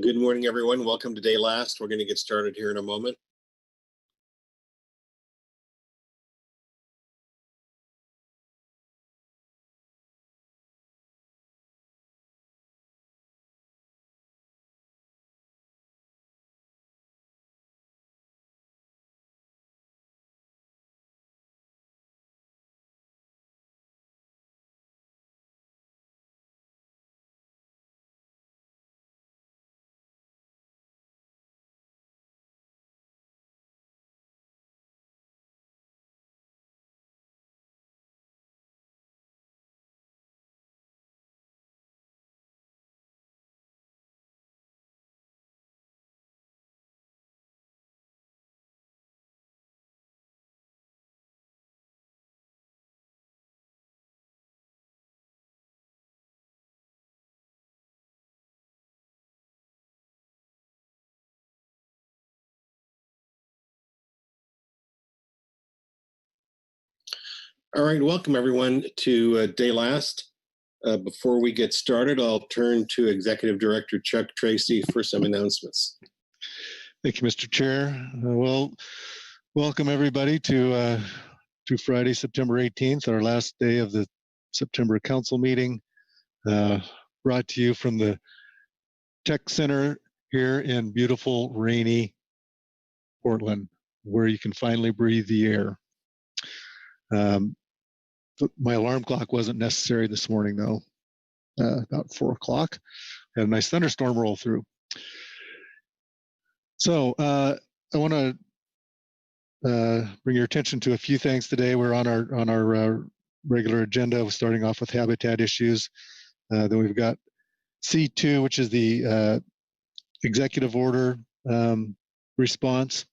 Good morning, everyone. Welcome to Day Last. We're going to get started here in a moment. All right, welcome everyone to Day Last. Before we get started, I'll turn to Executive Director Chuck Tracy for some announcements. Thank you, Mr. Chair. Well, welcome everybody to Friday, September 18th, our last day of the September Council meeting, brought to you from the Tech Center here in beautiful, rainy Portland, where you can finally breathe the air. My alarm clock wasn't necessary this morning, though. About 4 o'clock, had a nice thunderstorm roll through. So I want to bring your attention to a few things today. We're on our regular agenda, starting off with habitat issues. Then we've got C2, which is the executive order response.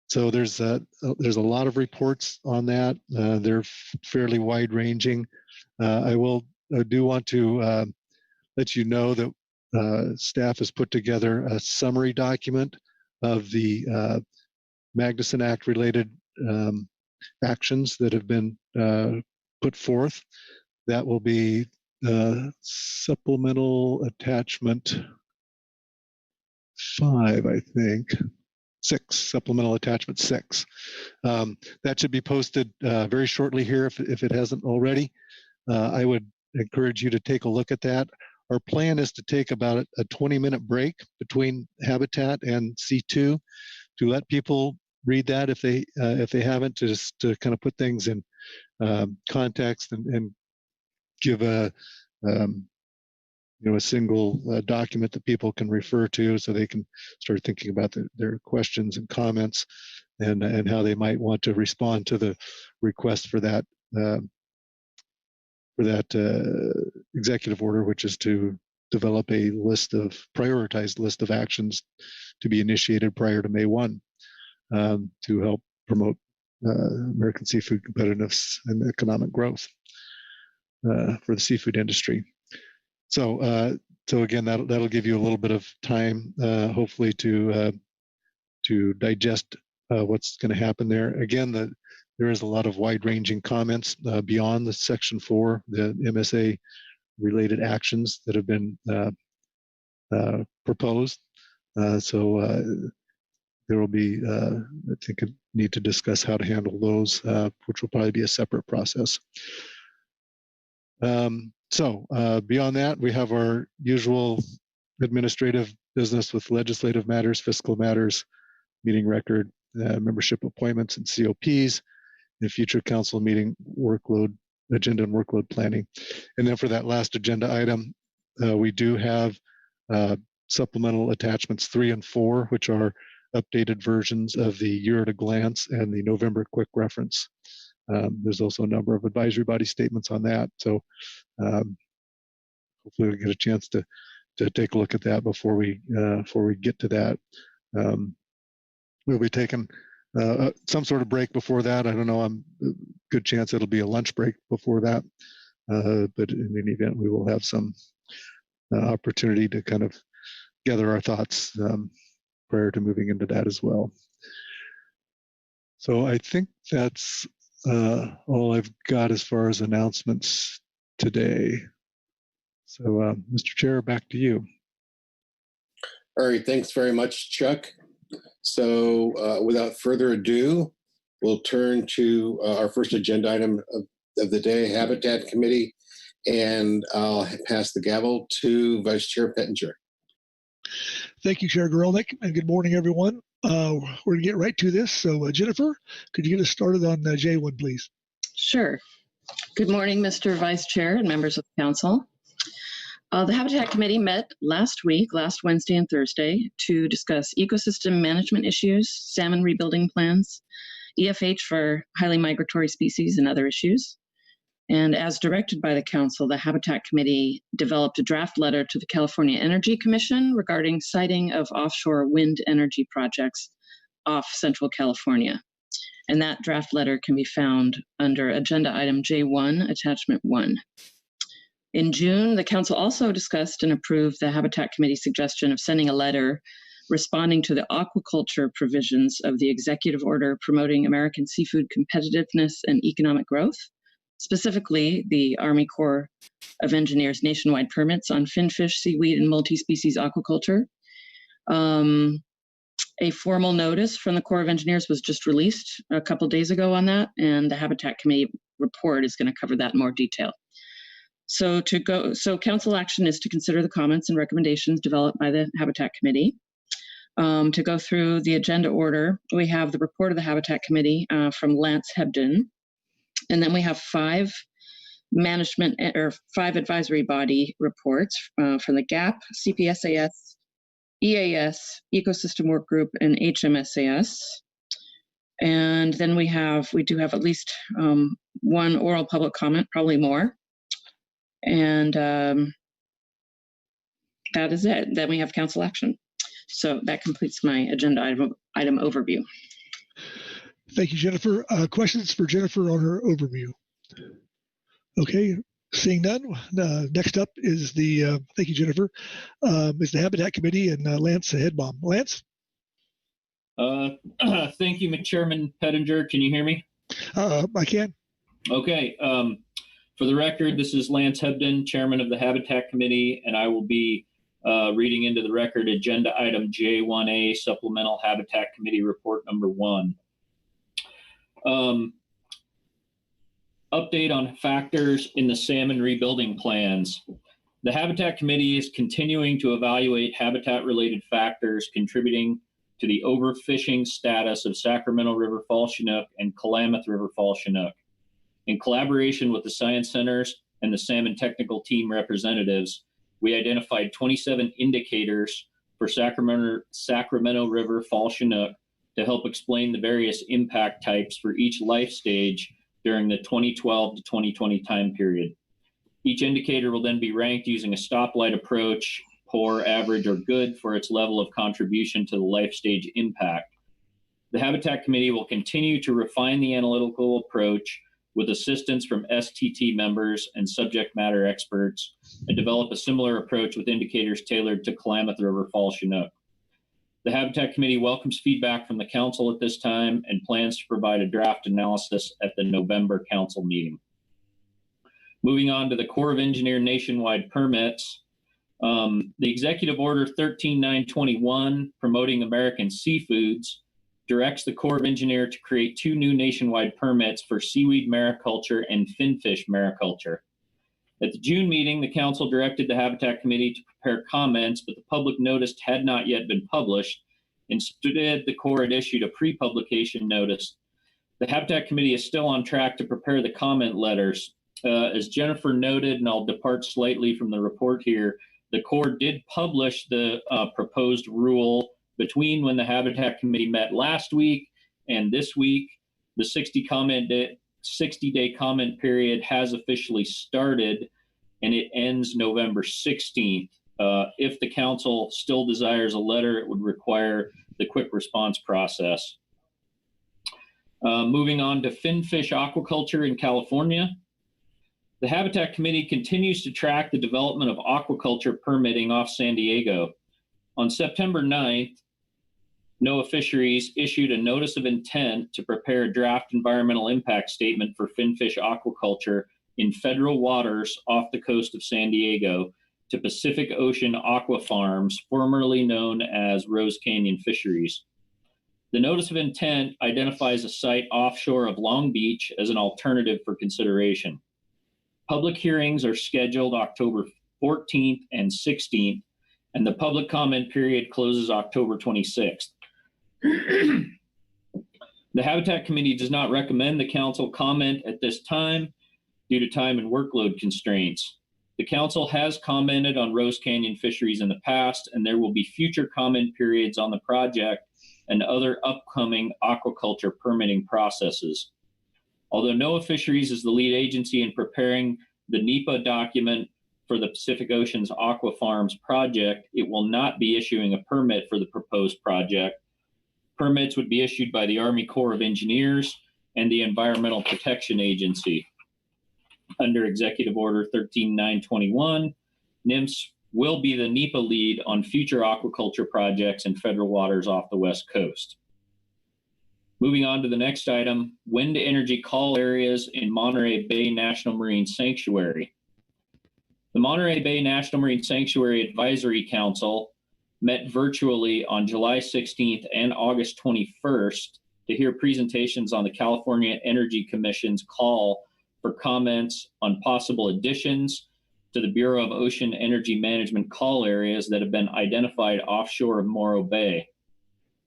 So there's a lot of reports on that. They're fairly wide ranging. I do want to let you know that staff has put together a summary document of the Magnuson Act related actions that have been put forth. That will be supplemental attachment 5, I think. 6, supplemental attachment 6. That should be posted very shortly here if it hasn't already. I would encourage you to take a look at that. Our plan is to take about a 20-minute break between Habitat and C2 to let people read that if they haven't, just to kind of put things in context and give a single document that people can refer to, so they can start thinking about their questions and comments and how they might want to respond to the request for that executive order, which is to develop a prioritized list of actions to be initiated prior to May 1 to help promote American seafood competitiveness and economic growth for the seafood industry. So again, that'll give you a little bit of time, hopefully, to digest what's going to happen there. Again, there is a lot of wide-ranging comments beyond the Section 4, the MSA related actions that have been proposed. So there will be, I think, a need to discuss how to handle those, which will probably be a separate process. So beyond that, we have our usual administrative business with legislative matters, fiscal matters, meeting record, membership appointments and COPs, and future council meeting workload, agenda and workload planning. And then for that last agenda item, we do have supplemental attachments 3 and 4, which are updated versions of the year at a glance and the November quick reference. There's also a number of advisory body statements on that. So hopefully we'll get a chance to take a look at that before we get to that. We'll be taking some sort of break before that. I don't know. Good chance it'll be a lunch break before that. But in any event, we will have some opportunity to kind of gather our thoughts prior to moving into that as well. So I think that's all I've got as far as announcements today. So, Mr. Chair, back to you. All right, thanks very much, Chuck. So without further ado, we'll turn to our first agenda item of the day, Habitat Committee, and I'll pass the gavel to Vice Chair Pettinger. Thank you, Chair Gorelnik, and good morning, everyone. We're going to get right to this. So, Jennifer, could you get us started on J1, please? Sure. Good morning, Mr. Vice Chair and members of the Council. The Habitat Committee met last Wednesday and Thursday, to discuss ecosystem management issues, salmon rebuilding plans, EFH for highly migratory species, and other issues. And as directed by the Council, the Habitat Committee developed a draft letter to the California Energy Commission regarding siting of offshore wind energy projects off Central California. And that draft letter can be found under Agenda Item J1, Attachment 1. In June, the Council also discussed and approved the Habitat Committee's suggestion of sending a letter responding to the aquaculture provisions of the Executive Order promoting American seafood competitiveness and economic growth, specifically the Army Corps of Engineers nationwide permits on finfish, seaweed, and multi-species aquaculture. A formal notice from the Corps of Engineers was just released a couple days ago on that, and the Habitat Committee report is going to cover that in more detail. So Council action is to consider the comments and recommendations developed by the Habitat Committee. To go through the agenda order, we have the report of the Habitat Committee from Lance Hebden, and then we have five advisory body reports from the GAP, CPSAS, EAS, Ecosystem Work Group, and HMSAS. And then we do have at least one oral public comment, probably more. And that is it. Then we have council action. So that completes my agenda item overview. Thank you, Jennifer. Questions for Jennifer on her overview? Okay, seeing none. Next up is thank you, Jennifer, is the Habitat Committee and Lance Hedbaum. Lance? Thank you, Chairman Pettinger. Can you hear me? I can. Okay. For the record, this is Lance Hebden, Chairman of the Habitat Committee, and I will be reading into the record Agenda Item J1A, Supplemental Habitat Committee Report Number 1. Update on factors in the salmon rebuilding plans. The Habitat Committee is continuing to evaluate habitat-related factors contributing to the overfishing status of Sacramento River Fall Chinook and Klamath River Fall Chinook. In collaboration with the Science Centers and the Salmon Technical Team representatives, we identified 27 indicators for Sacramento River Fall Chinook to help explain the various impact types for each life stage during the 2012 to 2020 time period. Each indicator will then be ranked using a stoplight approach, poor, average, or good for its level of contribution to the life stage impact. The Habitat Committee will continue to refine the analytical approach with assistance from STT members and subject matter experts, and develop a similar approach with indicators tailored to Klamath River Fall Chinook. The Habitat Committee welcomes feedback from the Council at this time and plans to provide a draft analysis at the November Council meeting. Moving on to the Corps of Engineers nationwide permits, the Executive Order 13921, promoting American seafoods, directs the Corps of Engineers to create 2 new nationwide permits for seaweed mariculture and finfish mariculture. At the June meeting, the Council directed the Habitat Committee to prepare comments, but the public notice had not yet been published. Instead, the Corps had issued a pre-publication notice. The Habitat Committee is still on track to prepare the comment letters. As Jennifer noted, and I'll depart slightly from the report here, the Corps did publish the proposed rule between when the Habitat Committee met last week and this week. The 60-day comment period has officially started, and it ends November 16th. If the Council still desires a letter, it would require the quick response process. Moving on to finfish aquaculture in California. The Habitat Committee continues to track the development of aquaculture permitting off San Diego. On September 9th, NOAA Fisheries issued a notice of intent to prepare a draft environmental impact statement for finfish aquaculture in federal waters off the coast of San Diego, to Pacific Ocean Aqua Farms, formerly known as Rose Canyon Fisheries. The notice of intent identifies a site offshore of Long Beach as an alternative for consideration. Public hearings are scheduled October 14th and 16th, and the public comment period closes October 26th. The Habitat Committee does not recommend the Council comment at this time due to time and workload constraints. The Council has commented on Rose Canyon Fisheries in the past, and there will be future comment periods on the project and other upcoming aquaculture permitting processes. Although NOAA Fisheries is the lead agency in preparing the NEPA document for the Pacific Ocean's Aqua Farms project, it will not be issuing a permit for the proposed project. Permits would be issued by the Army Corps of Engineers and the Environmental Protection Agency. Under Executive Order 13921, NIMS will be the NEPA lead on future aquaculture projects in federal waters off the West Coast. Moving on to the next item, wind energy call areas in Monterey Bay National Marine Sanctuary. The Monterey Bay National Marine Sanctuary Advisory Council met virtually on July 16th and August 21st to hear presentations on the California Energy Commission's call for comments on possible additions to the Bureau of Ocean Energy Management call areas that have been identified offshore of Morro Bay.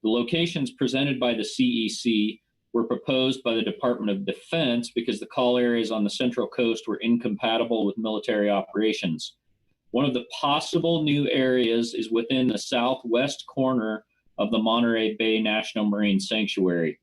The locations presented by the CEC were proposed by the Department of Defense because the call areas on the Central Coast were incompatible with military operations. One of the possible new areas is within the southwest corner of the Monterey Bay National Marine Sanctuary.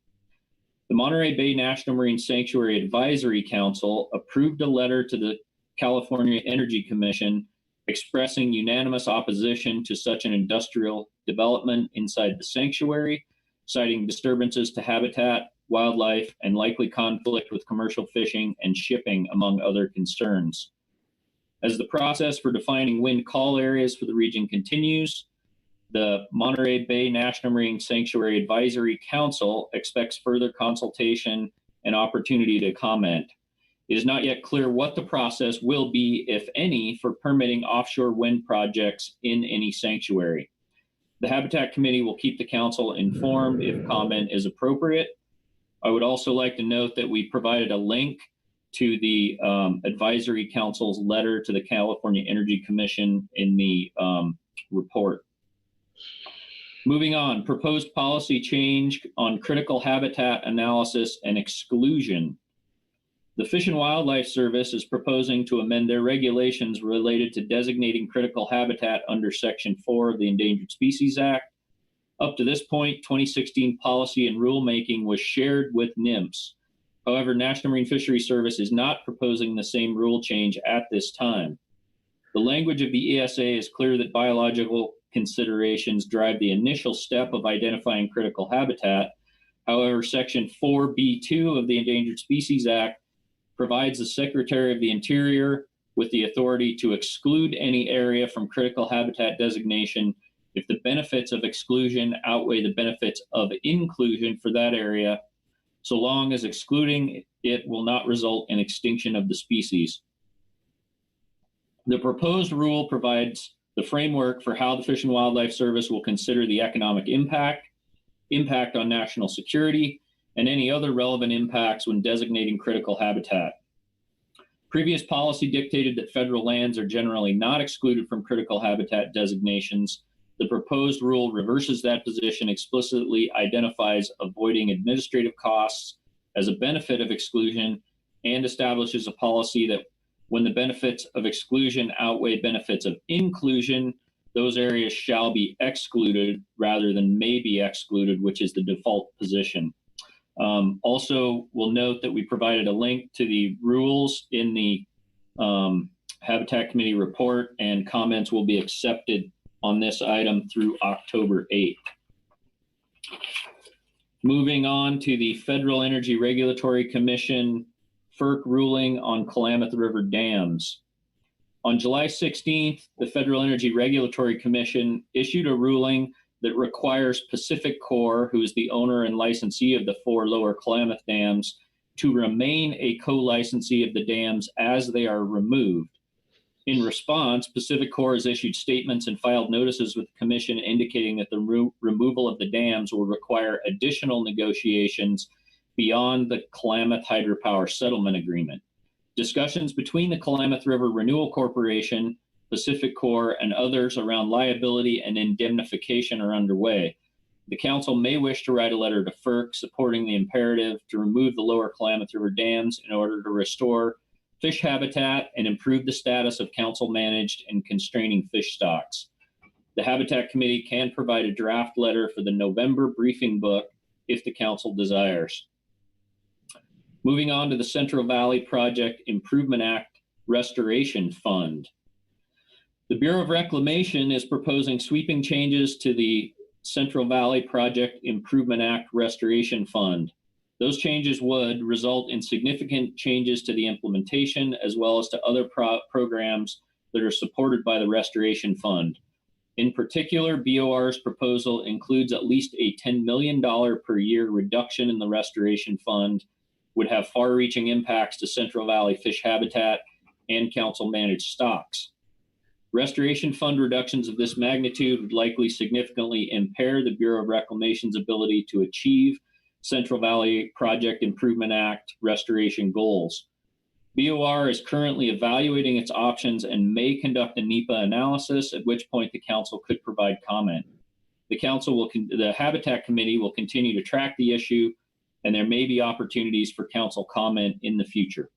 The Monterey Bay National Marine Sanctuary Advisory Council approved a letter to the California Energy Commission expressing unanimous opposition to such an industrial development inside the sanctuary, citing disturbances to habitat, wildlife, and likely conflict with commercial fishing and shipping, among other concerns. As the process for defining wind call areas for the region continues, the Monterey Bay National Marine Sanctuary Advisory Council expects further consultation and opportunity to comment. It is not yet clear what the process will be, if any, for permitting offshore wind projects in any sanctuary. The Habitat Committee will keep the Council informed if comment is appropriate. I would also like to note that we provided a link to the Advisory Council's letter to the California Energy Commission in the report. Moving on, proposed policy change on critical habitat analysis and exclusion. The Fish and Wildlife Service is proposing to amend their regulations related to designating critical habitat under Section 4 of the Endangered Species Act. Up to this point, 2016 policy and rulemaking was shared with NIMS. However, National Marine Fisheries Service is not proposing the same rule change at this time. The language of the ESA is clear that biological considerations drive the initial step of identifying critical habitat. However, Section 4B2 of the Endangered Species Act provides the Secretary of the Interior with the authority to exclude any area from critical habitat designation if the benefits of exclusion outweigh the benefits of inclusion for that area, so long as excluding it will not result in extinction of the species. The proposed rule provides the framework for how the Fish and Wildlife Service will consider the economic impact on national security, and any other relevant impacts when designating critical habitat. Previous policy dictated that federal lands are generally not excluded from critical habitat designations. The proposed rule reverses that position, explicitly identifies avoiding administrative costs as a benefit of exclusion, and establishes a policy that when the benefits of exclusion outweigh benefits of inclusion, those areas shall be excluded rather than may be excluded, which is the default position. Also, we'll note that we provided a link to the rules in the Habitat Committee report, and comments will be accepted on this item through October 8th. Moving on to the Federal Energy Regulatory Commission FERC ruling on Klamath River dams. On July 16th, the Federal Energy Regulatory Commission issued a ruling that requires Pacific Corp, who is the owner and licensee of the 4 Lower Klamath dams, to remain a co-licensee of the dams as they are removed. In response, Pacific Corps has issued statements and filed notices with the Commission indicating that the removal of the dams will require additional negotiations beyond the Klamath Hydropower Settlement Agreement. Discussions between the Klamath River Renewal Corporation, Pacific Corps, and others around liability and indemnification are underway. The Council may wish to write a letter to FERC supporting the imperative to remove the lower Klamath River dams in order to restore fish habitat and improve the status of council-managed and constraining fish stocks. The Habitat Committee can provide a draft letter for the November briefing book if the Council desires. Moving on to the Central Valley Project Improvement Act Restoration Fund. The Bureau of Reclamation is proposing sweeping changes to the Central Valley Project Improvement Act Restoration Fund. Those changes would result in significant changes to the implementation as well as to other programs that are supported by the Restoration Fund. In particular, BOR's proposal includes at least a $10 million per year reduction in the Restoration Fund, would have far-reaching impacts to Central Valley fish habitat and council-managed stocks. Restoration Fund reductions of this magnitude would likely significantly impair the Bureau of Reclamation's ability to achieve Central Valley Project Improvement Act restoration goals. BOR is currently evaluating its options and may conduct a NEPA analysis, at which point the Council could provide comment. The Habitat Committee will continue to track the issue, and there may be opportunities for Council comment in the future.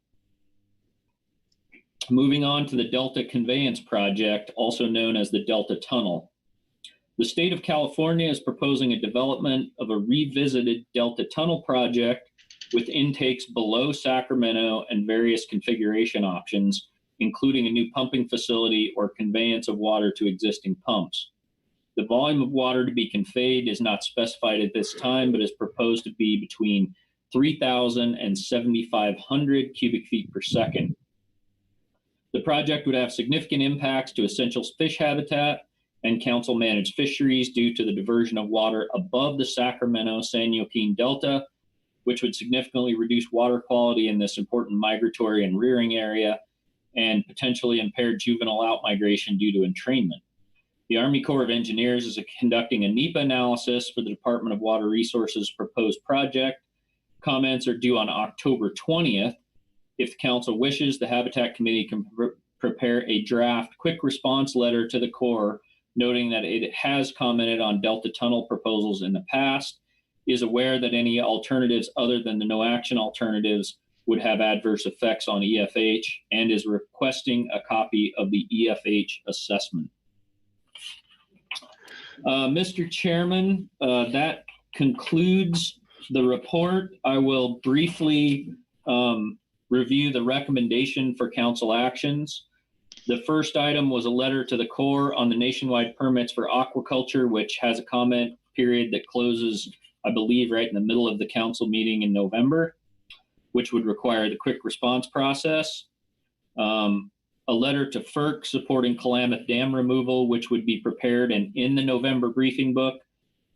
Moving on to the Delta Conveyance Project, also known as the Delta Tunnel. The state of California is proposing a development of a revisited Delta Tunnel project with intakes below Sacramento and various configuration options, including a new pumping facility or conveyance of water to existing pumps. The volume of water to be conveyed is not specified at this time, but is proposed to be between 3,000 and 7,500 cubic feet per second. The project would have significant impacts to essential fish habitat and council-managed fisheries due to the diversion of water above the Sacramento-San Joaquin Delta, which would significantly reduce water quality in this important migratory and rearing area and potentially impair juvenile outmigration due to entrainment. The Army Corps of Engineers is conducting a NEPA analysis for the Department of Water Resources proposed project. Comments are due on October 20th. If the Council wishes, the Habitat Committee can prepare a draft quick response letter to the Corps, noting that it has commented on Delta Tunnel proposals in the past, is aware that any alternatives other than the no action alternatives would have adverse effects on EFH, and is requesting a copy of the EFH assessment. Mr. Chairman, that concludes the report. I will briefly review the recommendation for council actions. The first item was a letter to the Corps on the nationwide permits for aquaculture, which has a comment period that closes, I believe, right in the middle of the council meeting in November, which would require the quick response process. A letter to FERC supporting Klamath Dam removal, which would be prepared and in the November briefing book,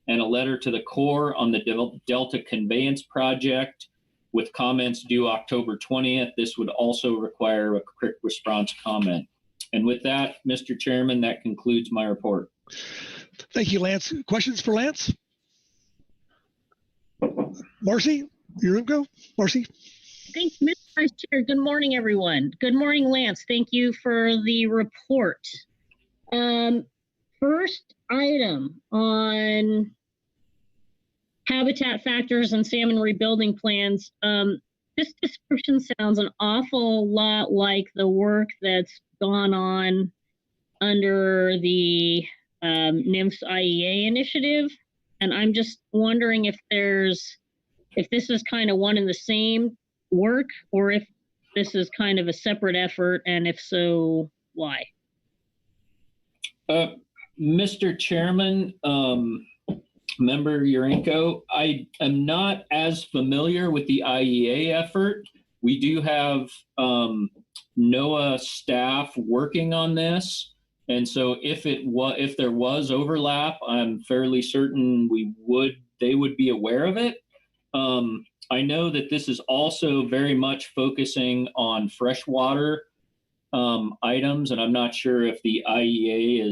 and a letter to the Corps on the Delta Conveyance Project with comments due October 20th. This would also require a quick response comment. And with that, Mr. Chairman, that concludes my report. Thank you, Lance. Questions for Lance? Marcy, your go. Marcy. Thank you, Mr. Vice Chair. Good morning, everyone. Good morning, Lance. Thank you for the report. First item on habitat factors and salmon rebuilding plans. This description sounds an awful lot like the work that's gone on under the NIMS IEA initiative. And I'm just wondering if this is kind of one and the same work, or if this is kind of a separate effort, and if so, why? Mr. Chairman, Member Urenco, I am not as familiar with the IEA effort. We do have NOAA staff working on this, and so if there was overlap, I'm fairly certain they would be aware of it. I know that this is also very much focusing on freshwater items, and I'm not sure if the IEA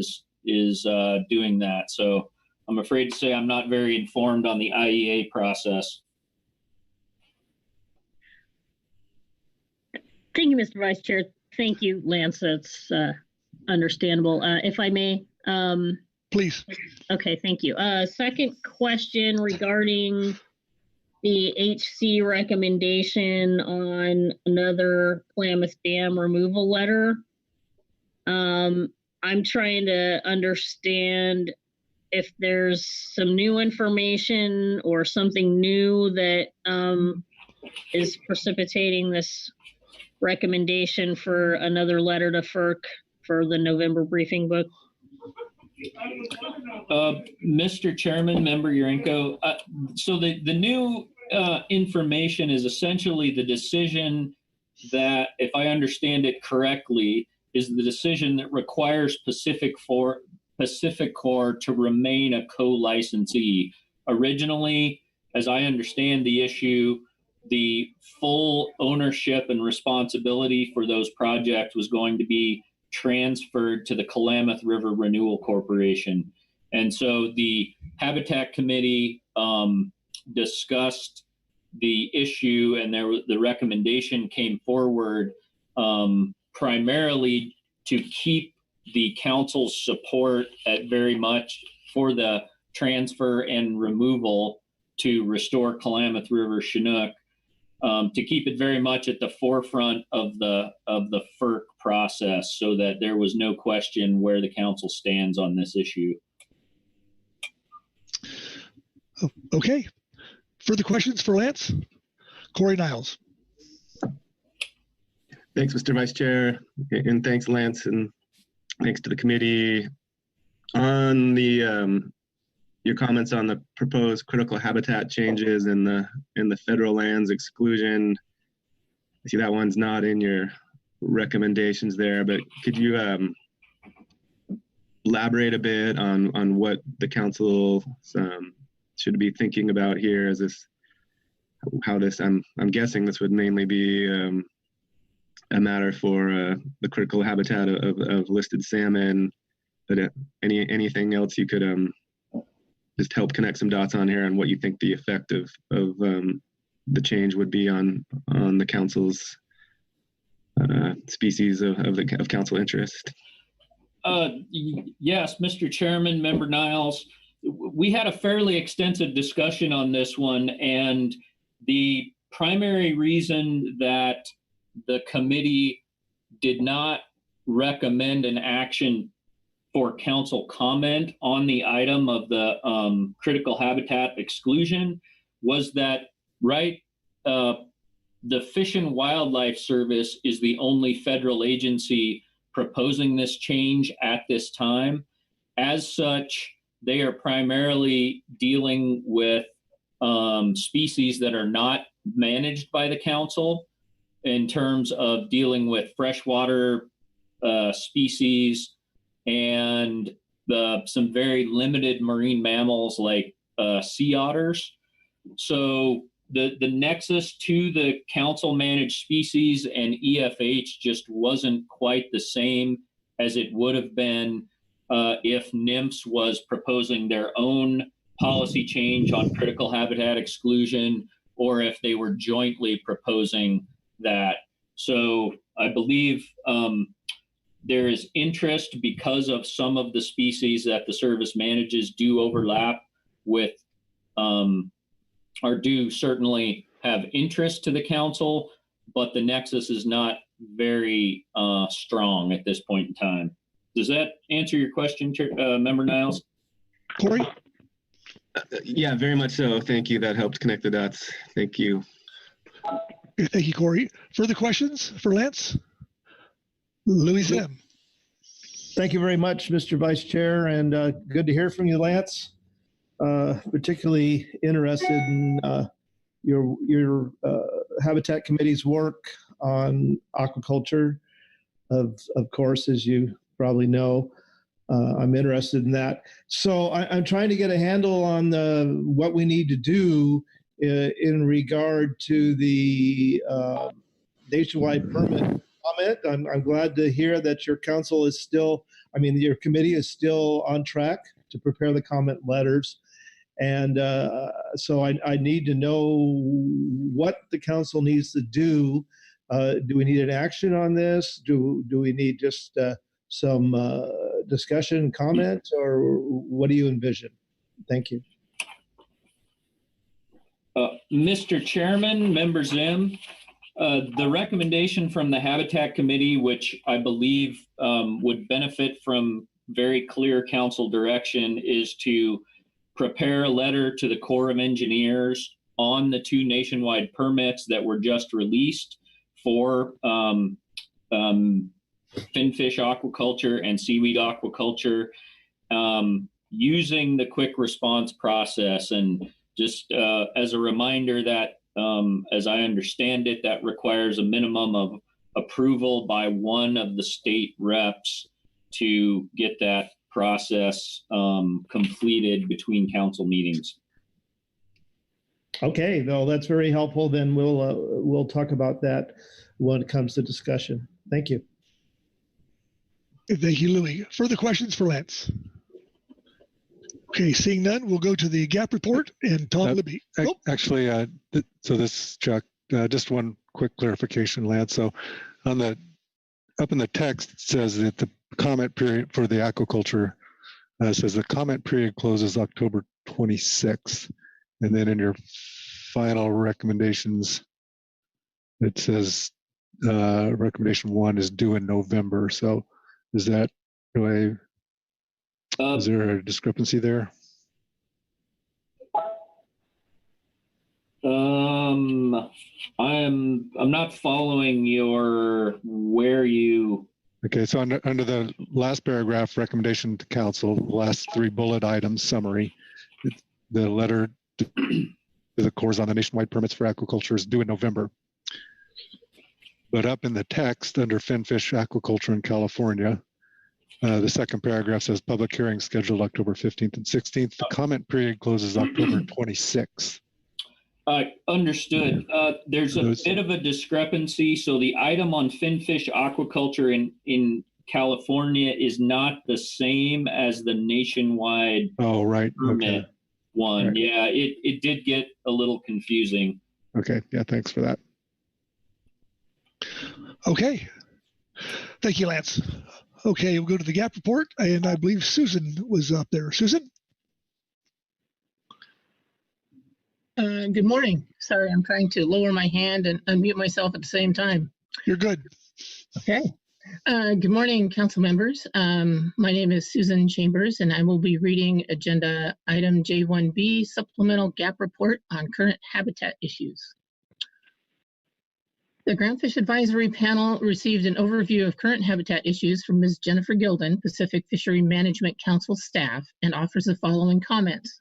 is doing that. So I'm afraid to say I'm not very informed on the IEA process. Thank you, Mr. Vice Chair. Thank you, Lance. That's understandable. If I may. Please. Okay, thank you. Second question regarding the HC recommendation on another Klamath Dam removal letter. I'm trying to understand if there's some new information or something new that is precipitating this recommendation for another letter to FERC for the November briefing book. Mr. Chairman, Member Urenco, so the new information is essentially the decision that, if I understand it correctly, is the decision that requires Pacific Core to remain a co-licensee. Originally, as I understand the issue, the full ownership and responsibility for those projects was going to be transferred to the Klamath River Renewal Corporation. And so the Habitat Committee discussed the issue, and the recommendation came forward primarily to keep the council's support at very much for the transfer and removal to restore Klamath River Chinook, to keep it very much at the forefront of the FERC process, so that there was no question where the council stands on this issue. Okay. Further questions for Lance? Corey Niles. Thanks, Mr. Vice Chair, and thanks, Lance, and thanks to the committee. On the your comments on the proposed critical habitat changes in the federal lands exclusion, I see that one's not in your recommendations there, but could you elaborate a bit on what the council should be thinking about here? Is this how this? I'm guessing this would mainly be a matter for the critical habitat of listed salmon, but anything else you could just help connect some dots on here on what you think the effect of the change would be on the council's species of council interest. Yes, Mr. Chairman, Member Niles, we had a fairly extensive discussion on this one, and the primary reason that the committee did not recommend an action for council comment on the item of the critical habitat exclusion was that, the Fish and Wildlife Service is the only federal agency proposing this change at this time. As such, they are primarily dealing with species that are not managed by the council, in terms of dealing with freshwater species and some very limited marine mammals like sea otters. So the nexus to the council managed species and EFH just wasn't quite the same as it would have been if NIMS was proposing their own policy change on critical habitat exclusion, or if they were jointly proposing that. So I believe there is interest, because of some of the species that the service manages do overlap with, or do certainly have interest to the council, but the nexus is not very strong at this point in time. Does that answer your question, Member Niles? Corey? Yeah, very much so. Thank you. That helped connect the dots. Thank you. Thank you, Corey. Further questions for Lance? Louis Zim. Thank you very much, Mr. Vice Chair, and good to hear from you, Lance. Particularly interested in your Habitat Committee's work on aquaculture. Of course, as you probably know, I'm interested in that. So I'm trying to get a handle on what we need to do in regard to the nationwide permit. How comment. I'm glad to hear that your council is still, your committee is still on track to prepare the comment letters. And so I need to know what the council needs to do. Do we need an action on this? Do we need just some discussion, comment, or what do you envision? Thank you. Mr. Chairman, Member Zim, the recommendation from the Habitat Committee, which I believe would benefit from very clear council direction, is to prepare a letter to the Corps of Engineers on the 2 nationwide permits that were just released for finfish aquaculture and seaweed aquaculture, using the quick response process. And just as a reminder that, as I understand it, that requires a minimum of approval by one of the state reps to get that process completed between council meetings. Okay, no, that's very helpful. Then we'll talk about that when it comes to discussion. Thank you. Thank you, Louis. Further questions for Lance? Okay, seeing none, we'll go to the GAP report and Tom Libby. Actually, so this, Chuck, just one quick clarification, Lance. So up in the text, it says that the comment period for the aquaculture says the comment period closes October 26th. And then in your final recommendations, it says recommendation 1 is due in November. So is that, is there a discrepancy there? I'm not following where you. Okay, so under the last paragraph, recommendation to council, the last 3 bullet items summary, the letter to the Corps on the nationwide permits for aquaculture is due in November. But up in the text under finfish aquaculture in California, the second paragraph says public hearing scheduled October 15th and 16th. The comment period closes October 26th. Understood. There's a bit of a discrepancy. So the item on finfish aquaculture in California is not the same as the nationwide permit one. Right. Yeah, it did get a little confusing. Okay. Yeah, thanks for that. Okay. Thank you, Lance. Okay, we'll go to the GAP report, and I believe Susan was up there. Susan? Good morning. Sorry, I'm trying to lower my hand and unmute myself at the same time. You're good. Okay. Good morning, council members. My name is Susan Chambers, and I will be reading agenda item J1B, supplemental GAP report on current habitat issues. The Groundfish Advisory Panel received an overview of current habitat issues from Ms. Jennifer Gilden, Pacific Fishery Management Council staff, and offers the following comments.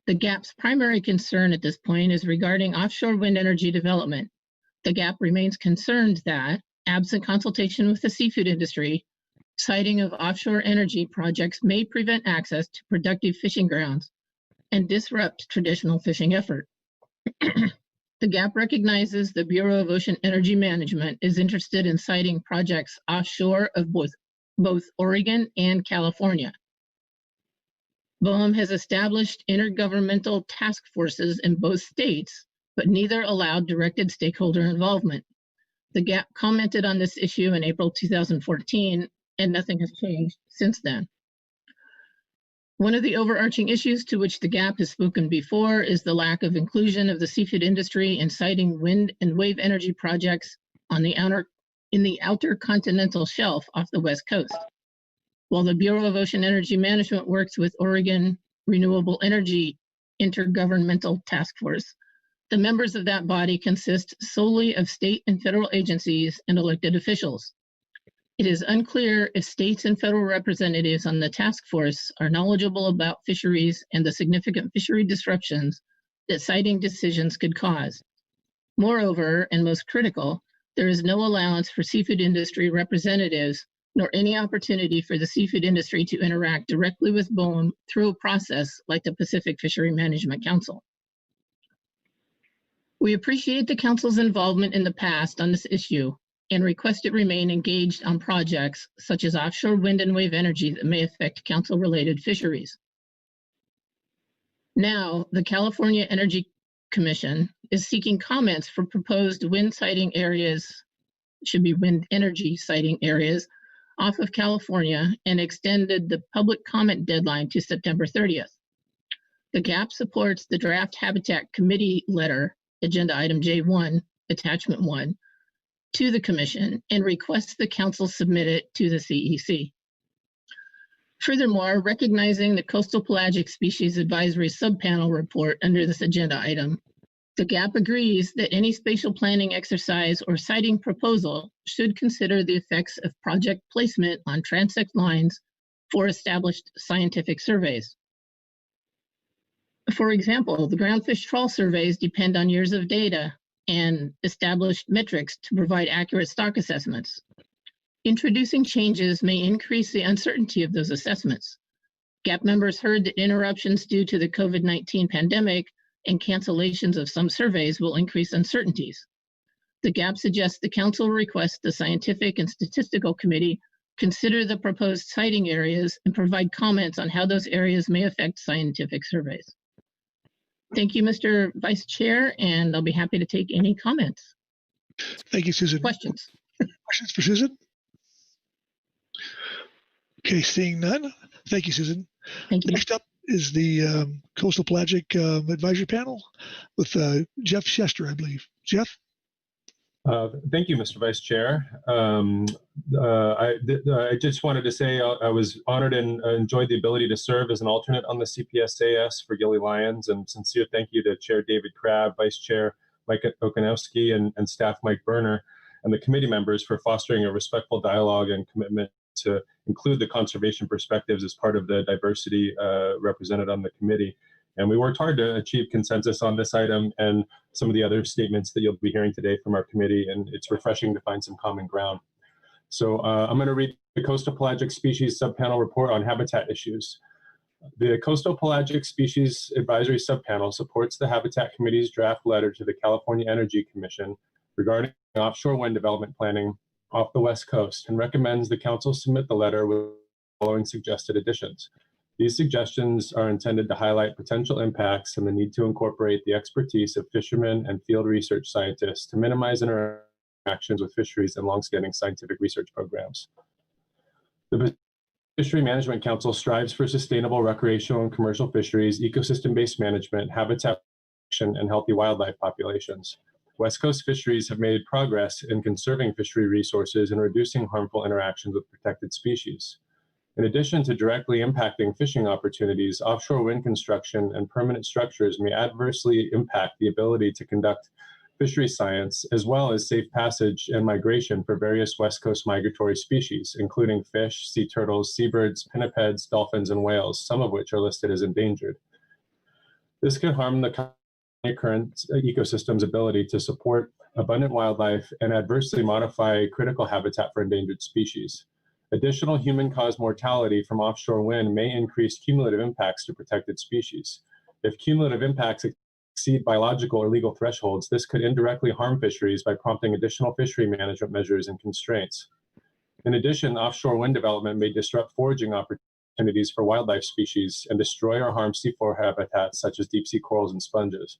The GAP's primary concern at this point is regarding offshore wind energy development. The GAP remains concerned that, absent consultation with the seafood industry, siting of offshore energy projects may prevent access to productive fishing grounds and disrupt traditional fishing effort. The GAP recognizes the Bureau of Ocean Energy Management is interested in siting projects offshore of both Oregon and California. BOEM has established intergovernmental task forces in both states, but neither allowed directed stakeholder involvement. The GAP commented on this issue in April 2014, and nothing has changed since then. One of the overarching issues to which the GAP has spoken before is the lack of inclusion of the seafood industry in siting wind and wave energy projects in the outer continental shelf off the West Coast. While the Bureau of Ocean Energy Management works with Oregon Renewable Energy Intergovernmental Task Force, the members of that body consist solely of state and federal agencies and elected officials. It is unclear if states and federal representatives on the task force are knowledgeable about fisheries and the significant fishery disruptions that siting decisions could cause. Moreover, and most critical, there is no allowance for seafood industry representatives nor any opportunity for the seafood industry to interact directly with BOEM through a process like the Pacific Fishery Management Council. We appreciate the Council's involvement in the past on this issue, and request it remain engaged on projects such as offshore wind and wave energy that may affect council-related fisheries. Now, the California Energy Commission is seeking comments for proposed wind siting areas, should be wind energy siting areas, off of California, and extended the public comment deadline to September 30th. The GAP supports the draft Habitat Committee letter, agenda item J1, attachment 1, to the Commission and requests the Council submit it to the CEC. Furthermore, recognizing the Coastal Pelagic Species Advisory Subpanel report under this agenda item, the GAP agrees that any spatial planning exercise or siting proposal should consider the effects of project placement on transect lines for established scientific surveys. For example, the groundfish trawl surveys depend on years of data and established metrics to provide accurate stock assessments. Introducing changes may increase the uncertainty of those assessments. GAP members heard that interruptions due to the COVID-19 pandemic and cancellations of some surveys will increase uncertainties. The GAP suggests the Council request the Scientific and Statistical Committee consider the proposed siting areas and provide comments on how those areas may affect scientific surveys. Thank you, Mr. Vice Chair, and I'll be happy to take any comments. Thank you, Susan. Questions? Questions for Susan? Okay, seeing none. Thank you, Susan. Thank you. Next up is the Coastal Pelagic Advisory Panel with Jeff Chester, I believe. Jeff? Thank you, Mr. Vice Chair. I just wanted to say I was honored and enjoyed the ability to serve as an alternate on the CPSAS for Gilly Lyons, and sincere thank you to Chair David Crabb, Vice Chair Mike Okanowski, and staff Mike Berner, and the committee members for fostering a respectful dialogue and commitment to include the conservation perspectives as part of the diversity represented on the committee. And we worked hard to achieve consensus on this item and some of the other statements that you'll be hearing today from our committee, and it's refreshing to find some common ground. So I'm going to read the Coastal Pelagic Species Subpanel report on habitat issues. The Coastal Pelagic Species Advisory Subpanel supports the Habitat Committee's draft letter to the California Energy Commission regarding offshore wind development planning off the West Coast and recommends the Council submit the letter with the following suggested additions. These suggestions are intended to highlight potential impacts and the need to incorporate the expertise of fishermen and field research scientists to minimize interactions with fisheries and longstanding scientific research programs. The Fishery Management Council strives for sustainable recreational and commercial fisheries, ecosystem-based management, habitat protection, and healthy wildlife populations. West Coast fisheries have made progress in conserving fishery resources and reducing harmful interactions with protected species. In addition to directly impacting fishing opportunities, offshore wind construction and permanent structures may adversely impact the ability to conduct fishery science, as well as safe passage and migration for various West Coast migratory species, including fish, sea turtles, seabirds, pinnipeds, dolphins, and whales, some of which are listed as endangered. This could harm the current ecosystem's ability to support abundant wildlife and adversely modify critical habitat for endangered species. Additional human-caused mortality from offshore wind may increase cumulative impacts to protected species. If cumulative impacts exceed biological or legal thresholds, this could indirectly harm fisheries by prompting additional fishery management measures and constraints. In addition, offshore wind development may disrupt foraging opportunities for wildlife species and destroy or harm seafloor habitats such as deep-sea corals and sponges.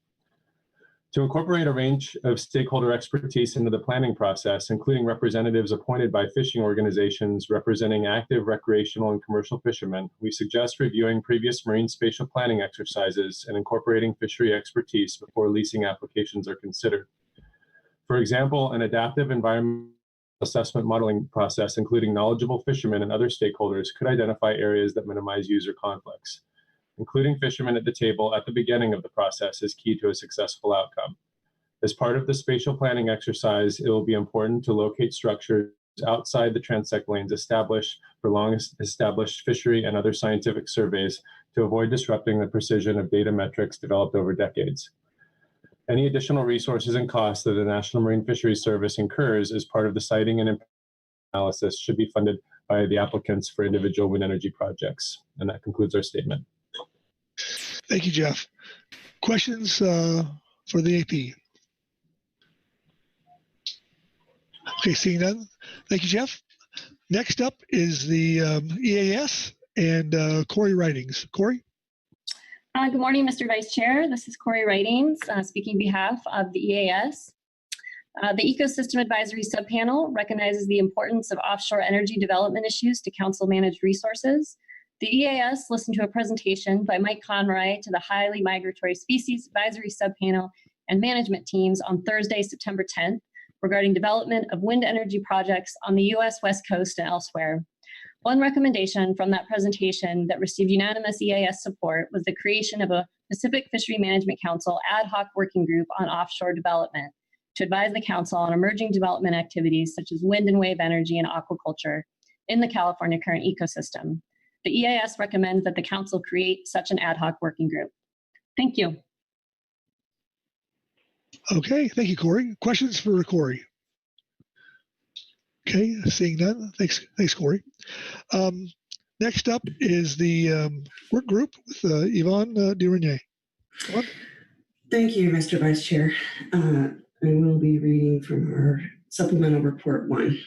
To incorporate a range of stakeholder expertise into the planning process, including representatives appointed by fishing organizations representing active recreational and commercial fishermen, we suggest reviewing previous marine spatial planning exercises and incorporating fishery expertise before leasing applications are considered. For example, an adaptive environmental assessment modeling process, including knowledgeable fishermen and other stakeholders, could identify areas that minimize user conflicts. Including fishermen at the table at the beginning of the process is key to a successful outcome. As part of the spatial planning exercise, it will be important to locate structures outside the transect lanes established for long-established fishery and other scientific surveys to avoid disrupting the precision of data metrics developed over decades. Any additional resources and costs that the National Marine Fisheries Service incurs as part of the siting and impact analysis should be funded by the applicants for individual wind energy projects. And that concludes our statement. Thank you, Jeff. Questions for the AP? Okay, seeing none. Thank you, Jeff. Next up is the EAS and Corey Writings. Corey? Good morning, Mr. Vice Chair. This is Corey Writings, speaking on behalf of the EAS. The Ecosystem Advisory Subpanel recognizes the importance of offshore energy development issues to council-managed resources. The EAS listened to a presentation by Mike Conroy to the Highly Migratory Species Advisory Subpanel and management teams on Thursday, September 10th, regarding development of wind energy projects on the U.S. West Coast and elsewhere. One recommendation from that presentation that received unanimous EAS support was the creation of a Pacific Fishery Management Council ad hoc working group on offshore development to advise the council on emerging development activities such as wind and wave energy and aquaculture in the California current ecosystem. The EAS recommends that the council create such an ad hoc working group. Thank you. Okay, thank you, Corey. Questions for Corey? Okay, seeing none. Thanks, Corey. Next up is the work group with Yvonne Duranier. Thank you, Mr. Vice Chair. I will be reading from our Supplemental Report 1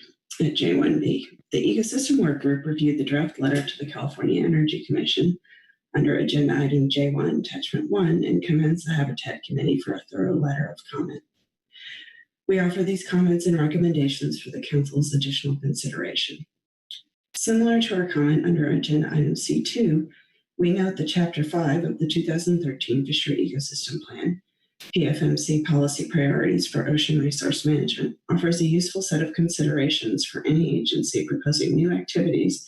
at J1B. The Ecosystem Work Group reviewed the draft letter to the California Energy Commission under Agenda Item J1, Attachment 1, and commends the Habitat Committee for a thorough letter of comment. We offer these comments and recommendations for the Council's additional consideration. Similar to our comment under Agenda Item C2, we note that Chapter 5 of the 2013 Fishery Ecosystem Plan, PFMC Policy Priorities for Ocean Resource Management, offers a useful set of considerations for any agency proposing new activities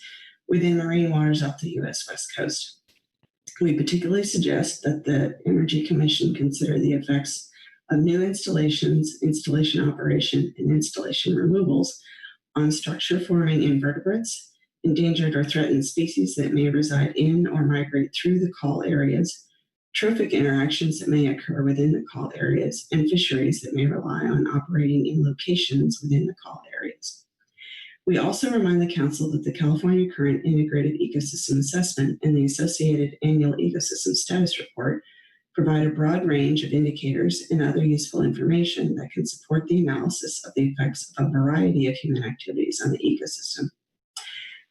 within marine waters off the U.S. West Coast. We particularly suggest that the Energy Commission consider the effects of new installations, installation operation, and installation removals on structure-forming invertebrates, endangered or threatened species that may reside in or migrate through the call areas, trophic interactions that may occur within the call areas, and fisheries that may rely on operating in locations within the call areas. We also remind the Council that the California Current Integrated Ecosystem Assessment and the associated Annual Ecosystem Status Report provide a broad range of indicators and other useful information that can support the analysis of the effects of a variety of human activities on the ecosystem.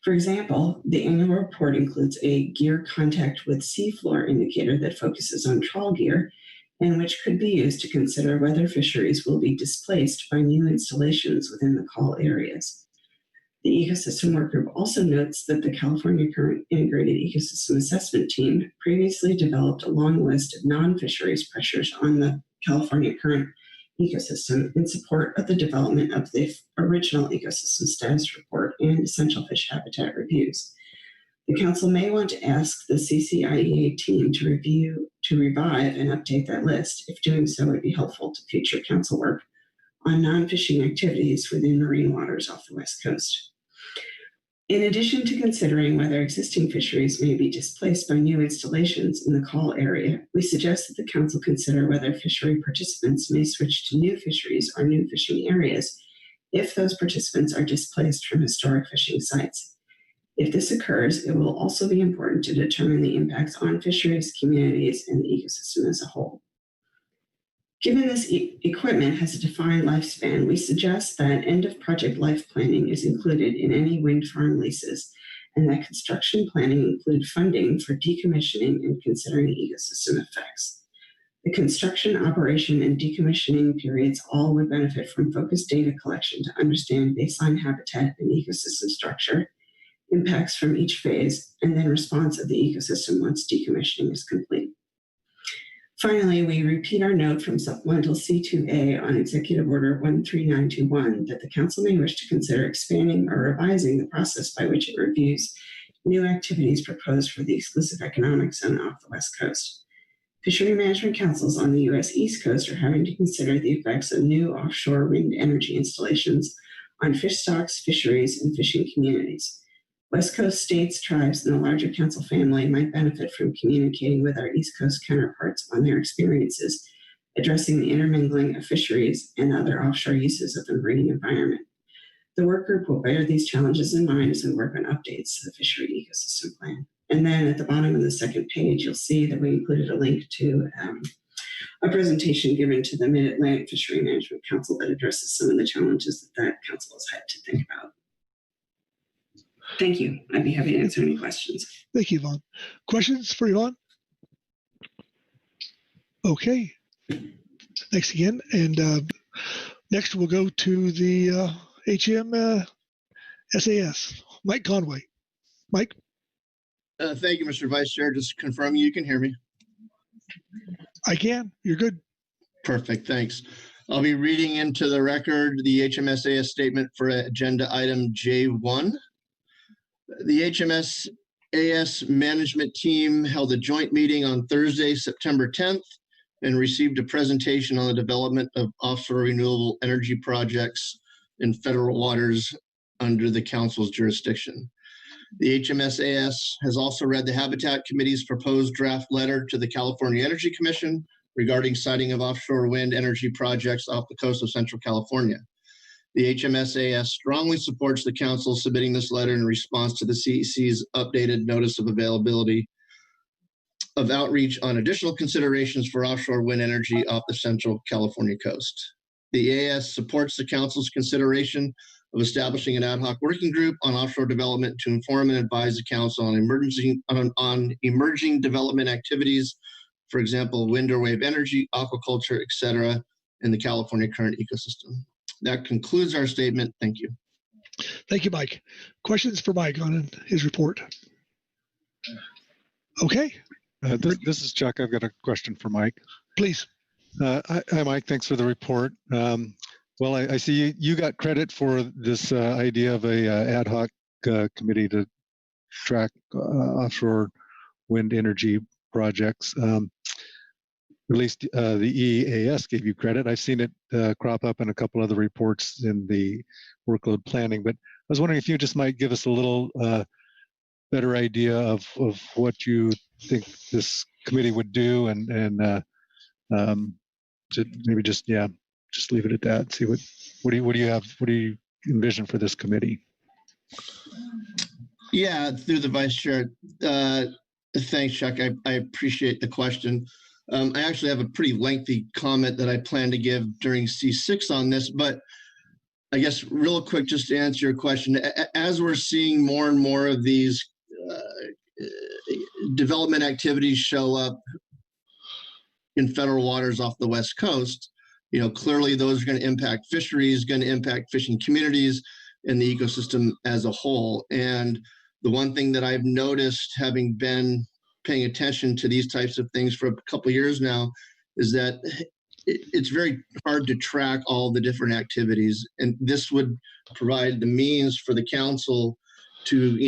For example, the annual report includes a gear contact with seafloor indicator that focuses on trawl gear and which could be used to consider whether fisheries will be displaced by new installations within the call areas. The Ecosystem Work Group also notes that the California Current Integrated Ecosystem Assessment Team previously developed a long list of non-fisheries pressures on the California current ecosystem in support of the development of the original Ecosystem Status Report and essential fish habitat reviews. The Council may want to ask the CCIEA team to revive and update that list. If doing so would be helpful to future Council work on non-fishing activities within marine waters off the West Coast. In addition to considering whether existing fisheries may be displaced by new installations in the call area, we suggest that the Council consider whether fishery participants may switch to new fisheries or new fishing areas if those participants are displaced from historic fishing sites. If this occurs, it will also be important to determine the impacts on fisheries, communities, and the ecosystem as a whole. Given this equipment has a defined lifespan, we suggest that end-of-project life planning is included in any wind farm leases, and that construction planning include funding for decommissioning and considering ecosystem effects. The construction, operation, and decommissioning periods all would benefit from focused data collection to understand baseline habitat and ecosystem structure, impacts from each phase, and then response of the ecosystem once decommissioning is complete. Finally, we repeat our note from Supplemental C2A on Executive Order 13921 that the Council may wish to consider expanding or revising the process by which it reviews new activities proposed for the exclusive economic zone off the West Coast. Fishery management councils on the U.S. East Coast are having to consider the effects of new offshore wind energy installations on fish stocks, fisheries, and fishing communities. West Coast states, tribes, and the larger council family might benefit from communicating with our East Coast counterparts on their experiences addressing the intermingling of fisheries and other offshore uses of the marine environment. The work group will bear these challenges in mind as we work on updates to the fishery ecosystem plan. And then at the bottom of the second page, you'll see that we included a link to a presentation given to the Mid-Atlantic Fishery Management Council that addresses some of the challenges that council has had to think about. Thank you. I'd be happy to answer any questions. Thank you, Yvonne. Questions for Yvonne? Okay. Thanks again. And next we'll go to the SAS. Mike Conway. Mike? Thank you, Mr. Vice Chair. Just confirming you can hear me. I can. You're good. Perfect. Thanks. I'll be reading into the record the HMSAS statement for agenda item J1. The HMSAS management team held a joint meeting on Thursday, September 10th, and received a presentation on the development of offshore renewable energy projects in federal waters under the council's jurisdiction. The HMSAS has also read the Habitat Committee's proposed draft letter to the California Energy Commission regarding siting of offshore wind energy projects off the coast of Central California. The HMSAS strongly supports the council submitting this letter in response to the CEC's updated notice of availability of outreach on additional considerations for offshore wind energy off the Central California coast. The AS supports the council's consideration of establishing an ad hoc working group on offshore development to inform and advise the council on emerging development activities, for example, wind or wave energy, aquaculture, etc., in the California current ecosystem. That concludes our statement. Thank you. Thank you, Mike. Questions for Mike on his report? Okay. This is Chuck. I've got a question for Mike. Please. Hi, Mike. Thanks for the report. Well, I see you got credit for this idea of a ad hoc committee to track offshore wind energy projects. At least the EAS gave you credit. I've seen it crop up in a couple other reports in the workload planning, but I was wondering if you just might give us a little better idea of what you think this committee would do, and maybe just leave it at that. See what do you envision for this committee? Yeah, through the vice chair. Thanks, Chuck. I appreciate the question. I actually have a pretty lengthy comment that I plan to give during C6 on this, but I guess real quick, just to answer your question, as we're seeing more and more of these development activities show up in federal waters off the West Coast, clearly those are going to impact fisheries, going to impact fishing communities and the ecosystem as a whole. And the one thing that I've noticed, having been paying attention to these types of things for a couple of years now, is that it's very hard to track all the different activities. And this would provide the means for the council to,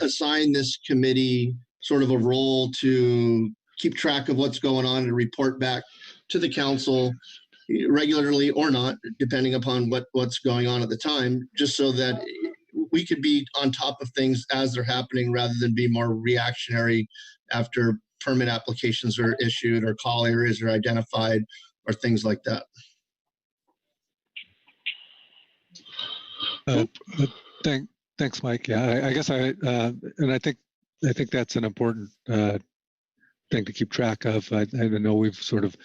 assign this committee sort of a role to keep track of what's going on and report back to the council regularly or not, depending upon what's going on at the time, just so that we could be on top of things as they're happening rather than be more reactionary after permit applications are issued or call areas are identified or things like that. Thanks, Mike. Yeah, I guess and I think that's an important thing to keep track of. I know we've sort of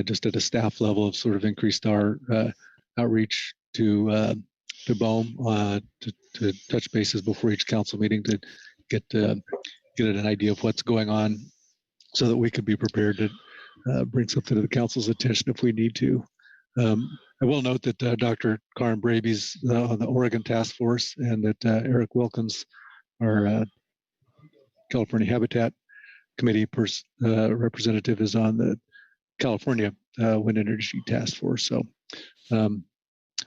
just at a staff level have sort of increased our outreach to BOEM to touch bases before each council meeting to get an idea of what's going on, so that we could be prepared to bring something to the council's attention if we need to. I will note that Dr. Karin Braby's on the Oregon Task Force, and that Eric Wilkins, our California Habitat Committee representative, is on the California Wind Energy Task Force. So,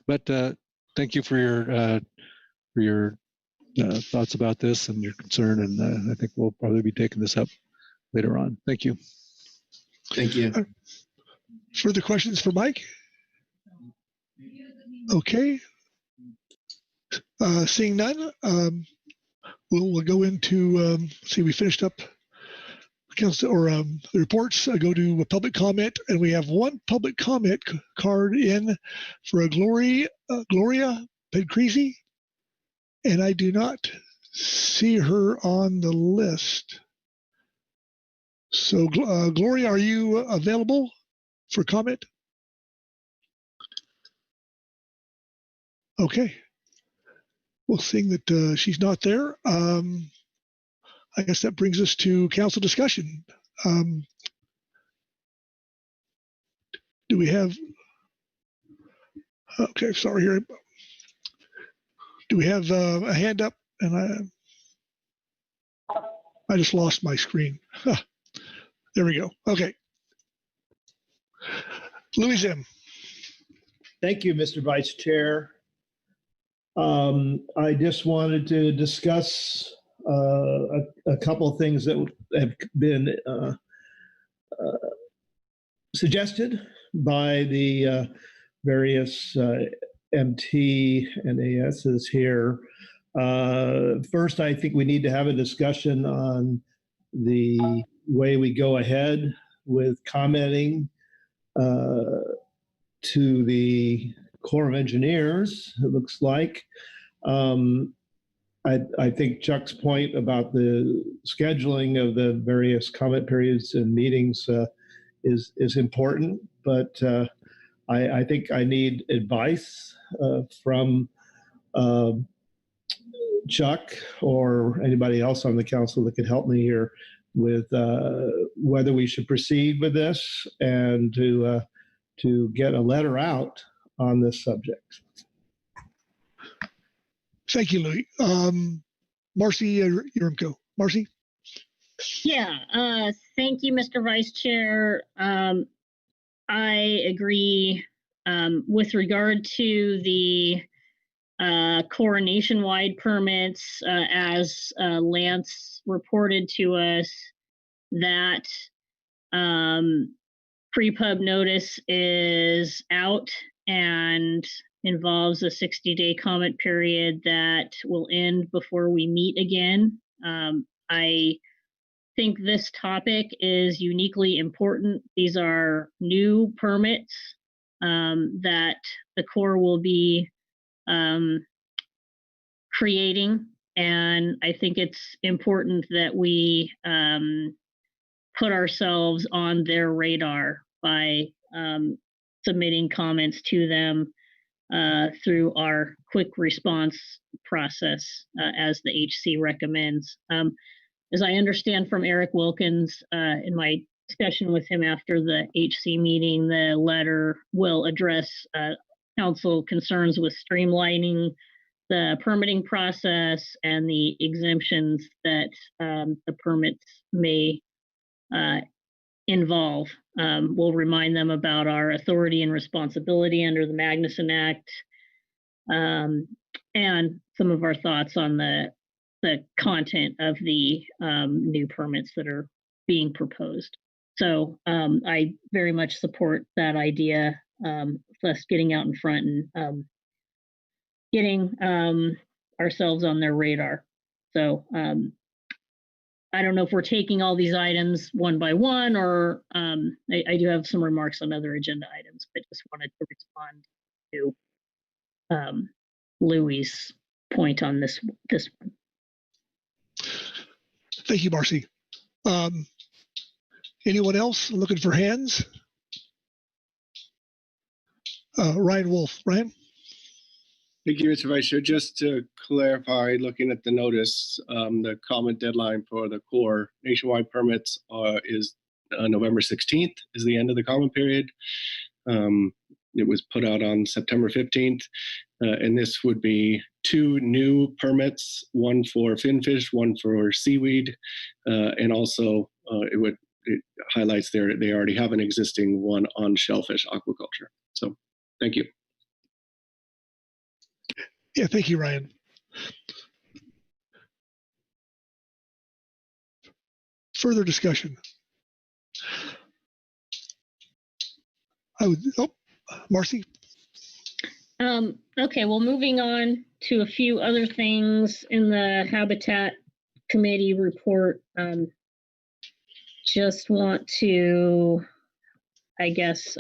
but thank you for your thoughts about this and your concern, and I think we'll probably be taking this up later on. Thank you. Thank you. Further questions for Mike? Okay. Seeing none, we'll go into we finished up council or the reports. Go to a public comment, and we have one public comment card in for a Gloria Pedcrezi, and I do not see her on the list. So, Gloria, are you available? for comment? Okay. Well, seeing that she's not there, I guess that brings us to council discussion. Do we have? Okay, sorry here. Do we have a hand up? And I just lost my screen. Huh. There we go. Okay. Louis Zim. Thank you, Mr. Vice Chair. I just wanted to discuss a couple of things that have been suggested by the various MT and ASs here. First, I think we need to have a discussion on the way we go ahead with commenting to the Corps of Engineers, it looks like. I think Chuck's point about the scheduling of the various comment periods and meetings is important, but I think I need advice from Chuck or anybody else on the council that could help me here with whether we should proceed with this and to get a letter out on this subject. Thank you, Louis. Marcy Urimko. Marcy? Yeah, thank you, Mr. Vice Chair. I agree with regard to the Corps nationwide permits, as Lance reported to us, that pre-pub notice is out and involves a 60-day comment period that will end before we meet again. I think this topic is uniquely important. These are new permits that the Corps will be creating, and I think it's important that we put ourselves on their radar by submitting comments to them through our quick response process as the HC recommends. As I understand from Eric Wilkins in my discussion with him after the HC meeting, the letter will address council concerns with streamlining the permitting process and the exemptions that the permits may involve. We'll remind them about our authority and responsibility under the Magnuson Act, and some of our thoughts on the content of the new permits that are being proposed. So I very much support that idea, us getting out in front and getting ourselves on their radar. So I don't know if we're taking all these items one by one, or I do have some remarks on other agenda items, but just wanted to respond to Louis' point on this one. Thank you, Marcy. Anyone else looking for hands? Ryan Wolf. Ryan? Thank you, Mr. Vice Chair. Just to clarify, looking at the notice, the comment deadline for the Corps nationwide permits is November 16th is the end of the comment period. It was put out on September 15th, and this would be 2 new permits, one for finfish, one for seaweed, and also it highlights they already have an existing one on shellfish aquaculture. So thank you. Yeah, thank you, Ryan. Further discussion. Marcy? Okay, well, moving on to a few other things in the Habitat Committee report. Just want to, I guess,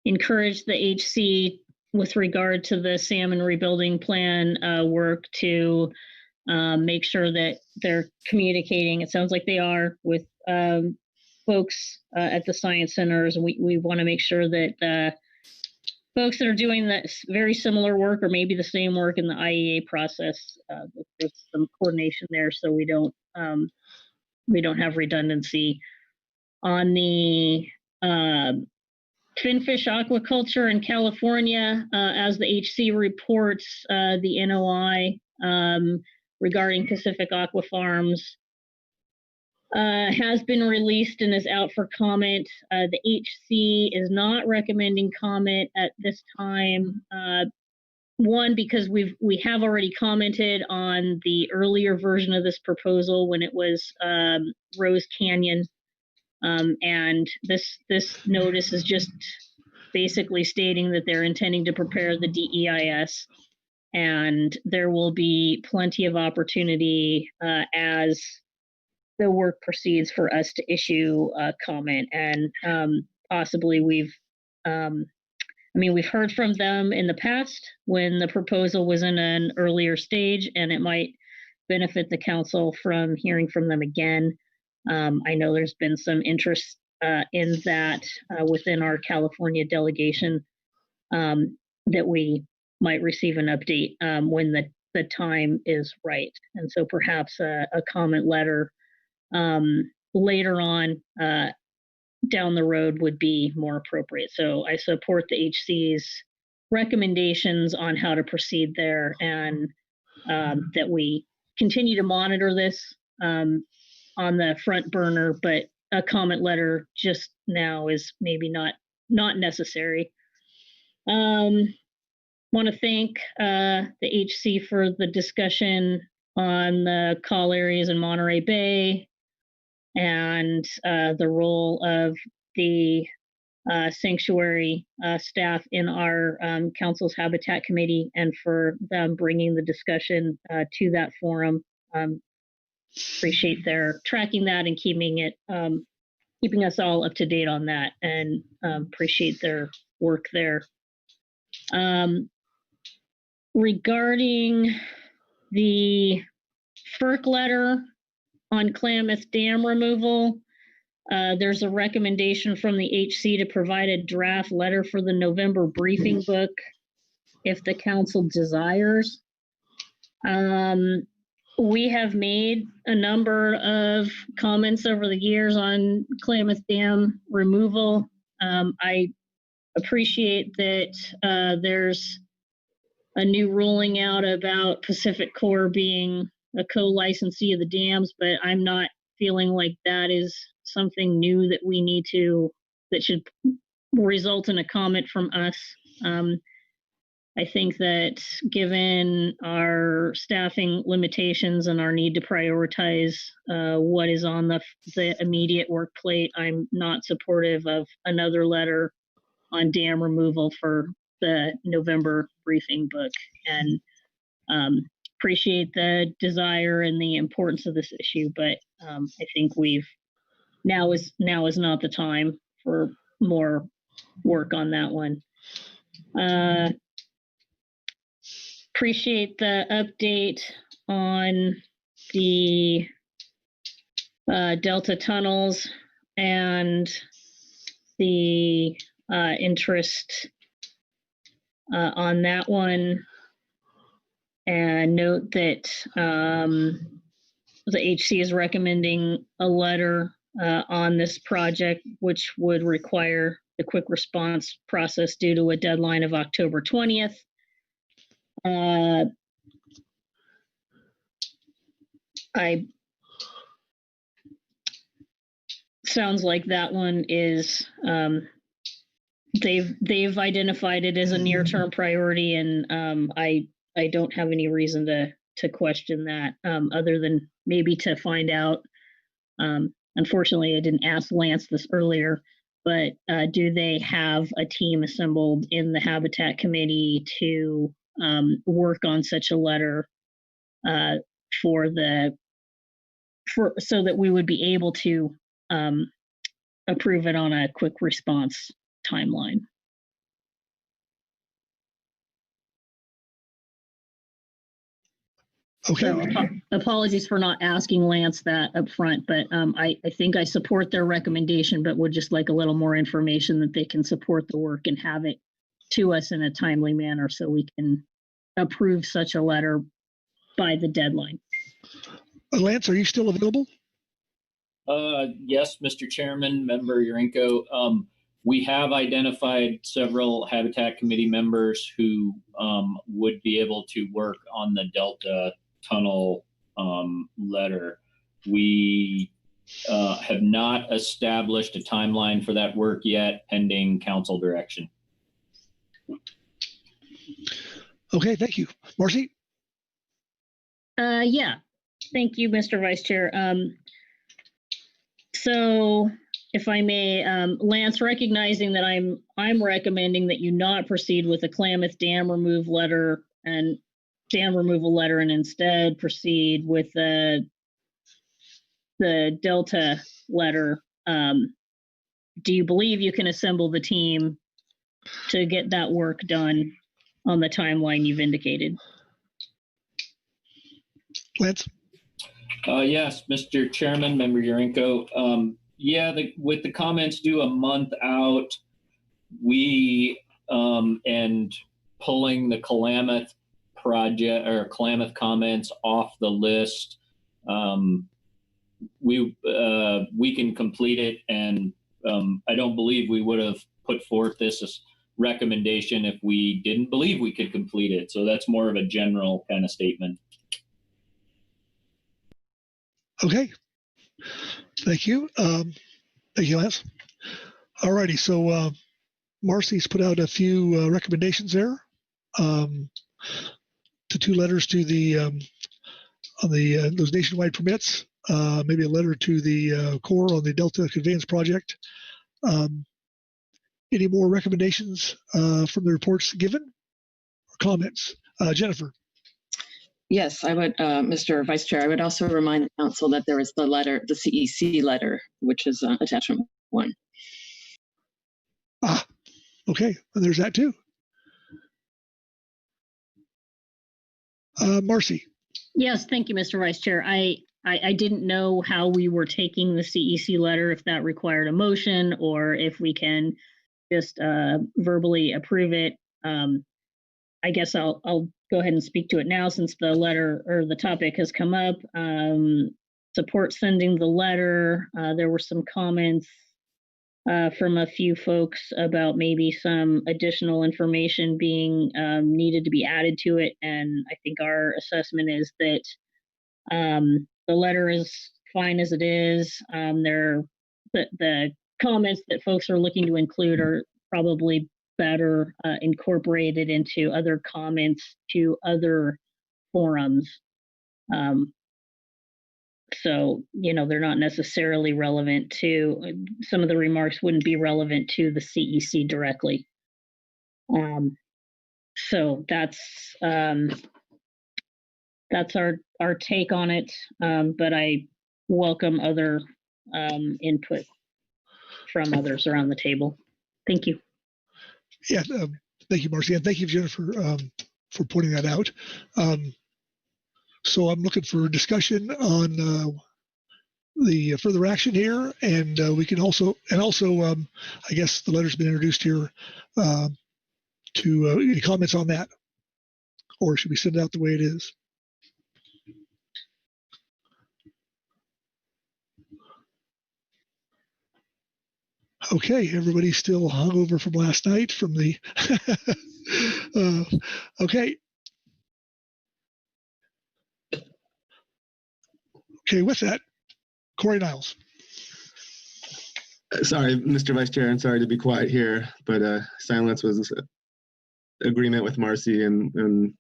encourage the HC with regard to the salmon rebuilding plan work to make sure that they're communicating. It sounds like they are with folks at the science centers, and we want to make sure that folks that are doing that very similar work or maybe the same work in the IEA process, there's some coordination there, so we don't have redundancy. On the finfish aquaculture in California, as the HC reports, the NOI regarding Pacific Aqua Farms has been released and is out for comment. The HC is not recommending comment at this time. One, because we have already commented on the earlier version of this proposal when it was Rose Canyon, and this notice is just basically stating that they're intending to prepare the DEIS, and there will be plenty of opportunity as the work proceeds for us to issue a comment, and possibly we've heard from them in the past when the proposal was in an earlier stage, and it might benefit the council from hearing from them again. I know there's been some interest in that within our California delegation, that we might receive an update when the time is right. And so perhaps a comment letter later on down the road would be more appropriate. So I support the HC's recommendations on how to proceed there, and that we continue to monitor this on the front burner, but a comment letter just now is maybe not necessary. Want to thank the HC for the discussion on the call areas in Monterey Bay and the role of the sanctuary staff in our council's habitat committee, and for them bringing the discussion to that forum. Appreciate their tracking that and keeping us all up to date on that, and appreciate their work there. Regarding the FERC letter on Klamath Dam removal, there's a recommendation from the HC to provide a draft letter for the November briefing book if the council desires. We have made a number of comments over the years on Klamath Dam removal. I appreciate that there's a new ruling out about Pacific Core being a co-licensee of the dams, but I'm not feeling like that is something new that should result in a comment from us. I think that given our staffing limitations and our need to prioritize what is on the immediate work plate, I'm not supportive of another letter on dam removal for the November briefing book, and appreciate the desire and the importance of this issue, but I think now is not the time for more work on that one. Appreciate the update on the Delta tunnels and the interest on that one, and note that the HC is recommending a letter on this project, which would require the quick response process due to a deadline of October 20th. Sounds like that one is they've identified it as a near-term priority, and I don't have any reason to question that, other than maybe to find out. Unfortunately, I didn't ask Lance this earlier, but do they have a team assembled in the Habitat Committee to work on such a letter so that we would be able to approve it on a quick response timeline? Okay. So apologies for not asking Lance that up front, but I think I support their recommendation, but would just like a little more information that they can support the work and have it to us in a timely manner so we can approve such a letter by the deadline. Lance, are you still available? Yes, Mr. Chairman, Member Urinko. We have identified several Habitat Committee members who would be able to work on the Delta Tunnel letter. We have not established a timeline for that work yet, pending council direction. Okay, thank you. Marcy? Yeah, thank you, Mr. Vice Chair. So if I may, Lance, recognizing that I'm recommending that you not proceed with the Klamath dam removal letter and instead proceed with the Delta letter. Do you believe you can assemble the team to get that work done on the timeline you've indicated? Lance? Yes, Mr. Chairman, Member Urinko. Yeah, with the comments due a month out, we and pulling the Klamath project or Klamath comments off the list, we can complete it, and I don't believe we would have put forth this recommendation if we didn't believe we could complete it. So that's more of a general kind of statement. Okay. Thank you. Thank you, Lance. All righty. So Marcy's put out a few recommendations there. The 2 letters to the on the those nationwide permits. Maybe a letter to the Corps on the Delta Conveyance Project. Any more recommendations from the reports given or comments? Jennifer? Yes, I would, Mr. Vice Chair, I would also remind the council that there is the letter, the CEC letter, which is attachment 1. Ah, okay. And there's that too. Marcy? Yes, thank you, Mr. Vice Chair. I didn't know how we were taking the CEC letter, if that required a motion or if we can just verbally approve it. I guess I'll go ahead and speak to it now since the letter or the topic has come up. Support sending the letter. There were some comments from a few folks about maybe some additional information being needed to be added to it. And I think our assessment is that the letter is fine as it is. The comments that folks are looking to include are probably better incorporated into other comments to other forums. So, they're not necessarily relevant to, some of the remarks wouldn't be relevant to the CEC directly. So that's our take on it, but I welcome other input from others around the table. Thank you. Yeah, thank you, Marcy, and thank you, Jennifer, for pointing that out. So I'm looking for discussion on the further action here, and we can also, I guess the letter's been introduced here. To any comments on that, or should we send it out the way it is? Okay, everybody's still hungover from last night from the. Okay. Okay, with that, Corey Niles. Sorry, Mr. Vice Chair, I'm sorry to be quiet here, but silence was agreement with Marcy and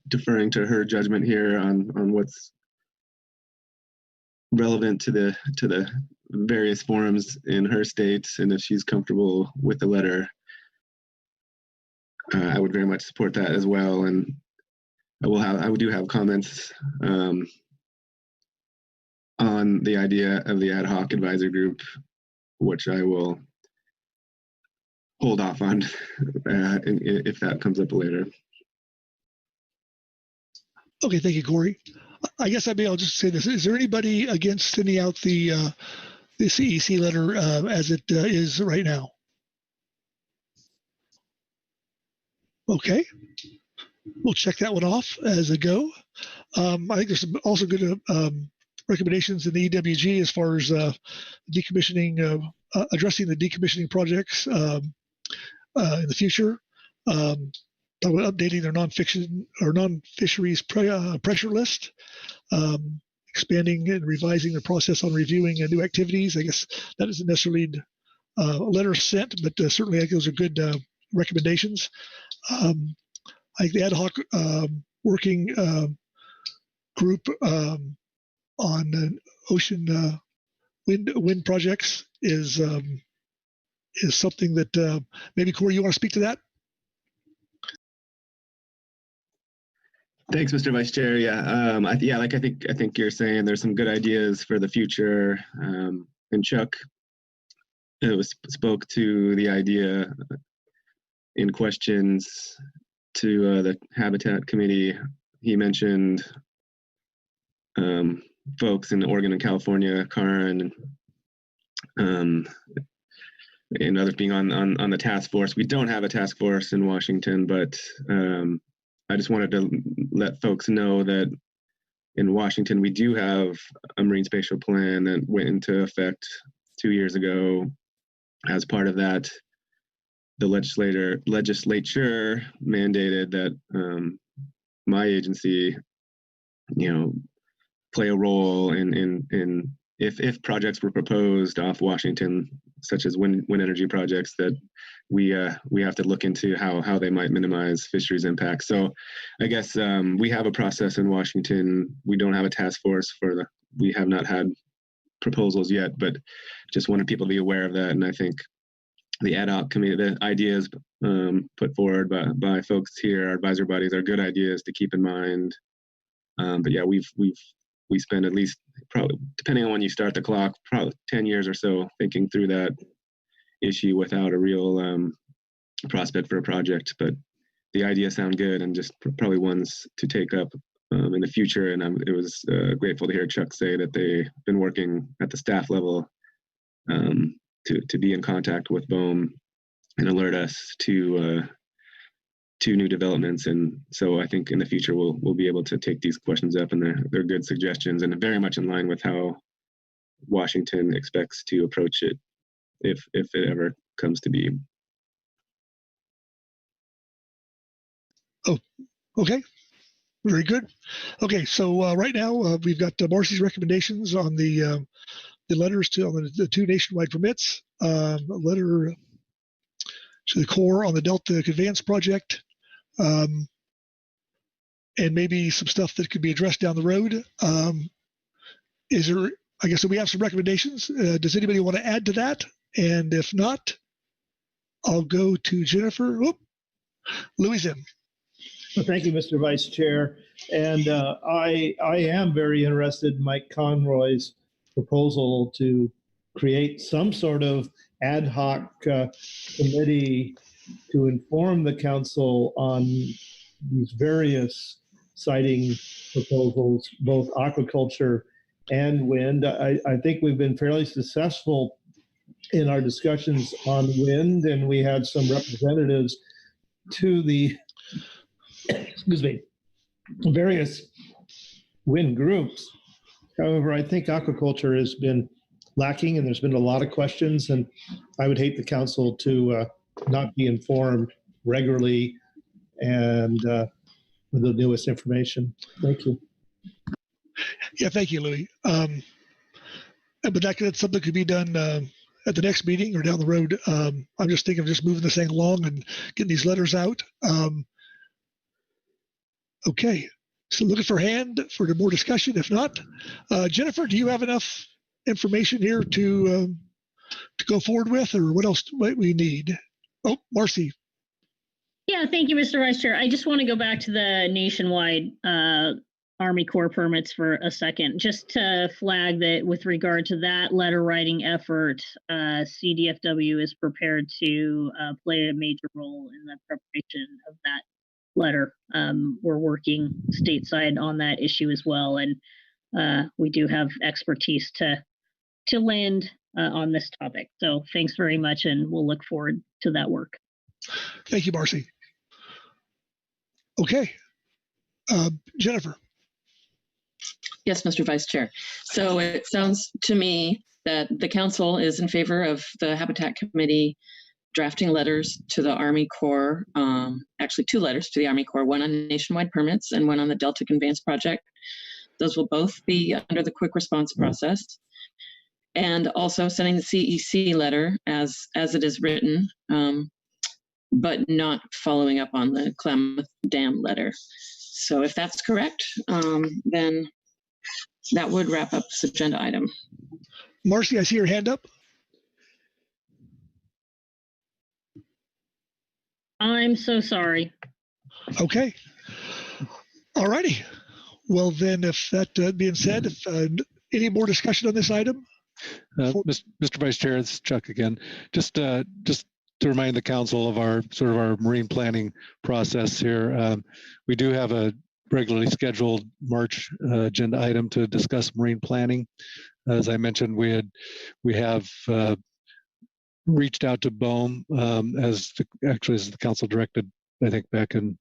deferring to her judgment here on what's relevant to the various forums in her state, and if she's comfortable with the letter, I would very much support that as well. And I do have comments on the idea of the ad hoc advisory group, which I will hold off on if that comes up later. Okay, thank you, Corey. I guess I'll just say this. Is there anybody against sending out the CEC letter as it is right now? Okay, we'll check that one off as a go. I think there's also good recommendations in the EWG as far as decommissioning, addressing the decommissioning projects in the future. Updating their non-fiction or non-fisheries pressure list, expanding and revising the process on reviewing new activities. I guess that isn't necessarily a letter sent, but certainly I think those are good recommendations. I think the ad hoc working group on ocean wind projects is something that maybe Corey, you want to speak to that? Thanks, Mr. Vice Chair. Yeah, I think you're saying there's some good ideas for the future. And Chuck spoke to the idea in questions to the Habitat Committee. He mentioned folks in Oregon and California, Karin, and others being on the task force. We don't have a task force in Washington, but I just wanted to let folks know that in Washington, we do have a marine spatial plan that went into effect 2 years ago. As part of that, the legislature mandated that my agency, play a role in if projects were proposed off Washington, such as wind energy projects, that we have to look into how they might minimize fisheries impacts. So I guess we have a process in Washington. We don't have a task force we have not had proposals yet, but just wanted people to be aware of that. And I think the ad hoc committee, the ideas put forward by folks here, our advisor bodies, are good ideas to keep in mind. But yeah, we spend at least, probably, depending on when you start the clock, probably 10 years or so thinking through that issue without a real prospect for a project. But the ideas sound good and just probably ones to take up in the future. And it was grateful to hear Chuck say that they've been working at the staff level to be in contact with BOEM and alert us to new developments. And so I think in the future we'll be able to take these questions up, and they're good suggestions and very much in line with how Washington expects to approach it if it ever comes to be. Oh, okay. Very good. Okay, so right now we've got Marcy's recommendations on the letters on the 2 nationwide permits, a letter to the Corps on the Delta Conveyance Project, and maybe some stuff that could be addressed down the road. I guess we have some recommendations. Does anybody want to add to that? And if not, I'll go to Jennifer. Louis in. Well, thank you, Mr. Vice Chair. And I am very interested in Mike Conroy's proposal to create some sort of ad hoc committee to inform the council on these various siting proposals, both aquaculture and wind. I think we've been fairly successful in our discussions on wind, and we had some representatives to the various wind groups. However, I think aquaculture has been lacking, and there's been a lot of questions, and I would hate the council to not be informed regularly and with the newest information. Thank you. Yeah, thank you, Louis. But that's something that could be done at the next meeting or down the road. I'm just thinking of just moving this thing along and getting these letters out. Okay, so looking for a hand for more discussion. If not, Jennifer, do you have enough information here to go forward with, or what else might we need? Oh, Marcy. Yeah, thank you, Mr. Vice Chair. I just want to go back to the nationwide Army Corps permits for a second, just to flag that with regard to that letter writing effort, CDFW is prepared to play a major role in the preparation of that letter. We're working stateside on that issue as well, and we do have expertise to land on this topic. So thanks very much, and we'll look forward to that work. Thank you, Marcy. Okay, Jennifer. Yes, Mr. Vice Chair. So it sounds to me that the council is in favor of the Habitat Committee drafting letters to the Army Corps, actually 2 letters to the Army Corps, one on nationwide permits and one on the Delta Conveyance Project. Those will both be under the quick response process. And also sending the CEC letter as it is written, but not following up on the Klamath Dam letter. So if that's correct, then that would wrap up this agenda item. Marcy, I see your hand up. I'm so sorry. Okay. All righty. Well, then, if that being said, if any more discussion on this item? Mr. Vice Chair, it's Chuck again. Just to remind the council of our marine planning process here. We do have a regularly scheduled March agenda item to discuss marine planning. As I mentioned, we have reached out to BOEM as the council directed, I think back in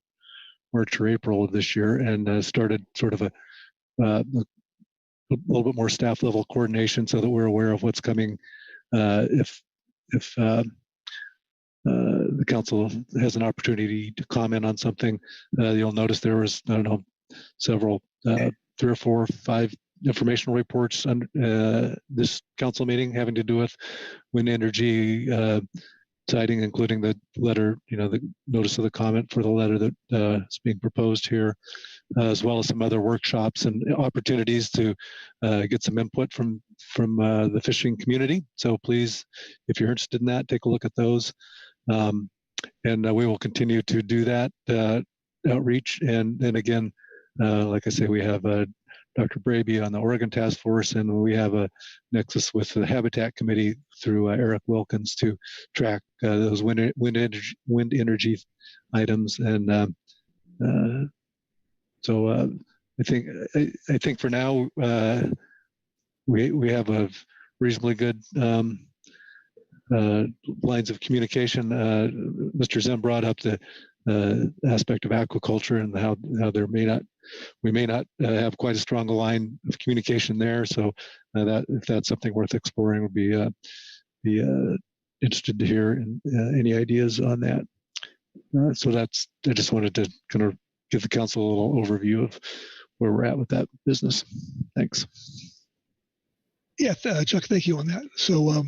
March or April of this year, and started sort of a little bit more staff level coordination so that we're aware of what's coming. If the council has an opportunity to comment on something, you'll notice there was, I don't know, several, 3 or 4 or 5 informational reports on this council meeting having to do with wind energy siting, including the letter, the notice of the comment for the letter that is being proposed here, as well as some other workshops and opportunities to get some input from the fishing community. So please, if you're interested in that, take a look at those. And we will continue to do that outreach. And then again, like I say, we have Dr. Braby on the Oregon Task Force, and we have a nexus with the Habitat Committee through Eric Wilkins to track those wind energy items. And so I think for now we have a reasonably good lines of communication. Mr. Zim brought up the aspect of aquaculture and how we may not have quite a strong line of communication there. So that if that's something worth exploring, would be interested to hear any ideas on that. So I just wanted to kind of give the council a little overview of where we're at with that business. Thanks. Yeah, Chuck, thank you on that. So,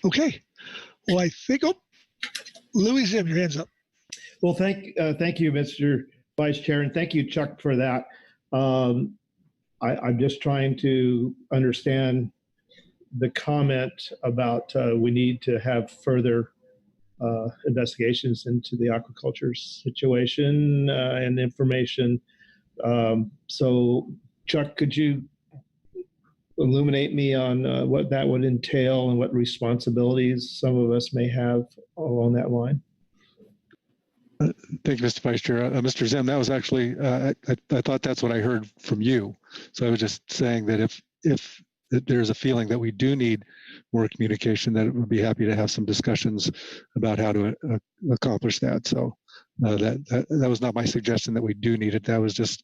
okay. Well, I think, Louis Zim, your hand's up. Well, thank you, Mr. Vice Chair, and thank you, Chuck, for that. I'm just trying to understand the comment about we need to have further investigations into the aquaculture situation and information. So, Chuck, could you illuminate me on what that would entail and what responsibilities some of us may have along that line? Thank you, Mr. Vice Chair. Mr. Zim, that was actually, I thought that's what I heard from you. So I was just saying that if there's a feeling that we do need more communication, that we'd be happy to have some discussions about how to accomplish that. So that was not my suggestion that we do need it. That was just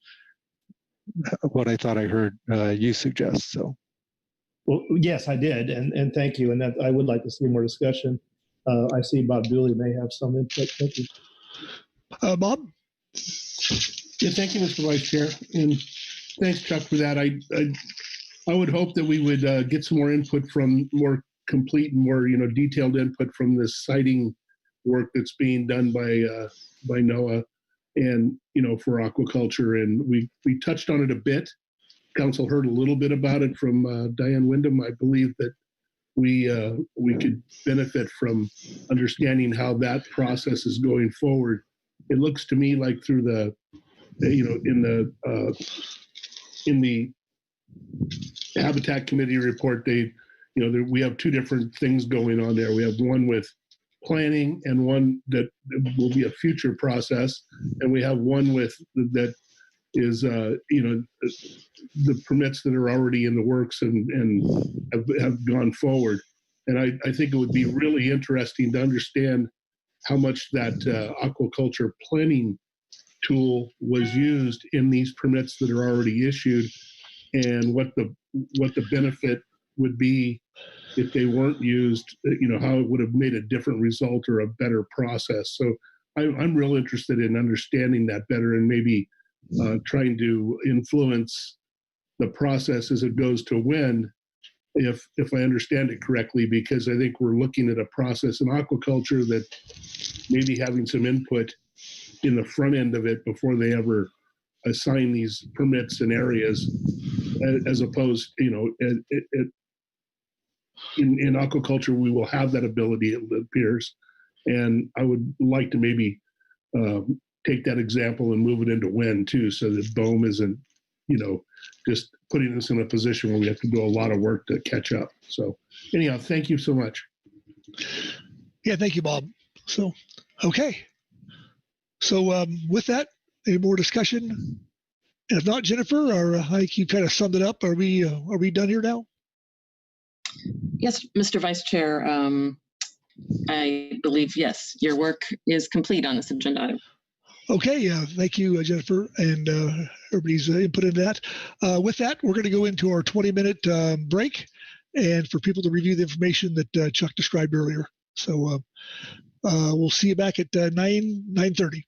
what I thought I heard you suggest. So. Well, yes, I did, and thank you. And that I would like to see more discussion. I see Bob Dooley may have some input. Thank you. Bob? Yeah, thank you, Mr. Vice Chair, and thanks, Chuck, for that. I would hope that we would get some more input from more complete and more detailed input from the siting work that's being done by NOAA and for aquaculture. And we touched on it a bit. Council heard a little bit about it from Diane Wyndham. I believe that we could benefit from understanding how that process is going forward. It looks to me like through the, in the Habitat Committee report, we have 2 different things going on there. We have one with planning and one that will be a future process, and we have one with that is the permits that are already in the works and have gone forward. And I think it would be really interesting to understand how much that aquaculture planning tool was used in these permits that are already issued, and what the benefit would be if they weren't used, how it would have made a different result or a better process. So I'm real interested in understanding that better, and maybe trying to influence the process as it goes to when, if I understand it correctly, because I think we're looking at a process in aquaculture that maybe having some input in the front end of it before they ever assign these permits and areas, as opposed, in aquaculture, we will have that ability, it appears. And I would like to maybe take that example and move it into wind too, so that BOEM isn't, just putting us in a position where we have to do a lot of work to catch up. So anyhow, thank you so much. Yeah, thank you, Bob. So, okay. So with that, any more discussion? And if not, Jennifer, or I think you kind of summed it up. Are we done here now? Yes, Mr. Vice Chair. I believe, yes, your work is complete on this agenda item. Okay, thank you, Jennifer, and everybody's input in that. With that, we're going to go into our 20-minute break, and for people to review the information that Chuck described earlier. So we'll see you back at 9:30.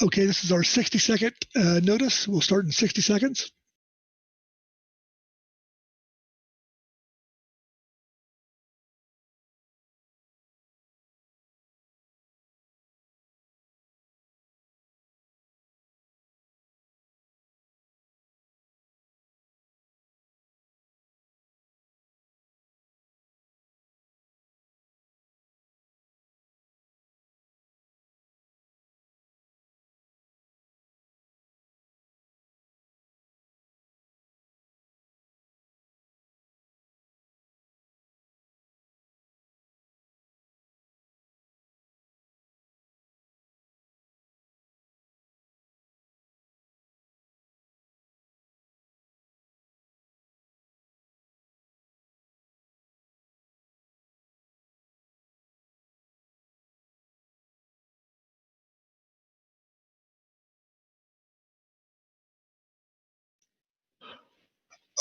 Okay, this is our 60-second notice. We'll start in 60 seconds.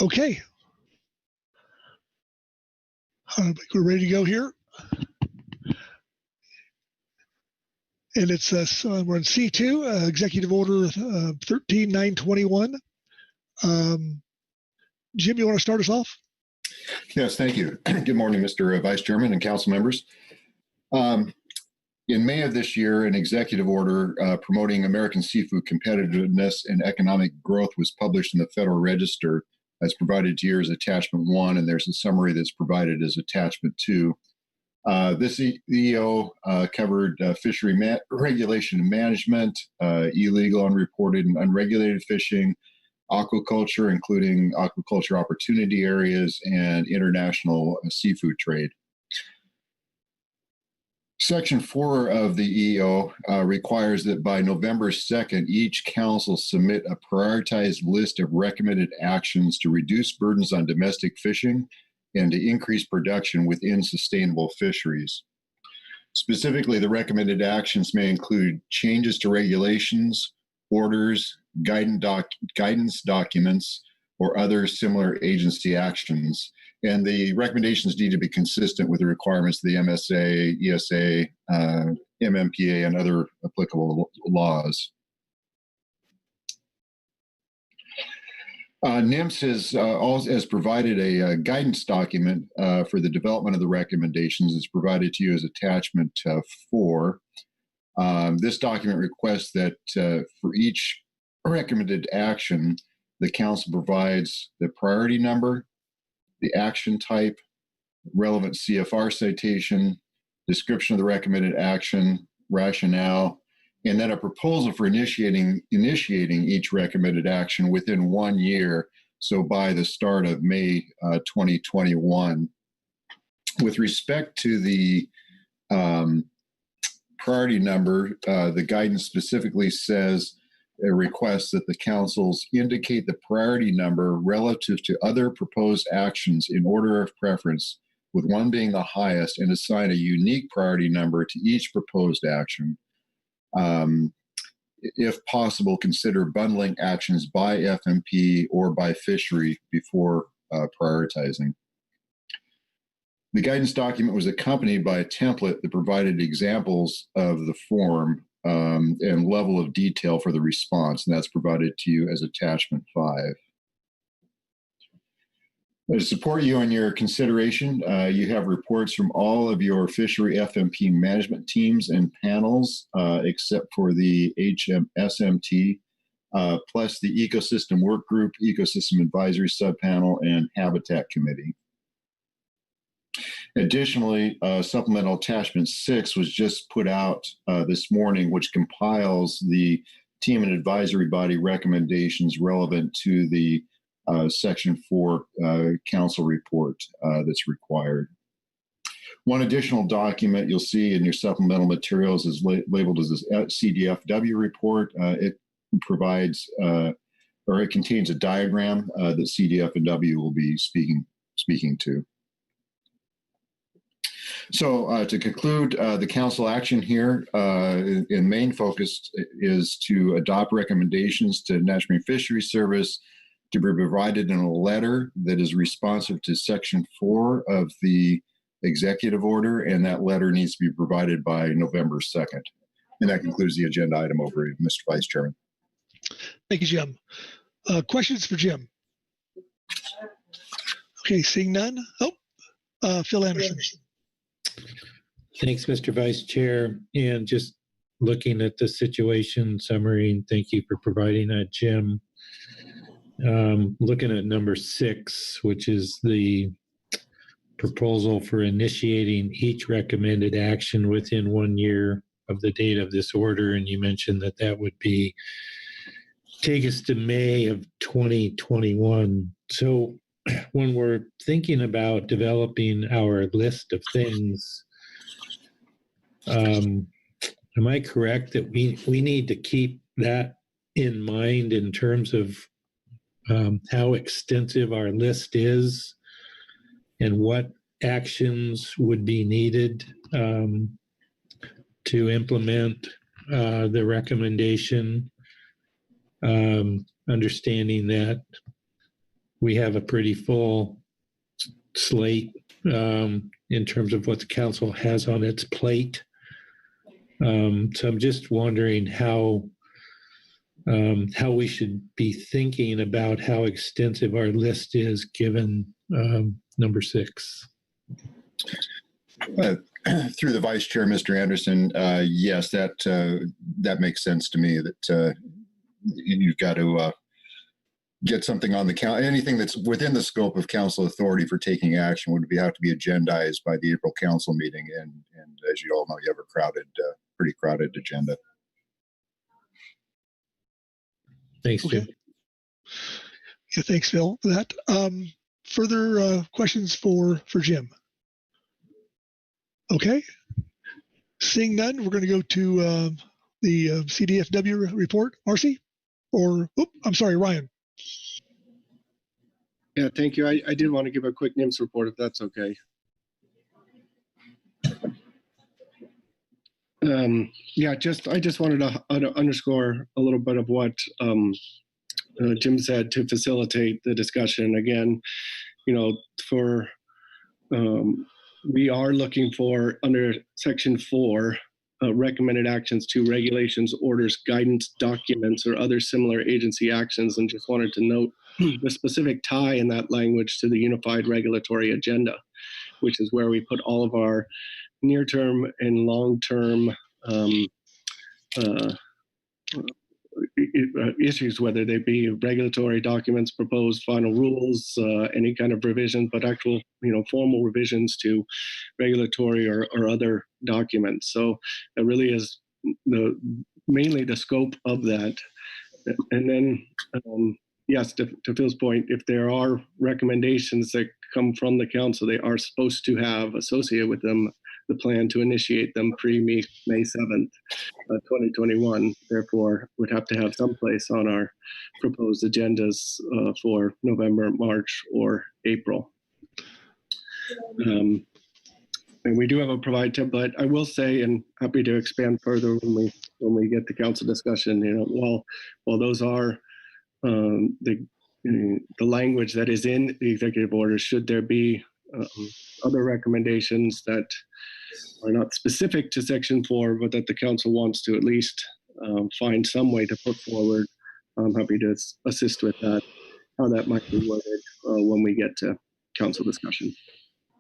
Okay. I think we're ready to go here. And it's we're in C2, Executive Order 13921. Jim, you want to start us off? Yes, thank you. Good morning, Mr. Vice Chairman and council members. In May of this year, an executive order promoting American seafood competitiveness and economic growth was published in the Federal Register as provided to you as Attachment 1, and there's a summary that's provided as Attachment 2. This EO covered fishery regulation and management, illegal, unreported, and unregulated fishing, aquaculture, including aquaculture opportunity areas, and international seafood trade. Section 4 of the EO requires that by November 2nd, each council submit a prioritized list of recommended actions to reduce burdens on domestic fishing and to increase production within sustainable fisheries. Specifically, the recommended actions may include changes to regulations, orders, guidance documents, or other similar agency actions. And the recommendations need to be consistent with the requirements of the MSA, ESA, MMPA, and other applicable laws. NIMS has provided a guidance document for the development of the recommendations. It's provided to you as Attachment 4. This document requests that for each recommended action, the council provides the priority number, the action type, relevant CFR citation, description of the recommended action, rationale, and then a proposal for initiating each recommended action within 1 year, so by the start of May 2021. With respect to the priority number, the guidance specifically says it requests that the councils indicate the priority number relative to other proposed actions in order of preference, with one being the highest, and assign a unique priority number to each proposed action. If possible, consider bundling actions by FMP or by fishery before prioritizing. The guidance document was accompanied by a template that provided examples of the form and level of detail for the response, and that's provided to you as Attachment 5. To support you in your consideration, you have reports from all of your fishery FMP management teams and panels, except for the HMSMT, plus the Ecosystem Work Group, Ecosystem Advisory Subpanel, and Habitat Committee. Additionally, Supplemental Attachment 6 was just put out this morning, which compiles the team and advisory body recommendations relevant to the Section 4 council report that's required. One additional document you'll see in your supplemental materials is labeled as this CDFW report. It provides, or it contains a diagram that CDF and W will be speaking to. So to conclude, the council action here in main focus is to adopt recommendations to National Marine Fisheries Service to be provided in a letter that is responsive to Section 4 of the executive order, and that letter needs to be provided by November 2nd. And that concludes the agenda item overview, Mr. Vice Chairman. Thank you, Jim. Questions for Jim? Okay, seeing none. Phil Anderson. Thanks, Mr. Vice Chair. And just looking at the situation summary, and thank you for providing that, Jim. Looking at number 6, which is the proposal for initiating each recommended action within 1 year of the date of this order. And you mentioned that that would be take us to May of 2021. So when we're thinking about developing our list of things, am I correct that we need to keep that in mind in terms of how extensive our list is and what actions would be needed to implement the recommendation, understanding that we have a pretty full slate in terms of what the council has on its plate. So I'm just wondering how we should be thinking about how extensive our list is given number 6. Through the Vice Chair, Mr. Anderson, yes, that makes sense to me, that you've got to get something on the council. Anything that's within the scope of council authority for taking action would have to be agendized by the April council meeting. And as you all know, you have a pretty crowded agenda. Thanks, Jim. Okay. Yeah, thanks, Phil, for that. Further questions for Jim? Okay. Seeing none, we're going to go to the CDFW report. Marcy? I'm sorry, Ryan. Yeah, thank you. I did want to give a quick NIMS report, if that's okay. Yeah, I just wanted to underscore a little bit of what Jim said to facilitate the discussion. Again, we are looking for, under Section 4, recommended actions to regulations, orders, guidance, documents, or other similar agency actions, and just wanted to note the specific tie in that language to the Unified Regulatory Agenda, which is where we put all of our near-term and long-term issues, whether they be regulatory documents, proposed final rules, any kind of revision, but actual, formal revisions to regulatory or other documents. So it really is mainly the scope of that. And then, yes, to Phil's point, if there are recommendations that come from the council, they are supposed to have associated with them the plan to initiate them pre-May 7th, 2021. Therefore, would have to have some place on our proposed agendas for November, March, or April. And we do have a provide template. I will say, and happy to expand further when we get to council discussion. While those are the language that is in the executive order, should there be other recommendations that are not specific to Section 4, but that the council wants to at least find some way to put forward, I'm happy to assist with that, how that might be worded when we get to council discussion.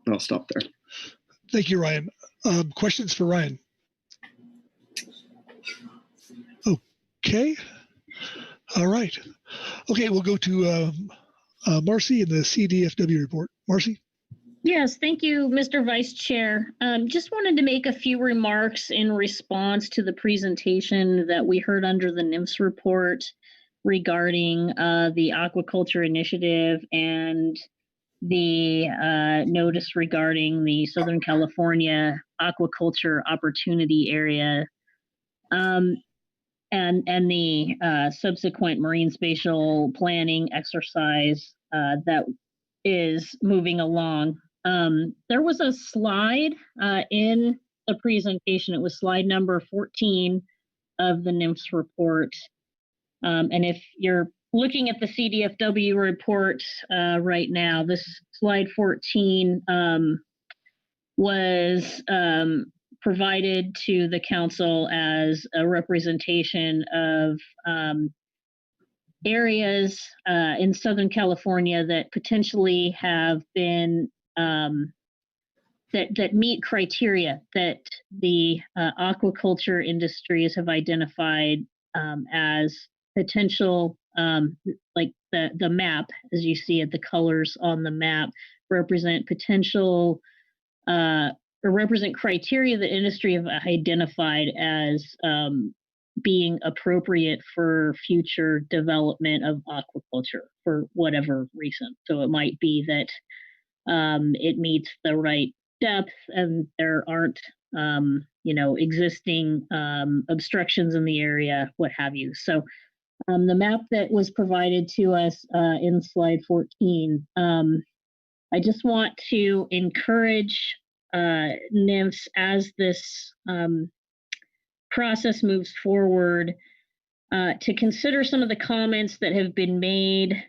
I'll stop there. Thank you, Ryan. Questions for Ryan? Okay. All right. Okay, we'll go to Marcy in the CDFW report. Marcy? Yes, thank you, Mr. Vice Chair. Just wanted to make a few remarks in response to the presentation that we heard under the NIMS report regarding the aquaculture initiative and the notice regarding the Southern California aquaculture opportunity area and the subsequent marine spatial planning exercise that is moving along. There was a slide in the presentation. It was slide number 14 of the NIMS report. And if you're looking at the CDFW report right now, this slide 14 was provided to the council as a representation of areas in Southern California that potentially have been that meet criteria that the aquaculture industries have identified as potential, like the map, as you see it, the colors on the map represent potential or represent criteria that industry have identified as being appropriate for future development of aquaculture for whatever reason. So it might be that it meets the right depth and there aren't, existing obstructions in the area, what have you. So the map that was provided to us in slide 14, I just want to encourage NIMS as this process moves forward to consider some of the comments that have been made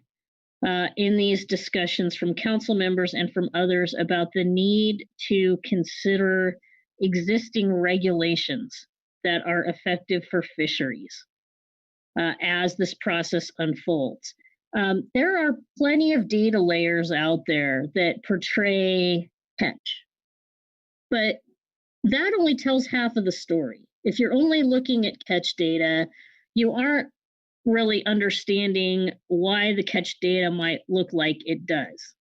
in these discussions from council members and from others about the need to consider existing regulations that are effective for fisheries as this process unfolds. There are plenty of data layers out there that portray catch, but that only tells half of the story. If you're only looking at catch data, you aren't really understanding why the catch data might look like it does.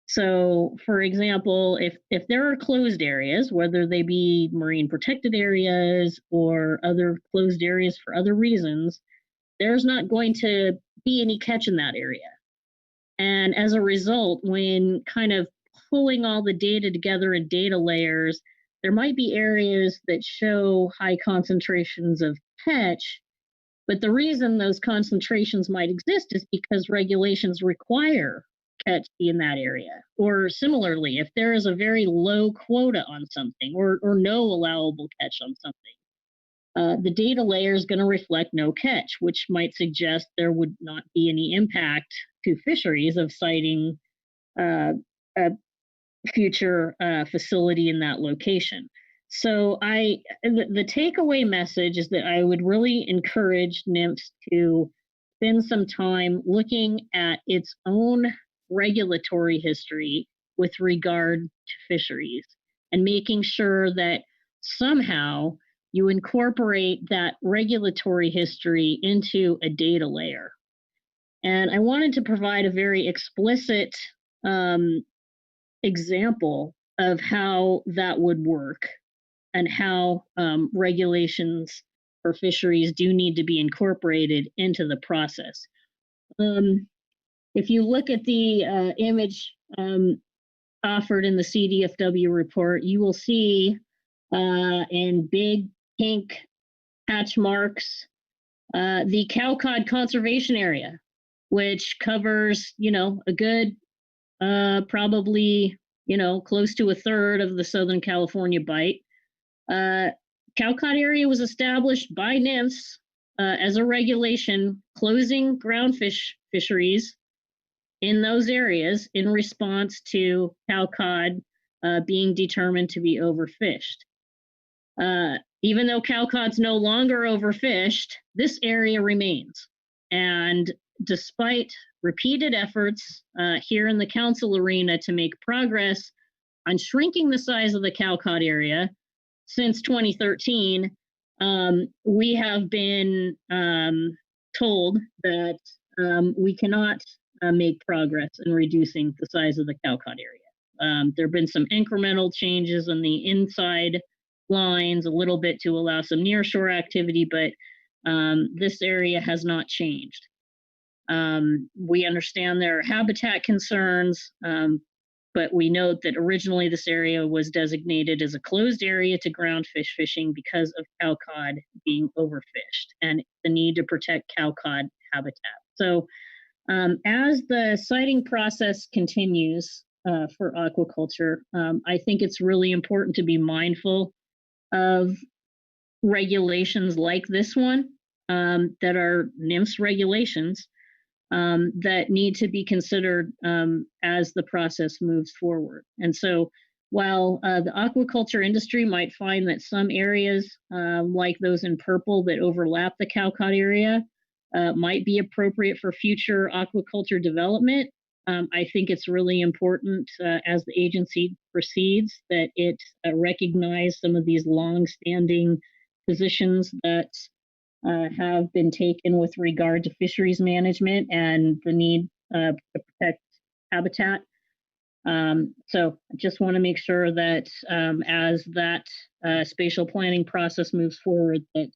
So, for example, if there are closed areas, whether they be marine protected areas or other closed areas for other reasons, there's not going to be any catch in that area. And as a result, when kind of pulling all the data together in data layers, there might be areas that show high concentrations of catch, but the reason those concentrations might exist is because regulations require catch in that area. Or similarly, if there is a very low quota on something or no allowable catch on something, the data layer is going to reflect no catch, which might suggest there would not be any impact to fisheries of siting a future facility in that location. So the takeaway message is that I would really encourage NIMS to spend some time looking at its own regulatory history with regard to fisheries and making sure that somehow you incorporate that regulatory history into a data layer. And I wanted to provide a very explicit example of how that would work and how regulations for fisheries do need to be incorporated into the process. If you look at the image offered in the CDFW report, you will see in big pink hatch marks the cowcod conservation area, which covers, a good probably, close to a third of the Southern California bight. Cowcod area was established by NIMS as a regulation closing groundfish fisheries in those areas in response to cowcod being determined to be overfished. Even though cowcod's no longer overfished, this area remains. And despite repeated efforts here in the council arena to make progress on shrinking the size of the cowcod area since 2013, we have been told that we cannot make progress in reducing the size of the cowcod area. There have been some incremental changes on the inside lines, a little bit to allow some nearshore activity, but this area has not changed. We understand there are habitat concerns, but we note that originally this area was designated as a closed area to groundfish fishing because of cowcod being overfished and the need to protect cowcod habitat. So as the siting process continues for aquaculture, I think it's really important to be mindful of regulations like this one that are NIMS regulations that need to be considered as the process moves forward. And so while the aquaculture industry might find that some areas, like those in purple that overlap the Cowcott area, might be appropriate for future aquaculture development, I think it's really important as the agency proceeds that it recognize some of these long-standing positions that have been taken with regard to fisheries management and the need to protect habitat. So I just want to make sure that as that spatial planning process moves forward, that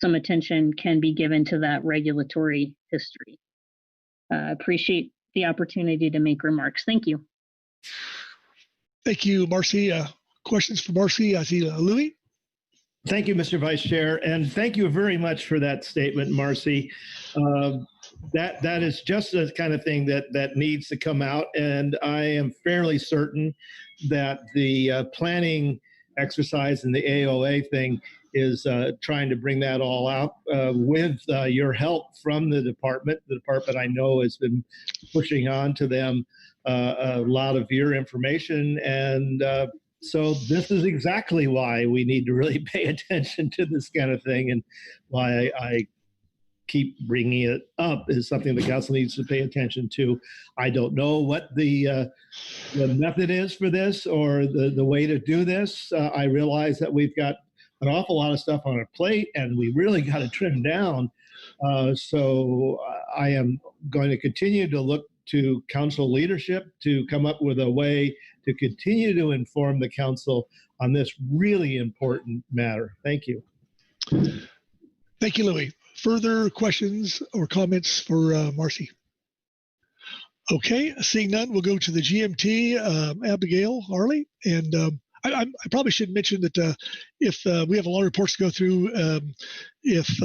some attention can be given to that regulatory history. Appreciate the opportunity to make remarks. Thank you. Thank you, Marcy. Questions for Marcy? I see Louis. Thank you, Mr. Vice Chair, and thank you very much for that statement, Marcy. That is just the kind of thing that needs to come out, and I am fairly certain that the planning exercise and the AOA thing is trying to bring that all out with your help from the department. The department I know has been pushing on to them a lot of your information, and so this is exactly why we need to really pay attention to this kind of thing, and why I keep bringing it up is something the council needs to pay attention to. I don't know what the method is for this or the way to do this. I realize that we've got an awful lot of stuff on our plate and we really got to trim down. So I am going to continue to look to council leadership to come up with a way to continue to inform the council on this really important matter. Thank you. Thank you, Louis. Further questions or comments for Marcy? Okay, seeing none, we'll go to the GMT, Abigail Harley. And I probably should mention that if we have a lot of reports to go through, if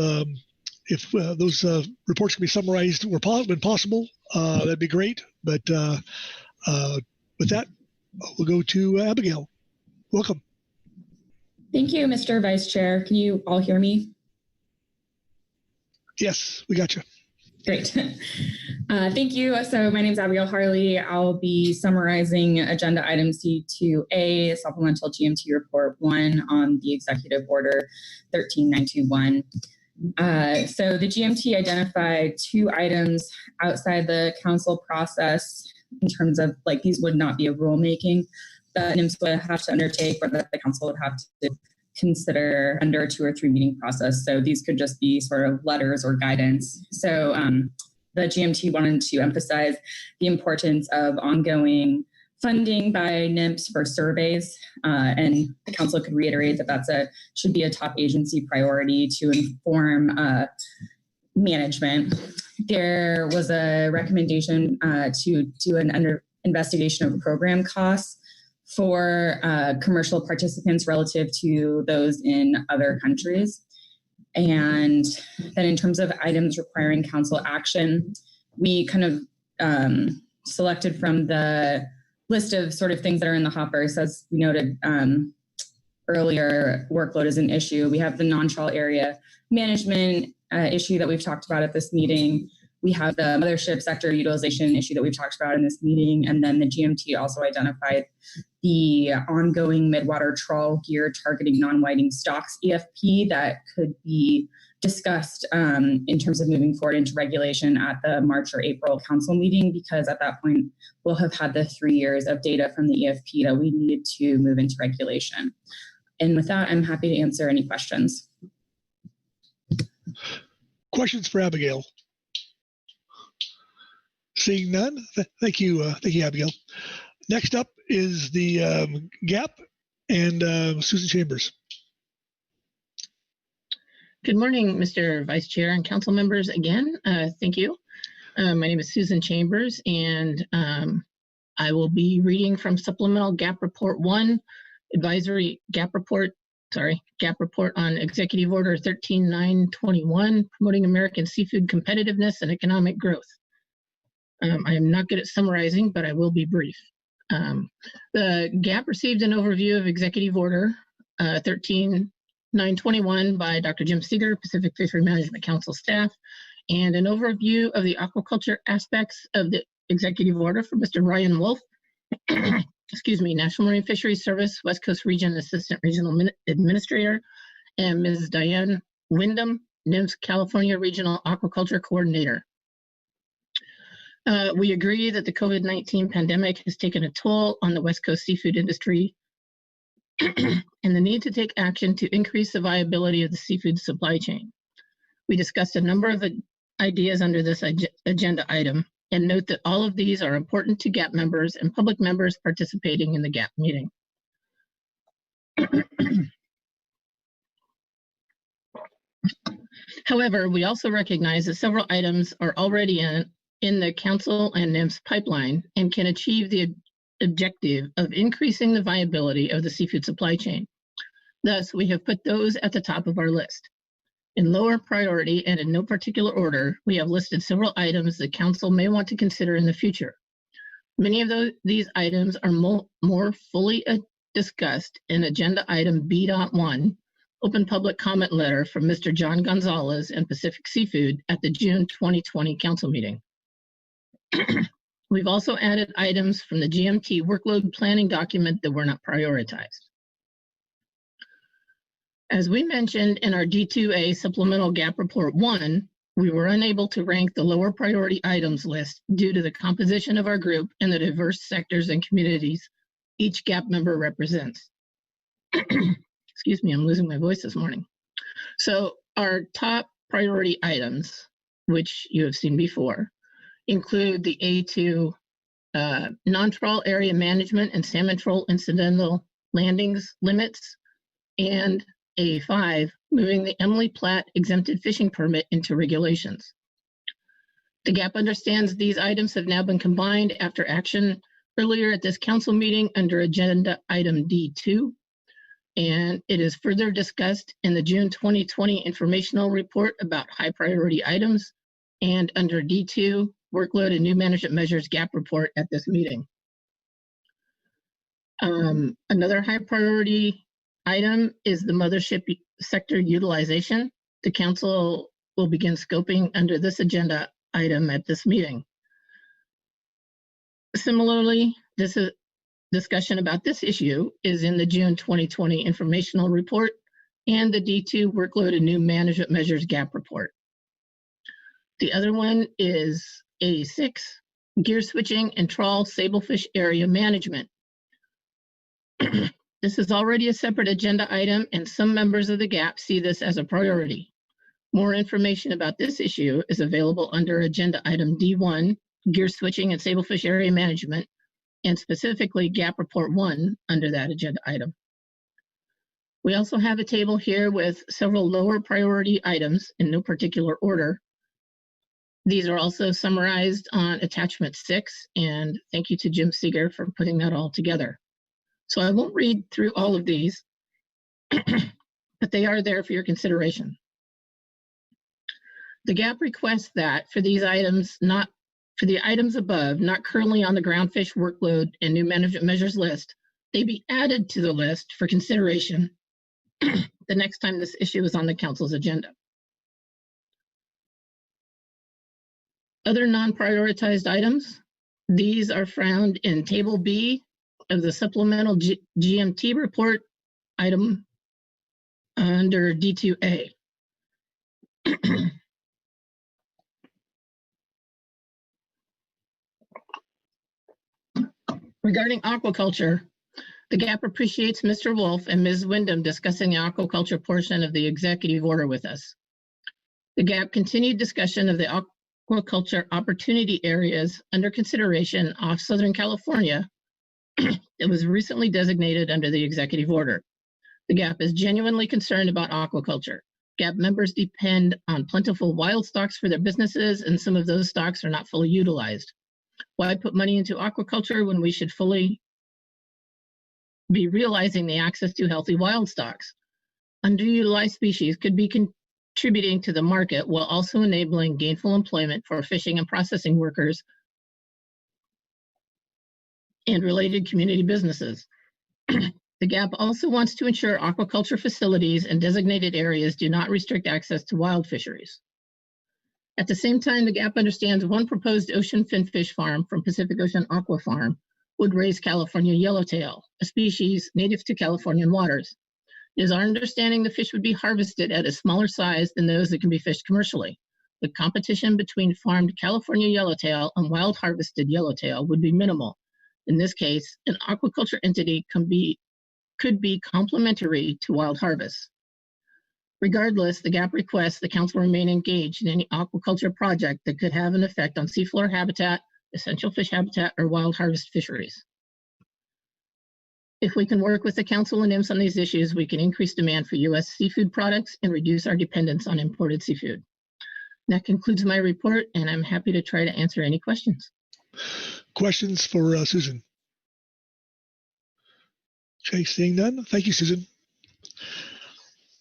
those reports can be summarized when possible, that'd be great. But with that, we'll go to Abigail. Welcome. Thank you, Mr. Vice Chair. Can you all hear me? Yes, we got you. Great. Thank you. So my name is Abigail Harley. I'll be summarizing Agenda Item C2A, Supplemental GMT Report 1 on the Executive Order 13921. So the GMT identified 2 items outside the council process in terms of like these would not be a rulemaking that NIMS would have to undertake or that the council would have to consider under a 2 or 3 meeting process. So these could just be sort of letters or guidance. So the GMT wanted to emphasize the importance of ongoing funding by NIMS for surveys, and the council could reiterate that should be a top agency priority to inform management. There was a recommendation to do an investigation of program costs for commercial participants relative to those in other countries. And then in terms of items requiring council action, we kind of selected from the list of sort of things that are in the hopper. So as we noted earlier, workload is an issue. We have the non-trawl area management issue that we've talked about at this meeting. We have the mothership sector utilization issue that we've talked about in this meeting. And then the GMT also identified the ongoing midwater trawl gear targeting non-whiting stocks EFP that could be discussed in terms of moving forward into regulation at the March or April council meeting, because at that point we'll have had the 3 years of data from the EFP that we needed to move into regulation. And with that, I'm happy to answer any questions. Questions for Abigail? Seeing none, thank you, Abigail. Next up is the GAP and Susan Chambers. Good morning, Mr. Vice Chair and council members again. Thank you. My name is Susan Chambers, and I will be reading from Supplemental GAP Report 1, Advisory GAP Report on Executive Order 13921, Promoting American Seafood Competitiveness and Economic Growth. I am not good at summarizing, but I will be brief. The GAP received an overview of Executive Order 13921 by Dr. Jim Seeger, Pacific Fishery Management Council staff, and an overview of the aquaculture aspects of the Executive Order from Mr. Ryan Wolf, National Marine Fisheries Service, West Coast Region Assistant Regional Administrator, and Ms. Diane Wyndham, NIMS California Regional Aquaculture Coordinator. We agree that the COVID-19 pandemic has taken a toll on the West Coast seafood industry and the need to take action to increase the viability of the seafood supply chain. We discussed a number of ideas under this agenda item and note that all of these are important to GAP members and public members participating in the GAP meeting. However, we also recognize that several items are already in the Council and NIMS pipeline and can achieve the objective of increasing the viability of the seafood supply chain. Thus, we have put those at the top of our list. In lower priority and in no particular order, we have listed several items the Council may want to consider in the future. Many of these items are more fully discussed in Agenda Item B.1, Open Public Comment Letter from Mr. John Gonzalez and Pacific Seafood at the June 2020 Council meeting. We've also added items from the GMT workload planning document that were not prioritized. As we mentioned in our D2A Supplemental GAP Report 1, we were unable to rank the lower priority items list due to the composition of our group and the diverse sectors and communities each GAP member represents. Excuse me, I'm losing my voice this morning. So our top priority items, which you have seen before, include the A2 non-trawl area management and salmon trawl incidental landings limits, and A5, moving the Emily Platt exempted fishing permit into regulations. The GAP understands these items have now been combined after action earlier at this council meeting under Agenda Item D2, and it is further discussed in the June 2020 informational report about high priority items and under D2, Workload and New Management Measures GAP report at this meeting. Another high priority item is the mothership sector utilization. The council will begin scoping under this agenda item at this meeting. Similarly, this discussion about this issue is in the June 2020 informational report and the D2 Workload and New Management Measures GAP report. The other one is A6, gear switching and trawl sablefish area management. This is already a separate agenda item, and some members of the GAP see this as a priority. More information about this issue is available under Agenda Item D1, Gear Switching and Sablefish Area Management, and specifically GAP Report 1 under that agenda item. We also have a table here with several lower priority items in no particular order. These are also summarized on Attachment 6, and thank you to Jim Seeger for putting that all together. So I won't read through all of these, but they are there for your consideration. The GAP requests that for these items, for the items above, not currently on the groundfish workload and new management measures list, they be added to the list for consideration the next time this issue is on the council's agenda. Other non-prioritized items, these are found in Table B of the supplemental GMT report item under D2A. Regarding aquaculture, the GAP appreciates Mr. Wolf and Ms. Wyndham discussing the aquaculture portion of the executive order with us. The GAP continued discussion of the aquaculture opportunity areas under consideration off Southern California that was recently designated under the executive order. The GAP is genuinely concerned about aquaculture. GAP members depend on plentiful wild stocks for their businesses, and some of those stocks are not fully utilized. Why put money into aquaculture when we should fully be realizing the access to healthy wild stocks? Underutilized species could be contributing to the market while also enabling gainful employment for fishing and processing workers and related community businesses. The GAP also wants to ensure aquaculture facilities and designated areas do not restrict access to wild fisheries. At the same time, the GAP understands one proposed ocean finfish farm from Pacific Ocean Aqua Farm would raise California yellowtail, a species native to Californian waters. It is our understanding the fish would be harvested at a smaller size than those that can be fished commercially. The competition between farmed California yellowtail and wild harvested yellowtail would be minimal. In this case, an aquaculture entity could be complementary to wild harvest. Regardless, the GAP requests the council remain engaged in any aquaculture project that could have an effect on seafloor habitat, essential fish habitat, or wild harvest fisheries. If we can work with the council and IMS on these issues, we can increase demand for U.S. seafood products and reduce our dependence on imported seafood. That concludes my report, and I'm happy to try to answer any questions. Questions for Susan? Okay, seeing none. Thank you, Susan.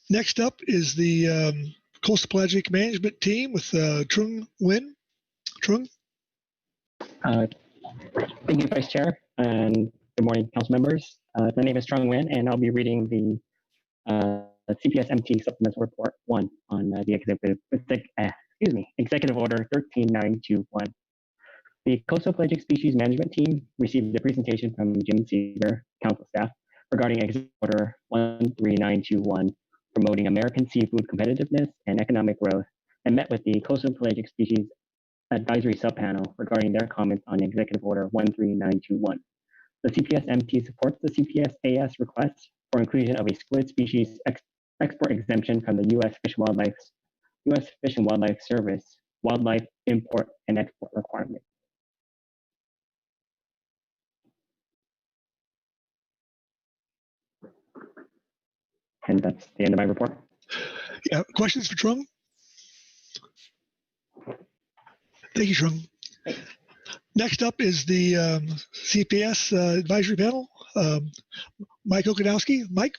Next up is the Coastal Pelagic Management Team with Trung Nguyen. Trung? Thank you, Vice Chair, and good morning, council members. My name is Trung Nguyen, and I'll be reading the CPS-MT Supplemental Report 1 on the Executive Order 13921. The Coastal Pelagic Species Management Team received a presentation from Jim Seeger, council staff, regarding Executive Order 13921, promoting American seafood competitiveness and economic growth, and met with the Coastal Pelagic Species Advisory Subpanel regarding their comments on Executive Order 13921. The CPS-MT supports the CPS-AS request for inclusion of a squid species export exemption from the U.S. Fish and Wildlife Service wildlife import and export requirement. And that's the end of my report. Yeah, questions for Trung? Thank you, Trung. Next up is the CPS Advisory Panel. Mike Okanowski. Mike?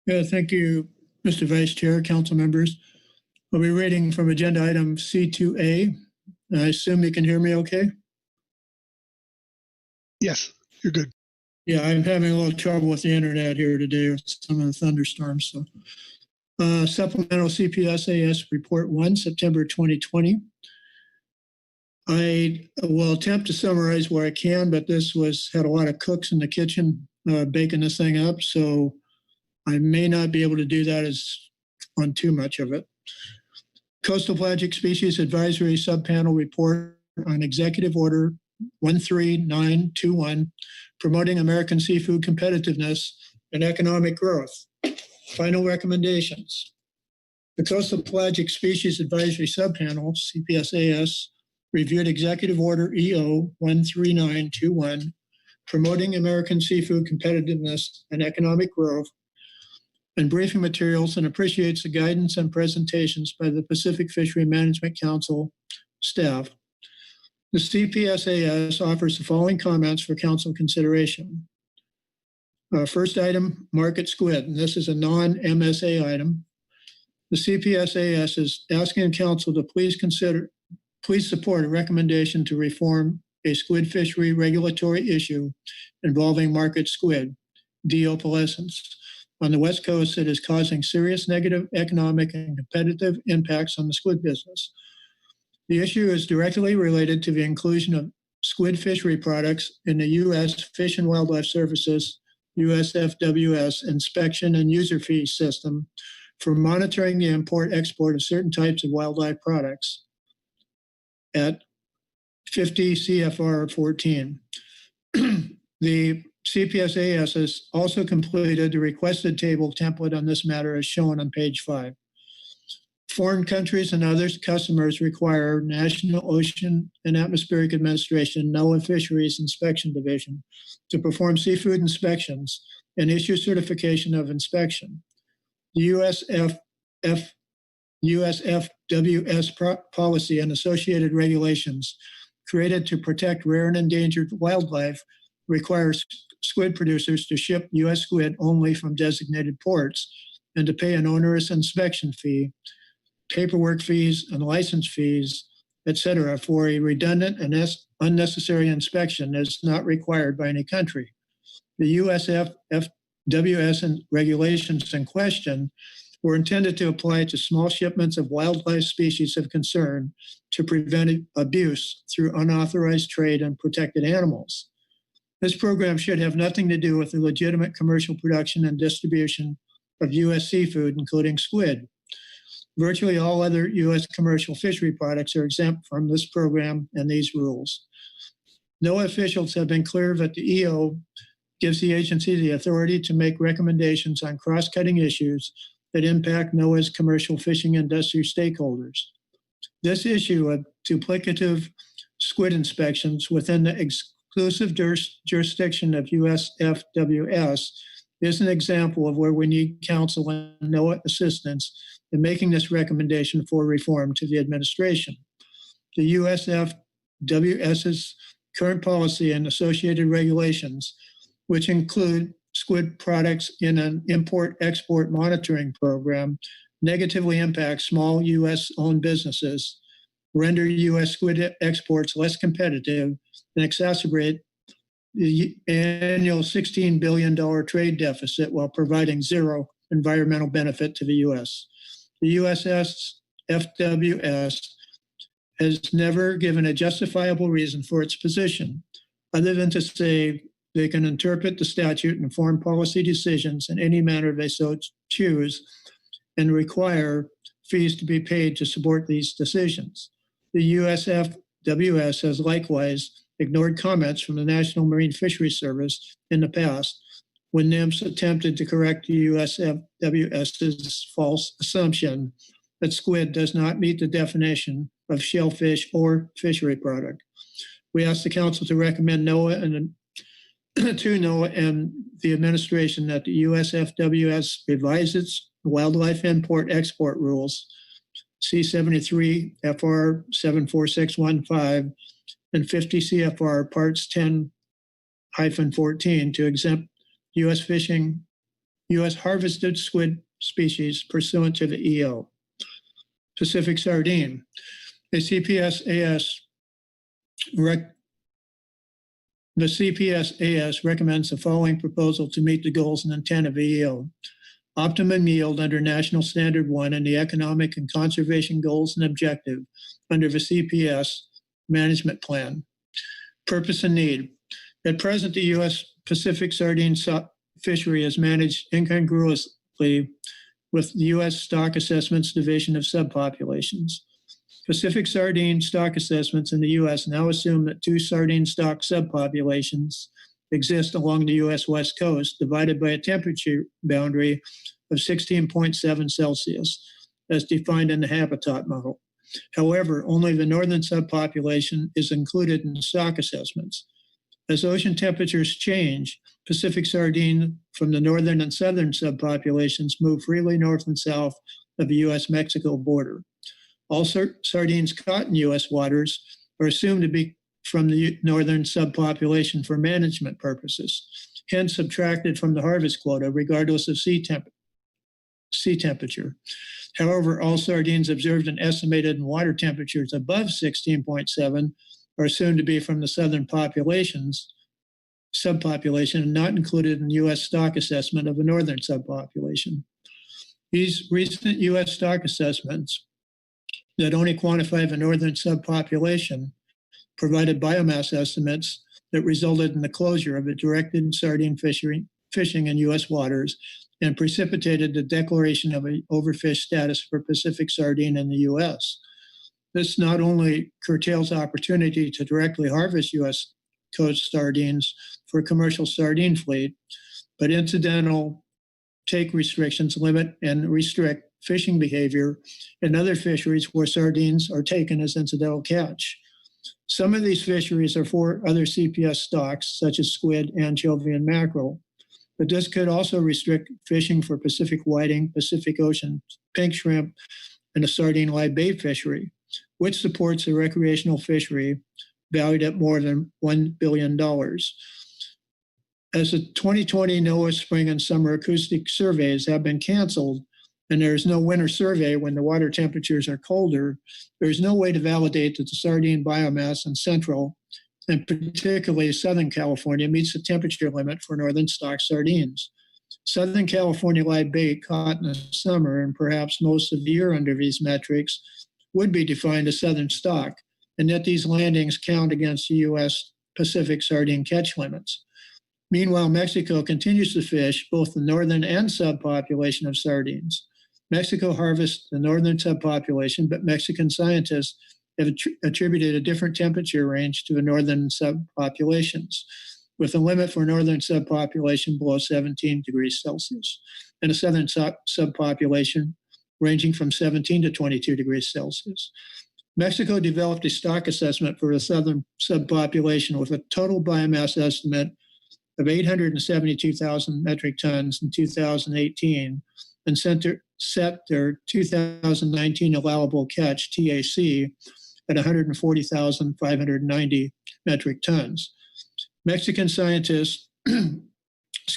Yeah, thank you, Mr. Vice Chair, council members. I'll be reading from agenda item C2A. I assume you can hear me okay? Yes, you're good. Yeah, I'm having a little trouble with the internet here today with some of the thunderstorms. So, Supplemental CPS-AS Report 1, September 2020. I will attempt to summarize where I can, but this had a lot of cooks in the kitchen baking this thing up, so I may not be able to do that on too much of it. Coastal Pelagic Species Advisory Subpanel Report on Executive Order 13921, promoting American seafood competitiveness and economic growth. Final recommendations. The Coastal Pelagic Species Advisory Subpanel, CPS-AS, reviewed Executive Order EO 13921, promoting American seafood competitiveness and economic growth, and briefing materials, and appreciates the guidance and presentations by the Pacific Fishery Management Council staff. The CPS-AS offers the following comments for council consideration. First item, market squid, and this is a non-MSA item. The CPS-AS is asking council to please support a recommendation to reform a squid fishery regulatory issue involving market squid, deopalescence. On the West Coast, it is causing serious negative economic and competitive impacts on the squid business. The issue is directly related to the inclusion of squid fishery products in the U.S. Fish and Wildlife Services, USFWS, inspection and user fee system for monitoring the import-export of certain types of wildlife products at 50 CFR 14. The CPS-AS has also completed the requested table template on this matter as shown on page 5. Foreign countries and other customers require National Ocean and Atmospheric Administration, NOAA Fisheries Inspection Division, to perform seafood inspections and issue certification of inspection. The USFWS policy and associated regulations created to protect rare and endangered wildlife requires squid producers to ship U.S. squid only from designated ports and to pay an onerous inspection fee, paperwork fees, and license fees, etc., for a redundant and unnecessary inspection is not required by any country. The USFWS regulations in question were intended to apply to small shipments of wildlife species of concern to prevent abuse through unauthorized trade in protected animals. This program should have nothing to do with the legitimate commercial production and distribution of U.S. seafood, including squid. Virtually all other U.S. commercial fishery products are exempt from this program and these rules. NOAA officials have been clear that the EO gives the agency the authority to make recommendations on cross-cutting issues that impact NOAA's commercial fishing industry stakeholders. This issue of duplicative squid inspections within the exclusive jurisdiction of USFWS is an example of where we need counsel and NOAA assistance in making this recommendation for reform to the administration. The USFWS's current policy and associated regulations, which include squid products in an import-export monitoring program, negatively impact small U.S.-owned businesses, render U.S. squid exports less competitive, and exacerbate the annual $16 billion trade deficit while providing zero environmental benefit to the U.S. The USFWS has never given a justifiable reason for its position, other than to say they can interpret the statute and form policy decisions in any manner they so choose and require fees to be paid to support these decisions. The USFWS has likewise ignored comments from the National Marine Fisheries Service in the past when NIMS attempted to correct the USFWS's false assumption that squid does not meet the definition of shellfish or fishery product. We ask the Council to recommend NOAA and to NOAA and the administration that the USFWS revise its wildlife import-export rules, C73 FR 74615 and 50 CFR Parts 10-14 to exempt U.S. harvested squid species pursuant to the EO. Pacific sardine. The CPSAS recommends the following proposal to meet the goals and intent of EO. Optimum yield under National Standard 1 and the economic and conservation goals and objective under the CPS management plan. Purpose and need. At present, the U.S. Pacific sardine fishery is managed incongruously with the U.S. Stock Assessments Division of Subpopulations. Pacific sardine stock assessments in the U.S. now assume that 2 sardine stock subpopulations exist along the U.S. West Coast, divided by a temperature boundary of 16.7 Celsius, as defined in the habitat model. However, only the northern subpopulation is included in the stock assessments. As ocean temperatures change, Pacific sardine from the northern and southern subpopulations move freely north and south of the U.S.-Mexico border. All sardines caught in U.S. waters are assumed to be from the northern subpopulation for management purposes, hence subtracted from the harvest quota regardless of sea temperature. However, all sardines observed and estimated in water temperatures above 16.7 are assumed to be from the southern subpopulation and not included in U.S. stock assessment of the northern subpopulation. These recent U.S. stock assessments that only quantify the northern subpopulation provided biomass estimates that resulted in the closure of the directed sardine fishing in U.S. waters and precipitated the declaration of an overfish status for Pacific sardine in the U.S. This not only curtails opportunity to directly harvest U.S. coast sardines for a commercial sardine fleet, but incidental take restrictions limit and restrict fishing behavior in other fisheries where sardines are taken as incidental catch. Some of these fisheries are for other CPS stocks, such as squid, anchovy, and mackerel, but this could also restrict fishing for Pacific whiting, Pacific Ocean pink shrimp, and the sardine live bait fishery, which supports a recreational fishery valued at more than $1 billion. As the 2020 NOAA spring and summer acoustic surveys have been canceled, and there is no winter survey when the water temperatures are colder, there is no way to validate that the sardine biomass in central and particularly Southern California meets the temperature limit for northern stock sardines. Southern California live bait caught in the summer and perhaps most of the year under these metrics would be defined as southern stock, and that these landings count against the U.S. Pacific sardine catch limits. Meanwhile, Mexico continues to fish both the northern and subpopulation of sardines. Mexico harvests the northern subpopulation, but Mexican scientists have attributed a different temperature range to the northern subpopulations, with a limit for northern subpopulation below 17 degrees Celsius, and a southern subpopulation ranging from 17 to 22 degrees Celsius. Mexico developed a stock assessment for the southern subpopulation with a total biomass estimate of 872,000 metric tons in 2018 and set their 2019 allowable catch, TAC, at 140,590 metric tons. Mexican scientists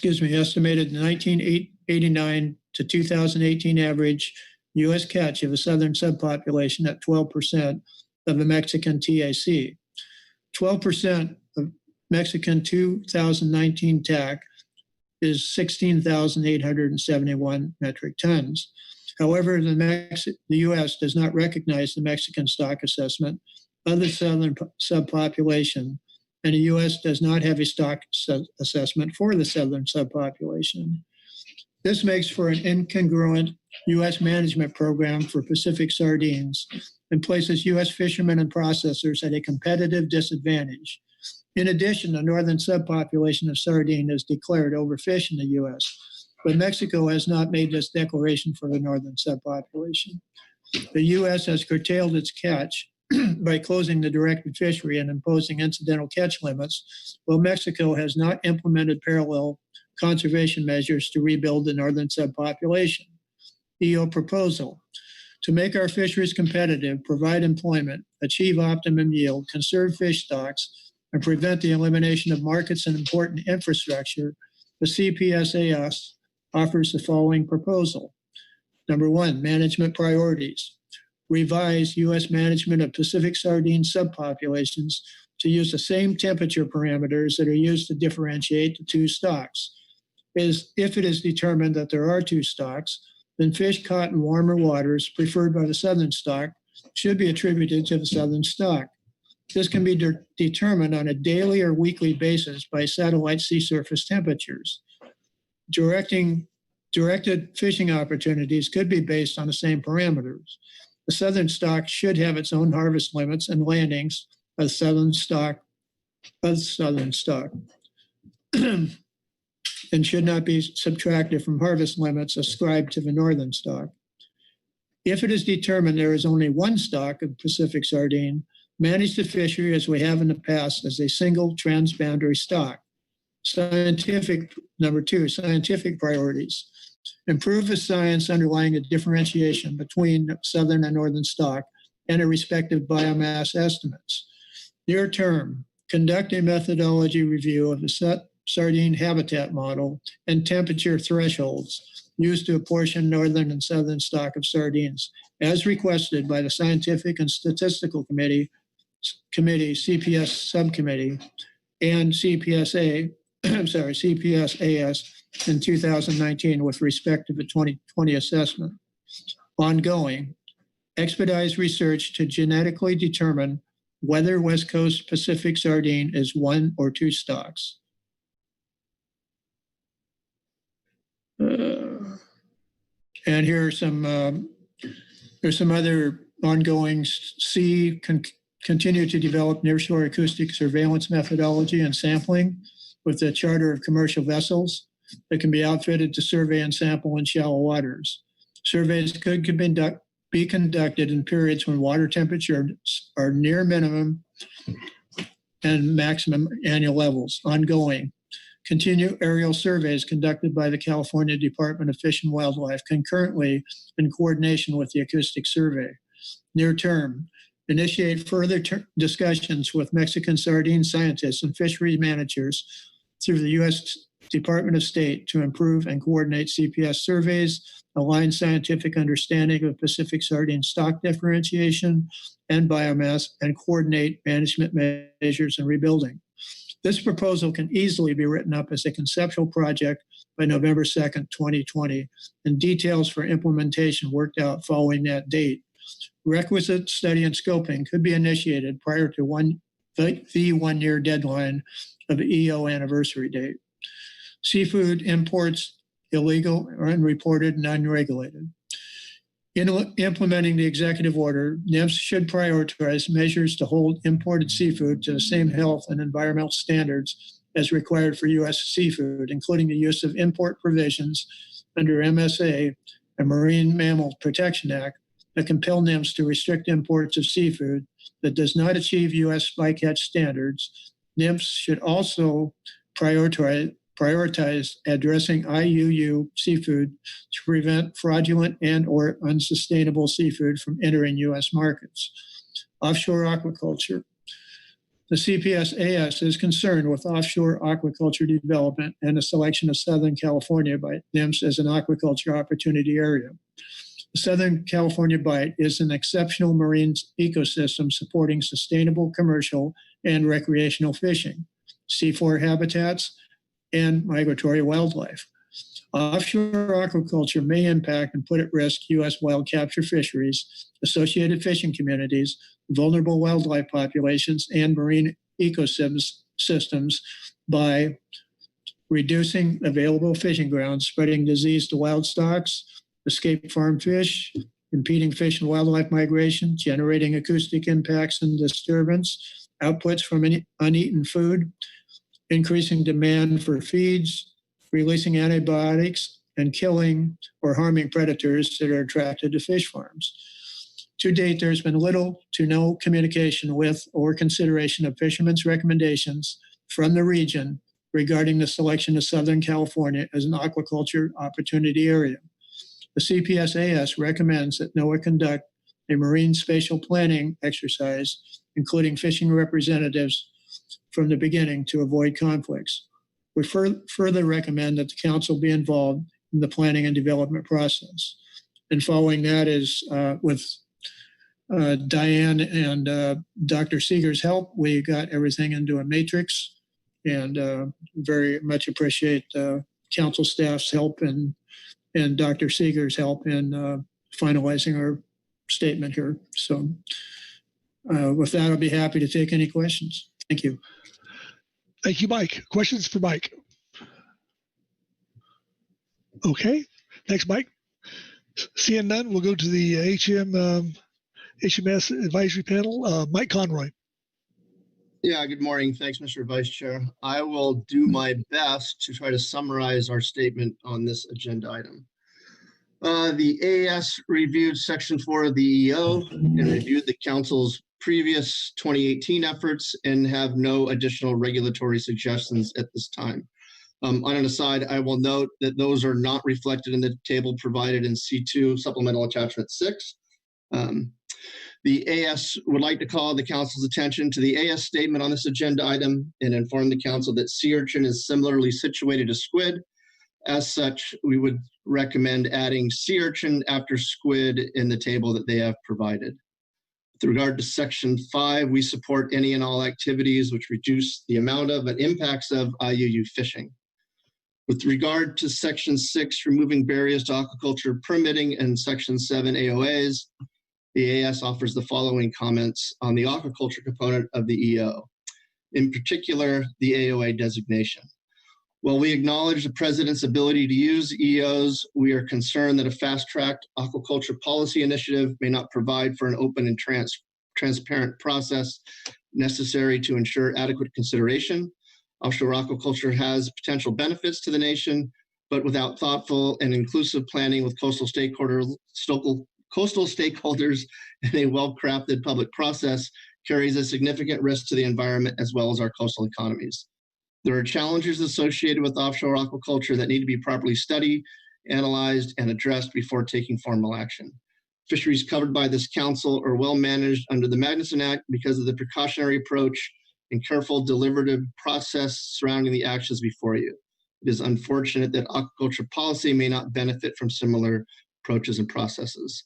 estimated the 1989 to 2018 average U.S. catch of a southern subpopulation at 12% of the Mexican TAC. 12% of Mexican 2019 TAC is 16,871 metric tons. However, the U.S. does not recognize the Mexican stock assessment of the southern subpopulation, and the U.S. does not have a stock assessment for the southern subpopulation. This makes for an incongruent U.S. management program for Pacific sardines and places U.S. fishermen and processors at a competitive disadvantage. In addition, the northern subpopulation of sardine is declared overfished in the U.S., but Mexico has not made this declaration for the northern subpopulation. The U.S. has curtailed its catch by closing the directed fishery and imposing incidental catch limits, while Mexico has not implemented parallel conservation measures to rebuild the northern subpopulation. EO proposal: to make our fisheries competitive, provide employment, achieve optimum yield, conserve fish stocks, and prevent the elimination of markets and important infrastructure, the CPSAS offers the following proposal. Number one, management priorities. Revise U.S. management of Pacific sardine subpopulations to use the same temperature parameters that are used to differentiate the two stocks. If it is determined that there are two stocks, then fish caught in warmer waters preferred by the southern stock should be attributed to the southern stock. This can be determined on a daily or weekly basis by satellite sea surface temperatures. Directed fishing opportunities could be based on the same parameters. The southern stock should have its own harvest limits and landings of southern stock, and should not be subtracted from harvest limits ascribed to the northern stock. If it is determined there is only one stock of Pacific sardine, manage the fishery as we have in the past as a single transboundary stock. Number two, scientific priorities. Improve the science underlying the differentiation between southern and northern stock and their respective biomass estimates. Near term, conduct a methodology review of the sardine habitat model and temperature thresholds used to apportion northern and southern stock of sardines, as requested by the Scientific and Statistical Committee, CPS Subcommittee, and CPSAS in 2019 with respect to the 2020 assessment. Ongoing, expedite research to genetically determine whether West Coast Pacific sardine is one or two stocks. And here are some, there's some other ongoing. Continue to develop nearshore acoustic surveillance methodology and sampling with the charter of commercial vessels that can be outfitted to survey and sample in shallow waters. Surveys could be conducted in periods when water temperatures are near minimum and maximum annual levels. Ongoing. Continue aerial surveys conducted by the California Department of Fish and Wildlife concurrently in coordination with the acoustic survey. Near term, initiate further discussions with Mexican sardine scientists and fishery managers through the U.S. Department of State to improve and coordinate CPS surveys, align scientific understanding of Pacific sardine stock differentiation and biomass, and coordinate management measures and rebuilding. This proposal can easily be written up as a conceptual project by November 2nd, 2020, and details for implementation worked out following that date. Requisite study and scoping could be initiated prior to the 1 year deadline of the EO anniversary date. Seafood imports, illegal or unreported and unregulated. In implementing the executive order, NIMS should prioritize measures to hold imported seafood to the same health and environmental standards as required for U.S. seafood, including the use of import provisions under MSA and Marine Mammal Protection Act that compel NIMS to restrict imports of seafood that does not achieve U.S. bycatch standards. NIMS should also prioritize addressing IUU seafood to prevent fraudulent and or unsustainable seafood from entering U.S. markets. Offshore aquaculture. The CPS-AS is concerned with offshore aquaculture development and the selection of Southern California by NIMS as an aquaculture opportunity area. The Southern California Bight is an exceptional marine ecosystem supporting sustainable commercial and recreational fishing, seafloor habitats, and migratory wildlife. Offshore aquaculture may impact and put at risk U.S. wild capture fisheries, associated fishing communities, vulnerable wildlife populations, and marine ecosystems by reducing available fishing grounds, spreading disease to wild stocks, escaped farm fish, impeding fish and wildlife migration, generating acoustic impacts and disturbance, outputs from uneaten food, increasing demand for feeds, releasing antibiotics, and killing or harming predators that are attracted to fish farms. To date, there's been little to no communication with or consideration of fishermen's recommendations from the region regarding the selection of Southern California as an aquaculture opportunity area. The CPS-AS recommends that NOAA conduct a marine spatial planning exercise, including fishing representatives from the beginning to avoid conflicts. We further recommend that the council be involved in the planning and development process. And following that is with Diane and Dr. Seeger's help, we got everything into a matrix, and very much appreciate council staff's help and Dr. Seeger's help in finalizing our statement here. So with that, I'll be happy to take any questions. Thank you. Thank you, Mike. Questions for Mike? Okay, thanks, Mike. Seeing none, we'll go to the HMS advisory panel. Mike Conroy. Yeah, good morning. Thanks, Mr. Vice Chair. I will do my best to try to summarize our statement on this agenda item. The AAS reviewed Section 4 of the EO and reviewed the Council's previous 2018 efforts and have no additional regulatory suggestions at this time. On an aside, I will note that those are not reflected in the table provided in C2 Supplemental Attachment 6. The AS would like to call the Council's attention to the AS statement on this agenda item and inform the Council that sea urchin is similarly situated to squid. As such, we would recommend adding sea urchin after squid in the table that they have provided. With regard to Section 5, we support any and all activities which reduce the amount of and impacts of IUU fishing. With regard to Section 6, removing barriers to aquaculture permitting, and Section 7 AOAs, the AS offers the following comments on the aquaculture component of the EO, in particular, the AOA designation. While we acknowledge the President's ability to use EOs, we are concerned that a fast-tracked aquaculture policy initiative may not provide for an open and transparent process necessary to ensure adequate consideration. Offshore aquaculture has potential benefits to the nation, but without thoughtful and inclusive planning with coastal stakeholders and a well-crafted public process carries a significant risk to the environment as well as our coastal economies. There are challenges associated with offshore aquaculture that need to be properly studied, analyzed, and addressed before taking formal action. Fisheries covered by this council are well managed under the Magnuson Act because of the precautionary approach and careful deliberative process surrounding the actions before you. It is unfortunate that aquaculture policy may not benefit from similar approaches and processes.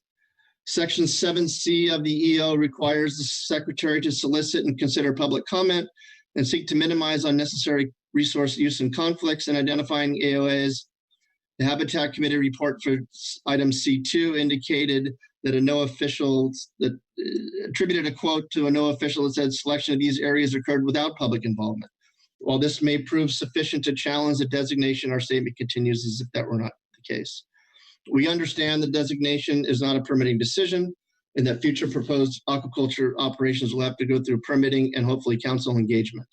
Section 7C of the EO requires the Secretary to solicit and consider public comment and seek to minimize unnecessary resource use and conflicts in identifying AOAs. The Habitat Committee report for item C2 indicated that a no official that attributed a quote to a no official that said selection of these areas occurred without public involvement. While this may prove sufficient to challenge the designation, our statement continues as if that were not the case. We understand the designation is not a permitting decision and that future proposed aquaculture operations will have to go through permitting and hopefully council engagement.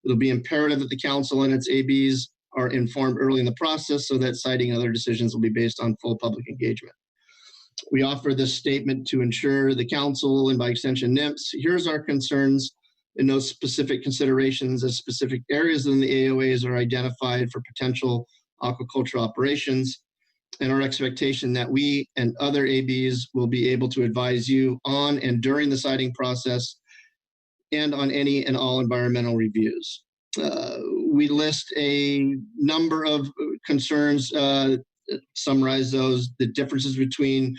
It'll be imperative that the council and its ABs are informed early in the process so that siting and other decisions will be based on full public engagement. We offer this statement to ensure the council and by extension NIMS hears our concerns and those specific considerations as specific areas in the AOAs are identified for potential aquaculture operations, and our expectation that we and other ABs will be able to advise you on and during the siting process and on any and all environmental reviews. We list a number of concerns, summarize those, the differences between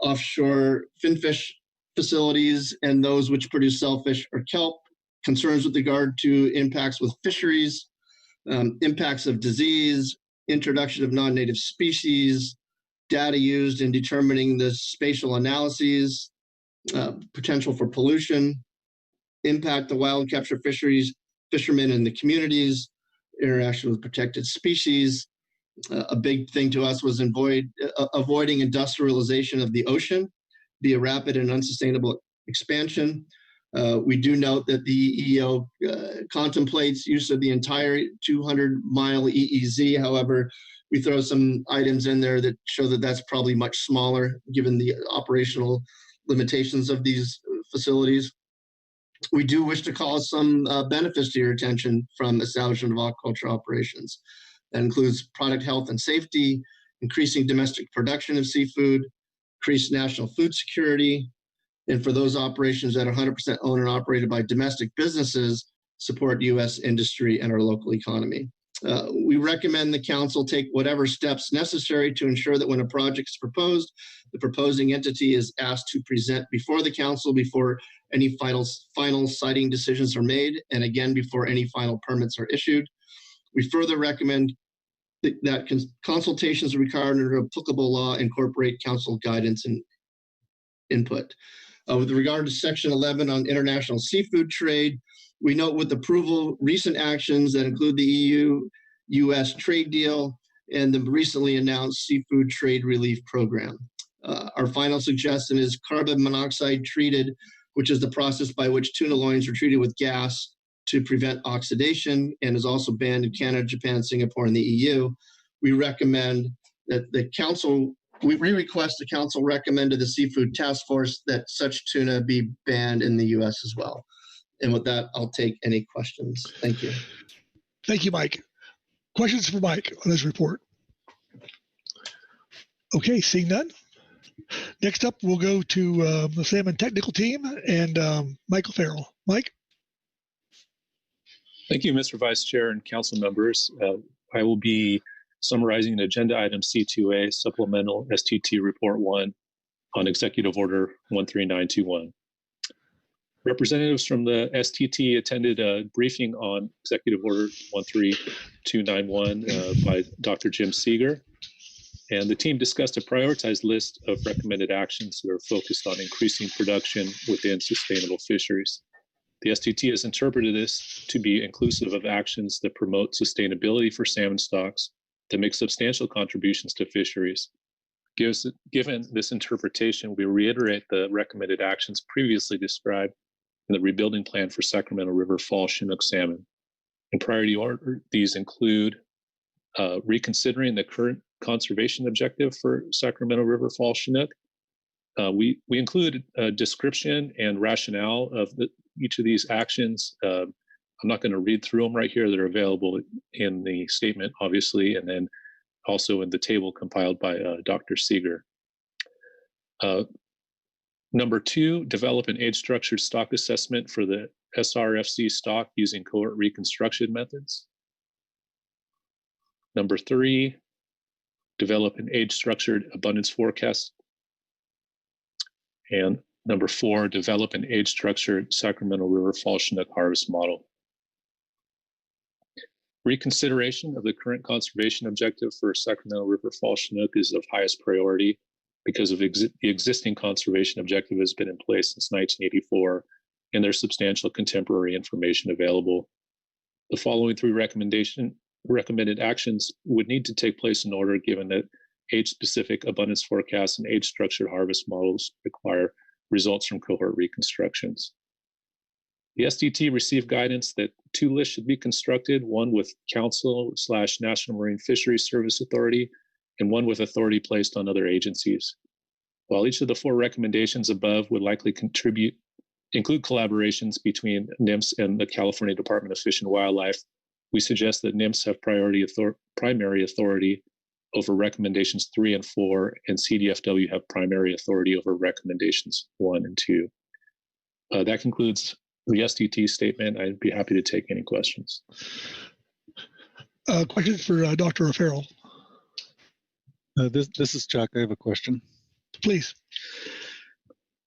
offshore finfish facilities and those which produce shellfish or kelp, concerns with regard to impacts with fisheries, impacts of disease, introduction of non-native species, data used in determining the spatial analyses, potential for pollution, impact of wild capture fisheries, fishermen and the communities, interaction with protected species. A big thing to us was avoiding industrialization of the ocean via rapid and unsustainable expansion. We do note that the EEO contemplates use of the entire 200-mile EEZ. However, we throw some items in there that show that that's probably much smaller given the operational limitations of these facilities. We do wish to call some benefits to your attention from establishment of aquaculture operations. That includes product health and safety, increasing domestic production of seafood, increased national food security, and for those operations that are 100% owned and operated by domestic businesses, support U.S. industry and our local economy. We recommend the council take whatever steps necessary to ensure that when a project is proposed, the proposing entity is asked to present before the council before any final siting decisions are made, and again, before any final permits are issued. We further recommend that consultations required under applicable law incorporate council guidance and input. With regard to Section 11 on international seafood trade, we note with approval recent actions that include the EU-US trade deal and the recently announced seafood trade relief program. Our final suggestion is carbon monoxide treated, which is the process by which tuna loins are treated with gas to prevent oxidation and is also banned in Canada, Japan, Singapore, and the EU. We recommend that the council, we request the council recommend to the Seafood Task Force that such tuna be banned in the US as well. And with that, I'll take any questions. Thank you. Thank you, Mike. Questions for Mike on this report? Okay, seeing none. Next up, we'll go to the Salmon Technical Team and Michael Farrell. Mike? Thank you, Mr. Vice Chair and council members. I will be summarizing agenda item C2A, Supplemental STT Report 1 on Executive Order 13921. Representatives from the STT attended a briefing on Executive Order 13291 by Dr. Jim Seeger, and the team discussed a prioritized list of recommended actions that are focused on increasing production within sustainable fisheries. The STT has interpreted this to be inclusive of actions that promote sustainability for salmon stocks that make substantial contributions to fisheries. Given this interpretation, we reiterate the recommended actions previously described in the rebuilding plan for Sacramento River Fall Chinook salmon. In priority order, these include reconsidering the current conservation objective for Sacramento River Fall Chinook. We include a description and rationale of each of these actions. I'm not going to read through them right here. They're available in the statement, obviously, and then also in the table compiled by Dr. Seeger. Number 2, develop an age-structured stock assessment for the SRFC stock using cohort reconstruction methods. Number 3, develop an age-structured abundance forecast. And number 4, develop an age-structured Sacramento River Fall Chinook harvest model. Reconsideration of the current conservation objective for Sacramento River Fall Chinook is of highest priority because of the existing conservation objective has been in place since 1984, and there's substantial contemporary information available. The following three recommended actions would need to take place in order, given that age-specific abundance forecasts and age-structured harvest models require results from cohort reconstructions. The SDT received guidance that 2 lists should be constructed, one with Council/National Marine Fisheries Service Authority and one with authority placed on other agencies. While each of the 4 recommendations above would likely include collaborations between NIMS and the California Department of Fish and Wildlife, we suggest that NIMS have primary authority over recommendations 3 and 4, and CDFW have primary authority over recommendations 1 and 2. That concludes the SDT statement. I'd be happy to take any questions. Questions for Dr. O'Farrell? This is Chuck. I have a question. Please.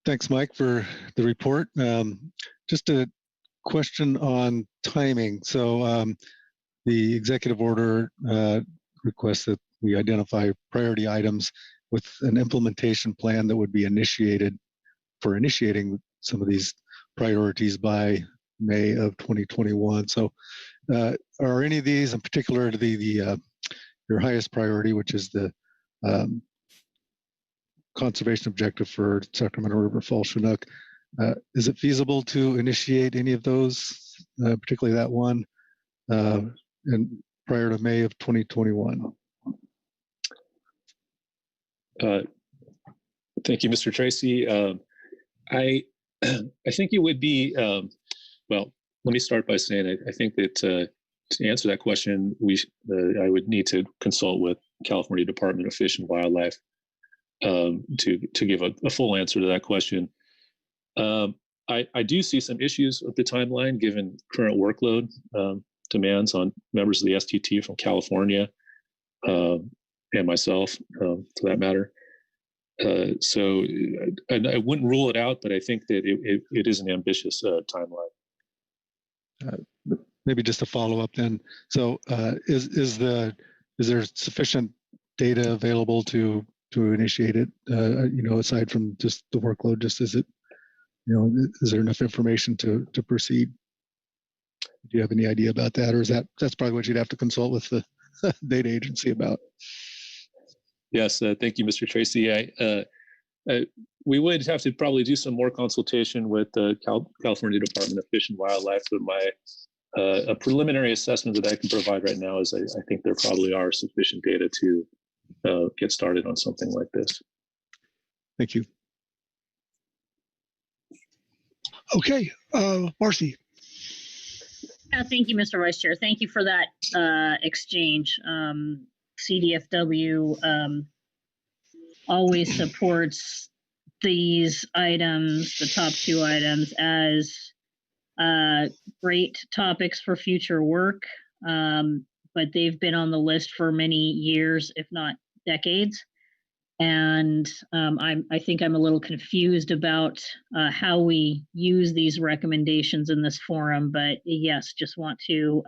Thanks, Mike, for the report. Just a question on timing. So the executive order requests that we identify priority items with an implementation plan that would be initiating some of these priorities by May of 2021. So are any of these, in particular your highest priority, which is the conservation objective for Sacramento River Fall Chinook, is it feasible to initiate any of those, particularly that one, and prior to May of 2021? Thank you, Mr. Tracy. I think it would be, well, let me start by saying I think that to answer that question, I would need to consult with California Department of Fish and Wildlife to give a full answer to that question. I do see some issues with the timeline given current workload demands on members of the STT from California and myself, for that matter. So I wouldn't rule it out, but I think that it is an ambitious timeline. Maybe just a follow up then. So is there sufficient data available to initiate it? Aside from just the workload, just is there enough information to proceed? Do you have any idea about that, or is that's probably what you'd have to consult with the data agency about? Yes, thank you, Mr. Tracy. We would have to probably do some more consultation with the California Department of Fish and Wildlife. But a preliminary assessment that I can provide right now is I think there probably are sufficient data to get started on something like this. Thank you. Okay, Marcy. Thank you, Mr. Vice Chair. Thank you for that exchange. CDFW always supports these items, the top 2 items, as great topics for future work, but they've been on the list for many years, if not decades. And I think I'm a little confused about how we use these recommendations in this forum. But yes, just want to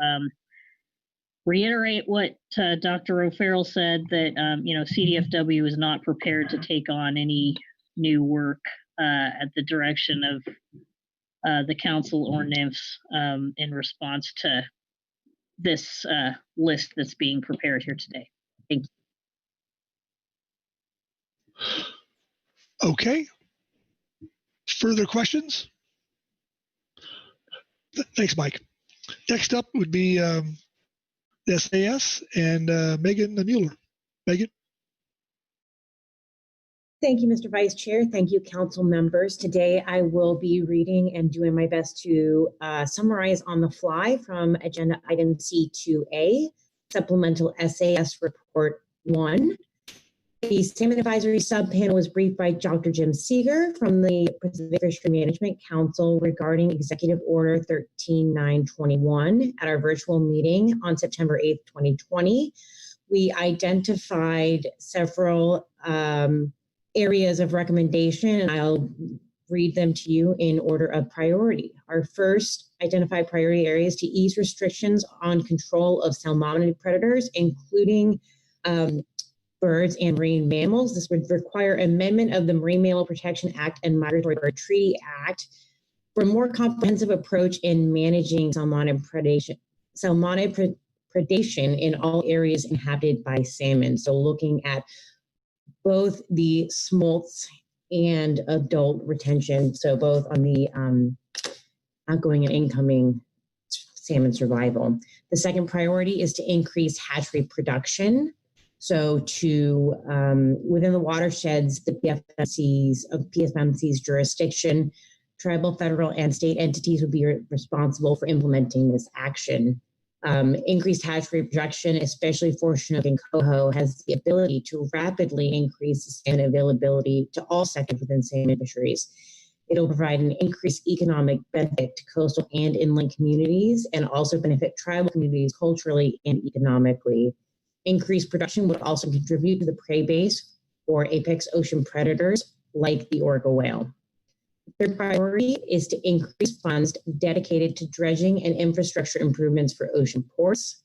reiterate what Dr. O'Farrell said, that CDFW is not prepared to take on any new work at the direction of the council or NIMS in response to this list that's being prepared here today. Thank you. Okay. Further questions? Thanks, Mike. Next up would be SAS and Megan Mueller. Megan? Thank you, Mr. Vice Chair. Thank you, council members. Today, I will be reading and doing my best to summarize on the fly from Agenda Item C2A, Supplemental SAS Report 1. The Salmon Advisory Subpanel was briefed by Dr. Jim Seeger from the Pacific Fishery Management Council regarding Executive Order 13-921 at our virtual meeting on September 8th, 2020. We identified several areas of recommendation, and I'll read them to you in order of priority. Our first identified priority areas to ease restrictions on control of salmonid predators, including birds and marine mammals. This would require amendment of the Marine Mammal Protection Act and Migratory Bird Treaty Act for a more comprehensive approach in managing salmonid predation in all areas inhabited by salmon. So looking at both the smolts and adult retention, so both on the outgoing and incoming salmon survival. The second priority is to increase hatchery production. So to within the watersheds, the PFMC's jurisdiction, tribal, federal, and state entities would be responsible for implementing this action. Increased hatchery production, especially for Chinook and coho, has the ability to rapidly increase the salmon availability to all sectors within salmon fisheries. It will provide an increased economic benefit to coastal and inland communities, and also benefit tribal communities culturally and economically. Increased production would also contribute to the prey base for apex ocean predators like the orca whale. The third priority is to increase funds dedicated to dredging and infrastructure improvements for ocean ports.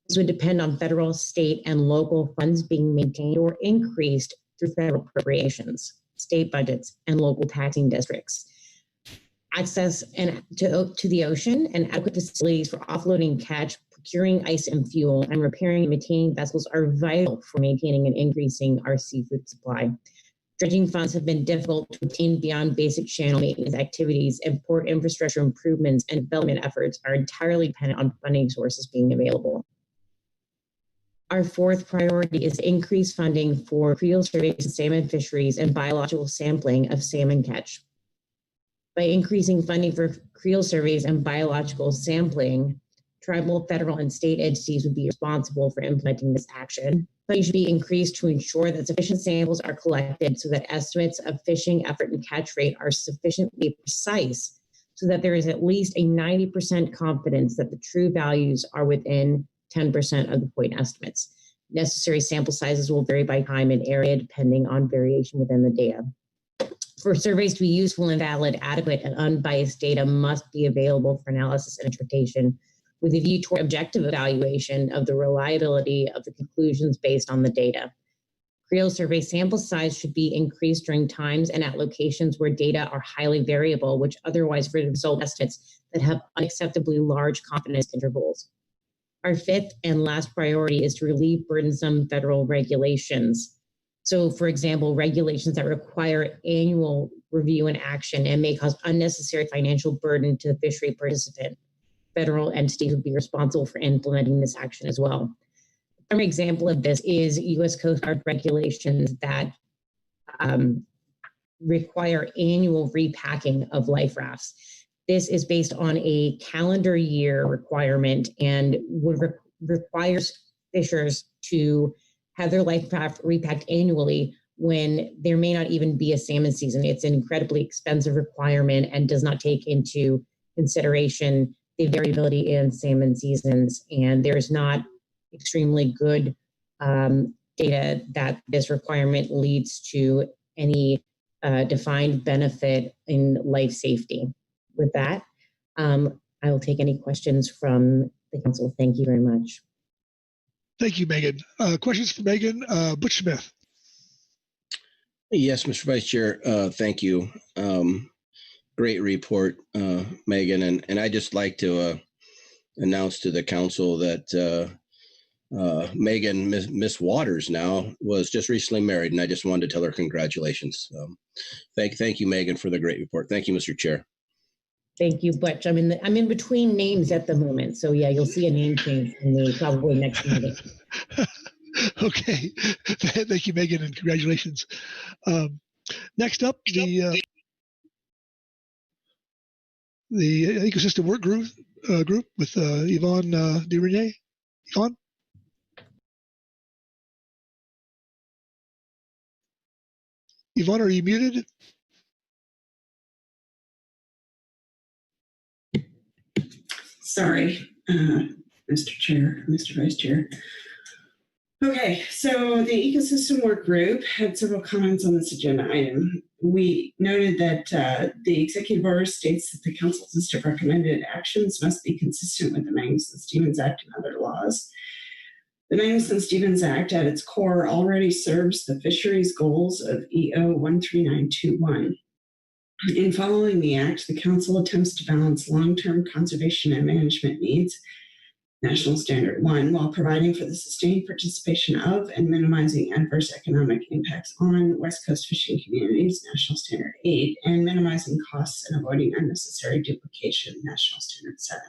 This would depend on federal, state, and local funds being maintained or increased through federal appropriations, state budgets, and local taxing districts. Access to the ocean and adequate facilities for offloading catch, procuring ice and fuel, and repairing and maintaining vessels are vital for maintaining and increasing our seafood supply. Dredging funds have been difficult to obtain beyond basic channel maintenance activities, and port infrastructure improvements and development efforts are entirely dependent on funding sources being available. Our fourth priority is increased funding for creel surveys of salmon fisheries and biological sampling of salmon catch. By increasing funding for creel surveys and biological sampling, tribal, federal, and state entities would be responsible for implementing this action. Funding should be increased to ensure that sufficient samples are collected so that estimates of fishing effort and catch rate are sufficiently precise so that there is at least a 90% confidence that the true values are within 10% of the point estimates. Necessary sample sizes will vary by time and area depending on variation within the data. For surveys to be useful and valid, adequate and unbiased data must be available for analysis and interpretation with a view toward objective evaluation of the reliability of the conclusions based on the data. Creel survey sample size should be increased during times and at locations where data are highly variable, which otherwise result in estimates that have unacceptably large confidence intervals. Our fifth and last priority is to relieve burdensome federal regulations. So, for example, regulations that require annual review and action and may cause unnecessary financial burden to the fishery participant. Federal entities would be responsible for implementing this action as well. An example of this is U.S. Coast Guard regulations that require annual repacking of life rafts. This is based on a calendar year requirement and requires fishers to have their life raft repacked annually when there may not even be a salmon season. It's an incredibly expensive requirement and does not take into consideration the variability in salmon seasons. And there's not extremely good data that this requirement leads to any defined benefit in life safety. With that, I will take any questions from the council. Thank you very much. Thank you, Megan. Questions for Megan? Butch Smith. Yes, Mr. Vice Chair. Thank you. Great report, Megan. And I just like to announce to the council that Megan, Miss Waters now, was just recently married, and I just wanted to tell her congratulations. Thank you, Megan, for the great report. Thank you, Mr. Chair. Thank you, Butch. I'm in between names at the moment, so yeah, you'll see a name change in the probably next meeting. Okay, thank you, Megan, and congratulations. Next up, the ecosystem work group with Yvonne DeRenier. Yvonne? Yvonne, are you muted? Sorry, Mr. Chair, Mr. Vice Chair. Okay, so the ecosystem work group had several comments on this agenda item. we noted that the executive order states that the council's list of recommended actions must be consistent with the Magnuson-Stevens Act and other laws. The Magnuson-Stevens Act at its core already serves the fisheries goals of EO 13921. In following the Act, the Council attempts to balance long-term conservation and management needs, National Standard 1, while providing for the sustained participation of and minimizing adverse economic impacts on West Coast fishing communities, National Standard 8, and minimizing costs and avoiding unnecessary duplication, National Standard 7.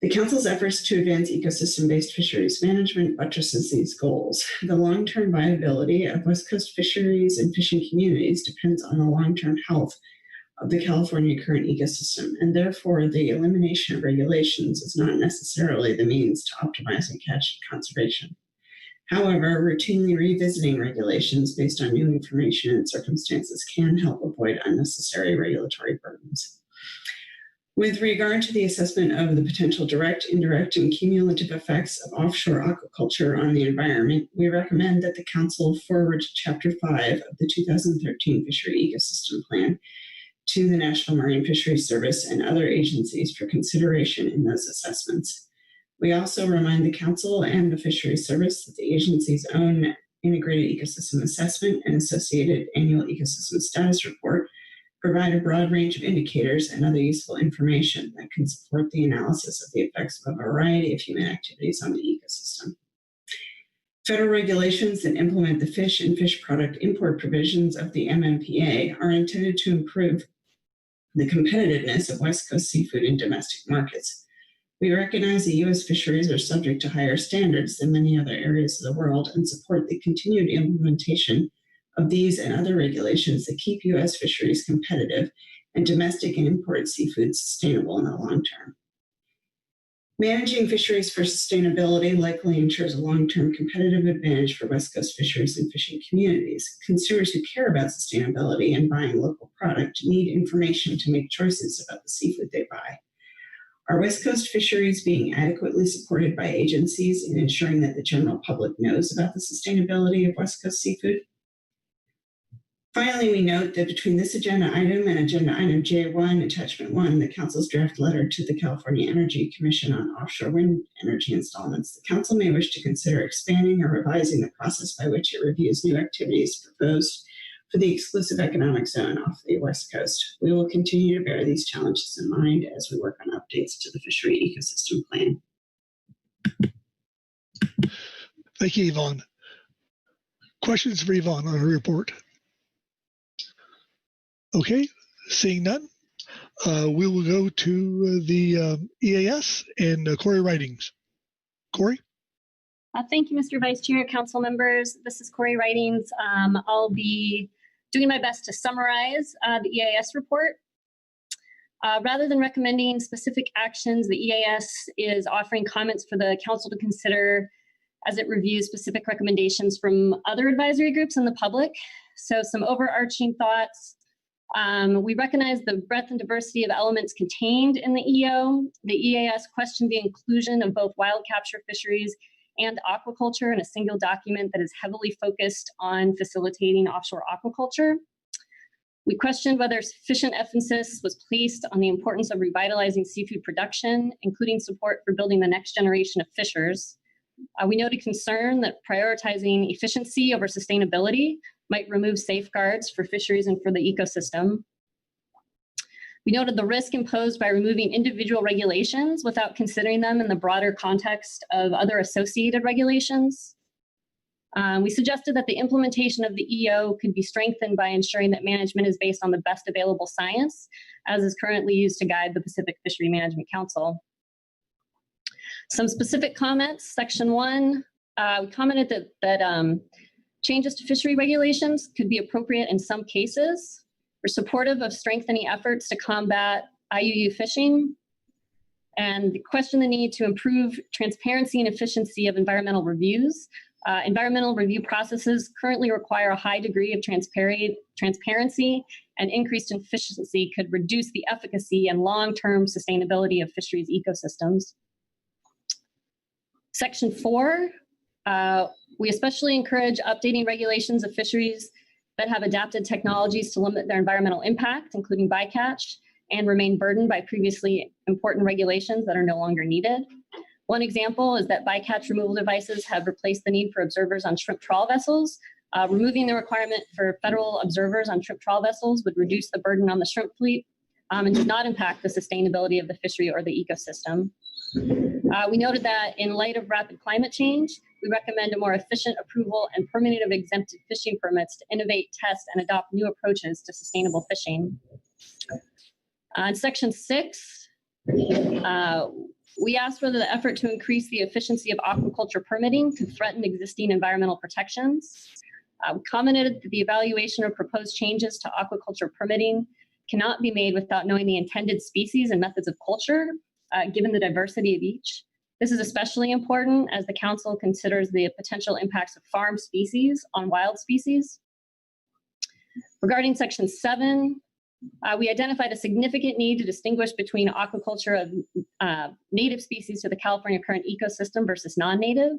The Council's efforts to advance ecosystem-based fisheries management buttresses these goals. The long-term viability of West Coast fisheries and fishing communities depends on the long-term health of the California current ecosystem, and therefore the elimination of regulations is not necessarily the means to optimizing catch and conservation. However, routinely revisiting regulations based on new information and circumstances can help avoid unnecessary regulatory burdens. With regard to the assessment of the potential direct, indirect, and cumulative effects of offshore aquaculture on the environment, we recommend that the Council forward Chapter 5 of the 2013 Fishery Ecosystem Plan to the National Marine Fisheries Service and other agencies for consideration in those assessments. We also remind the Council and the Fisheries Service that the agency's own Integrated Ecosystem Assessment and associated Annual Ecosystem Status Report provide a broad range of indicators and other useful information that can support the analysis of the effects of a variety of human activities on the ecosystem. Federal regulations that implement the fish and fish product import provisions of the MMPA are intended to improve the competitiveness of West Coast seafood in domestic markets. We recognize that U.S. fisheries are subject to higher standards than many other areas of the world and support the continued implementation of these and other regulations that keep U.S. fisheries competitive and domestic and imported seafood sustainable in the long term. Managing fisheries for sustainability likely ensures a long-term competitive advantage for West Coast fisheries and fishing communities. Consumers who care about sustainability and buying local product need information to make choices about the seafood they buy. Are West Coast fisheries being adequately supported by agencies in ensuring that the general public knows about the sustainability of West Coast seafood? Finally, we note that between this agenda item and agenda item J1, attachment 1, the Council's draft letter to the California Energy Commission on offshore wind energy installments, the Council may wish to consider expanding or revising the process by which it reviews new activities proposed for the exclusive economic zone off the West Coast. We will continue to bear these challenges in mind as we work on updates to the Fishery Ecosystem Plan. Thank you, Yvonne. Questions for Yvonne on her report? Okay, seeing none, we will go to the EAS and Corey Writings. Corey? Thank you, Mr. Vice Chair, Council members. This is Corey Writings. I'll be doing my best to summarize the EAS report. Rather than recommending specific actions, the EAS is offering comments for the Council to consider as it reviews specific recommendations from other advisory groups and the public. So some overarching thoughts. We recognize the breadth and diversity of elements contained in the EO. The EAS questioned the inclusion of both wild capture fisheries and aquaculture in a single document that is heavily focused on facilitating offshore aquaculture. We questioned whether sufficient emphasis was placed on the importance of revitalizing seafood production, including support for building the next generation of fishers. We noted concern that prioritizing efficiency over sustainability might remove safeguards for fisheries and for the ecosystem. We noted the risk imposed by removing individual regulations without considering them in the broader context of other associated regulations. We suggested that the implementation of the EO could be strengthened by ensuring that management is based on the best available science, as is currently used to guide the Pacific Fishery Management Council. Some specific comments, section 1, we commented that changes to fishery regulations could be appropriate in some cases. We're supportive of strengthening efforts to combat IUU fishing and question the need to improve transparency and efficiency of environmental reviews. Environmental review processes currently require a high degree of transparency, and increased efficiency could reduce the efficacy and long-term sustainability of fisheries ecosystems. Section 4, we especially encourage updating regulations of fisheries that have adapted technologies to limit their environmental impact, including bycatch, and remain burdened by previously important regulations that are no longer needed. One example is that bycatch removal devices have replaced the need for observers on shrimp trawl vessels. Removing the requirement for federal observers on shrimp trawl vessels would reduce the burden on the shrimp fleet and did not impact the sustainability of the fishery or the ecosystem. We noted that in light of rapid climate change, we recommend a more efficient approval and permitting of exempted fishing permits to innovate, test, and adopt new approaches to sustainable fishing. In Section 6, we asked whether the effort to increase the efficiency of aquaculture permitting could threaten existing environmental protections. We commented that the evaluation of proposed changes to aquaculture permitting cannot be made without knowing the intended species and methods of culture, given the diversity of each. This is especially important as the Council considers the potential impacts of farm species on wild species. Regarding Section 7, we identified a significant need to distinguish between aquaculture of native species to the California current ecosystem versus non-native.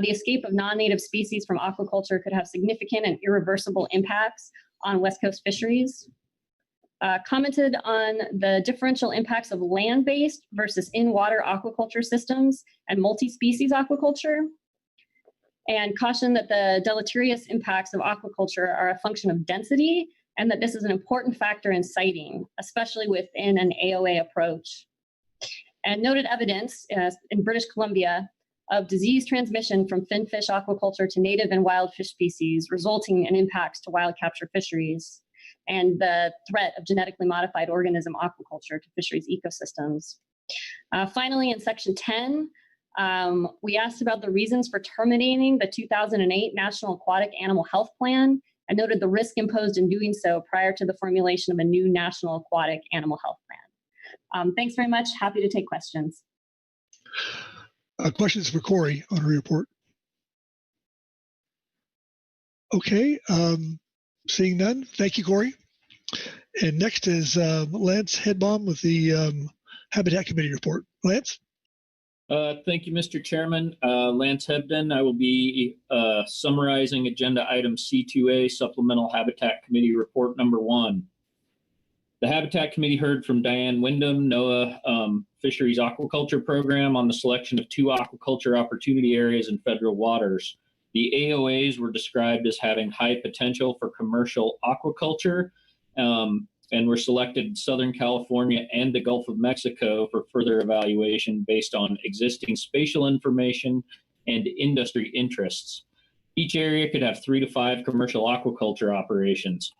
The escape of non-native species from aquaculture could have significant and irreversible impacts on West Coast fisheries. Commented on the differential impacts of land-based versus in-water aquaculture systems and multi-species aquaculture, and cautioned that the deleterious impacts of aquaculture are a function of density and that this is an important factor in siting, especially within an AOA approach. And noted evidence in British Columbia of disease transmission from finfish aquaculture to native and wild fish species, resulting in impacts to wild capture fisheries, and the threat of genetically modified organism aquaculture to fisheries ecosystems. Finally, in Section 10, we asked about the reasons for terminating the 2008 National Aquatic Animal Health Plan and noted the risk imposed in doing so prior to the formulation of a new National Aquatic Animal Health Plan. Thanks very much. Happy to take questions. Questions for Corey on her report? Okay, seeing none. Thank you, Corey. And next is Lance Hedbaum with the Habitat Committee report. Lance? Thank you, Mr. Chairman. Lance Hebden. I will be summarizing agenda item C2A, Supplemental Habitat Committee Report number 1. The Habitat Committee heard from Diane Wyndham, NOAA Fisheries Aquaculture Program, on the selection of 2 aquaculture opportunity areas in federal waters. The AOAs were described as having high potential for commercial aquaculture and were selected in Southern California and the Gulf of Mexico for further evaluation based on existing spatial information and industry interests. Each area could have 3 to 5 commercial aquaculture operations.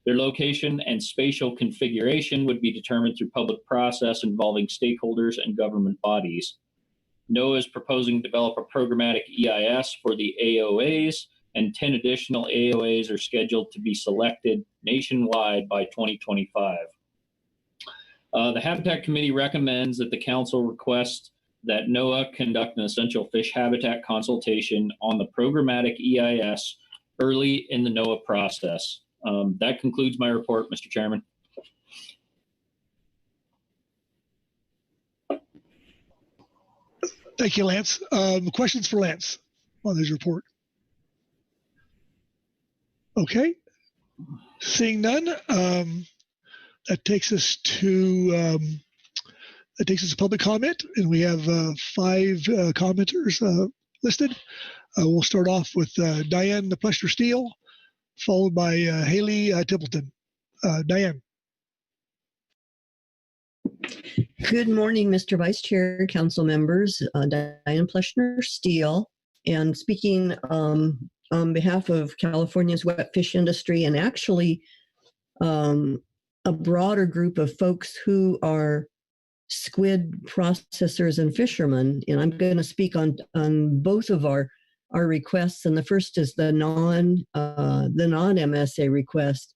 Their location and spatial configuration would be determined through public process involving stakeholders and government bodies. NOAA is proposing to develop a programmatic EIS for the AOAs, and 10 additional AOAs are scheduled to be selected nationwide by 2025. The Habitat Committee recommends that the Council request that NOAA conduct an essential fish habitat consultation on the programmatic EIS early in the NOAA process. That concludes my report, Mr. Chairman. Thank you, Lance. Questions for Lance on his report? Okay. Seeing none, that takes us to public comment, and we have 5 commenters listed. We'll start off with Diane Plester-Steele, followed by Haley Templeton. Diane. Good morning, Mr. Vice Chair, council members. Diane Pleshner-Steele, and speaking on behalf of California's wet fish industry, and actually a broader group of folks who are squid processors and fishermen. And I'm going to speak on both of our requests. And the first is the non-MSA request.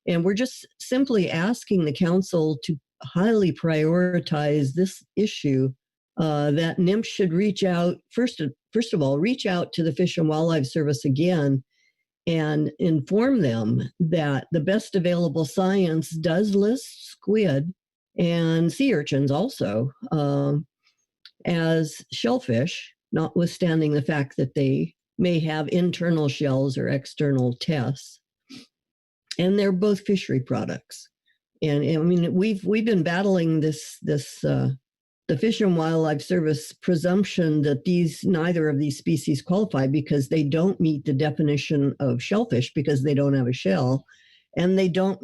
And we're just simply asking the council to highly prioritize this issue, that NIMS should reach out, first of all, reach out to the Fish and Wildlife Service again and inform them that the best available science does list squid and sea urchins also as shellfish, notwithstanding the fact that they may have internal shells or external tests. and they're both fishery products. And I mean, we've been battling the Fish and Wildlife Service presumption that neither of these species qualify because they don't meet the definition of shellfish because they don't have a shell, and they don't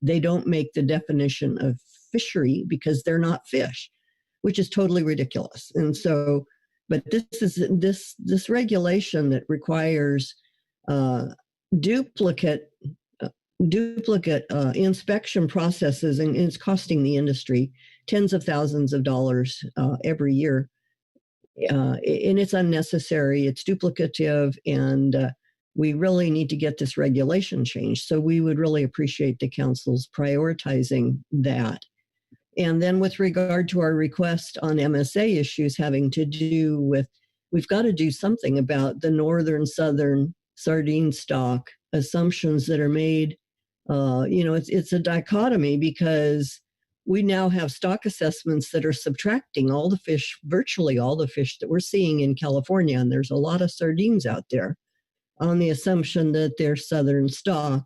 they don't make the definition of fishery because they're not fish, which is totally ridiculous. And so, but this regulation that requires duplicate inspection processes, and it's costing the industry tens of thousands of dollars every year. And it's unnecessary, it's duplicative, and we really need to get this regulation changed. So we would really appreciate the council's prioritizing that. And then with regard to our request on MSA issues having to do with, we've got to do something about the northern, southern sardine stock assumptions that are made. It's a dichotomy because we now have stock assessments that are subtracting all the fish, virtually all the fish that we're seeing in California. And there's a lot of sardines out there on the assumption that they're southern stock.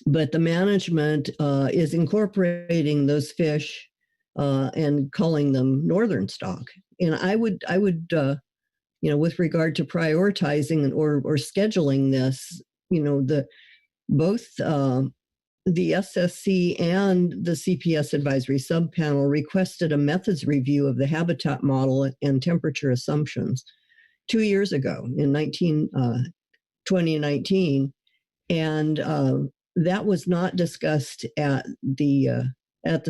But the management is incorporating those fish and calling them northern stock. And I would with regard to prioritizing or scheduling this, both the SSC and the CPS advisory subpanel requested a methods review of the habitat model and temperature assumptions 2 years ago in 2019. And that was not discussed at the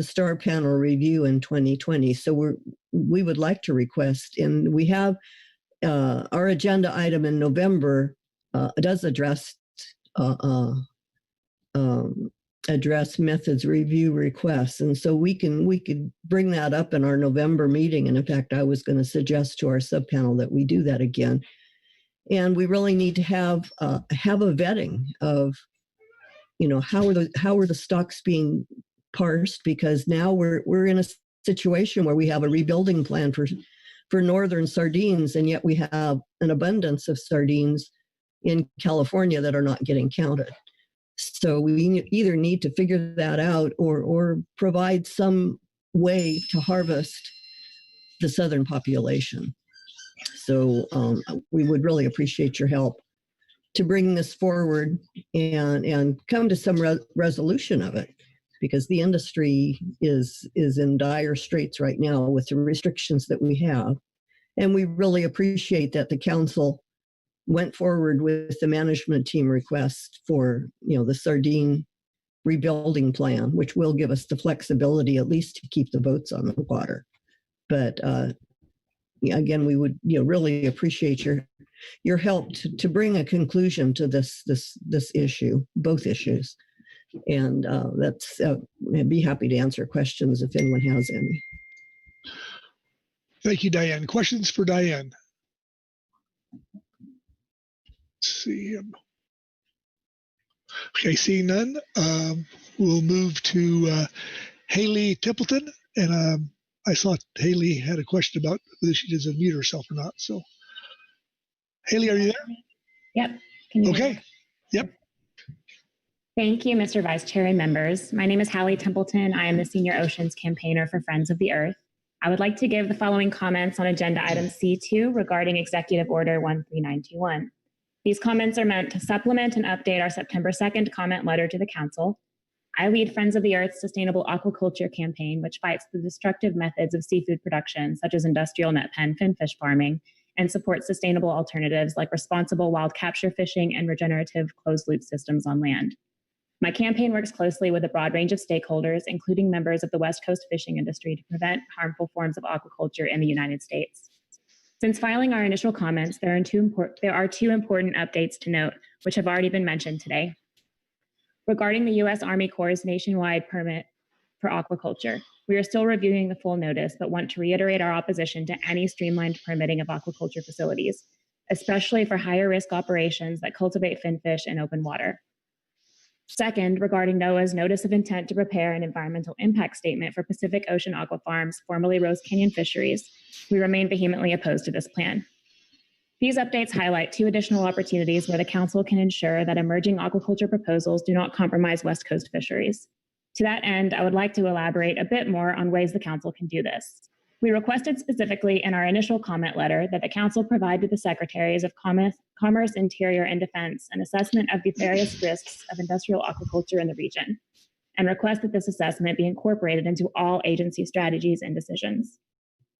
STAR panel review in 2020. So we would like to request, and we have our agenda item in November does address methods review requests, and so we could bring that up in our November meeting. And in fact, I was going to suggest to our subpanel that we do that again. And we really need to have a vetting of, how are the stocks being parsed, because now we're in a situation where we have a rebuilding plan for northern sardines, and yet we have an abundance of sardines in California that are not getting counted. So we either need to figure that out or provide some way to harvest the southern population. So we would really appreciate your help to bring this forward and come to some resolution of it, because the industry is in dire straits right now with the restrictions that we have. And we really appreciate that the council went forward with the management team request for, the sardine rebuilding plan, which will give us the flexibility at least to keep the boats on the water. But again, we would really appreciate your help to bring a conclusion to this issue, both issues. And I'd be happy to answer questions if anyone has any. Thank you, Diane. Questions for Diane? Let's see. Okay, seeing none, we'll move to Haley Templeton. And I saw Haley had a question about whether she does unmute herself or not. So, Haley, are you there? Yep. Can you okay. Yep. Thank you, Mr. Vice Chair and members. My name is Haley Templeton. I am the Senior Oceans Campaigner for Friends of the Earth. I would like to give the following comments on Agenda Item C2 regarding Executive Order 13921. These comments are meant to supplement and update our September 2nd comment letter to the Council. I lead Friends of the Earth's Sustainable Aquaculture campaign, which fights the destructive methods of seafood production, such as industrial net pen finfish farming, and supports sustainable alternatives like responsible wild capture fishing and regenerative closed-loop systems on land. My campaign works closely with a broad range of stakeholders, including members of the West Coast fishing industry, to prevent harmful forms of aquaculture in the United States. Since filing our initial comments, there are two important updates to note, which have already been mentioned today. Regarding the U.S. Army Corps' nationwide permit for aquaculture, we are still reviewing the full notice, but want to reiterate our opposition to any streamlined permitting of aquaculture facilities, especially for higher risk operations that cultivate finfish in open water. Second, regarding NOAA's Notice of Intent to prepare an environmental impact statement for Pacific Ocean Aqua Farms, formerly Rose Canyon Fisheries, we remain vehemently opposed to this plan. These updates highlight 2 additional opportunities where the Council can ensure that emerging aquaculture proposals do not compromise West Coast fisheries. To that end, I would like to elaborate a bit more on ways the Council can do this. We requested specifically in our initial comment letter that the Council provide to the Secretaries of Commerce, Interior, and Defense an assessment of the various risks of industrial aquaculture in the region, and request that this assessment be incorporated into all agency strategies and decisions.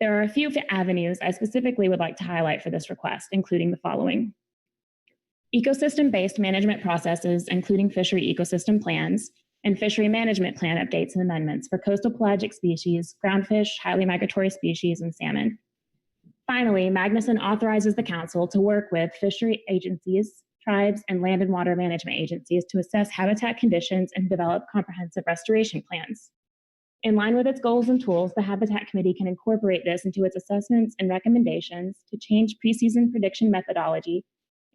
There are a few avenues I specifically would like to highlight for this request, including the following. Ecosystem-based management processes, including fishery ecosystem plans, and fishery management plan updates and amendments for coastal pelagic species, groundfish, highly migratory species, and salmon. Finally, Magnuson authorizes the Council to work with fishery agencies, tribes, and land and water management agencies to assess habitat conditions and develop comprehensive restoration plans. In line with its goals and tools, the Habitat Committee can incorporate this into its assessments and recommendations to change preseason prediction methodology,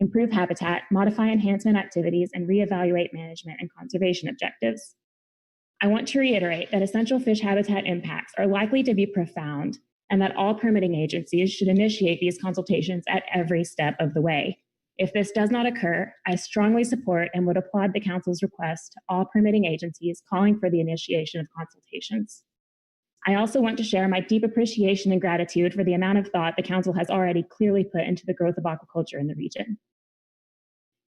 improve habitat, modify enhancement activities, and reevaluate management and conservation objectives. I want to reiterate that essential fish habitat impacts are likely to be profound and that all permitting agencies should initiate these consultations at every step of the way. If this does not occur, I strongly support and would applaud the Council's request to all permitting agencies calling for the initiation of consultations. I also want to share my deep appreciation and gratitude for the amount of thought the Council has already clearly put into the growth of aquaculture in the region.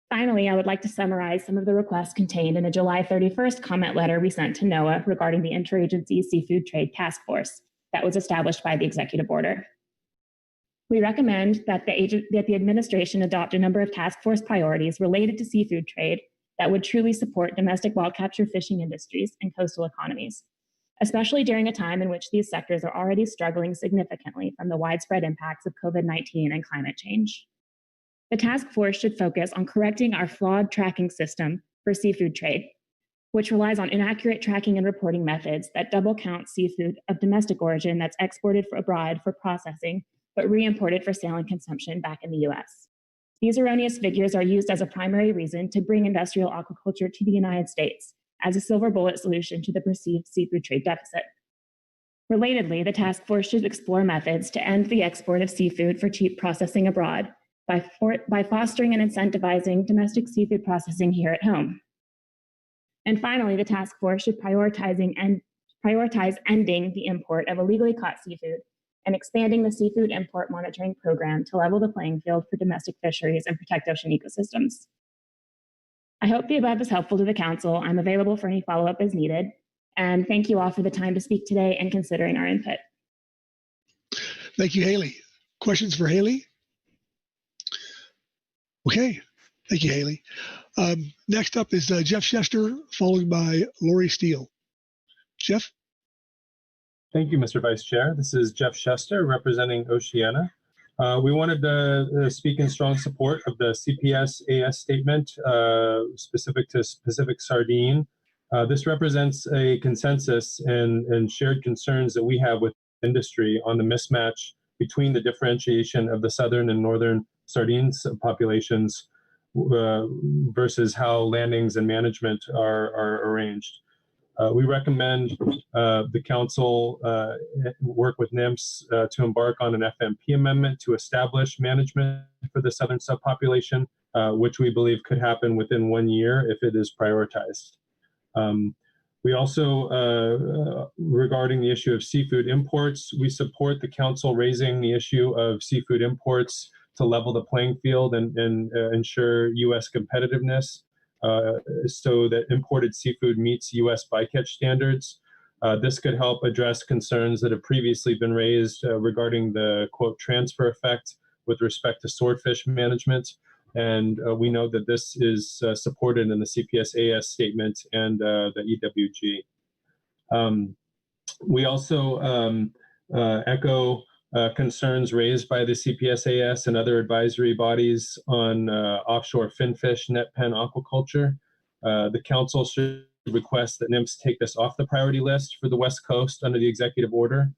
Finally, I would like to summarize some of the requests contained in a July 31st comment letter we sent to NOAA regarding the Interagency Seafood Trade Task Force that was established by the executive order. We recommend that the administration adopt a number of task force priorities related to seafood trade that would truly support domestic wild capture fishing industries and coastal economies, especially during a time in which these sectors are already struggling significantly from the widespread impacts of COVID-19 and climate change. The task force should focus on correcting our flawed tracking system for seafood trade, which relies on inaccurate tracking and reporting methods that double count seafood of domestic origin that's exported abroad for processing but re-imported for sale and consumption back in the US. These erroneous figures are used as a primary reason to bring industrial aquaculture to the United States as a silver bullet solution to the perceived seafood trade deficit. Relatedly, the task force should explore methods to end the export of seafood for cheap processing abroad by fostering and incentivizing domestic seafood processing here at home. And finally, the task force should prioritize ending the import of illegally caught seafood and expanding the seafood import monitoring program to level the playing field for domestic fisheries and protect ocean ecosystems. I hope the above is helpful to the Council. I'm available for any follow-up as needed. And thank you all for the time to speak today and considering our input. Thank you, Haley. Questions for Haley? Okay, thank you, Haley. Next up is Jeff Chester, followed by Lori Steele. Jeff? Thank you, Mr. Vice Chair. This is Jeff Chester representing Oceana. We wanted to speak in strong support of the CPS-AS statement specific to Pacific sardine. This represents a consensus and shared concerns that we have with industry on the mismatch between the differentiation of the southern and northern sardines populations versus how landings and management are arranged. We recommend the Council work with NIMS to embark on an FMP amendment to establish management for the southern subpopulation, which we believe could happen within 1 year if it is prioritized. We also, regarding the issue of seafood imports, we support the Council raising the issue of seafood imports to level the playing field and ensure U.S. competitiveness. So that imported seafood meets U.S. bycatch standards. This could help address concerns that have previously been raised regarding the, quote, transfer effect with respect to swordfish management. And we know that this is supported in the CPS-AS statement and the EWG. We also echo concerns raised by the CPS-AS and other advisory bodies on offshore finfish net pen aquaculture. The Council should request that NIMS take this off the priority list for the West Coast under the executive order.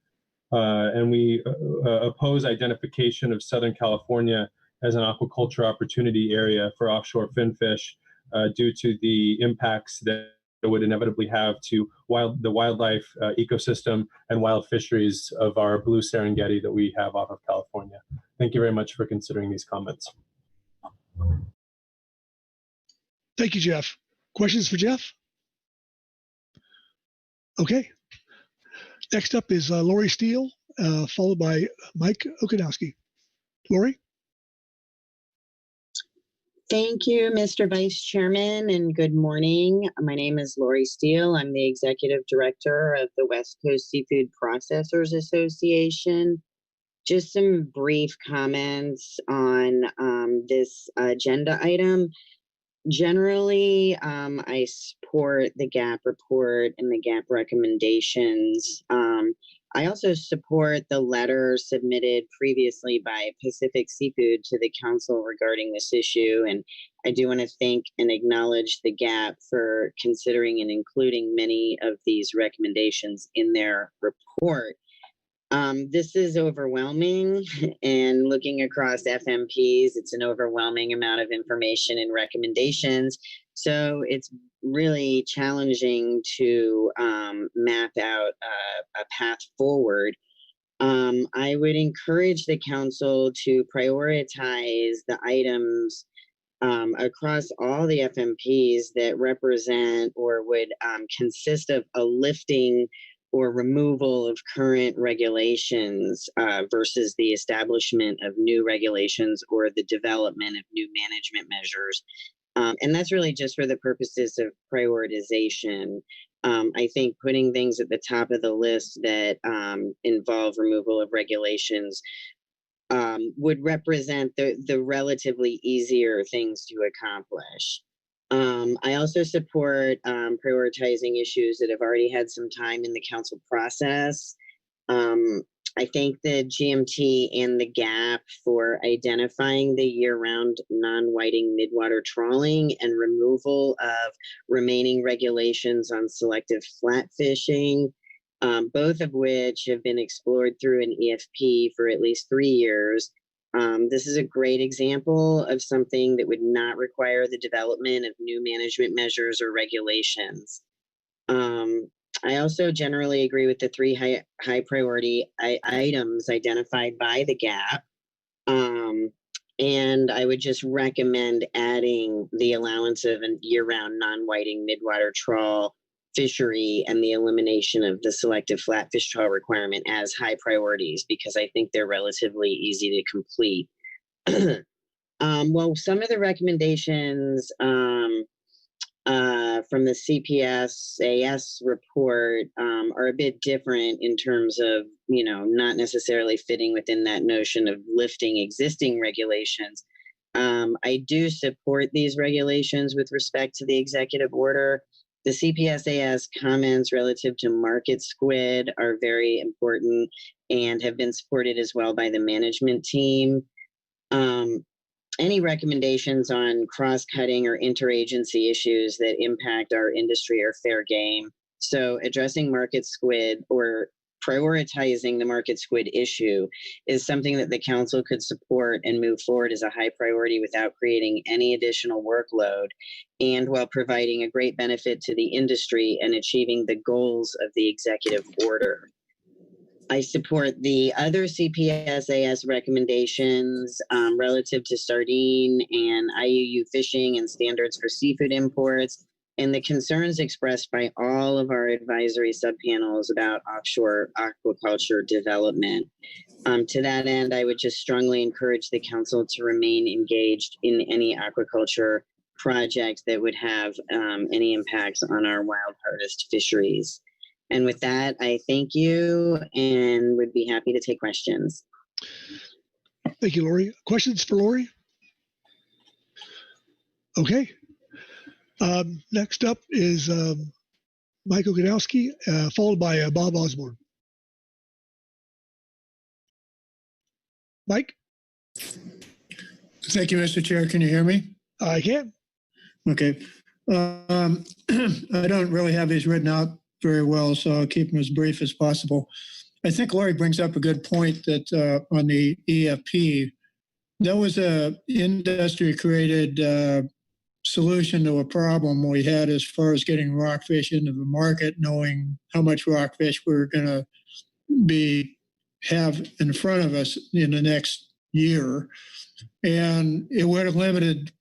And we oppose identification of Southern California as an aquaculture opportunity area for offshore finfish due to the impacts that it would inevitably have to the wildlife ecosystem and wild fisheries of our blue Serengeti that we have off of California. Thank you very much for considering these comments. Thank you, Jeff. Questions for Jeff? Okay. Next up is Lori Steele, followed by Mike Okanowski. Lori? Thank you, Mr. Vice Chairman, and good morning. My name is Lori Steele. I'm the Executive Director of the West Coast Seafood Processors Association. Just some brief comments on this agenda item. Generally, I support the GAP report and the GAP recommendations. I also support the letter submitted previously by Pacific Seafood to the council regarding this issue. And I do want to thank and acknowledge the GAP for considering and including many of these recommendations in their report. This is overwhelming, and looking across FMPs, it's an overwhelming amount of information and recommendations. So it's really challenging to map out a path forward. I would encourage the council to prioritize the items across all the FMPs that represent or would consist of a lifting or removal of current regulations versus the establishment of new regulations or the development of new management measures. And that's really just for the purposes of prioritization. I think putting things at the top of the list that involve removal of regulations would represent the relatively easier things to accomplish. I also support prioritizing issues that have already had some time in the council process. I thank the GMT and the GAP for identifying the year-round non-whiting midwater trawling and removal of remaining regulations on selective flat fishing, both of which have been explored through an EFP for at least 3 years. This is a great example of something that would not require the development of new management measures or regulations. I also generally agree with the 3 high priority items identified by the GAP. And I would just recommend adding the allowance of a year-round non-whiting midwater trawl fishery and the elimination of the selective flatfish trawl requirement as high priorities, because I think they're relatively easy to complete. Well, some of the recommendations from the CPS-AS report are a bit different in terms of, not necessarily fitting within that notion of lifting existing regulations. I do support these regulations with respect to the executive order. The CPS-AS comments relative to market squid are very important and have been supported as well by the management team. Any recommendations on cross-cutting or interagency issues that impact our industry are fair game. So addressing market squid or prioritizing the market squid issue is something that the council could support and move forward as a high priority without creating any additional workload, and while providing a great benefit to the industry and achieving the goals of the executive order. I support the other CPS-AS recommendations relative to sardine and IUU fishing and standards for seafood imports, and the concerns expressed by all of our advisory subpanels about offshore aquaculture development. To that end, I would just strongly encourage the council to remain engaged in any aquaculture project that would have any impacts on our wild harvest fisheries. And with that, I thank you and would be happy to take questions. Thank you, Lori. Questions for Lori? Okay. Next up is Mike Okanowski, followed by Bob Osborne. Mike? Thank you, Mr. Chair. Can you hear me? I can. Okay. I don't really have these written out very well, so I'll keep them as brief as possible. I think Lori brings up a good point that on the EFP, that was a industry-created solution to a problem we had as far as getting rockfish into the market, knowing how much rockfish we're going to have in front of us in the next year. And it would have limited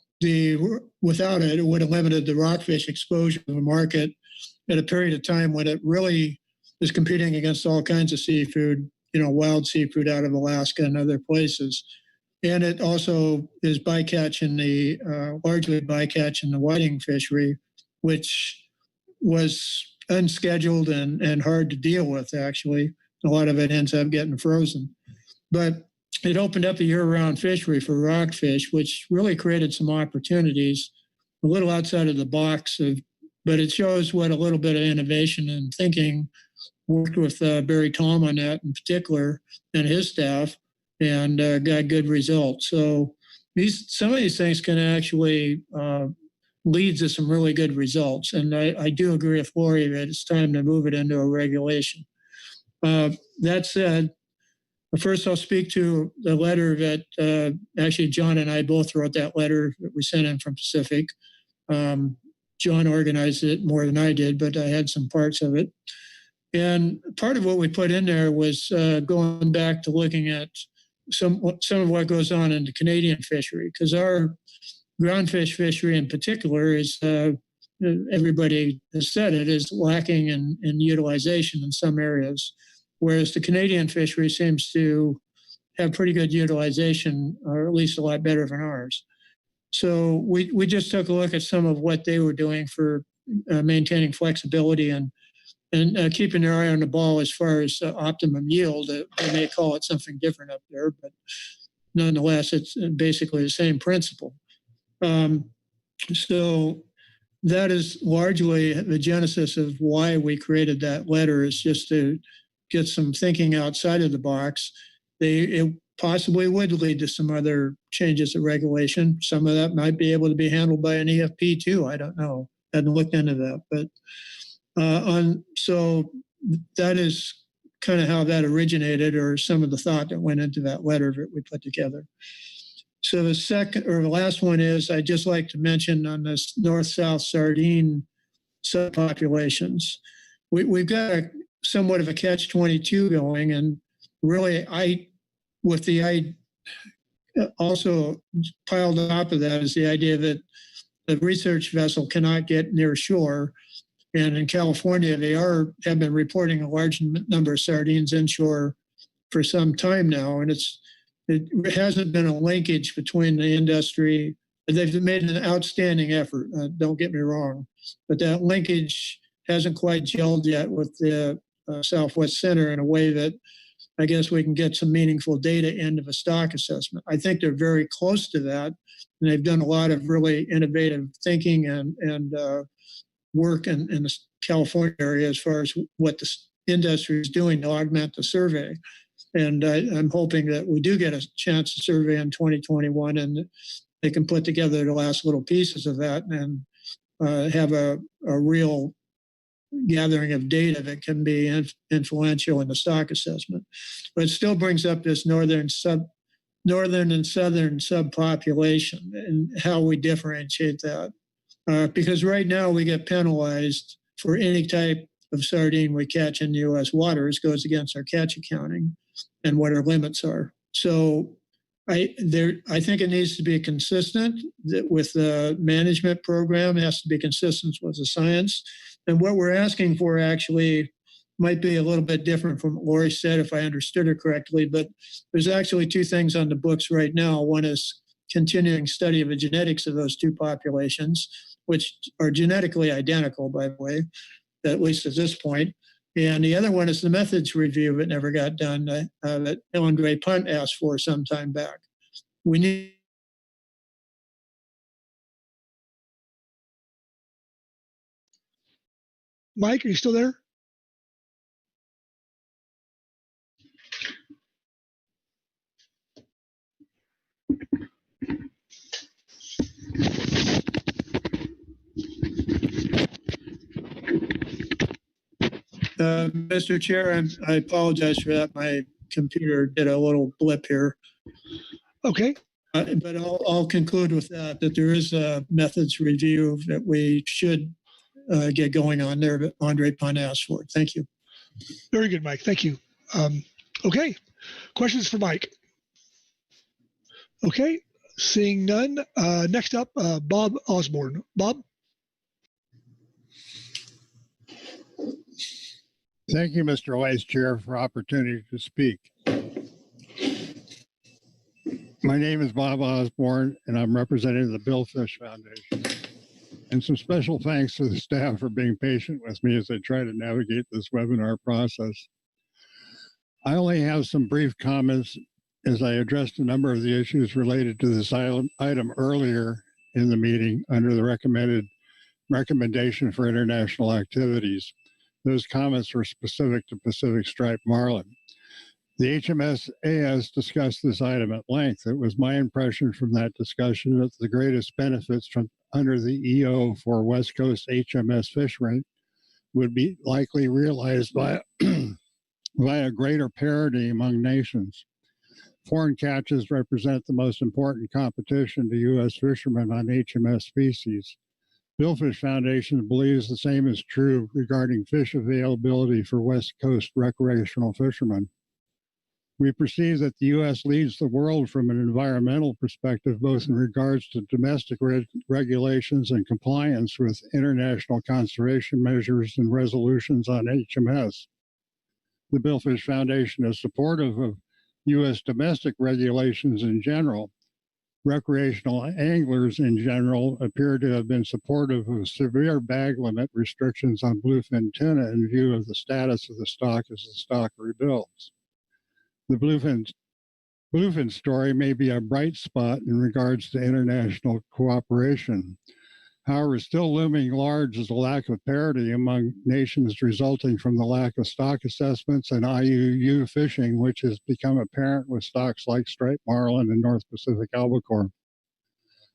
without it, it would have limited the rockfish exposure to the market at a period of time when it really is competing against all kinds of seafood, wild seafood out of Alaska and other places. And it also is bycatch in the, largely bycatch in the whiting fishery, which was unscheduled and hard to deal with, actually. A lot of it ends up getting frozen. But it opened up a year-round fishery for rockfish, which really created some opportunities, a little outside of the box, but it shows what a little bit of innovation and thinking. Worked with Barry Tom on that in particular and his staff, and got good results. So some of these things can actually lead to some really good results. And I do agree with Lori that it's time to move it into a regulation. That said, first I'll speak to the letter that actually John and I both wrote that letter that we sent in from Pacific. John organized it more than I did, but I had some parts of it. And part of what we put in there was going back to looking at some of what goes on in the Canadian fishery, because our groundfish fishery in particular is, everybody has said it, is lacking in utilization in some areas, whereas the Canadian fishery seems to have pretty good utilization, or at least a lot better than ours. So we just took a look at some of what they were doing for maintaining flexibility and keeping their eye on the ball as far as optimum yield. They may call it something different up there, but nonetheless, it's basically the same principle. So that is largely the genesis of why we created that letter, is just to get some thinking outside of the box. It possibly would lead to some other changes of regulation. Some of that might be able to be handled by an EFP too. I don't know. I hadn't looked into that, but so that is kind of how that originated, or some of the thought that went into that letter that we put together. So the last one is, I'd just like to mention on this north-south sardine subpopulations, we've got somewhat of a catch-22 going, and really also piled on top of that is the idea that the research vessel cannot get near shore. And in California, they have been reporting a large number of sardines inshore for some time now, and it hasn't been a linkage between the industry. They've made an outstanding effort, don't get me wrong, but that linkage hasn't quite gelled yet with the Southwest Center in a way that I guess we can get some meaningful data into the stock assessment. I think they're very close to that, and they've done a lot of really innovative thinking and work in the California area as far as what the industry is doing to augment the survey. And I'm hoping that we do get a chance to survey in 2021, and they can put together the last little pieces of that and have a real gathering of data that can be influential in the stock assessment. But it still brings up this northern and southern subpopulation and how we differentiate that. Because right now we get penalized for any type of sardine we catch in U.S. waters, goes against our catch accounting and what our limits are. So I think it needs to be consistent with the management program. It has to be consistent with the science. And what we're asking for actually might be a little bit different from what Lori said, if I understood her correctly. But there's actually two things on the books right now. One is continuing study of the genetics of those two populations, which are genetically identical, by the way, at least at this point. And the other one is the methods review that never got done that Andre Punt asked for some time back. We need Mike, are you still there? Mr. Chair, I apologize for that. My computer did a little blip here. Okay. But I'll conclude with that there is a methods review that we should get going on there that Andre Punt asked for. Thank you. Very good, Mike. Thank you. Okay. Questions for Mike? Okay, seeing none. Next up, Bob Osborne. Bob? Thank you, Mr. Vice Chair, for opportunity to speak. My name is Bob Osborne, and I'm representing the Bill Fish Foundation. And some special thanks to the staff for being patient with me as I try to navigate this webinar process. I only have some brief comments as I addressed a number of the issues related to this item earlier in the meeting under the recommendation for international activities. Those comments were specific to Pacific Striped Marlin. The HMS-AS discussed this item at length. It was my impression from that discussion that the greatest benefits from under the EO for West Coast HMS fishery would be likely realized by via greater parity among nations. Foreign catches represent the most important competition to U.S. fishermen on HMS species. Billfish Foundation believes the same is true regarding fish availability for West Coast recreational fishermen. We perceive that the U.S. leads the world from an environmental perspective, both in regards to domestic regulations and compliance with international conservation measures and resolutions on HMS. The Billfish Foundation is supportive of U.S. domestic regulations in general. Recreational anglers in general appear to have been supportive of severe bag limit restrictions on bluefin tuna in view of the status of the stock as the stock rebuilds. The bluefin story may be a bright spot in regards to international cooperation. However, still looming large is the lack of parity among nations resulting from the lack of stock assessments and IUU fishing, which has become apparent with stocks like striped marlin and North Pacific albacore.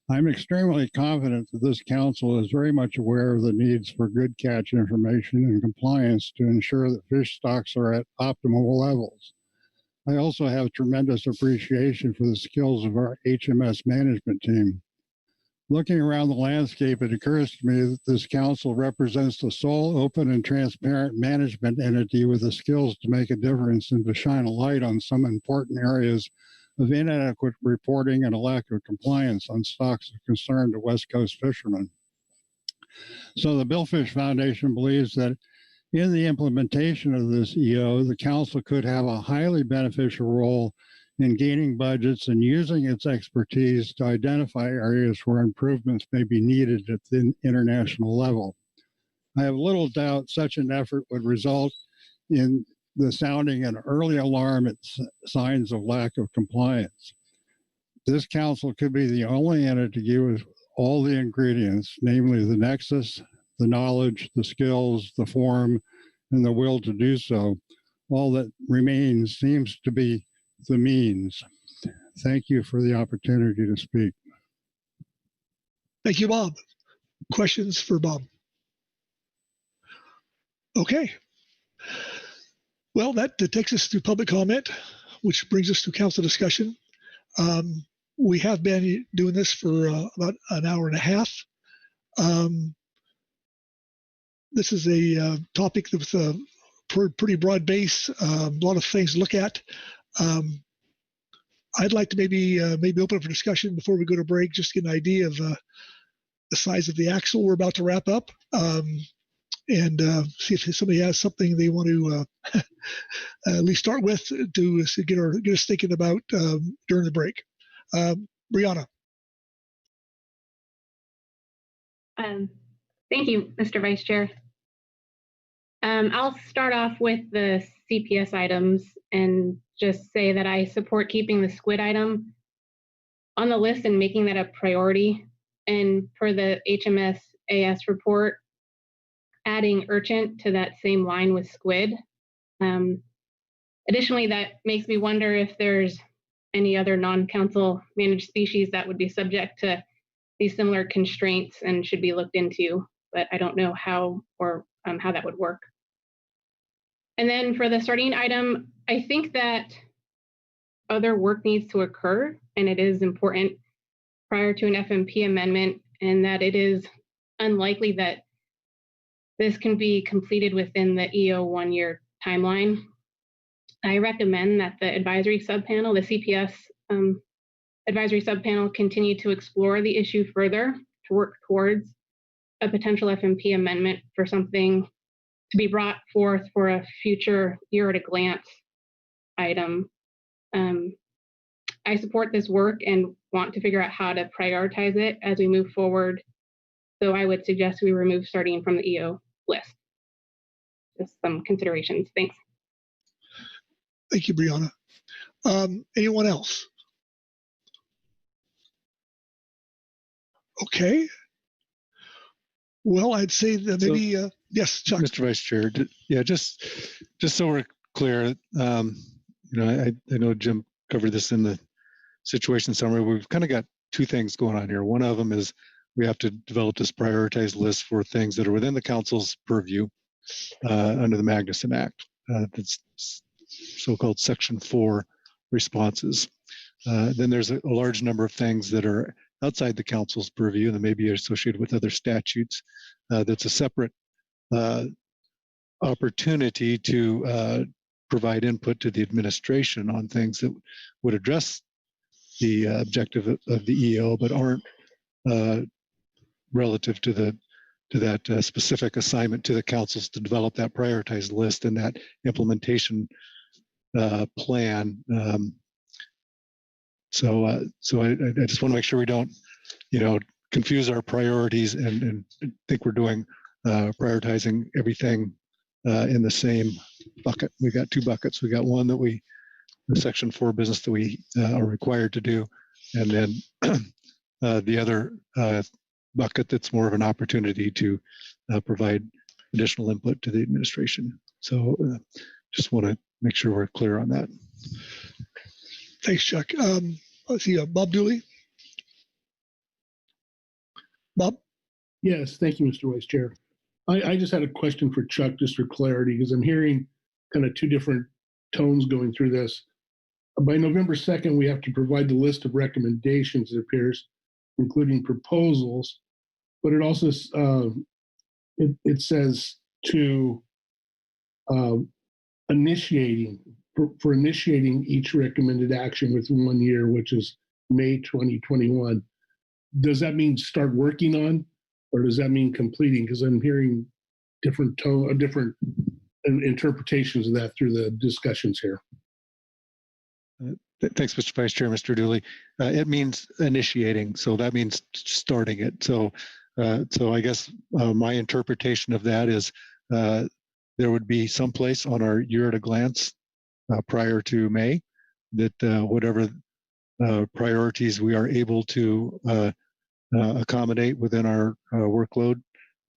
I'm extremely confident that this council is very much aware of the needs for good catch information and compliance to ensure that fish stocks are at optimal levels. I also have tremendous appreciation for the skills of our HMS management team. Looking around the landscape, it occurs to me that this council represents the sole open and transparent management entity with the skills to make a difference and to shine a light on some important areas of inadequate reporting and a lack of compliance on stocks of concern to West Coast fishermen. So the Billfish Foundation believes that in the implementation of this EO, the council could have a highly beneficial role in gaining budgets and using its expertise to identify areas where improvements may be needed at the international level. I have little doubt such an effort would result in the sounding an early alarm at signs of lack of compliance. This council could be the only entity with all the ingredients, namely the nexus, the knowledge, the skills, the form, and the will to do so. All that remains seems to be the means. Thank you for the opportunity to speak. Thank you, Bob. Questions for Bob? Okay. Well, that takes us to public comment, which brings us to council discussion. We have been doing this for about an hour and a half. This is a topic with a pretty broad base, a lot of things to look at. I'd like to maybe open up for discussion before we go to break, just to get an idea of the size of the axle we're about to wrap up, and see if somebody has something they want to at least start with to get us thinking about during the break. Brianna. Thank you, Mr. Vice Chair. I'll start off with the CPS items and just say that I support keeping the squid item on the list and making that a priority. And for the HMS AS report, adding urchin to that same line with squid. Additionally, that makes me wonder if there's any other non-council managed species that would be subject to these similar constraints and should be looked into, but I don't know how or how that would work. And then for the sardine item, I think that other work needs to occur, and it is important prior to an FMP amendment, and that it is unlikely that this can be completed within the EO 1-year timeline. I recommend that the advisory subpanel, the CPS advisory subpanel continue to explore the issue further to work towards a potential FMP amendment for something to be brought forth for a future year at a glance item. I support this work and want to figure out how to prioritize it as we move forward. So I would suggest we remove starting from the EO list. Just some considerations. Thanks. Thank you, Brianna. Anyone else? Okay. Well, I'd say that maybe, yes, Chuck. Mr. Vice Chair, yeah, just so we're clear, I know Jim covered this in the situation summary. We've kind of got two things going on here. One of them is we have to develop this prioritized list for things that are within the council's purview under the Magnuson Act. That's so-called Section 4 responses. Then there's a large number of things that are outside the council's purview and that may be associated with other statutes. That's a separate opportunity to provide input to the administration on things that would address the objective of the EO, but aren't relative to that specific assignment to the councils to develop that prioritized list and that implementation plan. So I just want to make sure we don't, confuse our priorities and think we're doing prioritizing everything in the same bucket. We got two buckets. We got one that the Section 4 business that we are required to do, and then the other bucket that's more of an opportunity to provide additional input to the administration. So just want to make sure we're clear on that. Thanks, Chuck. Let's see, Bob Dooley. Bob? Yes, thank you, Mr. Vice Chair. I just had a question for Chuck, just for clarity, because I'm hearing kind of two different tones going through this. By November 2nd, we have to provide the list of recommendations, it appears, including proposals, but it also it says to initiating each recommended action within 1 year, which is May 2021. Does that mean start working on, or does that mean completing? Because I'm hearing different interpretations of that through the discussions here. Thanks, Mr. Vice Chair, Mr. Dooley. It means initiating, so that means starting it. So I guess my interpretation of that is there would be someplace on our year at a glance prior to May that whatever priorities we are able to accommodate within our workload,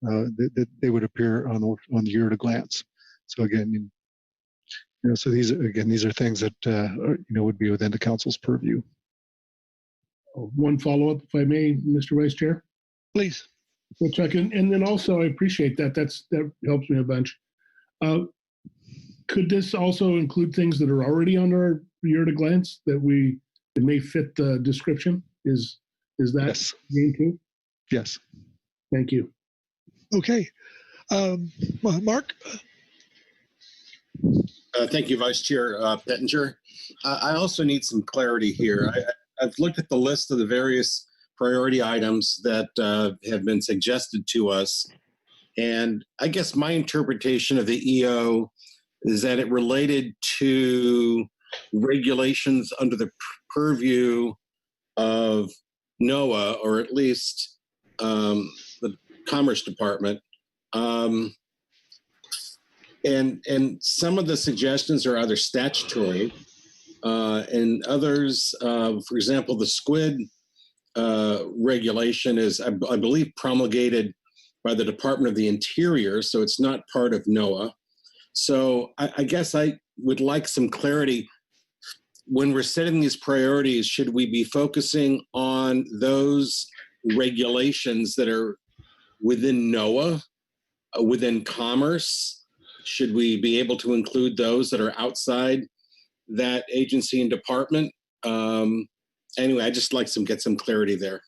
that they would appear on the year at a glance. So again, so these are things that would be within the council's purview. One follow-up, if I may, Mr. Vice Chair. Please. Well, Chuck, and then also I appreciate that. That helps me a bunch. Could this also include things that are already on our year at a glance that may fit the description? Is that yes. Game too? Yes. Thank you. Okay. Mark? Thank you, Vice Chair Pettinger. I also need some clarity here. I've looked at the list of the various priority items that have been suggested to us, and I guess my interpretation of the EO is that it related to regulations under the purview of NOAA, or at least the Commerce Department. And some of the suggestions are either statutory and others, for example, the squid regulation is, I believe, promulgated by the Department of the Interior, so it's not part of NOAA. So I guess I would like some clarity. When we're setting these priorities, should we be focusing on those regulations that are within NOAA, within Commerce? Should we be able to include those that are outside that agency and department? Anyway, I just like get some clarity there.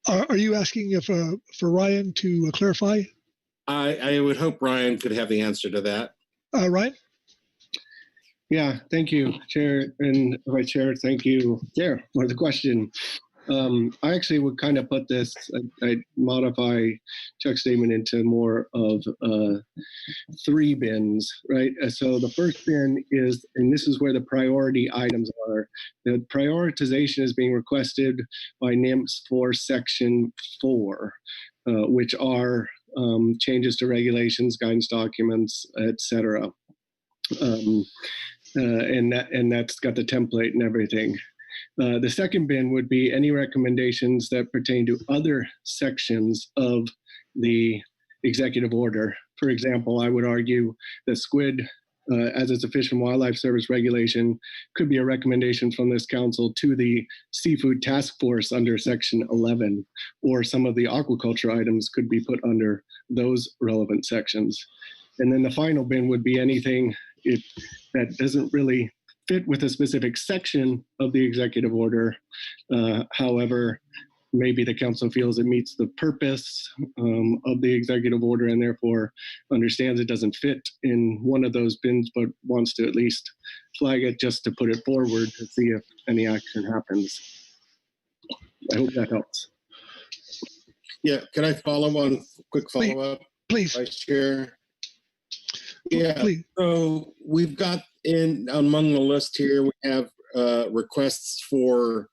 Are you asking for Ryan to clarify? I would hope Ryan could have the answer to that. Ryan? Yeah, thank you, Chair and Vice Chair. Thank you, Chair, for the question. I actually would kind of put this, I'd modify Chuck's statement into more of 3 bins, right? So the first bin is, and this is where the priority items are. The prioritization is being requested by NIMS for Section 4, which are changes to regulations, guidance documents, etc. And that's got the template and everything. The second bin would be any recommendations that pertain to other sections of the executive order. For example, I would argue that squid, as it's a Fish and Wildlife Service regulation, could be a recommendation from this council to the Seafood Task Force under Section 11, or some of the aquaculture items could be put under those relevant sections. And then the final bin would be anything that doesn't really fit with a specific section of the executive order. However, maybe the council feels it meets the purpose of the executive order and therefore understands it doesn't fit in one of those bins, but wants to at least flag it just to put it forward to see if any action happens. I hope that helps. Yeah, can I quick follow up? Please. Vice Chair. Yeah, please. So we've got among the list here, we have requests for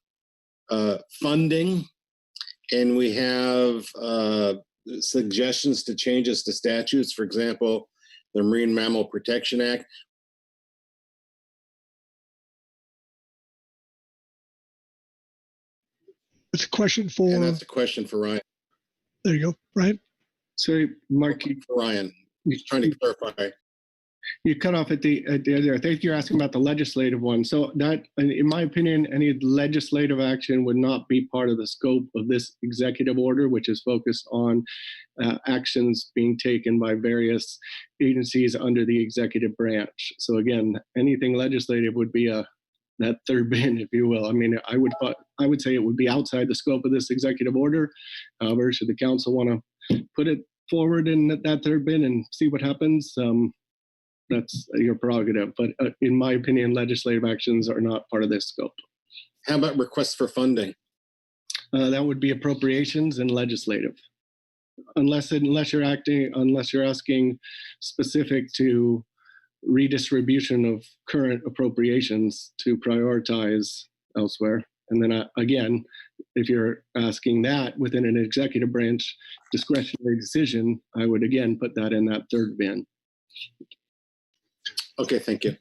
funding, and we have suggestions to changes to statutes. For example, the Marine Mammal Protection Act. It's a question for. And that's a question for Ryan. There you go, Ryan. Sorry, Mark. For Ryan, he's trying to clarify. You cut off at the other. I think you're asking about the legislative one. So that, in my opinion, any legislative action would not be part of the scope of this executive order, which is focused on actions being taken by various agencies under the executive branch. So again, anything legislative would be that third bin, if you will. I mean, I would say it would be outside the scope of this executive order. However, should the council want to put it forward in that third bin and see what happens, that's your prerogative. But in my opinion, legislative actions are not part of this scope. How about requests for funding? That would be appropriations and legislative, unless you're asking specific to redistribution of current appropriations to prioritize elsewhere. And then again, if you're asking that within an executive branch discretionary decision, I would again put that in that third bin. Okay, thank you.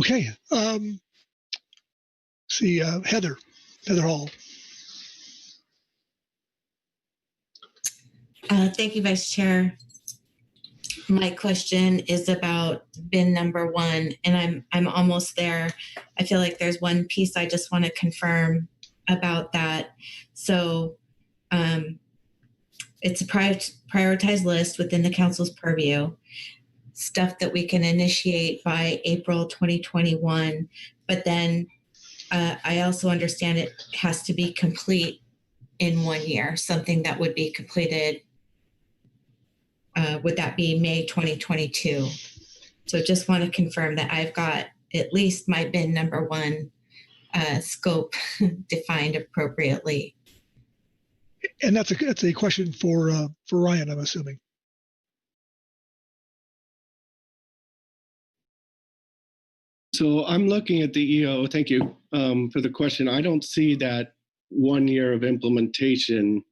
Okay. See, Heather Hall. Thank you, Vice Chair. My question is about bin number 1, and I'm almost there. I feel like there's one piece I just want to confirm about that. So it's a prioritized list within the council's purview, stuff that we can initiate by April 2021. But then I also understand it has to be complete in 1 year, something that would be completed. Would that be May 2022? So just want to confirm that I've got at least my bin number 1 scope defined appropriately. And that's a question for Ryan, I'm assuming. So I'm looking at the EO. Thank you for the question. I don't see that 1 year of implementation.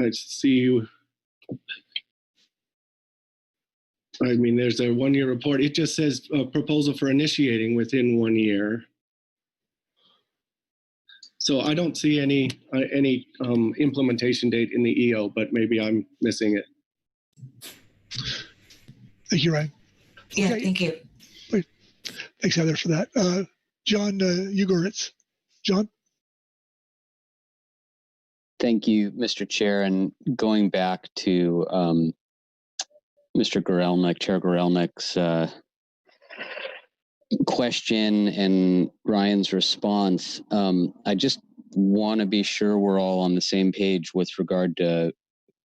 I see. I mean, there's a 1 year report. It just says a proposal for initiating within 1 year. So I don't see any implementation date in the EO, but maybe I'm missing it. Thank you, Ryan. Yeah, okay. Thank you. Wait. Thanks, Heather, for that. John Ugoritz. John? Thank you, Mr. Chair. And going back to Mr. Gorelnik, Chair Gorelnik's question and Ryan's response, I just want to be sure we're all on the same page with regard to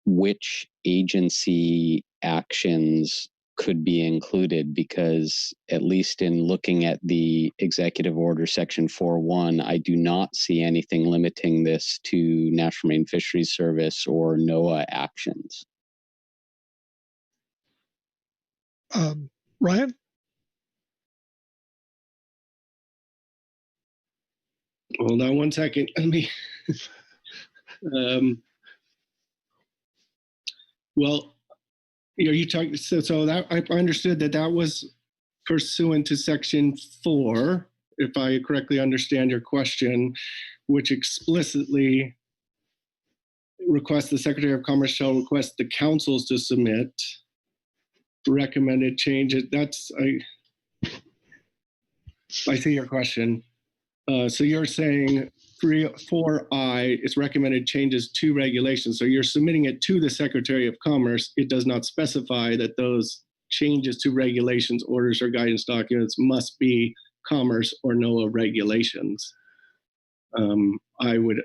which agency actions could be included, because at least in looking at the executive order section 4.1, I do not see anything limiting this to National Marine Fisheries Service or NOAA actions. Ryan? Hold on one second. Let me. Well, you talking? So that I understood that was pursuant to Section 4, if I correctly understand your question, which explicitly requests the Secretary of Commerce shall request the councils to submit recommended changes. I see your question. So you're saying 4I is recommended changes to regulations. So you're submitting it to the Secretary of Commerce. It does not specify that those changes to regulations, orders, or guidance documents must be Commerce or NOAA regulations. I would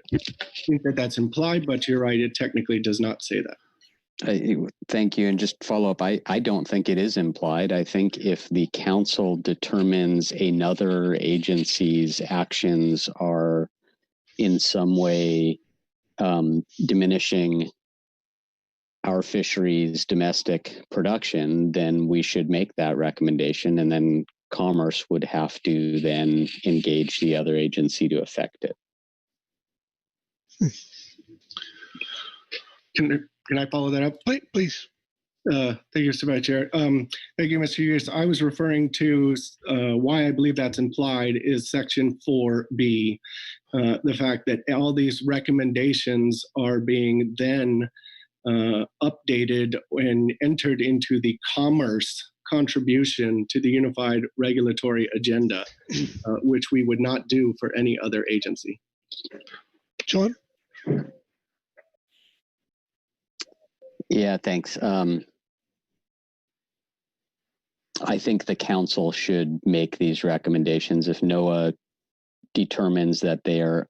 think that that's implied, but you're right, it technically does not say that. Thank you. And just follow up, I don't think it is implied. I think if the council determines another agency's actions are in some way diminishing our fisheries' domestic production, then we should make that recommendation, and then Commerce would have to then engage the other agency to affect it. Can I follow that up? Please. Thank you, Mr. Vice Chair. Thank you, Mr. Hughes. I was referring to why I believe that's implied is Section 4B, the fact that all these recommendations are being then updated and entered into the Commerce contribution to the Unified Regulatory Agenda, which we would not do for any other agency. John? Yeah, thanks. I think the council should make these recommendations. If NOAA determines that they are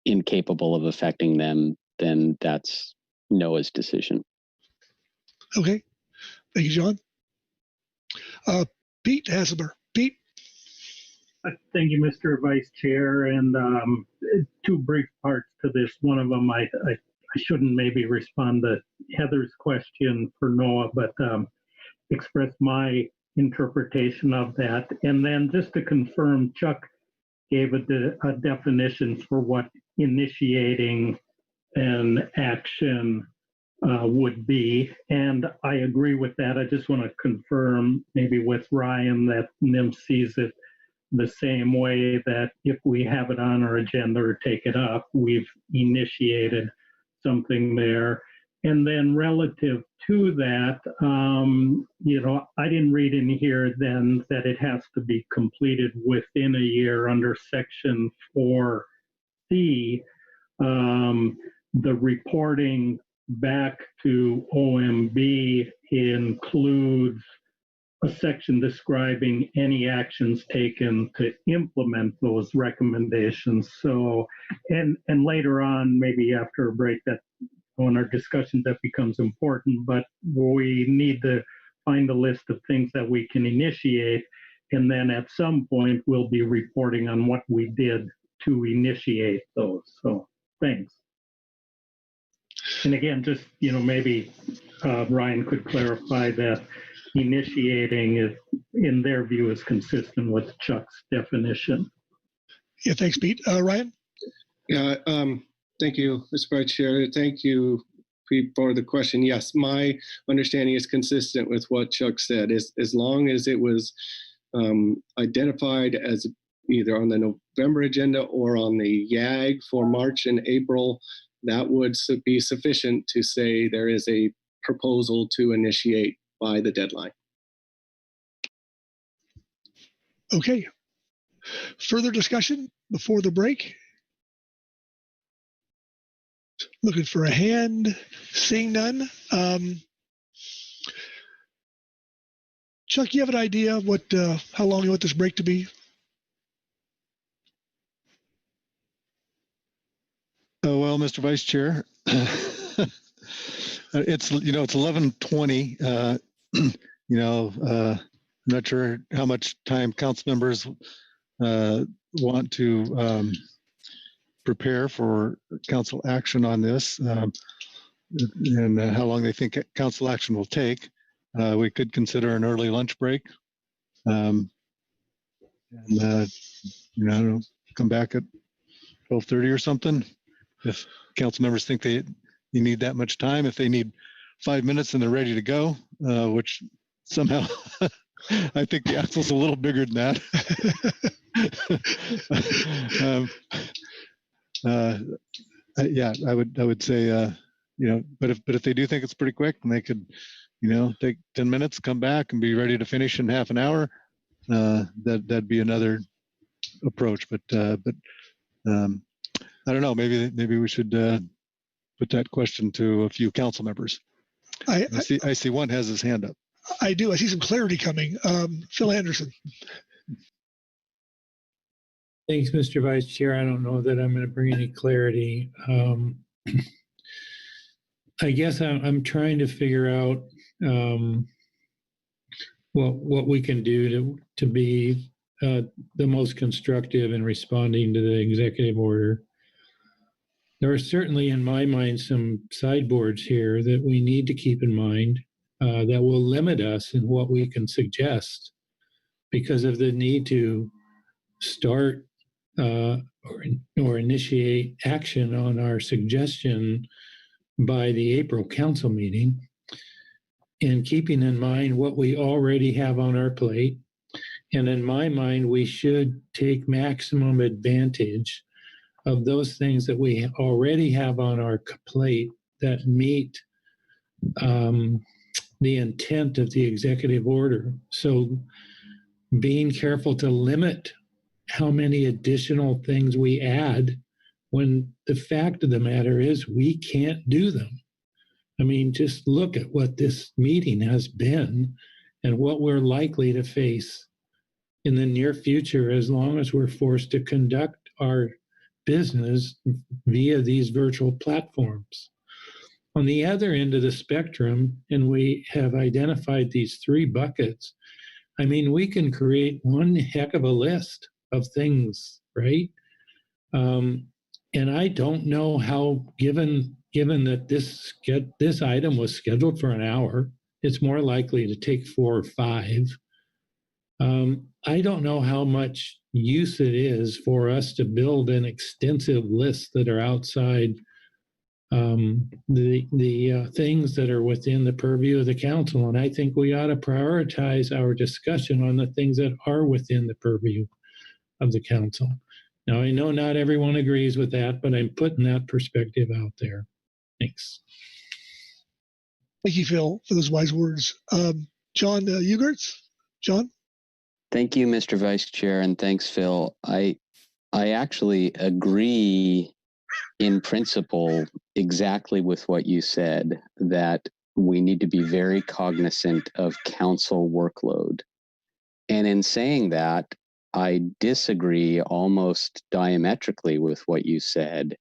incapable of affecting them, then that's NOAA's decision. Okay. Thank you, John. Pete Hasselber. Pete? Thank you, Mr. Vice Chair. And two brief parts to this. One of them, I shouldn't maybe respond to Heather's question for NOAA, but express my interpretation of that. And then just to confirm, Chuck gave a definition for what initiating an action would be. And I agree with that. I just want to confirm maybe with Ryan that NIM sees it the same way, that if we have it on our agenda or take it up, we've initiated something there. And then relative to that, I didn't read in here then that it has to be completed within a year under Section 4C. The reporting back to OMB includes a section describing any actions taken to implement those recommendations. So, and later on, maybe after a break, that on our discussion that becomes important, but we need to find a list of things that we can initiate, and then at some point we'll be reporting on what we did to initiate those. So thanks. And again, just maybe Ryan could clarify that initiating is, in their view, is consistent with Chuck's definition. Yeah, thanks, Pete. Ryan? Yeah, thank you, Mr. Vice Chair. Thank you, Pete, for the question. Yes, my understanding is consistent with what Chuck said. As long as it was identified as either on the November agenda or on the YAG for March and April, that would be sufficient to say there is a proposal to initiate by the deadline. Okay. Further discussion before the break? Looking for a hand. Seeing none. Chuck, you have an idea of what how long you want this break to be? Oh, well, Mr. Vice Chair, it's 11:20. I'm not sure how much time council members want to prepare for council action on this, and how long they think council action will take. We could consider an early lunch break, and come back at 12:30 or something. If council members think they need that much time, if they need 5 minutes and they're ready to go, which somehow I think the axle's a little bigger than that. Yeah, I would say, but if they do think it's pretty quick and they could, take 10 minutes, come back and be ready to finish in half an hour, that'd be another approach. But I don't know. Maybe we should put that question to a few council members. I see one has his hand up. I do. I see some clarity coming. Phil Anderson. Thanks, Mr. Vice Chair. I don't know that I'm going to bring any clarity. I guess I'm trying to figure out what we can do to be the most constructive in responding to the executive order. There are certainly, in my mind, some sideboards here that we need to keep in mind that will limit us in what we can suggest because of the need to start or initiate action on our suggestion by the April council meeting, and keeping in mind what we already have on our plate. And in my mind, we should take maximum advantage of those things that we already have on our plate that meet the intent of the executive order. So being careful to limit how many additional things we add when the fact of the matter is we can't do them. I mean, just look at what this meeting has been and what we're likely to face in the near future as long as we're forced to conduct our business via these virtual platforms. On the other end of the spectrum, and we have identified these three buckets, I mean, we can create one heck of a list of things, right? And I don't know how, given that this item was scheduled for an hour, it's more likely to take 4 or 5. I don't know how much use it is for us to build an extensive list that are outside the things that are within the purview of the council. And I think we ought to prioritize our discussion on the things that are within the purview of the council. Now, I know not everyone agrees with that, but I'm putting that perspective out there. Thanks. Thank you, Phil, for those wise words. John Ugertz? John? Thank you, Mr. Vice Chair, and thanks, Phil. I actually agree in principle exactly with what you said, that we need to be very cognizant of council workload. And in saying that, I disagree almost diametrically with what you said,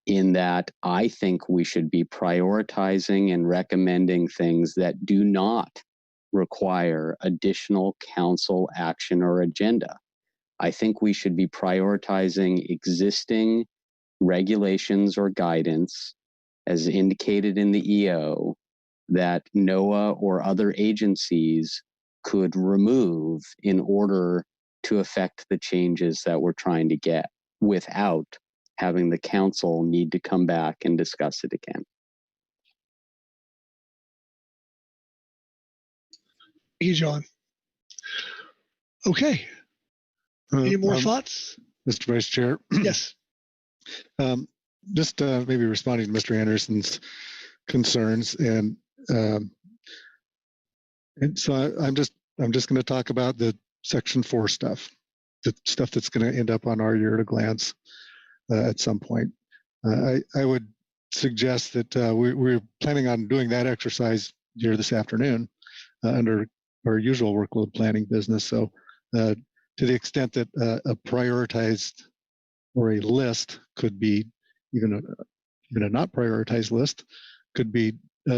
in that I think we should be prioritizing and recommending things that do not require additional council action or agenda. I think we should be prioritizing existing regulations or guidance as indicated in the EO that NOAA or other agencies could remove in order to affect the changes that we're trying to get without having the council need to come back and discuss it again. Thank you, John. Okay. Any more thoughts? Mr. Vice Chair? Yes. Just maybe responding to Mr. Anderson's concerns, and so I'm just going to talk about the Section 4 stuff, the stuff that's going to end up on our year at a glance at some point. I would suggest that we're planning on doing that exercise here this afternoon under our usual workload planning business. So to the extent that a prioritized or a list could be, even a not prioritized list could be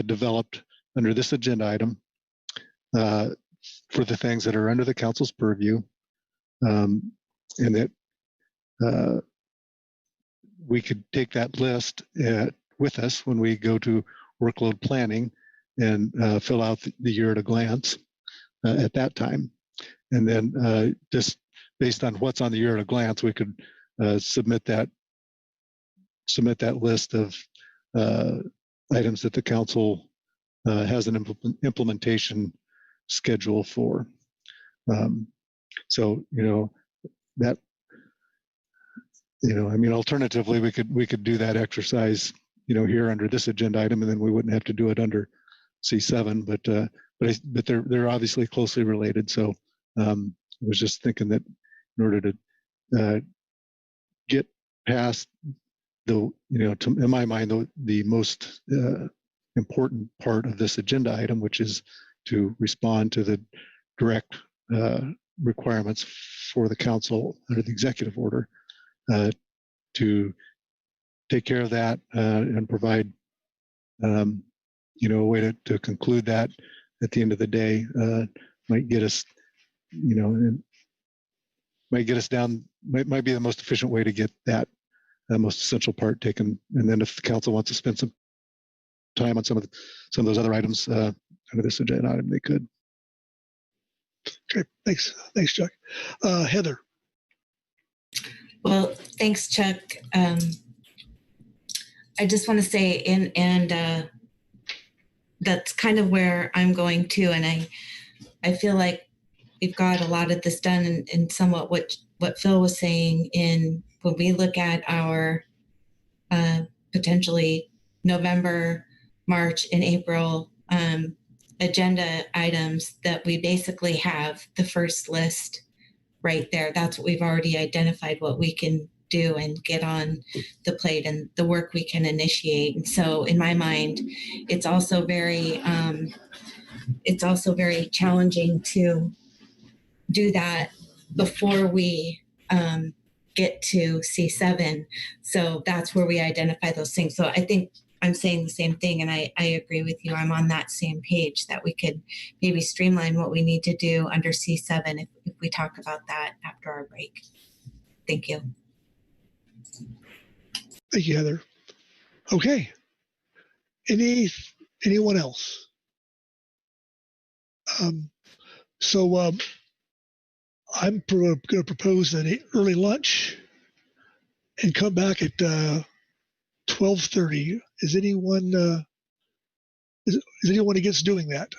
developed under this agenda item. for the things that are under the council's purview, and that we could take that list with us when we go to workload planning and fill out the year at a glance at that time. And then just based on what's on the year at a glance, we could submit that list of items that the council has an implementation schedule for. So, that, I mean, alternatively, we could do that exercise, here under this agenda item, and then we wouldn't have to do it under C7. But they're obviously closely related. So I was just thinking that in order to get past in my mind, the most important part of this agenda item, which is to respond to the direct requirements for the council under the executive order, to take care of that and provide a way to conclude that at the end of the day. Might get us, might get us down, might be the most efficient way to get that most essential part taken. And then if the council wants to spend some time on some of those other items under this agenda item, they could. Okay, thanks, Chuck. Heather. Well, thanks, Chuck. I just want to say, and that's kind of where I'm going to, and I feel like we've got a lot of this done, and somewhat what Phil was saying in when we look at our potentially November, March, and April agenda items, that we basically have the first list right there. That's what we've already identified what we can do and get on the plate and the work we can initiate. And so in my mind, it's also very challenging to do that before we get to C7. So that's where we identify those things. So I think I'm saying the same thing, and I agree with you. I'm on that same page that we could maybe streamline what we need to do under C7 if we talk about that after our break. Thank you. Thank you, Heather. Okay. Anyone else? So I'm going to propose an early lunch and come back at 12:30. Is anyone against doing that?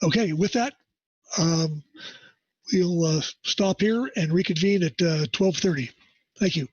Okay, with that, we'll stop here and reconvene at 12:30. Thank you.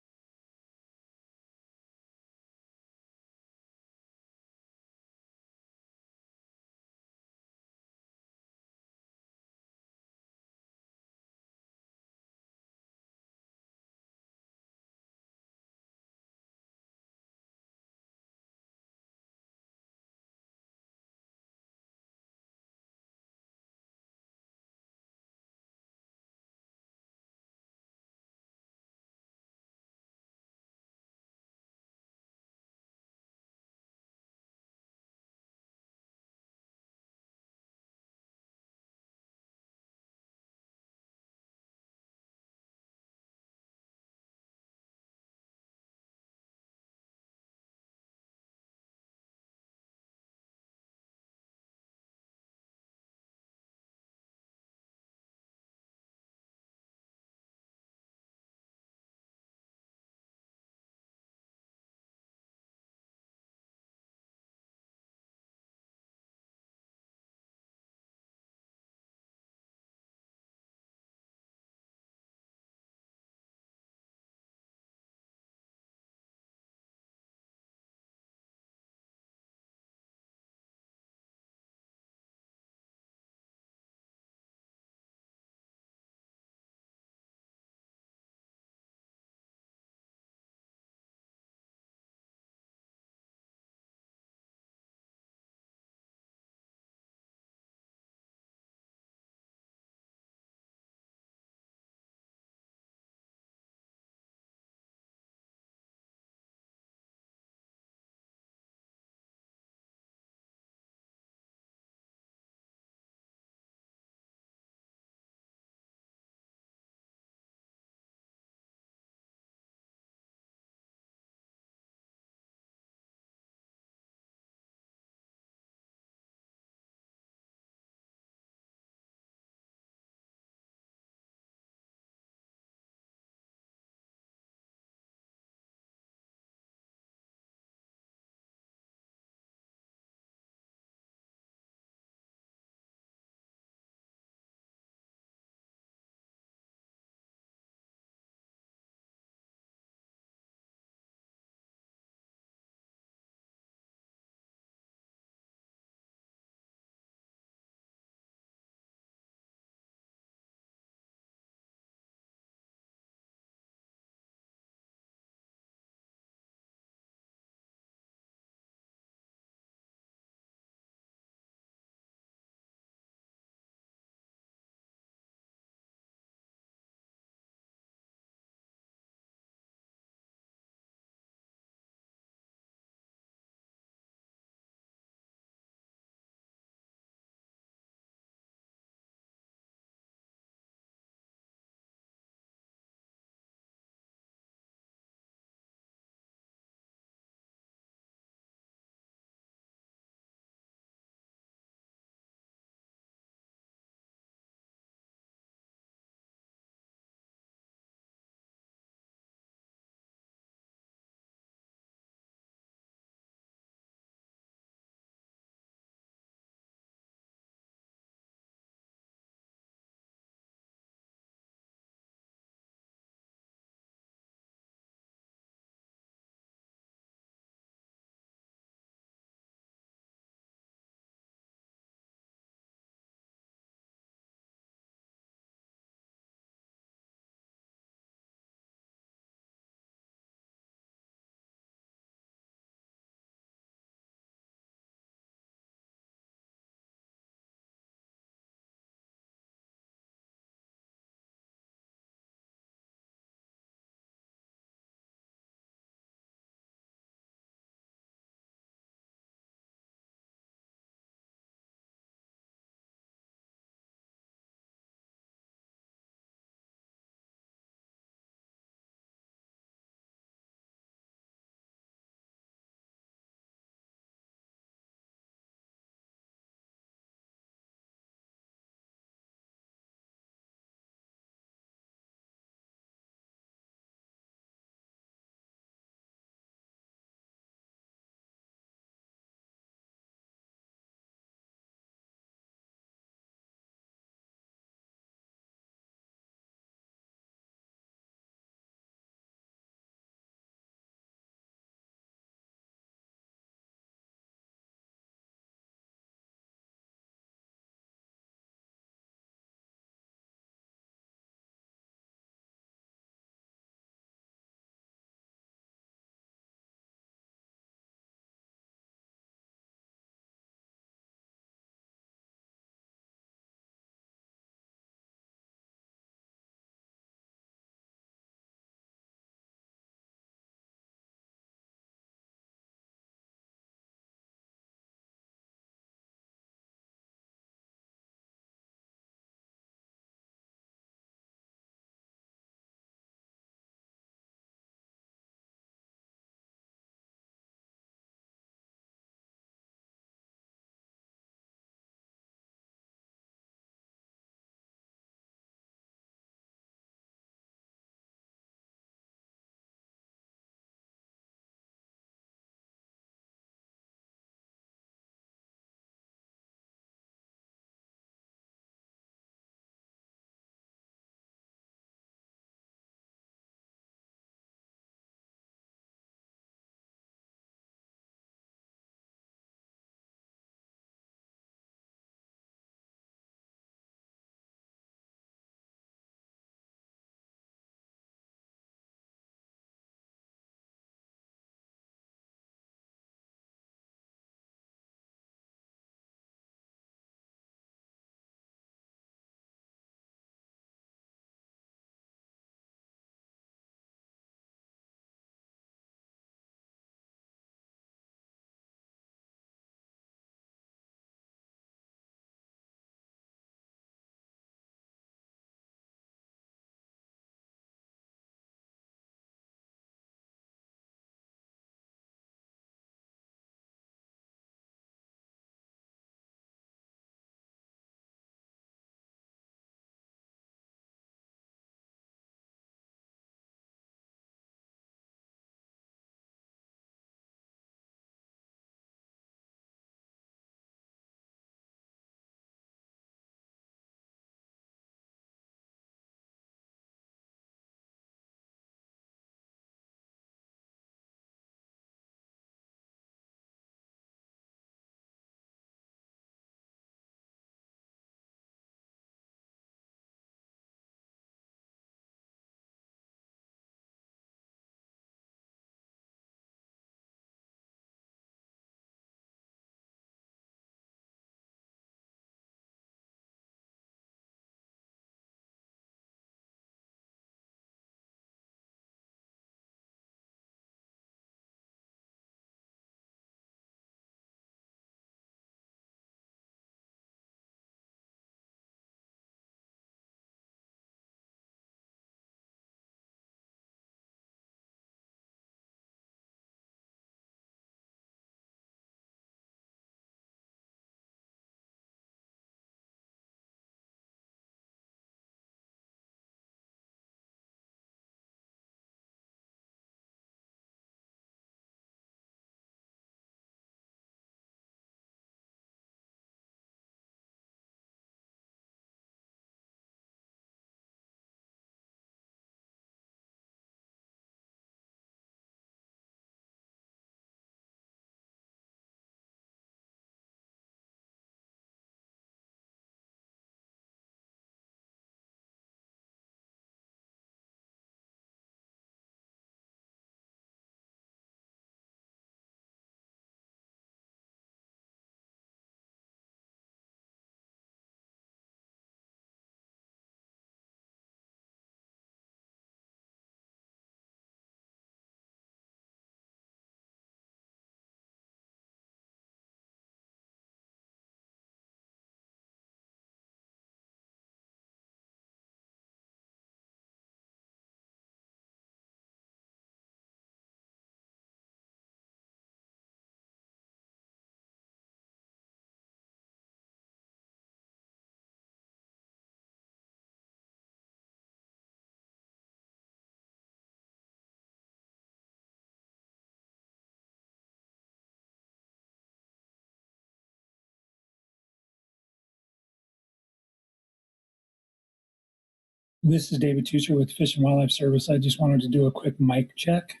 This is David Tusher with Fish and Wildlife Service. I just wanted to do a quick mic check.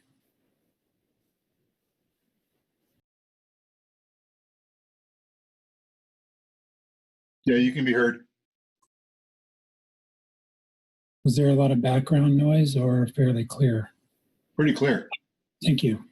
Yeah, you can be heard. Was there a lot of background noise or fairly clear? Pretty clear. Thank you.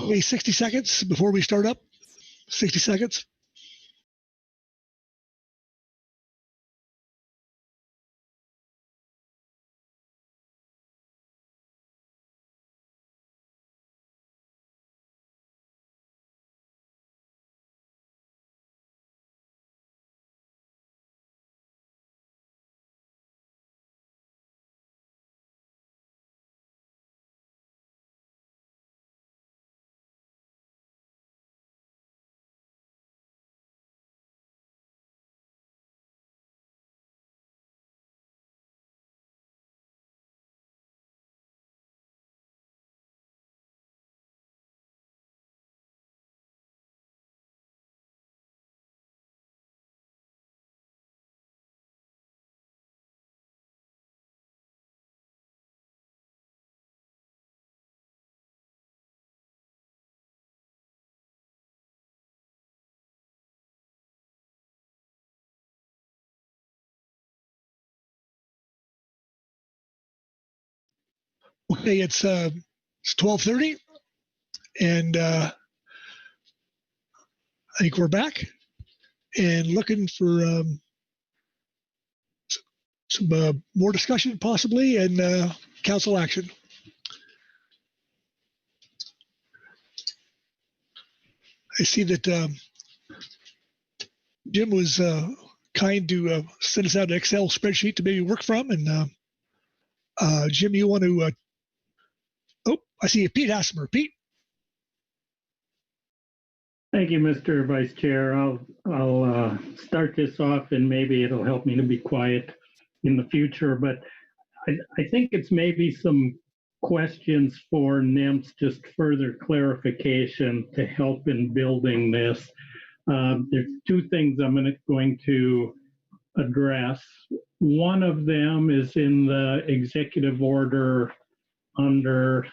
Okay, 60 seconds before we start up. 60 seconds. Okay, it's 12:30, and I think we're back and looking for some more discussion possibly and council action. I see that Jim was kind to send us out an Excel spreadsheet to maybe work from, and Jim, you want to? Oh, I see Pete Hassemer. Pete. Thank you, Mr. Vice Chair. I'll start this off, and maybe it'll help me to be quiet in the future. But I think it's maybe some questions for NIMS, just further clarification to help in building this. There's two things I'm going to address. One of them is in the executive order under,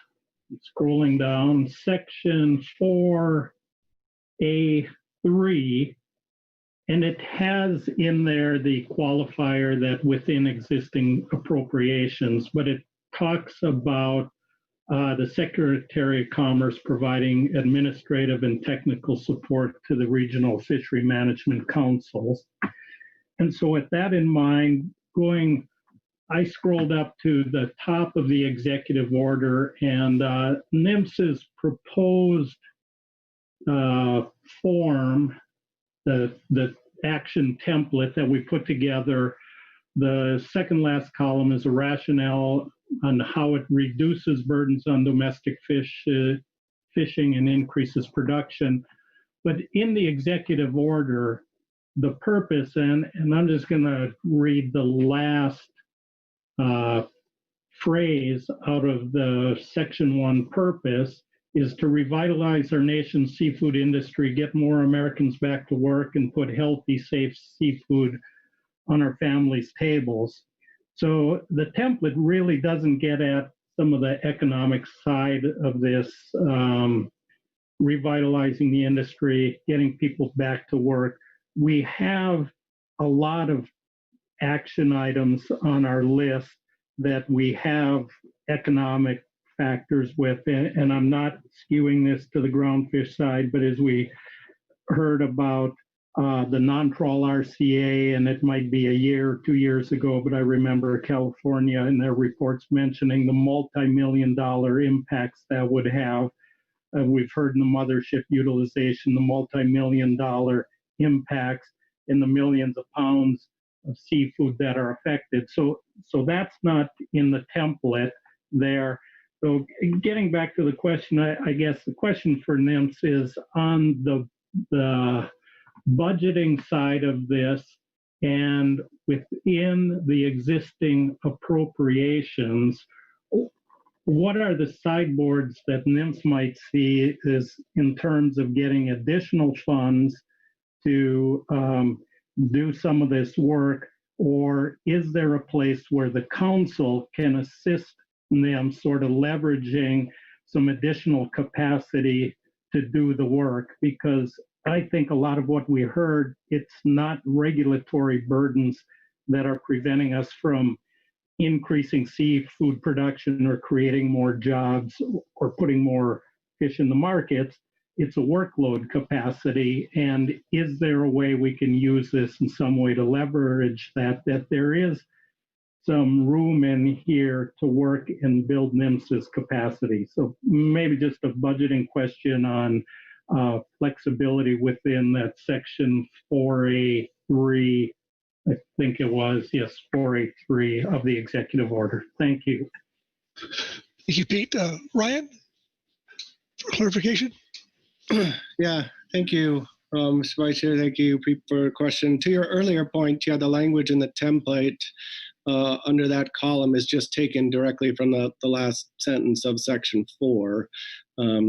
scrolling down, section 4A3, and it has in there the qualifier that within existing appropriations, but it talks about the Secretary of Commerce providing administrative and technical support to the regional fishery management councils. And so with that in mind, I scrolled up to the top of the executive order, and NIMS's proposed form, the action template that we put together, the second last column is a rationale on how it reduces burdens on domestic fishing and increases production. But in the executive order, the purpose, and I'm just going to read the last phrase out of the section 1 purpose, is to revitalize our nation's seafood industry, get more Americans back to work, and put healthy, safe seafood on our families' tables. So the template really doesn't get at some of the economic side of this, revitalizing the industry, getting people back to work. We have a lot of action items on our list that we have economic factors with, and I'm not skewing this to the groundfish side, but as we heard about the non-trawl RCA, and it might be a year or 2 years ago, but I remember California in their reports mentioning the multi-million-dollar impacts that would have. We've heard in the mothership utilization, the multi-million-dollar impacts in the millions of pounds of seafood that are affected. So that's not in the template there. So getting back to the question, I guess the question for NIMS is on the budgeting side of this, and within the existing appropriations, what are the sideboards that NIMS might see is in terms of getting additional funds to do some of this work, or is there a place where the council can assist them sort of leveraging some additional capacity to do the work? Because I think a lot of what we heard, it's not regulatory burdens that are preventing us from increasing seafood production or creating more jobs or putting more fish in the markets. It's a workload capacity. And is there a way we can use this in some way to leverage that there is some room in here to work and build NIMS's capacity? So maybe just a budgeting question on flexibility within that section 4A3, I think it was, yes, 4A3 of the executive order. Thank you. Thank you, Pete. Ryan, for clarification? Yeah, thank you, Mr. Vice Chair. Thank you, Pete, for a question. To your earlier point, yeah, the language in the template under that column is just taken directly from the last sentence of section 4.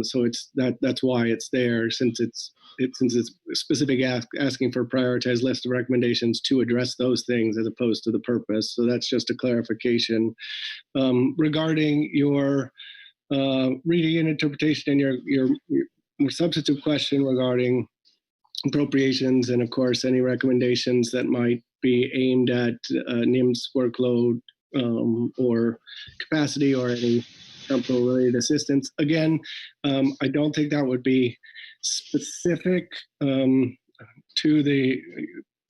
So that's why it's there, since it's specific asking for a prioritized list of recommendations to address those things as opposed to the purpose. So that's just a clarification. Regarding your reading and interpretation and your more substantive question regarding appropriations and, of course, any recommendations that might be aimed at NIMS workload or capacity or any council-related assistance. Again, I don't think that would be specific to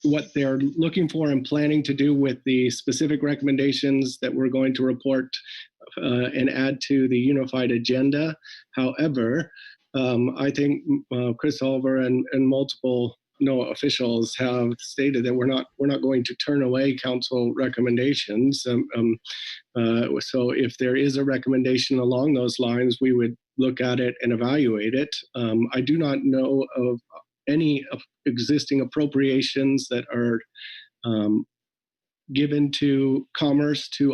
what they're looking for and planning to do with the specific recommendations that we're going to report and add to the unified agenda. However, I think Chris Oliver and multiple NOAA officials have stated that we're not going to turn away council recommendations. So if there is a recommendation along those lines, we would look at it and evaluate it. I do not know of any existing appropriations that are given to Commerce to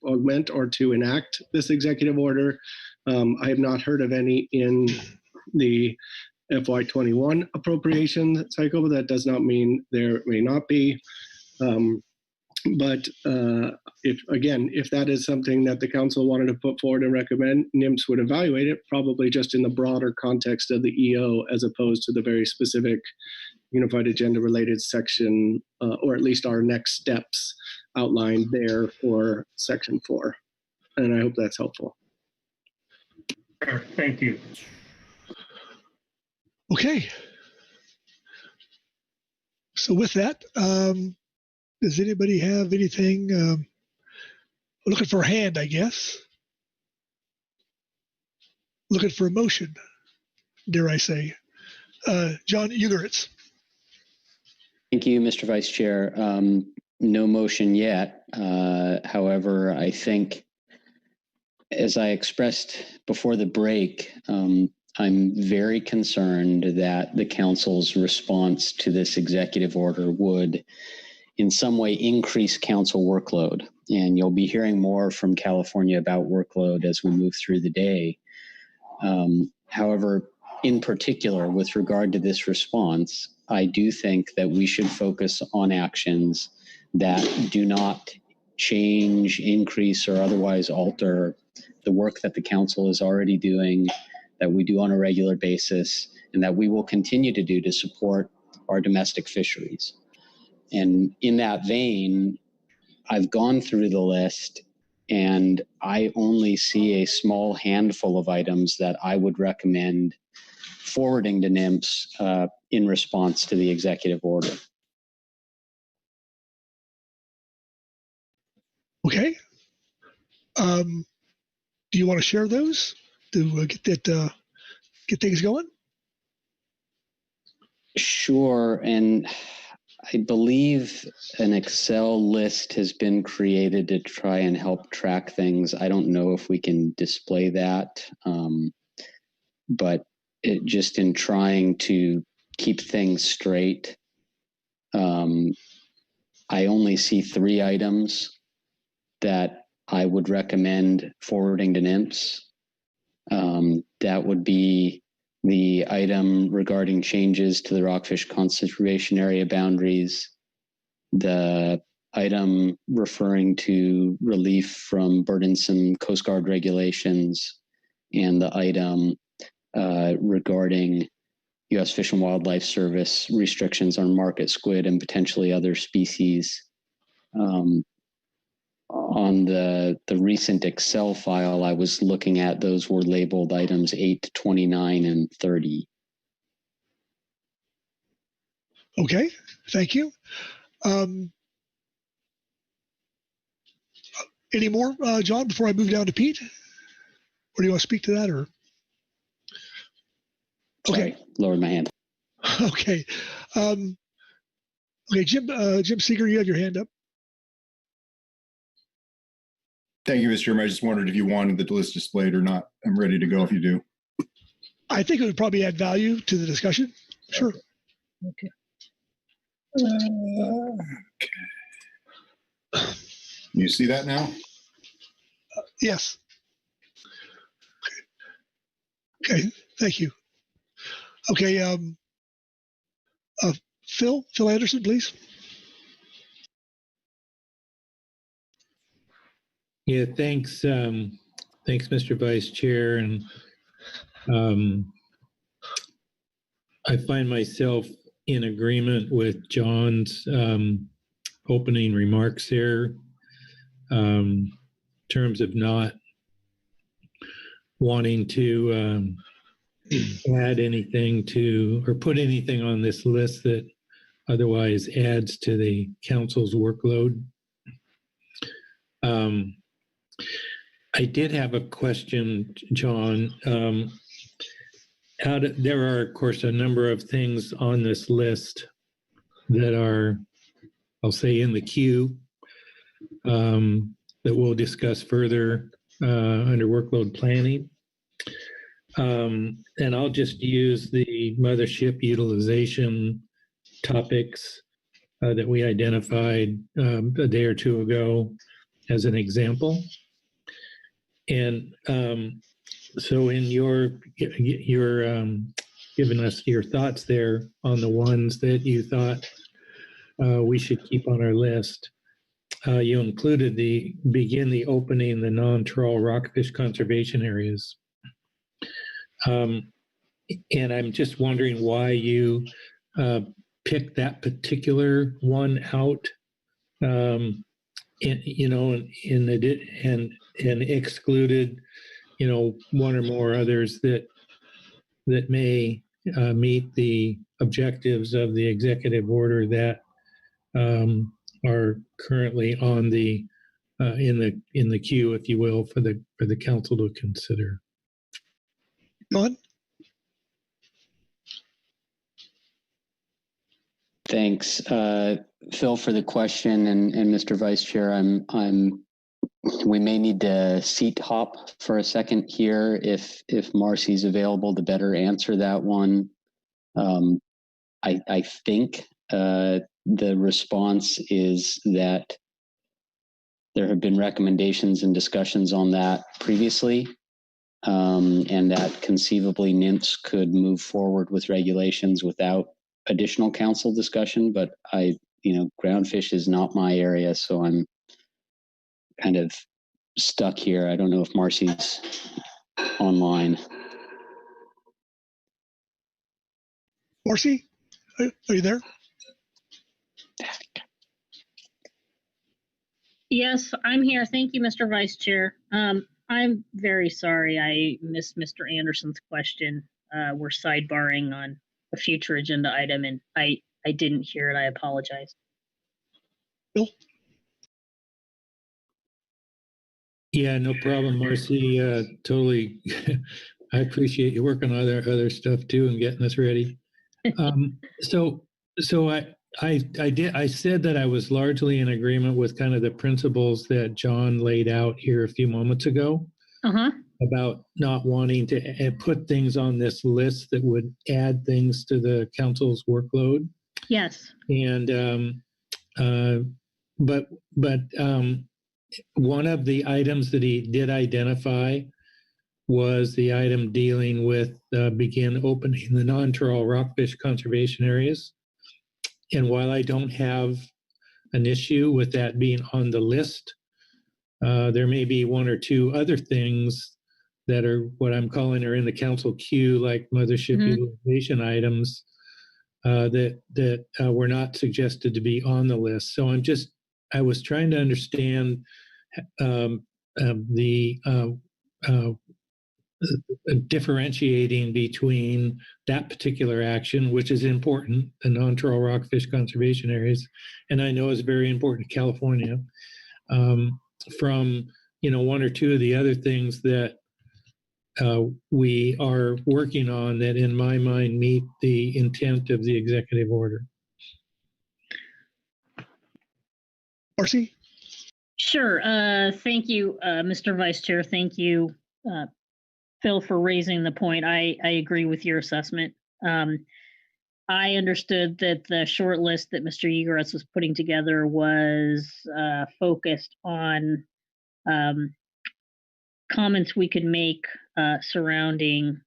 augment or to enact this executive order. I have not heard of any in the FY21 appropriation cycle, but that does not mean there may not be. But if that is something that the council wanted to put forward and recommend, NIMS would evaluate it, probably just in the broader context of the EO as opposed to the very specific unified agenda related section, or at least our next steps outlined there for section 4. And I hope that's helpful. Sure. Thank you. Okay. So with that, does anybody have anything? Looking for a hand, I guess. Looking for a motion, dare I say. John Ugeritz. Thank you, Mr. Vice Chair. No motion yet. However, I think, as I expressed before the break, I'm very concerned that the council's response to this executive order would in some way increase council workload. And you'll be hearing more from California about workload as we move through the day. However, in particular, with regard to this response, I do think that we should focus on actions that do not change, increase, or otherwise alter the work that the council is already doing, that we do on a regular basis, and that we will continue to do to support our domestic fisheries. And in that vein, I've gone through the list and I only see a small handful of items that I would recommend forwarding to NIMS in response to the executive order. Okay. Do you want to share those to get things going? Sure. And I believe an Excel list has been created to try and help track things. I don't know if we can display that, but just in trying to keep things straight, I only see 3 items that I would recommend forwarding to NIMS. That would be the item regarding changes to the rockfish conservation area boundaries, the item referring to relief from burdensome Coast Guard regulations, and the item regarding U.S. Fish and Wildlife Service restrictions on market squid and potentially other species. on the recent Excel file I was looking at, those were labeled items 8, 29, and 30. Okay, thank you. Any more, John, before I move down to Pete? Or do you want to speak to that? Or Sorry, lowered my hand. Okay. Okay, Jim Seeger, you have your hand up. Thank you, Mr. Chairman. I just wondered if you wanted the list displayed or not. I'm ready to go if you do. I think it would probably add value to the discussion. Sure. Okay. You see that now? Yes. Okay, thank you. Okay, Phil Anderson, please. Yeah, thanks. Thanks, Mr. Vice Chair. And I find myself in agreement with John's opening remarks there, in terms of not wanting to add anything to or put anything on this list that otherwise adds to the council's workload. I did have a question, John. There are, of course, a number of things on this list that are, I'll say, in the queue that we'll discuss further under workload planning. And I'll just use the mothership utilization topics that we identified a day or two ago as an example. And so in your giving us your thoughts there on the ones that you thought we should keep on our list, you included begin the opening the non-trawl rockfish conservation areas. And I'm just wondering why you picked that particular one out, and excluded, one or more others that may meet the objectives of the executive order that are currently on the in the queue, if you will, for the council to consider. John? Thanks, Phil, for the question, and Mr. Vice Chair. We may need to seat hop for a second here if Marcy's available to better answer that one. I think the response is that there have been recommendations and discussions on that previously, and that conceivably NIMS could move forward with regulations without additional council discussion. But groundfish is not my area, so I'm kind of stuck here. I don't know if Marcy's online. Marcy, are you there? Yes, I'm here. Thank you, Mr. Vice Chair. I'm very sorry I missed Mr. Anderson's question. We're sidebarring on a future agenda item, and I didn't hear it. I apologize. Bill? Yeah, no problem, Marcy. Totally. I appreciate you working on other stuff too and getting us ready. So I said that I was largely in agreement with kind of the principles that John laid out here a few moments ago about not wanting to put things on this list that would add things to the council's workload. Yes. And but one of the items that he did identify was the item dealing with begin opening the non-trawl rockfish conservation areas. And while I don't have an issue with that being on the list, there may be one or two other things that are what I'm calling are in the council queue, like mothership utilization items that were not suggested to be on the list. So I was trying to understand the differentiating between that particular action, which is important, the non-trawl rockfish conservation areas, and I know is very important to California, from one or two of the other things that we are working on that, in my mind, meet the intent of the executive order. Marcy? Sure. Thank you, Mr. Vice Chair. Thank you, Phil, for raising the point. I agree with your assessment. I understood that the short list that Mr. Egress was putting together was focused on comments we could make surrounding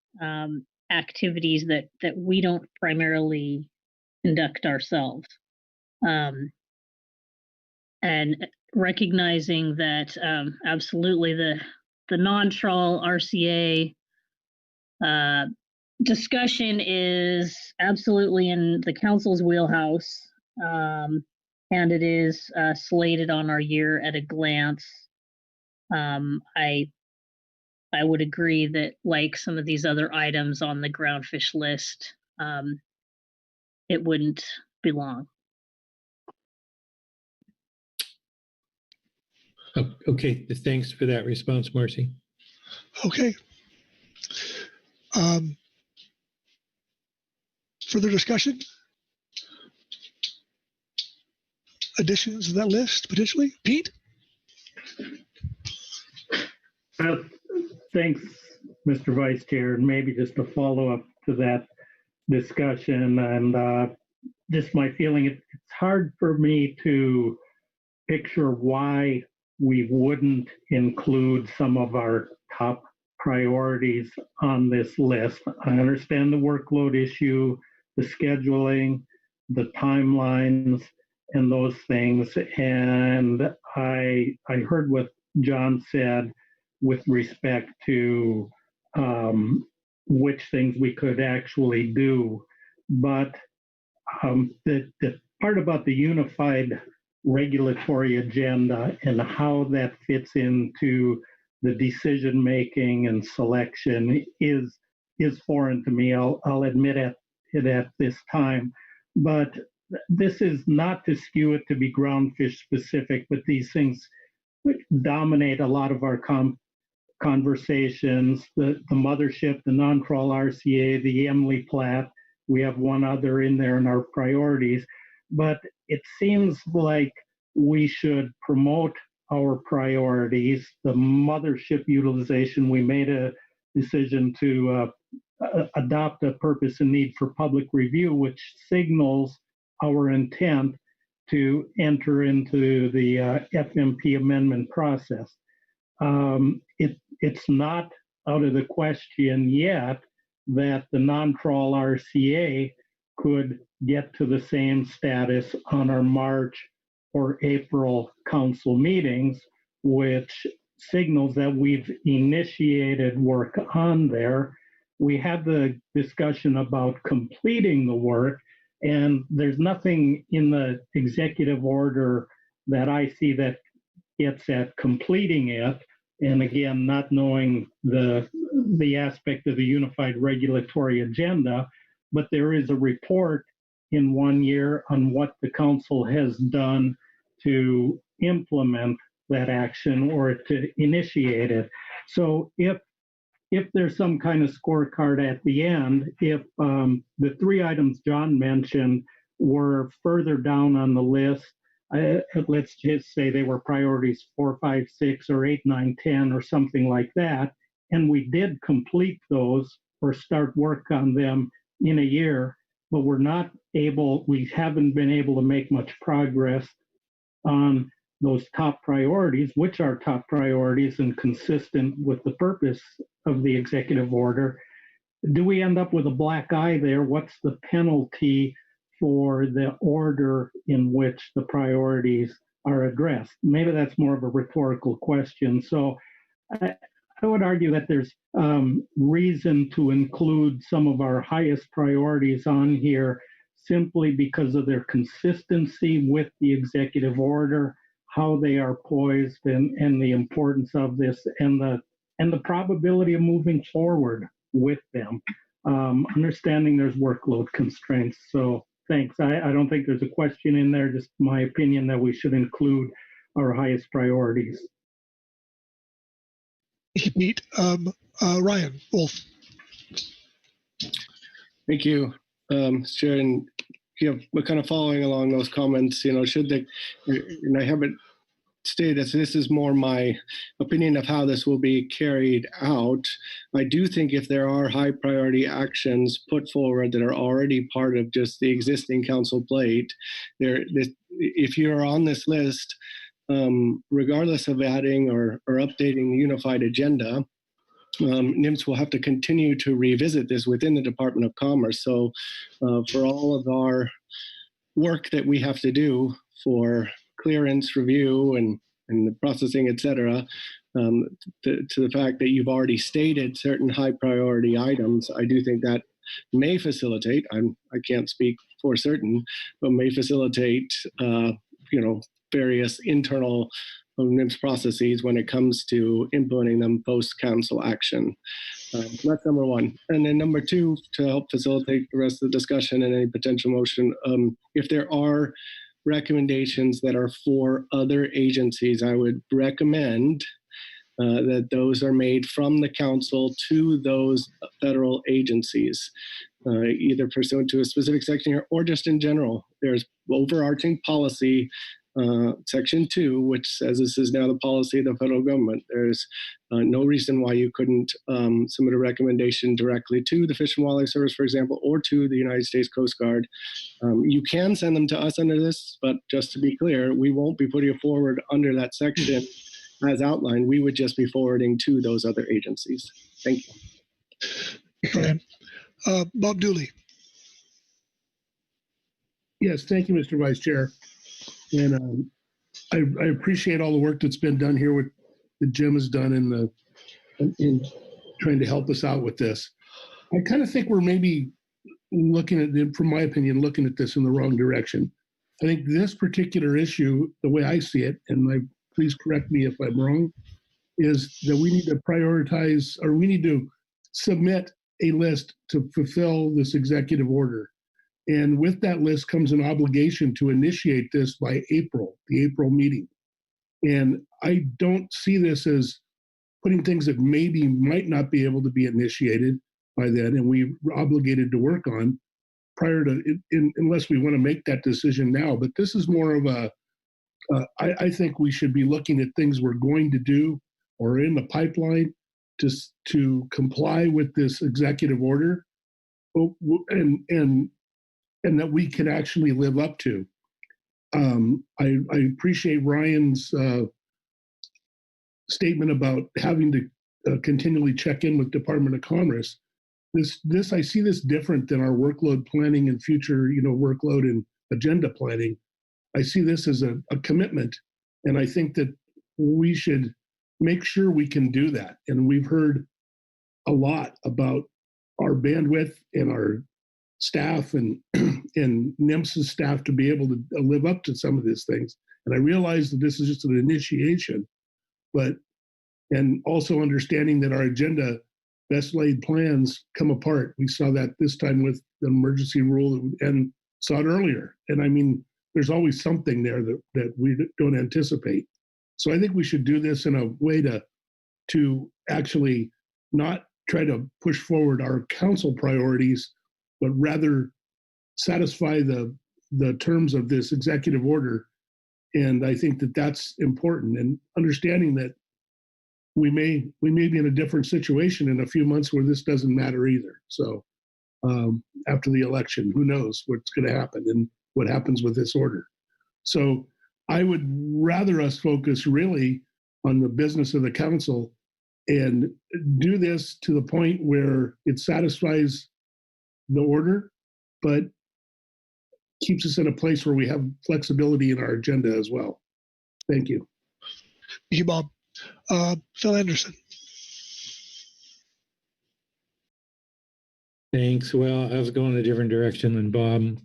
activities that we don't primarily conduct ourselves. And recognizing that absolutely the non-trawl RCA discussion is absolutely in the council's wheelhouse, and it is slated on our year at a glance. I would agree that, like some of these other items on the groundfish list, it wouldn't be long. Okay, thanks for that response, Marcy. Okay. Further discussion? Additions to that list, potentially? Pete? Thanks, Mr. Vice Chair. And maybe just a follow-up to that discussion, and just my feeling, it's hard for me to picture why we wouldn't include some of our top priorities on this list. I understand the workload issue, the scheduling, the timelines, and those things. And I heard what John said with respect to which things we could actually do. But the part about the unified regulatory agenda and how that fits into the decision making and selection is foreign to me. I'll admit it at this time, but this is not to skew it to be groundfish specific, but these things dominate a lot of our conversations. The mothership, the non-trawl RCA, the Emily Plat. We have one other in there in our priorities, but it seems like we should promote our priorities. The mothership utilization, we made a decision to adopt a purpose and need for public review, which signals our intent to enter into the FMP amendment process. It's not out of the question yet that the non-trawl RCA could get to the same status on our March or April council meetings, which signals that we've initiated work on there. We had the discussion about completing the work, and there's nothing in the executive order that I see that gets at completing it. And again, not knowing the aspect of the unified regulatory agenda, but there is a report in 1 year on what the council has done to implement that action or to initiate it. So if there's some kind of scorecard at the end, if the three items John mentioned were further down on the list, let's just say they were priorities 4, 5, 6, or 8, 9, 10, or something like that, and we did complete those or start work on them in a year, but we haven't been able to make much progress on those top priorities, which are top priorities and consistent with the purpose of the executive order. Do we end up with a black eye there? What's the penalty for the order in which the priorities are addressed? Maybe that's more of a rhetorical question. So I would argue that there's reason to include some of our highest priorities on here simply because of their consistency with the executive order, how they are poised and the importance of this and the probability of moving forward with them. Understanding there's workload constraints. So thanks. I don't think there's a question in there, just my opinion that we should include our highest priorities. Thank you, Pete. Ryan Wolf. Thank you, Sharon. We're kind of following along those comments. Should they, and I haven't stated this is more my opinion of how this will be carried out. I do think if there are high priority actions put forward that are already part of just the existing council plate, if you're on this list, regardless of adding or updating the unified agenda, NIMS will have to continue to revisit this within the Department of Commerce. So for all of our work that we have to do for clearance review and the processing, et cetera, to the fact that you've already stated certain high priority items, I do think that may facilitate, I can't speak for certain, but may facilitate, various internal NIMS processes when it comes to implementing them post-council action. That's number one. And then number two, to help facilitate the rest of the discussion and any potential motion, if there are recommendations that are for other agencies, I would recommend that those are made from the council to those federal agencies, either pursuant to a specific section here or just in general. There's overarching policy, Section 2, which says this is now the policy of the federal government. There's no reason why you couldn't submit a recommendation directly to the Fish and Wildlife Service, for example, or to the United States Coast Guard. You can send them to us under this, but just to be clear, we won't be putting it forward under that section as outlined. We would just be forwarding to those other agencies. Thank you. Brian. Bob Dooley. Yes, thank you, Mr. Vice Chair. And I appreciate all the work that's been done here, that Jim has done in trying to help us out with this. I kind of think we're maybe looking at, from my opinion, looking at this in the wrong direction. I think this particular issue, the way I see it, and please correct me if I'm wrong, is that we need to prioritize, or we need to submit a list to fulfill this executive order. And with that list comes an obligation to initiate this by April, the April meeting. And I don't see this as putting things that maybe might not be able to be initiated by then, and we're obligated to work on prior to, unless we want to make that decision now. But this is more of I think we should be looking at things we're going to do or in the pipeline to comply with this executive order, and that we can actually live up to. I appreciate Ryan's statement about having to continually check in with Department of Commerce. I see this different than our workload planning and future, workload and agenda planning. I see this as a commitment, and I think that we should make sure we can do that. And we've heard a lot about our bandwidth and our staff and NIMS's staff to be able to live up to some of these things. And I realize that this is just an initiation, and also understanding that our agenda, best laid plans come apart. We saw that this time with the emergency rule and saw it earlier. And I mean, there's always something there that we don't anticipate. So I think we should do this in a way to actually not try to push forward our council priorities, but rather satisfy the terms of this executive order. And I think that that's important, and understanding that we may be in a different situation in a few months where this doesn't matter either. So after the election, who knows what's going to happen and what happens with this order. So I would rather us focus really on the business of the council and do this to the point where it satisfies the order, but keeps us in a place where we have flexibility in our agenda as well. Thank you. Thank you, Bob. Phil Anderson. Thanks. Well, I was going a different direction than Bob.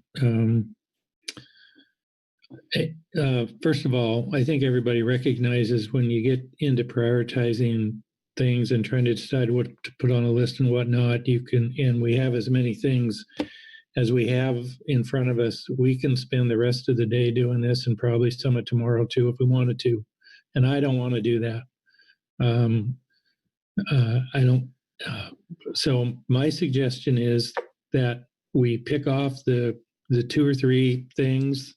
First of all, I think everybody recognizes when you get into prioritizing things and trying to decide what to put on a list and whatnot, you can, and we have as many things as we have in front of us, we can spend the rest of the day doing this and probably some of tomorrow too if we wanted to. And I don't want to do that. I don't. So my suggestion is that we pick off the 2 or 3 things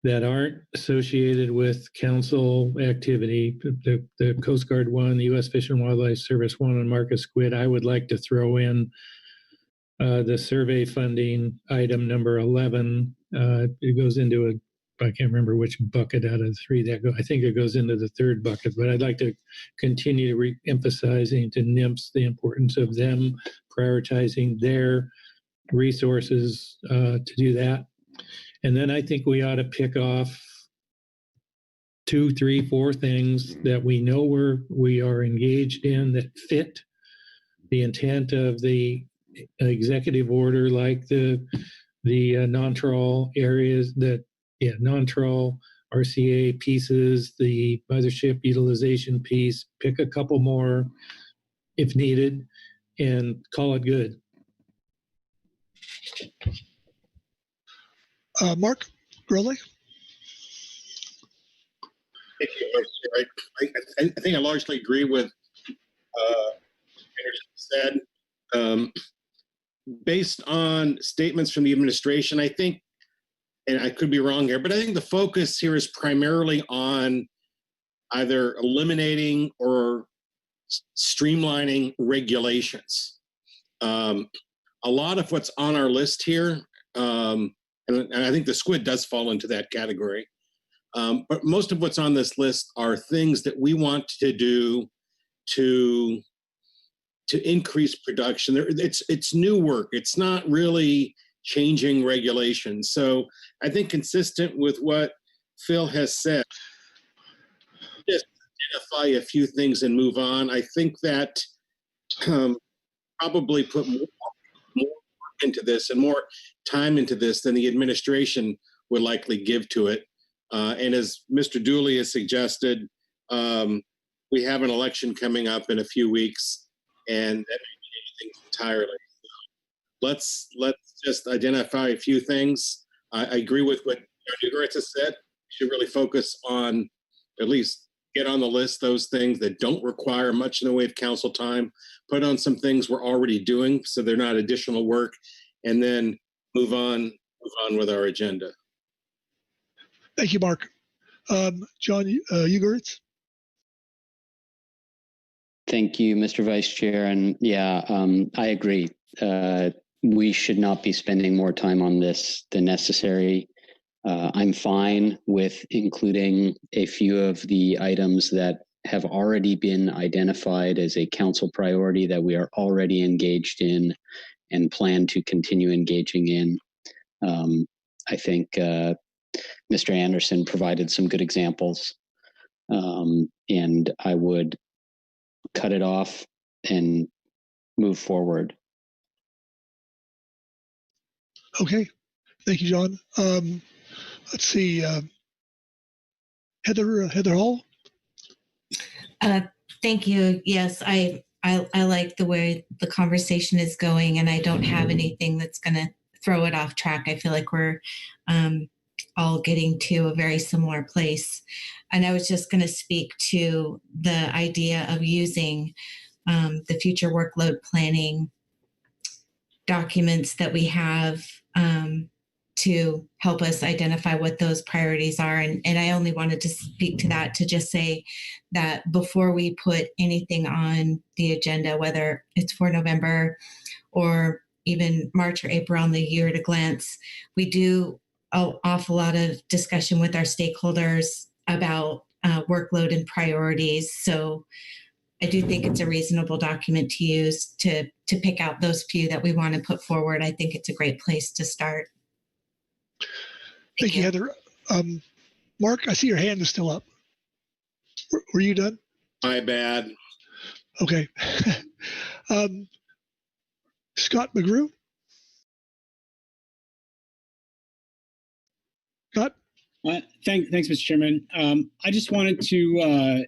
that aren't associated with council activity, the Coast Guard one, the U.S. Fish and Wildlife Service one, and Marcus Squid. I would like to throw in the survey funding item number 11. It goes into I can't remember which bucket out of the 3 that go. I think it goes into the 3rd bucket, but I'd like to continue emphasizing to NIMS the importance of them prioritizing their resources to do that. And then I think we ought to pick off 2, 3, 4 things that we know we are engaged in that fit the intent of the executive order, like the non-trawl areas, non-trawl RCA pieces, the mothership utilization piece. Pick a couple more if needed, and call it good. Mark Gurley. Thank you. I think I largely agree with Anderson said. Based on statements from the administration, I think, and I could be wrong here, but I think the focus here is primarily on either eliminating or streamlining regulations. A lot of what's on our list here, and I think the squid does fall into that category, but most of what's on this list are things that we want to do to increase production. It's new work. It's not really changing regulations. So I think consistent with what Phil has said, just identify a few things and move on. I think that probably put more work into this and more time into this than the administration would likely give to it. And as Mr. Dooley has suggested, we have an election coming up in a few weeks, and that may change things entirely. Let's just identify a few things. I agree with what Newgratz has said. We should really focus on, at least get on the list, those things that don't require much in the way of council time, put on some things we're already doing so they're not additional work, and then move on with our agenda. Thank you, Mark. John Ugeritz. Thank you, Mr. Vice Chair. And yeah, I agree. We should not be spending more time on this than necessary. I'm fine with including a few of the items that have already been identified as a council priority that we are already engaged in and plan to continue engaging in. I think Mr. Anderson provided some good examples, and I would cut it off and move forward. Okay, thank you, John. Let's see, Heather Hall. Thank you. Yes, I like the way the conversation is going, and I don't have anything that's going to throw it off track. I feel like we're all getting to a very similar place. And I was just going to speak to the idea of using the future workload planning documents that we have to help us identify what those priorities are. And I only wanted to speak to that to just say that before we put anything on the agenda, whether it's for November or even March or April on the year at a glance, we do an awful lot of discussion with our stakeholders about workload and priorities. So I do think it's a reasonable document to use to pick out those few that we want to put forward. I think it's a great place to start. Thank you, Heather. Mark, I see your hand is still up. Were you done? My bad. Okay. Scott McGrew. Scott? Thanks, Mr. Chairman. I just wanted to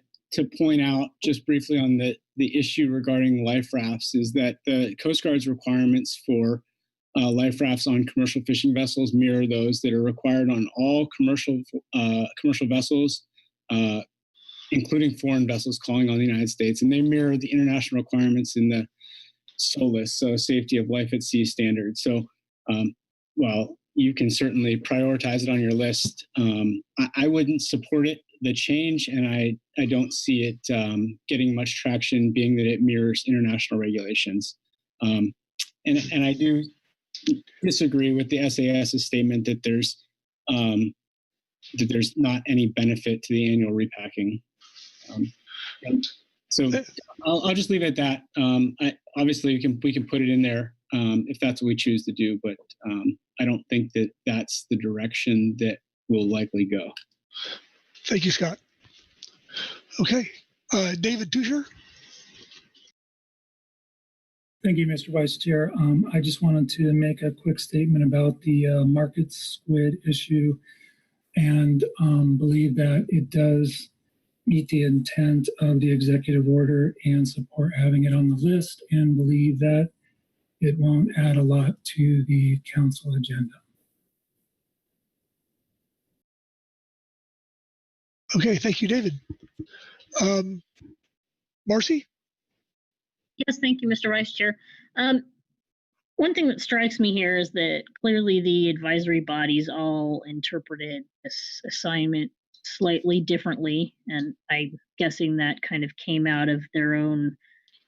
point out just briefly on the issue regarding life rafts is that the Coast Guard's requirements for life rafts on commercial fishing vessels mirror those that are required on all commercial vessels, including foreign vessels calling on the United States, and they mirror the international requirements in the SOLAS, so Safety of Life at Sea standard. So, while you can certainly prioritize it on your list, I wouldn't support it, the change, and I don't see it getting much traction, being that it mirrors international regulations. And I do disagree with the SAS's statement that there's not any benefit to the annual repacking. So I'll just leave it at that. Obviously, we can put it in there if that's what we choose to do, but I don't think that that's the direction that will likely go. Thank you, Scott. Okay, David Tusher. Thank you, Mr. Vice Chair. I just wanted to make a quick statement about the market squid issue and believe that it does meet the intent of the executive order and support having it on the list, and believe that it won't add a lot to the council agenda. Okay, thank you, David. Marcy? Yes, thank you, Mr. Vice Chair. One thing that strikes me here is that clearly the advisory bodies all interpreted this assignment slightly differently, and I'm guessing that kind of came out of their own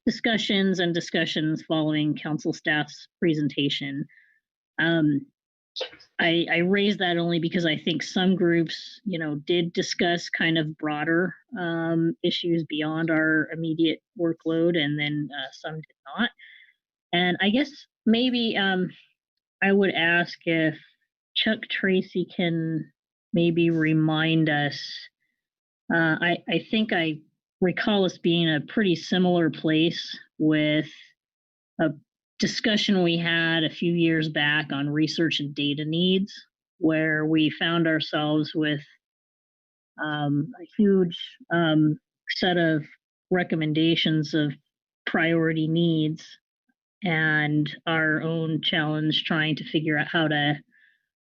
discussions following council staff's presentation. I raise that only because I think some groups, did discuss kind of broader issues beyond our immediate workload, and then some did not. And I guess maybe I would ask if Chuck Tracy can maybe remind us. I think I recall us being in a pretty similar place with a discussion we had a few years back on research and data needs, where we found ourselves with a huge set of recommendations of priority needs and our own challenge trying to figure out how to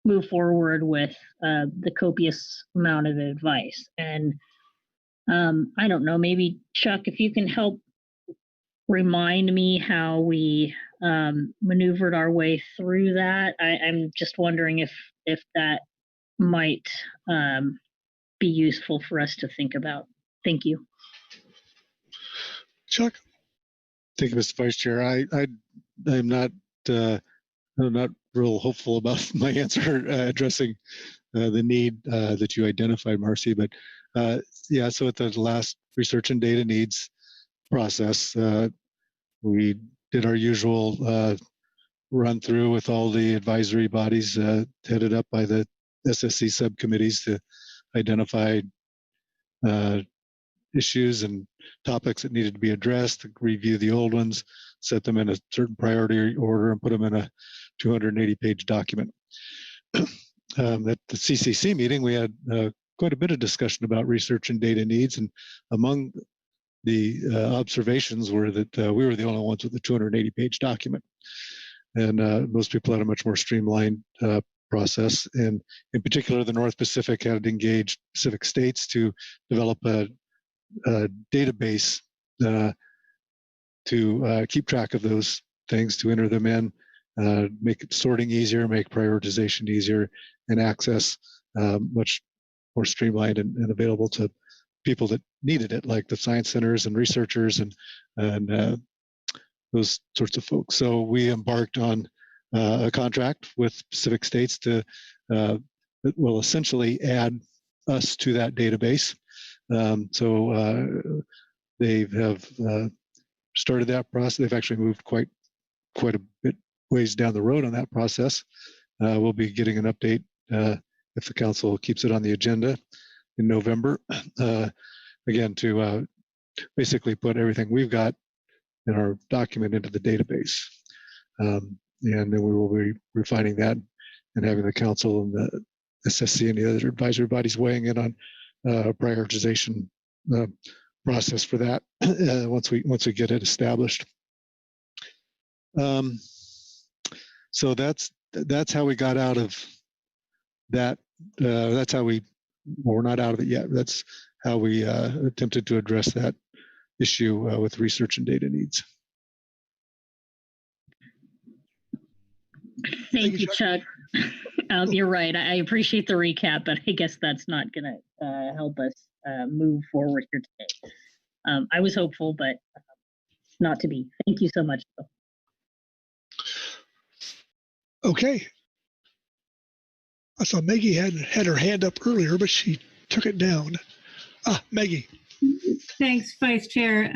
move forward with the copious amount of advice. And I don't know, maybe Chuck, if you can help remind me how we maneuvered our way through that. I'm just wondering if that might be useful for us to think about. Thank you. Chuck? Thank you, Mr. Vice Chair. I'm not real hopeful about my answer addressing the need that you identified, Marcy. But yeah, so at the last research and data needs process, we did our usual run through with all the advisory bodies headed up by the SSC subcommittees to identify issues and topics that needed to be addressed, review the old ones, set them in a certain priority order, and put them in a 280-page document. At the CCC meeting, we had quite a bit of discussion about research and data needs, and among the observations were that we were the only ones with a 280-page document. And most people had a much more streamlined process. And in particular, the North Pacific had engaged Pacific states to develop a database to keep track of those things, to enter them in, make sorting easier, make prioritization easier, and access much more streamlined and available to people that needed it, like the science centers and researchers and those sorts of folks. So we embarked on a contract with Pacific states to that will essentially add us to that database. So they have started that process. They've actually moved quite a bit ways down the road on that process. We'll be getting an update if the council keeps it on the agenda in November. Again, to basically put everything we've got in our document into the database. And then we will be refining that and having the council SSC and the other advisory bodies weighing in on prioritization process for that once we get it established. So that's how we got out of that. That's how we're not out of it yet. That's how we attempted to address that issue with research and data needs. Thank you, Chuck. You're right. I appreciate the recap, but I guess that's not going to help us move forward here today. I was hopeful, but not to be. Thank you so much. Okay. I saw Maggie had her hand up earlier, but she took it down. Maggie. Thanks, Vice Chair.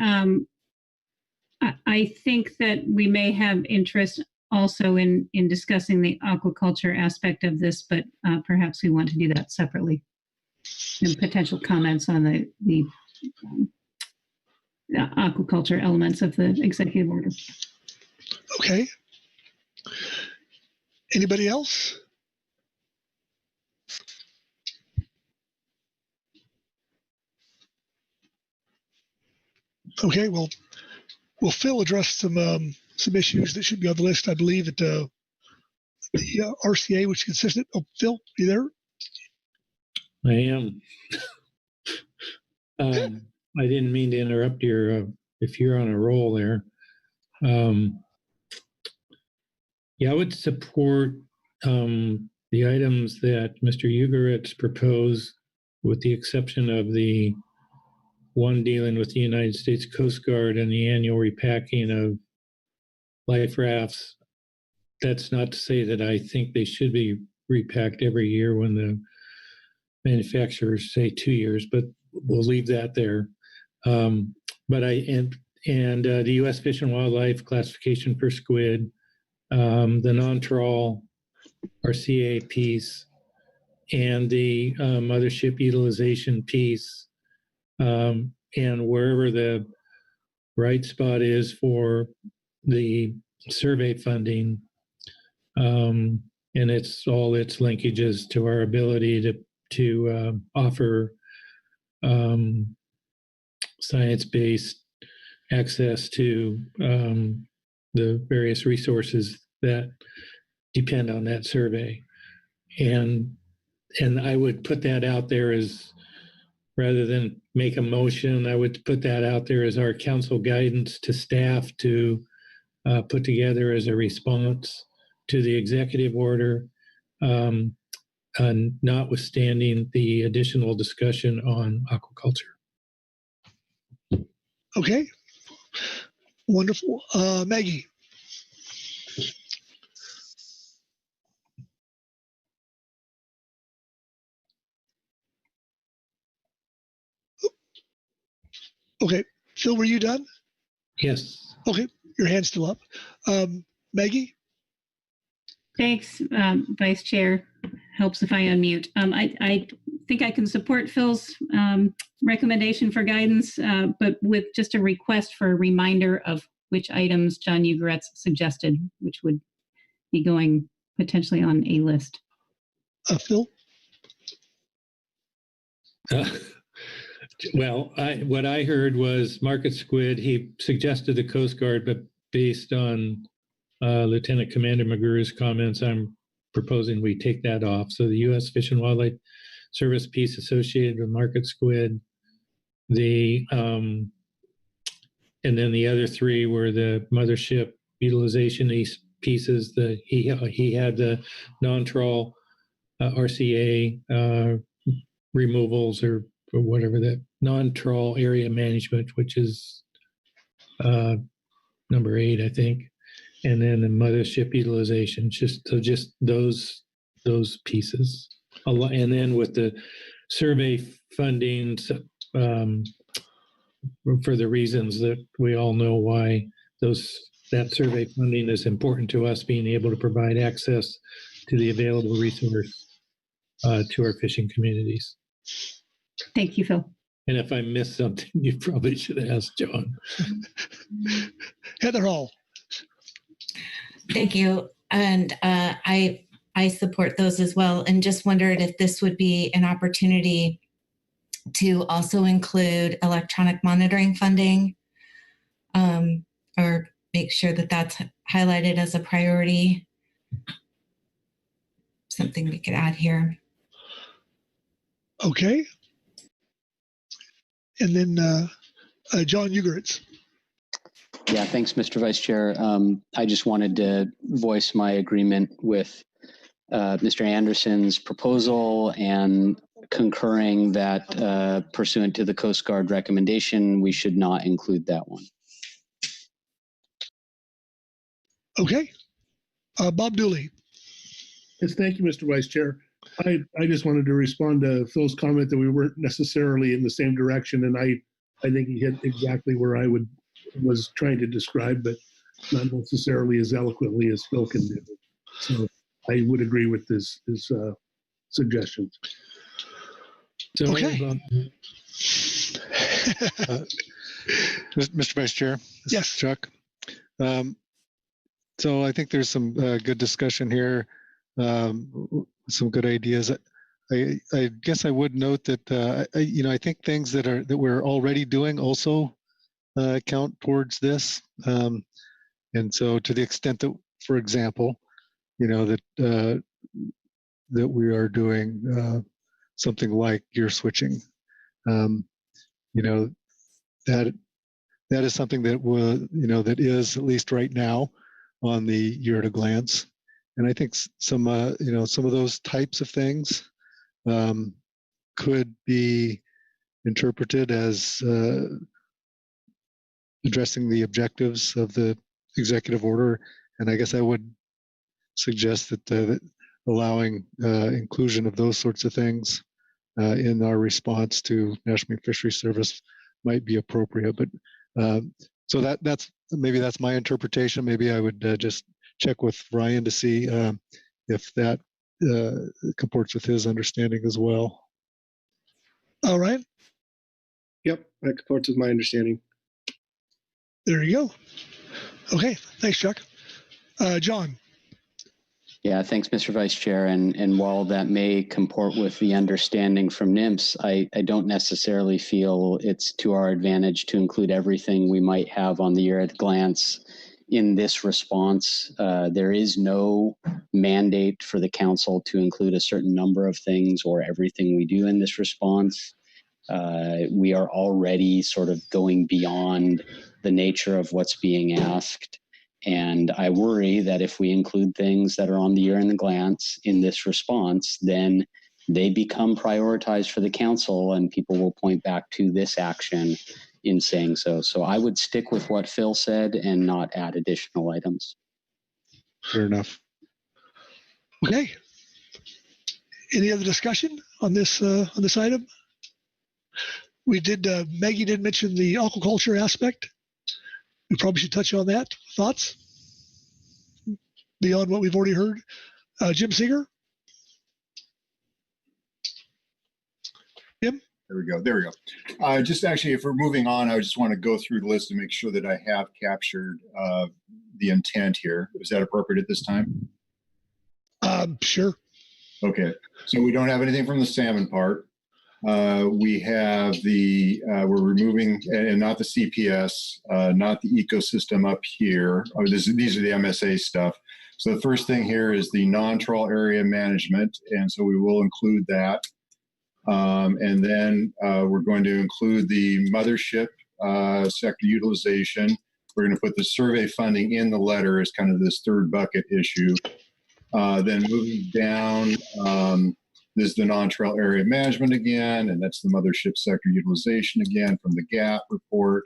I think that we may have interest also in discussing the aquaculture aspect of this, but perhaps we want to do that separately. And potential comments on the aquaculture elements of the executive order. Okay. Anybody else? Okay, well, Phil address some issues that should be on the list. I believe that the RCA, which is consistent. Oh, Phil, you there? I am. I didn't mean to interrupt your, if you're on a roll there. Yeah, I would support the items that Mr. Ugoretz proposed, with the exception of the one dealing with the United States Coast Guard and the annual repacking of life rafts. That's not to say that I think they should be repacked every year when the manufacturers say 2 years, but we'll leave that there. But the U.S. Fish and Wildlife classification for squid, the non-trawl RCA piece, and the mothership utilization piece, and wherever the right spot is for the survey funding, and it's all its linkages to our ability to offer science-based access to the various resources that depend on that survey. And I would put that out there as, rather than make a motion, I would put that out there as our council guidance to staff to put together as a response to the executive order, notwithstanding the additional discussion on aquaculture. Okay. Wonderful. Maggie. Okay. Phil, were you done? Yes. Okay. Your hand's still up. Maggie? Thanks, Vice Chair. Helps if I unmute. I think I can support Phil's recommendation for guidance, but with just a request for a reminder of which items John Ugoretz suggested, which would be going potentially on a list. Phil? Well, what I heard was market squid. He suggested the Coast Guard, but based on Lieutenant Commander Maguru's comments, I'm proposing we take that off. So the U.S. Fish and Wildlife Service piece associated with market squid, and then the other three were the mothership utilization pieces. He had the non-trawl RCA removals or whatever, that non-trawl area management, which is number 8, I think. And then the mothership utilization, just those pieces. And then with the survey funding, for the reasons that we all know why that survey funding is important to us, being able to provide access to the available resource to our fishing communities. Thank you, Phil. And if I missed something, you probably should ask John. Heather Hall. Thank you. And I I support those as well, and just wondered if this would be an opportunity to also include electronic monitoring funding, or make sure that that's highlighted as a priority. Something we could add here. Okay. And then John Ugeritz. Yeah, thanks, Mr. Vice Chair. I just wanted to voice my agreement with Mr. Anderson's proposal and concurring that pursuant to the Coast Guard recommendation, we should not include that one. Okay. Bob Dooley. Yes, thank you, Mr. Vice Chair. I just wanted to respond to Phil's comment that we weren't necessarily in the same direction, and I think he hit exactly where I was trying to describe, but not necessarily as eloquently as Phil can do. So I would agree with his suggestions. So, okay. Mr. Vice Chair, this yes, is Chuck. So I think there's some good discussion here, some good ideas. I guess I would note that I think things that we're already doing also count towards this, and so to the extent that, for example, that we are doing something like gear switching, that is something that will that is, at least right now, on the year at a glance. And I think some of those types of things could be interpreted as addressing the objectives of the executive order. And I guess I would suggest that allowing inclusion of those sorts of things in our response to National Marine Fisheries Service might be appropriate. But so that's my interpretation. Maybe I would just check with Ryan to see if that comports with his understanding as well. All right. Yep, that comports with my understanding. There you go. Okay, thanks, Chuck. John. Yeah, thanks, Mr. Vice Chair. And while that may comport with the understanding from NIMS, I don't necessarily feel it's to our advantage to include everything we might have on the year at a glance in this response. There is no mandate for the council to include a certain number of things or everything we do in this response. We are already sort of going beyond the nature of what's being asked. And I worry that if we include things that are on the year in the glance in this response, then they become prioritized for the council and people will point back to this action in saying so. So I would stick with what Phil said and not add additional items. Fair enough. Okay. Any other discussion on this item? Maggie did mention the aquaculture aspect. We probably should touch on that. Thoughts beyond what we've already heard? Jim Singer? Jim? There we go. Just actually, if we're moving on, I just want to go through the list and make sure that I have captured the intent here. Is that appropriate at this time? Sure. Okay. So we don't have anything from the salmon part. We have we're removing, and not the CPS, not the ecosystem up here. These are the MSA stuff. So the first thing here is the non-trawl area management, and so we will include that. And then we're going to include the mothership sector utilization. We're going to put the survey funding in the letter as kind of this third bucket issue. Then moving down, this is the non-trail area management again, and that's the mothership sector utilization again from the GAP report.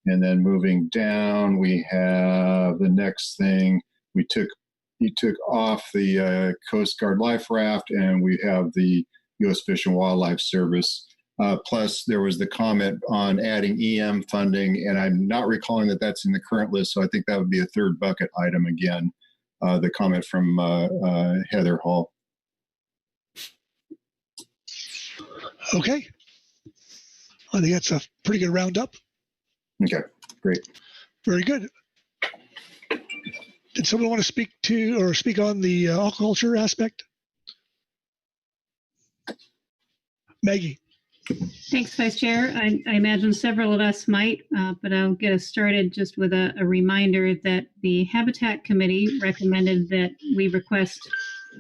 And then moving down, we have the next thing. He took off the Coast Guard life raft, and we have the U.S. Fish and Wildlife Service. Plus, there was the comment on adding EM funding, and I'm not recalling that that's in the current list, so I think that would be a third bucket item again, the comment from Heather Hall. Okay. I think that's a pretty good roundup. Okay, great. Very good. Did someone want to speak on the aquaculture aspect? Maggie. Thanks, Vice Chair. I imagine several of us might, but I'll get us started just with a reminder that the Habitat Committee recommended that we request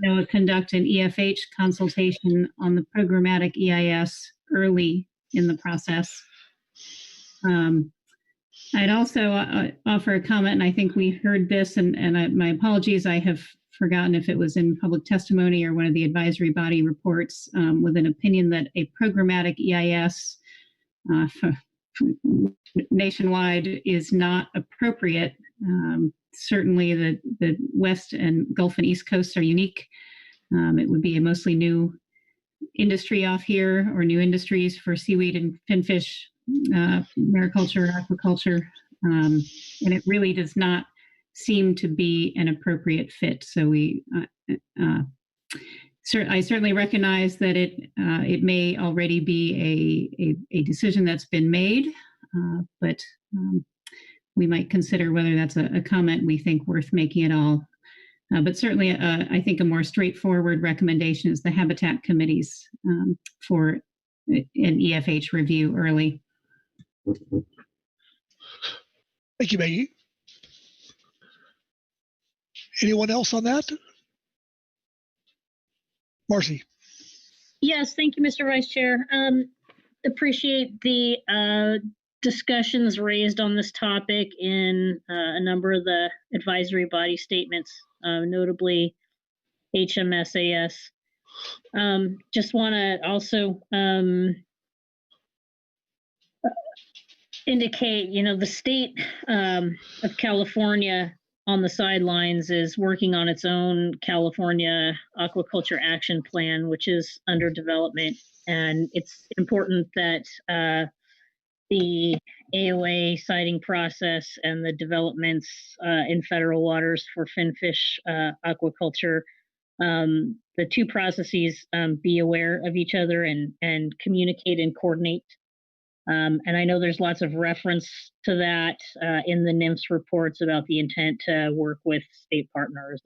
NOAA conduct an EFH consultation on the programmatic EIS early in the process. I'd also offer a comment, and I think we heard this, and my apologies, I have forgotten if it was in public testimony or one of the advisory body reports, with an opinion that a programmatic EIS nationwide is not appropriate. Certainly the West and Gulf and East Coasts are unique. It would be a mostly new industry off here, or new industries for seaweed and finfish, mariculture, aquaculture, and it really does not seem to be an appropriate fit. So I certainly recognize that it may already be a decision that's been made, but we might consider whether that's a comment we think worth making at all. But certainly, I think a more straightforward recommendation is the Habitat Committees for an EFH review early. Thank you, Maggie. Anyone else on that? Marcy. Yes, thank you, Mr. Vice Chair. Appreciate the discussions raised on this topic in a number of the advisory body statements, notably HMSAS. Just want to also indicate, the state of California on the sidelines is working on its own California Aquaculture Action Plan, which is under development. And it's important that the AOA siting process and the developments in federal waters for finfish aquaculture, the two processes be aware of each other and communicate and coordinate. And I know there's lots of reference to that in the NIMS reports about the intent to work with state partners.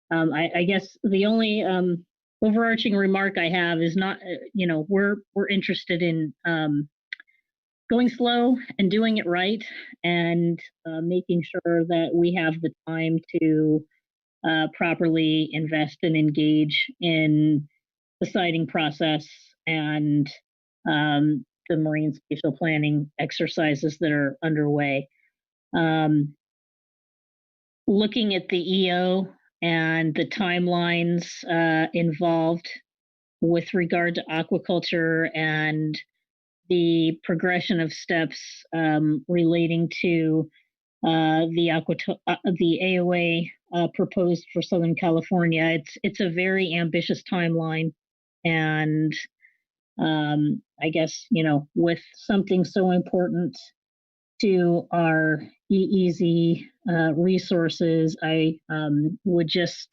And, I guess the only overarching remark I have is not, we're interested in going slow and doing it right, and making sure that we have the time to properly invest and engage in the siting process and the marine spatial planning exercises that are underway. Looking at the EO and the timelines involved with regard to aquaculture and the progression of steps relating to the AOA proposed for Southern California, it's a very ambitious timeline, and I guess, with something so important to our EEZ resources, I would just,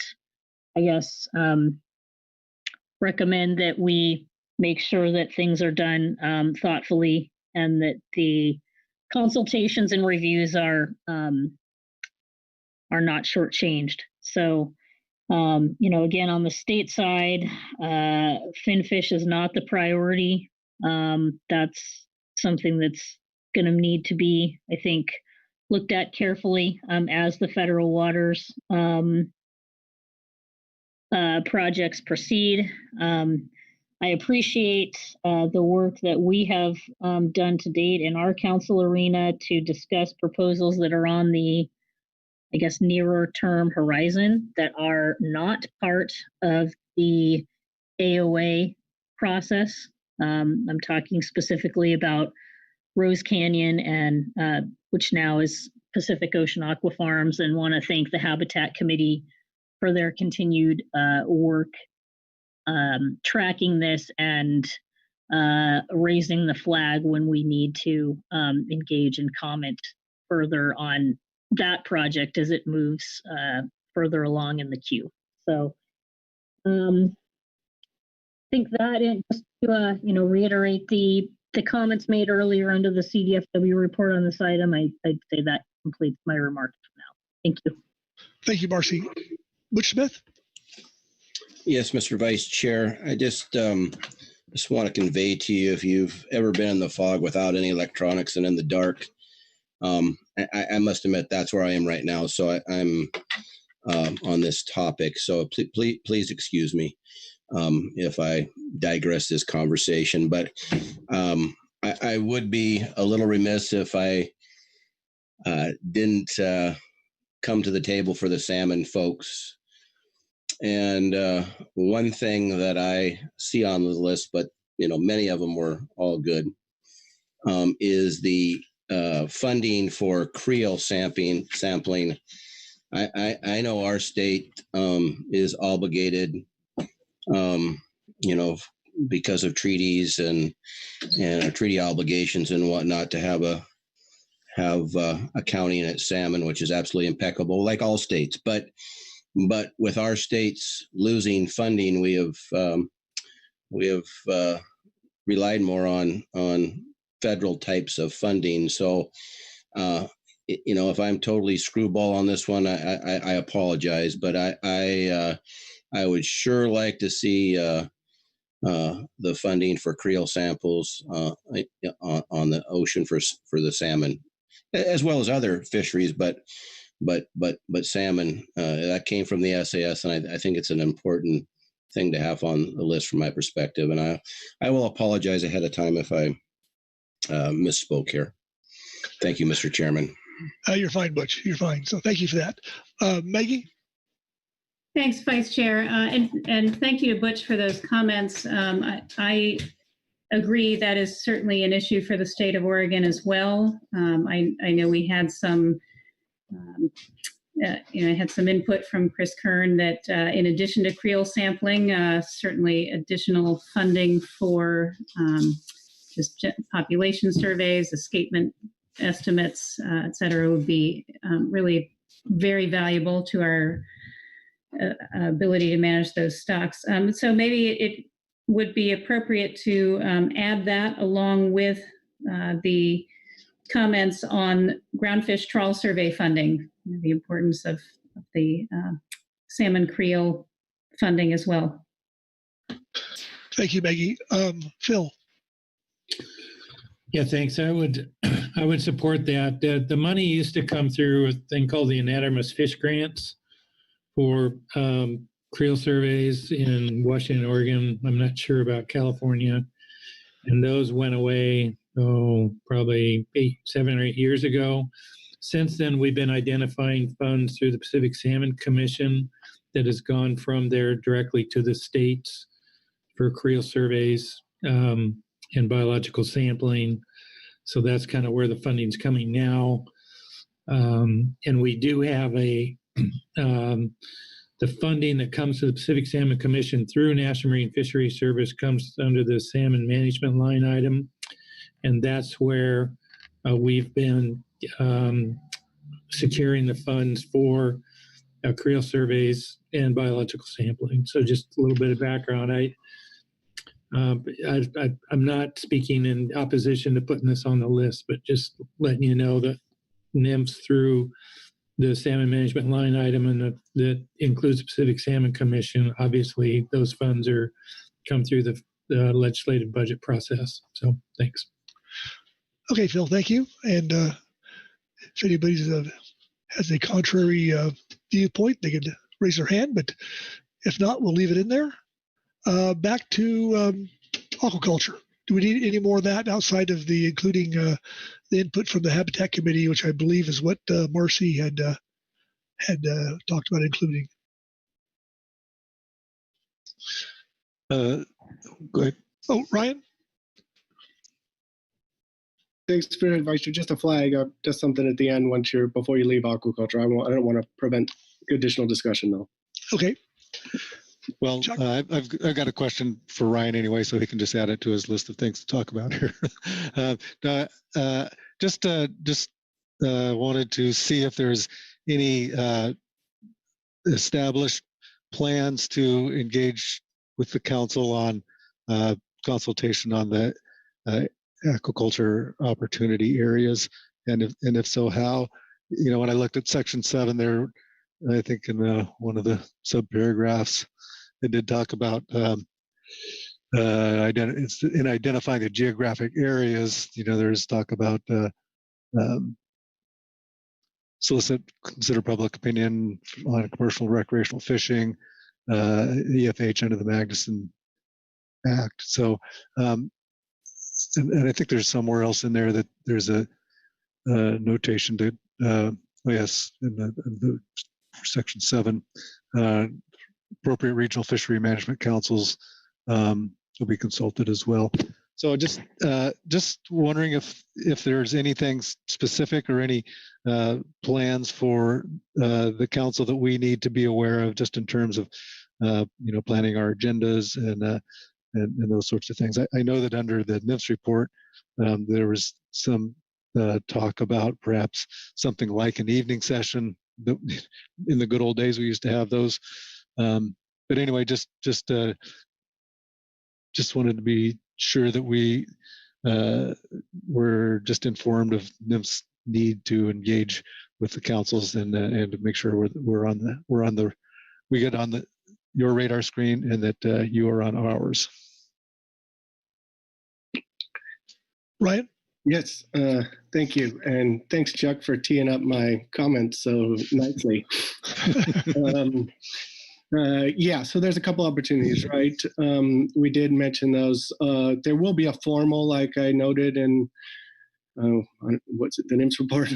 recommend that we make sure that things are done thoughtfully, and that the consultations and reviews are not shortchanged. So, again, on the state side, finfish is not the priority. That's something that's going to need to be, I think, looked at carefully as the federal waters projects proceed. I appreciate the work that we have done to date in our council arena to discuss proposals that are on the, nearer term horizon that are not part of the AOA process. I'm talking specifically about Rose Canyon, and which now is Pacific Ocean Aqua Farms, and want to thank the Habitat Committee for their continued work tracking this and raising the flag when we need to engage and comment further on that project as it moves further along in the queue. So I think that, and just to reiterate the comments made earlier under the CDFW report on this item, I'd say that completes my remarks for now. Thank you. Thank you, Marcy. Butch Smith? Yes, Mr. Vice Chair. I just want to convey to you, if you've ever been in the fog without any electronics and in the dark, I must admit that's where I am right now. So I'm on this topic. So please excuse me if I digress this conversation. But I would be a little remiss if I didn't come to the table for the salmon folks. And one thing that I see on the list, but many of them were all good, is the funding for creel sampling. I know our state is obligated, because of treaties and treaty obligations and whatnot, to have accounting at salmon, which is absolutely impeccable, like all states. But with our states losing funding, we have relied more on federal types of funding. So, if I'm totally screwball on this one, I apologize. But I would sure like to see the funding for creel samples on the ocean for the salmon, as well as other fisheries, but salmon, that came from the SAS, and I think it's an important thing to have on the list from my perspective. And I will apologize ahead of time if I misspoke here. Thank you, Mr. Chairman. You're fine, Butch. You're fine. So thank you for that. Maggie? Thanks, Vice Chair. And thank you to Butch for those comments. I agree that is certainly an issue for the state of Oregon as well. I know we had some I had some input from Chris Kern that in addition to creel sampling, certainly additional funding for just population surveys, escapement estimates, et cetera, would be really very valuable to our ability to manage those stocks. So maybe it would be appropriate to add that along with the comments on groundfish trawl survey funding, the importance of the salmon creel funding as well. Thank you, Maggie. Phil? Yeah, thanks. I would support that. The money used to come through a thing called the anadromous fish grants for creel surveys in Washington, Oregon. I'm not sure about California. And those went away, probably 7 or 8 years ago. Since then, we've been identifying funds through the Pacific Salmon Commission that has gone from there directly to the states for creel surveys and biological sampling. So that's kind of where the funding's coming now. And we do have the funding that comes to the Pacific Salmon Commission through National Marine Fisheries Service comes under the salmon management line item. And that's where we've been securing the funds for creel surveys and biological sampling. So just a little bit of background. I'm not speaking in opposition to putting this on the list, but just letting you know that NIMS through the salmon management line item and that includes the Pacific Salmon Commission. Obviously, those funds come through the legislative budget process. So thanks. Okay, Phil, thank you. And if anybody has a contrary viewpoint, they can raise their hand, but if not, we'll leave it in there. Back to aquaculture. Do we need any more of that outside of including the input from the Habitat Committee, which I believe is what Marcy had talked about including? Go ahead. Oh, Ryan? Thanks for Vice Chair. Just a flag, just something at the end before you leave aquaculture. I don't want to prevent additional discussion though. Okay. Well, I've got a question for Ryan anyway, so he can just add it to his list of things to talk about here. Just wanted to see if there's any established plans to engage with the council on consultation on the aquaculture opportunity areas, and if so, how? When I looked at Section 7, there I think in one of the subparagraphs, it did talk about in identifying the geographic areas. There's talk about consider public opinion on commercial recreational fishing, EFH under the Magnuson Act. So, and I think there's somewhere else in there that there's a notation to, yes, in the section 7, appropriate regional fishery management councils will be consulted as well. So just wondering if there's anything specific or any plans for the council that we need to be aware of, just in terms of planning our agendas and those sorts of things. I know that under the NIFS report there was some talk about perhaps something like an evening session. In the good old days, we used to have those. But anyway, just wanted to be sure that we were just informed of NIMS' need to engage with the councils and to make sure we get on your radar screen and that you are on ours. Ryan? Yes, thank you. And thanks, Chuck, for teeing up my comments so nicely. Yeah, so there's a couple opportunities, right? We did mention those. There will be a formal, like I noted in, what's it, the NIMS report?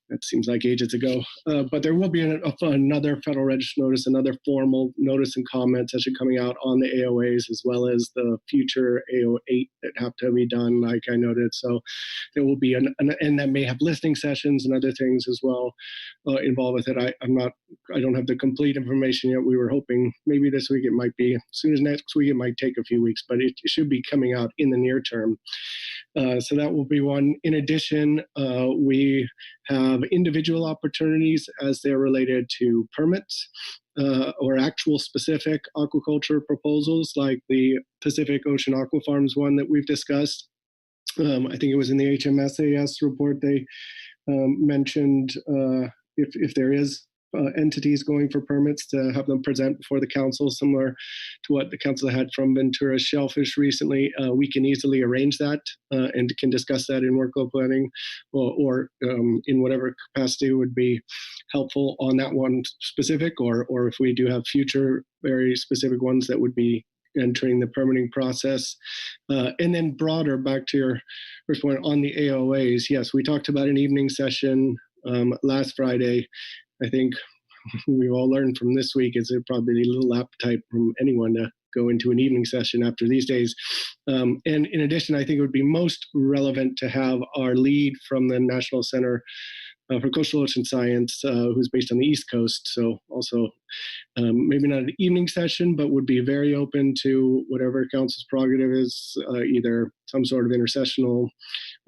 That seems like ages ago. But there will be another Federal Register notice, another formal notice and comments that should coming out on the AOAs, as well as the future AO8 that have to be done, like I noted. So there will be, and that may have listening sessions and other things as well involved with it. I don't have the complete information yet. We were hoping maybe this week. It might be as soon as next week. It might take a few weeks, but it should be coming out in the near term. So that will be one. In addition, we have individual opportunities as they're related to permits or actual specific aquaculture proposals, like the Pacific Ocean Aqua Farms one that we've discussed. I think it was in the HMSAS report they mentioned if there is entities going for permits, to have them present before the council, similar to what the council had from Ventura Shellfish recently. We can easily arrange that and can discuss that in workload planning or in whatever capacity would be helpful on that one specific, or if we do have future very specific ones that would be entering the permitting process. And then broader, back to your first point on the AOAs, yes, we talked about an evening session last Friday. I think we've all learned from this week is there probably a little appetite from anyone to go into an evening session after these days. And in addition, I think it would be most relevant to have our lead from the National Center for Coastal Ocean Science, who's based on the East Coast. So also maybe not an evening session, but would be very open to whatever council's prerogative is, either some sort of intersessional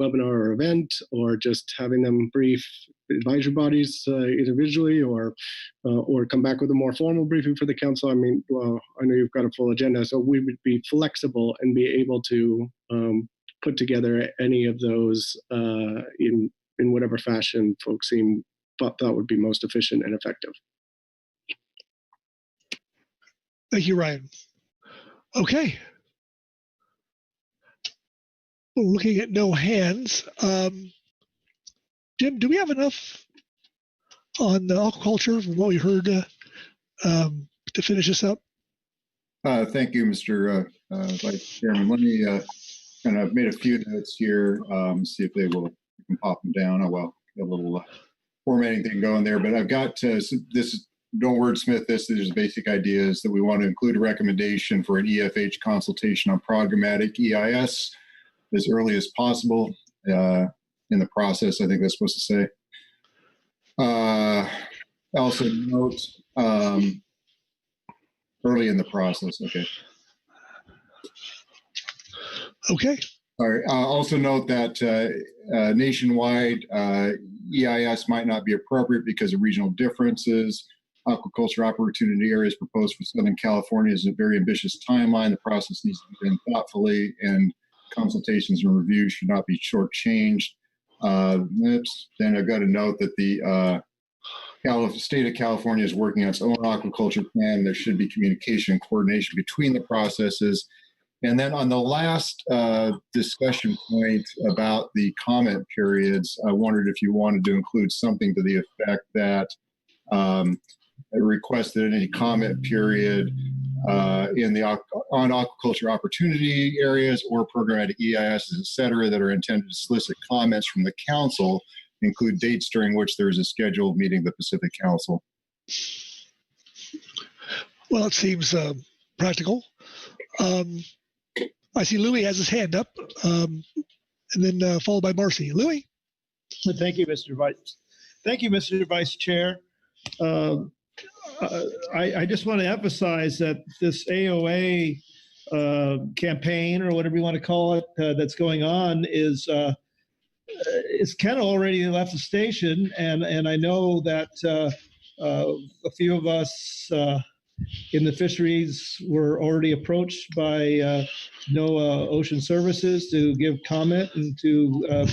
webinar or event, or just having them brief advisory bodies individually, or come back with a more formal briefing for the council. I mean, well, I know you've got a full agenda, so we would be flexible and be able to put together any of those in whatever fashion folks thought would be most efficient and effective. Thank you, Ryan. Okay. Looking at no hands. Jim, do we have enough on the aquaculture from what we heard to finish this up? Thank you, Mr. Vice Chairman. Let me kind of made a few notes here, see if we can pop them down. Oh, well, got a little formatting thing going there, but I've got this, don't wordsmith this, there's basic ideas that we want to include a recommendation for an EFH consultation on programmatic EIS as early as possible in the process. I think that's supposed to say. Also note early in the process. Okay. Okay. All right. Also note that nationwide EIS might not be appropriate because of regional differences. Aquaculture opportunity areas proposed for Southern California is a very ambitious timeline. The process needs to be done thoughtfully, and consultations and reviews should not be shortchanged. Then I've got to note that the State of California is working on its own aquaculture plan. There should be communication and coordination between the processes. And then on the last discussion point about the comment periods, I wondered if you wanted to include something to the effect that a request that any comment period on aquaculture opportunity areas or programmatic EISs, et cetera, that are intended to solicit comments from the council include dates during which there is a scheduled meeting of the Pacific Council. Well, it seems practical. I see Louis has his hand up, and then followed by Marcy. Louis? Thank you, Mr. Vice Chair. I just want to emphasize that this AOA campaign, or whatever you want to call it, that's going on is it's kind of already left the station, and I know that a few of us in the fisheries were already approached by NOAA Ocean Services to give comment and to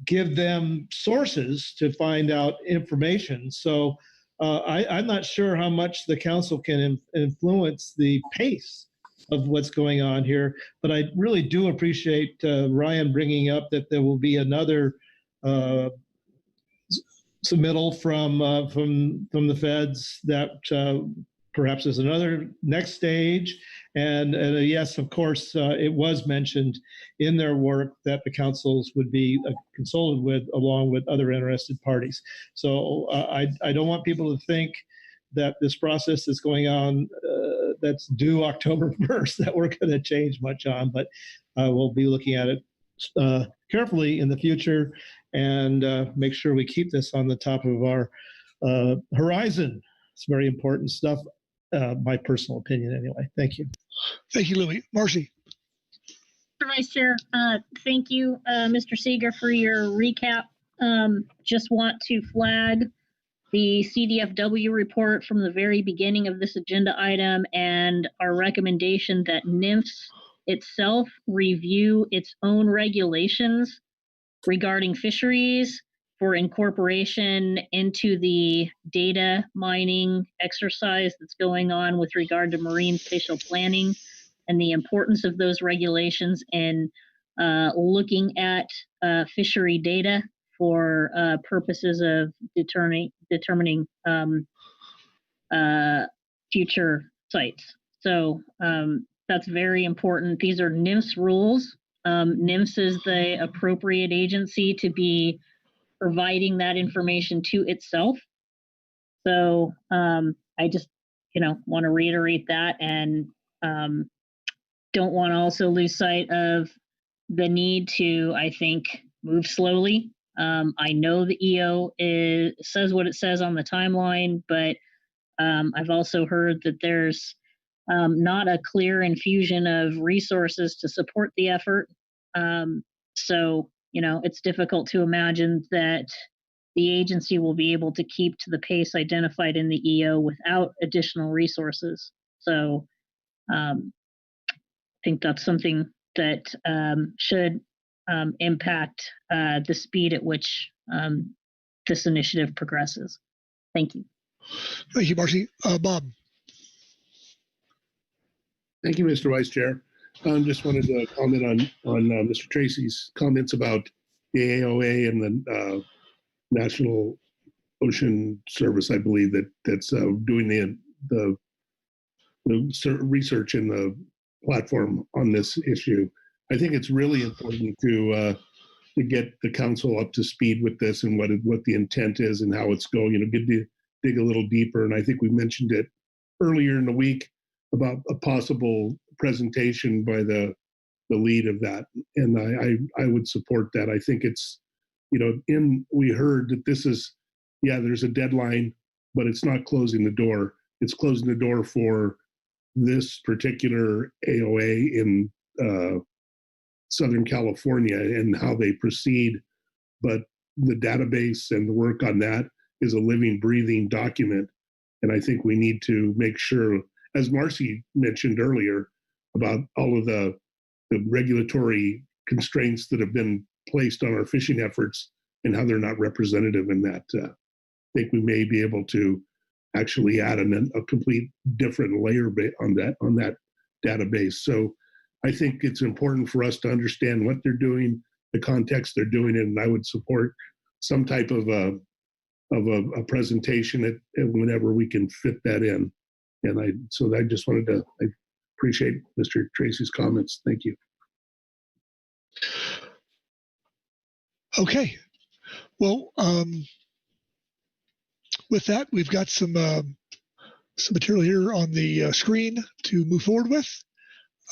give them sources to find out information. So I'm not sure how much the council can influence the pace of what's going on here, but I really do appreciate Ryan bringing up that there will be another submittal from the feds that perhaps is another next stage. And yes, of course, it was mentioned in their work that the councils would be consulted with along with other interested parties. So I don't want people to think that this process is going on that's due October 1st that we're going to change much on, but we'll be looking at it carefully in the future and make sure we keep this on the top of our horizon. It's very important stuff, my personal opinion anyway. Thank you. Thank you, Louis. Marcy. Mr. Vice Chair, thank you, Mr. Seeger, for your recap. Just want to flag the CDFW report from the very beginning of this agenda item and our recommendation that NIMS itself review its own regulations regarding fisheries for incorporation into the data mining exercise that's going on with regard to marine spatial planning and the importance of those regulations in looking at fishery data for purposes of determining future sites. So that's very important. These are NIMS rules. NIMS is the appropriate agency to be providing that information to itself. So I just, want to reiterate that and don't want to also lose sight of the need to, I think, move slowly. I know the EO says what it says on the timeline, but I've also heard that there's not a clear infusion of resources to support the effort. So, it's difficult to imagine that the agency will be able to keep to the pace identified in the EO without additional resources. So I think that's something that should impact the speed at which this initiative progresses. Thank you. Thank you, Marcy. Bob. Thank you, Mr. Vice Chair. Just wanted to comment on Mr. Tracy's comments about the AOA and the National Ocean Service. I believe that's doing the research in the platform on this issue. I think it's really important to get the council up to speed with this and what the intent is and how it's going. Dig a little deeper. And I think we mentioned it earlier in the week about a possible presentation by the lead of that, and I would support that. I think it's we heard that this is there's a deadline, but it's not closing the door. It's closing the door for this particular AOA in Southern California and how they proceed, but the database and the work on that is a living, breathing document, and I think we need to make sure, as Marcy mentioned earlier, about all of the regulatory constraints that have been placed on our fishing efforts and how they're not representative in that think we may be able to actually add a complete different layer on that database. So I think it's important for us to understand what they're doing, the context they're doing it, and I would support some type of a presentation whenever we can fit that in. And I just wanted to appreciate Mr. Tracy's comments. Thank you. Okay. Well, with that, we've got some material here on the screen to move forward with.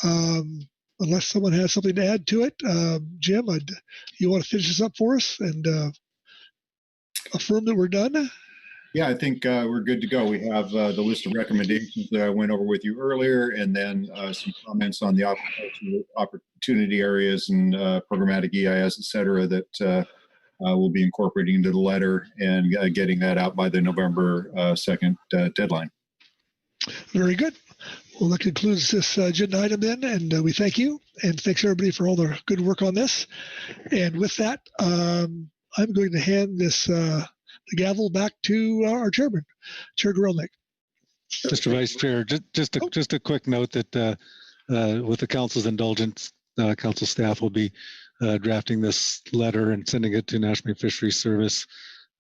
Unless someone has something to add to it, Jim, you want to finish this up for us and affirm that we're done? Yeah, I think we're good to go. We have the list of recommendations that I went over with you earlier, and then some comments on the opportunity areas and programmatic EIS, et cetera, that we'll be incorporating into the letter and getting that out by the November 2nd deadline. Very good. Well, that concludes this agenda item then, and we thank you, and thanks everybody for all their good work on this. And with that, I'm going to hand this the gavel back to our chairman, Chair Gorelnik. Mr. Vice Chair, just a quick note that with the council's indulgence, council staff will be drafting this letter and sending it to National Fisheries Service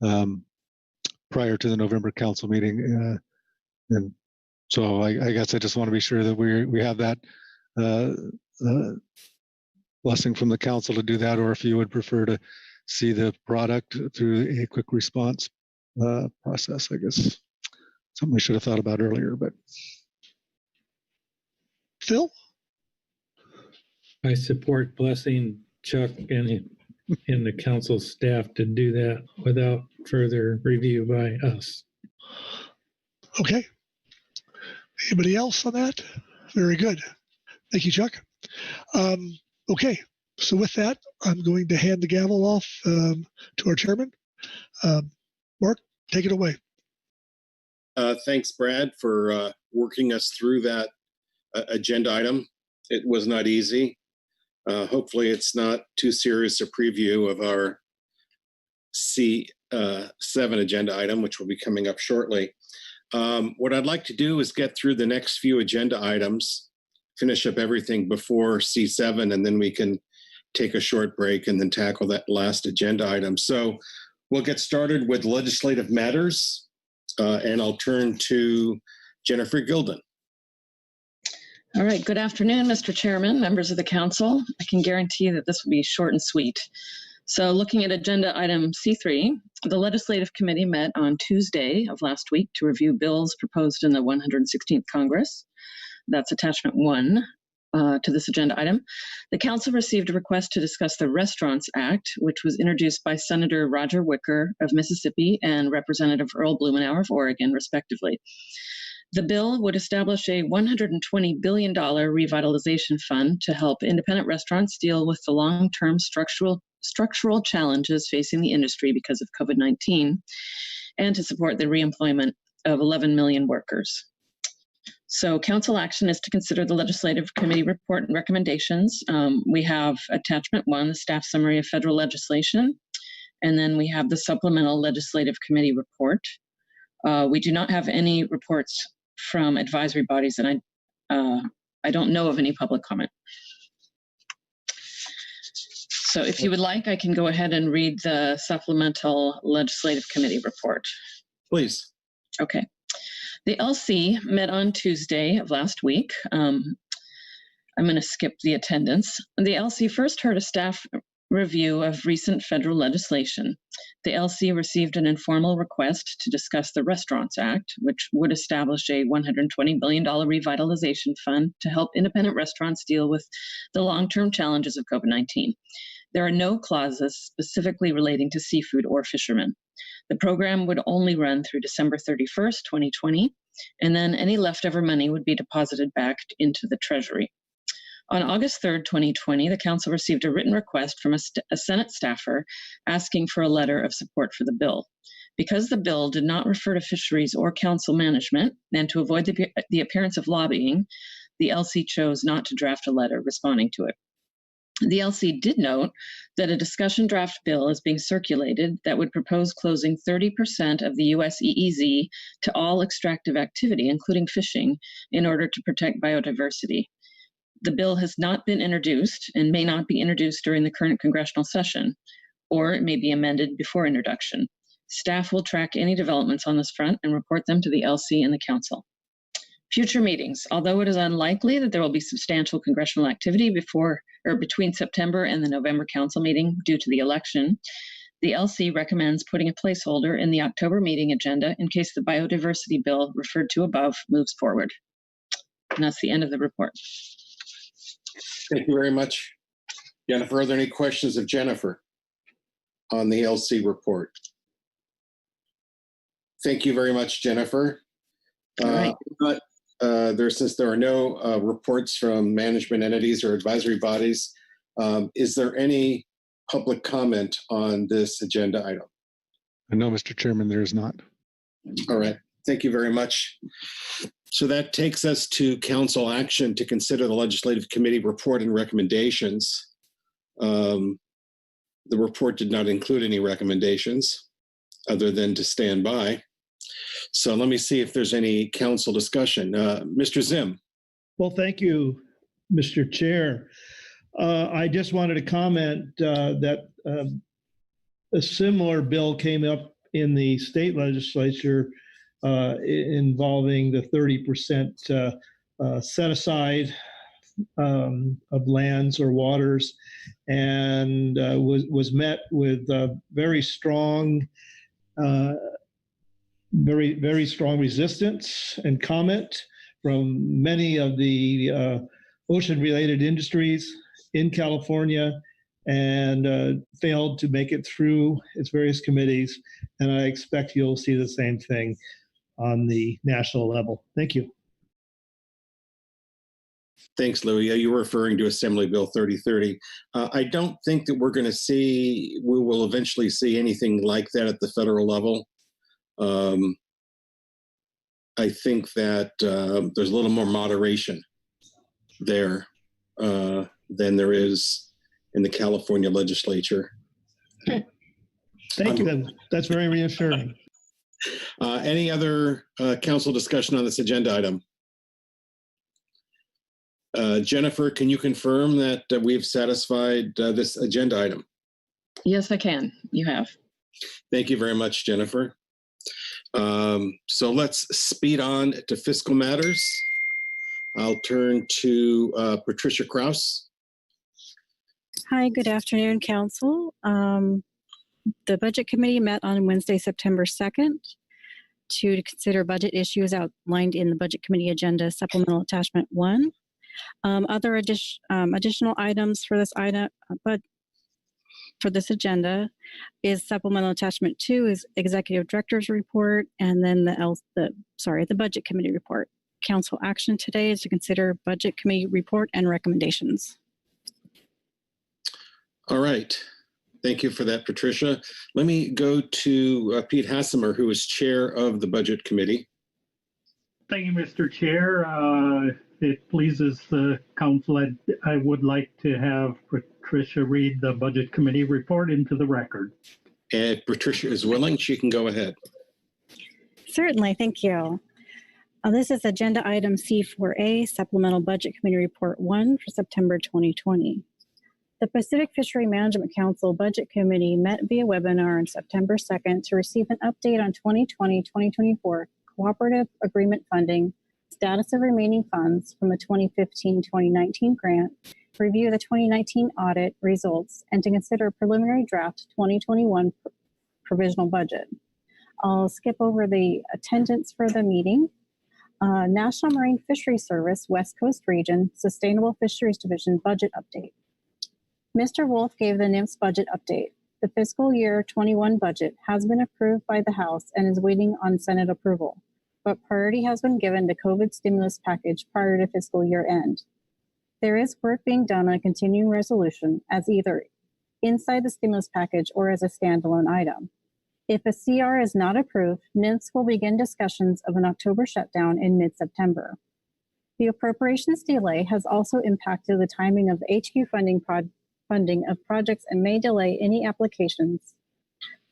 prior to the November council meeting. And so I guess I just want to be sure that we have that blessing from the council to do that, or if you would prefer to see the product through a quick response process, I guess. Something we should have thought about earlier, but. Phil? I support blessing Chuck and the council staff to do that without further review by us. Okay. Anybody else on that? Very good. Thank you, Chuck. Okay. So with that, I'm going to hand the gavel off to our chairman. Mark, take it away. Thanks, Brad, for working us through that agenda item. It was not easy. Hopefully it's not too serious a preview of our C7 agenda item, which will be coming up shortly. What I'd like to do is get through the next few agenda items, finish up everything before C7, and then we can take a short break and then tackle that last agenda item. So we'll get started with legislative matters, and I'll turn to Jennifer Gilden. All right. Good afternoon, Mr. Chairman, members of the council. I can guarantee that this will be short and sweet. So looking at agenda item C3, the legislative committee met on Tuesday of last week to review bills proposed in the 116th Congress. That's attachment 1 to this agenda item. The council received a request to discuss the Restaurants Act, which was introduced by Senator Roger Wicker of Mississippi and Representative Earl Blumenauer of Oregon, respectively. The bill would establish a $120 billion revitalization fund to help independent restaurants deal with the long-term structural challenges facing the industry because of COVID-19, and to support the reemployment of 11 million workers. So council action is to consider the legislative committee report and recommendations. We have attachment 1, the staff summary of federal legislation, and then we have the supplemental legislative committee report. We do not have any reports from advisory bodies, and I don't know of any public comment. So if you would like, I can go ahead and read the supplemental legislative committee report. Please. Okay. The LC met on Tuesday of last week. I'm going to skip the attendance. The LC first heard a staff review of recent federal legislation. The LC received an informal request to discuss the Restaurants Act, which would establish a $120 billion revitalization fund to help independent restaurants deal with the long-term challenges of COVID-19. There are no clauses specifically relating to seafood or fishermen. The program would only run through December 31st, 2020, and then any leftover money would be deposited back into the Treasury. On August 3rd, 2020, the council received a written request from a Senate staffer asking for a letter of support for the bill. Because the bill did not refer to fisheries or council management, and to avoid the appearance of lobbying, the LC chose not to draft a letter responding to it. The LC did note that a discussion draft bill is being circulated that would propose closing 30% of the U.S. EEZ to all extractive activity, including fishing, in order to protect biodiversity. The bill has not been introduced and may not be introduced during the current congressional session, or it may be amended before introduction. Staff will track any developments on this front and report them to the LC and the Council. Future meetings. Although it is unlikely that there will be substantial congressional activity before or between September and the November Council meeting due to the election, the LC recommends putting a placeholder in the October meeting agenda in case the biodiversity bill referred to above moves forward. And that's the end of the report. Thank you very much, Jennifer. Are there any questions of Jennifer on the LC report? Thank you very much, Jennifer. All right. Since there are no reports from management entities or advisory bodies, is there any public comment on this agenda item? No, Mr. Chairman, there is not. All right. Thank you very much. So that takes us to council action to consider the legislative committee report and recommendations. The report did not include any recommendations other than to stand by. So let me see if there's any council discussion. Mr. Zim. Well, thank you, Mr. Chair. I just wanted to comment that a similar bill came up in the state legislature involving the 30% set aside of lands or waters, and was met with very strong resistance and comment from many of the ocean-related industries in California, and failed to make it through its various committees. And I expect you'll see the same thing on the national level. Thank you. Thanks, Louis. You were referring to Assembly Bill 3030. I don't think that we will eventually see anything like that at the federal level. I think that there's a little more moderation there than there is in the California legislature. Thank you. That's very reassuring. Any other council discussion on this agenda item? Jennifer, can you confirm that we've satisfied this agenda item? Yes, I can. You have. Thank you very much, Jennifer. So let's speed on to fiscal matters. I'll turn to Patricia Kraus. Hi, good afternoon, Council. The Budget Committee met on Wednesday, September 2nd to consider budget issues outlined in the Budget Committee Agenda Supplemental Attachment 1. Other additional items for this item, but for this agenda is Supplemental Attachment 2 is Executive Director's Report, and then the Budget Committee Report. Council action today is to consider Budget Committee Report and recommendations. All right. Thank you for that, Patricia. Let me go to Pete Hassemer, who is chair of the Budget Committee. Thank you, Mr. Chair. It pleases the council. I would like to have Patricia read the Budget Committee report into the record. And if Patricia is willing, she can go ahead. Certainly, thank you. This is Agenda Item C4A, Supplemental Budget Committee Report 1 for September 2020. The Pacific Fishery Management Council Budget Committee met via webinar on September 2nd to receive an update on 2020-2024 cooperative agreement funding, status of remaining funds from the 2015-2019 grant, review the 2019 audit results, and to consider a preliminary draft 2021 provisional budget. I'll skip over the attendance for the meeting. National Marine Fisheries Service, West Coast Region, Sustainable Fisheries Division budget update. Mr. Wolf gave the NIMS budget update. The fiscal year 21 budget has been approved by the House and is waiting on Senate approval, but priority has been given to COVID stimulus package prior to fiscal year end. There is work being done on a continuing resolution as either inside the stimulus package or as a standalone item. If a CR is not approved, NIMS will begin discussions of an October shutdown in mid-September. The appropriations delay has also impacted the timing of the HQ funding funding of projects and may delay any applications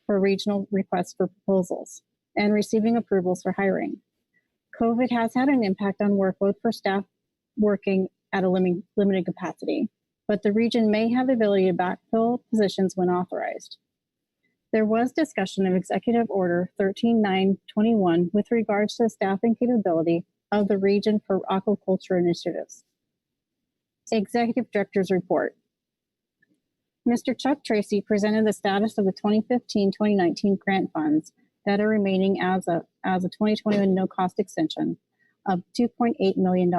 for regional requests for proposals and receiving approvals for hiring. COVID has had an impact on workload for staff working at a limited capacity, but the region may have the ability to backfill positions when authorized. There was discussion of Executive Order 13921 with regards to the staffing capability of the region for aquaculture initiatives. Executive Director's Report. Mr. Chuck Tracy presented the status of the 2015-2019 grant funds that are remaining as a 2021 no-cost extension of $2.8 million.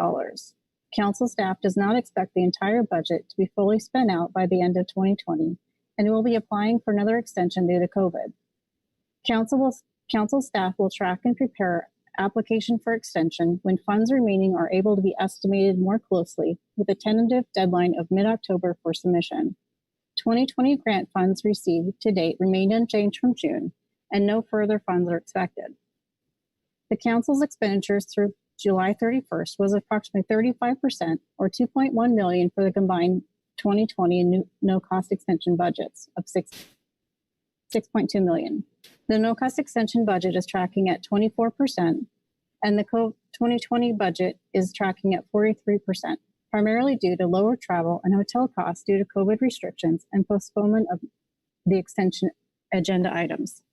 Council staff does not expect the entire budget to be fully spent out by the end of 2020 and will be applying for another extension due to COVID. Council staff will track and prepare application for extension when funds remaining are able to be estimated more closely with a tentative deadline of mid-October for submission. 2020 grant funds received to date remained unchanged from June, and no further funds are expected. The Council's expenditures through July 31st was approximately 35%, or $2.1 million for the combined 2020 and no-cost extension budgets of $6.2 million. The no-cost extension budget is tracking at 24%, and the 2020 budget is tracking at 43%, primarily due to lower travel and hotel costs due to COVID restrictions and postponement of the extension agenda items.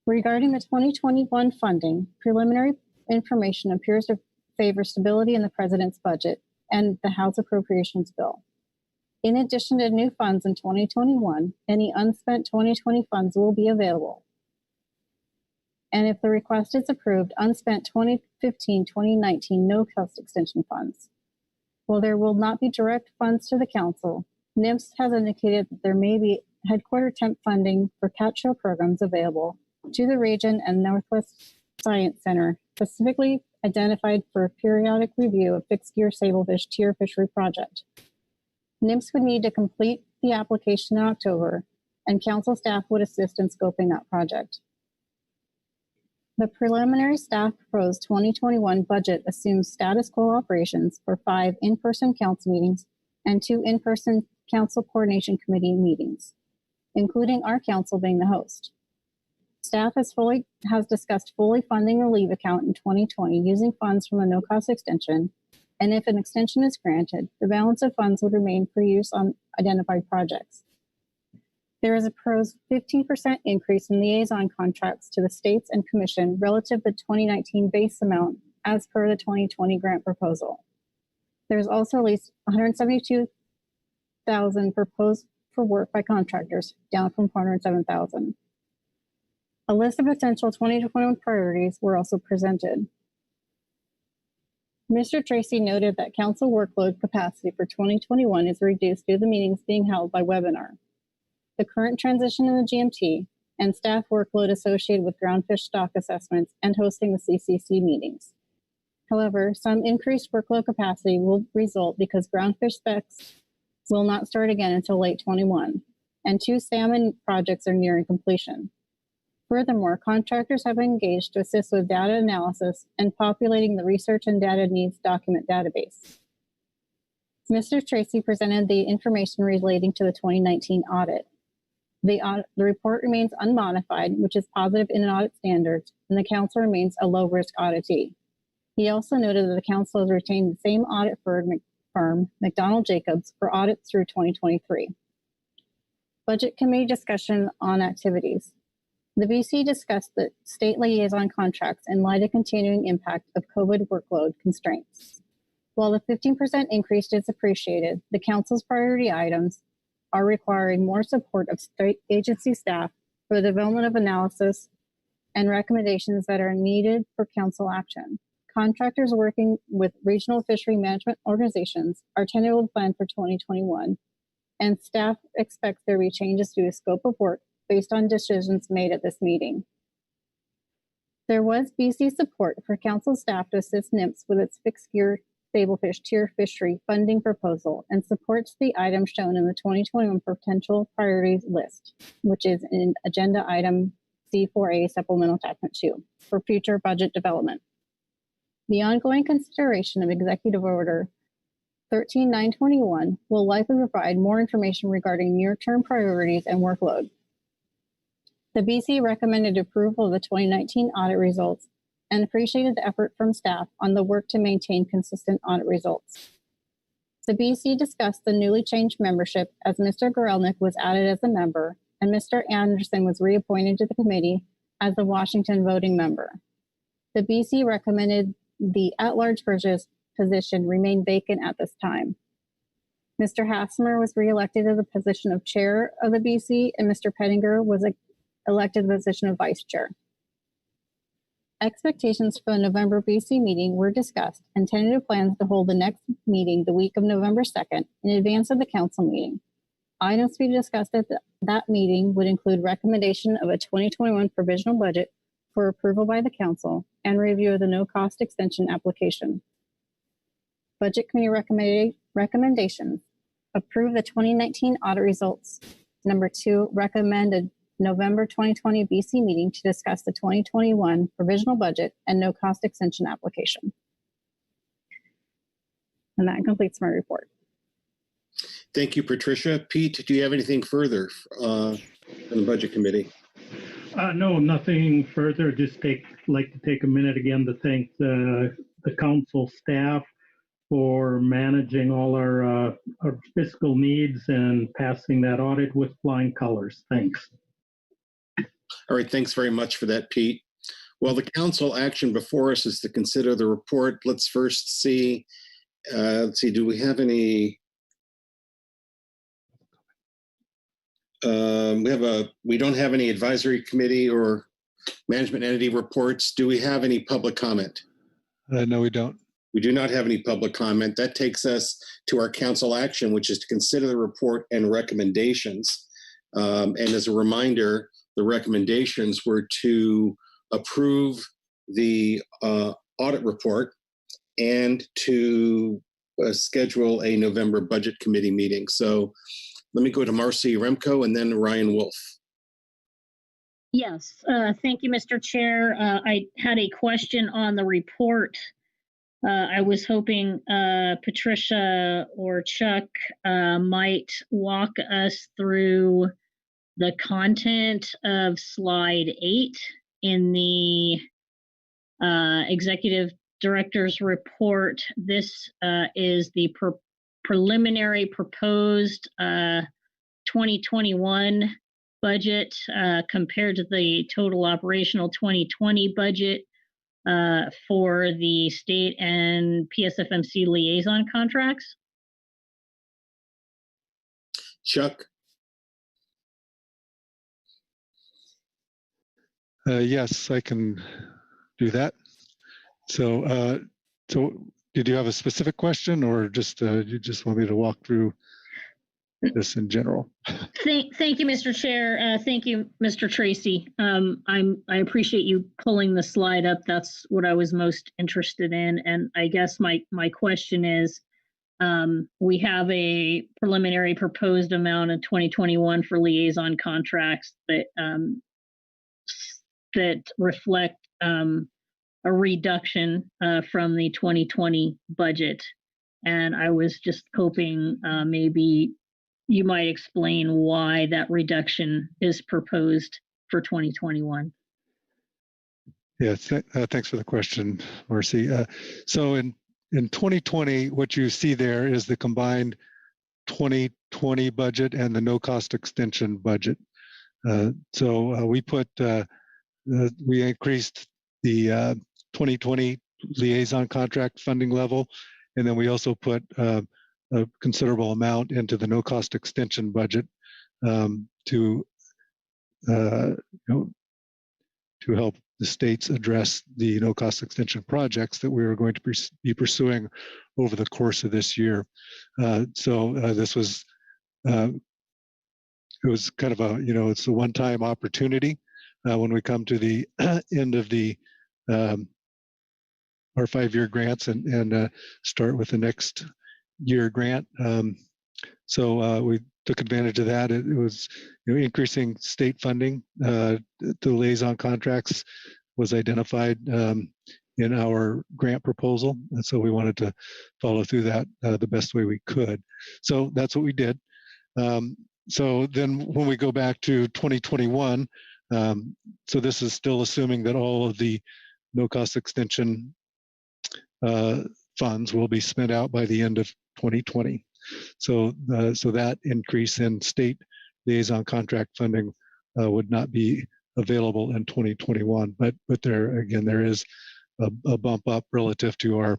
Regarding the 2021 funding, preliminary information appears to favor stability in the President's budget and the House Appropriations Bill. In addition to new funds in 2021, any unspent 2020 funds will be available. And if the request is approved, unspent 2015-2019 no-cost extension funds. While there will not be direct funds to the Council, NIMS has indicated that there may be headquarter temp funding for cat show programs available to the region and Northwest Science Center, specifically identified for a periodic review of fixed gear sablefish tier fishery project. NIMS would need to complete the application in October, and Council staff would assist in scoping that project. The preliminary staff proposed 2021 budget assumes status quo operations for 5 in-person council meetings and 2 in-person council coordination committee meetings, including our council being the host. Staff has discussed fully funding the leave account in 2020 using funds from a no-cost extension, and if an extension is granted, the balance of funds would remain for use on identified projects. There is a proposed 15% increase in liaison contracts to the states and commission relative to the 2019 base amount as per the 2020 grant proposal. There's also at least $172,000 proposed for work by contractors, down from $407,000. A list of potential 2021 priorities were also presented. Mr. Tracy noted that council workload capacity for 2021 is reduced due to the meetings being held by webinar, the current transition in the GMT, and staff workload associated with groundfish stock assessments and hosting the CCC meetings. However, some increased workload capacity will result because groundfish specs will not start again until late 21, and 2 salmon projects are nearing completion. Furthermore, contractors have been engaged to assist with data analysis and populating the research and data needs document database. Mr. Tracy presented the information relating to the 2019 audit. The report remains unmodified, which is positive in audit standards, and the council remains a low-risk auditee. He also noted that the council has retained the same audit firm, McDonald Jacobs, for audits through 2023. Budget committee discussion on activities. The VC discussed the state liaison contracts in light of continuing impact of COVID workload constraints. While the 15% increase is appreciated, the council's priority items are requiring more support of state agency staff for the development of analysis and recommendations that are needed for council action. Contractors working with regional fishery management organizations are tentatively planned for 2021, and staff expects there will be changes to the scope of work based on decisions made at this meeting. There was BC support for council staff to assist NIMS with its fixed gear sablefish tier fishery funding proposal and supports the items shown in the 2021 potential priorities list, which is in agenda item C4A supplemental attachment 2 for future budget development. The ongoing consideration of executive order 13921 will likely provide more information regarding near-term priorities and workload. The BC recommended approval of the 2019 audit results and appreciated the effort from staff on the work to maintain consistent audit results. The BC discussed the newly changed membership as Mr. Gorelnik was added as a member and Mr. Anderson was reappointed to the committee as the Washington voting member. The BC recommended the at-large position remain vacant at this time. Mr. Hassmer was reelected to the position of chair of the BC, and Mr. Pettinger was elected to the position of vice chair. Expectations for the November BC meeting were discussed, and tentative plans to hold the next meeting the week of November 2nd in advance of the council meeting. Items to be discussed at that meeting would include recommendation of a 2021 provisional budget for approval by the council and review of the no-cost extension application. Budget committee recommendations: approve the 2019 audit results. Number 2, recommend a November 2020 BC meeting to discuss the 2021 provisional budget and no-cost extension application. And that completes my report. Thank you, Patricia. Pete, do you have anything further on the Budget Committee? No, nothing further. Just like to take a minute again to thank the council staff for managing all our fiscal needs and passing that audit with flying colors. Thanks. All right, thanks very much for that, Pete. Well, the council action before us is to consider the report. Let's first see, do we have any? We don't have any advisory committee or management entity reports. Do we have any public comment? No, we don't. We do not have any public comment. That takes us to our council action, which is to consider the report and recommendations. And as a reminder, the recommendations were to approve the audit report and to schedule a November Budget Committee meeting. So let me go to Marcy Remco and then Ryan Wolf. Yes, thank you, Mr. Chair. I had a question on the report. I was hoping Patricia or Chuck might walk us through the content of slide 8 in the executive director's report. This is the preliminary proposed 2021 budget compared to the total operational 2020 budget for the state and PFMC liaison contracts. Chuck? Yes, I can do that. So, did you have a specific question, or just you just want me to walk through this in general? Thank you, Mr. Chair. Thank you, Mr. Tracy. I appreciate you pulling the slide up. That's what I was most interested in. And I guess my question is, we have a preliminary proposed amount of 2021 for liaison contracts that reflect a reduction from the 2020 budget. And I was just hoping maybe you might explain why that reduction is proposed for 2021. Yes, thanks for the question, Marcy. So in 2020, what you see there is the combined 2020 budget and the no-cost extension budget. We increased the 2020 liaison contract funding level, and then we also put a considerable amount into the no-cost extension budget to help the states address the no-cost extension projects that we are going to be pursuing over the course of this year. This was it was kind of it's a one-time opportunity when we come to the end of our 5-year grants and start with the next year grant. We took advantage of that. It was increasing state funding. The liaison contracts was identified in our grant proposal. And so we wanted to follow through that the best way we could. So that's what we did. So then when we go back to 2021, so this is still assuming that all of the no-cost extension funds will be spent out by the end of 2020. So that increase in state liaison contract funding would not be available in 2021. But there again, there is a bump up relative to our,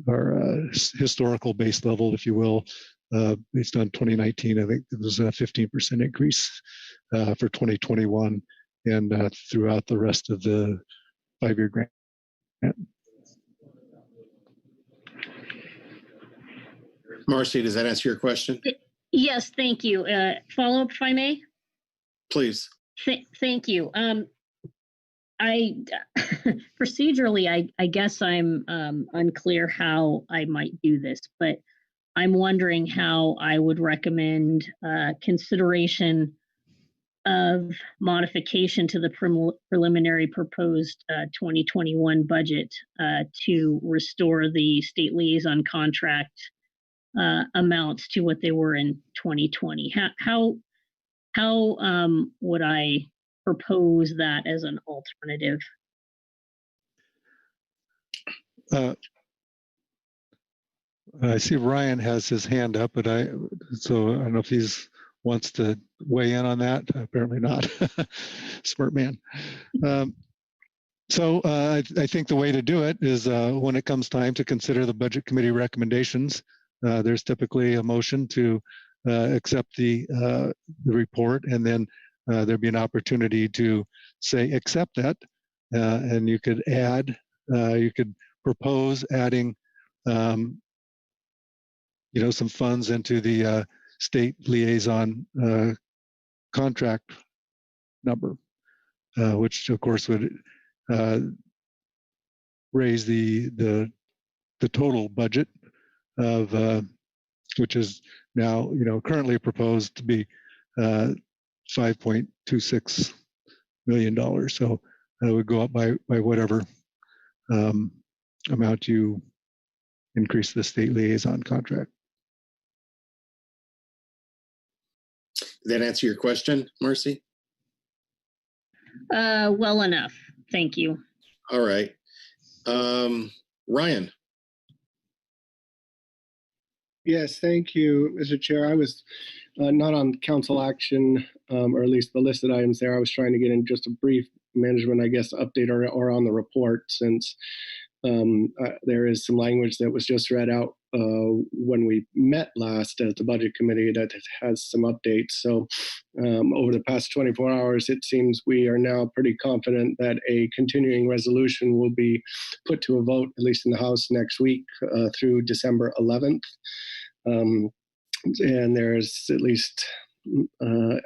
our historical base level, if you will, based on 2019. I think it was a 15% increase for 2021 and throughout the rest of the 5-year grant. Marcy, does that answer your question? Yes, thank you. Follow up, if I may. Please. Thank you. I procedurally, I guess I'm unclear how I might do this, but I'm wondering how I would recommend consideration of modification to the preliminary proposed 2021 budget to restore the state liaison contract amounts to what they were in 2020. How would I propose that as an alternative? I see Ryan has his hand up, but so I don't know if he's wants to weigh in on that. Apparently not. Smart man. So I think the way to do it is when it comes time to consider the budget committee recommendations, there's typically a motion to accept the report, and then there'd be an opportunity to say accept that, and you could add, you could propose adding, some funds into the state liaison contract number, which of course would raise the total budget of which is now currently proposed to be $5.26 million. So it would go up by whatever amount you increase the state liaison contract. Did that answer your question, Marcy? Well enough. Thank you. All right. Ryan. Yes, thank you, Mr. Chair. I was not on council action, or at least the listed items there. I was trying to get in just a brief management, I guess, update or on the report, since there is some language that was just read out when we met last at the budget committee that has some updates. So over the past 24 hours, it seems we are now pretty confident that a continuing resolution will be put to a vote, at least in the House next week, through December 11th. And there's at least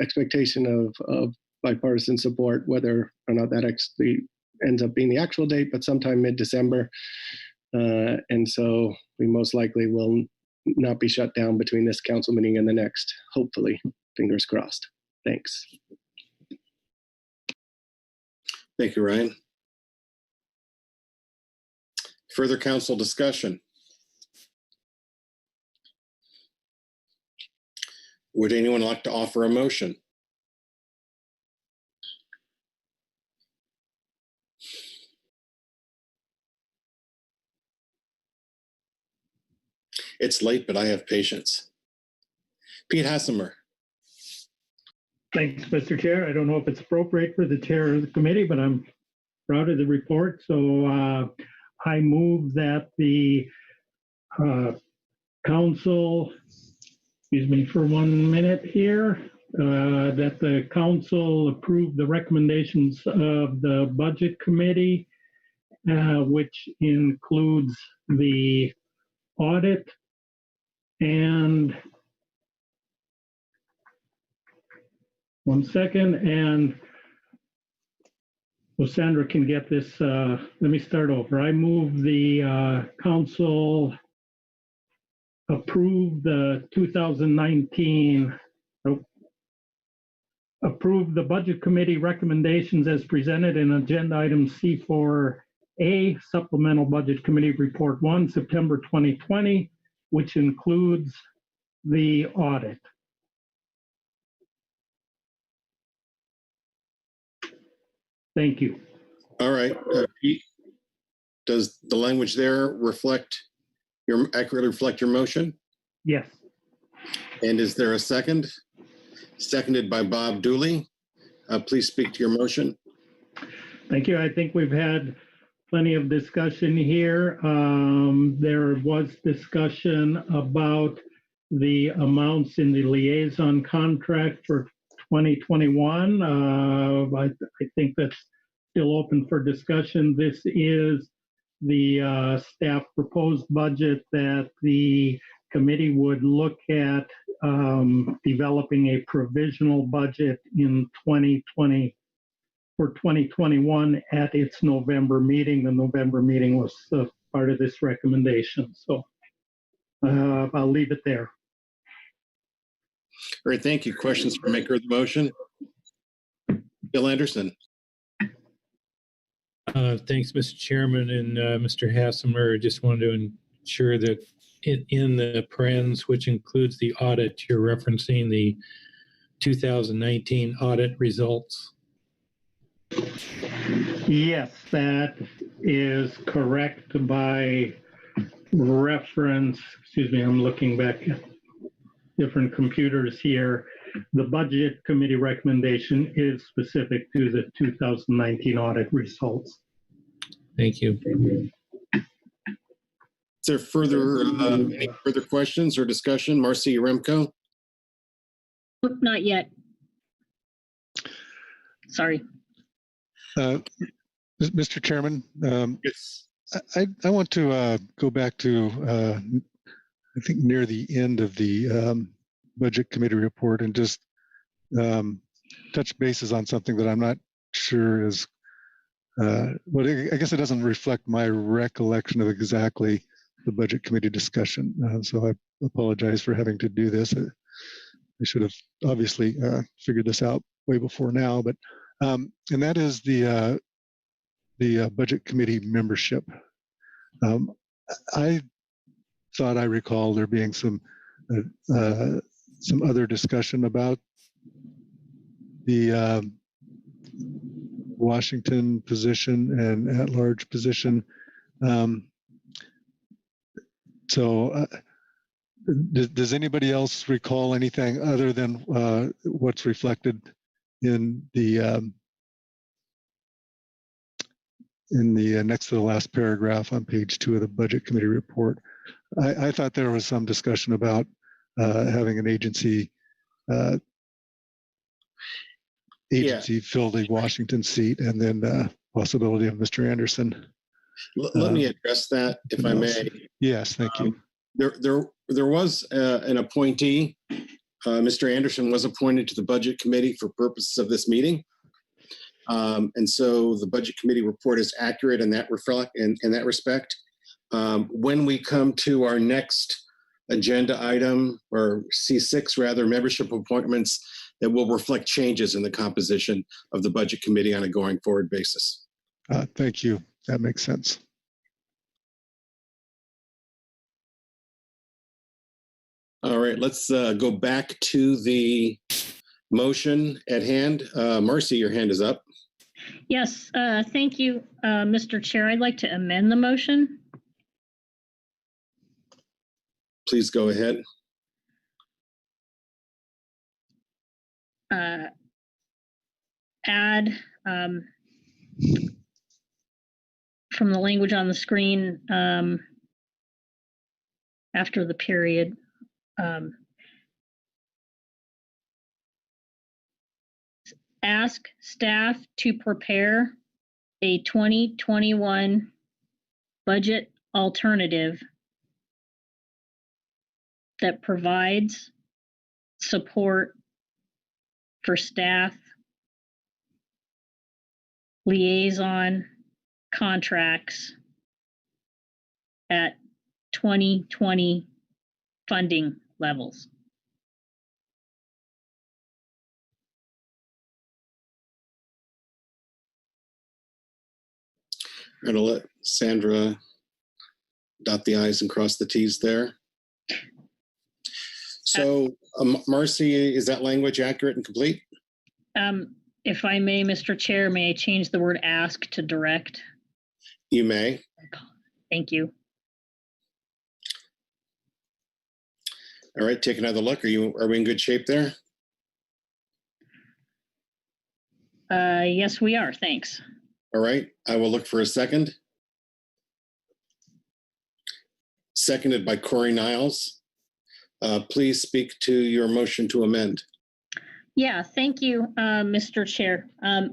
expectation of bipartisan support, whether or not that actually ends up being the actual date, but sometime mid-December. And so we most likely will not be shut down between this council meeting and the next, hopefully. Fingers crossed. Thanks. Thank you, Ryan. Further council discussion? Would anyone like to offer a motion? It's late, but I have patience. Pete Hassemer. Thanks, Mr. Chair. I don't know if it's appropriate for the chair of the committee, but I'm proud of the report. So I move that the council, excuse me for 1 minute here, that the council approve the recommendations of the budget committee, which includes the audit and 1 second, and so Sandra can get this. Let me start over. I move the council approve the 2019, approve the Budget Committee recommendations as presented in Agenda Item C4A, Supplemental Budget Committee Report 1, September 2020, which includes the audit. Thank you. All right. Pete, does the language there accurately reflect your motion? Yes. And is there a second? Seconded by Bob Dooley. Please speak to your motion. Thank you. I think we've had plenty of discussion here. There was discussion about the amounts in the liaison contract for 2021. I think that's still open for discussion. This is the staff proposed budget that the committee would look at developing a provisional budget in 2020 for 2021 at its November meeting. The November meeting was part of this recommendation. So I'll leave it there. All right, thank you. Questions for maker of the motion? Bill Anderson. Thanks, Mr. Chairman and Mr. Hassemer. I just wanted to ensure that in the parens, which includes the audit, you're referencing the 2019 audit results. Yes, that is correct by reference. Excuse me, I'm looking back at different computers here. The Budget Committee recommendation is specific to the 2019 audit results. Thank you. Is there further any further questions or discussion? Marcy Yaremko? Not yet. Sorry. Mr. Chairman, yes. I want to go back to, I think, near the end of the Budget Committee report and just touch bases on something that I'm not sure is, well, I guess it doesn't reflect my recollection of exactly the Budget Committee discussion. So I apologize for having to do this. I should have obviously figured this out way before now, but and that is the Budget Committee membership. I thought I recall there being some other discussion about the Washington position and at-large position. Does anybody else recall anything other than what's reflected in the next to the last paragraph on page 2 of the Budget Committee report? I thought there was some discussion about having an agency fill the Washington seat, and then possibility of Mr. Anderson. Let me address that, if I may. Yes, thank you. There was an appointee. Mr. Anderson was appointed to the Budget Committee for purposes of this meeting. And so the Budget Committee report is accurate in that respect. When we come to our next agenda item, or C6 rather, membership appointments, that will reflect changes in the composition of the Budget Committee on a going forward basis. Thank you. That makes sense. All right, let's go back to the motion at hand. Marcy, your hand is up. Yes, thank you, Mr. Chair. I'd like to amend the motion. Please go ahead. Add from the language on the screen after the period. Ask staff to prepare a 2021 budget alternative that provides support for staff liaison contracts at 2020 funding levels. I'm gonna let Sandra dot the I's and cross the T's there. So, Marcy, is that language accurate and complete? If I may, Mr. Chair, may I change the word ask to direct? You may. Thank you. All right, take another look. Are we in good shape there? Yes, we are. Thanks. All right, I will look for a second. Seconded by Corey Niles. Please speak to your motion to amend. Yeah, thank you, Mr. Chair.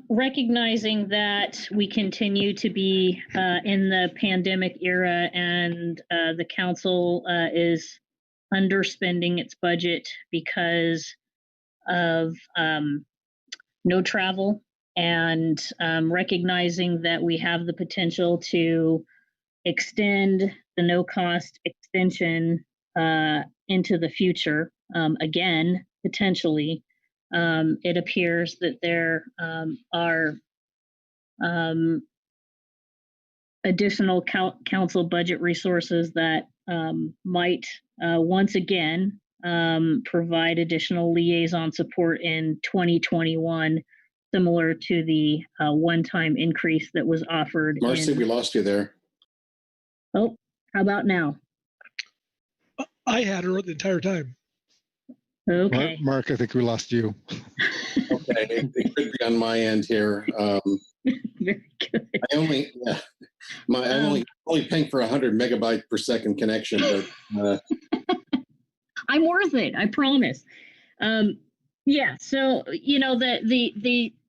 Recognizing that we continue to be in the pandemic era and the council is underspending its budget because of no travel, and recognizing that we have the potential to extend the no-cost extension into the future, again, potentially. It appears that there are additional council budget resources that might once again provide additional liaison support in 2021, similar to the one-time increase that was offered. Marcy, we lost you there. Oh, how about now? I had her the entire time. Okay. Mark, I think we lost you. Okay, it could be on my end here. Very good. I'm only paying for 100 megabyte per second connection, but I'm worth it, I promise. Yeah, so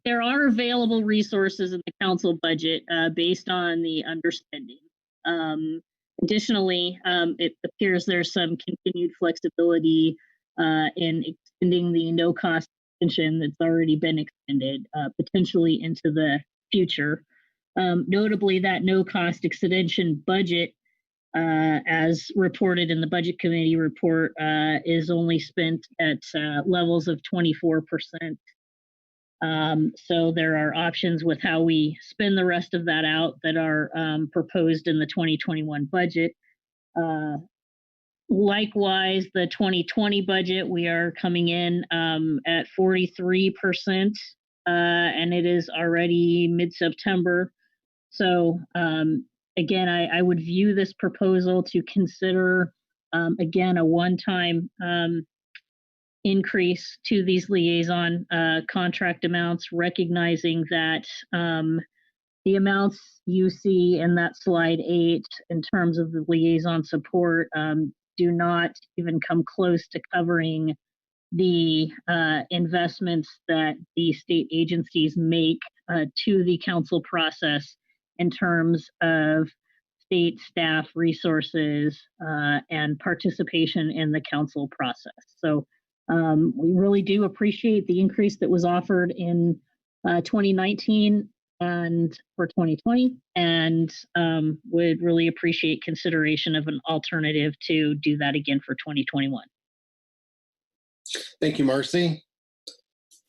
there are available resources in the council budget based on the underspending. Additionally, it appears there's some continued flexibility in extending the no-cost extension that's already been extended, potentially into the future. Notably, that no-cost extension budget, as reported in the Budget Committee report, is only spent at levels of 24%. So there are options with how we spend the rest of that out that are proposed in the 2021 budget. Likewise, the 2020 budget, we are coming in at 43%, and it is already mid-September. So again, I would view this proposal to consider, again, a one-time increase to these liaison contract amounts, recognizing that the amounts you see in that slide 8 in terms of the liaison support do not even come close to covering the investments that the state agencies make to the council process in terms of state staff resources and participation in the council process. So we really do appreciate the increase that was offered in 2019 and for 2020, and would really appreciate consideration of an alternative to do that again for 2021. Thank you, Marcy.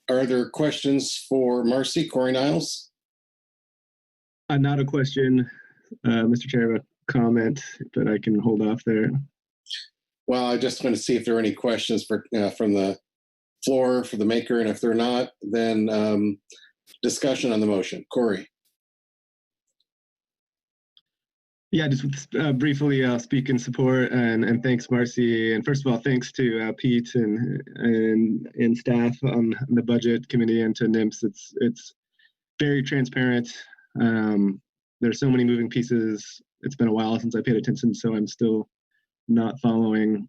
Are there questions for Marcy? Corey Niles? Not a question, Mr. Chair, a comment, but I can hold off there. Well, I just want to see if there are any questions from the floor for the maker, and if there are not, then discussion on the motion. Corey. Yeah, just briefly speak in support, and thanks, Marcy. And first of all, thanks to Pete and staff on the budget committee and to NIMS. It's very transparent. There's so many moving pieces. It's been a while since I paid attention, so I'm still not following.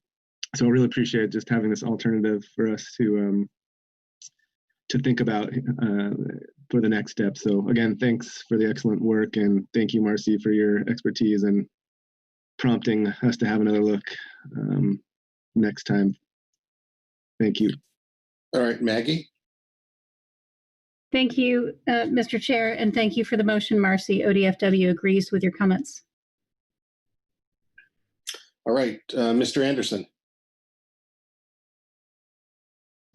So I really appreciate just having this alternative for us to think about for the next step. So again, thanks for the excellent work, and thank you, Marcy, for your expertise and prompting us to have another look next time. Thank you. All right, Maggie. Thank you, Mr. Chair, and thank you for the motion, Marcy. ODFW agrees with your comments. All right, Mr. Anderson.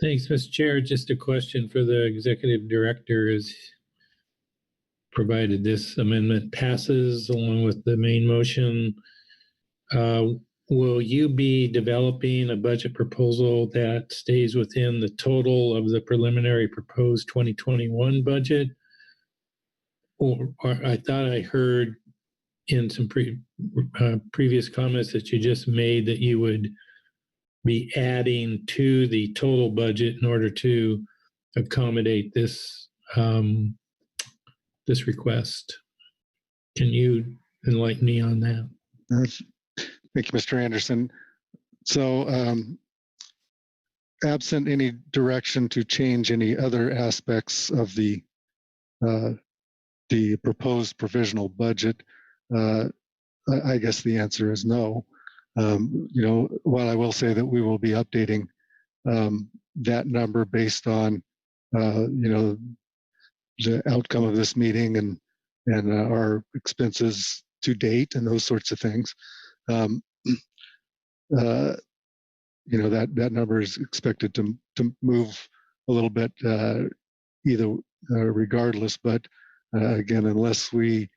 Thanks, Mr. Chair. Just a question for the executive director. provided this amendment passes along with the main motion, will you be developing a budget proposal that stays within the total of the preliminary proposed 2021 budget? Or I thought I heard in some previous comments that you just made that you would be adding to the total budget in order to accommodate this this request. Can you enlighten me on that? Thank you, Mr. Anderson. So absent any direction to change any other aspects of the proposed provisional budget, I guess the answer is no. While I will say that we will be updating that number based on the outcome of this meeting and our expenses to date and those sorts of things. That number is expected to move a little bit either regardless, but again, unless we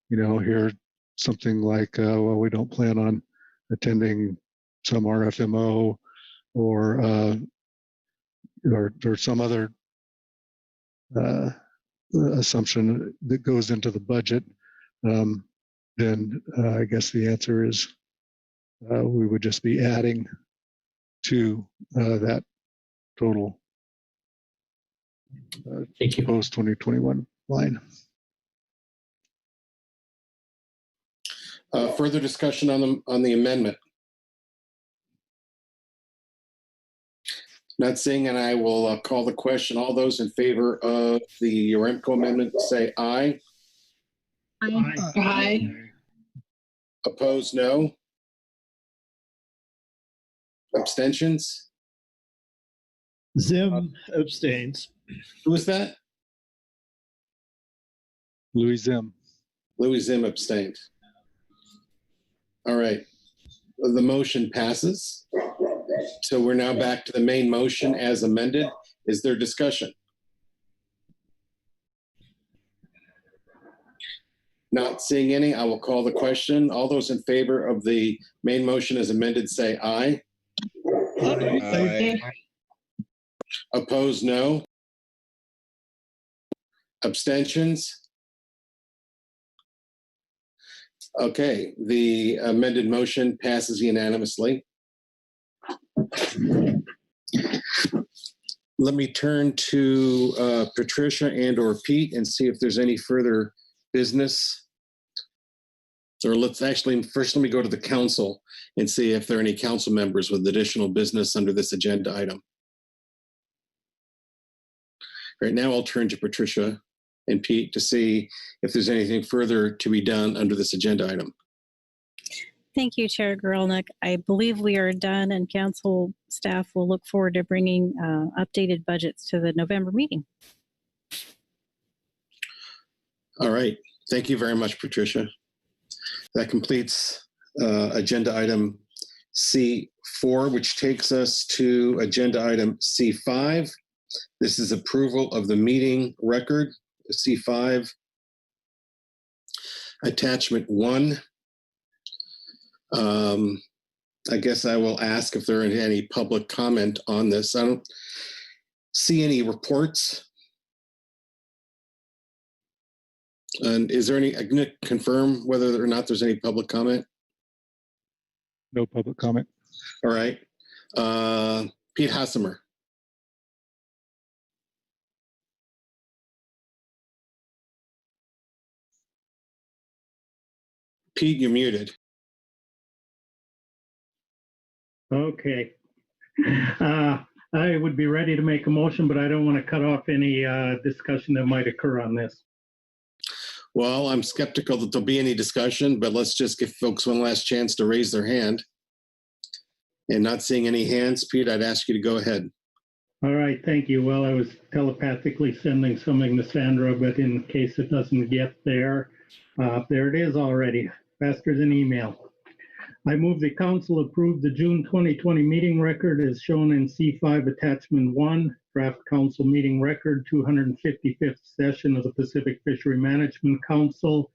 hear something like, well, we don't plan on attending some RFMO or some other assumption that goes into the budget, then I guess the answer is we would just be adding to that total proposed 2021 line. Further discussion on the amendment? Not seeing, and I will call the question. All those in favor of the Yaremko amendment say aye. Aye. Aye. Opposed, no. Abstentions? Zim abstains. Who was that? Louis Zim. Louis Zim abstained. All right. The motion passes. So we're now back to the main motion as amended. Is there discussion? Not seeing any, I will call the question. All those in favor of the main motion as amended say aye. Aye. Opposed, no. Abstentions? Okay, the amended motion passes unanimously. Let me turn to Patricia and or Pete and see if there's any further business. Or let's actually, first let me go to the council and see if there are any council members with additional business under this agenda item. Right now I'll turn to Patricia and Pete to see if there's anything further to be done under this agenda item. Thank you, Chair Gorelnik. I believe we are done, and council staff will look forward to bringing updated budgets to the November meeting. All right. Thank you very much, Patricia. That completes agenda item C4, which takes us to agenda item C5. This is approval of the meeting record, C5, attachment 1. I guess I will ask if there are any public comment on this. I don't see any reports. And is there any, I'm going to confirm whether or not there's any public comment? No public comment. All right. Pete Hassemer. Pete, you're muted. Okay. I would be ready to make a motion, but I don't want to cut off any discussion that might occur on this. Well, I'm skeptical that there'll be any discussion, but let's just give folks one last chance to raise their hand. And not seeing any hands, Pete, I'd ask you to go ahead. All right, thank you. Well, I was telepathically sending something to Sandra, but in case it doesn't get there, there it is already, faster than email. I move the council approve the June 2020 meeting record as shown in C5 Attachment 1, Draft Council Meeting Record, 255th Session of the Pacific Fishery Management Council,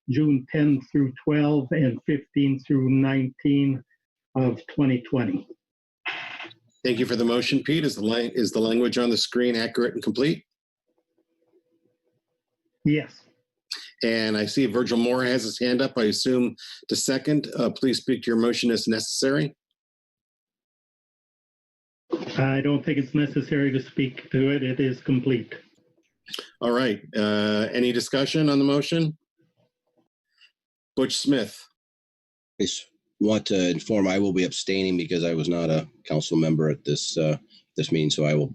June 10 through 12 and 15 through 19 of 2020. Thank you for the motion, Pete. Is the language on the screen accurate and complete? Yes. And I see Virgil Moore has his hand up. I assume to second. Please speak to your motion as necessary. I don't think it's necessary to speak to it. It is complete. All right. Any discussion on the motion? Butch Smith. I just want to inform I will be abstaining because I was not a council member at this meeting, so I will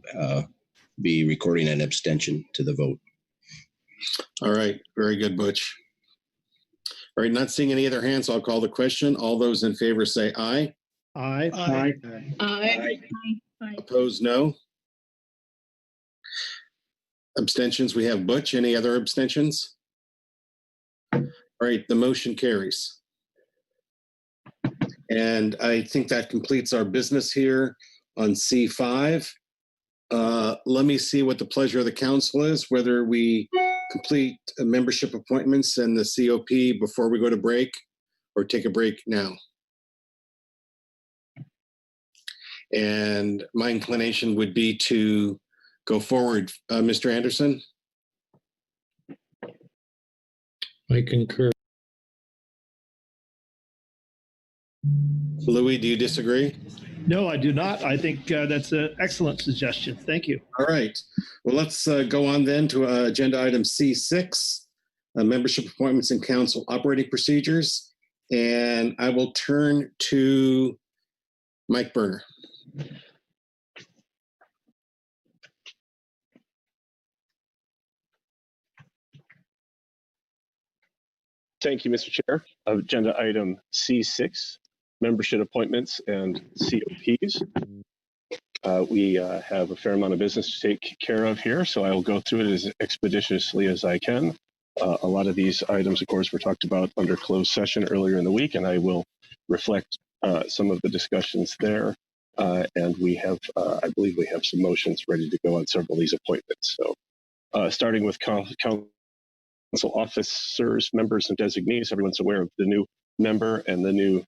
be recording an abstention to the vote. All right. Very good, Butch. All right. Not seeing any other hands, I'll call the question. All those in favor say aye. Aye. Aye. Aye. Opposed, no. Abstentions, we have Butch. Any other abstentions? All right, the motion carries. And I think that completes our business here on C5. Let me see what the pleasure of the council is, whether we complete membership appointments and the COP before we go to break or take a break now. And my inclination would be to go forward. Mr. Anderson? I concur. Louis, do you disagree? No, I do not. I think that's an excellent suggestion. Thank you. All right. Well, let's go on then to agenda item C6, membership appointments and council operating procedures. And I will turn to Mike Berner. Thank you, Mr. Chair. Agenda item C6, membership appointments and COPs. We have a fair amount of business to take care of here, so I will go through it as expeditiously as I can. A lot of these items, of course, were talked about under closed session earlier in the week, and I will reflect some of the discussions there. And we have, I believe we have some motions ready to go on several of these appointments. So starting with council officers, members, and designees, everyone's aware of the new member and the new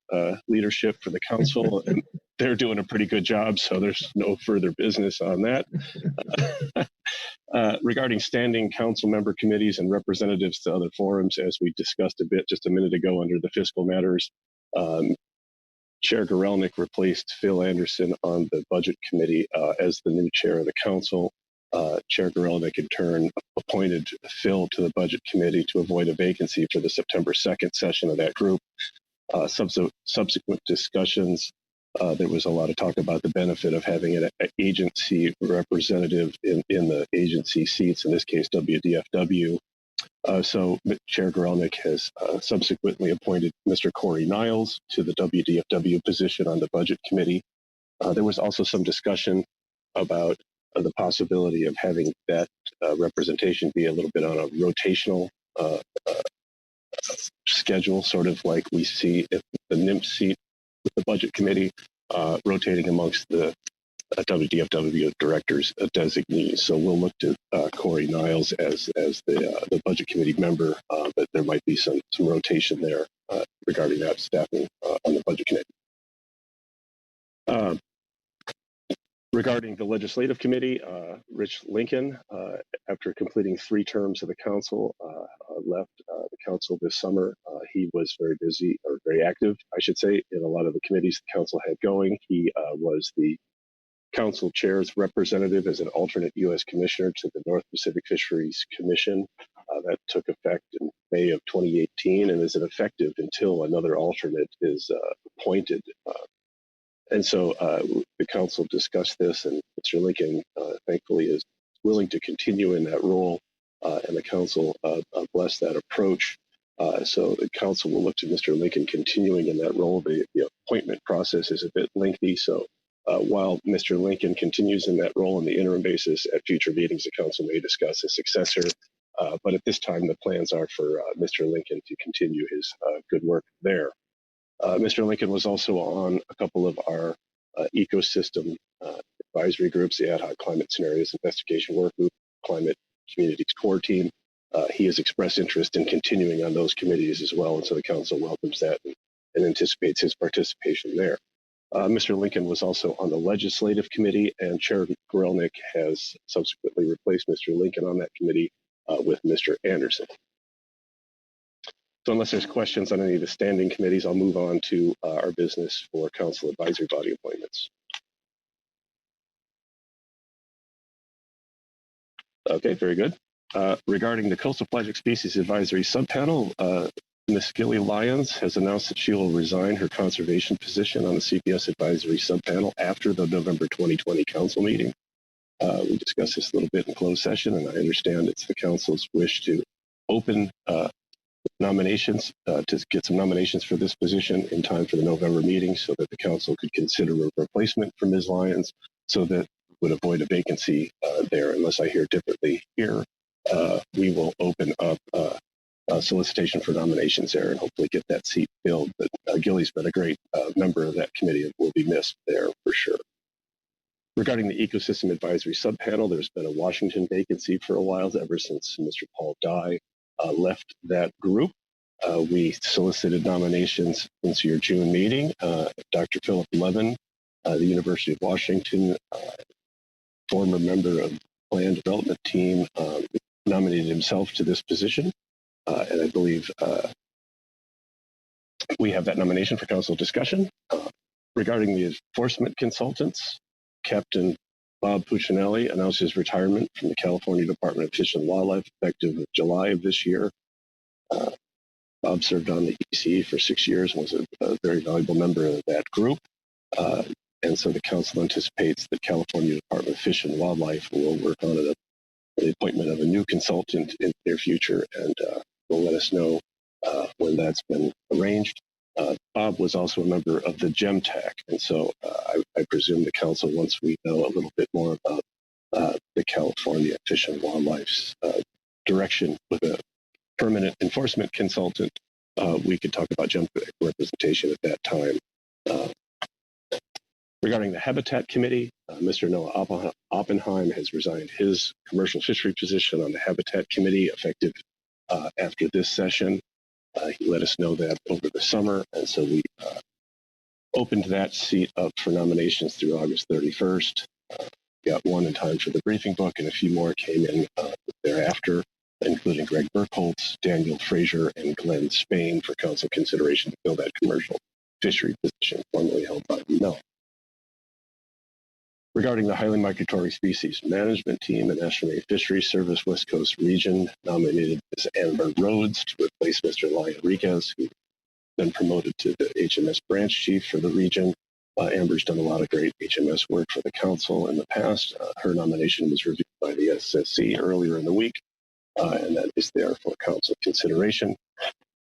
leadership for the council, and they're doing a pretty good job, so there's no further business on that. Regarding standing council member committees and representatives to other forums, as we discussed a bit just a minute ago under the fiscal matters, Chair Gorelnik replaced Phil Anderson on the budget committee as the new chair of the council. Chair Gorelnik in turn appointed Phil to the budget committee to avoid a vacancy for the September 2nd session of that group. Subsequent discussions, there was a lot of talk about the benefit of having an agency representative in the agency seats, in this case WDFW. So Chair Gorelnik has subsequently appointed Mr. Corey Niles to the WDFW position on the budget committee. There was also some discussion about the possibility of having that representation be a little bit on a rotational schedule, sort of like we see if the NIMP seat with the budget committee, rotating amongst the WDFW directors designees. So we'll look to Corey Niles as the budget committee member, but there might be some rotation there regarding that staffing on the budget committee. Regarding the legislative committee, Rich Lincoln, after completing 3 terms of the council, left the council this summer. He was very busy, or very active, I should say, in a lot of the committees the council had going. He was the council chair's representative as an alternate U.S. commissioner to the North Pacific Fisheries Commission. That took effect in May of 2018 and is effective until another alternate is appointed. And so the council discussed this, and Mr. Lincoln, thankfully, is willing to continue in that role, and the council blessed that approach. So the council will look to Mr. Lincoln continuing in that role. The appointment process is a bit lengthy, so while Mr. Lincoln continues in that role on the interim basis, at future meetings, the council may discuss a successor. But at this time, the plans are for Mr. Lincoln to continue his good work there. Mr. Lincoln was also on a couple of our ecosystem advisory groups, the Ad Hoc Climate Scenarios Investigation Work Group, Climate Communities Core Team. He has expressed interest in continuing on those committees as well, and so the council welcomes that and anticipates his participation there. Mr. Lincoln was also on the Legislative Committee, and Chair Gorelnik has subsequently replaced Mr. Lincoln on that committee with Mr. Anderson. So unless there's questions on any of the standing committees, I'll move on to our business for council advisory body appointments. Okay, very good. Regarding the Coastal Pelagic Species Advisory Subpanel, Ms. Gilly Lyons has announced that she will resign her conservation position on the CPS Advisory Subpanel after the November 2020 council meeting. We discussed this a little bit in closed session, and I understand it's the council's wish to open nominations, to get some nominations for this position in time for the November meeting so that the council could consider a replacement for Ms. Lyons, so that would avoid a vacancy there. Unless I hear differently here, we will open up a solicitation for nominations there and hopefully get that seat filled. But Gilly's been a great member of that committee and will be missed there for sure. Regarding the Ecosystem Advisory Subpanel, there's been a Washington vacancy for a while, ever since Mr. Paul Dye left that group. We solicited nominations since your June meeting. Dr. Philip Levin, the University of Washington, former member of the Plan Development Team, nominated himself to this position. And I believe we have that nomination for council discussion. Regarding the enforcement consultants, Captain Bob Puccinelli announced his retirement from the California Department of Fish and Wildlife effective July of this year. Bob served on the ECE for 6 years and was a very valuable member of that group. And so the council anticipates that California Department of Fish and Wildlife will work on the appointment of a new consultant in the near future, and will let us know when that's been arranged. Bob was also a member of the GEMTAC, and so I presume the council, once we know a little bit more about the California Fish and Wildlife's direction with a permanent enforcement consultant, we could talk about GEMTAC representation at that time. Regarding the Habitat Committee, Mr. Noah Oppenheim has resigned his commercial fishery position on the Habitat Committee effective after this session. He let us know that over the summer, and so we opened that seat up for nominations through August 31st. Got one in time for the briefing book, and a few more came in thereafter, including Greg Burkholz, Daniel Frazier, and Glenn Spain for council consideration to fill that commercial fishery position formerly held by Mel. Regarding the highly migratory species management team, the National Marine Fisheries Service West Coast Region nominated Ms. Amber Rhodes to replace Mr. Lyon Enriquez, who been promoted to the HMS branch chief for the region. Amber's done a lot of great HMS work for the council in the past. Her nomination was reviewed by the SSC earlier in the week, and that is there for council consideration.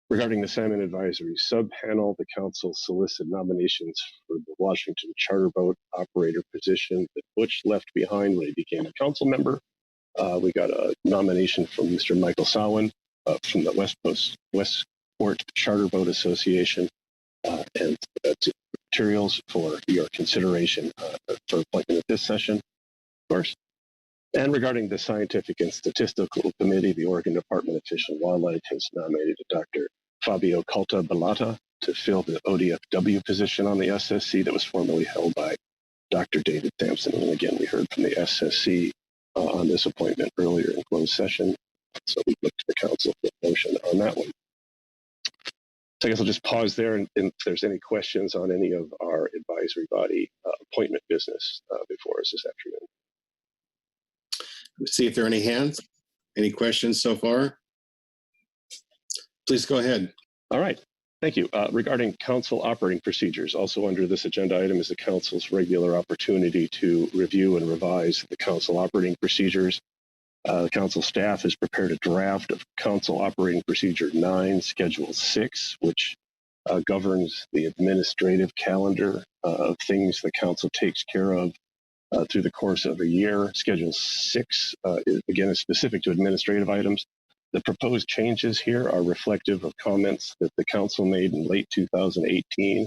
Regarding the Salmon Advisory Subpanel, the council solicited nominations for the Washington charter boat operator position that Butch left behind when he became a council member. We got a nomination from Mr. Michael Sawin from the Westport Charter Boat Association, and that's materials for your consideration for appointment at this session, of course. And regarding the Scientific and Statistical Committee, the Oregon Department of Fish and Wildlife has nominated Dr. Fabio Calta-Balata to fill the ODFW position on the SSC that was formerly held by Dr. David Sampson. And again, we heard from the SSC on this appointment earlier in closed session. So we look to the council for a motion on that one. So I guess I'll just pause there, and if there's any questions on any of our advisory body appointment business before us this afternoon. Let's see if there are any hands. Any questions so far? Please go ahead. All right. Thank you. Regarding council operating procedures, also under this agenda item is the council's regular opportunity to review and revise the council operating procedures. The council staff has prepared a draft of Council Operating Procedure 9, Schedule 6, which governs the administrative calendar of things the council takes care of through the course of a year. Schedule 6, is specific to administrative items. The proposed changes here are reflective of comments that the council made in late 2018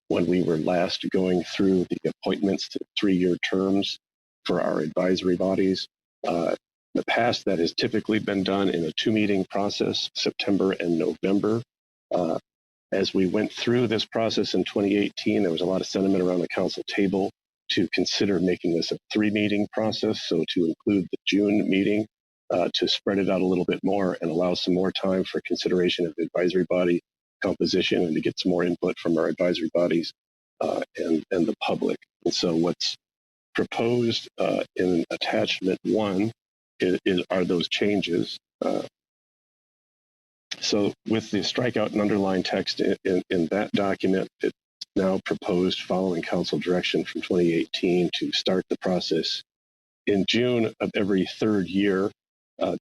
when we were last going through the appointments to 3-year terms for our advisory bodies. In the past, that has typically been done in a 2-meeting process, September and November. As we went through this process in 2018, there was a lot of sentiment around the council table to consider making this a 3-meeting process, so to include the June meeting, to spread it out a little bit more and allow some more time for consideration of advisory body composition and to get some more input from our advisory bodies and the public. And so what's proposed in attachment 1 are those changes. So with the strikeout and underline text in that document, it's now proposed following council direction from 2018 to start the process in June of every 3rd year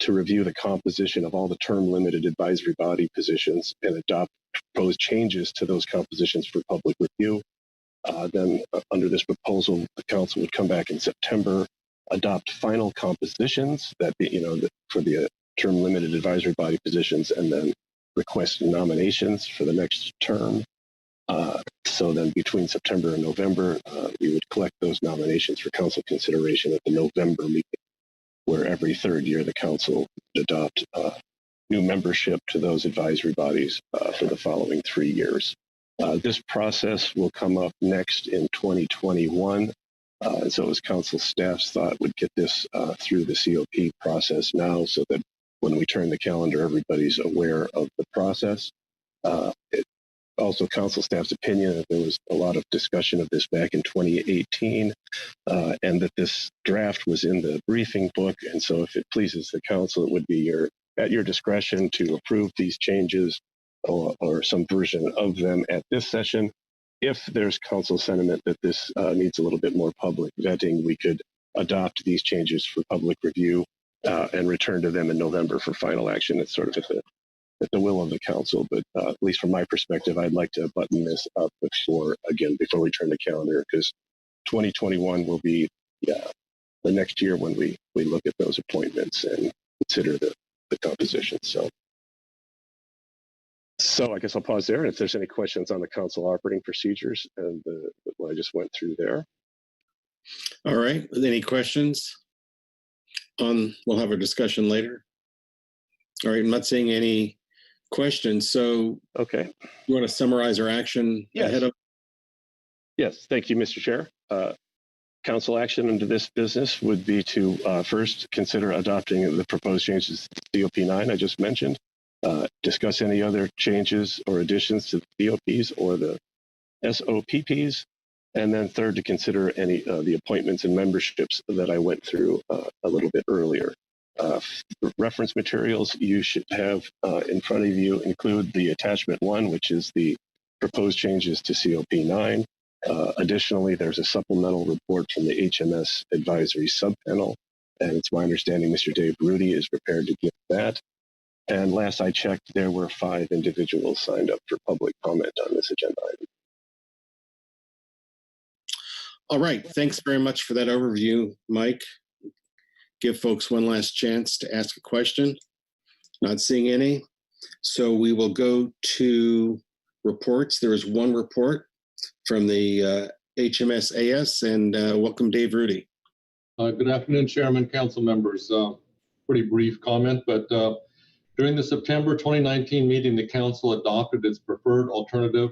to review the composition of all the term-limited advisory body positions and adopt proposed changes to those compositions for public review. Then under this proposal, the council would come back in September, adopt final compositions for the term-limited advisory body positions, and then request nominations for the next term. So then between September and November, we would collect those nominations for council consideration at the November meeting, where every 3rd year the council would adopt new membership to those advisory bodies for the following 3 years. This process will come up next in 2021. And so as council staff's thought would get this through the COP process now so that when we turn the calendar, everybody's aware of the process. Also council staff's opinion that there was a lot of discussion of this back in 2018 and that this draft was in the briefing book. And so if it pleases the council, it would be at your discretion to approve these changes or some version of them at this session. If there's council sentiment that this needs a little bit more public vetting, we could adopt these changes for public review and return to them in November for final action. It's sort of at the will of the council, but at least from my perspective, I'd like to button this up before we turn the calendar, because 2021 will be the next year when we look at those appointments and consider the composition. So I guess I'll pause there. And if there's any questions on the council operating procedures and what I just went through there. All right. Any questions? We'll have a discussion later. All right. I'm not seeing any questions. So, okay. You want to summarize our action ahead of? Yes. Thank you, Mr. Chair. Council action under this business would be to first consider adopting the proposed changes to COP9 I just mentioned. Discuss any other changes or additions to the COPs or the SOPPs, and then third, to consider any the appointments and memberships that I went through a little bit earlier. Reference materials you should have in front of you include the attachment 1, which is the proposed changes to COP9. Additionally, there's a supplemental report from the HMS advisory subpanel, and it's my understanding Mr. Dave Rudy is prepared to give that. And last I checked, there were 5 individuals signed up for public comment on this agenda item. All right. Thanks very much for that overview, Mike. Give folks one last chance to ask a question. Not seeing any. So we will go to reports. There is one report from the HMS-AS, and welcome Dave Rudy. Good afternoon, Chairman, council members. Pretty brief comment, but during the September 2019 meeting, the council adopted its preferred alternative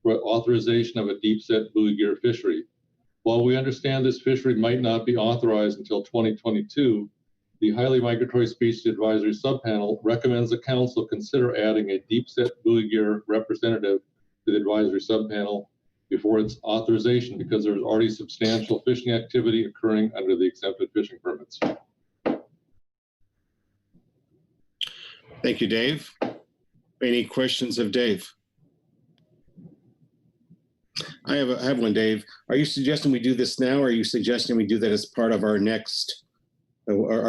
for authorization of a deep-set buoy gear fishery. While we understand this fishery might not be authorized until 2022, the Highly Migratory Species Advisory Subpanel recommends the council consider adding a deep-set buoy gear representative to the advisory subpanel before its authorization, because there is already substantial fishing activity occurring under the exempted fishing permits. Thank you, Dave. Any questions of Dave? I have one, Dave. Are you suggesting we do this now, or are you suggesting we do that as part of our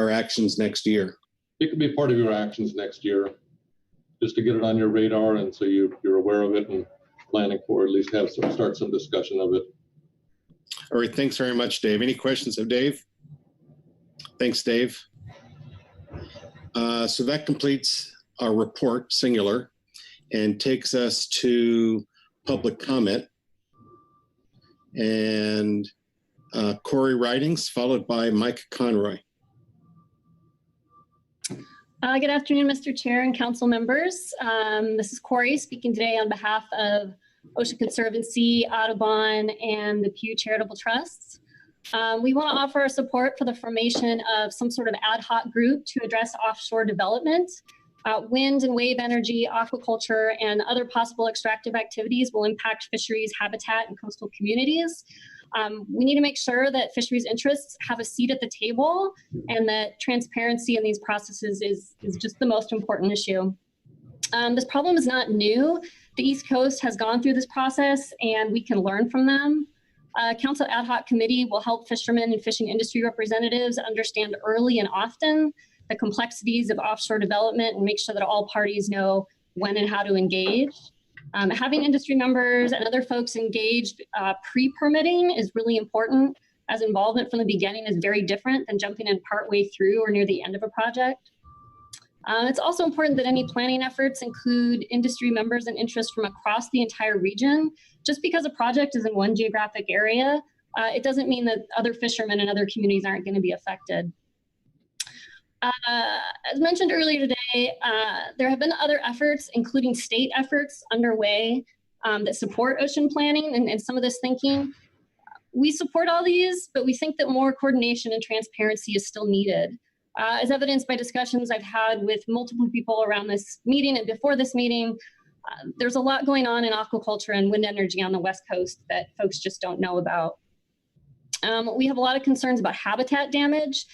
actions next year? It could be part of your actions next year, just to get it on your radar, and so you're aware of it and planning for, at least start some discussion of it. All right. Thanks very much, Dave. Any questions of Dave? Thanks, Dave. So that completes our report, singular, and takes us to public comment. And Corey Ridings, followed by Mike Conroy. Good afternoon, Mr. Chair and council members. This is Corey speaking today on behalf of Ocean Conservancy, Audubon, and the Pew Charitable Trusts. We want to offer our support for the formation of some sort of ad hoc group to address offshore development. Wind and wave energy, aquaculture, and other possible extractive activities will impact fisheries habitat and coastal communities. We need to make sure that fisheries interests have a seat at the table and that transparency in these processes is just the most important issue. This problem is not new. The East Coast has gone through this process and we can learn from them. Council Ad Hoc Committee will help fishermen and fishing industry representatives understand early and often the complexities of offshore development and make sure that all parties know when and how to engage. Having industry members and other folks engaged pre-permitting is really important, as involvement from the beginning is very different than jumping in partway through or near the end of a project. It's also important that any planning efforts include industry members and interests from across the entire region. Just because a project is in one geographic area, it doesn't mean that other fishermen and other communities aren't going to be affected. As mentioned earlier today, there have been other efforts, including state efforts underway that support ocean planning and some of this thinking. We support all these, but we think that more coordination and transparency is still needed. As evidenced by discussions I've had with multiple people around this meeting and before this meeting, there's a lot going on in aquaculture and wind energy on the West Coast that folks just don't know about. We have a lot of concerns about habitat damage,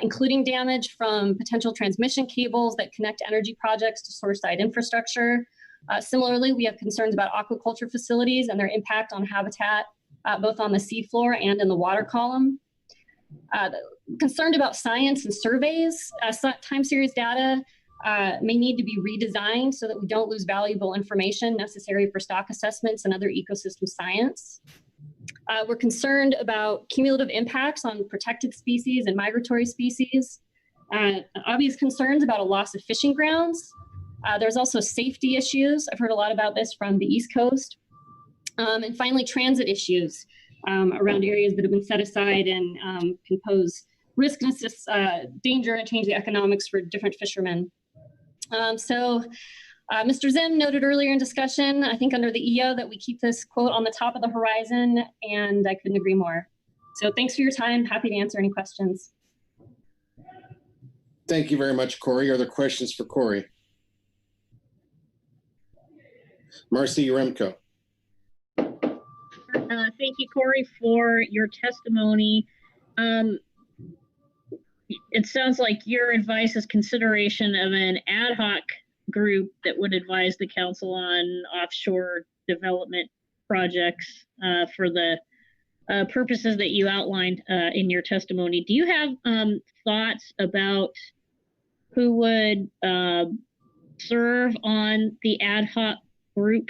including damage from potential transmission cables that connect energy projects to shoreside infrastructure. Similarly, we have concerns about aquaculture facilities and their impact on habitat, both on the seafloor and in the water column. Concerned about science and surveys. Time series data may need to be redesigned so that we don't lose valuable information necessary for stock assessments and other ecosystem science. We're concerned about cumulative impacts on protected species and migratory species. Obvious concerns about a loss of fishing grounds. There's also safety issues. I've heard a lot about this from the East Coast. And finally, transit issues around areas that have been set aside and can pose risk, danger, and change the economics for different fishermen. Mr. Zim noted earlier in discussion, I think under the EO, that we keep this quote on the top of the horizon, and I couldn't agree more. So thanks for your time. Happy to answer any questions. Thank you very much, Corey. Are there questions for Corey? Marcy Uremko. Thank you, Corey, for your testimony. It sounds like your advice is consideration of an ad hoc group that would advise the council on offshore development projects for the purposes that you outlined in your testimony. Do you have thoughts about who would serve on the ad hoc group?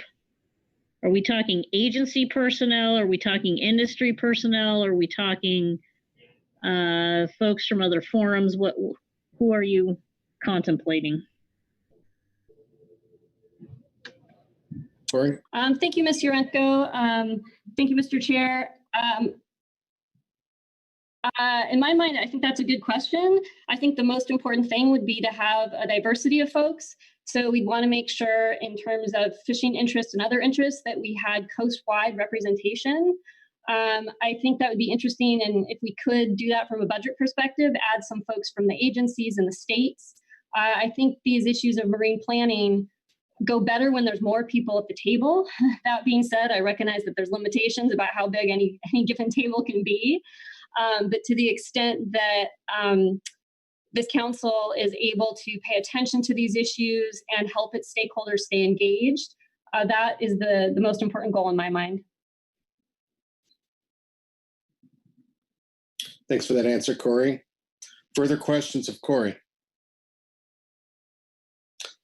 Are we talking agency personnel? Are we talking industry personnel? Are we talking folks from other forums? Who are you contemplating? Corey? Thank you, Ms. Urenko. Thank you, Mr. Chair. In my mind, I think that's a good question. I think the most important thing would be to have a diversity of folks. So we'd want to make sure in terms of fishing interests and other interests that we had coast-wide representation. I think that would be interesting, and if we could do that from a budget perspective, add some folks from the agencies and the states. I think these issues of marine planning go better when there's more people at the table. That being said, I recognize that there's limitations about how big any given table can be. But to the extent that this council is able to pay attention to these issues and help its stakeholders stay engaged, that is the most important goal in my mind. Thanks for that answer, Corey. Further questions of Corey?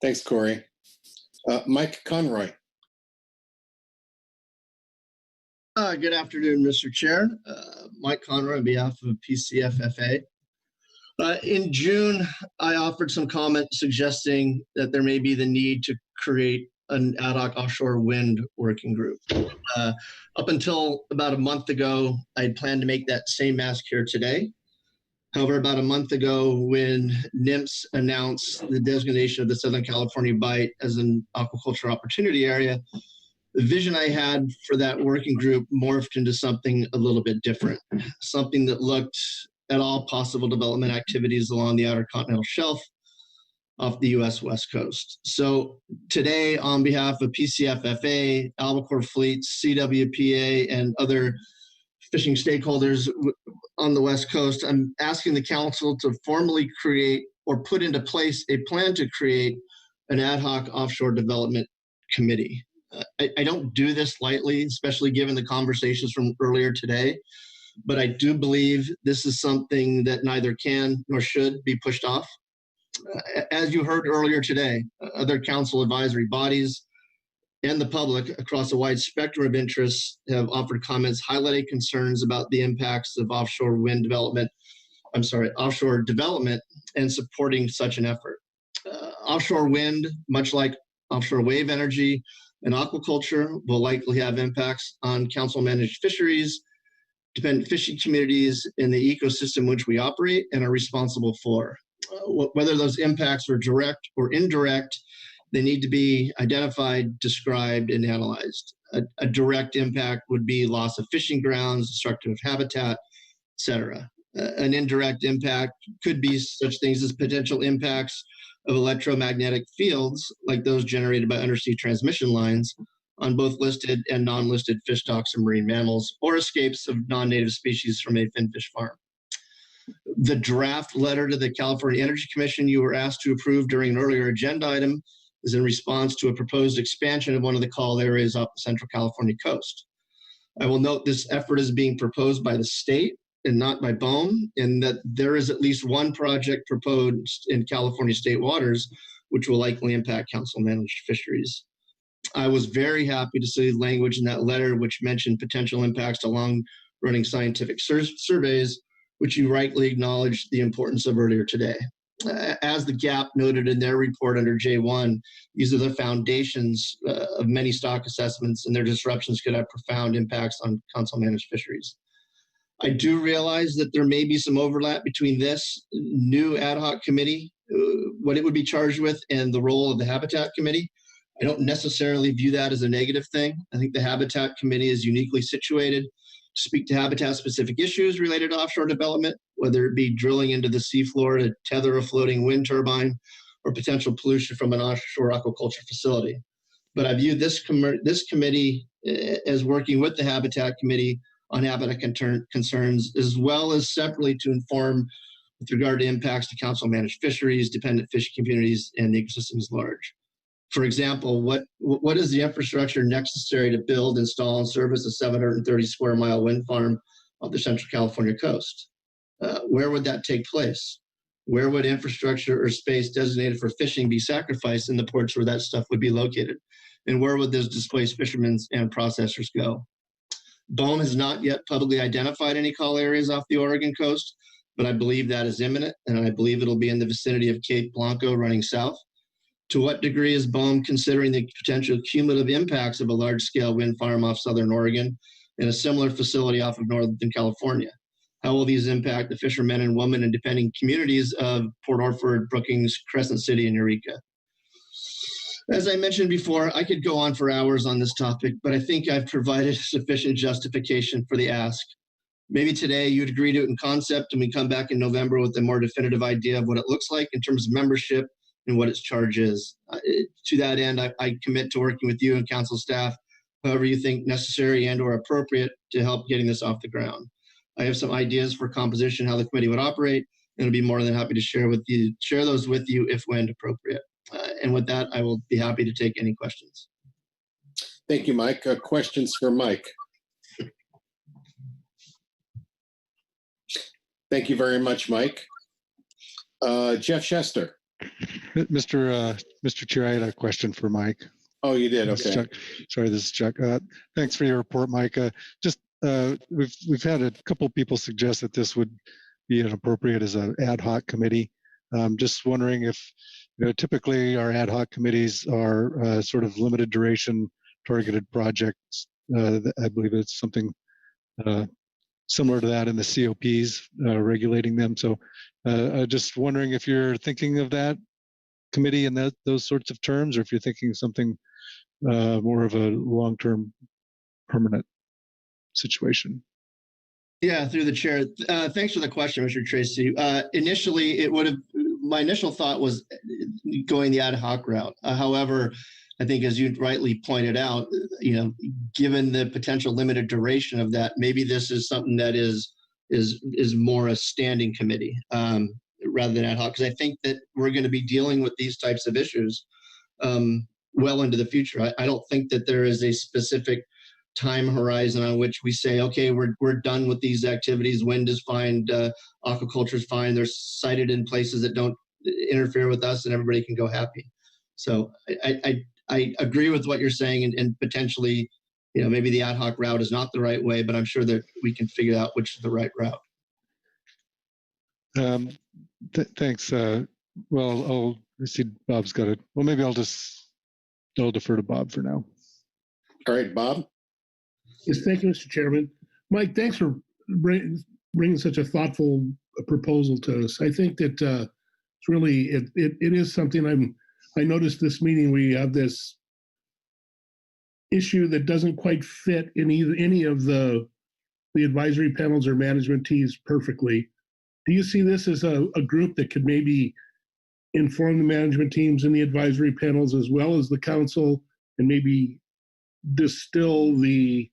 Thanks, Corey. Mike Conroy. Good afternoon, Mr. Chair. Mike Conroy on behalf of PCFFA. In June, I offered some comment suggesting that there may be the need to create an ad hoc offshore wind working group. Up until about a month ago, I had planned to make that same ask here today. However, about a month ago, when NIMS announced the designation of the Southern California Bight as an aquaculture opportunity area, the vision I had for that working group morphed into something a little bit different, something that looked at all possible development activities along the outer continental shelf off the U.S. West Coast. So today, on behalf of PCFFA, Albacore Fleets, CWPA, and other fishing stakeholders on the West Coast, I'm asking the council to formally create or put into place a plan to create an ad hoc offshore development committee. I don't do this lightly, especially given the conversations from earlier today, but I do believe this is something that neither can nor should be pushed off. As you heard earlier today, other council advisory bodies and the public across a wide spectrum of interests have offered comments highlighting concerns about the impacts of offshore development and supporting such an effort. Offshore wind, much like offshore wave energy and aquaculture, will likely have impacts on council-managed fisheries, dependent fishing communities, in the ecosystem which we operate and are responsible for. Whether those impacts are direct or indirect, they need to be identified, described, and analyzed. A direct impact would be loss of fishing grounds, destruction of habitat, etc. An indirect impact could be such things as potential impacts of electromagnetic fields, like those generated by undersea transmission lines, on both listed and non-listed fish stocks and marine mammals, or escapes of non-native species from a finfish farm. The draft letter to the California Energy Commission you were asked to approve during an earlier agenda item is in response to a proposed expansion of one of the call areas off the Central California coast. I will note this effort is being proposed by the state and not by BOEM, and that there is at least one project proposed in California state waters, which will likely impact council-managed fisheries. I was very happy to see language in that letter which mentioned potential impacts to long-running scientific surveys, which you rightly acknowledged the importance of earlier today. As the GAP noted in their report under J1, these are the foundations of many stock assessments, and their disruptions could have profound impacts on council-managed fisheries. I do realize that there may be some overlap between this new ad hoc committee, what it would be charged with, and the role of the Habitat Committee. I don't necessarily view that as a negative thing. I think the Habitat Committee is uniquely situated to speak to habitat-specific issues related to offshore development, whether it be drilling into the seafloor to tether a floating wind turbine or potential pollution from an offshore aquaculture facility. But I view this committee as working with the Habitat Committee on habitat concerns, as well as separately to inform with regard to impacts to council-managed fisheries, dependent fish communities, and the ecosystems at large. For example, what is the infrastructure necessary to build, install, and service a 730 square mile wind farm off the Central California coast? Where would that take place? Where would infrastructure or space designated for fishing be sacrificed in the ports where that stuff would be located? And where would those displaced fishermen and processors go? BOEM has not yet publicly identified any call areas off the Oregon coast, but I believe that is imminent, and I believe it'll be in the vicinity of Cape Blanco running south. To what degree is BOEM considering the potential cumulative impacts of a large-scale wind farm off southern Oregon and a similar facility off of northern California? How will these impact the fishermen and women and depending communities of Port Orford, Brookings, Crescent City, and Eureka? As I mentioned before, I could go on for hours on this topic, but I think I've provided sufficient justification for the ask. Maybe today you'd agree to it in concept and we come back in November with a more definitive idea of what it looks like in terms of membership and what its charge is. To that end, I commit to working with you and council staff, however you think necessary and or appropriate to help getting this off the ground. I have some ideas for composition, how the committee would operate, and I'll be more than happy to share those with you if when appropriate. And with that, I will be happy to take any questions. Thank you, Mike. Questions for Mike? Thank you very much, Mike. Jeff Chester. Mr. Chair, I had a question for Mike. Oh, you did? Okay. Sorry, this is Chuck. Thanks for your report, Mike. We've had a couple people suggest that this would be inappropriate as an ad hoc committee. Just wondering if, typically our ad hoc committees are sort of limited duration targeted projects. I believe it's something similar to that in the COPs, regulating them. So just wondering if you're thinking of that committee in those sorts of terms, or if you're thinking something more of a long-term permanent situation. Yeah, through the chair. Thanks for the question, Mr. Tracy. Initially, my initial thought was going the ad hoc route. However, I think as you rightly pointed out, given the potential limited duration of that, maybe this is something that is more a standing committee rather than ad hoc, because I think that we're going to be dealing with these types of issues well into the future. I don't think that there is a specific time horizon on which we say, okay, we're done with these activities. Wind is fine, aquaculture is fine. They're sited in places that don't interfere with us, and everybody can go happy. So I agree with what you're saying, and potentially, maybe the ad hoc route is not the right way, but I'm sure that we can figure out which is the right route. Thanks. Well, I see Bob's got it. Well, maybe I'll defer to Bob for now. All right, Bob. Yes, thank you, Mr. Chairman. Mike, thanks for bringing such a thoughtful proposal to us. I think that it's really, it is something I noticed this meeting, we have this issue that doesn't quite fit in any of the advisory panels or management teams perfectly. Do you see this as a group that could maybe inform the management teams and the advisory panels as well as the council, and maybe distill the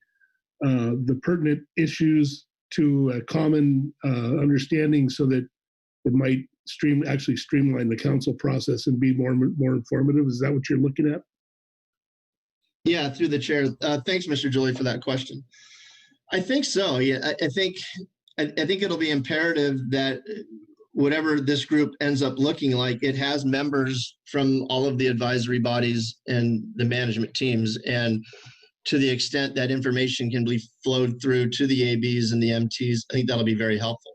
pertinent issues to a common understanding, so that it might actually streamline the council process and be more informative? Is that what you're looking at? Yeah, through the chair. Thanks, Mr. Julie, for that question. I think so. Yeah, I think it'll be imperative that whatever this group ends up looking like, it has members from all of the advisory bodies and the management teams. And to the extent that information can be flowed through to the ABs and the MTs, I think that'll be very helpful.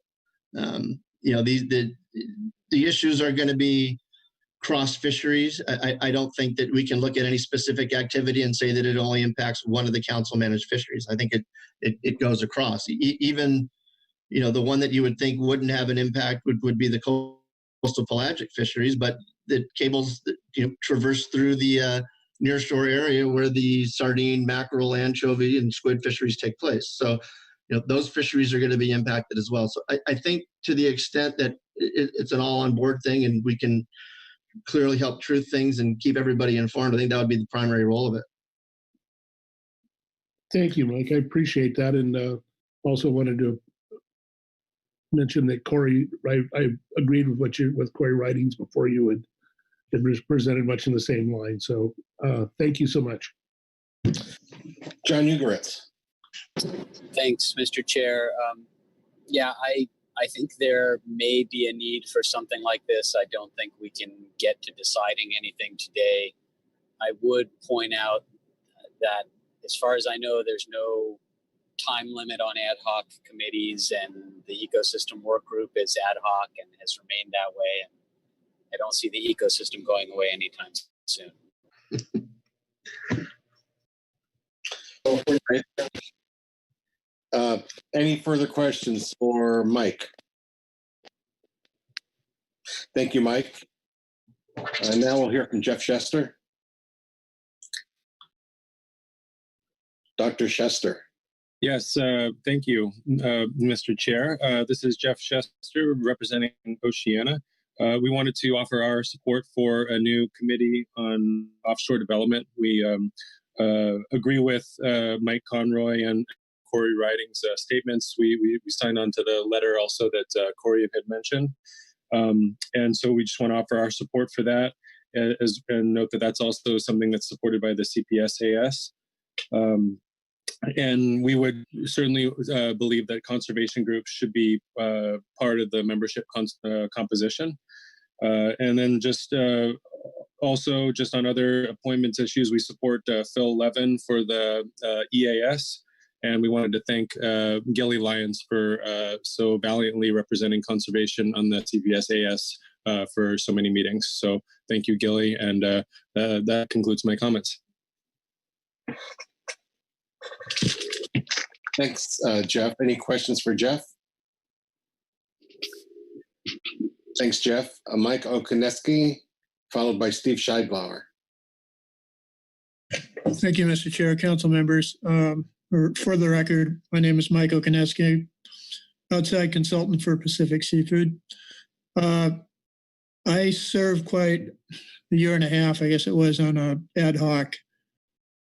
The issues are going to be cross fisheries. I don't think that we can look at any specific activity and say that it only impacts one of the council managed fisheries. I think it goes across. Even the one that you would think wouldn't have an impact would be the coastal pelagic fisheries, but the cables traverse through the nearshore area where the sardine, mackerel, anchovy, and squid fisheries take place. So those fisheries are going to be impacted as well. So I think to the extent that it's an all on board thing and we can clearly help truth things and keep everybody informed, I think that would be the primary role of it. Thank you, Mike. I appreciate that. And also wanted to mention that Corey, I agreed with Corey writings before you had presented much in the same line. So thank you so much. John Ugoretz. Thanks, Mr. Chair. I think there may be a need for something like this. I don't think we can get to deciding anything today. I would point out that as far as I know, there's no time limit on ad hoc committees, and the ecosystem work group is ad hoc and has remained that way. And I don't see the ecosystem going away anytime soon. Any further questions for Mike? Thank you, Mike. Now we'll hear from Jeff Shester. Dr. Shester. Yes, thank you, Mr. Chair. This is Jeff Shester representing Oceana. We wanted to offer our support for a new committee on offshore development. We agree with Mike Conroy and Corey Writing's statements. We signed on to the letter also that Corey had mentioned. And so we just want to offer our support for that, and note that that's also something that's supported by the CPSAS. And we would certainly believe that conservation groups should be part of the membership composition. And then just also just on other appointments issues, we support Phil Levin for the EAS, And we wanted to thank Gilly Lyons for so valiantly representing conservation on the CPS-AS for so many meetings. So thank you, Gilly, and that concludes my comments. Thanks, Jeff. Any questions for Jeff? Thanks, Jeff. Mike Okuneski, followed by Steve Scheibauer. Thank you, Mr. Chair, council members. For the record, my name is Mike Okuneski, outside consultant for Pacific Seafood. I served quite a year and a half, I guess it was, on a ad hoc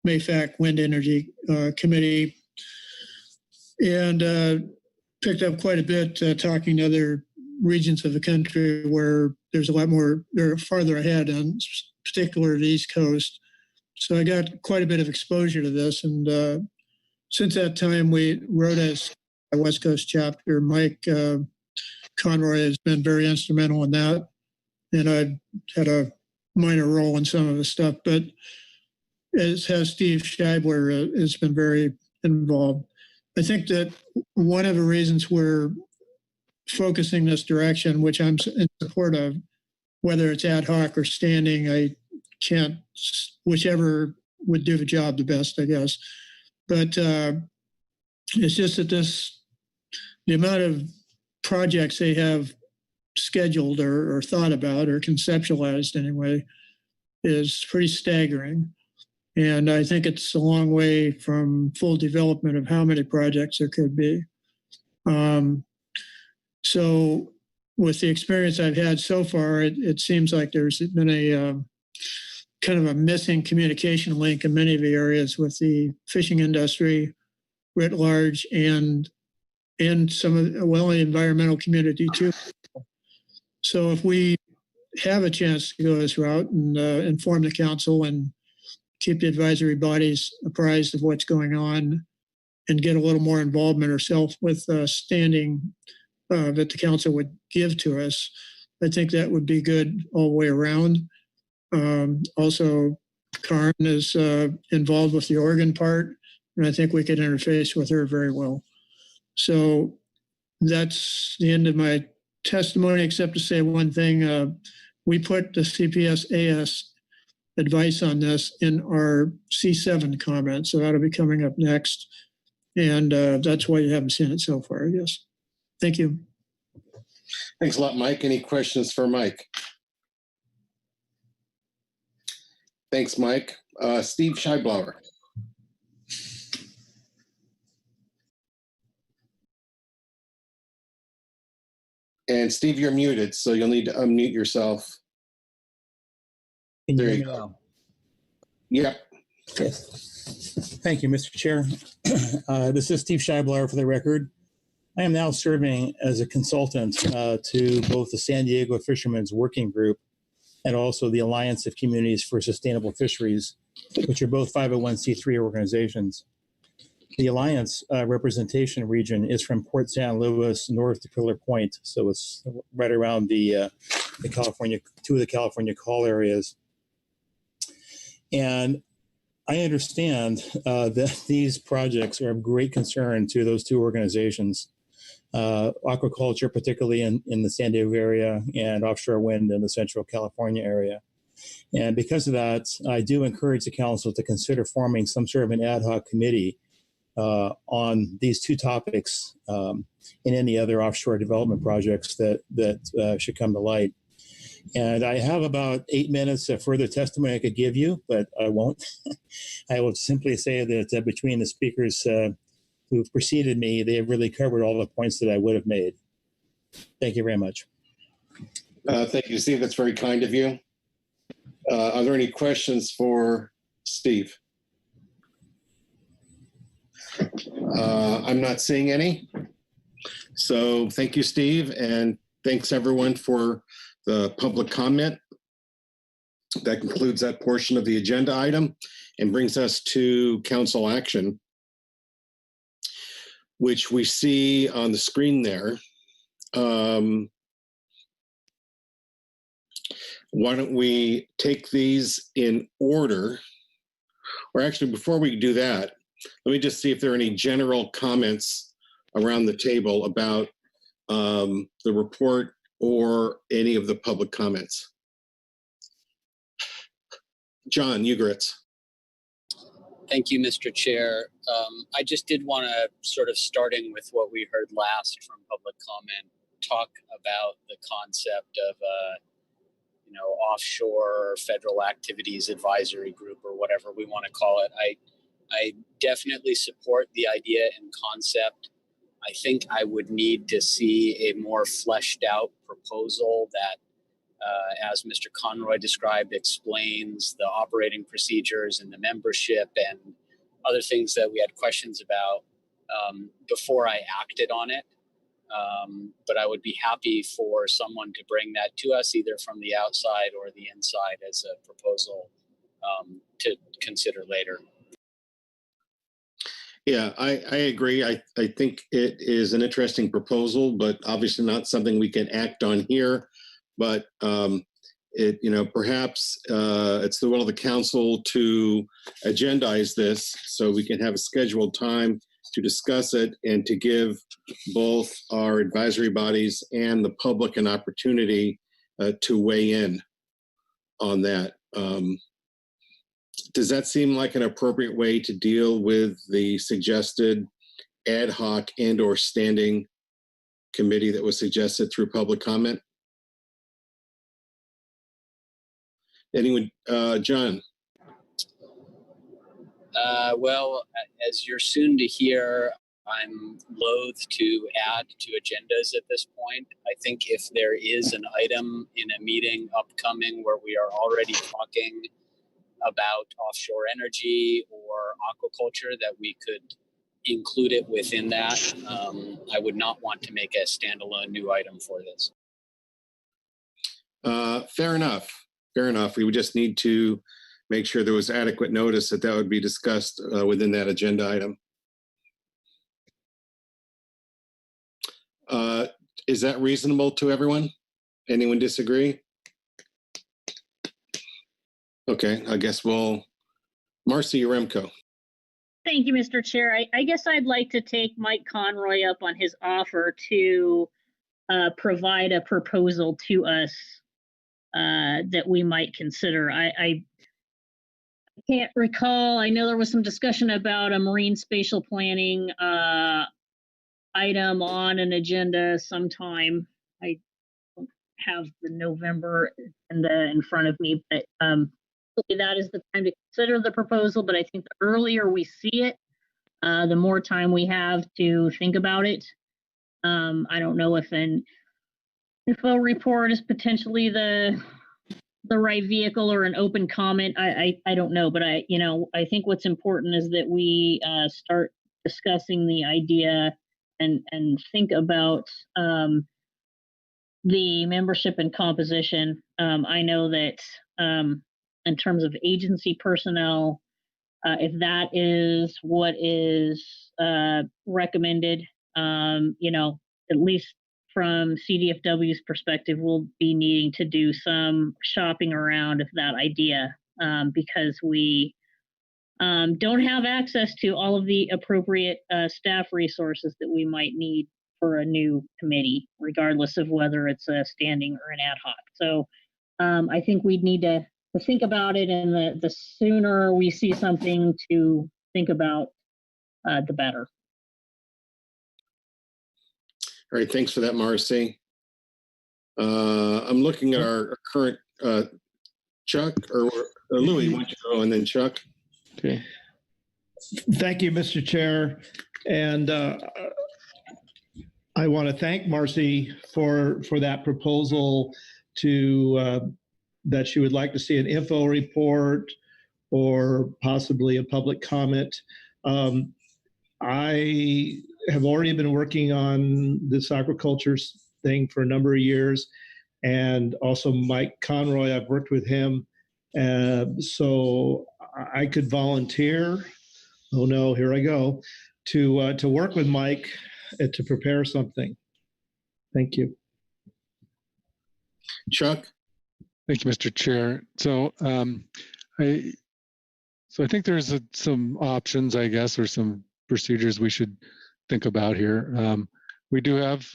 MAFAC Wind Energy Committee, and picked up quite a bit talking to other regions of the country where there's a lot more, they're farther ahead, on particular the East Coast. So I got quite a bit of exposure to this, and since that time, we wrote as a West Coast chapter. Mike Conroy has been very instrumental in that, and I've had a minor role in some of the stuff, but as has Steve Scheibler has been very involved. I think that one of the reasons we're focusing this direction, which I'm in support of, whether it's ad hoc or standing, I can't, whichever would do the job the best, I guess. But it's just that the amount of projects they have scheduled or thought about or conceptualized anyway is pretty staggering. And I think it's a long way from full development of how many projects there could be. So with the experience I've had so far, it seems like there's been a kind of a missing communication link in many of the areas with the fishing industry writ large and some of the environmental community too. So if we have a chance to go this route and inform the council and keep the advisory bodies apprised of what's going on and get a little more involvement ourselves with standing that the council would give to us, I think that would be good all the way around. Also, Karen is involved with the Oregon part, and I think we could interface with her very well. So that's the end of my testimony, except to say one thing. We put the CPS-AS advice on this in our C7 comment, so that'll be coming up next. And that's why you haven't seen it so far, I guess. Thank you. Thanks a lot, Mike. Any questions for Mike? Thanks, Mike. Steve Scheibauer. And Steve, you're muted, so you'll need to unmute yourself. Can you There hear you me go. now? Yep. Yes. Thank you, Mr. Chair. This is Steve Scheibauer for the record. I am now serving as a consultant to both the San Diego Fishermen's Working Group and also the Alliance of Communities for Sustainable Fisheries, which are both 501c3 organizations. The Alliance representation region is from Port San Luis north to Pillar Point, so it's right around the California, two of the California call areas. And I understand that these projects are of great concern to those two organizations, aquaculture, particularly in the San Diego area, and offshore wind in the Central California area. And because of that, I do encourage the council to consider forming some sort of an ad hoc committee on these two topics and any other offshore development projects that should come to light. And I have about 8 minutes of further testimony I could give you, but I won't. I will simply say that between the speakers who've preceded me, they have really covered all the points that I would have made. Thank you very much. Thank you, Steve. That's very kind of you. Are there any questions for Steve? I'm not seeing any. So thank you, Steve, and thanks everyone for the public comment. That concludes that portion of the agenda item and brings us to council action, which we see on the screen there. Why don't we take these in order? Or actually, before we do that, Let me just see if there are any general comments around the table about the report or any of the public comments. John Ugoretz. Thank you, Mr. Chair. I just did want to, sort of starting with what we heard last from public comment, talk about the concept of offshore federal activities advisory group, or whatever we want to call it. I definitely support the idea and concept. I think I would need to see a more fleshed out proposal that, as Mr. Conroy described, explains the operating procedures and the membership and other things that we had questions about before I acted on it. But I would be happy for someone to bring that to us, either from the outside or the inside, as a proposal to consider later. Yeah, I agree. I think it is an interesting proposal, but obviously not something we can act on here. But perhaps it's the will of the council to agendize this so we can have a scheduled time to discuss it and to give both our advisory bodies and the public an opportunity to weigh in on that. Does that seem like an appropriate way to deal with the suggested ad hoc and/or standing committee that was suggested through public comment? Anyone, John? Well, as you're soon to hear, I'm loath to add to agendas at this point. I think if there is an item in a meeting upcoming where we are already talking about offshore energy or aquaculture, that we could include it within that. I would not want to make a standalone new item for this. Fair enough. Fair enough. We would just need to make sure there was adequate notice that would be discussed within that agenda item. Is that reasonable to everyone? Anyone disagree? Okay, I guess Marcy Yaremko. Thank you, Mr. Chair. I guess I'd like to take Mike Conroy up on his offer to provide a proposal to us that we might consider. I can't recall. I know there was some discussion about a marine spatial planning item on an agenda sometime. I don't have the November agenda in front of me, but that is the time to consider the proposal. But I think the earlier we see it, the more time we have to think about it. I don't know if an info report is potentially the right vehicle, or an open comment. I don't know, but I think what's important is that we start discussing the idea and think about the membership and composition. I know that in terms of agency personnel, if that is what is recommended, at least from CDFW's perspective, we'll be needing to do some shopping around of that idea because we don't have access to all of the appropriate staff resources that we might need for a new committee, regardless of whether it's a standing or an ad hoc. So I think we'd need to think about it, and the sooner we see something to think about, the better. All right, thanks for that, Marcy. I'm looking at our current Chuck, or Louis, why don't you go, and then Chuck. Okay. Thank you, Mr. Chair. And I want to thank Marcy for that proposal to that she would like to see an info report or possibly a public comment. I have already been working on this aquaculture thing for a number of years, and also Mike Conroy, I've worked with him. So I could volunteer, oh no, here I go, to work with Mike to prepare something. Thank you. Chuck? Thank you, Mr. Chair. So So I think there's some options, I guess, or some procedures we should think about here. We do have,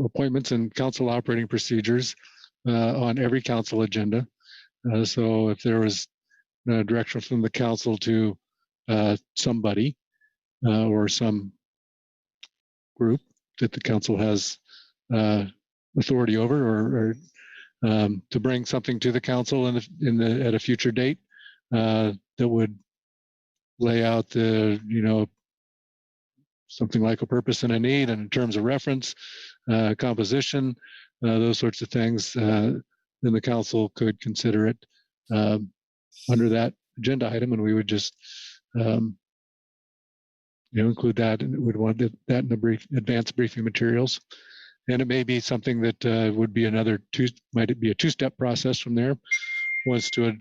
appointments and council operating procedures on every council agenda. So if there was direction from the council to somebody or some group that the council has authority over, or to bring something to the council at a future date that would lay out something like a purpose and a need and in terms of reference, composition, those sorts of things, then the council could consider it under that agenda item, and we would just include that, and would want that in the advanced briefing materials. And it may be something that would be might it be a two-step process from there. Once to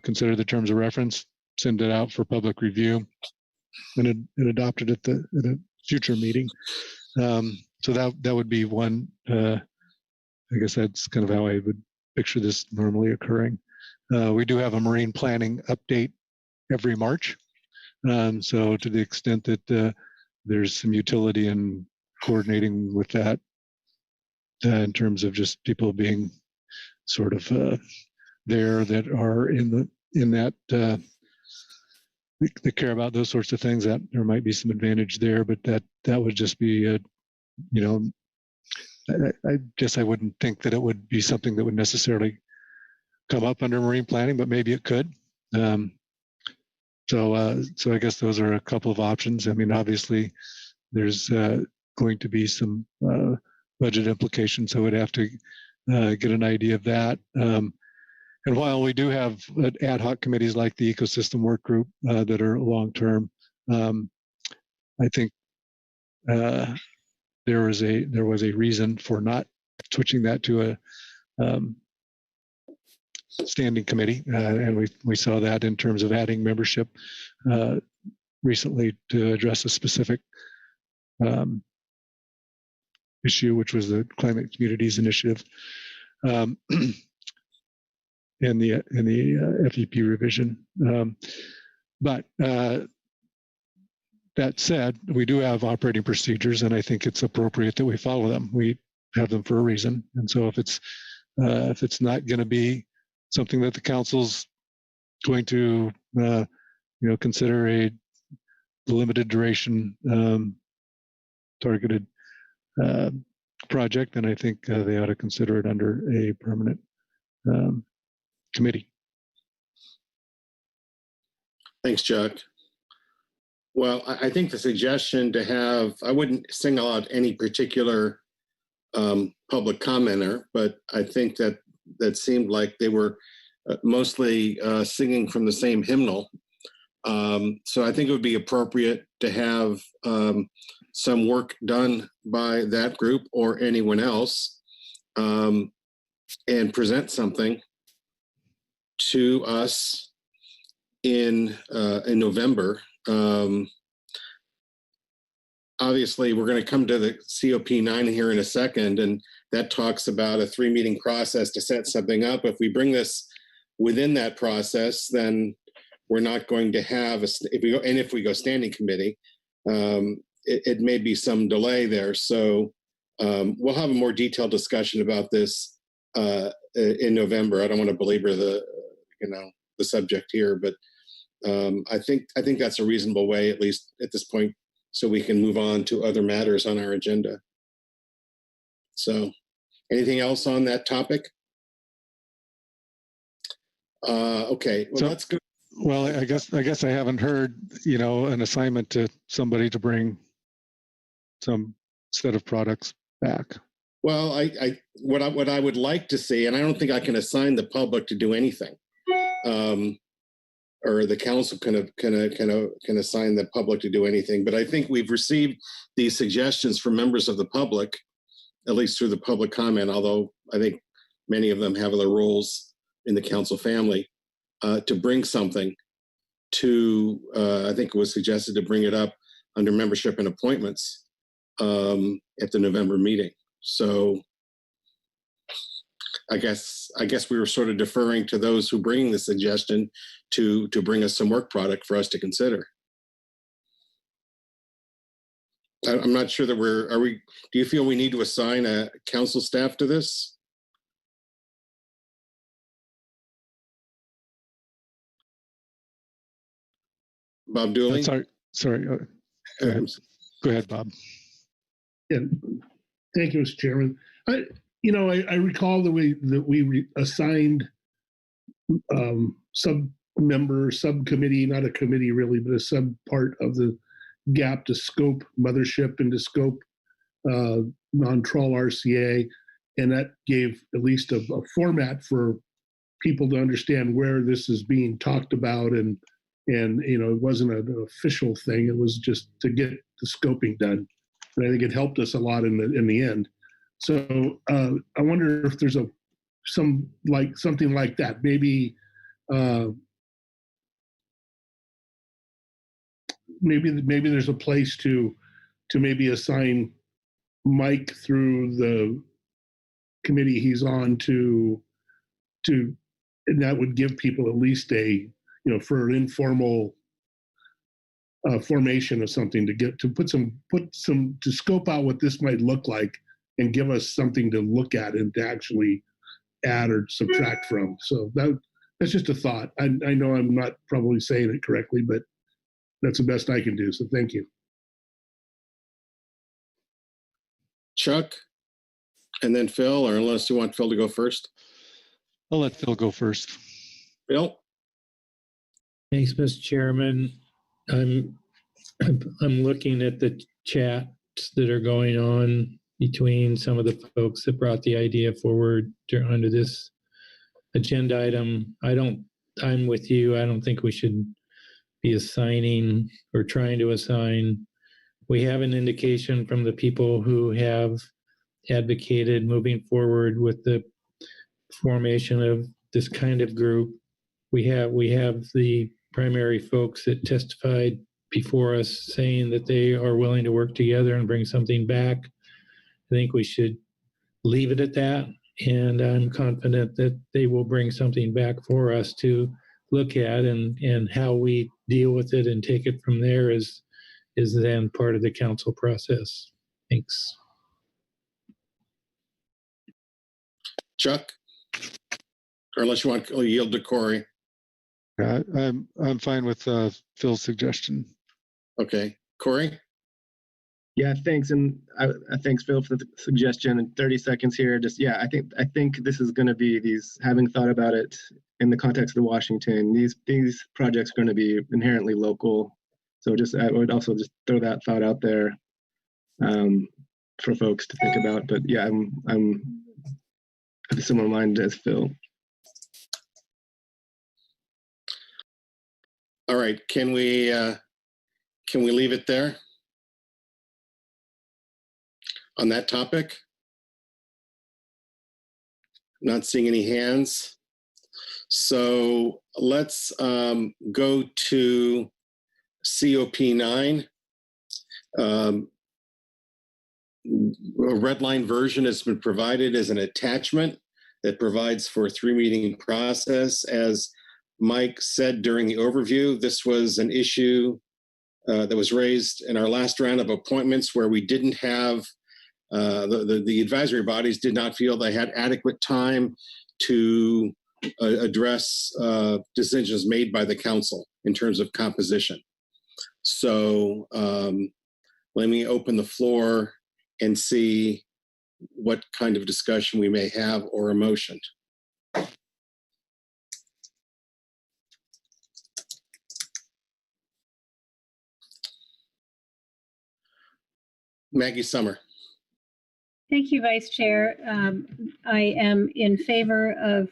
consider the terms of reference, send it out for public review, and adopt it at a future meeting. So that would be one. I guess that's kind of how I would picture this normally occurring. We do have a marine planning update every March. So to the extent that there's some utility in coordinating with that in terms of just people being sort of there that are in that they care about those sorts of things, that there might be some advantage there, but that would just be I guess I wouldn't think that it would be something that would necessarily come up under marine planning, but maybe it could. So I guess those are a couple of options. I mean, obviously there's going to be some budget implications, so we'd have to get an idea of that. And while we do have ad hoc committees like the ecosystem work group that are long-term, I think there was a reason for not switching that to a standing committee, and we saw that in terms of adding membership recently to address a specific issue, which was the Climate Communities Initiative. In the FEP revision. But that said, we do have operating procedures, and I think it's appropriate that we follow them. We have them for a reason. And so if it's not going to be something that the council's going to consider a limited duration targeted project, then I think they ought to consider it under a permanent committee. Thanks, Chuck. Well, I think the suggestion to have, I wouldn't single out any particular public commenter, but I think that seemed like they were mostly singing from the same hymnal. So I think it would be appropriate to have some work done by that group or anyone else and present something to us in November. Obviously, we're going to come to the COP9 here in a second, and that talks about a 3-meeting process to set something up. If we bring this within that process, then we're not going to have if we go standing committee, it may be some delay there. So we'll have a more detailed discussion about this in November. I don't want to belabor the subject here, but I think that's a reasonable way, at least at this point, so we can move on to other matters on our agenda. So, anything else on that topic? Okay, well, let's go. Well, I guess I haven't heard, an assignment to somebody to bring some set of products back. Well, what I would like to see, and I don't think I can assign the public to do anything, or the council can assign the public to do anything. But I think we've received these suggestions from members of the public, at least through the public comment, although I think many of them have their roles in the council family, to bring something to, I think it was suggested to bring it up under membership and appointments at the November meeting. So I guess we were sort of deferring to those who bring the suggestion to bring us some work product for us to consider. I'm not sure that do you feel we need to assign a council staff to this? Bob Dooley? Sorry. Go ahead, Bob. Yeah, thank you, Mr. Chairman. I recall that we assigned subcommittee, not a committee really, but a sub part of the GAP to scope mothership and to scope non-trawl RCA, and that gave at least a format for people to understand where this is being talked about, and it wasn't an official thing. It was just to get the scoping done, and I think it helped us a lot in the end. So I wonder if there's something like that. Maybe maybe there's a place to maybe assign Mike through the committee he's on to, and that would give people at least for an informal formation of something to scope out what this might look like and give us something to look at and to actually add or subtract from. So that's just a thought. I know I'm not probably saying it correctly, but that's the best I can do. So thank you. Chuck, and then Phil, or unless you want Phil to go first. I'll let Phil go first. Phil? Thanks, Mr. Chairman. I'm looking at the chats that are going on between some of the folks that brought the idea forward under this agenda item. I'm with you. I don't think we should be assigning or trying to assign. We have an indication from the people who have advocated moving forward with the formation of this kind of group. We have the primary folks that testified before us saying that they are willing to work together and bring something back. I think we should leave it at that, and I'm confident that they will bring something back for us to look at, and how we deal with it and take it from there is then part of the council process. Thanks. Chuck? Or unless you want to yield to Corey. I'm fine with Phil's suggestion. Okay. Corey? Yeah, thanks. And thanks, Phil, for the suggestion. In 30 seconds here, I think this is going to be having thought about it in the context of Washington, these projects are going to be inherently local. So I would also just throw that thought out there for folks to think about. But yeah, I'm of a similar mind as Phil. All right, can we leave it there on that topic? Not seeing any hands. So let's go to COP9. A red line version has been provided as an attachment that provides for a 3-meeting process. As Mike said during the overview, this was an issue that was raised in our last round of appointments where we didn't have, the advisory bodies did not feel they had adequate time to address decisions made by the council in terms of composition. So let me open the floor and see what kind of discussion we may have or a motion. Maggie Summer. Thank you, Vice Chair. I am in favor of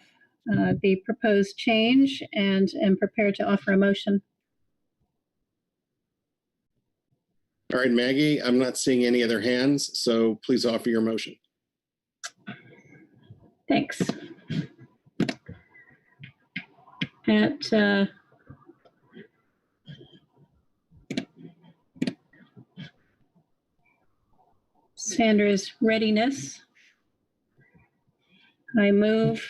the proposed change and am prepared to offer a motion. All right, Maggie, I'm not seeing any other hands, so please offer your motion. Thanks. At Sandra's readiness, I move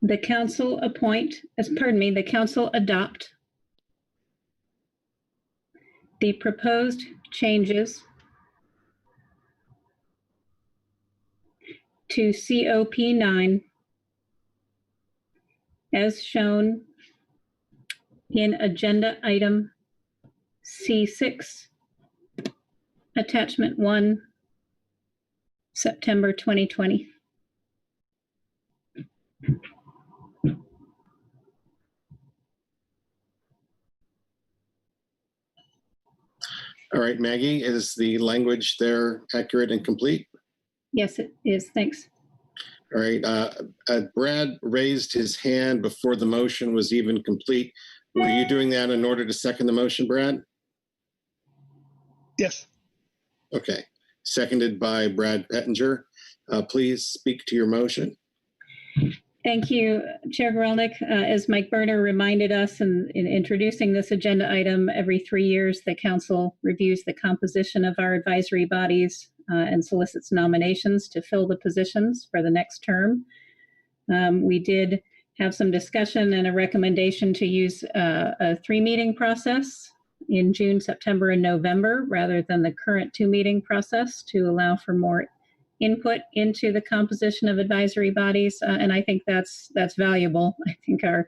the council the council adopt the proposed changes to COP9 as shown in agenda item C6, attachment 1, September 2020. All right, Maggie, is the language there accurate and complete? Yes, it is. Thanks. All right, Brad raised his hand before the motion was even complete. Were you doing that in order to second the motion, Brad? Yes. Okay, seconded by Brad Pettinger. Please speak to your motion. Thank you, Chair Grelnick. As Mike Berner reminded us in introducing this agenda item, every 3 years, the council reviews the composition of our advisory bodies and solicits nominations to fill the positions for the next term. We did have some discussion and a recommendation to use a 3-meeting process in June, September, and November, rather than the current 2-meeting process, to allow for more input into the composition of advisory bodies, and I think that's valuable. I think our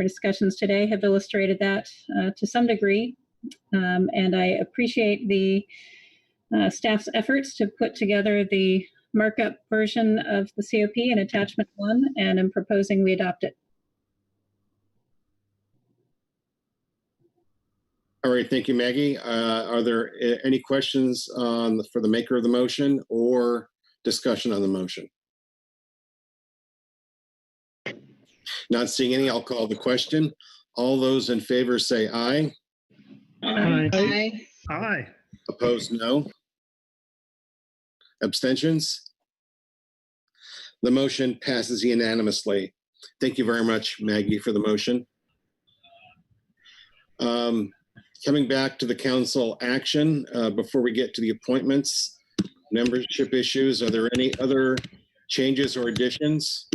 discussions today have illustrated that to some degree, and I appreciate the staff's efforts to put together the markup version of the COP in attachment 1, and I'm proposing we adopt it. All right, thank you, Maggie. Are there any questions for the maker of the motion or discussion on the motion? Not seeing any, I'll call the question. All those in favor say aye. Aye. Aye. Aye. Opposed, no. Abstentions? The motion passes unanimously. Thank you very much, Maggie, for the motion. Coming back to the council action, before we get to the appointments, membership issues, are there any other changes or additions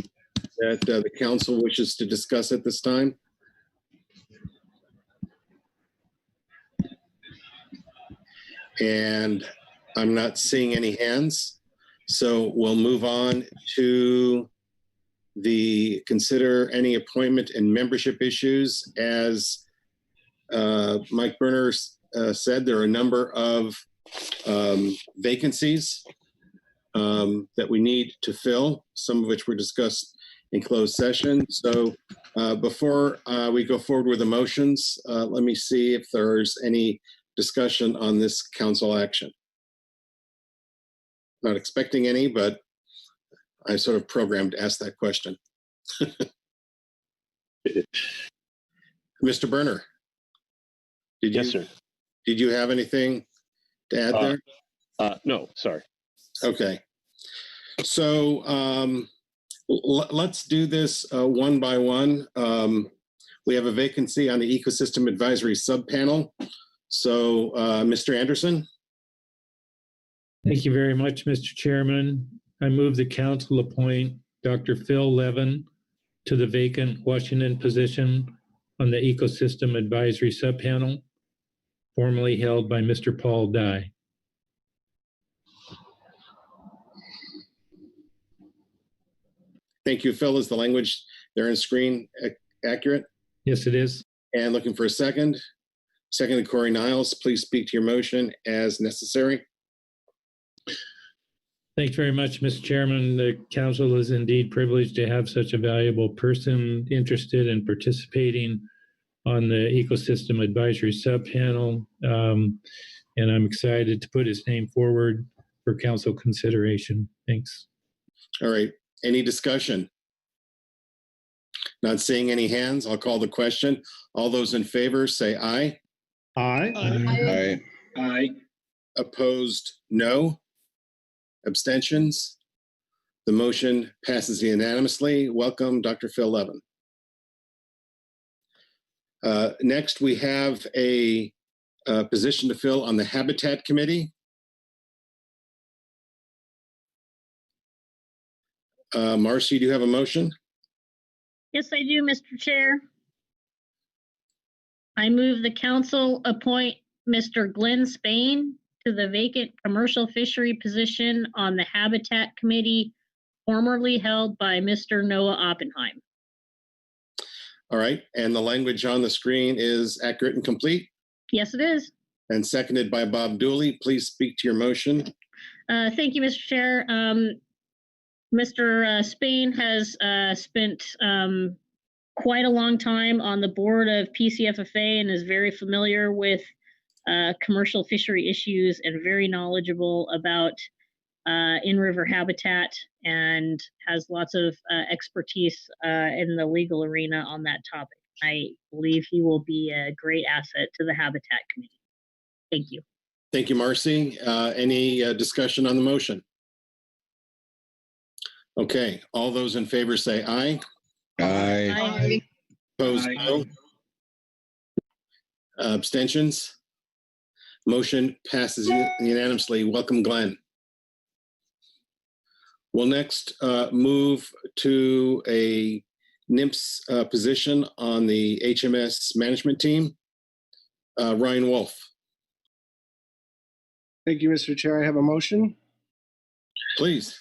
that the council wishes to discuss at this time? And I'm not seeing any hands, so we'll move on to the consider any appointment and membership issues. As Mike Berner said, there are a number of vacancies that we need to fill, some of which were discussed in closed session. So before we go forward with the motions, let me see if there's any discussion on this council action. Not expecting any, but I sort of programmed to ask that question. Mr. Berner. Yes, sir. Did you have anything to add there? No, sorry. Okay. So let's do this one by one. We have a vacancy on the Ecosystem Advisory Subpanel. So Mr. Anderson. Thank you very much, Mr. Chairman. I move the council appoint Dr. Phil Levin to the vacant Washington position on the Ecosystem Advisory Subpanel, formerly held by Mr. Paul Dye. Thank you, Phil. Is the language there on screen accurate? Yes, it is. And looking for a second. Seconded, Corey Niles. Please speak to your motion as necessary. Thanks very much, Mr. Chairman. The council is indeed privileged to have such a valuable person interested in participating on the Ecosystem Advisory Subpanel, and I'm excited to put his name forward for council consideration. Thanks. All right. Any discussion? Not seeing any hands, I'll call the question. All those in favor say aye. Aye. Aye. Aye. Opposed, no. Abstentions? The motion passes unanimously. Welcome, Dr. Phil Levin. Next, we have a position to fill on the Habitat Committee. Marcy, do you have a motion? Yes, I do, Mr. Chair. I move the council appoint Mr. Glenn Spain to the vacant commercial fishery position on the Habitat Committee, formerly held by Mr. Noah Oppenheim. All right, and the language on the screen is accurate and complete? Yes, it is. And seconded by Bob Dooley. Please speak to your motion. Thank you, Mr. Chair. Mr. Spain has spent quite a long time on the board of PCFFA and is very familiar with commercial fishery issues and very knowledgeable about in-river habitat, and has lots of expertise in the legal arena on that topic. I believe he will be a great asset to the Habitat Committee. Thank you. Thank you, Marcy. Any discussion on the motion? Okay, all those in favor say aye. Aye. Aye. Opposed, no. Abstentions? Motion passes unanimously. Welcome, Glenn. We'll next move to a NIMS position on the HMS management team. Ryan Wolf. Thank you, Mr. Chair. I have a motion. Please.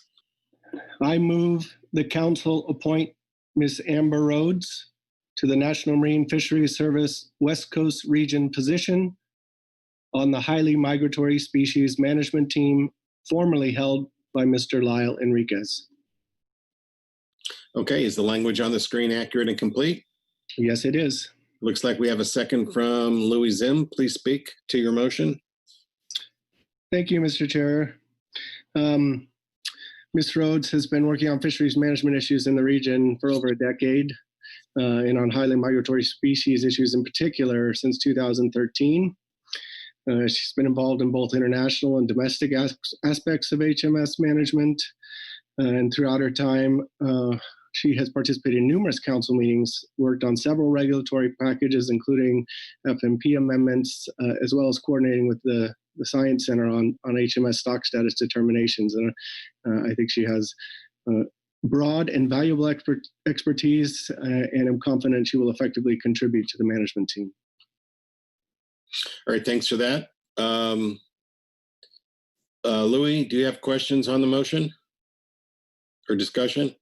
I move the council appoint Ms. Amber Rhodes to the National Marine Fisheries Service West Coast Region position on the Highly Migratory Species Management Team, formerly held by Mr. Lyle Enriquez. Okay, is the language on the screen accurate and complete? Yes, it is. Looks like we have a second from Louis Zim. Please speak to your motion. Thank you, Mr. Chair. Ms. Rhodes has been working on fisheries management issues in the region for over a decade, and on highly migratory species issues in particular since 2013. She's been involved in both international and domestic aspects of HMS management, and throughout her time, she has participated in numerous council meetings, worked on several regulatory packages, including FMP amendments, as well as coordinating with the Science Center on HMS stock status determinations. And I think she has broad and valuable expertise, and I'm confident she will effectively contribute to the management team. All right, thanks for that. Louis, do you have questions on the motion or discussion?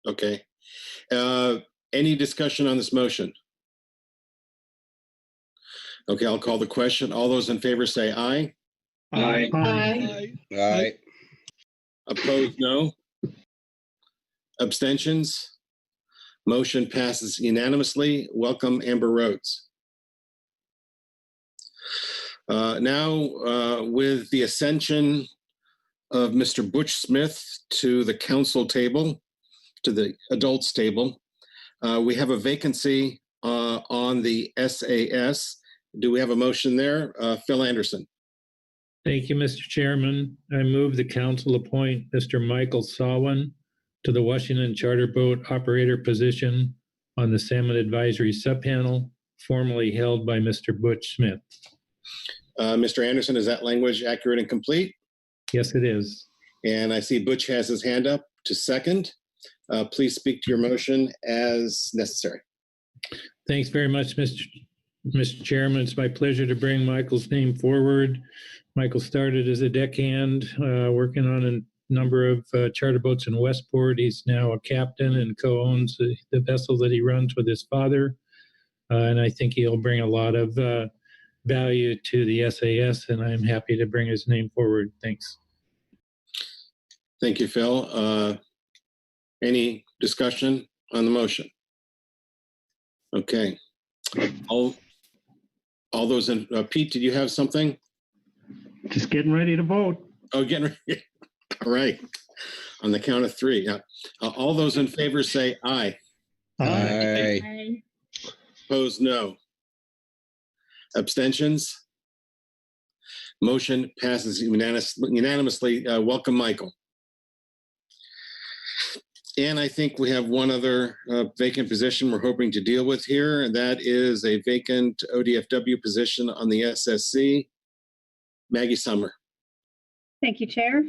Okay. Any discussion on this motion? Okay, I'll call the question. All those in favor say aye. Aye. Aye. Aye. Opposed, no. Abstentions? Motion passes unanimously. Welcome, Amber Rhodes. Now, with the ascension of Mr. Butch Smith to the council table, to the adults table, we have a vacancy on the SAS. Do we have a motion there? Phil Anderson. Thank you, Mr. Chairman. I move the council appoint Mr. Michael Sawin to the Washington Charter Boat Operator position on the Salmon Advisory Subpanel, formerly held by Mr. Butch Smith. Mr. Anderson, is that language accurate and complete? Yes, it is. And I see Butch has his hand up to second. Please speak to your motion as necessary. Thanks very much, Mr. Chairman. It's my pleasure to bring Michael's name forward. Michael started as a deckhand, working on a number of charter boats in Westport. He's now a captain and co-owns the vessel that he runs with his father. And I think he'll bring a lot of value to the SAS, and I'm happy to bring his name forward. Thanks. Thank you, Phil. Any discussion on the motion? Okay. All those in, Pete, did you have something? Just getting ready to vote. Oh, getting ready. All right. On the count of three. All those in favor say aye. Aye. Aye. Opposed, no. Abstentions? Motion passes unanimously. Welcome, Michael. And I think we have one other vacant position we're hoping to deal with here, and that is a vacant ODFW position on the SSC. Maggie Summer. Thank you, Chair.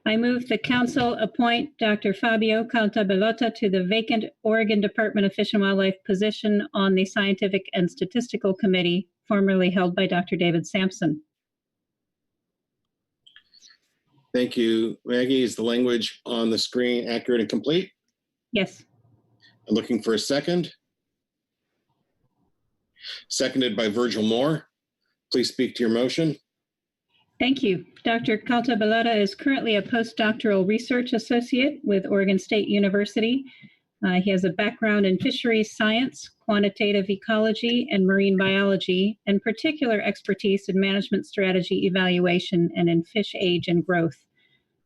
I move the council appoint Dr. Fabio Caltabellota to the vacant Oregon Department of Fish and Wildlife position on the Scientific and Statistical Committee, formerly held by Dr. David Sampson. Thank you, Maggie. Is the language on the screen accurate and complete? Yes. I'm looking for a second. Seconded by Virgil Moore. Please speak to your motion. Thank you. Dr. Caltabellota is currently a postdoctoral research associate with Oregon State University. He has a background in fisheries science, quantitative ecology, and marine biology, and particular expertise in management strategy evaluation and in fish age and growth.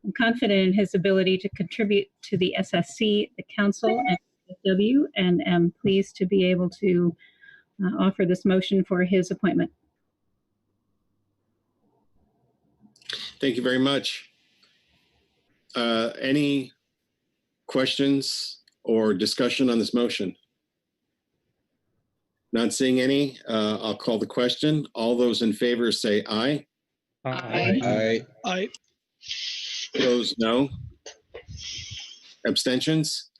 I'm confident in his ability to contribute to the SSC, the council, and PFW, and am pleased to be able to offer this motion for his appointment. Thank you very much. Any questions or discussion on this motion? Not seeing any. I'll call the question. All those in favor say aye. Aye. Aye. Aye. Opposed, no. Abstentions?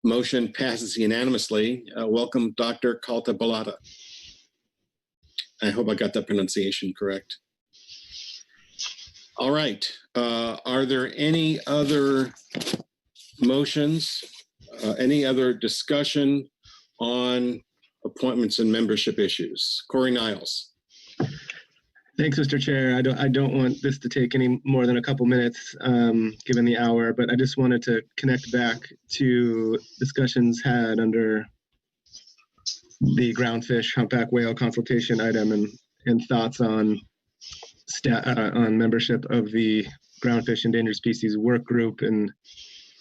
Motion passes unanimously. Welcome, Dr. Caltabellota. I hope I got that pronunciation correct. All right. Are there any other motions, any other discussion on appointments and membership issues? Corey Niles. Thanks, Mr. Chair. I don't want this to take any more than a couple minutes, given the hour, but I just wanted to connect back to discussions had under the groundfish humpback whale consultation item and thoughts on membership of the groundfish endangered species work group. And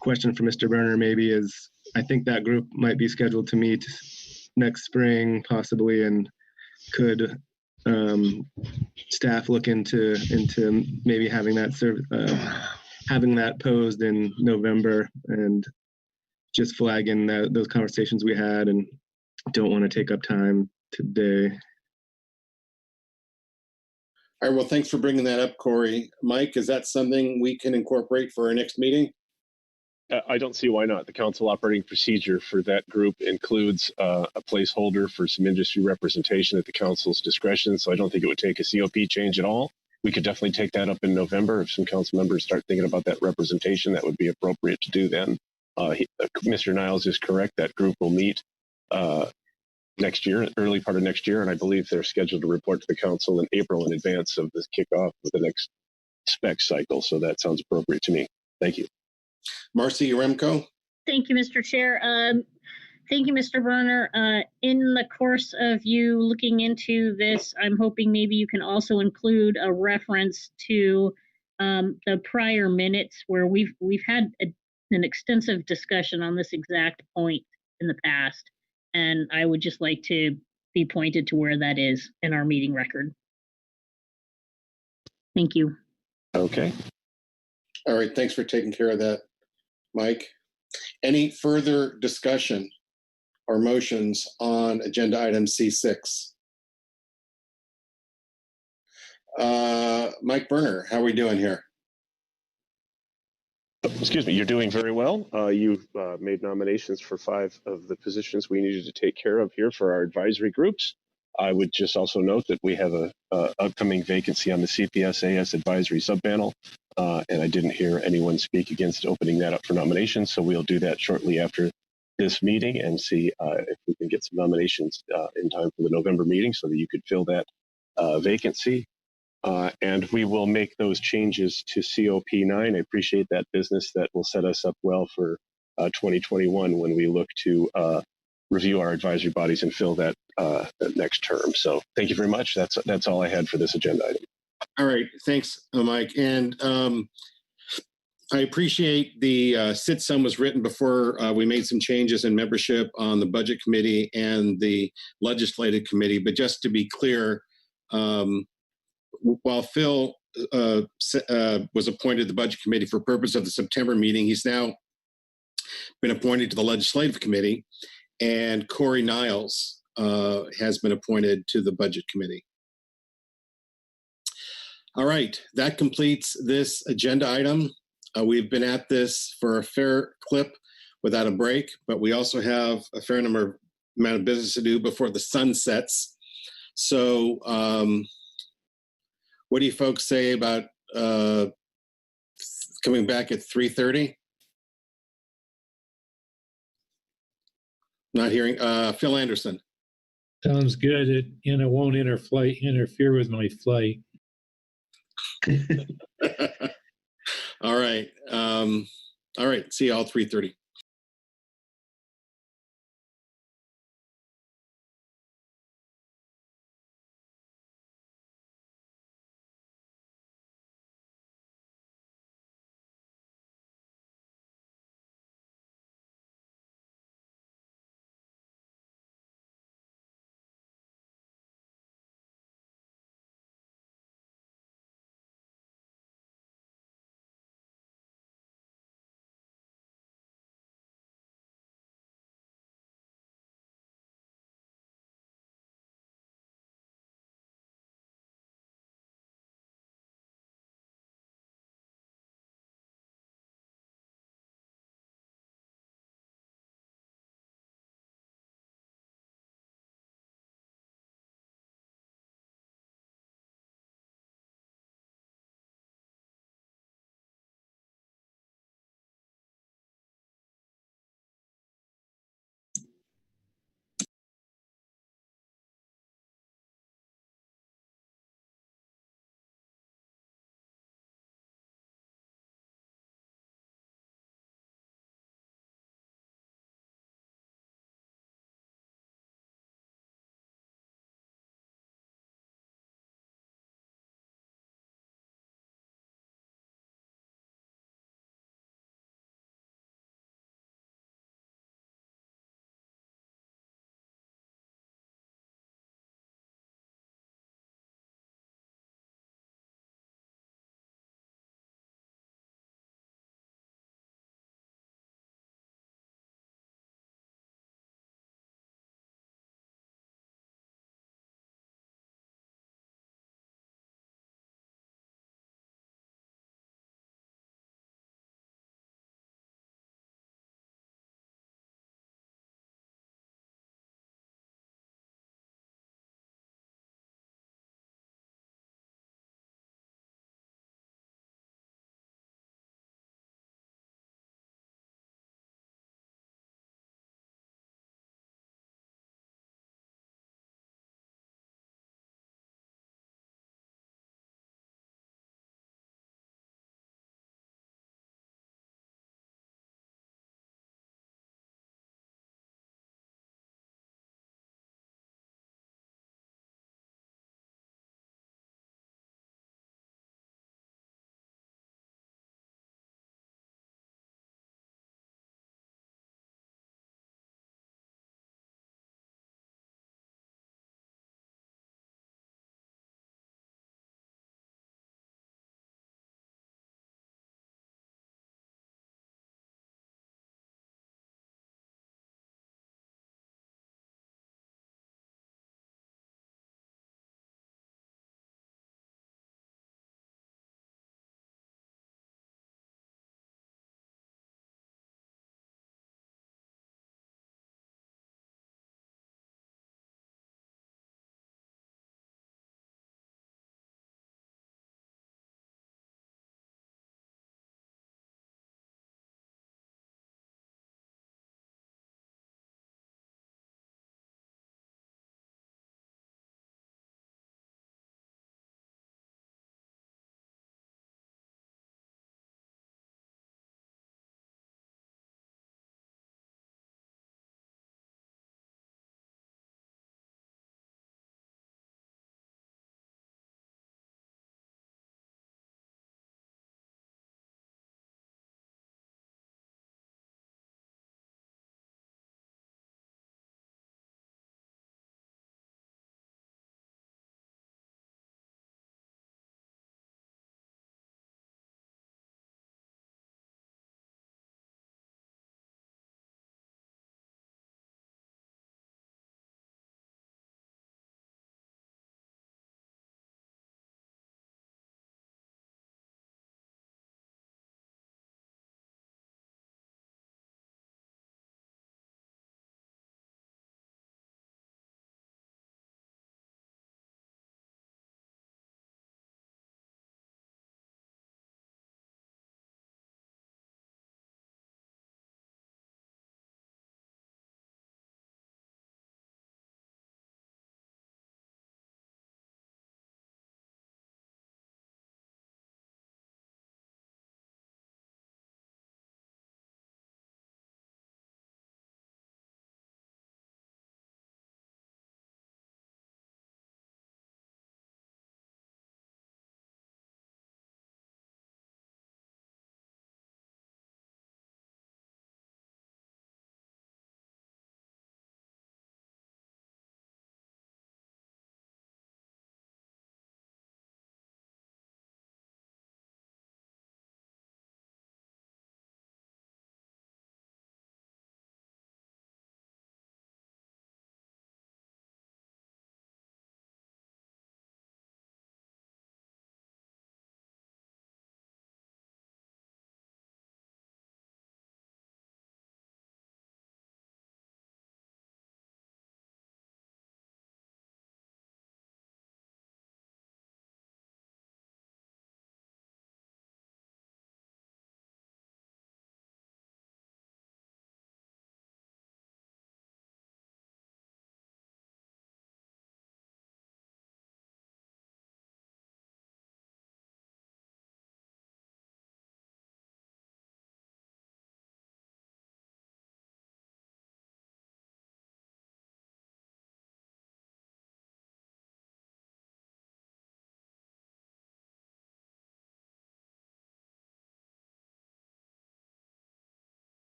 question for Mr. Berner maybe is, I think that group might be scheduled to meet next spring possibly, and could staff look into maybe having that posed in November, and just flagging those conversations we had, and don't want to take up time today. All right, well, thanks for bringing that up, Corey. Mike, is that something we can incorporate for our next meeting? I don't see why not. The council operating procedure for that group includes a placeholder for some industry representation at the council's discretion. So I don't think it would take a COP change at all. We could definitely take that up in November. If some council members start thinking about that representation, that would be appropriate to do then. Mr. Niles is correct. That group will meet next year, early part of next year. And I believe they're scheduled to report to the council in April in advance of the kickoff of the next spec cycle. So that sounds appropriate to me. Thank you. Marcy Yaremko. Thank you, Mr. Chair. Thank you, Mr. Berner. In the course of you looking into this, I'm hoping maybe you can also include a reference to the prior minutes where we've had an extensive discussion on this exact point in the past. And I would just like to be pointed to where that is in our meeting record. Thank you. Okay. All right, thanks for taking care of that, Mike. Any further discussion or motions on agenda item C6? Mike Berner, how are we doing here? Excuse me, you're doing very well. You've made nominations for 5 of the positions we needed to take care of here for our advisory groups. I would just also note that we have a upcoming vacancy on the CPSAS advisory subpanel, and I didn't hear anyone speak against opening that up for nominations. So we'll do that shortly after this meeting and see if we can get some nominations in time for the November meeting so that you could fill that vacancy. And we will make those changes to COP9. I appreciate that business. That will set us up well for 2021 when we look to review our advisory bodies and fill that next term. So thank you very much. That's all I had for this agenda item. All right, thanks, Mike. And I appreciate the sit-sum was written before we made some changes in membership on the Budget Committee and the Legislative Committee. But just to be clear, while Phil was appointed to the Budget Committee for purpose of the September meeting, he's now been appointed to the Legislative Committee, and Corey Niles has been appointed to the Budget Committee. All right, that completes this agenda item. We've been at this for a fair clip without a break, but we also have a fair amount of business to do before the sun sets. So what do you folks say about coming back at 3:30? Not hearing. Phil Anderson. Sounds good. And it won't interfere with my flight. All right. All right. See you all 3:30.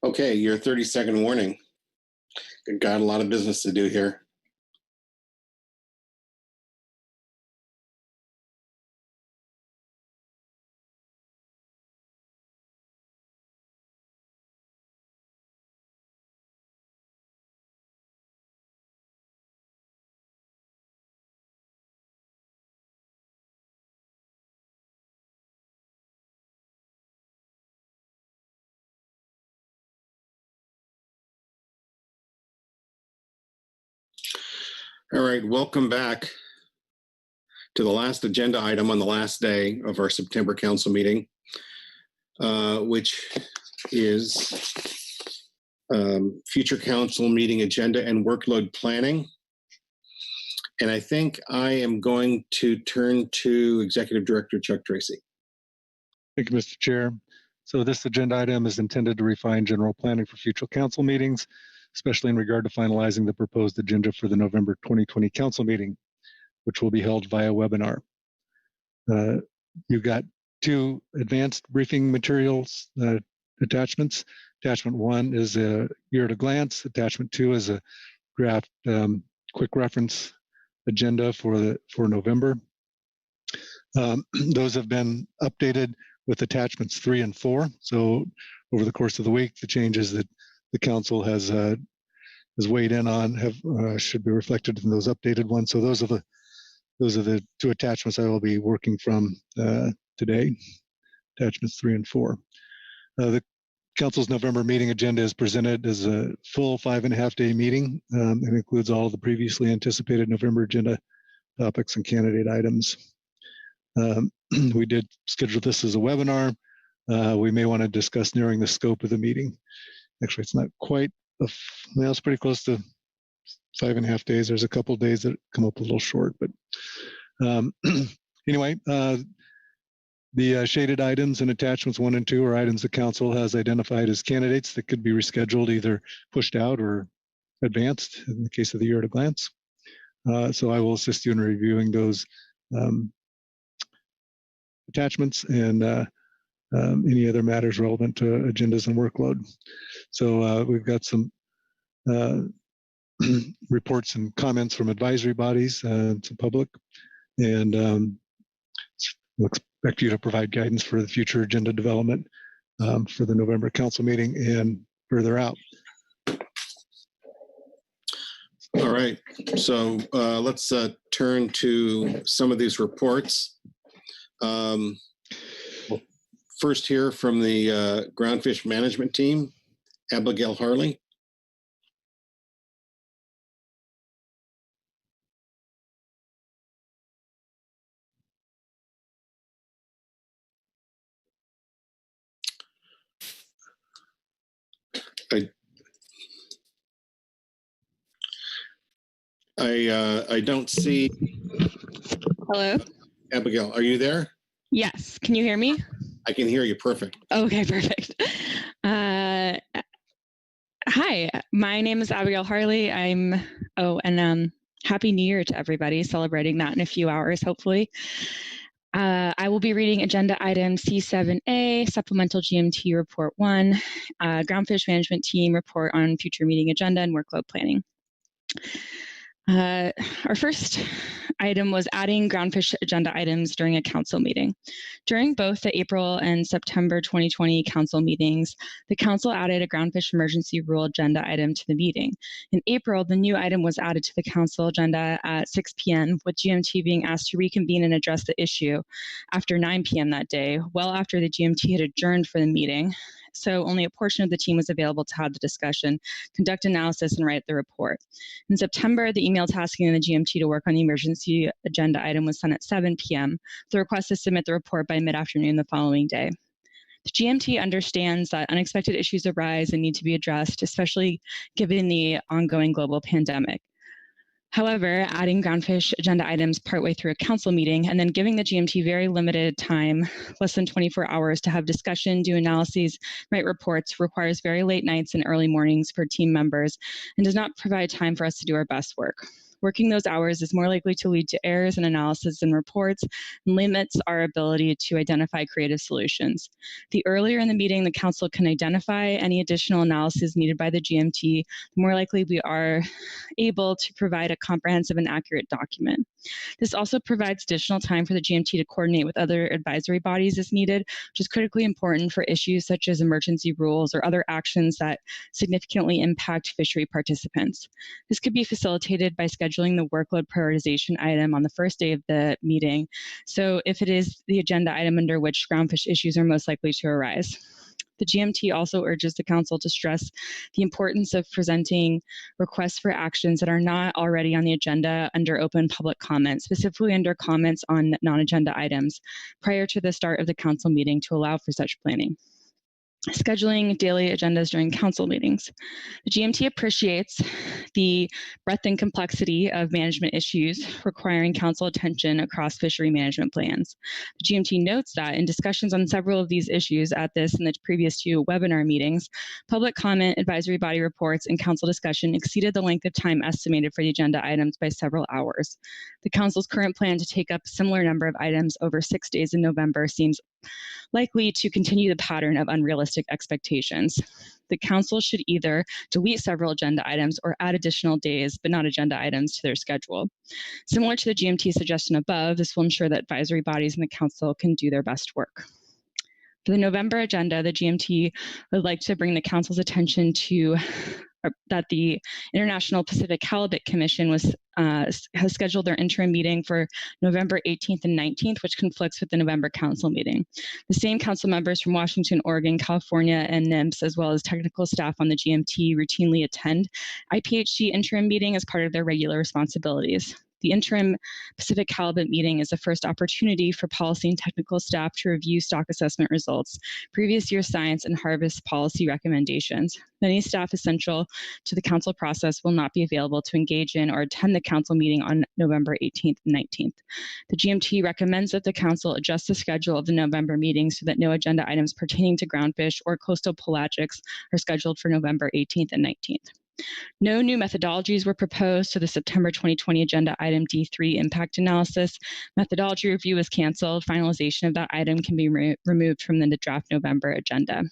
Okay, your 30-second warning. Got a lot of business to do here. All right, welcome back to the last agenda item on the last day of our September council meeting, which is future council meeting agenda and workload planning. And I think I am going to turn to Executive Director Chuck Tracy. Thank you, Mr. Chair. So this agenda item is intended to refine general planning for future council meetings, especially in regard to finalizing the proposed agenda for the November 2020 council meeting, which will be held via webinar. You've got two advanced briefing materials attachments. Attachment 1 is a year at a glance. Attachment 2 is a draft quick reference agenda for November. Those have been updated with attachments 3 and 4. So over the course of the week, the changes that the council has weighed in on have should be reflected in those updated ones. So those are the two attachments I will be working from today. Attachments 3 and 4. The council's November meeting agenda is presented as a full 5.5-day meeting. It includes all of the previously anticipated November agenda topics and candidate items. We did schedule this as a webinar. We may want to discuss narrowing the scope of the meeting. Actually, it's not quite, well, it's pretty close to 5.5 days. There's a couple of days that come up a little short, but anyway, the shaded items and attachments 1 and 2 are items the council has identified as candidates that could be rescheduled, either pushed out or advanced in the case of the year at a glance. So I will assist you in reviewing those attachments and any other matters relevant to agendas and workload. So we've got some reports and comments from advisory bodies to public, and we'll expect you to provide guidance for the future agenda development for the November council meeting and further out. All right, so let's turn to some of these reports. We'll first hear from the groundfish management team, Abigail Harley. I don't see. Hello? Abigail, are you there? Yes. Can you hear me? I can hear you. Perfect. Okay, perfect. Hi, my name is Abigail Harley. Happy New Year to everybody, celebrating that in a few hours, hopefully. I will be reading agenda item C7A, Supplemental GMT Report 1, Groundfish Management Team Report on Future Meeting Agenda and Workload Planning. Our first item was adding groundfish agenda items during a council meeting. During both the April and September 2020 council meetings, the council added a groundfish emergency rule agenda item to the meeting. In April, the new item was added to the council agenda at 6 p.m., with GMT being asked to reconvene and address the issue after 9 p.m. that day, well after the GMT had adjourned for the meeting. So only a portion of the team was available to have the discussion, conduct analysis, and write the report. In September, the email tasking the GMT to work on the emergency agenda item was sent at 7 p.m. The request to submit the report by mid-afternoon the following day. The GMT understands that unexpected issues arise and need to be addressed, especially given the ongoing global pandemic. However, adding groundfish agenda items partway through a council meeting and then giving the GMT very limited time, less than 24 hours, to have discussion, do analyses, write reports, requires very late nights and early mornings for team members, and does not provide time for us to do our best work. Working those hours is more likely to lead to errors in analysis and reports and limits our ability to identify creative solutions. The earlier in the meeting the council can identify any additional analysis needed by the GMT, the more likely we are able to provide a comprehensive and accurate document. This also provides additional time for the GMT to coordinate with other advisory bodies as needed, which is critically important for issues such as emergency rules or other actions that significantly impact fishery participants. This could be facilitated by scheduling the workload prioritization item on the first day of the meeting. So if it is the agenda item under which groundfish issues are most likely to arise. The GMT also urges the council to stress the importance of presenting requests for actions that are not already on the agenda under open public comment, specifically under comments on non-agenda items, prior to the start of the council meeting to allow for such planning. Scheduling daily agendas during council meetings. The GMT appreciates the breadth and complexity of management issues requiring council attention across fishery management plans. The GMT notes that in discussions on several of these issues at this and the previous two webinar meetings, public comment, advisory body reports, and council discussion exceeded the length of time estimated for the agenda items by several hours. The council's current plan to take up a similar number of items over 6 days in November seems likely to continue the pattern of unrealistic expectations. The council should either delete several agenda items or add additional days, but not agenda items, to their schedule. Similar to the GMT suggestion above, this will ensure that advisory bodies in the council can do their best work. For the November agenda, the GMT would like to bring the council's attention to that the International Pacific Halibut Commission has scheduled their interim meeting for November 18th and 19th, which conflicts with the November council meeting. The same council members from Washington, Oregon, California, and NIMS, as well as technical staff on the GMT, routinely attend IPHC interim meeting as part of their regular responsibilities. The interim Pacific Halibut meeting is the first opportunity for policy and technical staff to review stock assessment results, previous year science, and harvest policy recommendations. Many staff essential to the council process will not be available to engage in or attend the council meeting on November 18th and 19th. The GMT recommends that the council adjust the schedule of the November meeting so that no agenda items pertaining to groundfish or coastal pelagics are scheduled for November 18th and 19th. No new methodologies were proposed to the September 2020 agenda item D3 impact analysis. Methodology review is canceled. Finalization of that item can be removed from the draft November agenda.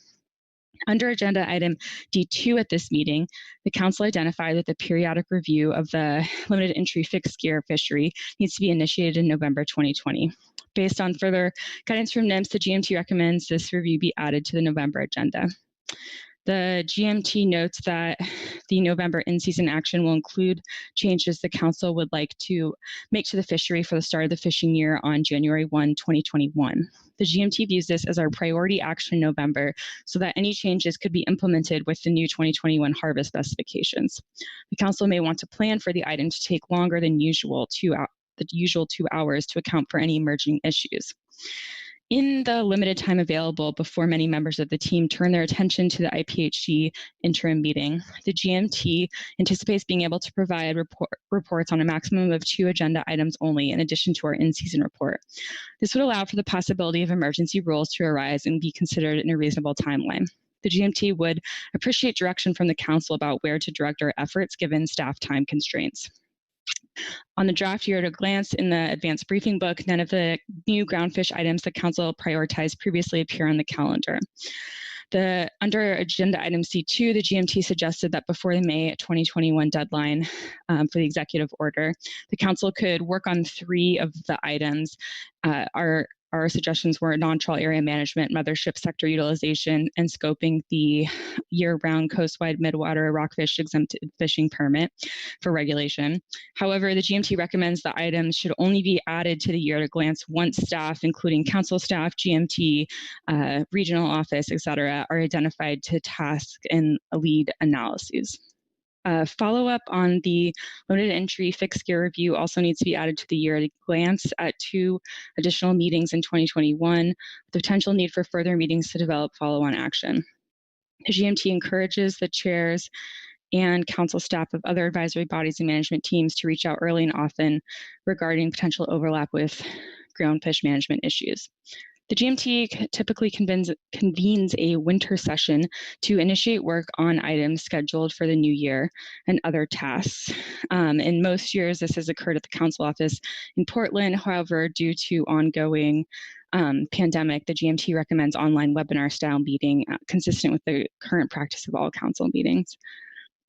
Under agenda item D2 at this meeting, the council identified that the periodic review of the limited entry fixed gear fishery needs to be initiated in November 2020. Based on further guidance from NIMS, the GMT recommends this review be added to the November agenda. The GMT notes that the November in-season action will include changes the council would like to make to the fishery for the start of the fishing year on January 1, 2021. The GMT views this as our priority action in November so that any changes could be implemented with the new 2021 harvest specifications. The council may want to plan for the item to take longer than usual, the usual 2 hours, to account for any emerging issues. In the limited time available before many members of the team turn their attention to the IPHC interim meeting, the GMT anticipates being able to provide reports on a maximum of 2 agenda items only, in addition to our in-season report. This would allow for the possibility of emergency rules to arise and be considered in a reasonable timeline. The GMT would appreciate direction from the council about where to direct our efforts given staff time constraints. On the draft year at a glance in the advanced briefing book, none of the new groundfish items the council prioritized previously appear on the calendar. Under agenda item C2, the GMT suggested that before the May 2021 deadline for the executive order, the council could work on 3 of the items. Our suggestions were non-trawl area management, mothership sector utilization, and scoping the year-round coastwide midwater rockfish exempted fishing permit for regulation. However, the GMT recommends the items should only be added to the year at a glance once staff, including council staff, GMT, regional office, et cetera, are identified to task and lead analyses. Follow-up on the limited entry fixed gear review also needs to be added to the year at a glance at 2 additional meetings in 2021, with the potential need for further meetings to develop follow-on action. The GMT encourages the chairs and council staff of other advisory bodies and management teams to reach out early and often regarding potential overlap with groundfish management issues. The GMT typically convenes a winter session to initiate work on items scheduled for the new year and other tasks. In most years, this has occurred at the council office in Portland. However, due to ongoing pandemic, the GMT recommends online webinar style meeting consistent with the current practice of all council meetings.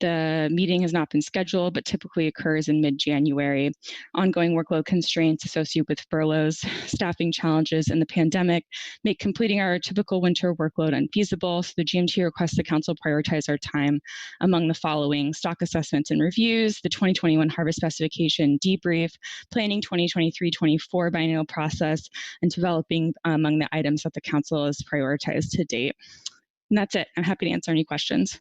The meeting has not been scheduled, but typically occurs in mid-January. Ongoing workload constraints associated with furloughs, staffing challenges, and the pandemic make completing our typical winter workload unfeasible. So the GMT requests the council prioritize our time among the following: stock assessments and reviews, the 2021 harvest specification debrief, planning 2023-24 biennial process, and developing among the items that the council has prioritized to date. And that's it. I'm happy to answer any questions.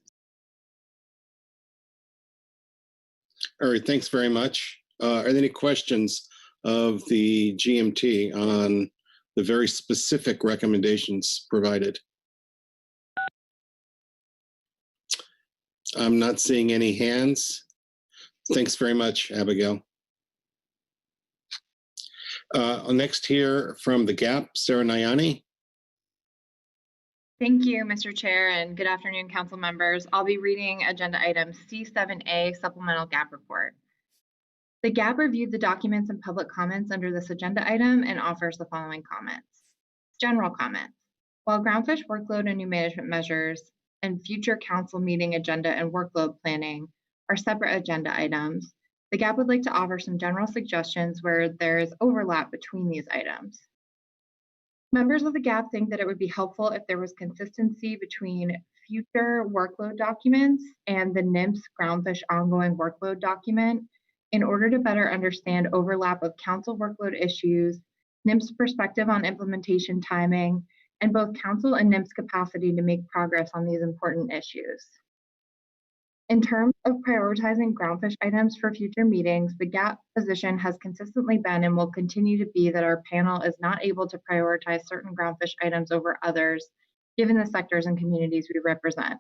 All right, thanks very much. Are there any questions of the GMT on the very specific recommendations provided? I'm not seeing any hands. Thanks very much, Abigail. I'll next hear from the GAP, Sarah Nayani. Thank you, Mr. Chair, and good afternoon, council members. I'll be reading agenda item C7A, Supplemental GAP Report. The GAP reviewed the documents and public comments under this agenda item and offers the following comments. General comments. While groundfish workload and new management measures and future council meeting agenda and workload planning are separate agenda items, the GAP would like to offer some general suggestions where there is overlap between these items. Members of the GAP think that it would be helpful if there was consistency between future workload documents and the NIMS groundfish ongoing workload document in order to better understand overlap of council workload issues, NIMS perspective on implementation timing, and both council and NIMS capacity to make progress on these important issues. In terms of prioritizing groundfish items for future meetings, the GAP position has consistently been and will continue to be that our panel is not able to prioritize certain groundfish items over others, given the sectors and communities we represent.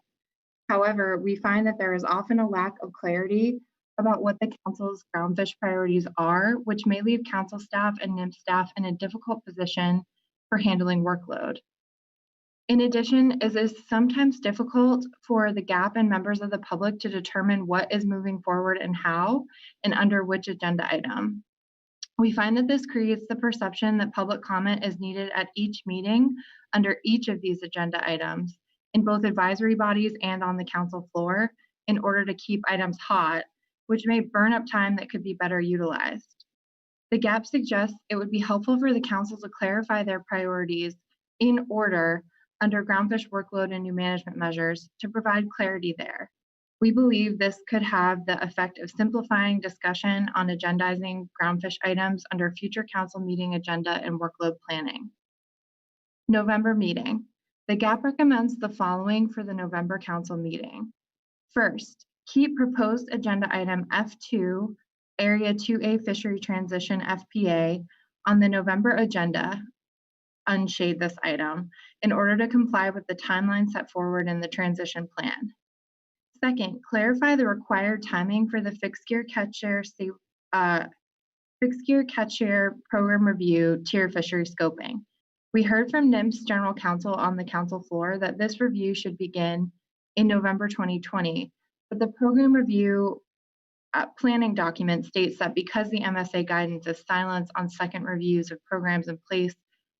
However, we find that there is often a lack of clarity about what the council's groundfish priorities are, which may leave council staff and NIMS staff in a difficult position for handling workload. In addition, it is sometimes difficult for the GAP and members of the public to determine what is moving forward and how, and under which agenda item. We find that this creates the perception that public comment is needed at each meeting under each of these agenda items, in both advisory bodies and on the council floor, in order to keep items hot, which may burn up time that could be better utilized. The GAP suggests it would be helpful for the council to clarify their priorities in order under groundfish workload and new management measures to provide clarity there. We believe this could have the effect of simplifying discussion on agendizing groundfish items under future council meeting agenda and workload planning. November meeting. The GAP recommends the following for the November council meeting. First, keep proposed agenda item F2, Area 2A Fishery Transition FPA on the November agenda, unshade this item, in order to comply with the timeline set forward in the transition plan. Second, clarify the required timing for the fixed gear catch share program review tier fishery scoping. We heard from NIMS General Counsel on the council floor that this review should begin in November 2020, but the program review planning document states that because the MSA guidance is silence on second reviews of programs in place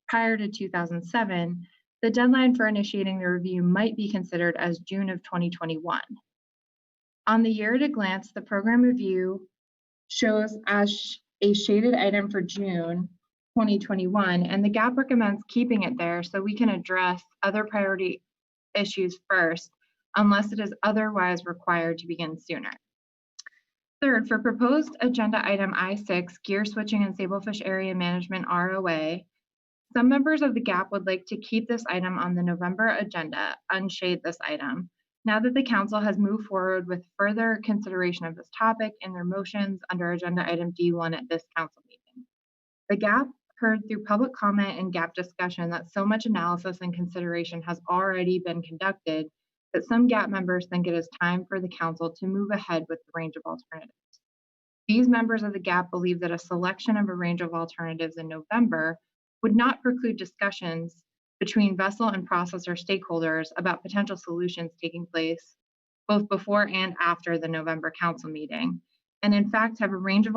prior to 2007, the deadline for initiating the review might be considered as June of 2021. On the year at a glance, the program review shows as a shaded item for June 2021, and the GAP recommends keeping it there so we can address other priority issues first, unless it is otherwise required to begin sooner. Third, for proposed agenda item I6, gear switching and sablefish area management ROA, some members of the GAP would like to keep this item on the November agenda, unshade this item, now that the council has moved forward with further consideration of this topic in their motions under agenda item D1 at this council meeting. The GAP heard through public comment and GAP discussion that so much analysis and consideration has already been conducted that some GAP members think it is time for the council to move ahead with the range of alternatives. These members of the GAP believe that a selection of a range of alternatives in November would not preclude discussions between vessel and processor stakeholders about potential solutions taking place both before and after the November council meeting, and in fact having a range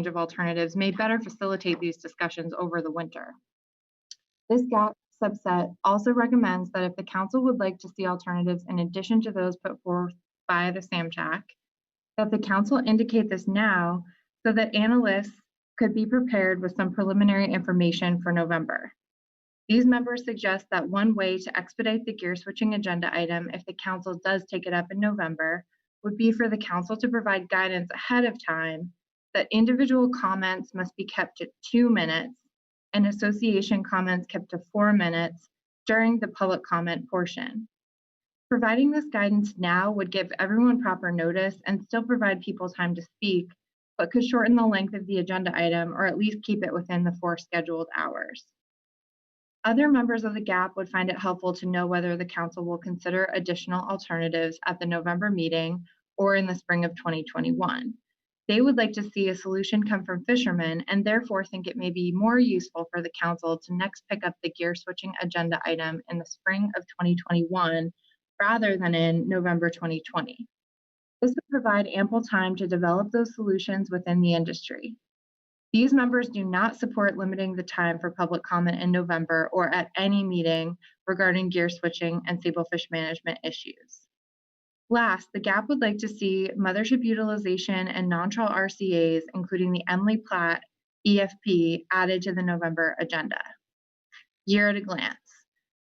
of alternatives may better facilitate these discussions over the winter. This GAP subset also recommends that if the council would like to see alternatives in addition to those put forth by the SAMCHAC, that the council indicate this now so that analysts could be prepared with some preliminary information for November. These members suggest that one way to expedite the gear switching agenda item if the council does take it up in November would be for the council to provide guidance ahead of time that individual comments must be kept to 2 minutes and association comments kept to 4 minutes during the public comment portion. Providing this guidance now would give everyone proper notice and still provide people time to speak, but could shorten the length of the agenda item or at least keep it within the 4 scheduled hours. Other members of the GAP would find it helpful to know whether the council will consider additional alternatives at the November meeting or in the spring of 2021. They would like to see a solution come from fishermen and therefore think it may be more useful for the council to next pick up the gear switching agenda item in the spring of 2021 rather than in November 2020. This would provide ample time to develop those solutions within the industry. These members do not support limiting the time for public comment in November or at any meeting regarding gear switching and sablefish management issues. Last, the GAP would like to see mothership utilization and non-trawl RCAs, including the Emily Platt EFP, added to the November agenda. Year at a glance.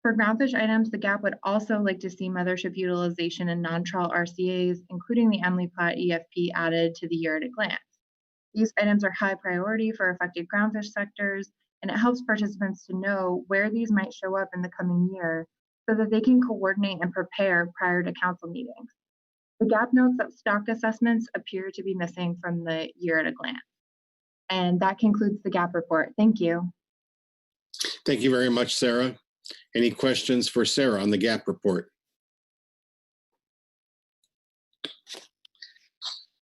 For groundfish items, the GAP would also like to see mothership utilization and non-trawl RCAs, including the Emily Platt EFP, added to the year at a glance. These items are high priority for affected groundfish sectors, and it helps participants to know where these might show up in the coming year so that they can coordinate and prepare prior to council meetings. The GAP notes that stock assessments appear to be missing from the year at a glance. And that concludes the GAP report. Thank you. Thank you very much, Sarah. Any questions for Sarah on the GAP report?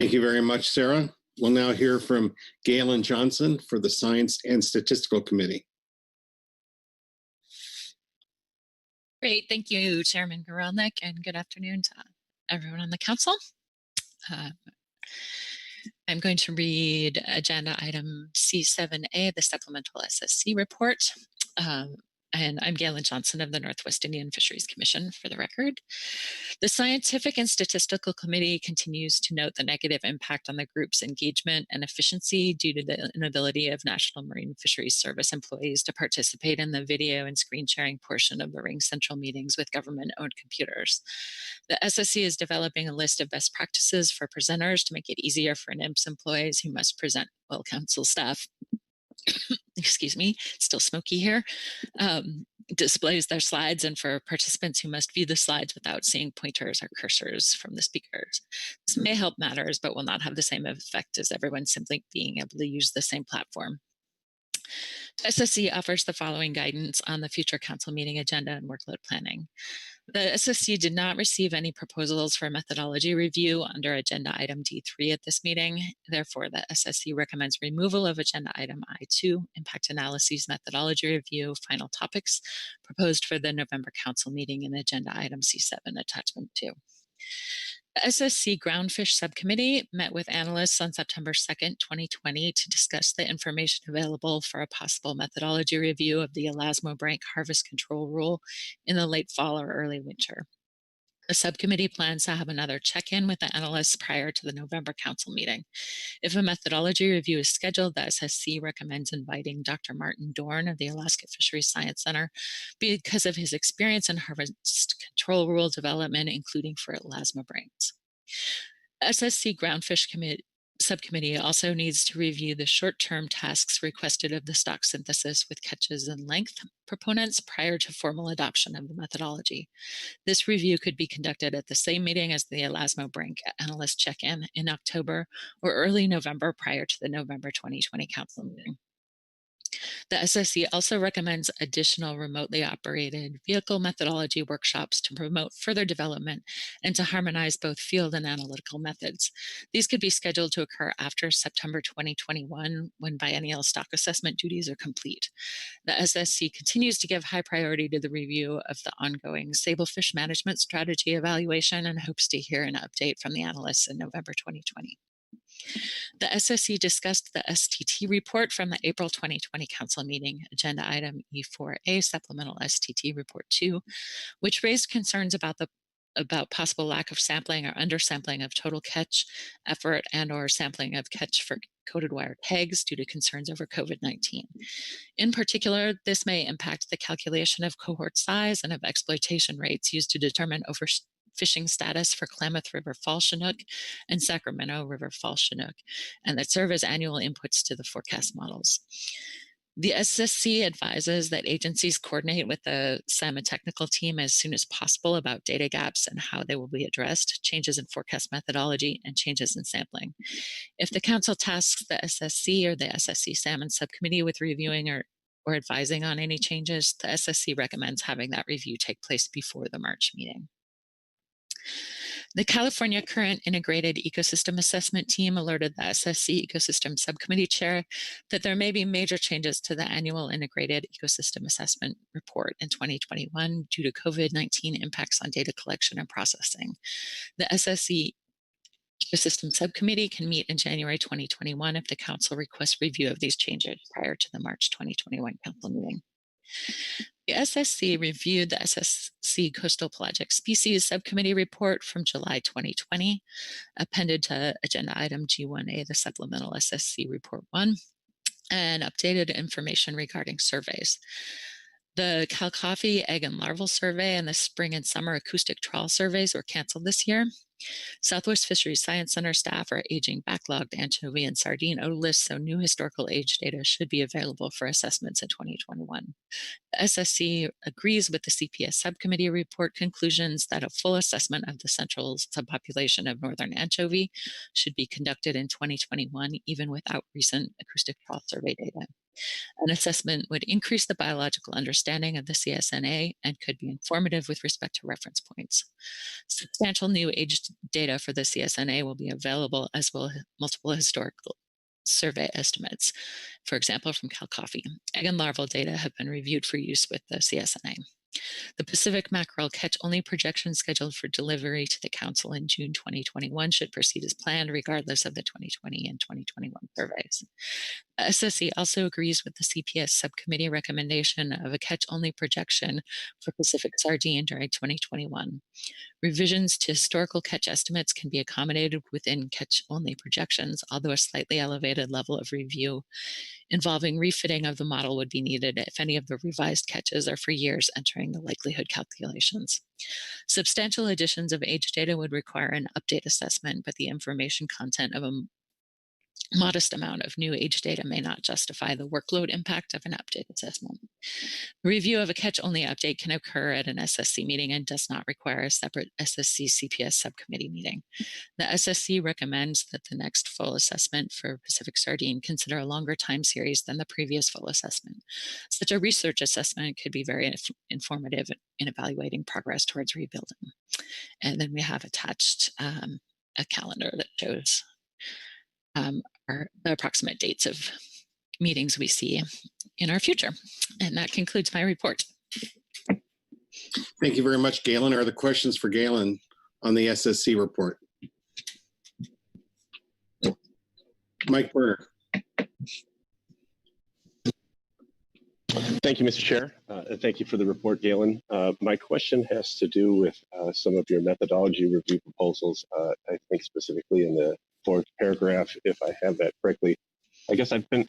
Thank you very much, Sarah. We'll now hear from Galen Johnson for the Science and Statistical Committee. Great, thank you, Chairman Gorelnik, and good afternoon to everyone on the council. I'm going to read agenda item C7A, the supplemental SSC report. And I'm Galen Johnson of the Northwest Indian Fisheries Commission, for the record. The Scientific and Statistical Committee continues to note the negative impact on the group's engagement and efficiency due to the inability of National Marine Fisheries Service employees to participate in the video and screen sharing portion of the Ring Central meetings with government-owned computers. The SSC is developing a list of best practices for presenters to make it easier for NIMS employees who must present while council staff excuse me, still smoky here, displays their slides, and for participants who must view the slides without seeing pointers or cursors from the speakers. This may help matters, but will not have the same effect as everyone simply being able to use the same platform. SSC offers the following guidance on the future council meeting agenda and workload planning. The SSC did not receive any proposals for methodology review under agenda item D3 at this meeting. Therefore, the SSC recommends removal of agenda item I2, impact analyses methodology review, final topics, proposed for the November council meeting in agenda item C7 attachment 2. The SSC Groundfish Subcommittee met with analysts on September 2nd, 2020 to discuss the information available for a possible methodology review of the elasmobranch harvest control rule in the late fall or early winter. The subcommittee plans to have another check-in with the analysts prior to the November council meeting. If a methodology review is scheduled, the SSC recommends inviting Dr. Martin Dorn of the Alaska Fisheries Science Center because of his experience in harvest control rule development, including for elasmobranchs. SSC Groundfish Subcommittee also needs to review the short-term tasks requested of the stock synthesis with catches and length proponents prior to formal adoption of the methodology. This review could be conducted at the same meeting as the elasmobranch analyst check-in in October or early November prior to the November 2020 council meeting. The SSC also recommends additional remotely operated vehicle methodology workshops to promote further development and to harmonize both field and analytical methods. These could be scheduled to occur after September 2021, when biennial stock assessment duties are complete. The SSC continues to give high priority to the review of the ongoing sablefish management strategy evaluation and hopes to hear an update from the analysts in November 2020. The SSC discussed the STT report from the April 2020 Council meeting, Agenda Item E4A, Supplemental STT Report 2, which raised concerns about possible lack of sampling or undersampling of total catch effort and/or sampling of catch for coded wire tags due to concerns over COVID-19. In particular, this may impact the calculation of cohort size and of exploitation rates used to determine overfishing status for Klamath River Fall Chinook and Sacramento River Fall Chinook, and that serve as annual inputs to the forecast models. The SSC advises that agencies coordinate with the SAMA technical team as soon as possible about data gaps and how they will be addressed, changes in forecast methodology, and changes in sampling. If the Council tasks the SSC or the SSC Salmon Subcommittee with reviewing or advising on any changes, the SSC recommends having that review take place before the March meeting. The California Current Integrated Ecosystem Assessment Team alerted the SSC Ecosystem Subcommittee Chair that there may be major changes to the annual Integrated Ecosystem Assessment Report in 2021 due to COVID-19 impacts on data collection and processing. The SSC Ecosystem Subcommittee can meet in January 2021 if the Council requests review of these changes prior to the March 2021 Council meeting. The SSC reviewed the SSC Coastal Pelagic Species Subcommittee report from July 2020, appended to Agenda Item G1A, the Supplemental SSC Report 1, and updated information regarding surveys. The Cal Coffee Egg and Larval Survey and the Spring and Summer Acoustic Trawl Surveys were canceled this year. Southwest Fisheries Science Center staff are aging backlogged anchovy and sardine otoliths, so new historical age data should be available for assessments in 2021. The SSC agrees with the CPS subcommittee report conclusions that a full assessment of the central subpopulation of northern anchovy should be conducted in 2021, even without recent acoustic trawl survey data. An assessment would increase the biological understanding of the CSNA and could be informative with respect to reference points. Substantial new age data for the CSNA will be available, as will multiple historical survey estimates, for example, from Cal Coffee. Egg and larval data have been reviewed for use with the CSNA. The Pacific mackerel catch-only projection scheduled for delivery to the Council in June 2021 should proceed as planned, regardless of the 2020 and 2021 surveys. The SSC also agrees with the CPS subcommittee recommendation of a catch-only projection for Pacific sardine during 2021. Revisions to historical catch estimates can be accommodated within catch-only projections, although a slightly elevated level of review involving refitting of the model would be needed if any of the revised catches are for years entering the likelihood calculations. Substantial additions of age data would require an update assessment, but the information content of a modest amount of new age data may not justify the workload impact of an update assessment. Review of a catch-only update can occur at an SSC meeting and does not require a separate SSC CPS subcommittee meeting. The SSC recommends that the next full assessment for Pacific sardine consider a longer time series than the previous full assessment. Such a research assessment could be very informative in evaluating progress towards rebuilding. And then we have attached a calendar that shows the approximate dates of meetings we see in our future. And that concludes my report. Thank you very much, Galen. Are there questions for Galen on the SSC report? Mike Berner. Thank you, Mr. Chair. Thank you for the report, Galen. My question has to do with some of your methodology review proposals. I think specifically in the fourth paragraph, if I have that correctly. I guess I've been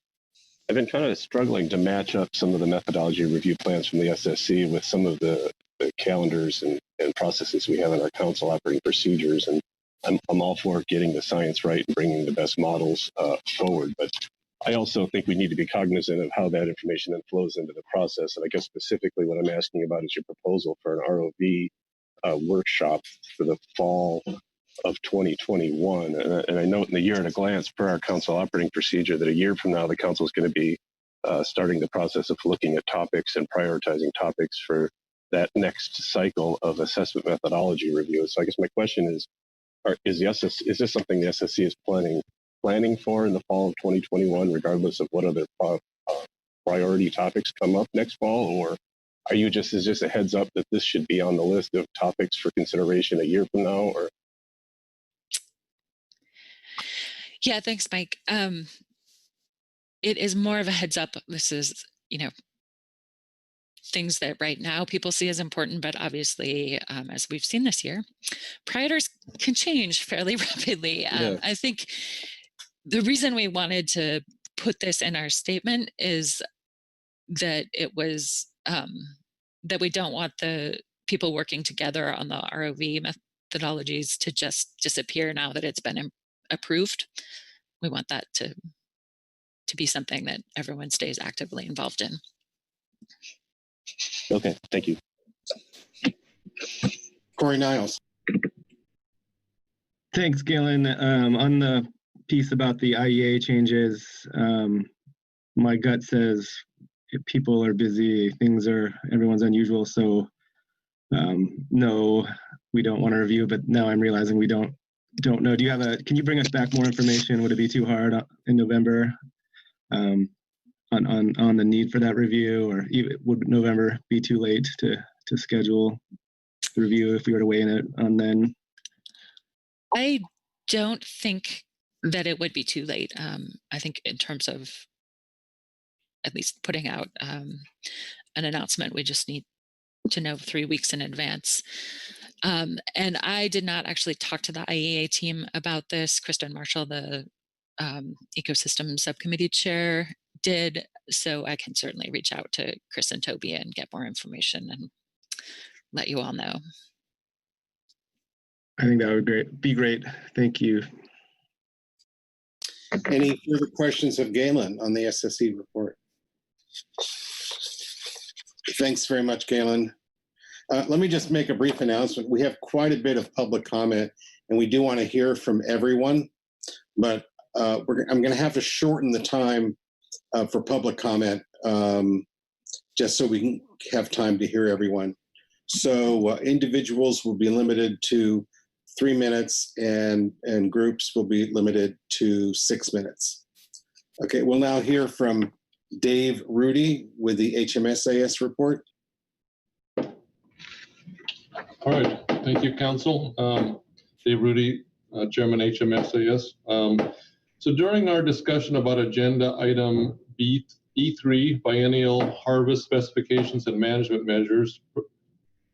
kind of struggling to match up some of the methodology review plans from the SSC with some of the calendars and processes we have in our council operating procedures. And I'm all for getting the science right and bringing the best models forward. But I also think we need to be cognizant of how that information then flows into the process. And I guess specifically what I'm asking about is your proposal for an ROV workshop for the fall of 2021. And I note in the year at a glance per our council operating procedure that a year from now, the council is going to be starting the process of looking at topics and prioritizing topics for that next cycle of assessment methodology review. So I guess my question is this something the SSC is planning for in the fall of 2021, regardless of what other priority topics come up next fall, or is just a heads up that this should be on the list of topics for consideration a year from now? Or yeah, thanks, Mike. It is more of a heads up. This is, things that right now people see as important, but obviously, as we've seen this year, priorities can change fairly rapidly. I think the reason we wanted to put this in our statement is that it was that we don't want the people working together on the ROV methodologies to just disappear now that it's been approved. We want that to be something that everyone stays actively involved in. Okay, thank you. Corey Niles. Thanks, Galen. On the piece about the IEA changes, my gut says if people are busy, everyone's unusual. So no, we don't want to review, but now I'm realizing we don't know. Can you bring us back more information? Would it be too hard in November on the need for that review, or would November be too late to schedule the review if we were to weigh in it on then? I don't think that it would be too late. I think in terms of at least putting out an announcement, we just need to know 3 weeks in advance. And I did not actually talk to the IEA team about this. Kristen Marshall, the ecosystem subcommittee chair, did, so I can certainly reach out to Chris and Toby and get more information and let you all know. I think that would be great. Thank you. Any further questions of Galen on the SSC report? Thanks very much, Galen. Let me just make a brief announcement. We have quite a bit of public comment, and we do want to hear from everyone, but I'm going to have to shorten the time for public comment just so we can have time to hear everyone. So individuals will be limited to 3 minutes, and groups will be limited to 6 minutes. Okay, we'll now hear from Dave Rudy with the HMSAS report. All right, thank you, Council. Dave Rudy, Chairman HMSAS. So during our discussion about agenda item E3, biennial harvest specifications and management measures,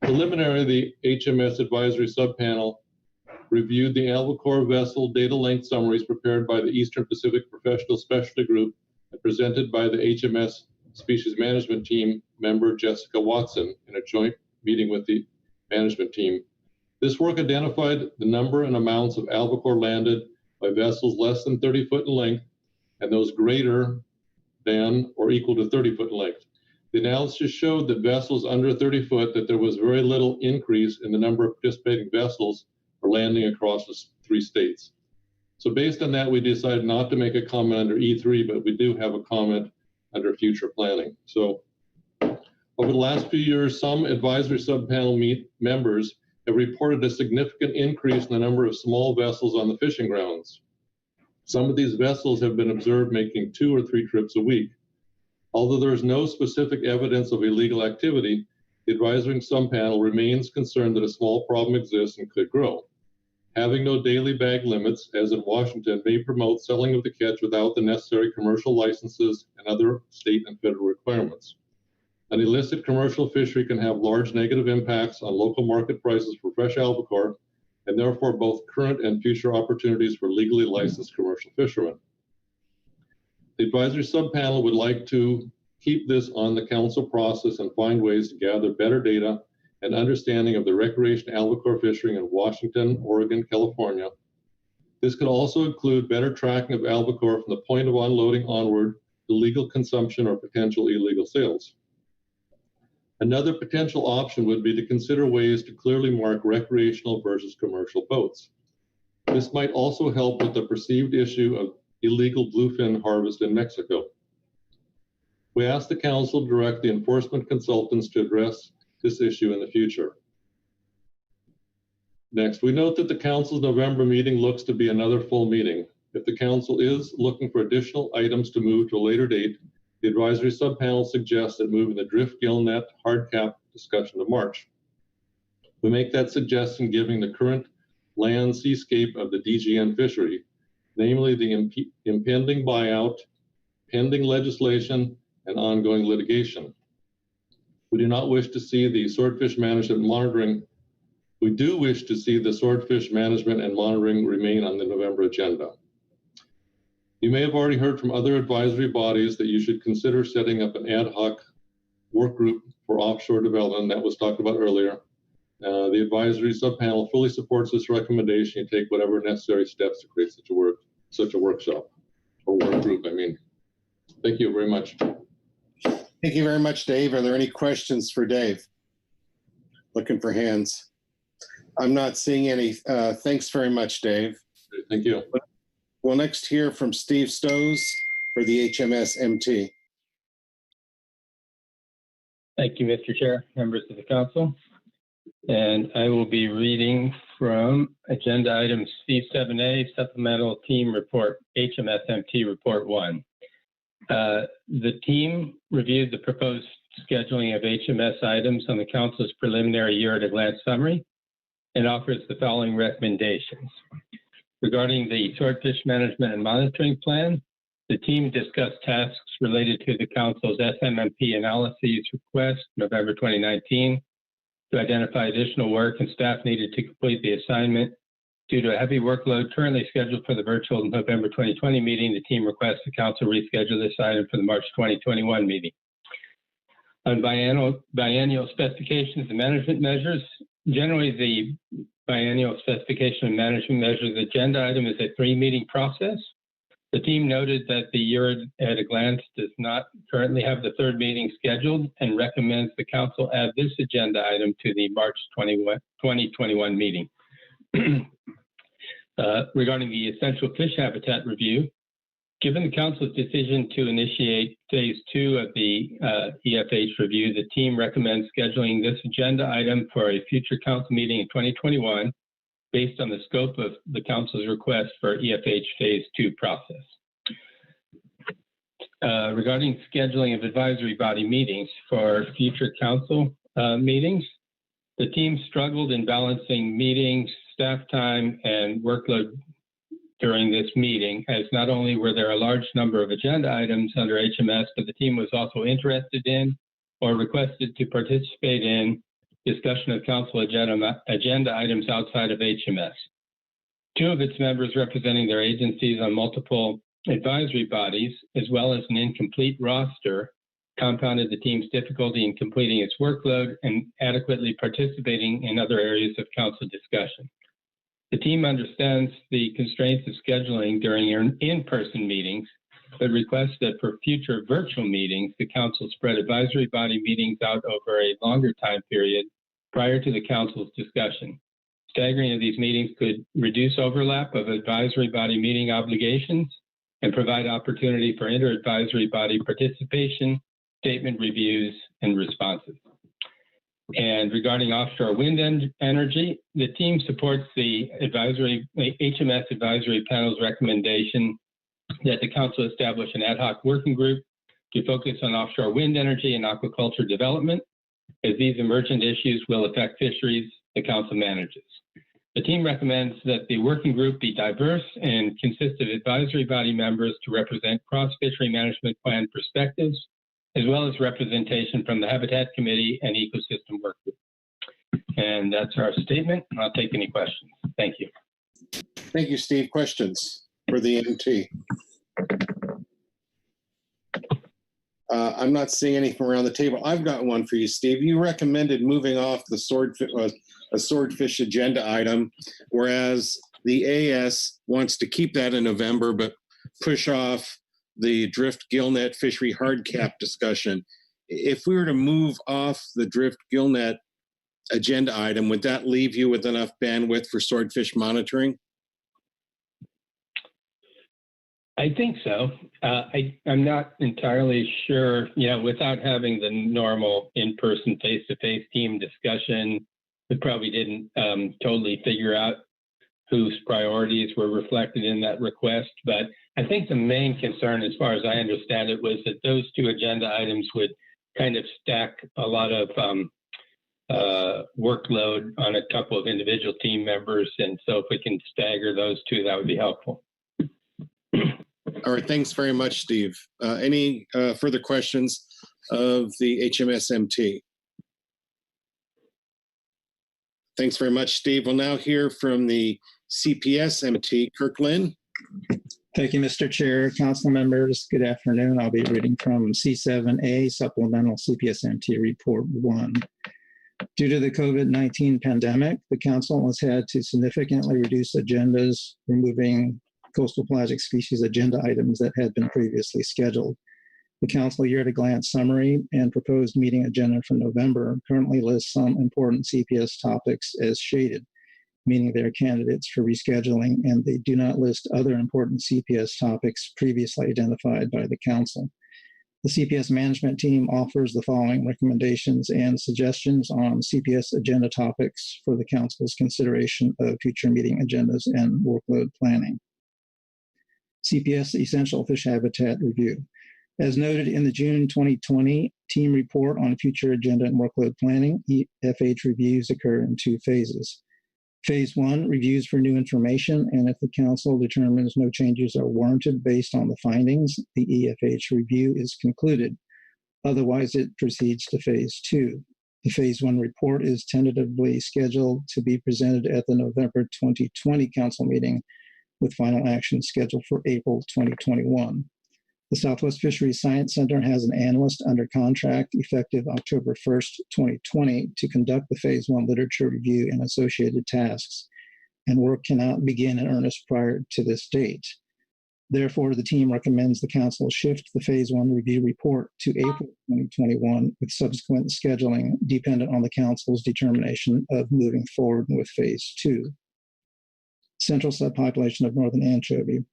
preliminary, the HMS advisory subpanel reviewed the albacore vessel data length summaries prepared by the Eastern Pacific Professional Specialty Group and presented by the HMS Species Management Team member Jessica Watson in a joint meeting with the management team. This work identified the number and amounts of albacore landed by vessels less than 30 foot in length and those greater than or equal to 30 foot in length. The analysis showed that vessels under 30 foot, that there was very little increase in the number of participating vessels for landing across the 3 states. So based on that, we decided not to make a comment under E3, but we do have a comment under future planning. So over the last few years, some advisory subpanel members have reported a significant increase in the number of small vessels on the fishing grounds. Some of these vessels have been observed making 2 or 3 trips a week. Although there is no specific evidence of illegal activity, the advisory subpanel remains concerned that a small problem exists and could grow. Having no daily bag limits, as in Washington, may promote selling of the catch without the necessary commercial licenses and other state and federal requirements. An illicit commercial fishery can have large negative impacts on local market prices for fresh albacore, and therefore both current and future opportunities for legally licensed commercial fishermen. The advisory subpanel would like to keep this on the council process and find ways to gather better data and understanding of the recreation albacore fishing in Washington, Oregon, California. This could also include better tracking of albacore from the point of unloading onward to legal consumption or potential illegal sales. Another potential option would be to consider ways to clearly mark recreational versus commercial boats. This might also help with the perceived issue of illegal bluefin harvest in Mexico. We ask the council to direct the enforcement consultants to address this issue in the future. Next, we note that the council's November meeting looks to be another full meeting. If the council is looking for additional items to move to a later date, the advisory subpanel suggests that moving the drift gillnet hard cap discussion to March. We make that suggestion given the current land seascape of the DGN fishery, namely the impending buyout, pending legislation, and ongoing litigation. We do not wish to see the swordfish management monitoring. We do wish to see the swordfish management and monitoring remain on the November agenda. You may have already heard from other advisory bodies that you should consider setting up an ad hoc work group for offshore development that was talked about earlier. The advisory subpanel fully supports this recommendation and take whatever necessary steps to create such a workshop or work group. Thank you very much. Thank you very much, Dave. Are there any questions for Dave? Looking for hands. I'm not seeing any. Thanks very much, Dave. Thank you. We'll next hear from Steve Stows for the HMS MT. Thank you, Mr. Chair, members of the council. And I will be reading from agenda item C7A, Supplemental Team Report, HMS MT Report 1. The team reviewed the proposed scheduling of HMS items on the council's preliminary year-at-a-glance summary and offers the following recommendations. Regarding the swordfish management and monitoring plan, the team discussed tasks related to the council's SMMP analyses request, November 2019, to identify additional work and staff needed to complete the assignment. Due to a heavy workload currently scheduled for the virtual November 2020 meeting, the team requests the council reschedule this item for the March 2021 meeting. On biannual specifications and management measures, generally the biannual specification and management measures agenda item is a 3-meeting process. The team noted that the year at a glance does not currently have the 3rd meeting scheduled and recommends the council add this agenda item to the March 2021 meeting. Regarding the essential fish habitat review, given the council's decision to initiate phase 2 of the EFH review, the team recommends scheduling this agenda item for a future council meeting in 2021 based on the scope of the council's request for EFH phase 2 process. Regarding scheduling of advisory body meetings for future council meetings, the team struggled in balancing meetings, staff time, and workload during this meeting, as not only were there a large number of agenda items under HMS, but the team was also interested in or requested to participate in discussion of council agenda items outside of HMS. 2 of its members representing their agencies on multiple advisory bodies, as well as an incomplete roster, compounded the team's difficulty in completing its workload and adequately participating in other areas of council discussion. The team understands the constraints of scheduling during in-person meetings, but requests that for future virtual meetings, the council spread advisory body meetings out over a longer time period prior to the council's discussion. Staggering of these meetings could reduce overlap of advisory body meeting obligations and provide opportunity for inter-advisory body participation, statement reviews, and responses. And regarding offshore wind energy, the team supports the HMS advisory panel's recommendation that the council establish an ad hoc working group to focus on offshore wind energy and aquaculture development, as these emergent issues will affect fisheries the council manages. The team recommends that the working group be diverse and consist of advisory body members to represent cross-fishery management plan perspectives, as well as representation from the Habitat Committee and Ecosystem Work Group. And that's our statement. I'll take any questions. Thank you. Thank you, Steve. Questions for the MT? I'm not seeing anything around the table. I've got one for you, Steve. You recommended moving off the swordfish agenda item, whereas the AS wants to keep that in November, but push off the drift gillnet fishery hard cap discussion. If we were to move off the drift gillnet agenda item, would that leave you with enough bandwidth for swordfish monitoring? I think so. I'm not entirely sure, without having the normal in-person face-to-face team discussion, we probably didn't totally figure out whose priorities were reflected in that request. But I think the main concern, as far as I understand it, was that those two agenda items would kind of stack a lot of workload on a couple of individual team members. And so if we can stagger those two, that would be helpful. All right, thanks very much, Steve. Any further questions of the HMSMT? Thanks very much, Steve. We'll now hear from the CPSMT, Kirk Lynn. Thank you, Mr. Chair. Council members, good afternoon. I'll be reading from C7A, Supplemental CPSMT Report 1. Due to the COVID-19 pandemic, the Council has had to significantly reduce agendas, removing coastal pelagic species agenda items that had been previously scheduled. The Council year-at-a-glance summary and proposed meeting agenda for November currently lists some important CPS topics as shaded, meaning they are candidates for rescheduling, and they do not list other important CPS topics previously identified by the Council. The CPS management team offers the following recommendations and suggestions on CPS agenda topics for the Council's consideration of future meeting agendas and workload planning. CPS Essential Fish Habitat Review. As noted in the June 2020 team report on future agenda and workload planning, EFH reviews occur in two phases. Phase 1, reviews for new information, and if the Council determines no changes are warranted based on the findings, the EFH review is concluded. Otherwise, it proceeds to Phase 2. The Phase 1 report is tentatively scheduled to be presented at the November 2020 Council meeting, with final action scheduled for April 2021. The Southwest Fisheries Science Center has an analyst under contract effective October 1st, 2020 to conduct the Phase 1 literature review and associated tasks, and work cannot begin in earnest prior to this date. Therefore, the team recommends the Council shift the Phase 1 review report to April 2021 with subsequent scheduling dependent on the Council's determination of moving forward with Phase 2. Central subpopulation of northern anchovy.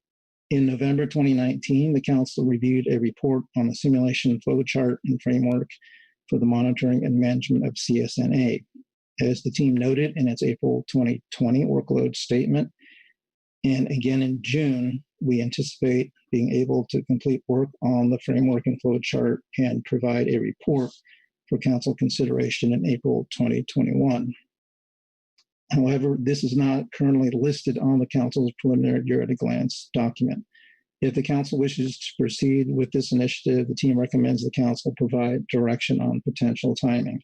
In November 2019, the Council reviewed a report on the simulation flowchart and framework for the monitoring and management of CSNA. As the team noted in its April 2020 workload statement, and again in June, we anticipate being able to complete work on the framework and flowchart and provide a report for Council consideration in April 2021. However, this is not currently listed on the Council's preliminary year-at-a-glance document. If the Council wishes to proceed with this initiative, the team recommends the Council provide direction on potential timing.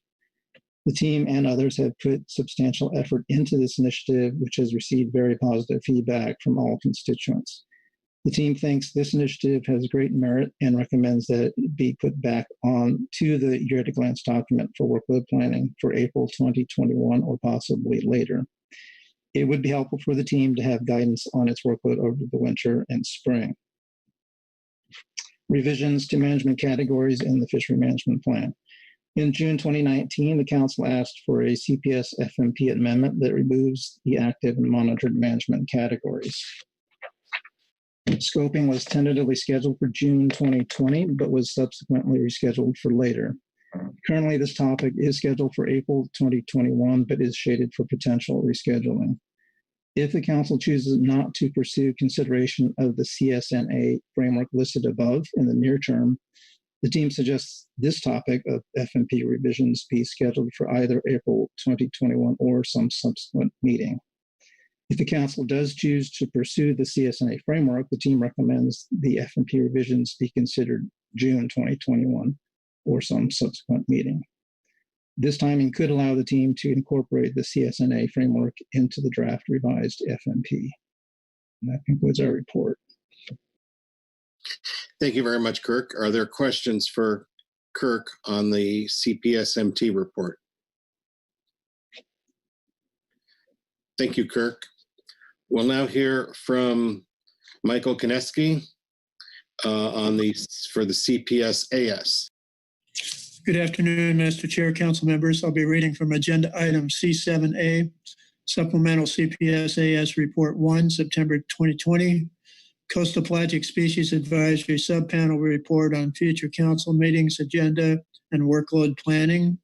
The team and others have put substantial effort into this initiative, which has received very positive feedback from all constituents. The team thinks this initiative has great merit and recommends that it be put back on to the year-at-a-glance document for workload planning for April 2021 or possibly later. It would be helpful for the team to have guidance on its workload over the winter and spring. Revisions to management categories in the fishery management plan. In June 2019, the Council asked for a CPS FMP amendment that removes the active and monitored management categories. Scoping was tentatively scheduled for June 2020, but was subsequently rescheduled for later. Currently, this topic is scheduled for April 2021, but is shaded for potential rescheduling. If the Council chooses not to pursue consideration of the CSNA framework listed above in the near term, the team suggests this topic of FMP revisions be scheduled for either April 2021 or some subsequent meeting. If the Council does choose to pursue the CSNA framework, the team recommends the FMP revisions be considered June 2021 or some subsequent meeting. This timing could allow the team to incorporate the CSNA framework into the draft revised FMP. And that concludes our report. Thank you very much, Kirk. Are there questions for Kirk on the CPSMT report? Thank you, Kirk. We'll now hear from Michael Koneski for the CPS-AS. Good afternoon, Mr. Chair, council members. I'll be reading from agenda item C7A, Supplemental CPS-AS Report 1, September 2020. Coastal Pelagic Species Advisory Subpanel Report on Future Council Meetings Agenda and Workload Planning.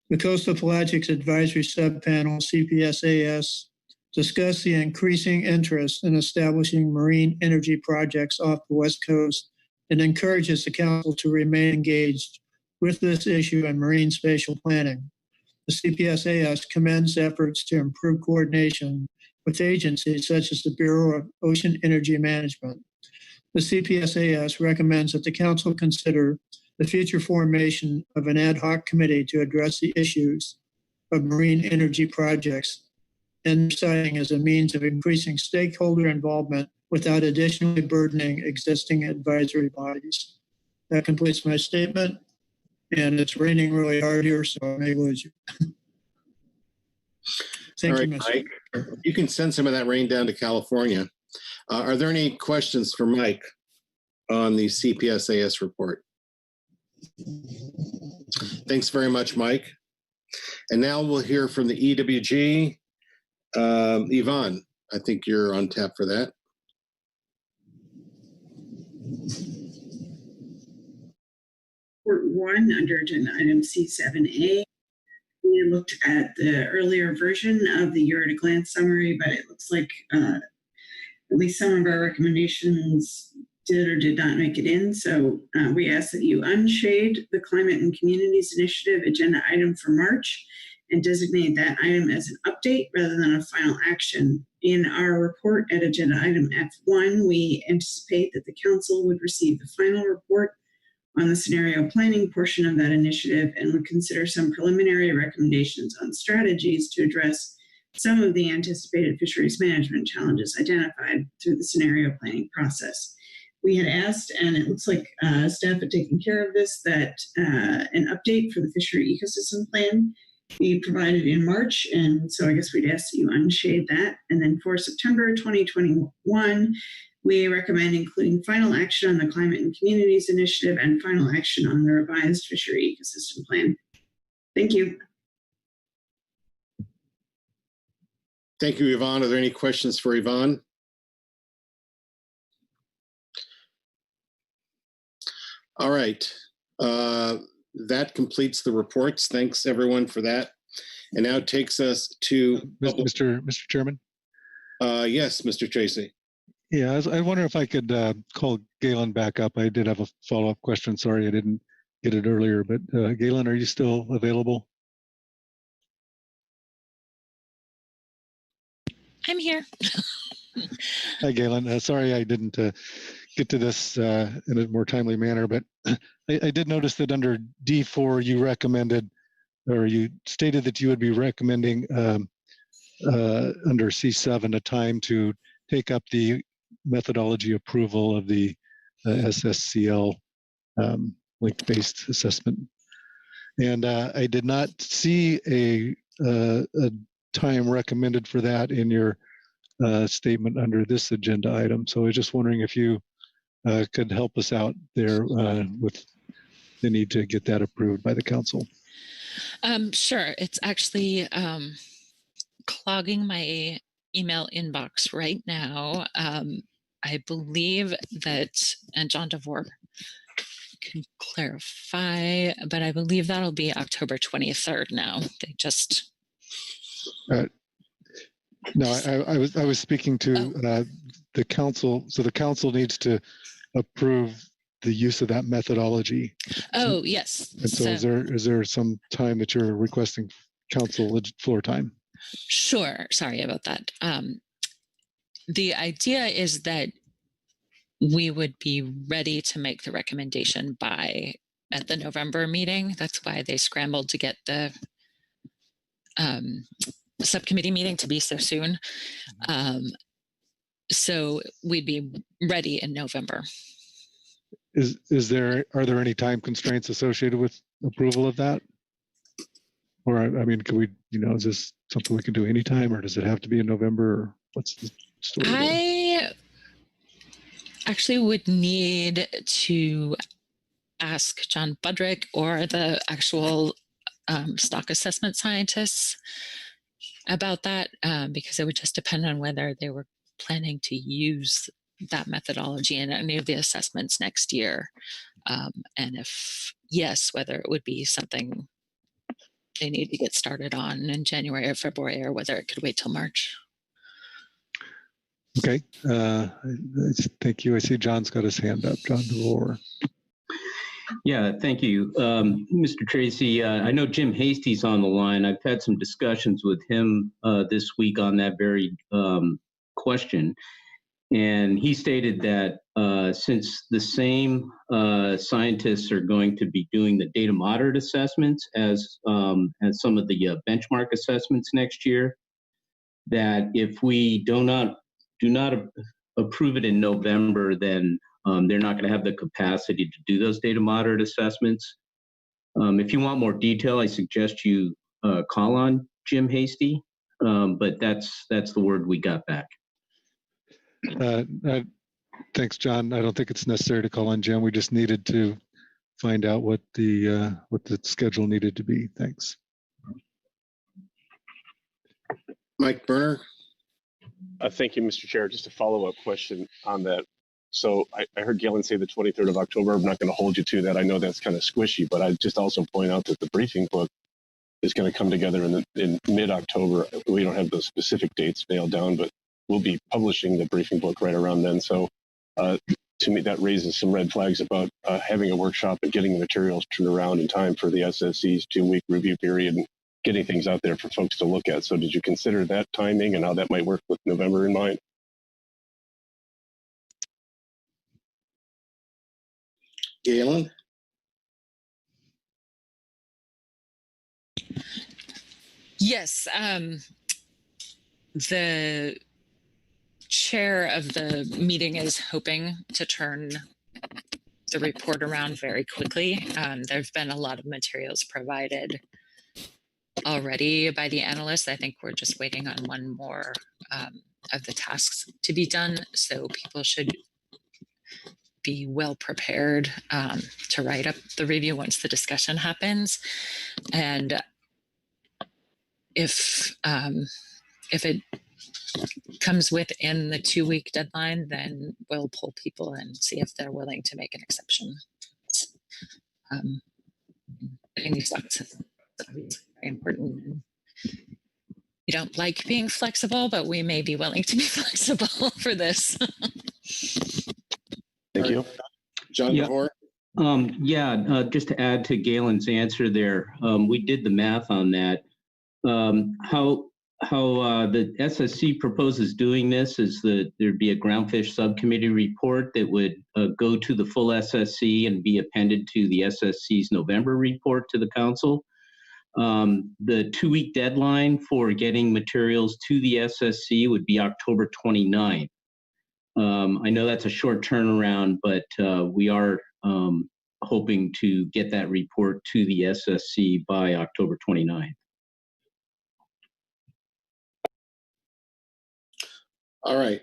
The Coastal Pelagic Advisory Subpanel, CPSAS, discussed the increasing interest in establishing marine energy projects off the West Coast and encourages the Council to remain engaged with this issue in marine spatial planning. The CPSAS commends efforts to improve coordination with agencies such as the Bureau of Ocean Energy Management. The CPSAS recommends that the Council consider the future formation of an ad hoc committee to address the issues of marine energy projects and siting as a means of increasing stakeholder involvement without additionally burdening existing advisory bodies. That completes my statement. And it's raining really hard here, so I may lose you. Thank you, Mr. Mike. You can send some of that rain down to California. Are there any questions for Mike on the CPSAS report? Thanks very much, Mike. And now we'll hear from the EWG. Yvonne, I think you're on tap for that. Report 1 under agenda item C7A. We looked at the earlier version of the year at a glance summary, but it looks like at least some of our recommendations did or did not make it in. So we ask that you unshade the Climate and Communities Initiative agenda item for March and designate that item as an update rather than a final action. In our report at agenda item F1, we anticipate that the Council would receive the final report on the scenario planning portion of that initiative and would consider some preliminary recommendations on strategies to address some of the anticipated fisheries management challenges identified through the scenario planning process. We had asked, and it looks like staff had taken care of this, that an update for the fishery ecosystem plan be provided in March. And so I guess we'd ask that you unshade that. And then for September 2021, we recommend including final action on the Climate and Communities Initiative and final action on the revised fishery ecosystem plan. Thank you. Thank you, Yvonne. Are there any questions for Yvonne? All right. That completes the reports. Thanks, everyone, for that. And now takes us to Mr. Chairman. Yes, Mr. Tracy. Yeah, I wonder if I could call Galen back up. I did have a follow-up question. Sorry, I didn't get it earlier, but Galen, are you still available? I'm here. Hi, Galen. Sorry I didn't get to this in a more timely manner, but I did notice that under D4 you recommended, or you stated that you would be recommending under C7 a time to take up the methodology approval of the SSCL link-based assessment. And I did not see a time recommended for that in your statement under this agenda item. So I was just wondering if you could help us out there with the need to get that approved by the council. Sure. It's actually clogging my email inbox right now. I believe that, and John DeVore can clarify, but I believe that'll be October 23rd now. They just... No, I was speaking to the council. So the council needs to approve the use of that methodology. Oh, yes. And so is there some time that you're requesting council floor time? Sure. Sorry about that. The idea is that we would be ready to make the recommendation at the November meeting. That's why they scrambled to get the subcommittee meeting to be so soon. So we'd be ready in November. Are there any time constraints associated with approval of that? Or, I mean, can we, is this something we can do anytime, or does it have to be in November, or what's the story there? I actually would need to ask John Budrick or the actual stock assessment scientists about that, because it would just depend on whether they were planning to use that methodology in any of the assessments next year. And if yes, whether it would be something they need to get started on in January or February, or whether it could wait till March. Okay. Thank you. I see John's got his hand up. John DeVore. Yeah, thank you. Mr. Tracy, I know Jim Hasty's on the line. I've had some discussions with him this week on that very question. And he stated that since the same scientists are going to be doing the data moderate assessments as some of the benchmark assessments next year, that if we do not approve it in November, then they're not going to have the capacity to do those data moderate assessments. If you want more detail, I suggest you call on Jim Hasty, but that's the word we got back. Thanks, John. I don't think it's necessary to call on Jim. We just needed to find out what the schedule needed to be. Thanks. Mike Berner. Thank you, Mr. Chair. Just a follow-up question on that. So I heard Galen say the 23rd of October. I'm not going to hold you to that. I know that's kind of squishy, but I just also point out that the briefing book is going to come together in mid-October. We don't have those specific dates nailed down, but we'll be publishing the briefing book right around then. So to me, that raises some red flags about having a workshop and getting the materials turned around in time for the SSC's 2-week review period and getting things out there for folks to look at. So did you consider that timing and how that might work with November in mind? Galen? Yes, the chair of the meeting is hoping to turn the report around very quickly. There's been a lot of materials provided already by the analysts. I think we're just waiting on one more of the tasks to be done. So people should be well prepared to write up the review once the discussion happens. And if it comes within the 2-week deadline, then we'll pull people and see if they're willing to make an exception. Getting these docs is very important. We don't like being flexible, but we may be willing to be flexible for this. Thank you. John DeVore? Just to add to Galen's answer there, we did the math on that. How the SSC proposes doing this is that there'd be a groundfish subcommittee report that would go to the full SSC and be appended to the SSC's November report to the council. The 2-week deadline for getting materials to the SSC would be October 29th. I know that's a short turnaround, but we are hoping to get that report to the SSC by October 29th. All right.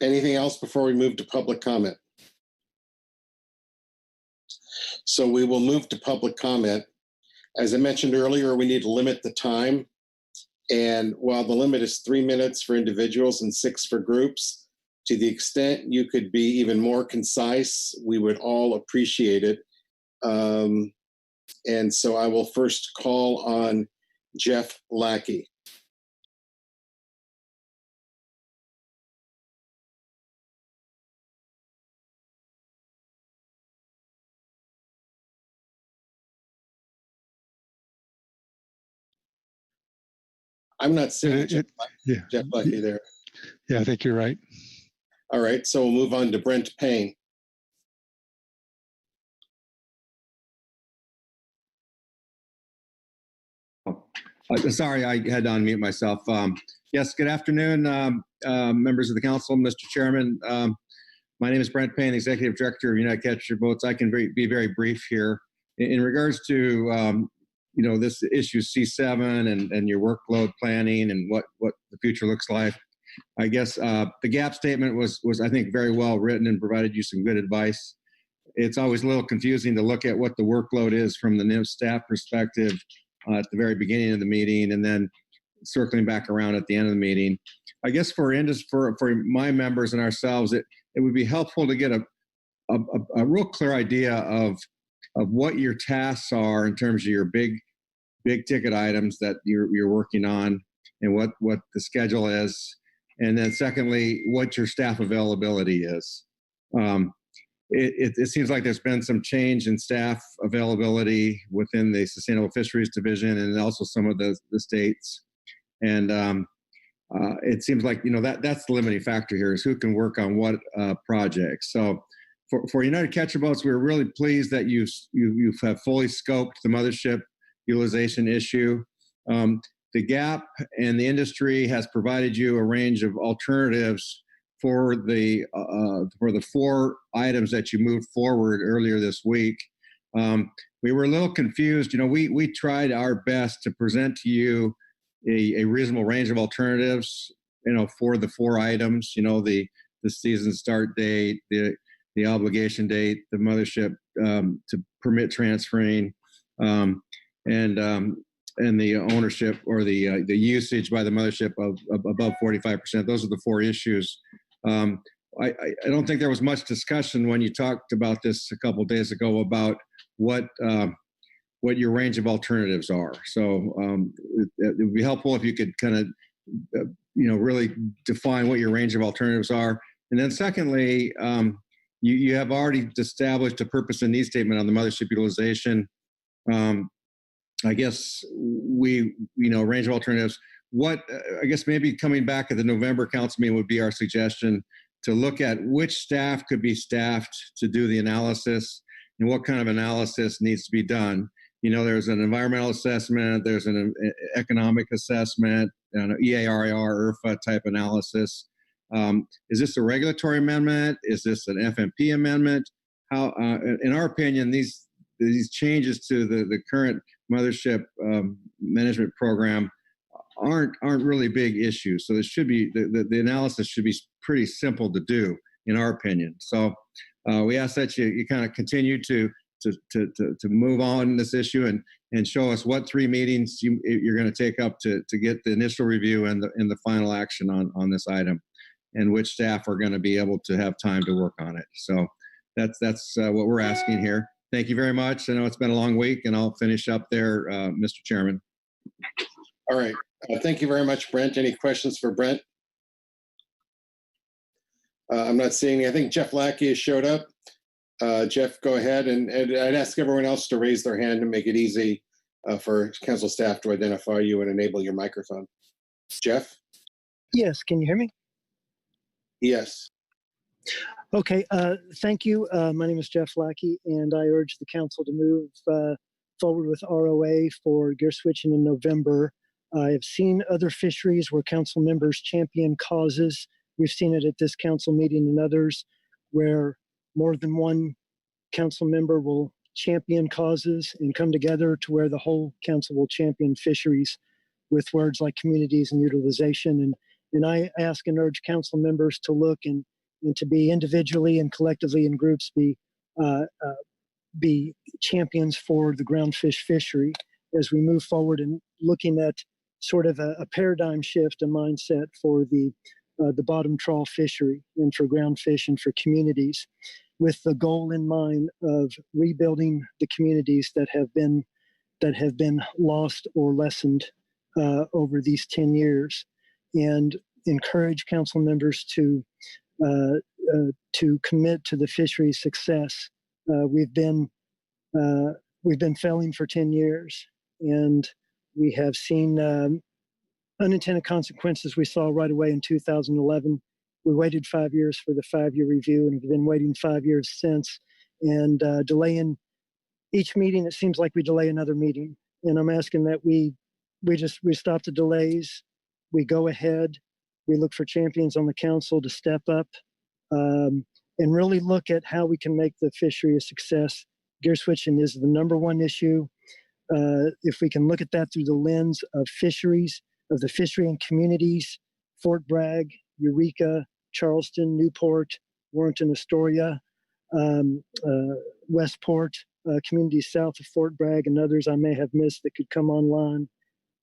Anything else before we move to public comment? So we will move to public comment. As I mentioned earlier, we need to limit the time. And while the limit is 3 minutes for individuals and 6 for groups, to the extent you could be even more concise, we would all appreciate it. And so I will first call on Jeff Lackey. I'm not seeing Jeff Lackey there. Yeah, I think you're right. All right, so we'll move on to Brent Payne. Sorry, I had to unmute myself. Yes, good afternoon, members of the council, Mr. Chairman. My name is Brent Payne, Executive Director of United Catch Your Boats. I can be very brief here. In regards to this issue C7 and your workload planning and what the future looks like, I guess the gap statement was I think very well written and provided you some good advice. It's always a little confusing to look at what the workload is from the NIM staff perspective at the very beginning of the meeting, and then circling back around at the end of the meeting. I guess for my members and ourselves, it would be helpful to get a real clear idea of what your tasks are in terms of your big ticket items that you're working on, and what the schedule is, and then secondly, what your staff availability is. It seems like there's been some change in staff availability within the Sustainable Fisheries Division and also some of the states. And it seems like, that's the limiting factor here, is who can work on what projects. So for United Catcher Boats, we're really pleased that you have fully scoped the mothership utilization issue. The GAP and the industry has provided you a range of alternatives for the 4 items that you moved forward earlier this week. We were a little confused. We tried our best to present to you a reasonable range of alternatives, for the 4 items, the season start date, the obligation date, the mothership to permit transferring, and the ownership or the usage by the mothership of above 45%. Those are the 4 issues. I don't think there was much discussion when you talked about this a couple of days ago about what your range of alternatives are. So it would be helpful if you could kind of really define what your range of alternatives are. And then secondly, you have already established a purpose and need statement on the mothership utilization. I guess range of alternatives. I guess maybe coming back at the November council meeting would be our suggestion, to look at which staff could be staffed to do the analysis and what kind of analysis needs to be done. There's an environmental assessment, there's an economic assessment, an EARR, IRFA type analysis. Is this a regulatory amendment? Is this an FMP amendment? How, in our opinion, these changes to the current mothership management program aren't really big issues. So it should be the analysis should be pretty simple to do, in our opinion. So we ask that you kind of continue to move on this issue and show us what 3 meetings you're going to take up to get the initial review and the final action on this item, and which staff are going to be able to have time to work on it. So that's what we're asking here. Thank you very much. I know it's been a long week, and I'll finish up there, Mr. Chairman. All right. Thank you very much, Brent. Any questions for Brent? I'm not seeing any. I think Jeff Lackey has showed up. Jeff, go ahead. And I'd ask everyone else to raise their hand and make it easy for council staff to identify you and enable your microphone. Jeff? Yes. Can you hear me? Yes. Okay. Thank you. My name is Jeff Lackey, and I urge the council to move forward with ROA for gear switching in November. I have seen other fisheries where council members champion causes. We've seen it at this council meeting and others where more than one council member will champion causes and come together to where the whole council will champion fisheries with words like communities and utilization. And I ask and urge council members to look and to be individually and collectively in groups be champions for the groundfish fishery as we move forward and looking at sort of a paradigm shift, a mindset for the bottom trawl fishery and for groundfish and for communities, with the goal in mind of rebuilding the communities that have been lost or lessened over these 10 years, and encourage council members to commit to the fishery's success. We've been failing for 10 years, and we have seen unintended consequences we saw right away in 2011. We waited 5 years for the 5-year review, and have been waiting 5 years since, and delaying each meeting. It seems like we delay another meeting, and I'm asking that we stop the delays. We go ahead. We look for champions on the council to step up and really look at how we can make the fishery a success. Gear switching is the #1 issue. If we can look at that through the lens of fisheries, of the fishery and communities, Fort Bragg, Eureka, Charleston, Newport, Warrenton, Astoria, Westport, communities south of Fort Bragg, and others I may have missed that could come online.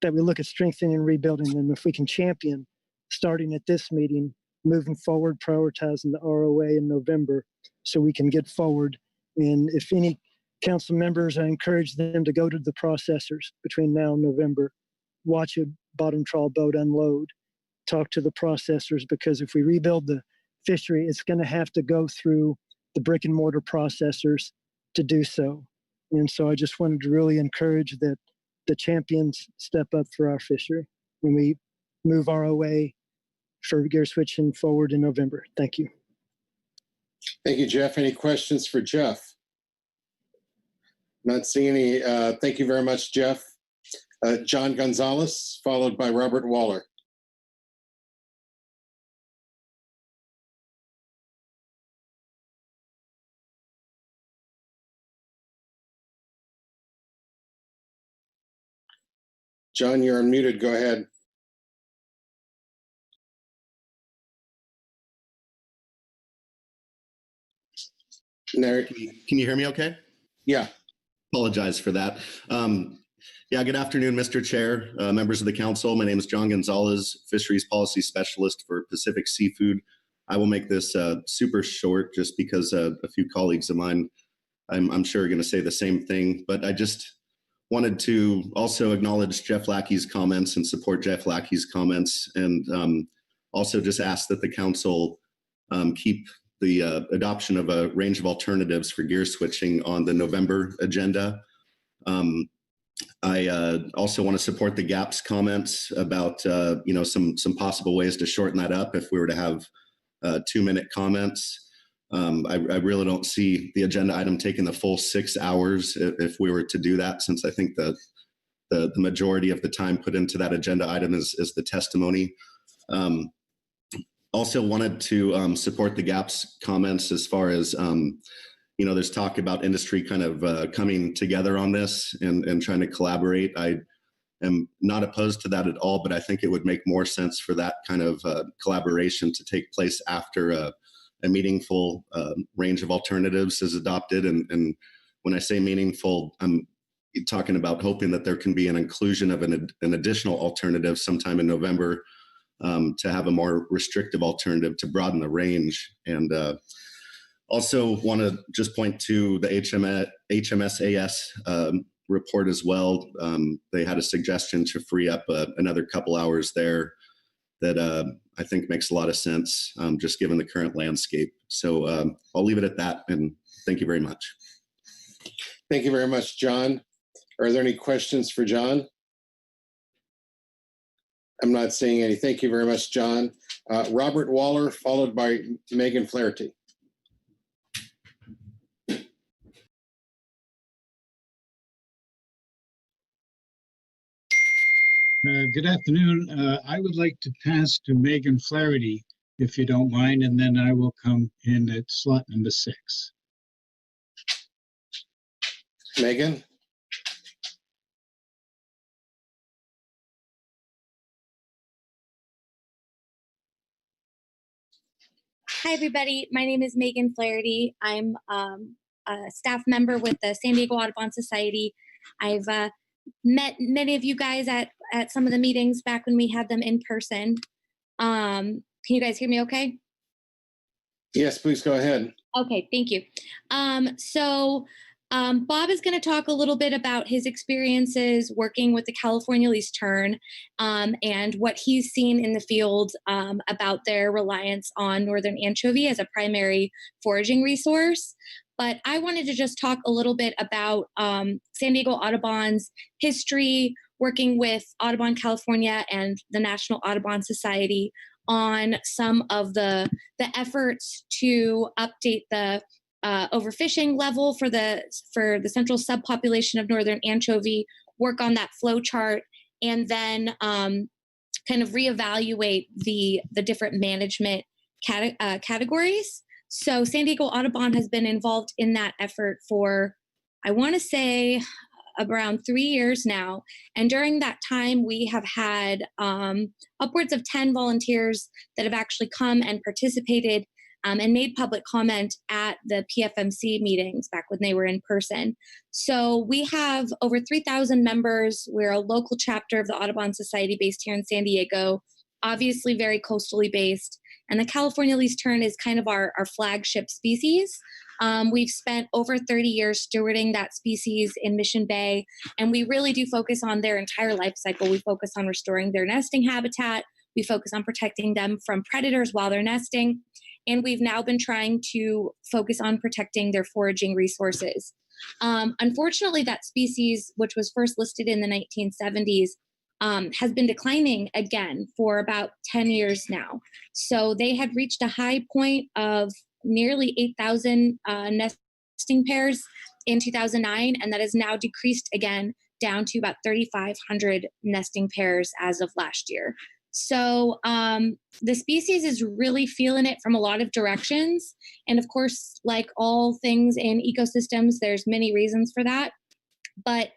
that we look at strengthening and rebuilding them. If we can champion, starting at this meeting, moving forward, prioritizing the ROA in November so we can get forward. And if any council members, I encourage them to go to the processors between now and November, watch a bottom trawl boat unload, talk to the processors, because if we rebuild the fishery, it's going to have to go through the brick and mortar processors to do so. And so I just wanted to really encourage that the champions step up for our fishery when we move ROA for gear switching forward in November. Thank you. Thank you, Jeff. Any questions for Jeff? Not seeing any. Thank you very much, Jeff. John Gonzalez, followed by Robert Waller. John, you're unmuted. Go ahead. Can you hear me okay? Yeah. Apologize for that. Yeah, good afternoon, Mr. Chair, members of the council. My name is John Gonzalez, Fisheries Policy Specialist for Pacific Seafood. I will make this super short just because a few colleagues of mine, I'm sure, are going to say the same thing. But I just wanted to also acknowledge Jeff Lackey's comments and support Jeff Lackey's comments, and also just ask that the council keep the adoption of a range of alternatives for gear switching on the November agenda. I also want to support the GAP's comments about some possible ways to shorten that up if we were to have 2-minute comments. I really don't see the agenda item taking the full 6 hours if we were to do that, since I think the majority of the time put into that agenda item is the testimony. Also wanted to support the GAP's comments as far as, there's talk about industry kind of coming together on this and trying to collaborate. I am not opposed to that at all, but I think it would make more sense for that kind of collaboration to take place after a meaningful range of alternatives is adopted. And when I say meaningful, I'm talking about hoping that there can be an inclusion of an additional alternative sometime in November, to have a more restrictive alternative to broaden the range. And also want to just point to the HMSAS report as well. They had a suggestion to free up another couple hours there that I think makes a lot of sense, just given the current landscape. So I'll leave it at that, and thank you very much. Thank you very much, John. Are there any questions for John? I'm not seeing any. Thank you very much, John. Robert Waller, followed by Megan Flaherty. Good afternoon. I would like to pass to Megan Flaherty, if you don't mind, and then I will come in at slot number 6. Megan? Hi, everybody. My name is Megan Flaherty. I'm a staff member with the San Diego Audubon Society. I've met many of you guys at some of the meetings back when we had them in person. Can you guys hear me okay? Yes, please go ahead. Okay, thank you. Bob is going to talk a little bit about his experiences working with the California Lease Tern and what he's seen in the field about their reliance on northern anchovy as a primary foraging resource. But I wanted to just talk a little bit about San Diego Audubon's history working with Audubon California and the National Audubon Society on some of the efforts to update the overfishing level for the central subpopulation of northern anchovy, work on that flow chart, and then kind of reevaluate the different management categories. So San Diego Audubon has been involved in that effort for, I want to say, around 3 years now. And during that time, we have had upwards of 10 volunteers that have actually come and participated and made public comment at the PFMC meetings back when they were in person. So we have over 3,000 members. We're a local chapter of the Audubon Society based here in San Diego, obviously very coastally based. And the California least tern is kind of our flagship species. We've spent over 30 years stewarding that species in Mission Bay, and we really do focus on their entire life cycle. We focus on restoring their nesting habitat. We focus on protecting them from predators while they're nesting. And we've now been trying to focus on protecting their foraging resources. Unfortunately, that species, which was first listed in the 1970s, has been declining again for about 10 years now. So they had reached a high point of nearly 8,000 nesting pairs in 2009, and that has now decreased again down to about 3,500 nesting pairs as of last year. So the species is really feeling it from a lot of directions. And of course, like all things in ecosystems, there's many reasons for that. But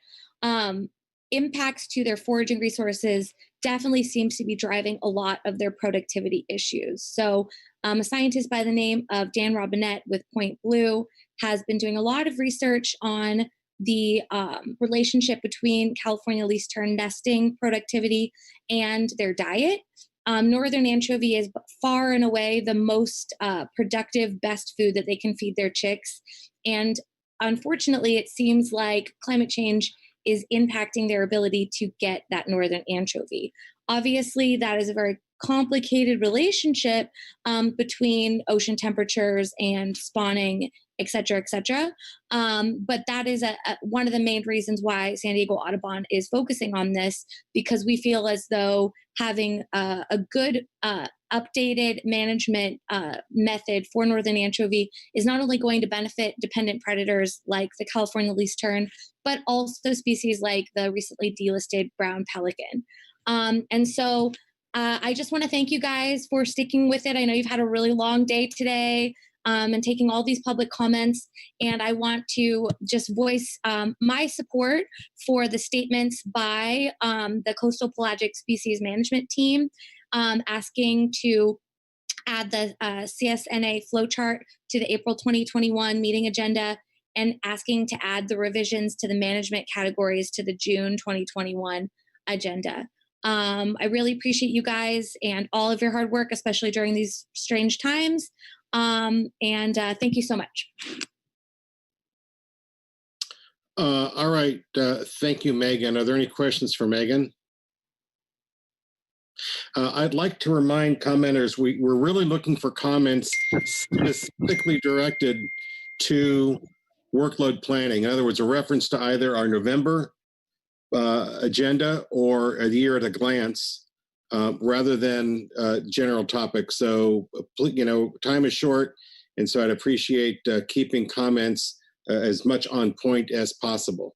impacts to their foraging resources definitely seems to be driving a lot of their productivity issues. So a scientist by the name of Dan Robinette with Point Blue has been doing a lot of research on the relationship between California least tern nesting productivity and their diet. Northern anchovy is far and away the most productive, best food that they can feed their chicks. And unfortunately, it seems like climate change is impacting their ability to get that northern anchovy. Obviously, that is a very complicated relationship between ocean temperatures and spawning, et cetera, et cetera. But that is one of the main reasons why San Diego Audubon is focusing on this, because we feel as though having a good updated management method for northern anchovy is not only going to benefit dependent predators like the California least tern, but also species like the recently delisted brown pelican. And so I just want to thank you guys for sticking with it. I know you've had a really long day today and taking all these public comments. And I want to just voice my support for the statements by the Coastal Pelagic Species Management Team asking to add the CSNA flowchart to the April 2021 meeting agenda and asking to add the revisions to the management categories to the June 2021 agenda. I really appreciate you guys and all of your hard work, especially during these strange times. And thank you so much. All right. Thank you, Megan. Are there any questions for Megan? I'd like to remind commenters, we're really looking for comments specifically directed to workload planning. In other words, a reference to either our November agenda or a year at a glance, rather than general topics. So, time is short, and so I'd appreciate keeping comments as much on point as possible.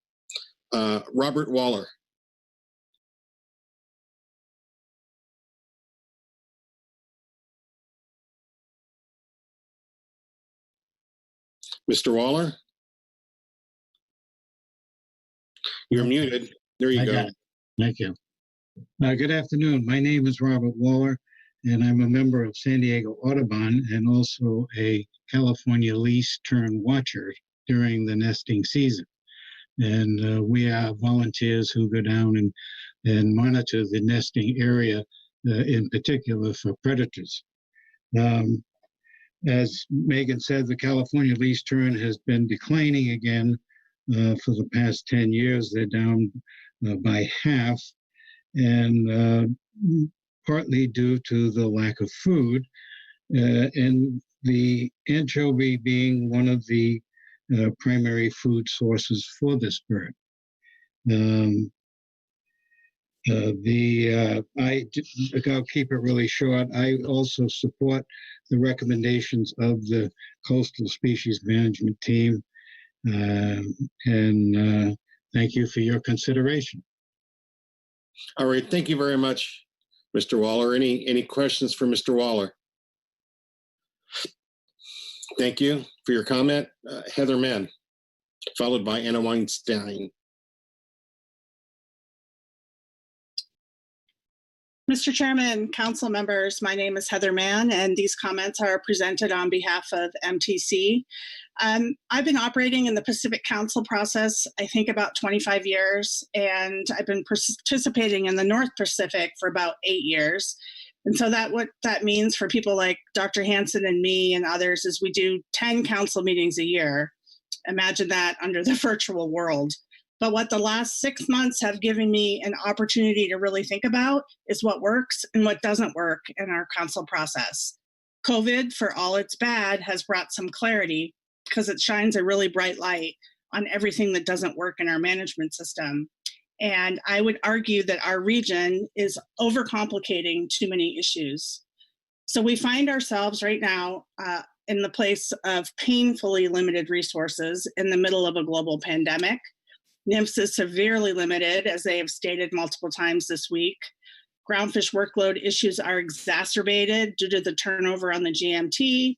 Robert Waller. Mr. Waller? You're muted. There you go. Thank you. Good afternoon. My name is Robert Waller, and I'm a member of San Diego Audubon and also a California least tern watcher during the nesting season. And we have volunteers who go down and monitor the nesting area, in particular for predators. As Megan said, the California least tern has been declining again for the past 10 years. They're down by half, and partly due to the lack of food, and the anchovy being one of the primary food sources for this bird. I'll keep it really short. I also support the recommendations of the Coastal Species Management Team, and thank you for your consideration. All right, thank you very much, Mr. Waller. Any questions for Mr. Waller? Thank you for your comment. Heather Mann, followed by Anna Weinstein. Mr. Chairman, council members, my name is Heather Mann, and these comments are presented on behalf of MTC. I've been operating in the Pacific Council process, I think about 25 years, and I've been participating in the North Pacific for about 8 years. And so what that means for people like Dr. Hansen and me and others is we do 10 council meetings a year. Imagine that under the virtual world. But what the last 6 months have given me an opportunity to really think about is what works and what doesn't work in our council process. COVID, for all it's bad, has brought some clarity because it shines a really bright light on everything that doesn't work in our management system. And I would argue that our region is overcomplicating too many issues. So we find ourselves right now in the place of painfully limited resources in the middle of a global pandemic. NIMS is severely limited, as they have stated multiple times this week. Groundfish workload issues are exacerbated due to the turnover on the GMT.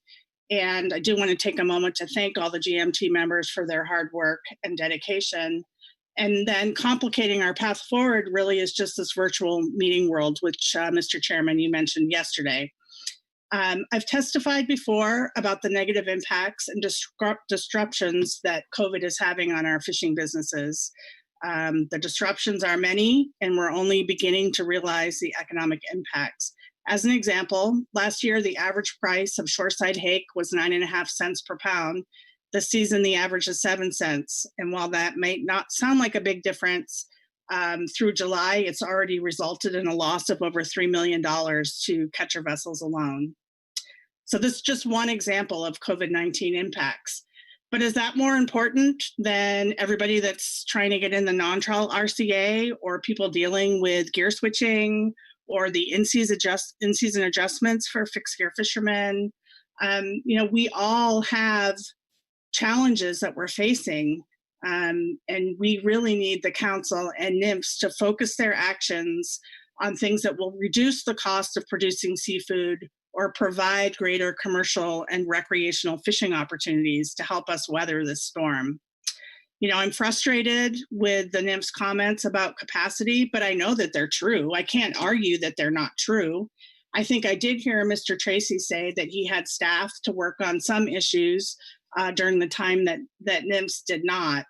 And I do want to take a moment to thank all the GMT members for their hard work and dedication. And then complicating our path forward really is just this virtual meeting world, which Mr. Chairman, you mentioned yesterday. I've testified before about the negative impacts and disruptions that COVID is having on our fishing businesses. The disruptions are many, and we're only beginning to realize the economic impacts. As an example, last year, the average price of shoreside hake was 9.5 cents per pound. This season, the average is 7 cents. And while that may not sound like a big difference, through July, it's already resulted in a loss of over $3 million to catcher vessels alone. So this is just one example of COVID-19 impacts. But is that more important than everybody that's trying to get in the non-trawl RCA, or people dealing with gear switching, or the in-season adjustments for fixed gear fishermen? We all have challenges that we're facing, and we really need the council and NIMS to focus their actions on things that will reduce the cost of producing seafood or provide greater commercial and recreational fishing opportunities to help us weather this storm. I'm frustrated with the NIMS comments about capacity, but I know that they're true. I can't argue that they're not true. I think I did hear Mr. Tracy say that he had staff to work on some issues during the time that NIMS did not.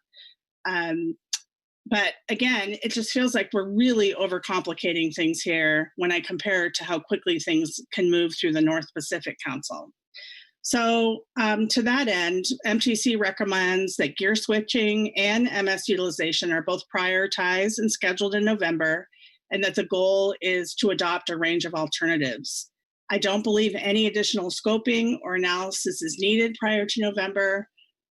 But again, it just feels like we're really overcomplicating things here when I compare it to how quickly things can move through the North Pacific Council. So to that end, MTC recommends that gear switching and MS utilization are both prioritized and scheduled in November, and that the goal is to adopt a range of alternatives. I don't believe any additional scoping or analysis is needed prior to November.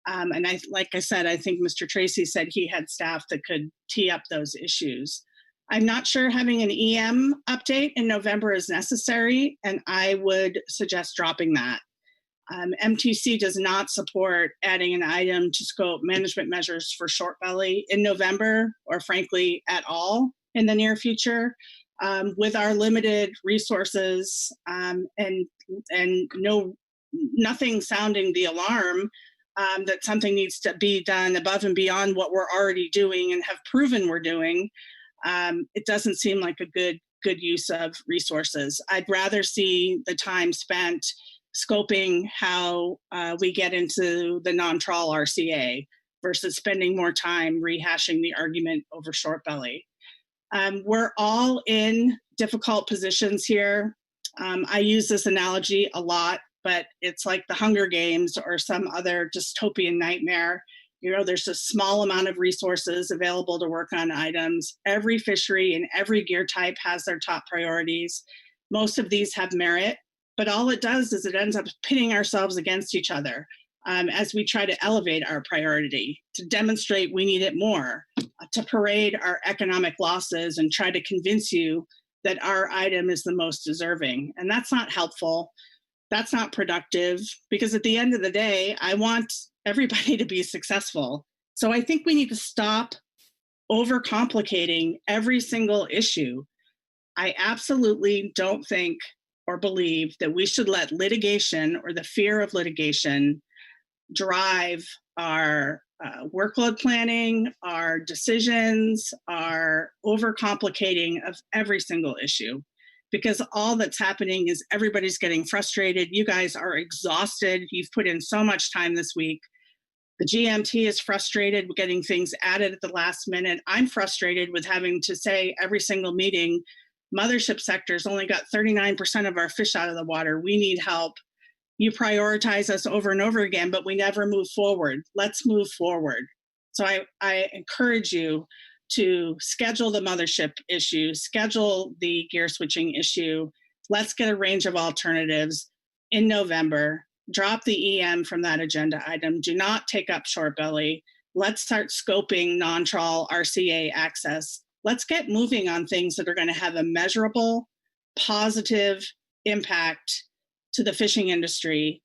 And like I said, I think Mr. Tracy said he had staff that could tee up those issues. I'm not sure having an EM update in November is necessary, and I would suggest dropping that. MTC does not support adding an item to scope management measures for short belly in November, or frankly at all in the near future. With our limited resources and nothing sounding the alarm that something needs to be done above and beyond what we're already doing and have proven we're doing, it doesn't seem like a good use of resources. I'd rather see the time spent scoping how we get into the non-trawl RCA versus spending more time rehashing the argument over short belly. We're all in difficult positions here. I use this analogy a lot, but it's like the Hunger Games or some other dystopian nightmare. There's a small amount of resources available to work on items. Every fishery and every gear type has their top priorities. Most of these have merit, but all it does is it ends up pitting ourselves against each other as we try to elevate our priority, to demonstrate we need it more, to parade our economic losses and try to convince you that our item is the most deserving. And that's not helpful. That's not productive, because at the end of the day, I want everybody to be successful. So I think we need to stop overcomplicating every single issue. I absolutely don't think or believe that we should let litigation or the fear of litigation drive our workload planning, our decisions, our overcomplicating of every single issue. because all that's happening is everybody's getting frustrated. You guys are exhausted. You've put in so much time this week. The GMT is frustrated with getting things added at the last minute. I'm frustrated with having to say every single meeting, mothership sector's only got 39% of our fish out of the water. We need help. You prioritize us over and over again, but we never move forward. Let's move forward. So I encourage you to schedule the mothership issue, schedule the gear switching issue. Let's get a range of alternatives in November. Drop the EM from that agenda item. Do not take up short belly. Let's start scoping non-trawl RCA access. Let's get moving on things that are going to have a measurable, positive impact to the fishing industry,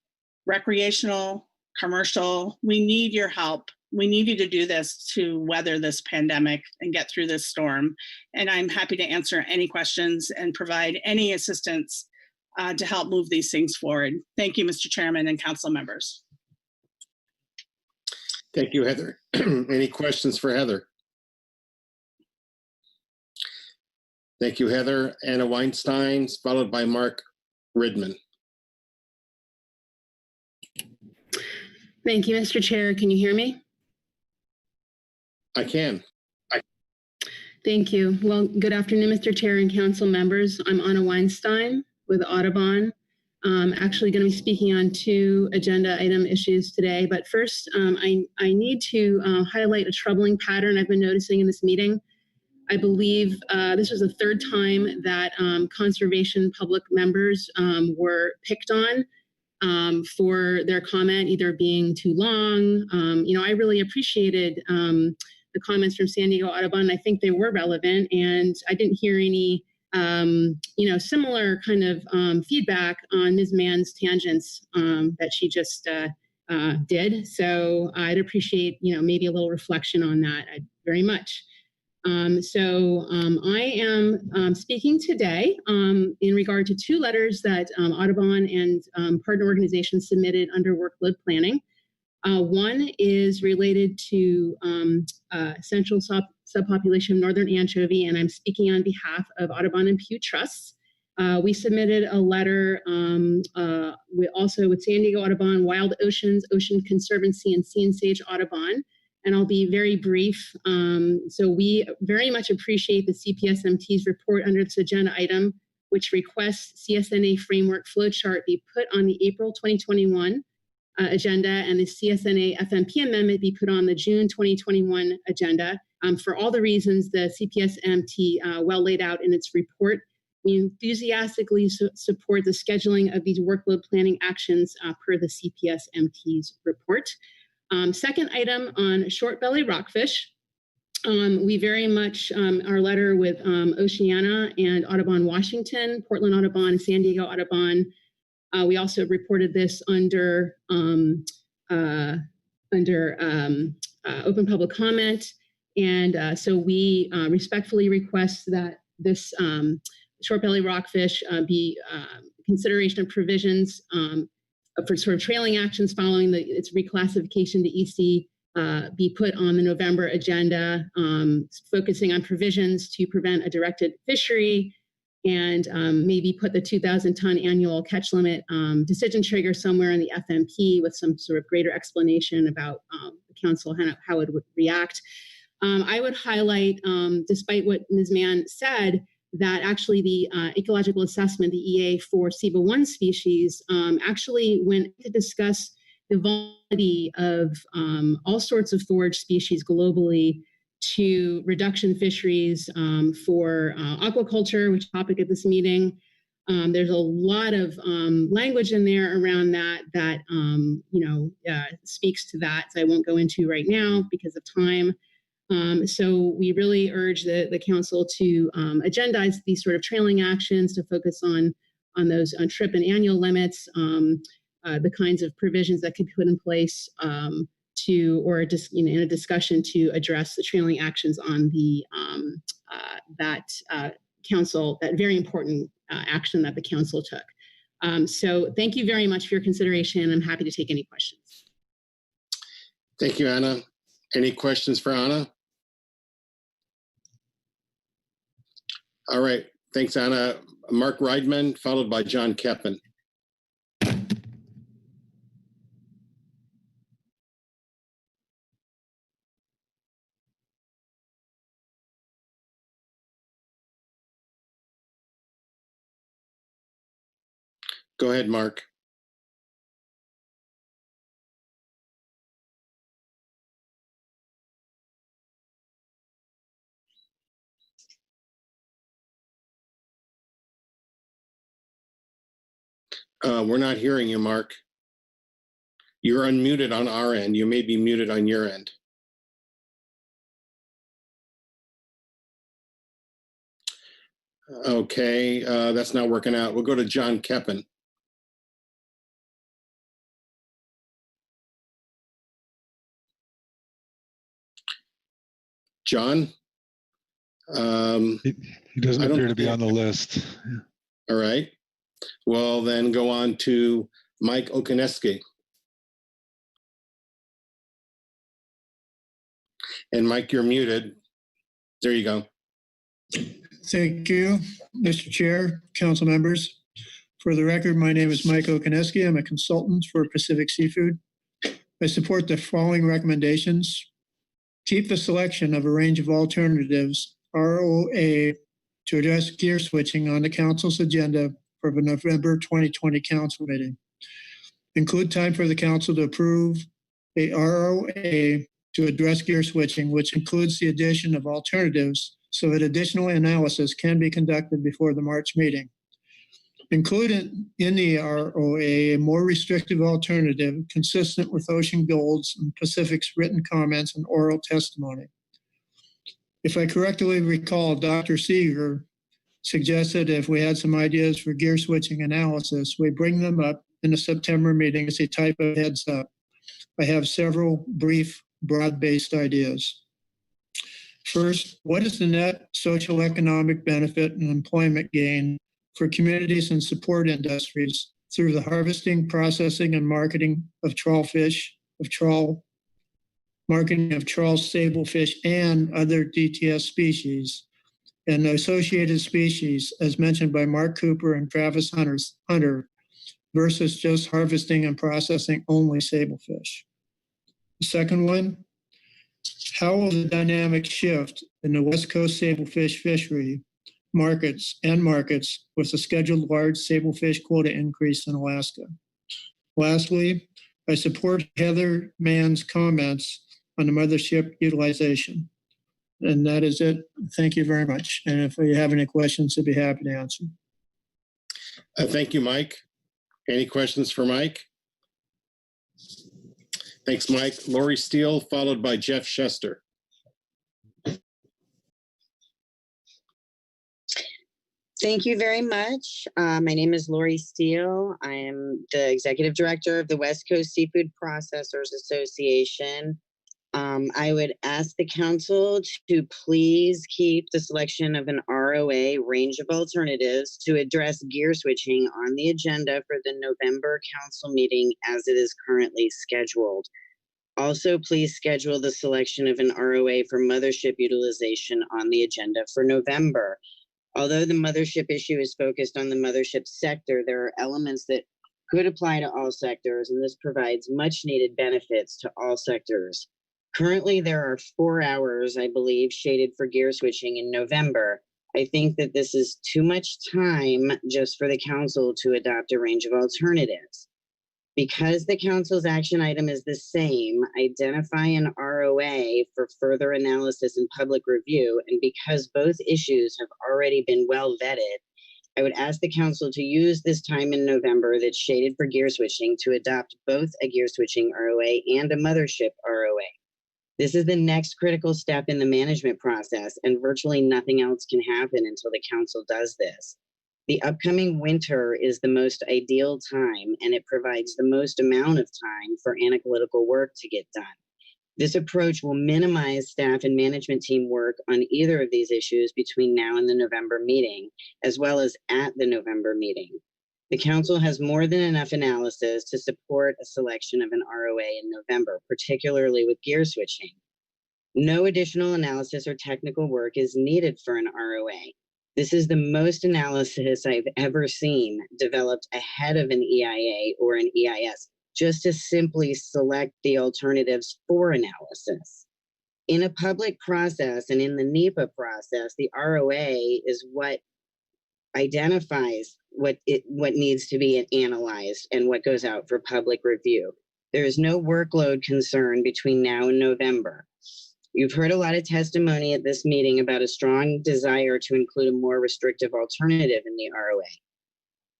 recreational, commercial. We need your help. We need you to do this to weather this pandemic and get through this storm. And I'm happy to answer any questions and provide any assistance to help move these things forward. Thank you, Mr. Chairman and council members. Thank you, Heather. Any questions for Heather? Thank you, Heather. Anna Weinstein, followed by Mark Ridman. Thank you, Mr. Chair. Can you hear me? I can. Thank you. Well, good afternoon, Mr. Chair and council members. I'm Anna Weinstein with Audubon. Actually going to be speaking on 2 agenda item issues today. But first, I need to highlight a troubling pattern I've been noticing in this meeting. I believe this was the 3rd time that conservation public members were picked on for their comment either being too long. I really appreciated the comments from San Diego Audubon. I think they were relevant, and I didn't hear any, similar kind of feedback on Ms. Mann's tangents that she just did. So I'd appreciate, maybe a little reflection on that very much. I am speaking today in regard to 2 letters that Audubon and partner organizations submitted under workload planning. One is related to central subpopulation of northern anchovy, and I'm speaking on behalf of Audubon and Pew Trusts. We submitted a letter also with San Diego Audubon, Wild Oceans, Ocean Conservancy, and Sea and Sage Audubon. And I'll be very brief. So we very much appreciate the CPSMT's report under this agenda item, which requests CSNA framework flowchart be put on the April 2021 agenda, and the CSNA FMP amendment be put on the June 2021 agenda. For all the reasons the CPSMT well laid out in its report, we enthusiastically support the scheduling of these workload planning actions per the CPSMT's report. Second item on short belly rockfish. We very much, our letter with Oceana and Audubon Washington, Portland Audubon, and San Diego Audubon. We also reported this under open public comment. And so we respectfully request that this short belly rockfish be consideration of provisions for sort of trailing actions following its reclassification to EC be put on the November agenda, focusing on provisions to prevent a directed fishery, and maybe put the 2,000-ton annual catch limit decision trigger somewhere in the FMP with some sort of greater explanation about the council, how it would react. I would highlight, despite what Ms. Mann said, that actually the ecological assessment, the EA for SIBA 1 species, actually went to discuss the vulnerability of all sorts of forage species globally to reduction fisheries for aquaculture, which is the topic of this meeting. There's a lot of language in there around that speaks to that. So I won't go into right now because of time. So we really urge the council to agendize these sort of trailing actions to focus on those trip and annual limits, the kinds of provisions that could be put in place in a discussion to address the trailing actions on the that very important action that the council took. So thank you very much for your consideration. I'm happy to take any questions. Thank you, Anna. Any questions for Anna? All right. Thanks, Anna. Mark Reidman, followed by John Keppen. Go ahead, Mark. We're not hearing you, Mark. You're unmuted on our end. You may be muted on your end. Okay, that's not working out. We'll go to John Keppen. John? He doesn't appear to be on the list. Yeah. All right. Well, then go on to Mike Okaneski. And Mike, you're muted. There you go. Thank you, Mr. Chair, council members. For the record, my name is Mike Okaneski. I'm a consultant for Pacific Seafood. I support the following recommendations. Keep the selection of a range of alternatives, ROA, to address gear switching on the council's agenda for the November 2020 council meeting. Include time for the council to approve a ROA to address gear switching, which includes the addition of alternatives so that additional analysis can be conducted before the March meeting. Included in the ROA a more restrictive alternative consistent with Ocean Gold's and Pacific's written comments and oral testimony. If I correctly recall, Dr. Seeger suggested if we had some ideas for gear switching analysis, we bring them up in the September meeting as a type of heads up. I have several brief, broad-based ideas. First, what is the net social economic benefit and employment gain for communities and support industries through the harvesting, processing, and marketing of trawl fish, marketing of trawl sablefish and other DTS species, and associated species, as mentioned by Mark Cooper and Travis Hunter, versus just harvesting and processing only sablefish. The second one, how will the dynamic shift in the West Coast sablefish fishery markets with the scheduled large sablefish quota increase in Alaska? Lastly, I support Heather Mann's comments on the mothership utilization. And that is it. Thank you very much. And if you have any questions, I'd be happy to answer. Thank you, Mike. Any questions for Mike? Thanks, Mike. Lori Steele, followed by Jeff Schuster. Thank you very much. My name is Lori Steele. I am the Executive Director of the West Coast Seafood Processors Association. I would ask the council to please keep the selection of an ROA range of alternatives to address gear switching on the agenda for the November council meeting as it is currently scheduled. Also, please schedule the selection of an ROA for mothership utilization on the agenda for November. Although the mothership issue is focused on the mothership sector, there are elements that could apply to all sectors, and this provides much needed benefits to all sectors. Currently, there are 4 hours, I believe, shaded for gear switching in November. I think that this is too much time just for the council to adopt a range of alternatives. Because the council's action item is the same, identify an ROA for further analysis and public review, and because both issues have already been well vetted, I would ask the council to use this time in November that's shaded for gear switching to adopt both a gear switching ROA and a mothership ROA. This is the next critical step in the management process, and virtually nothing else can happen until the council does this. The upcoming winter is the most ideal time, and it provides the most amount of time for analytical work to get done. This approach will minimize staff and management team work on either of these issues between now and the November meeting, as well as at the November meeting. The council has more than enough analysis to support a selection of an ROA in November, particularly with gear switching. No additional analysis or technical work is needed for an ROA. This is the most analysis I've ever seen developed ahead of an EIA or an EIS, just to simply select the alternatives for analysis. In a public process and in the NEPA process, the ROA is what identifies what needs to be analyzed and what goes out for public review. There is no workload concern between now and November. You've heard a lot of testimony at this meeting about a strong desire to include a more restrictive alternative in the ROA.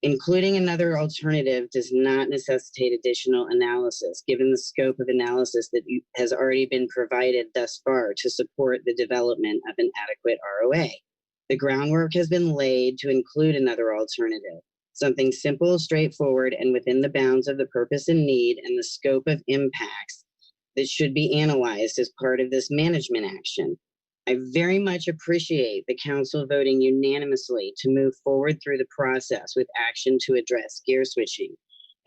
Including another alternative does not necessitate additional analysis, given the scope of analysis that has already been provided thus far to support the development of an adequate ROA. The groundwork has been laid to include another alternative, something simple, straightforward, and within the bounds of the purpose and need and the scope of impacts that should be analyzed as part of this management action. I very much appreciate the council voting unanimously to move forward through the process with action to address gear switching.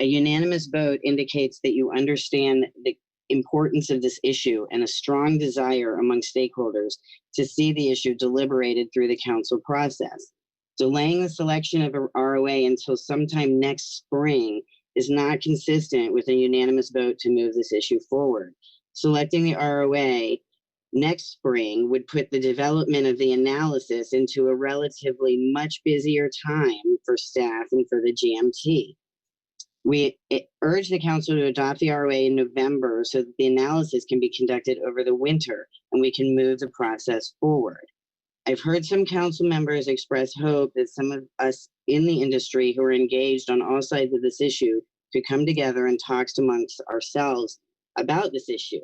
A unanimous vote indicates that you understand the importance of this issue and a strong desire among stakeholders to see the issue deliberated through the council process. Delaying the selection of a ROA until sometime next spring is not consistent with a unanimous vote to move this issue forward. Selecting the ROA next spring would put the development of the analysis into a relatively much busier time for staff and for the GMT. We urge the council to adopt the ROA in November so that the analysis can be conducted over the winter and we can move the process forward. I've heard some council members express hope that some of us in the industry who are engaged on all sides of this issue could come together and talk amongst ourselves about this issue.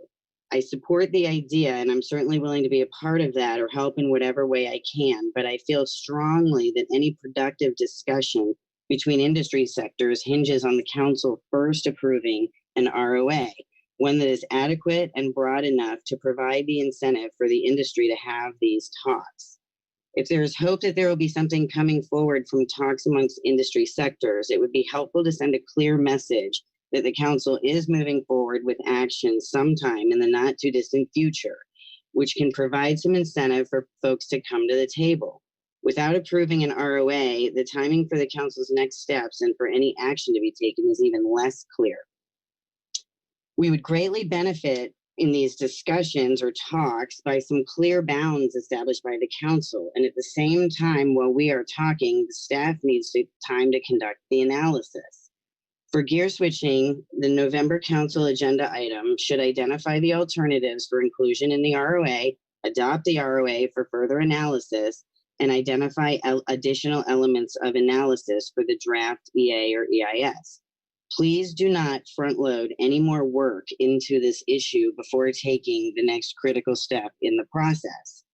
I support the idea, and I'm certainly willing to be a part of that or help in whatever way I can, but I feel strongly that any productive discussion between industry sectors hinges on the council first approving an ROA, one that is adequate and broad enough to provide the incentive for the industry to have these talks. If there is hope that there will be something coming forward from talks amongst industry sectors, it would be helpful to send a clear message that the council is moving forward with action sometime in the not too distant future, which can provide some incentive for folks to come to the table. Without approving an ROA, the timing for the council's next steps and for any action to be taken is even less clear. We would greatly benefit in these discussions or talks by some clear bounds established by the council. And at the same time, while we are talking, the staff needs time to conduct the analysis. For gear switching, the November council agenda item should identify the alternatives for inclusion in the ROA, adopt the ROA for further analysis, and identify additional elements of analysis for the draft EA or EIS. Please do not front load any more work into this issue before taking the next critical step in the process.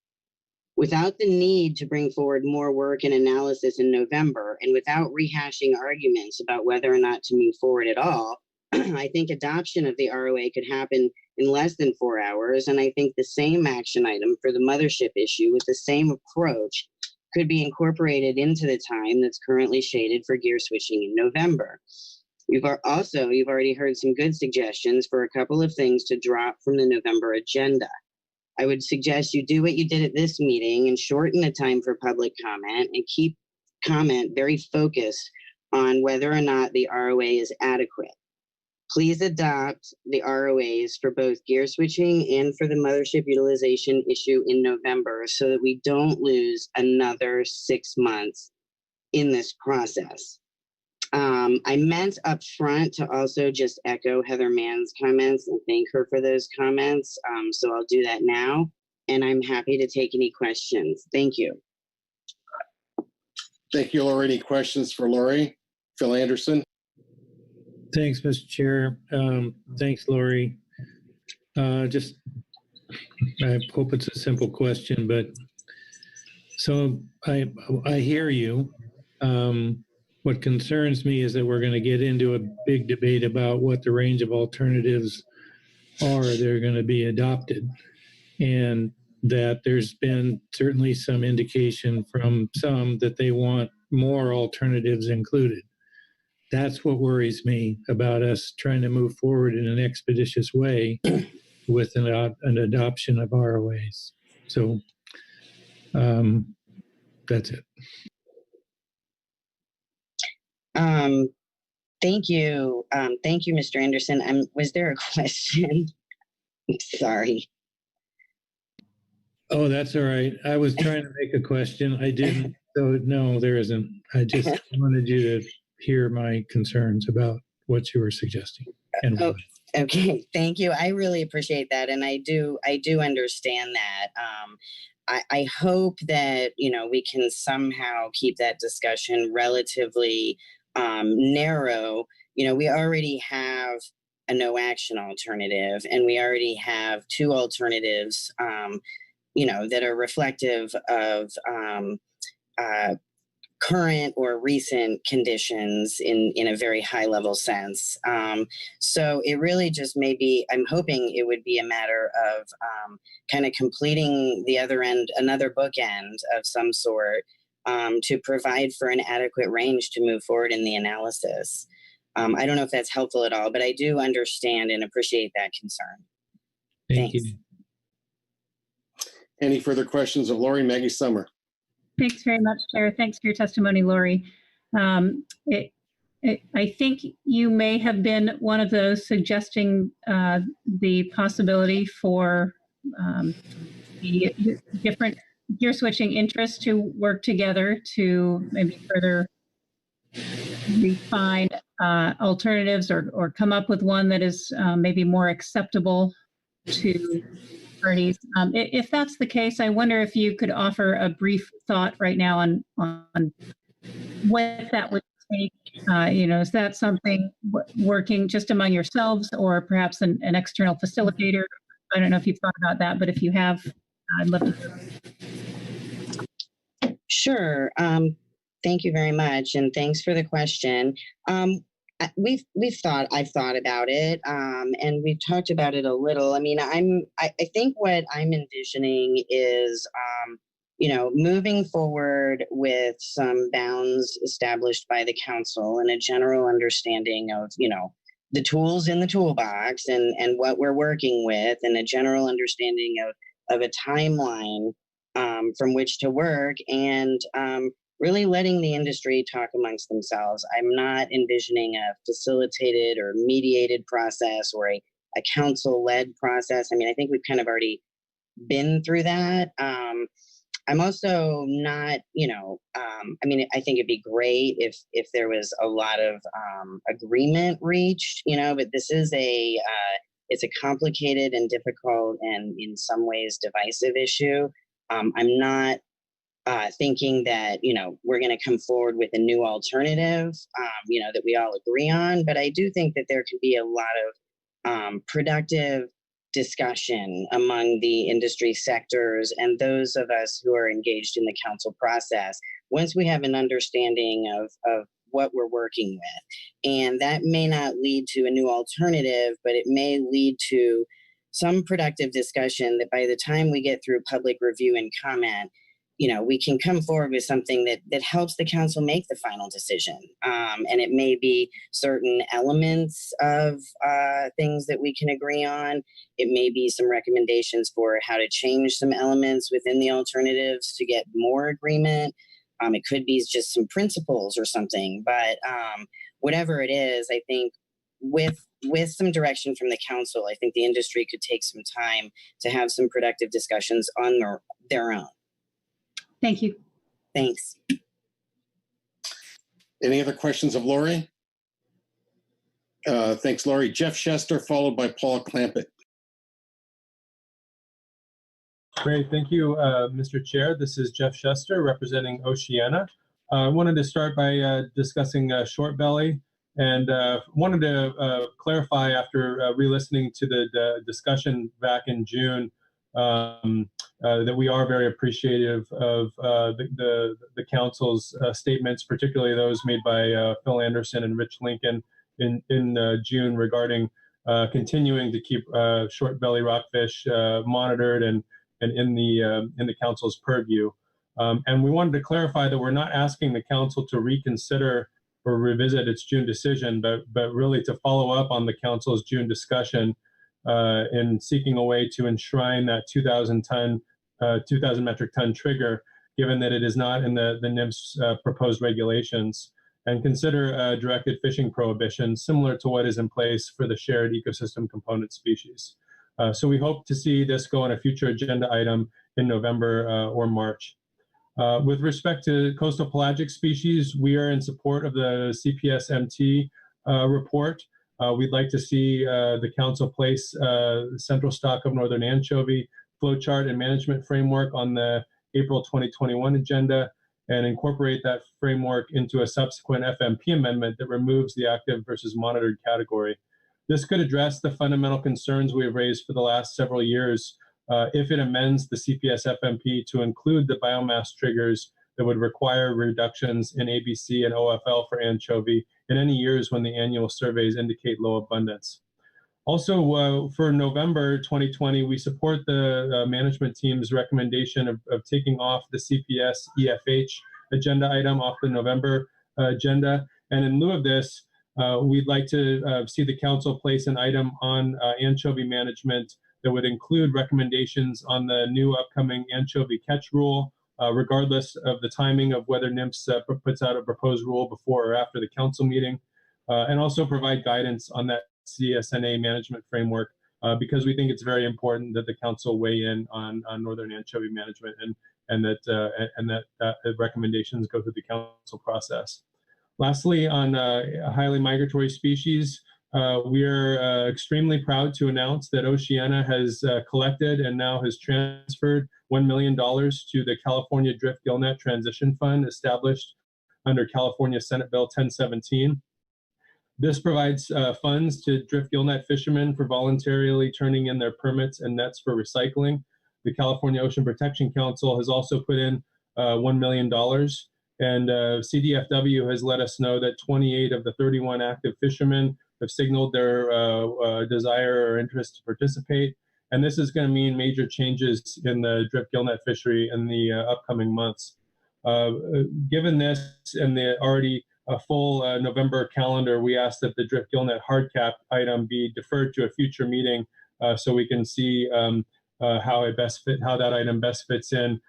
Without the need to bring forward more work and analysis in November, and without rehashing arguments about whether or not to move forward at all, I think adoption of the ROA could happen in less than 4 hours. And I think the same action item for the mothership issue with the same approach could be incorporated into the time that's currently shaded for gear switching in November. You've already heard some good suggestions for a couple of things to drop from the November agenda. I would suggest you do what you did at this meeting and shorten the time for public comment and keep comment very focused on whether or not the ROA is adequate. Please adopt the ROAs for both gear switching and for the mothership utilization issue in November so that we don't lose another 6 months in this process. I meant up front to also just echo Heather Mann's comments and thank her for those comments. So I'll do that now, and I'm happy to take any questions. Thank you. Thank you, Lori. Any questions for Lori? Phil Anderson? Thanks, Mr. Chair. Thanks, Lori. I hope it's a simple question, but so I hear you. What concerns me is that we're going to get into a big debate about what the range of alternatives are that are going to be adopted, and that there's been certainly some indication from some that they want more alternatives included. That's what worries me about us trying to move forward in an expeditious way with an adoption of ROAs. So that's it. Thank you. Thank you, Mr. Anderson. Was there a question? Sorry. Oh, that's all right. I was trying to make a question. I didn't. So no, there isn't. I just wanted you to hear my concerns about what you were suggesting. And oh, okay. Thank you. I really appreciate that. And I do understand that. I hope that, we can somehow keep that discussion relatively narrow. We already have a no action alternative, and we already have two alternatives, that are reflective of current or recent conditions in a very high level sense. So it really just maybe, I'm hoping it would be a matter of kind of completing the other end, another bookend of some sort, to provide for an adequate range to move forward in the analysis. I don't know if that's helpful at all, but I do understand and appreciate that concern. Thank you. Any further questions of Lori? Maggie Summer. Thanks very much, Chair. Thanks for your testimony, Lori. I think you may have been one of those suggesting the possibility for the different gear switching interests to work together to maybe further refine alternatives or come up with one that is maybe more acceptable to parties. If that's the case, I wonder if you could offer a brief thought right now on what that would take. Is that something working just among yourselves, or perhaps an external facilitator? I don't know if you've thought about that, but if you have, I'd love to hear. Sure. Thank you very much, and thanks for the question. I've thought about it, and we've talked about it a little. I mean, I think what I'm envisioning is, moving forward with some bounds established by the council and a general understanding of, the tools in the toolbox and what we're working with, and a general understanding of a timeline from which to work, and really letting the industry talk amongst themselves. I'm not envisioning a facilitated or mediated process or a council-led process. I mean, I think we've kind of already been through that. I'm also not, I think it'd be great if there was a lot of agreement reached, but this is it's a complicated and difficult and in some ways divisive issue. I'm not thinking that, we're going to come forward with a new alternative, that we all agree on. But I do think that there could be a lot of productive discussion among the industry sectors and those of us who are engaged in the council process once we have an understanding of what we're working with. And that may not lead to a new alternative, but it may lead to some productive discussion that by the time we get through public review and comment, we can come forward with something that helps the council make the final decision. And it may be certain elements of things that we can agree on. It may be some recommendations for how to change some elements within the alternatives to get more agreement. It could be just some principles or something, but whatever it is, I think with some direction from the council, I think the industry could take some time to have some productive discussions on their own. Thank you. Thanks. Any other questions of Lori? Thanks, Lori. Jeff Shester, followed by Paul Clampett. Great, thank you, Mr. Chair. This is Jeff Shester representing Oceana. I wanted to start by discussing short belly, and wanted to clarify after re-listening to the discussion back in June that we are very appreciative of the council's statements, particularly those made by Phil Anderson and Rich Lincoln in June regarding continuing to keep short belly rockfish monitored and in the council's purview. And we wanted to clarify that we're not asking the council to reconsider or revisit its June decision, but really to follow up on the council's June discussion in seeking a way to enshrine that 2,000 metric ton trigger given that it is not in the NIMS proposed regulations, and consider directed fishing prohibitions similar to what is in place for the shared ecosystem component species. So we hope to see this go on a future agenda item in November or March. With respect to coastal pelagic species, we are in support of the CPS-MT report. We'd like to see the council place central stock of northern anchovy flowchart and management framework on the April 2021 agenda and incorporate that framework into a subsequent FMP amendment that removes the active versus monitored category. This could address the fundamental concerns we have raised for the last several years if it amends the CPS FMP to include the biomass triggers that would require reductions in ABC and OFL for anchovy in any years when the annual surveys indicate low abundance. Also, for November 2020, we support the management team's recommendation of taking off the CPS EFH agenda item off the November agenda. And in lieu of this, we'd like to see the council place an item on anchovy management that would include recommendations on the new upcoming anchovy catch rule, regardless of the timing of whether NIMS puts out a proposed rule before or after the council meeting, and also provide guidance on that CSNA management framework, because we think it's very important that the council weigh in on northern anchovy management and that recommendations go through the council process. Lastly, on highly migratory species, we are extremely proud to announce that Oceana has collected and now has transferred $1 million to the California Drift Gillnet Transition Fund established under California Senate Bill 1017. This provides funds to drift gillnet fishermen for voluntarily turning in their permits and nets for recycling. The California Ocean Protection Council has also put in $1 million, and CDFW has let us know that 28 of the 31 active fishermen have signaled their desire or interest to participate. And this is going to mean major changes in the drift gillnet fishery in the upcoming months. Given this and the already full November calendar, we ask that the drift gillnet hard cap item be deferred to a future meeting so we can see how that item best fits in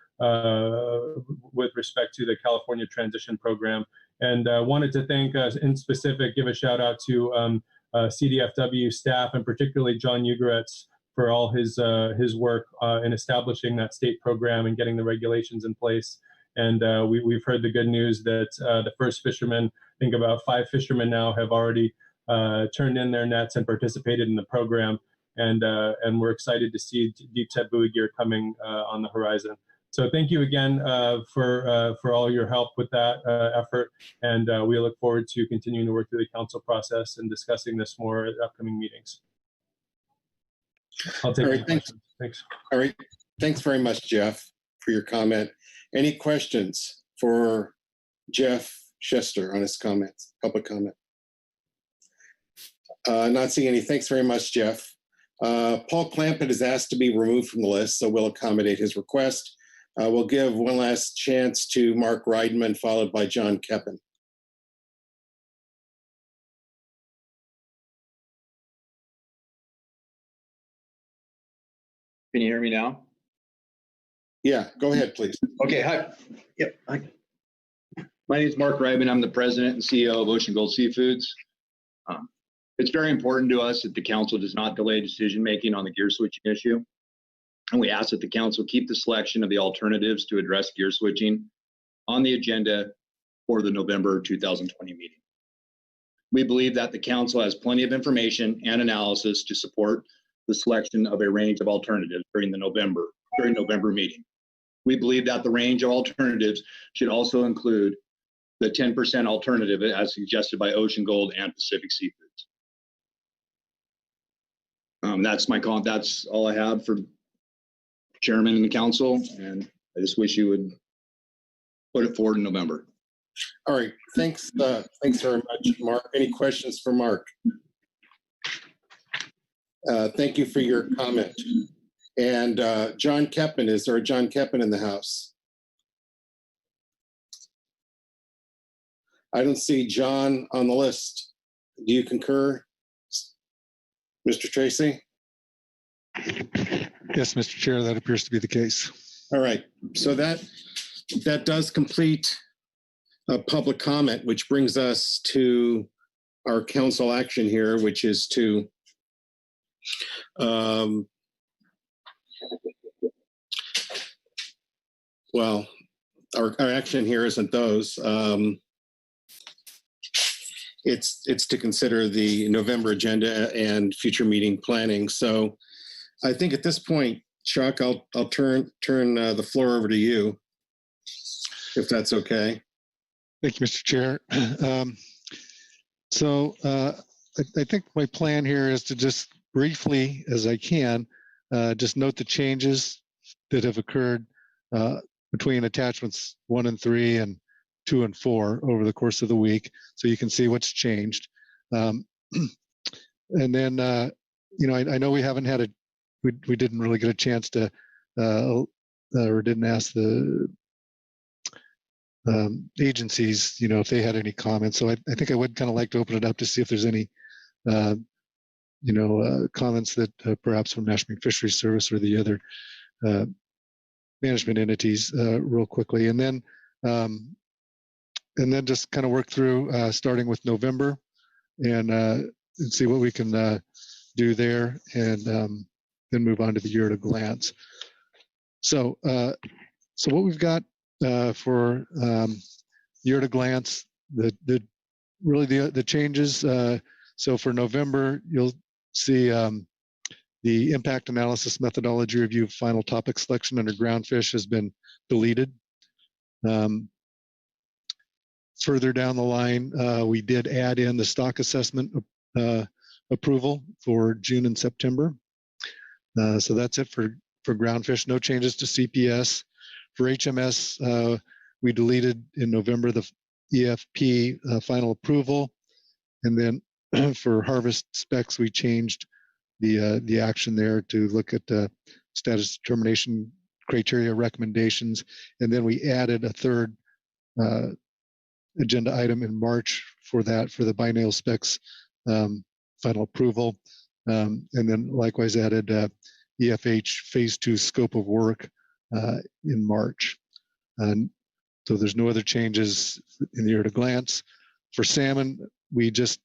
with respect to the California Transition Program. And wanted to thank in specific, give a shout out to CDFW staff and particularly John Ugaretz for all his work in establishing that state program and getting the regulations in place. And we've heard the good news that the first fishermen, I think about 5 fishermen now, have already turned in their nets and participated in the program. And we're excited to see deep set buoy gear coming on the horizon. So thank you again for all your help with that effort. And we look forward to continuing to work through the council process and discussing this more at upcoming meetings. I'll take any questions. Thanks. All right. Thanks very much, Jeff, for your comment. Any questions for Jeff Chester on his comments, public comment? Not seeing any. Thanks very much, Jeff. Paul Clampett is asked to be removed from the list, so we'll accommodate his request. We'll give one last chance to Mark Reidman, followed by John Keppen. Can you hear me now? Yeah, go ahead, please. Okay, hi. Yep. Hi. My name is Mark Reidman. I'm the president and CEO of Ocean Gold Seafoods. It's very important to us that the council does not delay decision-making on the gear switching issue. And we ask that the council keep the selection of the alternatives to address gear switching on the agenda for the November 2020 meeting. We believe that the council has plenty of information and analysis to support the selection of a range of alternatives during November meeting. We believe that the range of alternatives should also include the 10% alternative as suggested by Ocean Gold and Pacific Seafoods. That's all I have for chairman and the council, and I just wish you would put it forward in November. All right, thanks very much, Mark. Any questions for Mark? Thank you for your comment. And John Keppen, is there a John Keppen in the house? I don't see John on the list. Do you concur, Mr. Tracy? Yes, Mr. Chair, that appears to be the case. All right, so that that does complete public comment, which brings us to our council action here, which is to well, our action here isn't those. It's to consider the November agenda and future meeting planning. So I think at this point, Chuck, I'll turn the floor over to you, if that's okay. Thank you, Mr. Chair. I think my plan here is to just briefly, as I can, just note the changes that have occurred between attachments 1 and 3 and 2 and 4 over the course of the week, so you can see what's changed. And then, I know we haven't had we didn't really get a chance to, or didn't ask the agencies, if they had any comments. So I think I would kind of like to open it up to see if there's any, comments that perhaps from National Fisheries Service or the other management entities real quickly. And then just kind of work through starting with November and see what we can do there, and then move on to the year at a glance. So what we've got for year at a glance, the changes. So for November, you'll see the impact analysis methodology review final topic selection under groundfish has been deleted. Further down the line, we did add in the stock assessment approval for June and September. So that's it for groundfish. No changes to CPS. For HMS, we deleted in November the EFP final approval, and then for harvest specs, we changed the action there to look at status determination criteria recommendations, and then we added a third agenda item in March for the biennial specs final approval, and then likewise added EFH phase 2 scope of work in March. And so there's no other changes in the year at a glance. For salmon, we just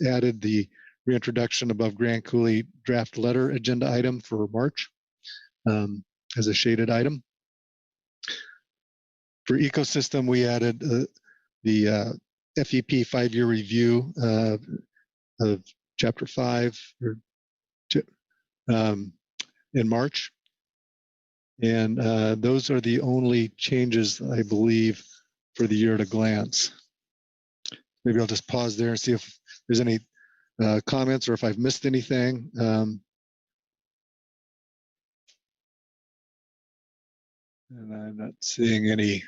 added the reintroduction above Grand Coulee draft letter agenda item for March as a shaded item. For ecosystem, we added the FEP 5-year review of Chapter 5 in March. And those are the only changes, I believe, for the year at a glance. Maybe I'll just pause there and see if there's any comments or if I've missed anything. And I'm not seeing any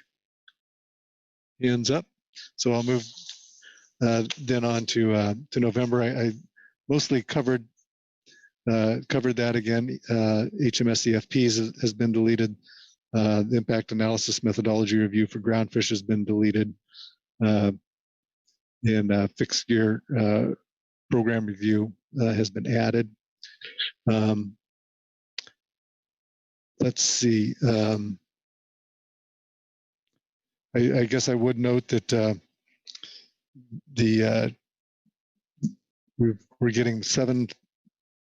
hands up. So I'll move then on to November. I mostly covered that again. HMS EFPs has been deleted. The impact analysis methodology review for groundfish has been deleted. And fixed gear program review has been added. Let's see. I guess I would note that we're getting 7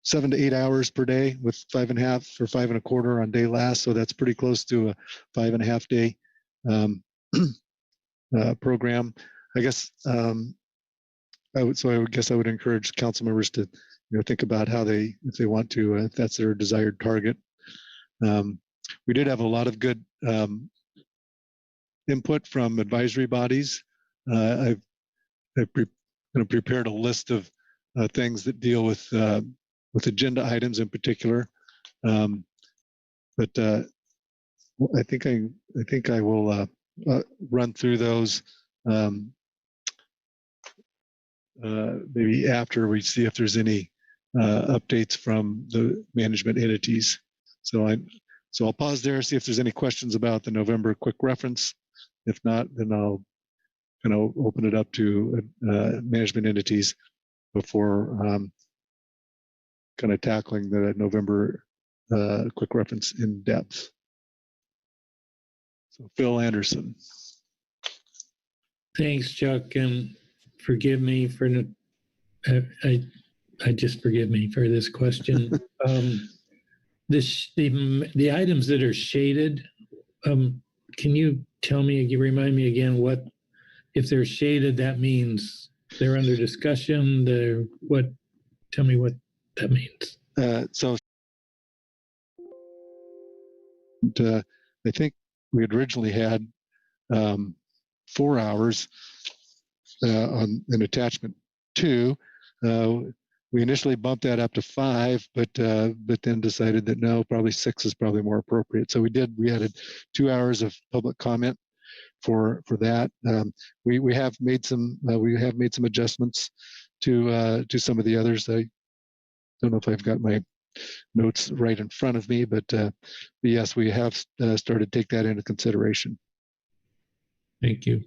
to 8 hours per day with 5.5 or 5.25 on day last, so that's pretty close to a 5.5 day program. I guess I would encourage council members to think about how if they want to, if that's their desired target. We did have a lot of good input from advisory bodies. I've prepared a list of things that deal with agenda items in particular, but I think I will run through those maybe after we see if there's any updates from the management entities. So I'll pause there, see if there's any questions about the November quick reference. If not, then I'll open it up to management entities before tackling the November quick reference in depth. So Phil Anderson. Thanks, Chuck, and forgive me for I just forgive me for this question. The items that are shaded, can you remind me again what, if they're shaded, that means they're under discussion, tell me what that means. I think we had originally had 4 hours on an attachment 2. We initially bumped that up to 5, but then decided that no, probably 6 is probably more appropriate. So we added 2 hours of public comment for that. We have made some adjustments to some of the others. I don't know if I've got my notes right in front of me, but yes, we have started to take that into consideration. Thank you.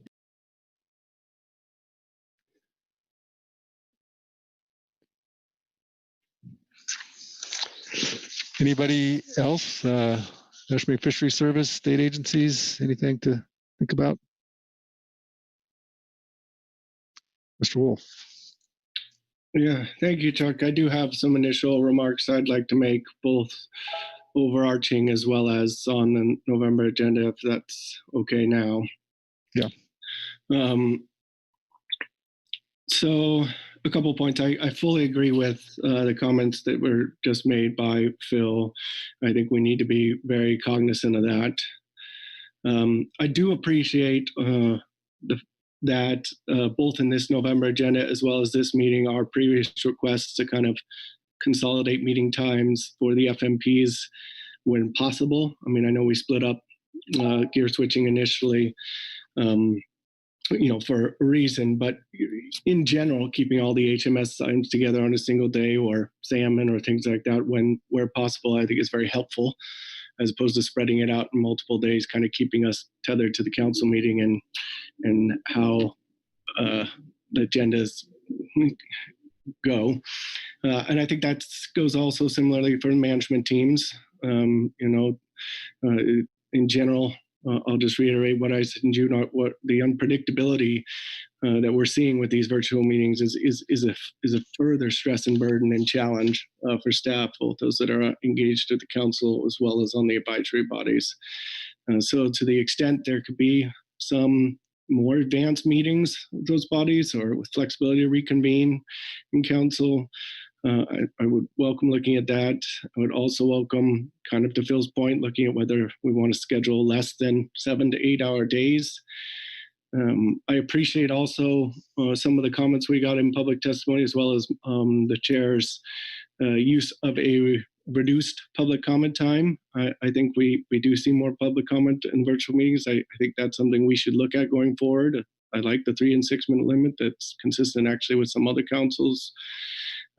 Anybody else? National Fisheries Service, state agencies, anything to think about? Mr. Wolf. Yeah, thank you, Chuck. I do have some initial remarks I'd like to make, both overarching as well as on the November agenda, if that's okay now. Yeah. So a couple points. I fully agree with the comments that were just made by Phil. I think we need to be very cognizant of that. I do appreciate that both in this November agenda as well as this meeting, our previous requests to kind of consolidate meeting times for the FMPs when possible. I mean, I know we split up gear switching initially, for a reason, but in general, keeping all the HMS items together on a single day or salmon or things like that where possible, I think is very helpful, as opposed to spreading it out in multiple days, kind of keeping us tethered to the council meeting and how the agendas go. And I think that goes also similarly for management teams. In general, I'll just reiterate what I said in June, what the unpredictability that we're seeing with these virtual meetings is a further stress and burden and challenge for staff, both those that are engaged at the council as well as on the advisory bodies. So to the extent there could be some more advanced meetings with those bodies or with flexibility to reconvene in council, I would welcome looking at that. I would also welcome, kind of to Phil's point, looking at whether we want to schedule less than 7 to 8 hour days. I appreciate also some of the comments we got in public testimony, as well as the chair's use of a reduced public comment time. I think we do see more public comment in virtual meetings. I think that's something we should look at going forward. I like the 3 and 6 minute limit. That's consistent actually with some other councils.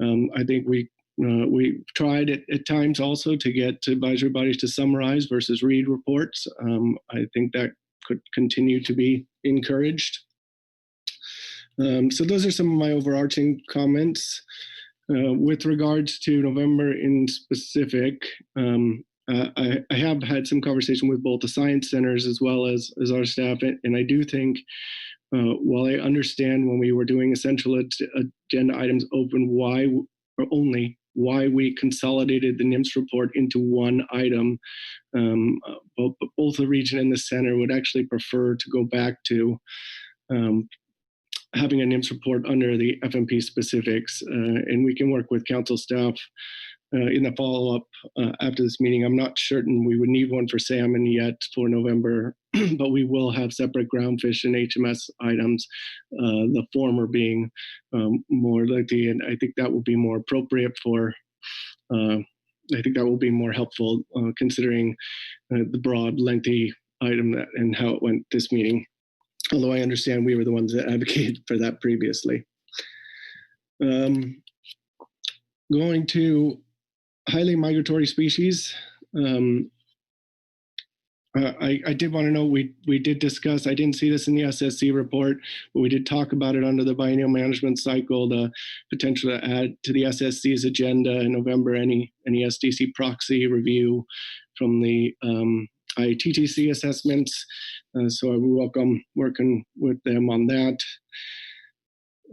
I think we tried at times also to get advisory bodies to summarize versus read reports. I think that could continue to be encouraged. So those are some of my overarching comments. With regards to November in specific, I have had some conversation with both the science centers as well as our staff, and I do think while I understand when we were doing essential agenda items open, why we consolidated the NIMS report into one item, both the region and the center would actually prefer to go back to having a NIMS report under the FMP specifics, and we can work with council staff in the follow-up after this meeting. I'm not certain we would need one for salmon yet for November, but we will have separate groundfish and HMS items, the former being more likely, and I think that will be more appropriate for, I think that will be more helpful considering the broad, lengthy item and how it went this meeting. Although I understand we were the ones that advocated for that previously. Going to highly migratory species. I did want to know, we did discuss, I didn't see this in the SSC report, but we did talk about it under the biennial management cycle, the potential to add to the SSC's agenda in November, any SDC proxy review from the ITTC assessments. So I would welcome working with them on that.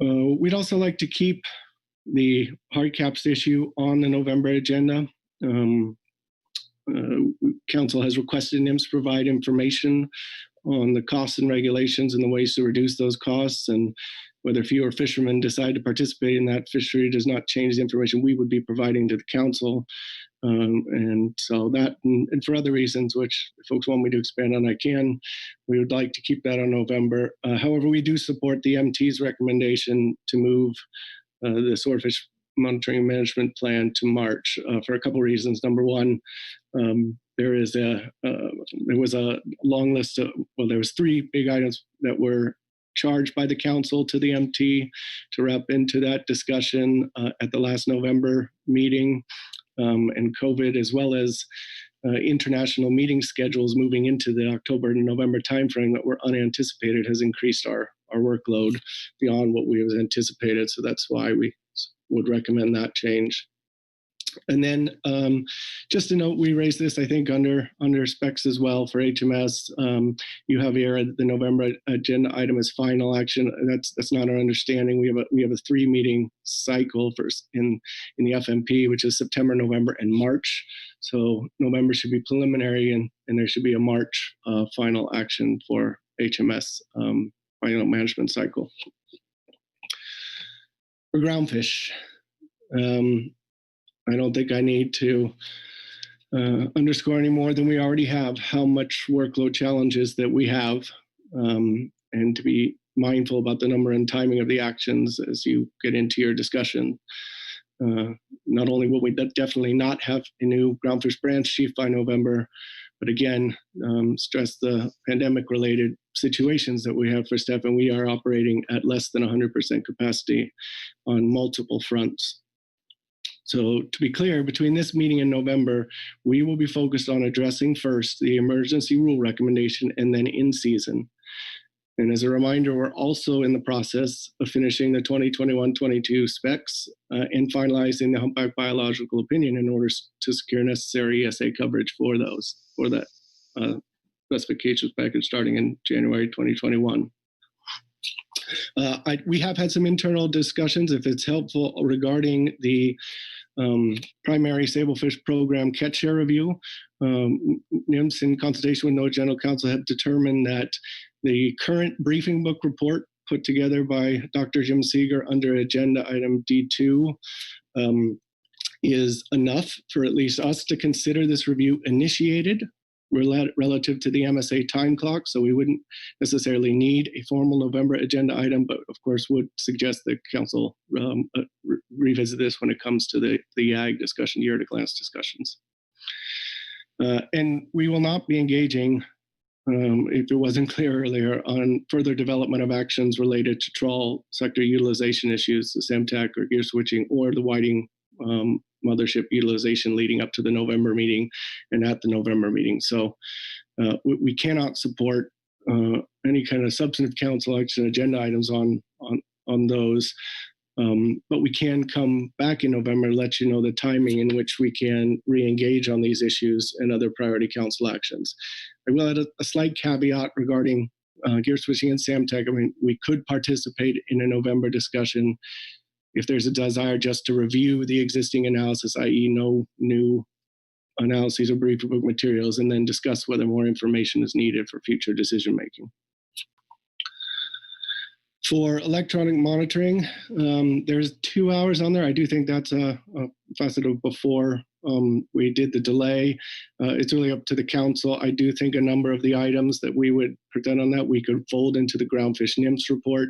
We'd also like to keep the hard caps issue on the November agenda. Council has requested NIMS provide information on the costs and regulations and the ways to reduce those costs, and whether fewer fishermen decide to participate in that fishery does not change the information we would be providing to the council. And so that, and for other reasons, which if folks want me to expand on, I can, we would like to keep that on November. However, we do support the MT's recommendation to move the swordfish monitoring and management plan to March for a couple of reasons. Number one, there was a long list of, well, there was 3 big items that were charged by the council to the MT to wrap into that discussion at the last November meeting, and COVID, as well as international meeting schedules moving into the October and November timeframe that were unanticipated, has increased our workload beyond what we was anticipated. So that's why we would recommend that change. And then just to note, we raised this, I think, under specs as well for HMS. You have here the November agenda item as final action. That's not our understanding. We have a 3 meeting cycle in the FMP, which is September, November, and March. So November should be preliminary, and there should be a March final action for HMS final management cycle. For groundfish, I don't think I need to underscore any more than we already have how much workload challenges that we have, and to be mindful about the number and timing of the actions as you get into your discussion. Not only will we definitely not have a new groundfish branch chief by November, but again, stress the pandemic-related situations that we have for staff, and we are operating at less than 100% capacity on multiple fronts. So to be clear, between this meeting in November, we will be focused on addressing first the emergency rule recommendation and then in season. And as a reminder, we're also in the process of finishing the 2021-22 specs and finalizing the humpback biological opinion in order to secure necessary ESA coverage for that specifications package starting in January 2021. We have had some internal discussions, if it's helpful, regarding the primary sablefish program catch share review. NIMS, in consultation with NOAA General Counsel, have determined that the current briefing book report put together by Dr. Jim Seeger under agenda item D2 is enough for at least us to consider this review initiated relative to the MSA time clock. So we wouldn't necessarily need a formal November agenda item, but of course would suggest that council revisit this when it comes to the YAG discussion, year at a glance discussions. And we will not be engaging, if it wasn't clear earlier, on further development of actions related to trawl sector utilization issues, the SAMTAC or gear switching, or the whiting mothership utilization leading up to the November meeting and at the November meeting. So we cannot support any kind of substantive council action agenda items on those. But we can come back in November and let you know the timing in which we can re-engage on these issues and other priority council actions. I will add a slight caveat regarding gear switching and SAMTAC. I mean, we could participate in a November discussion if there's a desire just to review the existing analysis, i.e. no new analyses or brief book materials, and then discuss whether more information is needed for future decision making. For electronic monitoring, there's 2 hours on there. I do think that's a facet of before we did the delay. It's really up to the council. I do think a number of the items that we would present on that we could fold into the groundfish NIMS report.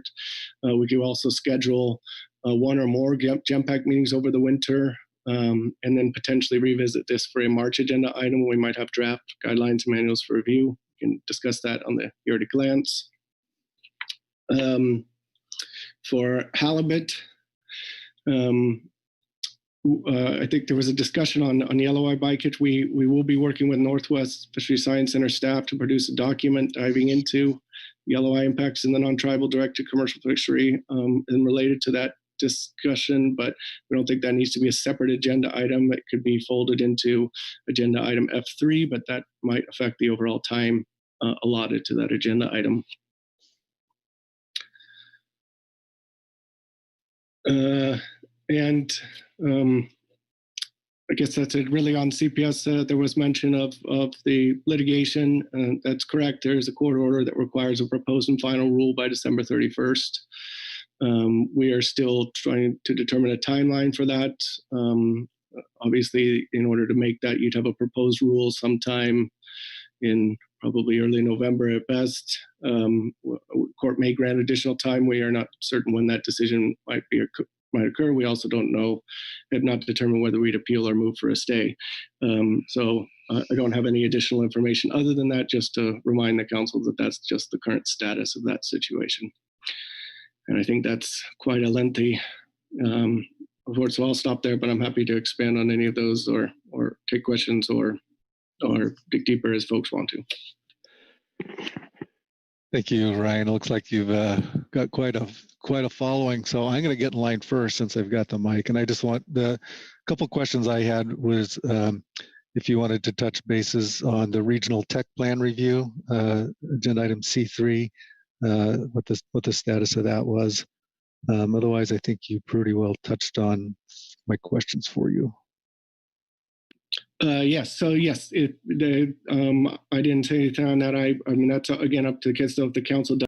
We could also schedule 1 or more GEMPAC meetings over the winter, and then potentially revisit this for a March agenda item. We might have draft guidelines and manuals for review. We can discuss that on the year at a glance. For halibut, I think there was a discussion on yellow eye bycatch. We will be working with Northwest Fisheries Science Center staff to produce a document diving into yellow eye impacts in the non-tribal direct-to-commercial fishery and related to that discussion, but we don't think that needs to be a separate agenda item. It could be folded into agenda item F3, but that might affect the overall time allotted to that agenda item. I guess that's it really on CPS. There was mention of the litigation. That's correct. There is a court order that requires a proposed and final rule by December 31st. We are still trying to determine a timeline for that. Obviously, in order to make that, you'd have a proposed rule sometime in probably early November at best. Court may grant additional time. We are not certain when that decision might occur. We also don't know, have not determined whether we'd appeal or move for a stay. So I don't have any additional information other than that, just to remind the council that that's just the current status of that situation. And I think that's quite a lengthy report, so I'll stop there, but I'm happy to expand on any of those or take questions or dig deeper as folks want to. Thank you, Ryan. It looks like you've got quite a following. So I'm going to get in line first since I've got the mic. And I just want the couple questions I had was if you wanted to touch bases on the regional tech plan review, agenda item C3, what the status of that was. Otherwise, I think you pretty well touched on my questions for you. Yes. So yes, I didn't say anything on that. I mean, that's again up to the kids of the council.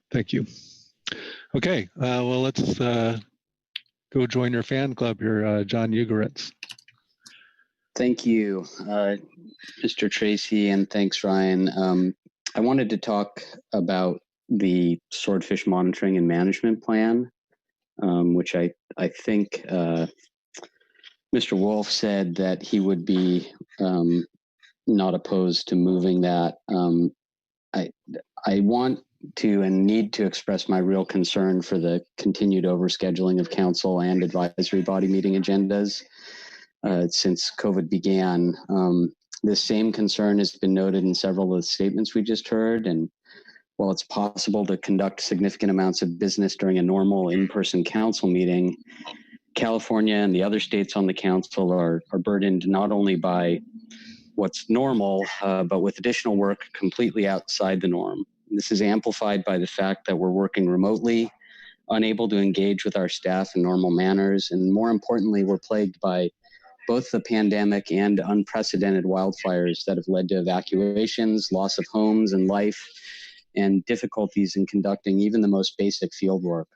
Thank you. Okay. Well, let's go join your fan club here, John Ugoretz. Thank you, Mr. Tracy, and thanks, Ryan. I wanted to talk about the swordfish monitoring and management plan, which I think Mr. Wolf said that he would be not opposed to moving that. I want to and need to express my real concern for the continued overscheduling of council and advisory body meeting agendas since COVID began. This same concern has been noted in several of the statements we just heard, and while it's possible to conduct significant amounts of business during a normal in-person council meeting, California and the other states on the council are burdened not only by what's normal, but with additional work completely outside the norm. This is amplified by the fact that we're working remotely, unable to engage with our staff in normal manners, and more importantly, we're plagued by both the pandemic and unprecedented wildfires that have led to evacuations, loss of homes and life, and difficulties in conducting even the most basic field work.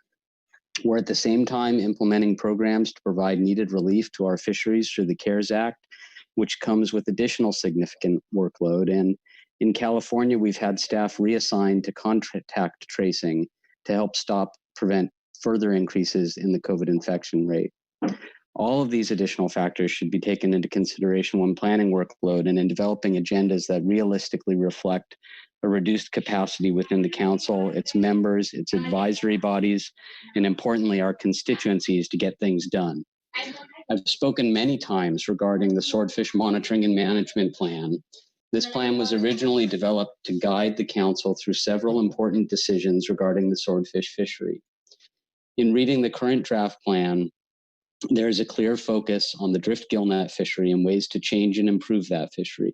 We're at the same time implementing programs to provide needed relief to our fisheries through the CARES Act, which comes with additional significant workload. And in California, we've had staff reassigned to contact tracing to help prevent further increases in the COVID infection rate. All of these additional factors should be taken into consideration when planning workload and in developing agendas that realistically reflect a reduced capacity within the council, its members, its advisory bodies, and importantly, our constituencies to get things done. I've spoken many times regarding the swordfish monitoring and management plan. This plan was originally developed to guide the council through several important decisions regarding the swordfish fishery. In reading the current draft plan, there is a clear focus on the drift gillnet fishery and ways to change and improve that fishery.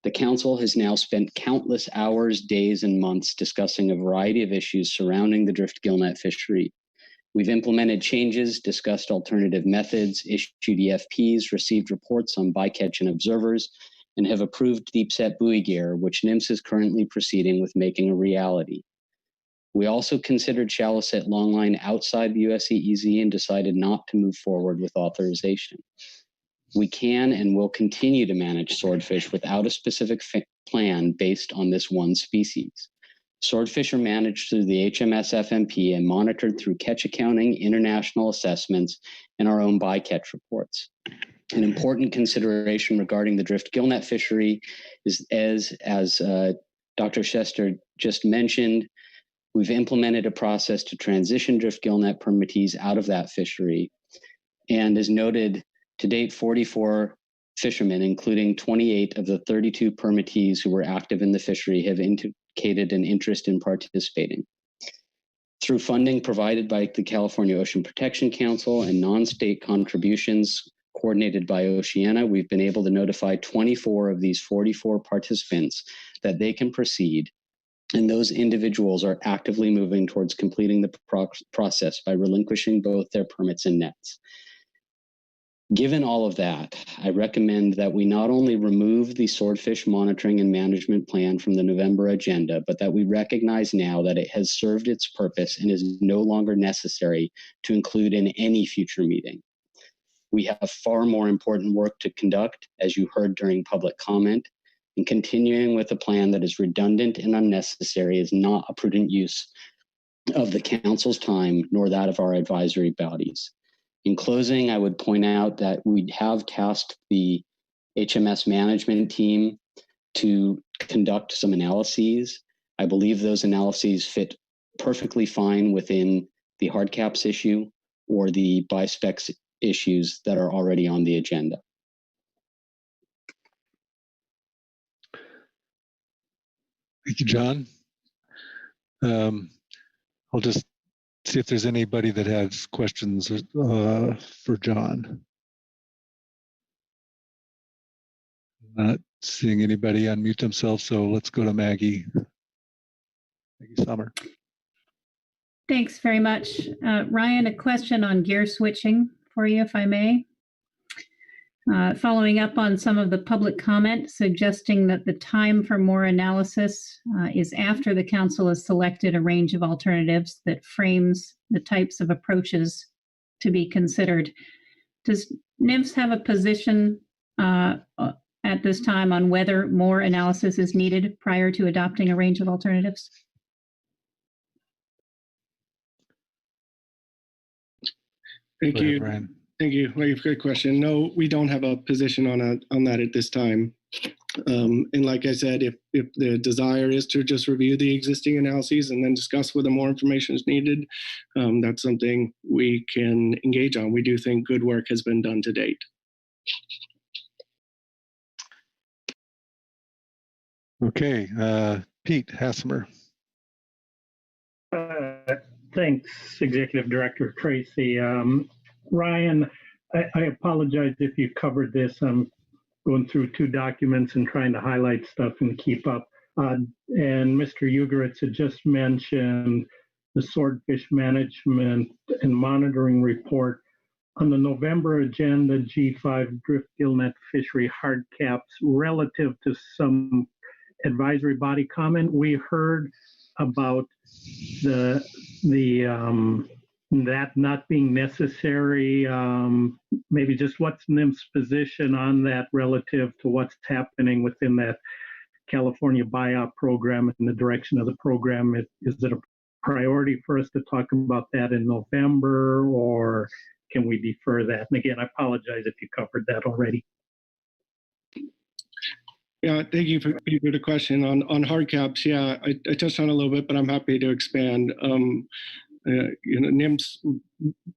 The council has now spent countless hours, days, and months discussing a variety of issues surrounding the drift gillnet fishery. We've implemented changes, discussed alternative methods, issued EFPs, received reports on bycatch and observers, and have approved deep set buoy gear, which NIMS is currently proceeding with making a reality. We also considered shallow set longline outside the USEEZ and decided not to move forward with authorization. We can and will continue to manage swordfish without a specific plan based on this one species. Swordfish are managed through the HMS FMP and monitored through catch accounting, international assessments, and our own bycatch reports. An important consideration regarding the drift gillnet fishery is, as Dr. Chester just mentioned, we've implemented a process to transition drift gillnet permittees out of that fishery. And as noted, to date, 44 fishermen, including 28 of the 32 permittees who were active in the fishery, have indicated an interest in participating. Through funding provided by the California Ocean Protection Council and non-state contributions coordinated by Oceana, we've been able to notify 24 of these 44 participants that they can proceed, and those individuals are actively moving towards completing the process by relinquishing both their permits and nets. Given all of that, I recommend that we not only remove the swordfish monitoring and management plan from the November agenda, but that we recognize now that it has served its purpose and is no longer necessary to include in any future meeting. We have far more important work to conduct, as you heard during public comment, and continuing with a plan that is redundant and unnecessary is not a prudent use of the council's time nor that of our advisory bodies. In closing, I would point out that we have tasked the HMS management team to conduct some analyses. I believe those analyses fit perfectly fine within the hard caps issue or the bi-specs issues that are already on the agenda. Thank you, John. I'll just see if there's anybody that has questions for John. Not seeing anybody unmute themselves, so let's go to Maggie. Maggie Sommer. Thanks very much. Ryan, a question on gear switching for you, if I may. Following up on some of the public comment suggesting that the time for more analysis is after the council has selected a range of alternatives that frames the types of approaches to be considered. Does NIMS have a position at this time on whether more analysis is needed prior to adopting a range of alternatives? Thank you. Brian. Thank you. Well, great question. No, we don't have a position on that at this time. And like I said, if the desire is to just review the existing analyses and then discuss whether more information is needed, that's something we can engage on. We do think good work has been done to date. Okay, Pete Hassemer. Thanks, Executive Director Tracy. Ryan, I apologize if you covered this. I'm going through two documents and trying to highlight stuff and keep up. And Mr. Ugoretz had just mentioned the swordfish management and monitoring report. On the November agenda, G5 drift gillnet fishery hard caps relative to some advisory body comment. We heard about that not being necessary. Maybe just what's NIM's position on that relative to what's happening within that California buyout program and the direction of the program. Is it a priority for us to talk about that in November, or can we defer that? And again, I apologize if you covered that already. Yeah, thank you for the question on hard caps. Yeah, I touched on it a little bit, but I'm happy to expand. NIMS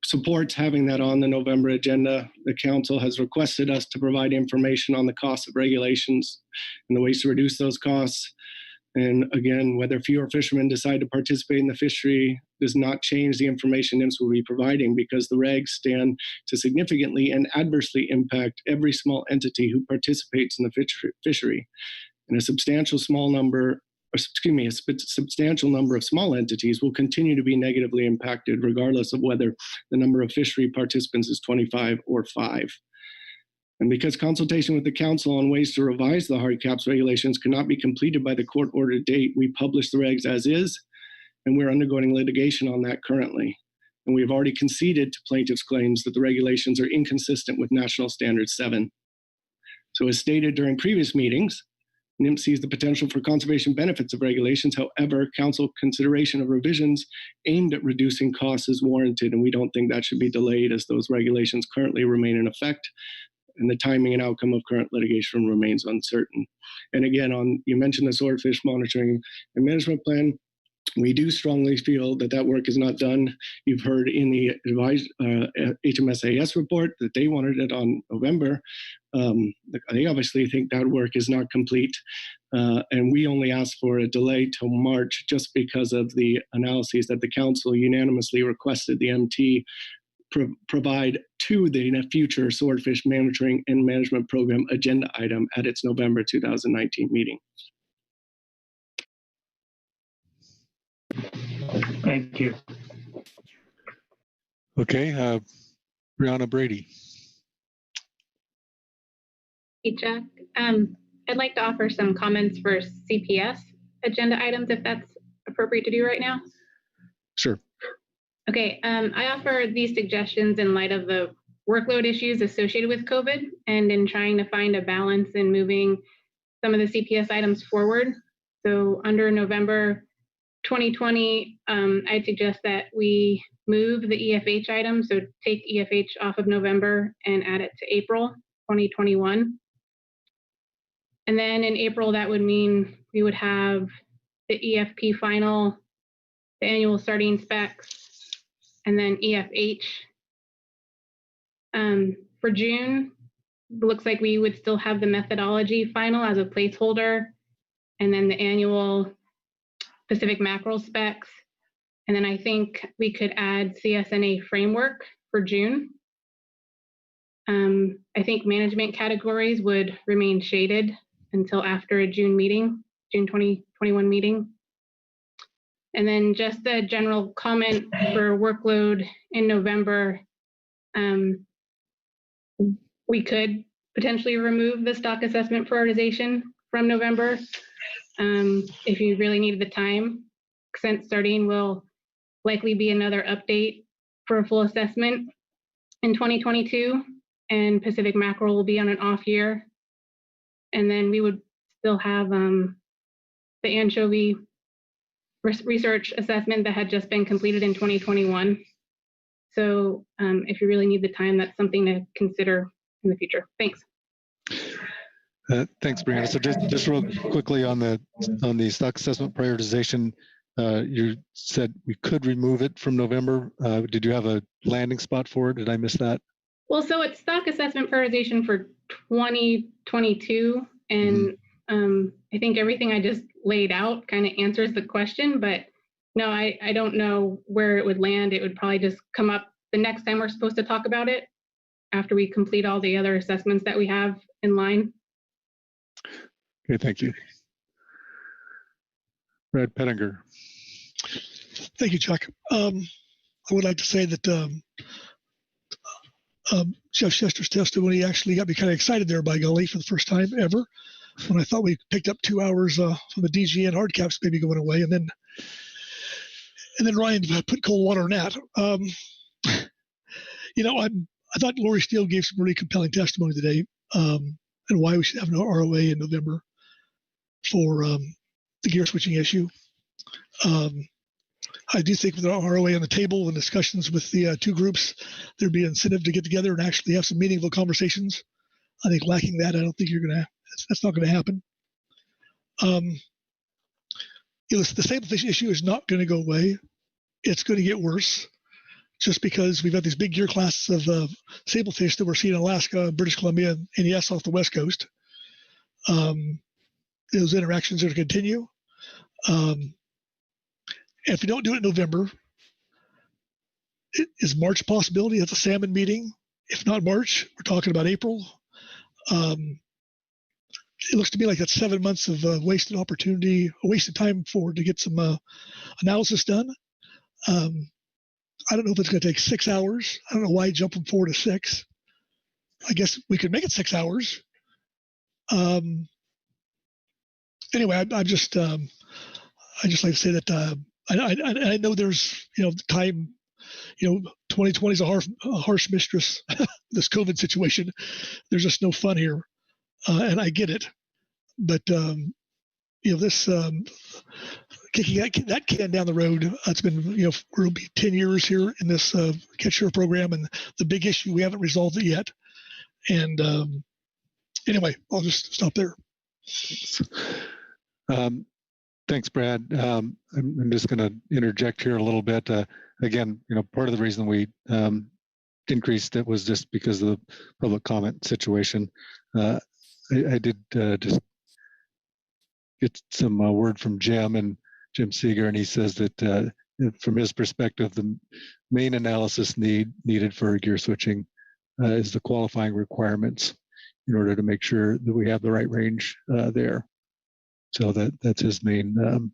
supports having that on the November agenda. The council has requested us to provide information on the cost of regulations and the ways to reduce those costs. And again, whether fewer fishermen decide to participate in the fishery does not change the information NIMS will be providing, because the regs stand to significantly and adversely impact every small entity who participates in the fishery. And a substantial number of small entities will continue to be negatively impacted regardless of whether the number of fishery participants is 25 or 5. And because consultation with the council on ways to revise the hard caps regulations cannot be completed by the court-ordered date, we publish the regs as is, and we're undergoing litigation on that currently. And we've already conceded to plaintiffs' claims that the regulations are inconsistent with National Standard 7. So as stated during previous meetings, NIMS sees the potential for conservation benefits of regulations. However, council consideration of revisions aimed at reducing costs is warranted, and we don't think that should be delayed as those regulations currently remain in effect, and the timing and outcome of current litigation remains uncertain. And again, you mentioned the swordfish monitoring and management plan. We do strongly feel that that work is not done. You've heard in the HMSAS report that they wanted it on November. They obviously think that work is not complete. And we only asked for a delay till March just because of the analyses that the council unanimously requested the MT provide to the future swordfish monitoring and management program agenda item at its November 2019 meeting. Thank you. Okay, Brianna Brady. Hey, Jack. I'd like to offer some comments for CPS agenda items, if that's appropriate to do right now. Sure. Okay, I offer these suggestions in light of the workload issues associated with COVID and in trying to find a balance in moving some of the CPS items forward. So under November 2020, I'd suggest that we move the EFH item, so take EFH off of November and add it to April 2021. And then in April, that would mean we would have the EFP final, the annual starting specs, and then EFH. For June, it looks like we would still have the methodology final as a placeholder, and then the annual Pacific mackerel specs. And then I think we could add CSNA framework for June. I think management categories would remain shaded until after a June meeting, June 2021 meeting. And then just a general comment for workload in November. We could potentially remove the stock assessment prioritization from November if you really needed the time. Since starting will likely be another update for a full assessment in 2022, and Pacific mackerel will be on an off year. And then we would still have the anchovy research assessment that had just been completed in 2021. So if you really need the time, that's something to consider in the future. Thanks. Thanks, Brianna. So just real quickly on the stock assessment prioritization, you said we could remove it from November. Did you have a landing spot for it? Did I miss that? Well, so it's stock assessment prioritization for 2022. And I think everything I just laid out kind of answers the question, but no, I don't know where it would land. It would probably just come up the next time we're supposed to talk about it after we complete all the other assessments that we have in line. Okay, thank you. Brad Pettinger. Thank you, Chuck. I would like to say that Jeff Shester's testimony actually got me kind of excited there, by golly, for the first time ever, when I thought we picked up 2 hours from the DGN hard caps maybe going away, and then Ryan put cold water on that. I thought Lori Steele gave some really compelling testimony today, and why we should have no ROA in November for the gear switching issue. I do think with the ROA on the table and discussions with the two groups, there'd be an incentive to get together and actually have some meaningful conversations. I think lacking that, I don't think that's not going to happen. The sablefish issue is not going to go away. It's going to get worse, just because we've got these big gear classes of sablefish that we're seeing in Alaska, British Columbia, and yes, off the West Coast. Those interactions are going to continue. If we don't do it in November, is March a possibility at the salmon meeting? If not March, we're talking about April. It looks to me like that's 7 months of wasted opportunity, a wasted time to get some analysis done. I don't know if it's going to take 6 hours. I don't know why jump from 4 to 6. I guess we could make it 6 hours. Anyway, I just like to say that I know there's time. 2020 is a harsh mistress. This COVID situation, there's just no fun here, and I get it. But this kicking that can down the road. It's been it'll be 10 years here in this catch share program, and the big issue we haven't resolved it yet. And anyway, I'll just stop there. Thanks, Brad. I'm just going to interject here a little bit. Again, part of the reason we increased it was just because of the public comment situation. I did just get some word from Jim Seeger, and he says that from his perspective, the main analysis needed for gear switching is the qualifying requirements in order to make sure that we have the right range there. So that's his main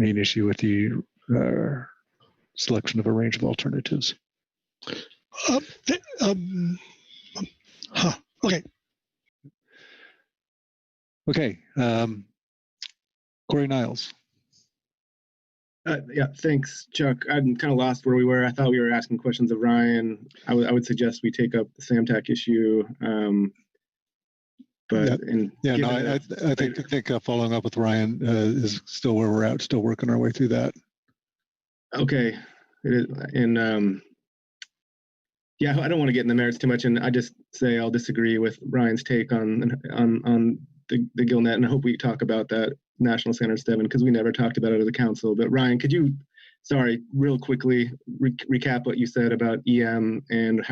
issue with the selection of a range of alternatives. Okay. Okay. Corey Niles. Yeah, thanks, Chuck. I'm kind of lost where we were. I thought we were asking questions of Ryan. I would suggest we take up the SAMTAC issue. But I think following up with Ryan is still where we're at. Still working our way through that. Okay, and yeah, I don't want to get in the merits too much, and I just say I'll disagree with Ryan's take on the GillNet, and I hope we talk about that National Standard 7 because we never talked about it as a council. But Ryan, could you, real quickly recap what you said about EM and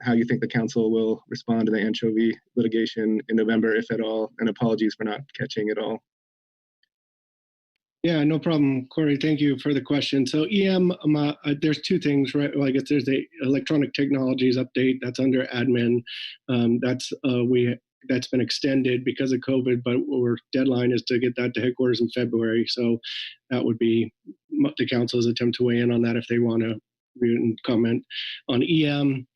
how you think the council will respond to the anchovy litigation in November, if at all? And apologies for not catching it all. Yeah, no problem, Corey. Thank you for the question. So EM, there's two things, right? Well, I guess there's the electronic technologies update that's under admin. That's been extended because of COVID, but our deadline is to get that to headquarters in February. So that would be the council's attempt to weigh in on that if they want to comment on EM.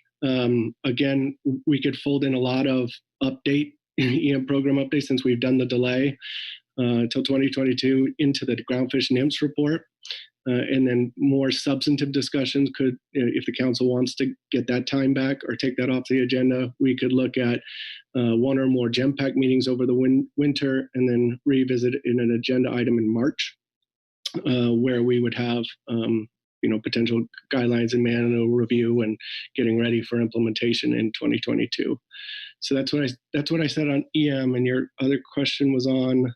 Again, we could fold in a lot of EM program updates since we've done the delay till 2022 into the groundfish NIMS report. And then more substantive discussions could, if the council wants to get that time back or take that off the agenda, we could look at one or more GEMPAC meetings over the winter and then revisit in an agenda item in March, where we would have potential guidelines and manual review and getting ready for implementation in 2022. So that's what I said on EM. And your other question was on,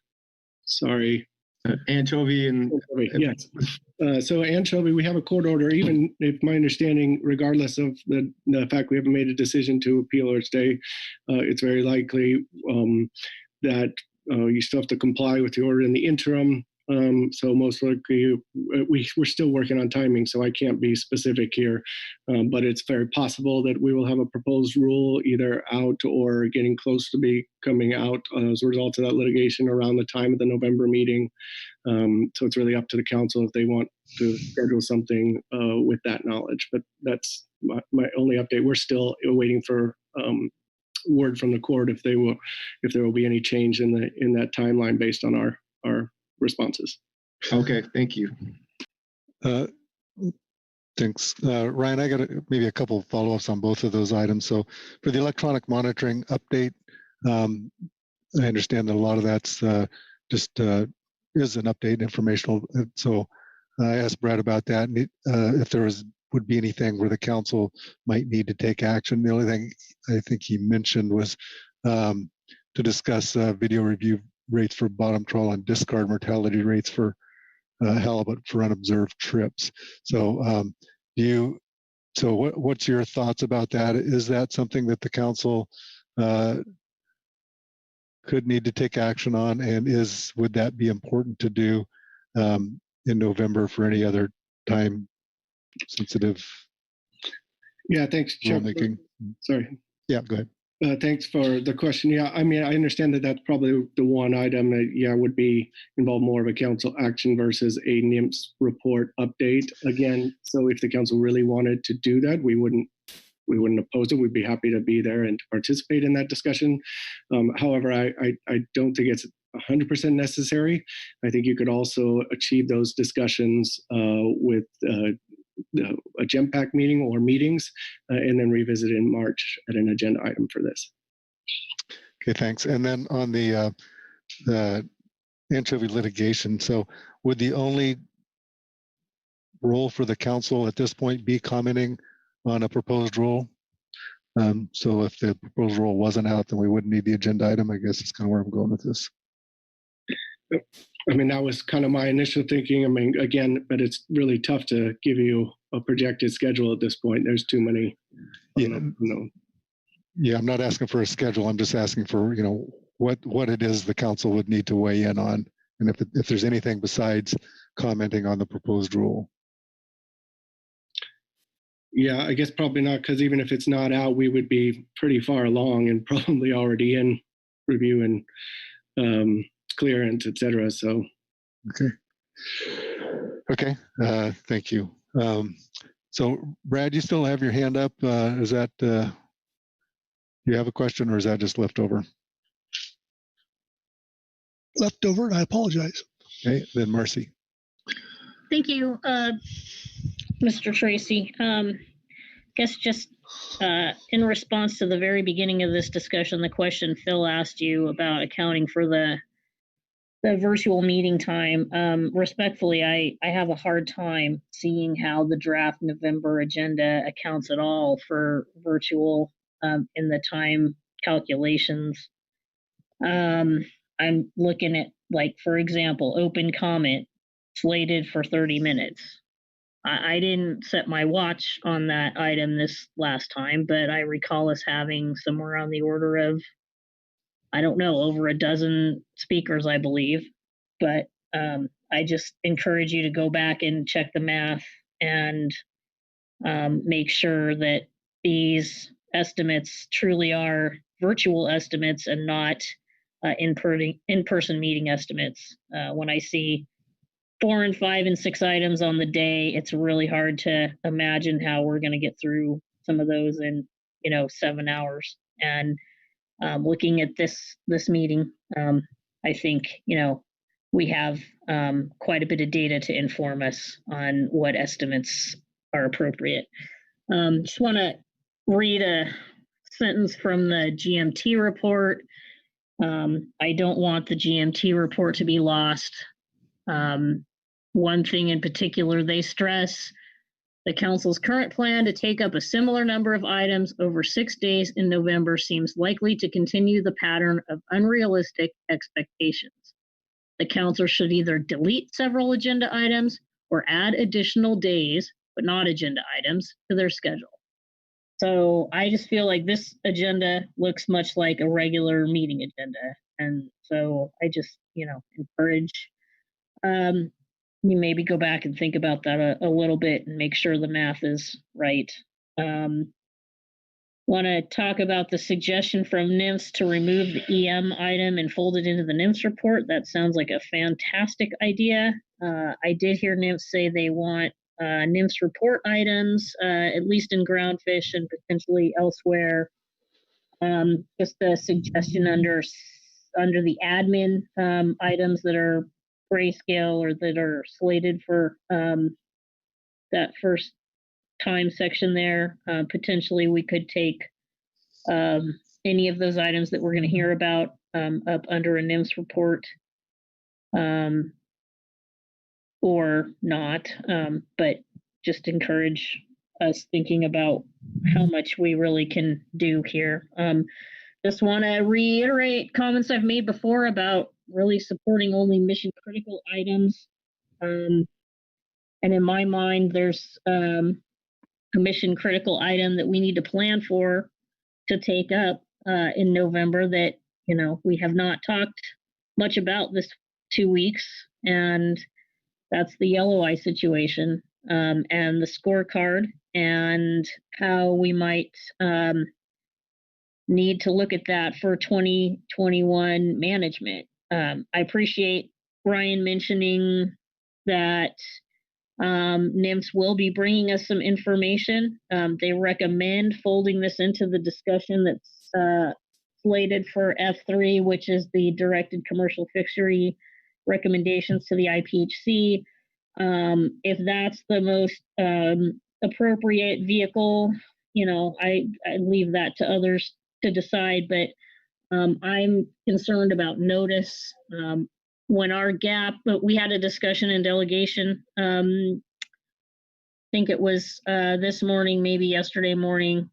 anchovy and yes. So anchovy, we have a court order, even if my understanding, regardless of the fact we haven't made a decision to appeal or stay, it's very likely that you still have to comply with the order in the interim. So most likely we're still working on timing, so I can't be specific here, but it's very possible that we will have a proposed rule either out or getting close to be coming out as a result of that litigation around the time of the November meeting. So it's really up to the council if they want to schedule something with that knowledge, but that's my only update. We're still waiting for word from the court if there will be any change in that timeline based on our responses. Okay, thank you. Thanks. Ryan, I got maybe a couple of follow-ups on both of those items. So for the electronic monitoring update, I understand that a lot of that's just is an update informational. So I asked Brad about that, and if there would be anything where the council might need to take action. The only thing I think he mentioned was to discuss video review rates for bottom trawl and discard mortality rates for halibut for unobserved trips. So what's your thoughts about that? Is that something that the council could need to take action on, and would that be important to do in November for any other time sensitive? Yeah, thanks, Chuck. Sorry. Yeah, go ahead. Thanks for the question. Yeah, I mean, I understand that that's probably the one item that, would be involve more of a council action versus a NIMS report update. Again, so if the council really wanted to do that, we wouldn't oppose it. We'd be happy to be there and to participate in that discussion. However, I don't think it's 100% necessary. I think you could also achieve those discussions with a GEMPAC meeting or meetings, and then revisit in March at an agenda item for this. Okay, thanks. And then on the anchovy litigation, so would the only role for the council at this point be commenting on a proposed rule? So if the proposed rule wasn't out, then we wouldn't need the agenda item. I guess it's kind of where I'm going with this. I mean, that was kind of my initial thinking. I mean, again, but it's really tough to give you a projected schedule at this point. There's too many. Yeah. Yeah, I'm not asking for a schedule. I'm just asking for, what it is the council would need to weigh in on, and if there's anything besides commenting on the proposed rule. Yeah, I guess probably not, because even if it's not out, we would be pretty far along and probably already in review and clearance, et cetera. So. Okay. Thank you. So Brad, you still have your hand up. Is that, you have a question, or is that just leftover? Leftover, and I apologize. Okay, then Marcy. Thank you, Mr. Tracy. Guess just in response to the very beginning of this discussion, the question Phil asked you about accounting for the virtual meeting time. Respectfully, I have a hard time seeing how the draft November agenda accounts at all for virtual in the time calculations. I'm looking at, like, for example, open comment slated for 30 minutes. I didn't set my watch on that item this last time, but I recall us having somewhere on the order of, I don't know, over a dozen speakers, I believe. But I just encourage you to go back and check the math and make sure that these estimates truly are virtual estimates and not in-person meeting estimates. When I see 4 and 5 and 6 items on the day, it's really hard to imagine how we're going to get through some of those in 7 hours. And looking at this meeting, I think we have quite a bit of data to inform us on what estimates are appropriate. Just want to read a sentence from the GMT report. I don't want the GMT report to be lost. One thing in particular they stress, the council's current plan to take up a similar number of items over 6 days in November seems likely to continue the pattern of unrealistic expectations. The council should either delete several agenda items or add additional days, but not agenda items, to their schedule. So I just feel like this agenda looks much like a regular meeting agenda. And so I just, encourage you maybe go back and think about that a little bit and make sure the math is right. Want to talk about the suggestion from NIMS to remove the EM item and fold it into the NIMS report. That sounds like a fantastic idea. I did hear NIMS say they want NIMS report items, at least in groundfish and potentially elsewhere. Just a suggestion under the admin items that are grayscale or that are slated for that first time section there. Potentially we could take any of those items that we're going to hear about up under a NIMS report or not, but just encourage us thinking about how much we really can do here. Just want to reiterate comments I've made before about really supporting only mission critical items. And in my mind, there's a mission critical item that we need to plan for to take up in November that, we have not talked much about this 2 weeks. And that's the yellow eye situation and the scorecard and how we might need to look at that for 2021 management. I appreciate Ryan mentioning that NIMS will be bringing us some information. They recommend folding this into the discussion that's slated for F3, which is the directed commercial fishery recommendations to the IPHC. If that's the most appropriate vehicle, I leave that to others to decide, but I'm concerned about notice. When our gap, but we had a discussion in delegation, I think it was this morning, maybe yesterday morning,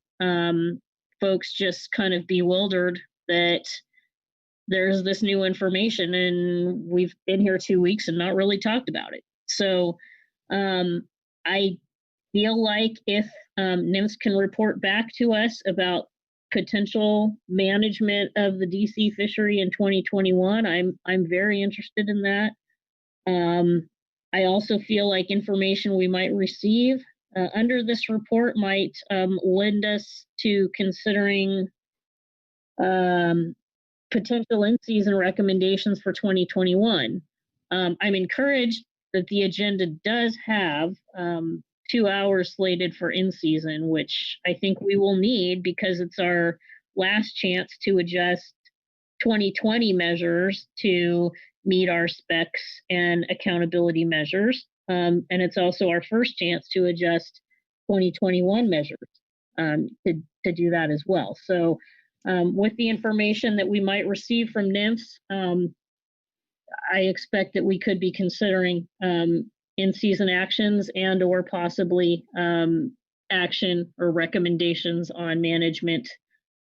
folks just kind of bewildered that there's this new information and we've been here 2 weeks and not really talked about it. So I feel like if NIMS can report back to us about potential management of the DC fishery in 2021, I'm very interested in that. I also feel like information we might receive under this report might lend us to considering potential in-season recommendations for 2021. I'm encouraged that the agenda does have 2 hours slated for in-season, which I think we will need because it's our last chance to adjust 2020 measures to meet our specs and accountability measures. And it's also our first chance to adjust 2021 measures to do that as well. So with the information that we might receive from NIMS, I expect that we could be considering in-season actions and or possibly action or recommendations on management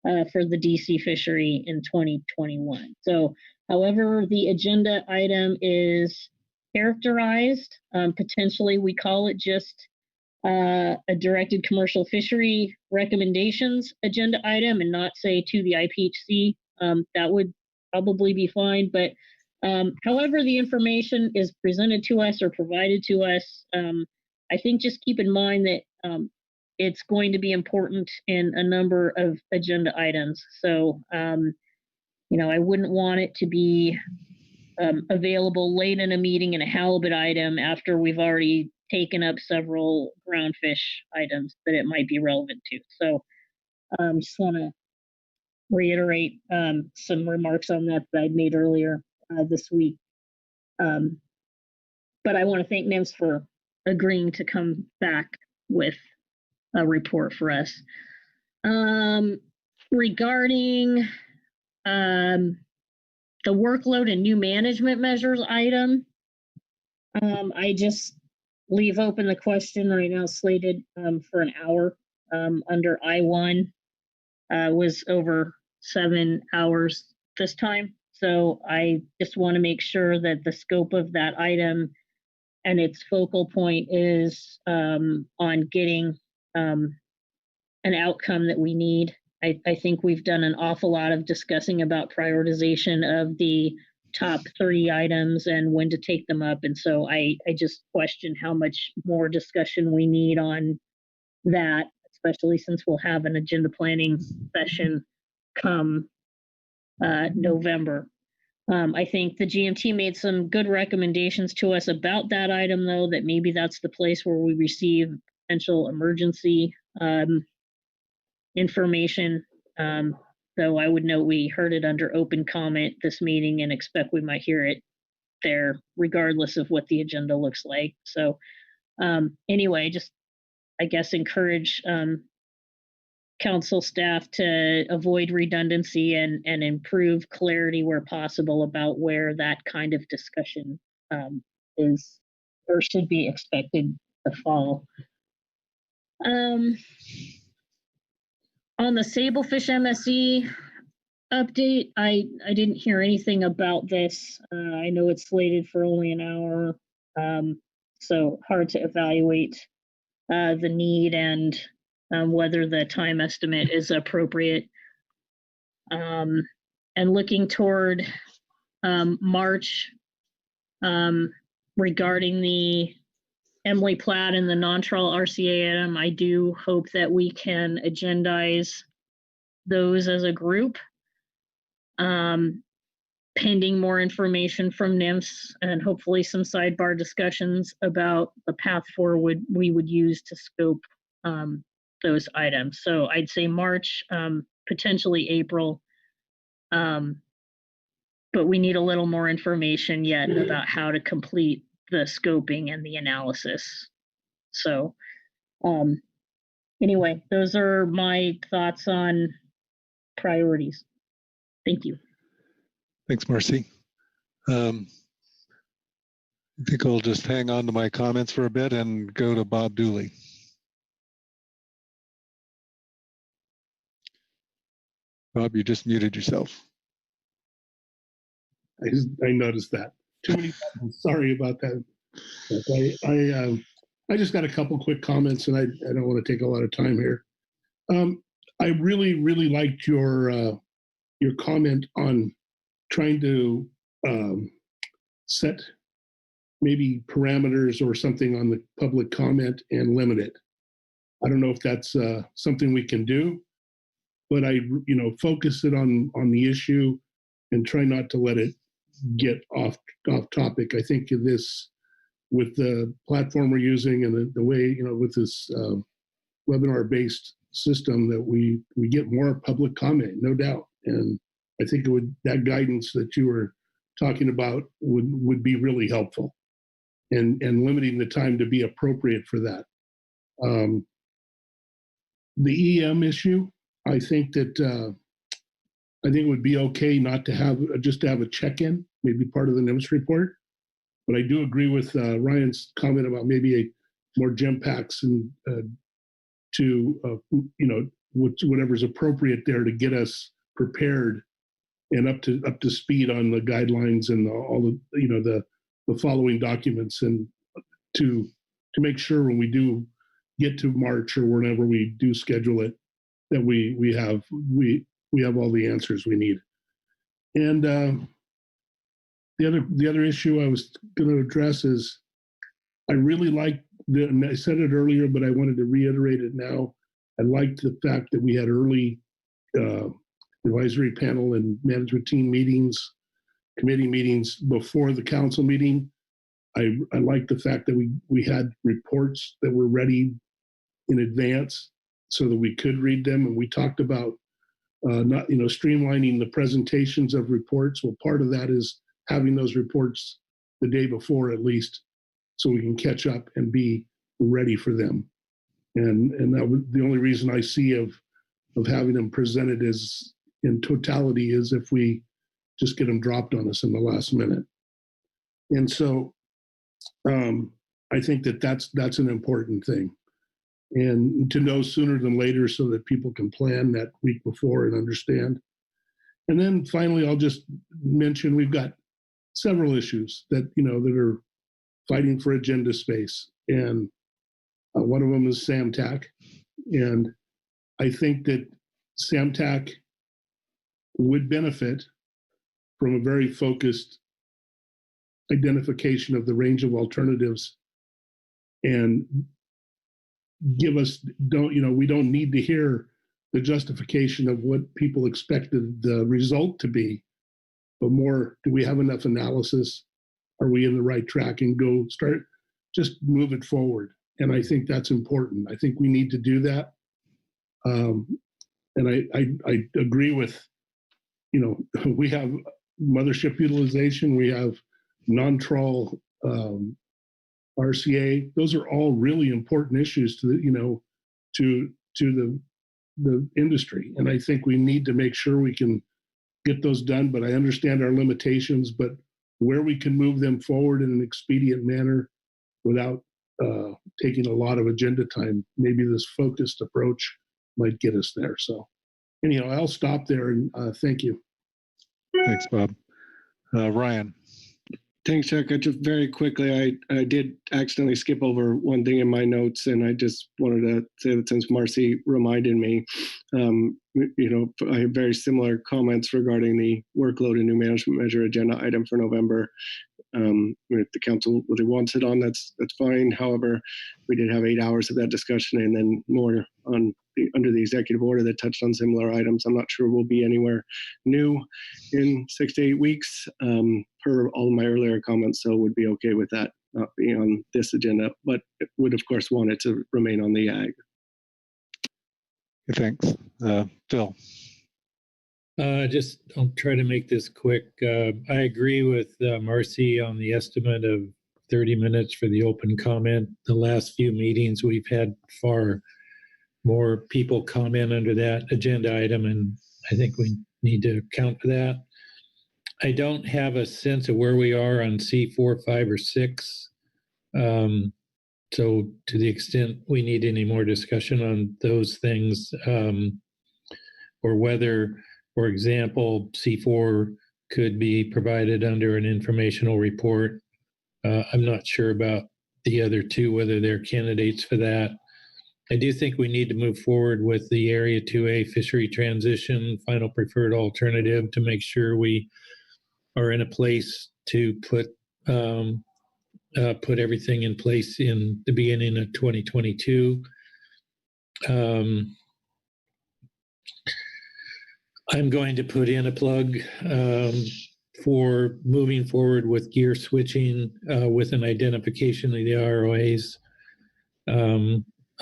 for the DC fishery in 2021. So however the agenda item is characterized, potentially we call it just a directed commercial fishery recommendations agenda item and not say to the IPHC. That would probably be fine. But however the information is presented to us or provided to us, I think just keep in mind that it's going to be important in a number of agenda items. So, I wouldn't want it to be available late in a meeting in a halibut item after we've already taken up several groundfish items that it might be relevant to. So just want to reiterate some remarks on that I'd made earlier this week. But I want to thank NIMS for agreeing to come back with a report for us. Regarding the workload and new management measures item, I just leave open the question right now slated for an hour under I1 was over 7 hours this time. So I just want to make sure that the scope of that item and its focal point is on getting an outcome that we need. I think we've done an awful lot of discussing about prioritization of the top 30 items and when to take them up. And so I just question how much more discussion we need on that, especially since we'll have an agenda planning session come November. I think the GMT made some good recommendations to us about that item, though, that maybe that's the place where we receive potential emergency information. Though I would note we heard it under open comment this meeting and expect we might hear it there regardless of what the agenda looks like. So anyway, just I guess encourage council staff to avoid redundancy and improve clarity where possible about where that kind of discussion is or should be expected to fall. On the sablefish MSE update, I didn't hear anything about this. I know it's slated for only an hour, so hard to evaluate the need and whether the time estimate is appropriate. And looking toward March regarding the Emily Platt and the non-trawl RCA item, I do hope that we can agendize those as a group, pending more information from NIMS and hopefully some sidebar discussions about the path forward we would use to scope those items. So I'd say March, potentially April, but we need a little more information yet about how to complete the scoping and the analysis. So anyway, those are my thoughts on priorities. Thank you. Thanks, Marcy. I think I'll just hang on to my comments for a bit and go to Bob Dooley. Bob, you just muted yourself. I noticed that. Too many buttons. Sorry about that. But I just got a couple quick comments, and I don't want to take a lot of time here. I really liked your comment on trying to set maybe parameters or something on the public comment and limit it. I don't know if that's something we can do, but I focus it on the issue and try not to let it get off topic. I think of this with the platform we're using and the way, with this webinar-based system, that we get more public comment, no doubt. And I think that guidance that you were talking about would be really helpful, and limiting the time to be appropriate for that. The EM issue, I think it would be okay not to have just to have a check-in, maybe part of the NIMS report. But I do agree with Ryan's comment about maybe a more gem packs and to whatever's appropriate there to get us prepared and up to speed on the guidelines and all the following documents, and to make sure when we do get to March or whenever we do schedule it, that we have all the answers we need. And the other issue I was going to address is, I really like and I said it earlier, but I wanted to reiterate it now. I liked the fact that we had early advisory panel and management team meetings, committee meetings before the council meeting. I like the fact that we had reports that were ready in advance so that we could read them. And we talked about not streamlining the presentations of reports. Well, part of that is having those reports the day before at least, so we can catch up and be ready for them. And that was the only reason I see of having them presented as in totality is if we just get them dropped on us in the last minute. And so I think that's an important thing, and to know sooner than later so that people can plan that week before and understand. And then finally, I'll just mention we've got several issues that that are fighting for agenda space, and one of them is SAMTAC. And I think that SAMTAC would benefit from a very focused identification of the range of alternatives, and give us, we don't need to hear the justification of what people expected the result to be, but more, do we have enough analysis? Are we in the right track? And just move it forward. And I think that's important. I think we need to do that. And I agree with, we have mothership utilization, we have non-trawl RCA. Those are all really important issues to the industry. And I think we need to make sure we can get those done, but I understand our limitations, but where we can move them forward in an expedient manner without taking a lot of agenda time, maybe this focused approach might get us there. So anyhow, I'll stop there, and thank you. Thanks, Bob. Ryan. Thanks, Chuck. Just very quickly, I did accidentally skip over one thing in my notes, and I just wanted to say that since Marcy reminded me, I have very similar comments regarding the workload and new management measure agenda item for November. If the council really wants it on, that's fine. However, we did have 8 hours of that discussion, and then more under the executive order that touched on similar items. I'm not sure we'll be anywhere new in 6 to 8 weeks, per all of my earlier comments, so would be okay with that not being on this agenda, but would of course want it to remain on the ag. Thanks. Phil. I'll try to make this quick. I agree with Marcy on the estimate of 30 minutes for the open comment. The last few meetings, we've had far more people comment under that agenda item, and I think we need to account for that. I don't have a sense of where we are on C4, 5, or 6. So to the extent we need any more discussion on those things, or whether, for example, C4 could be provided under an informational report. I'm not sure about the other two, whether they're candidates for that. I do think we need to move forward with the Area 2A fishery transition, final preferred alternative, to make sure we are in a place to put everything in place in the beginning of 2022. I'm going to put in a plug for moving forward with gear switching with an identification of the ROAs.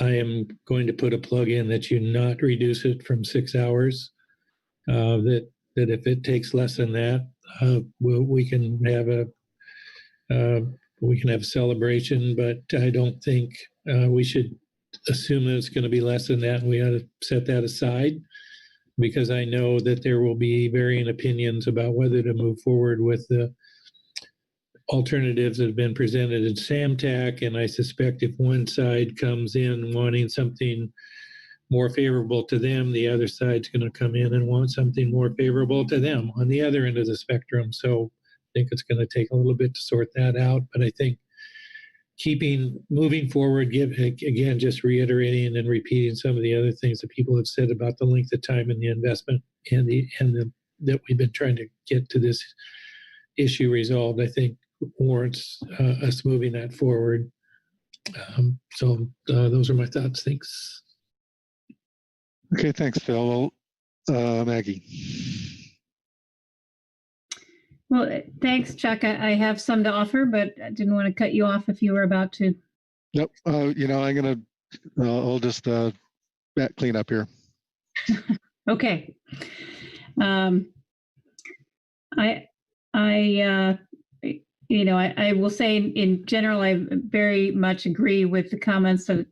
I am going to put a plug in that you not reduce it from 6 hours. That if it takes less than that, we can have a celebration. But I don't think we should assume that it's going to be less than that. We ought to set that aside, because I know that there will be varying opinions about whether to move forward with the alternatives that have been presented in SAMTAC. And I suspect if one side comes in wanting something more favorable to them, the other side's going to come in and want something more favorable to them on the other end of the spectrum. So I think it's going to take a little bit to sort that out. But I think moving forward, again, just reiterating and repeating some of the other things that people have said about the length of time and the investment and that we've been trying to get to this issue resolved, I think warrants us moving that forward. So those are my thoughts. Thanks. Okay, thanks, Phil. Maggie. Well, thanks, Chuck. I have some to offer, but I didn't want to cut you off if you were about to. Nope. I'll just back clean up here. Okay. I will say in general, I very much agree with the comments that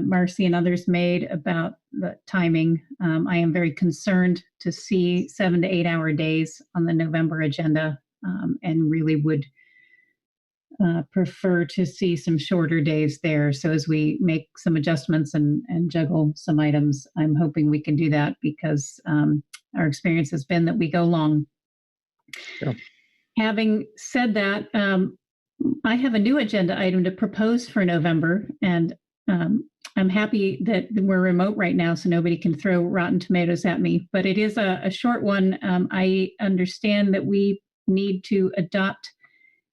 Marcy and others made about the timing. I am very concerned to see 7 to 8 hour days on the November agenda, and really would prefer to see some shorter days there. So as we make some adjustments and juggle some items, I'm hoping we can do that, because our experience has been that we go long. Yeah. Having said that, I have a new agenda item to propose for November, and I'm happy that we're remote right now, so nobody can throw rotten tomatoes at me, but it is a short one. I understand that we need to adopt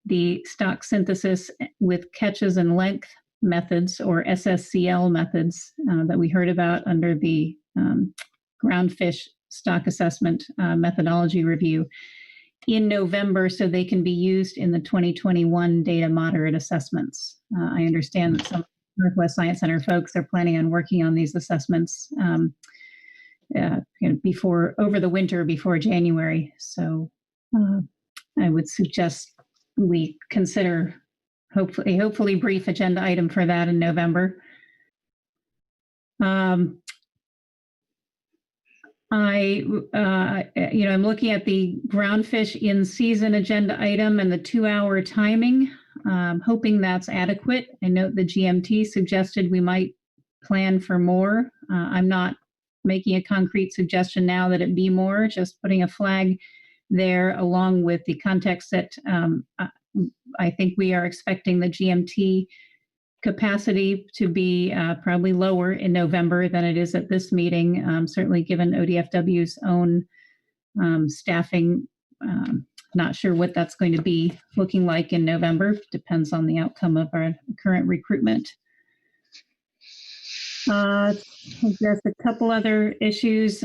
the stock synthesis with catches and length methods, or SSCL methods, that we heard about under the ground fish stock assessment methodology review in November, so they can be used in the 2021 data moderate assessments. I understand that some Northwest Science Center folks are planning on working on these assessments over the winter, before January. So I would suggest we consider hopefully brief agenda item for that in November. I'm looking at the groundfish in season agenda item and the 2 hour timing, hoping that's adequate. I note the GMT suggested we might plan for more. I'm not making a concrete suggestion now that it be more, just putting a flag there, along with the context that I think we are expecting the GMT capacity to be probably lower in November than it is at this meeting, certainly given ODFW's own staffing. Not sure what that's going to be looking like in November. Depends on the outcome of our current recruitment. There's a couple other issues.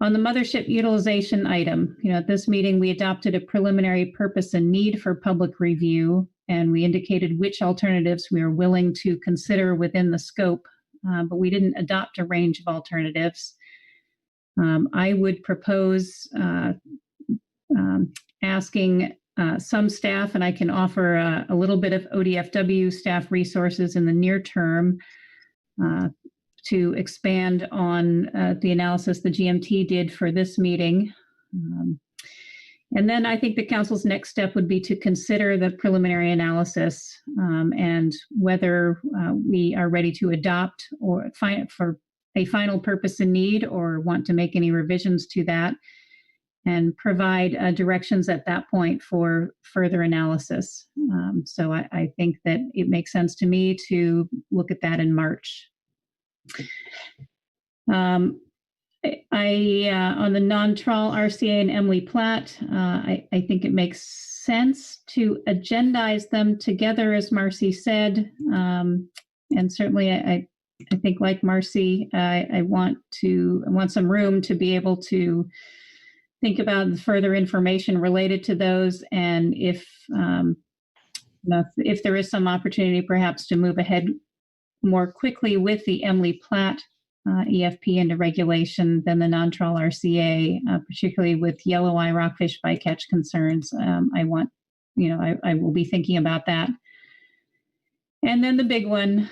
On the mothership utilization item, at this meeting, we adopted a preliminary purpose and need for public review, and we indicated which alternatives we are willing to consider within the scope, but we didn't adopt a range of alternatives. I would propose asking some staff, and I can offer a little bit of ODFW staff resources in the near term, to expand on the analysis the GMT did for this meeting. And then I think the council's next step would be to consider the preliminary analysis and whether we are ready to adopt or for a final purpose and need, or want to make any revisions to that. and provide directions at that point for further analysis. So I think that it makes sense to me to look at that in March. On the non-trawl RCA and Emily Platt, I think it makes sense to agendize them together, as Marcy said. And certainly I think, like Marcy, I want some room to be able to think about the further information related to those, and if there is some opportunity perhaps to move ahead more quickly with the Emily Platt EFP into regulation than the non-trawl RCA, particularly with yellow eye rockfish bycatch concerns. I will be thinking about that. And then the big one,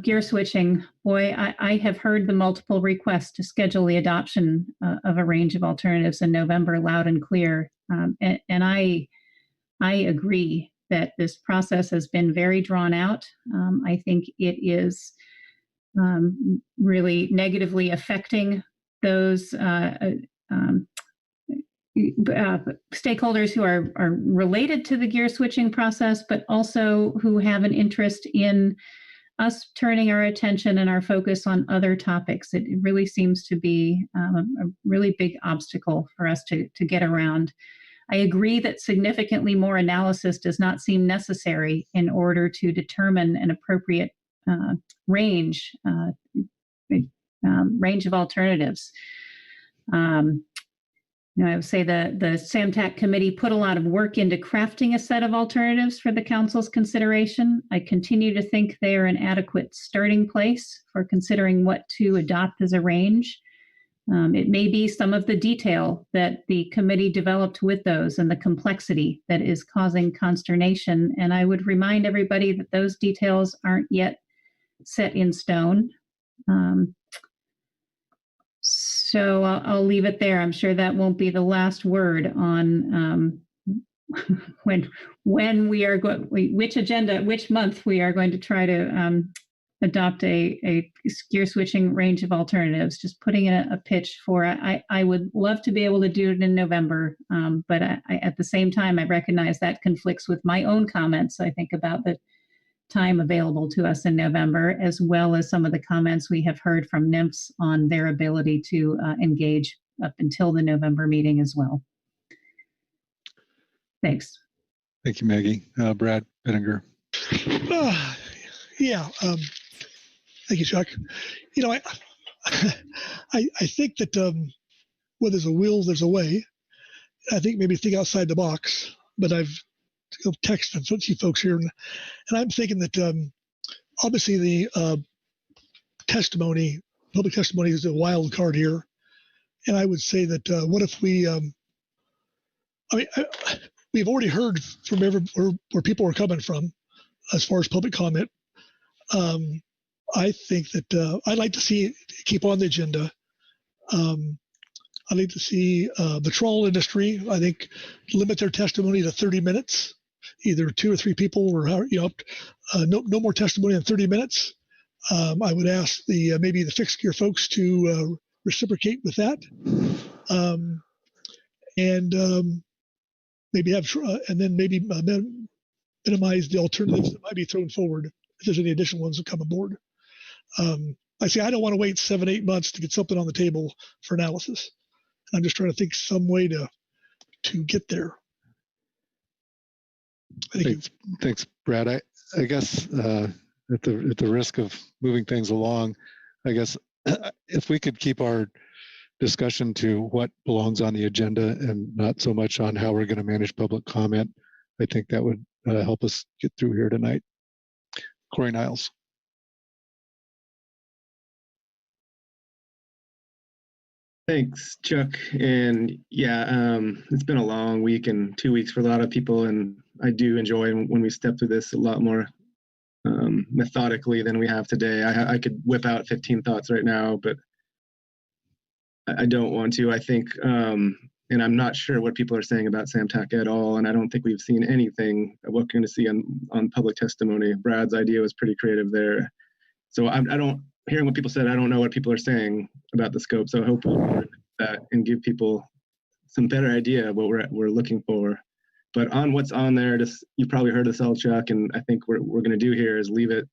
gear switching. Boy, I have heard the multiple requests to schedule the adoption of a range of alternatives in November loud and clear. And I agree that this process has been very drawn out. I think it is really negatively affecting those stakeholders who are related to the gear switching process, but also who have an interest in us turning our attention and our focus on other topics. It really seems to be a really big obstacle for us to get around. I agree that significantly more analysis does not seem necessary in order to determine an appropriate range of alternatives. I would say the SAMTAC committee put a lot of work into crafting a set of alternatives for the council's consideration. I continue to think they are an adequate starting place for considering what to adopt as a range. It may be some of the detail that the committee developed with those and the complexity that is causing consternation. And I would remind everybody that those details aren't yet set in stone. So I'll leave it there. I'm sure that won't be the last word on when we are going, which month we are going to try to adopt a gear switching range of alternatives. Just putting in a pitch for it. I would love to be able to do it in November, but at the same time, I recognize that conflicts with my own comments. I think about the time available to us in November, as well as some of the comments we have heard from NIMPS on their ability to engage up until the November meeting as well. Thanks. Thank you, Maggie. Brad Bettinger. Yeah. Thank you, Chuck. I think that where there's a will, there's a way. I think maybe think outside the box, but I've texted a few folks here, and I'm thinking that obviously the public testimony is a wild card here. And I would say that what if we, we've already heard from where people are coming from as far as public comment. I think that I'd like to keep on the agenda. I'd like to see the trawl industry, I think, limit their testimony to 30 minutes, either 2 or 3 people, or no more testimony than 30 minutes. I would ask maybe the fixed gear folks to reciprocate with that, and maybe minimize the alternatives that might be thrown forward if there's any additional ones that come aboard. I say I don't want to wait 7-8 months to get something on the table for analysis. I'm just trying to think some way to get there. Thanks, Brad. I guess at the risk of moving things along, I guess if we could keep our discussion to what belongs on the agenda and not so much on how we're going to manage public comment, I think that would help us get through here tonight. Corey Niles. Thanks, Chuck. And yeah, it's been a long week and 2 weeks for a lot of people, and I do enjoy when we step through this a lot more methodically than we have today. I could whip out 15 thoughts right now, but I don't want to. I think, and I'm not sure what people are saying about SAMTAC at all, and I don't think we've seen anything of what we're going to see on public testimony. Brad's idea was pretty creative there. So hearing what people said, I don't know what people are saying about the scope. So I hope we'll learn that and give people some better idea of what we're looking for. But on what's on there, just you probably heard this all, Chuck, and I think what we're going to do here is leave it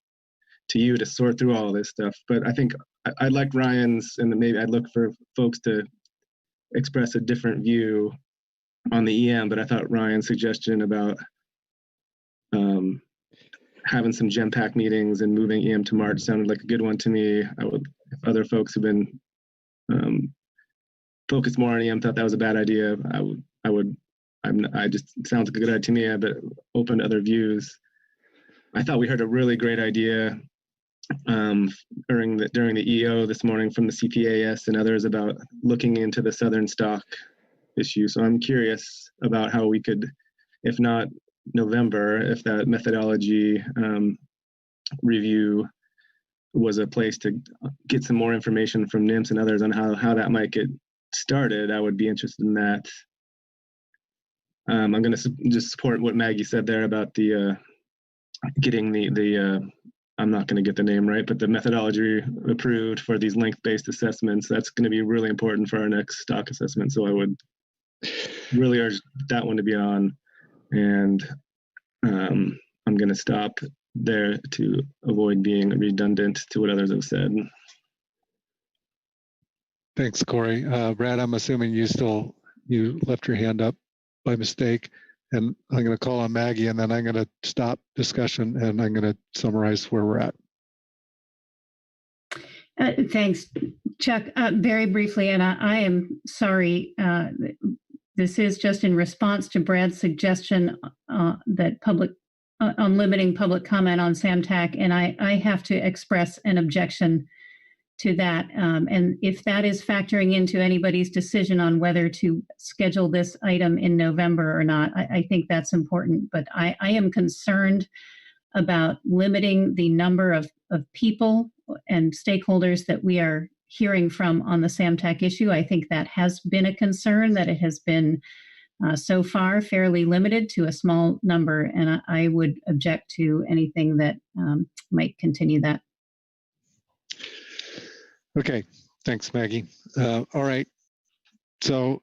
to you to sort through all this stuff. But I think I'd like Ryan's, and maybe I'd look for folks to express a different view on the EM. But I thought Ryan's suggestion about having some GEMPAC meetings and moving EM to March sounded like a good one to me. I would, if other folks have been focused more on EM, thought that was a bad idea. I just sounds like a good idea to me, but open to other views. I thought we heard a really great idea during the EO this morning from the CPAS and others about looking into the Southern stock issue. So I'm curious about how we could, if not November, if that methodology review was a place to get some more information from NIMS and others on how that might get started. I would be interested in that. I'm going to just support what Maggie said there about the getting the I'm not going to get the name right, but the methodology approved for these length-based assessments. That's going to be really important for our next stock assessment. So I would really urge that one to be on. And I'm going to stop there to avoid being redundant to what others have said. Thanks, Corey. Brad, I'm assuming you left your hand up by mistake, and I'm going to call on Maggie, and then I'm going to stop discussion, and I'm going to summarize where we're at. Thanks, Chuck. Very briefly, and I am sorry, this is just in response to Brad's suggestion that on limiting public comment on SAMTAC, and I have to express an objection to that. And if that is factoring into anybody's decision on whether to schedule this item in November or not, I think that's important. But I am concerned about limiting the number of people and stakeholders that we are hearing from on the SAMTAC issue. I think that has been a concern, that it has been so far fairly limited to a small number, and I would object to anything that might continue that. Okay, thanks, Maggie. All right, so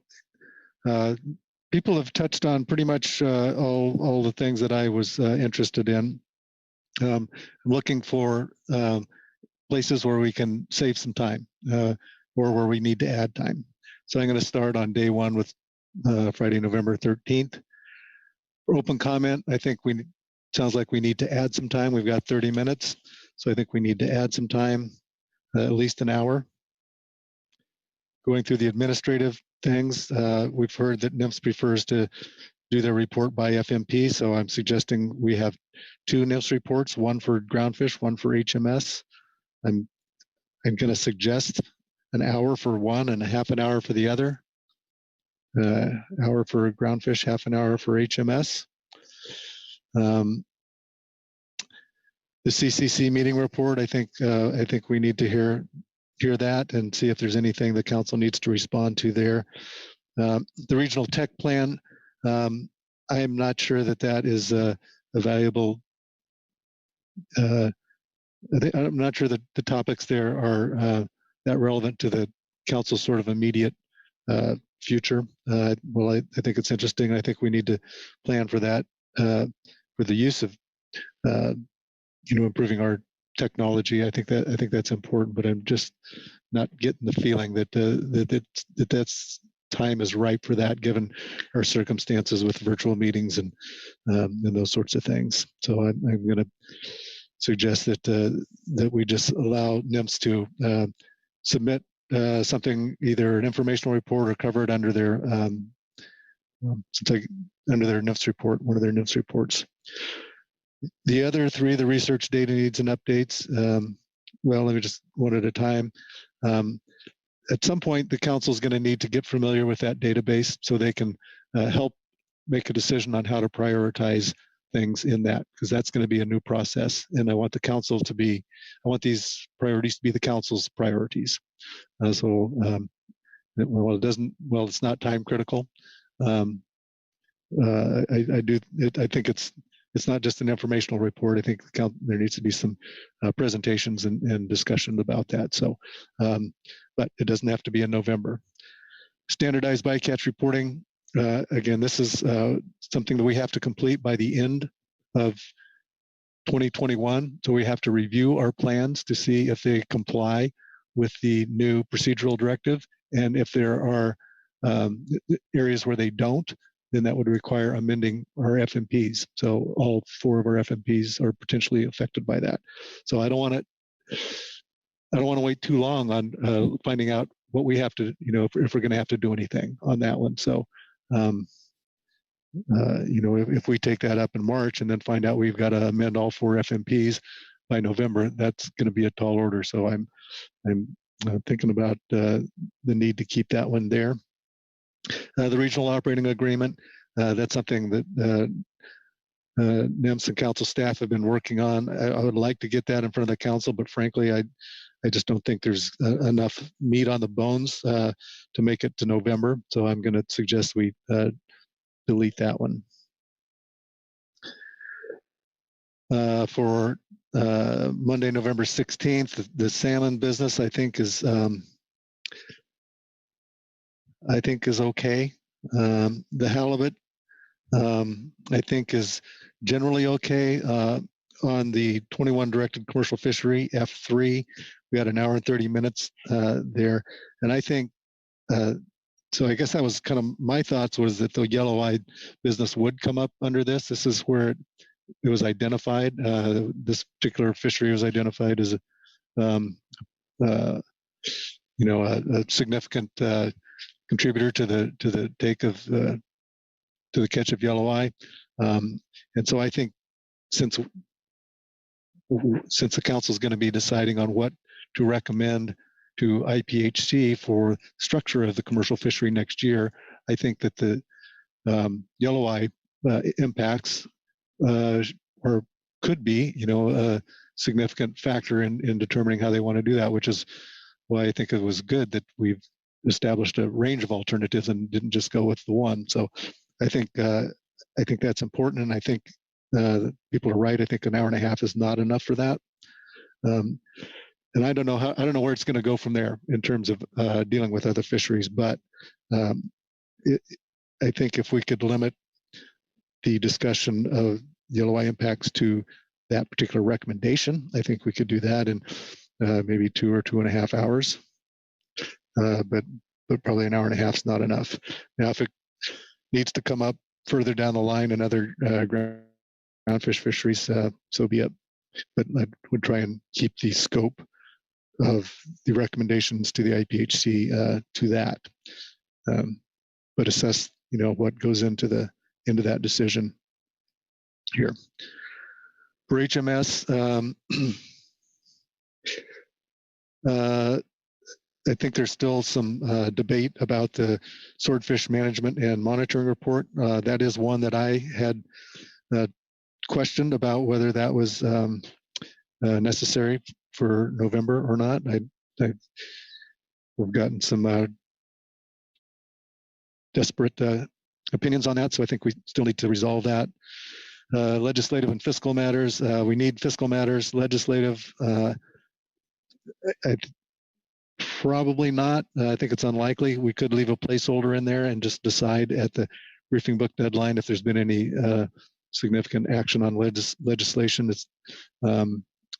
people have touched on pretty much all the things that I was interested in. I'm looking for places where we can save some time or where we need to add time. So I'm going to start on day one with Friday, November 13th. For open comment, I think sounds like we need to add some time. We've got 30 minutes, so I think we need to add some time. At least an hour. Going through the administrative things, we've heard that NIMS prefers to do their report by FMP, so I'm suggesting we have 2 NIMS reports, one for groundfish, one for HMS. I'm going to suggest an hour for one and a half an hour for the other. Hour for groundfish, half an hour for HMS. The CCC meeting report, I think we need to hear that and see if there's anything the council needs to respond to there. The regional tech plan, I am not sure that is a valuable. I'm not sure that the topics there are that relevant to the council's sort of immediate future. Well, I think it's interesting. I think we need to plan for that for the use of. Improving our technology. I think that's important, but I'm just not getting the feeling that that's time is ripe for that, given our circumstances with virtual meetings and those sorts of things. So I'm going to suggest that we just allow NIMS to submit something, either an informational report or cover it under their under their NIMS report, one of their NIMS reports. The other 3, the research data needs and updates. Well, let me just one at a time. At some point, the council is going to need to get familiar with that database so they can help make a decision on how to prioritize things in that, because that's going to be a new process. And I want the council to be, I want these priorities to be the council's priorities. Well, it's not time critical. I think it's not just an informational report. I think there needs to be some presentations and discussion about that. So, but it doesn't have to be in November. Standardized bycatch reporting. Again, this is something that we have to complete by the end of 2021. So we have to review our plans to see if they comply with the new procedural directive. And if there are areas where they don't, then that would require amending our FMPs. So all 4 of our FMPs are potentially affected by that. So I don't want to wait too long on finding out what we have to, if we're going to have to do anything on that one. So, if we take that up in March and then find out we've got to amend all 4 FMPs by November, that's going to be a tall order. So I'm thinking about the need to keep that one there. The regional operating agreement, that's something that NIMS and council staff have been working on. I would like to get that in front of the council, but frankly, I just don't think there's enough meat on the bones to make it to November. So I'm going to suggest we delete that one. For Monday, November 16th, the salmon business, I think is okay. The halibut, I think, is generally okay. On the 21 directed commercial fishery, F3, we had 1 hour and 30 minutes there. And I think, so I guess that was kind of my thoughts, was that the yellow-eyed business would come up under this. This is where it was identified. This particular fishery was identified as a significant contributor to the take of to the catch of yellow eye, and so I think since the council is going to be deciding on what to recommend to IPHC for structure of the commercial fishery next year, I think that the yellow eye impacts or could be, a significant factor in determining how they want to do that, which is why I think it was good that we've established a range of alternatives and didn't just go with the one. So I think that's important, and I think people are right. I think 1.5 hours is not enough for that. And I don't know where it's going to go from there in terms of dealing with other fisheries, but I think if we could limit the discussion of yellow eye impacts to that particular recommendation, I think we could do that in maybe 2 or 2.5 hours. But probably 1.5 hours is not enough. Now, if it needs to come up further down the line in other groundfish fisheries, so be it. But I would try and keep the scope of the recommendations to the IPHC to that, but assess what goes into that decision here. For HMS, I think there's still some debate about the swordfish management and monitoring report. That is one that I had questioned about whether that was necessary for November or not. We've gotten some desperate opinions on that, so I think we still need to resolve that. Legislative and fiscal matters. We need fiscal matters. Legislative, probably not. I think it's unlikely. We could leave a placeholder in there and just decide at the briefing book deadline if there's been any significant action on legislation. It's,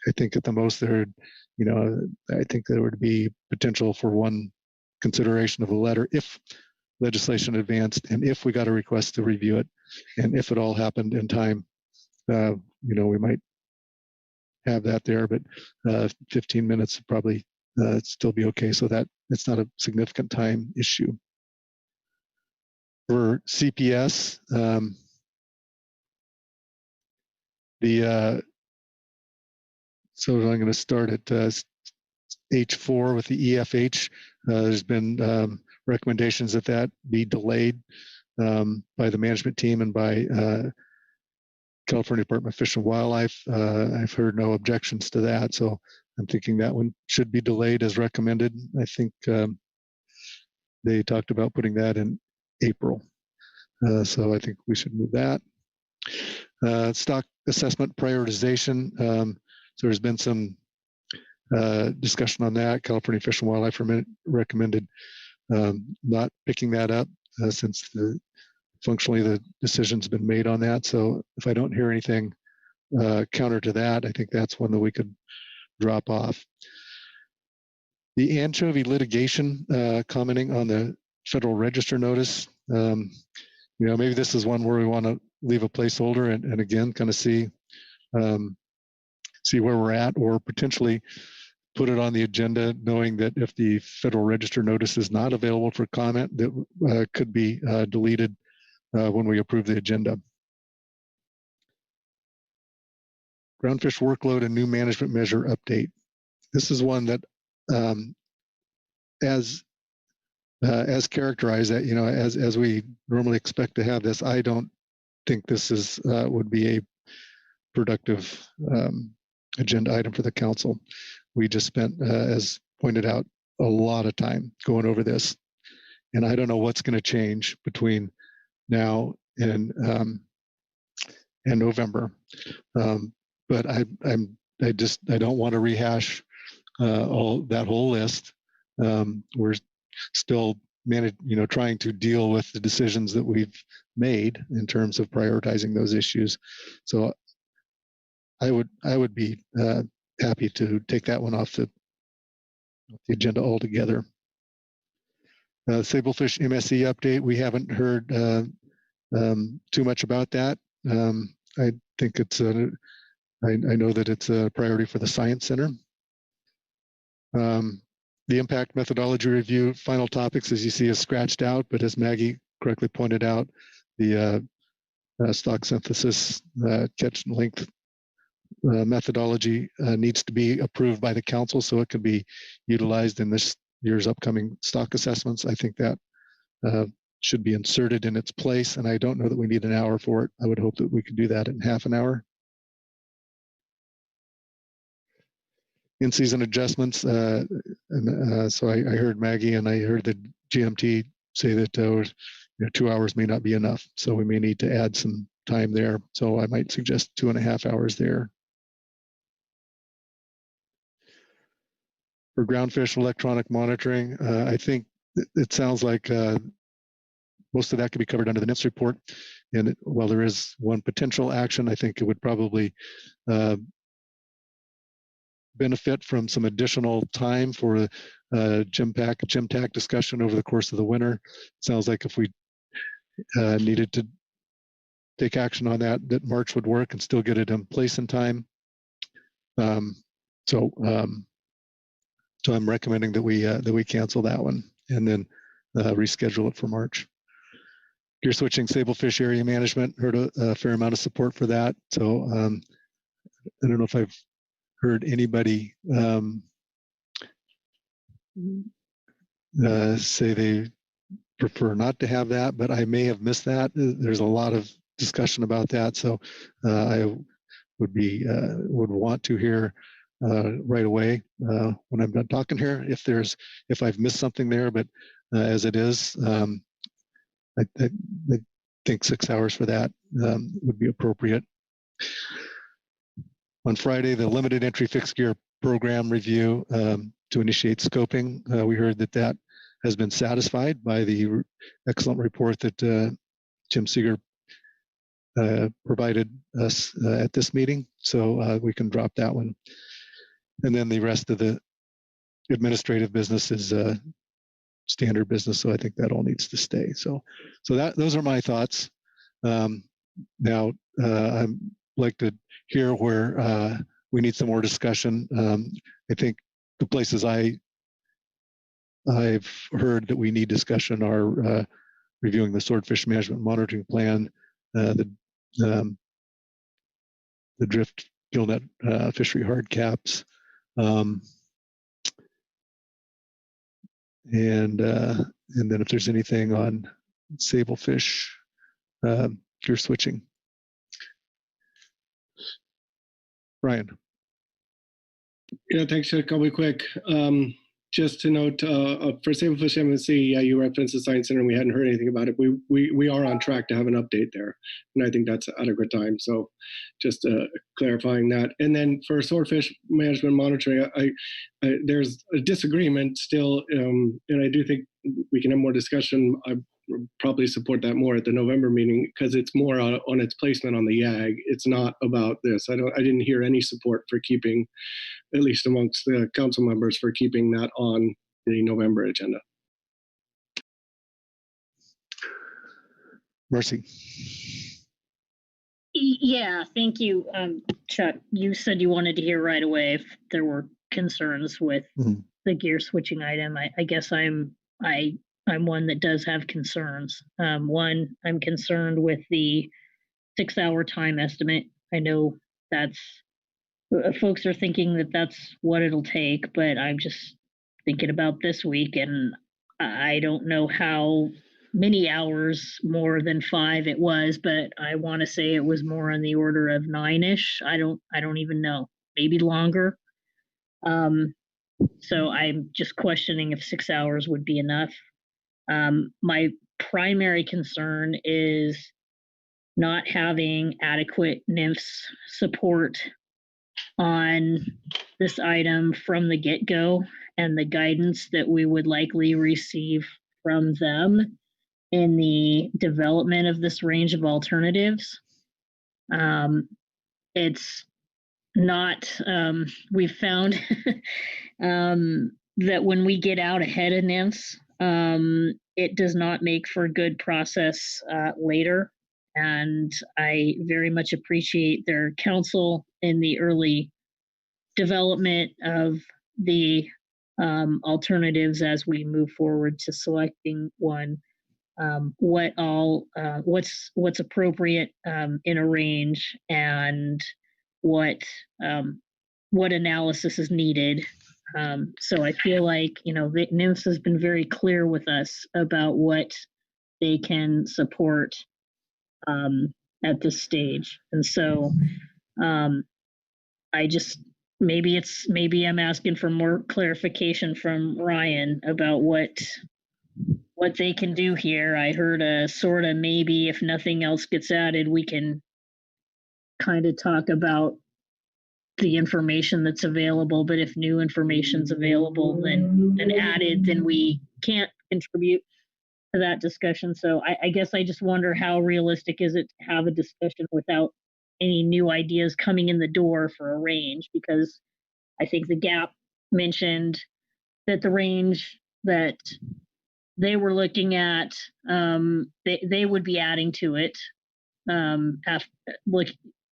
I think at the most there, I think there would be potential for one consideration of a letter if legislation advanced and if we got a request to review it, and if it all happened in time, we might have that there, but 15 minutes probably still be okay. So that it's not a significant time issue. For CPS, so I'm going to start at H4 with the EFH. There's been recommendations that be delayed by the management team and by California Department of Fish and Wildlife. I've heard no objections to that, so I'm thinking that one should be delayed as recommended. I think they talked about putting that in April, so I think we should move that. Stock assessment prioritization. So there's been some discussion on that. California Fish and Wildlife recommended not picking that up since functionally the decision's been made on that. So if I don't hear anything counter to that, I think that's one that we could drop off. The anchovy litigation, commenting on the Federal Register notice. Maybe this is one where we want to leave a placeholder and again, kind of see where we're at, or potentially put it on the agenda, knowing that if the Federal Register notice is not available for comment, that could be deleted when we approve the agenda. Groundfish workload and new management measure update. This is one that, as characterized, as we normally expect to have this, I don't think this is would be a productive agenda item for the council. We just spent, as pointed out, a lot of time going over this, and I don't know what's going to change between now and November. But I don't want to rehash that whole list. We're still trying to deal with the decisions that we've made in terms of prioritizing those issues. So I would be happy to take that one off the agenda altogether. Sablefish MSE update. We haven't heard too much about that. I think it's I know that it's a priority for the Science Center. The impact methodology review, final topics, as you see, is scratched out, but as Maggie correctly pointed out, the stock synthesis catch and length methodology needs to be approved by the council so it can be utilized in this year's upcoming stock assessments. I think that should be inserted in its place, and I don't know that we need an hour for it. I would hope that we could do that in half an hour. In-season adjustments, so I heard Maggie and I heard the GMT say that 2 hours may not be enough, so we may need to add some time there. So I might suggest 2.5 hours there. For groundfish electronic monitoring, I think it sounds like most of that could be covered under the NIFS report. And while there is one potential action, I think it would probably benefit from some additional time for GMTAC discussion over the course of the winter. It sounds like if we needed to take action on that March would work and still get it in place in time. So I'm recommending that we cancel that one and then reschedule it for March. Gear switching sablefish area management, heard a fair amount of support for that. So I don't know if I've heard anybody say they prefer not to have that, but I may have missed that. There's a lot of discussion about that, so I would want to hear right away when I'm done talking here if I've missed something there. But as it is, I think 6 hours for that would be appropriate. On Friday, the limited entry fixed gear program review to initiate scoping. We heard that has been satisfied by the excellent report that Jim Seeger provided us at this meeting. So we can drop that one. And then the rest of the administrative business is standard business. So I think that all needs to stay. So those are my thoughts. Now, I'd like to hear where we need some more discussion. I think the places I've heard that we need discussion are reviewing the swordfish management monitoring plan, the drift gillnet fishery hard caps, and then if there's anything on sablefish gear switching. Brian. Yeah, thanks. I'll be quick. just to note, for Save PFMC, yeah, you referenced the Science Center and we hadn't heard anything about it. We are on track to have an update there. And I think that's adequate time. So just clarifying that. And then for swordfish management monitoring, there's a disagreement still. And I do think we can have more discussion. I probably support that more at the November meeting because it's more on its placement on the YAG. It's not about this. I didn't hear any support for keeping, at least amongst the council members, for keeping that on the November agenda. Marcy. Yeah, thank you, Chuck. You said you wanted to hear right away if there were concerns with the gear switching item. I guess I'm one that does have concerns. One, I'm concerned with the 6-hour time estimate. I know that's folks are thinking that that's what it'll take, but I'm just thinking about this week, and I don't know how many hours more than 5 it was, but I want to say it was more on the order of 9-ish. I don't even know, maybe longer. So I'm just questioning if 6 hours would be enough. My primary concern is not having adequate NIMS support on this item from the get-go, and the guidance that we would likely receive from them in the development of this range of alternatives. It's not, we've found that when we get out ahead of NIMS, it does not make for a good process later. And I very much appreciate their counsel in the early development of the alternatives as we move forward to selecting one. What's appropriate in a range, and what analysis is needed. So I feel like, the NIMS has been very clear with us about what they can support at this stage. And so I just, maybe I'm asking for more clarification from Ryan about what they can do here. I heard a sort of maybe if nothing else gets added, we can kind of talk about the information that's available, but if new information's available then added, then we can't contribute to that discussion. So I guess I just wonder how realistic is it to have a discussion without any new ideas coming in the door for a range, because I think the GAP mentioned that the range that they were looking at, they would be adding to it after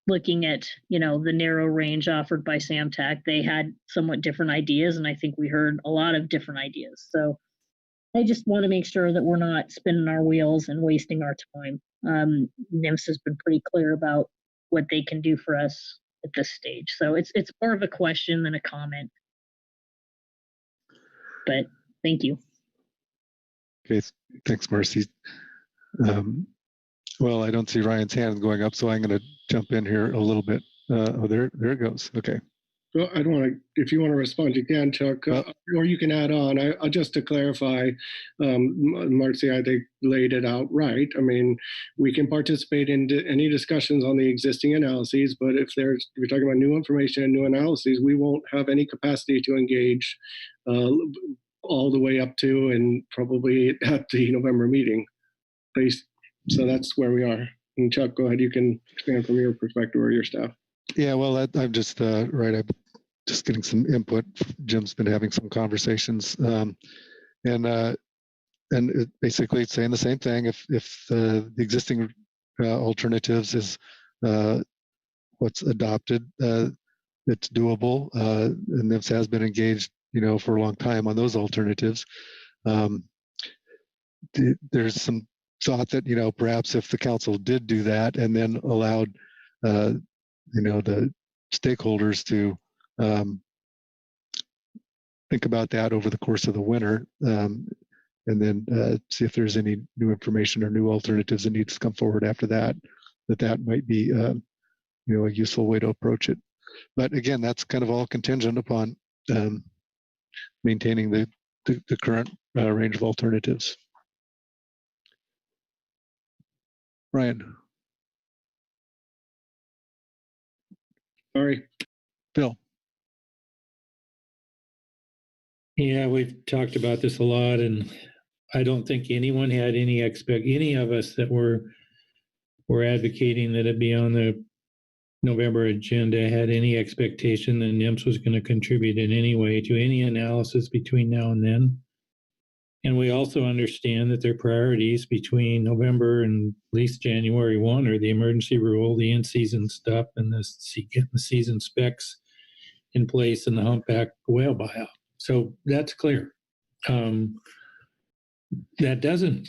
looking at, the narrow range offered by Samtec. They had somewhat different ideas, and I think we heard a lot of different ideas. So I just want to make sure that we're not spinning our wheels and wasting our time. NIMS has been pretty clear about what they can do for us at this stage. So it's more of a question than a comment. But thank you. Okay, thanks, Marcy. Well, I don't see Ryan's hand going up, so I'm going to jump in here a little bit. There it goes. Okay. Well, I don't want to, if you want to respond, you can, Chuck, or you can add on. I just to clarify, Marcy, I think, laid it out right. I mean, we can participate in any discussions on the existing analyses, but if we're talking about new information and new analyses, we won't have any capacity to engage all the way up to and probably at the November meeting. So that's where we are. And Chuck, go ahead. You can expand from your perspective or your staff. Yeah, well, I'm just right. I'm just getting some input. Jim's been having some conversations, and basically it's saying the same thing. If the existing alternatives is what's adopted, it's doable. And NIMS has been engaged, for a long time on those alternatives. There's some thought that perhaps if the council did do that and then allowed the stakeholders to think about that over the course of the winter, and then see if there's any new information or new alternatives that needs to come forward after that, that might be a useful way to approach it. But again, that's kind of all contingent upon maintaining the current range of alternatives. Ryan. Sorry. Bill. Yeah, we've talked about this a lot, and I don't think anyone had any of us that were advocating that it be on the November agenda had any expectation that NIMS was going to contribute in any way to any analysis between now and then. And we also understand that their priorities between November and at least January 1 are the emergency rule, the in-season stuff, and getting the season specs in place and the humpback whale buyout. So that's clear. That doesn't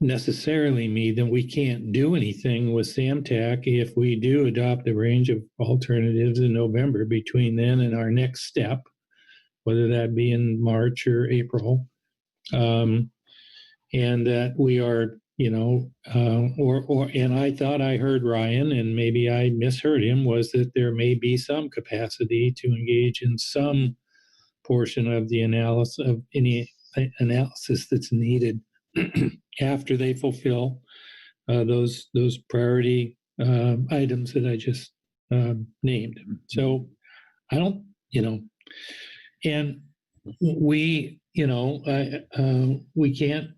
necessarily mean that we can't do anything with SAMTAC if we do adopt a range of alternatives in November between then and our next step, whether that be in March or April. And that we are, and I thought I heard Ryan, and maybe I misheard him, was that there may be some capacity to engage in some portion of the analysis of any analysis that's needed after they fulfill those priority items that I just named. So I don't, and we, we can't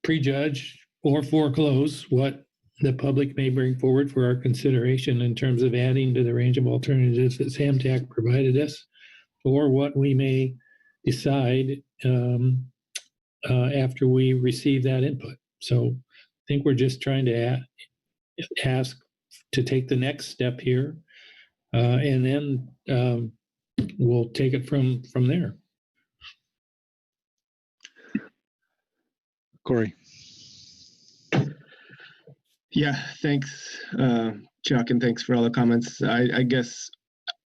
prejudge or foreclose what the public may bring forward for our consideration in terms of adding to the range of alternatives that SAMTAC provided us, or what we may decide after we receive that input. So I think we're just trying to ask to take the next step here, and then we'll take it from there. Corey. Yeah, thanks, Chuck, and thanks for all the comments. I guess,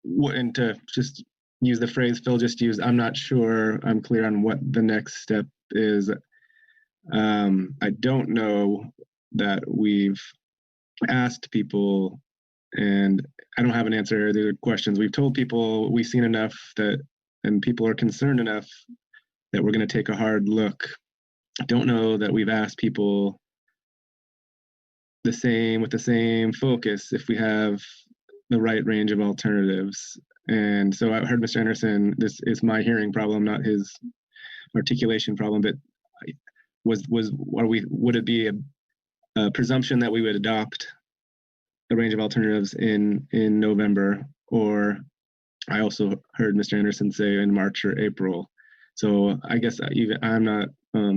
and to just use the phrase Phil just used, I'm not sure I'm clear on what the next step is. I don't know that we've asked people, and I don't have an answer to the questions. We've told people we've seen enough and people are concerned enough that we're going to take a hard look. I don't know that we've asked people with the same focus if we have the right range of alternatives. And so I heard Mr. Anderson, this is my hearing problem, not his articulation problem, but would it be a presumption that we would adopt a range of alternatives in November? Or I also heard Mr. Anderson say in March or April. So I guess I'm not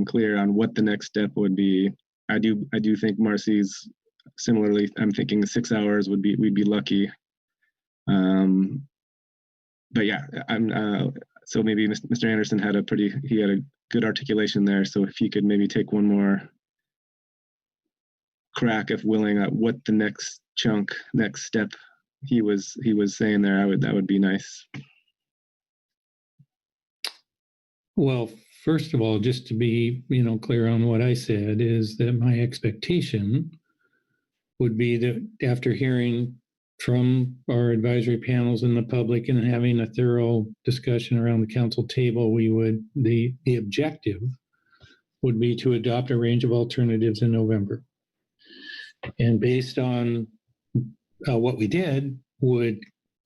clear on what the next step would be. I do think Marcy's similarly. I'm thinking 6 hours we'd be lucky. But yeah, so maybe Mr. Anderson had a good articulation there. So if he could maybe take one more crack, if willing, at what the next step he was saying there, that would be nice. Well, first of all, just to be clear on what I said, is that my expectation would be that after hearing from our advisory panels and the public and having a thorough discussion around the council table, the objective would be to adopt a range of alternatives in November. And based on what we did would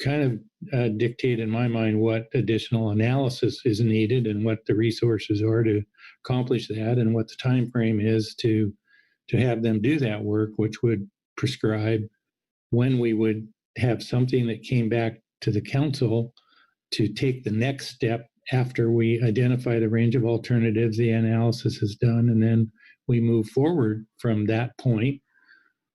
kind of dictate in my mind what additional analysis is needed and what the resources are to accomplish that, and what the time frame is to have them do that work, which would prescribe when we would have something that came back to the council to take the next step after we identify the range of alternatives, the analysis is done, and then we move forward from that point,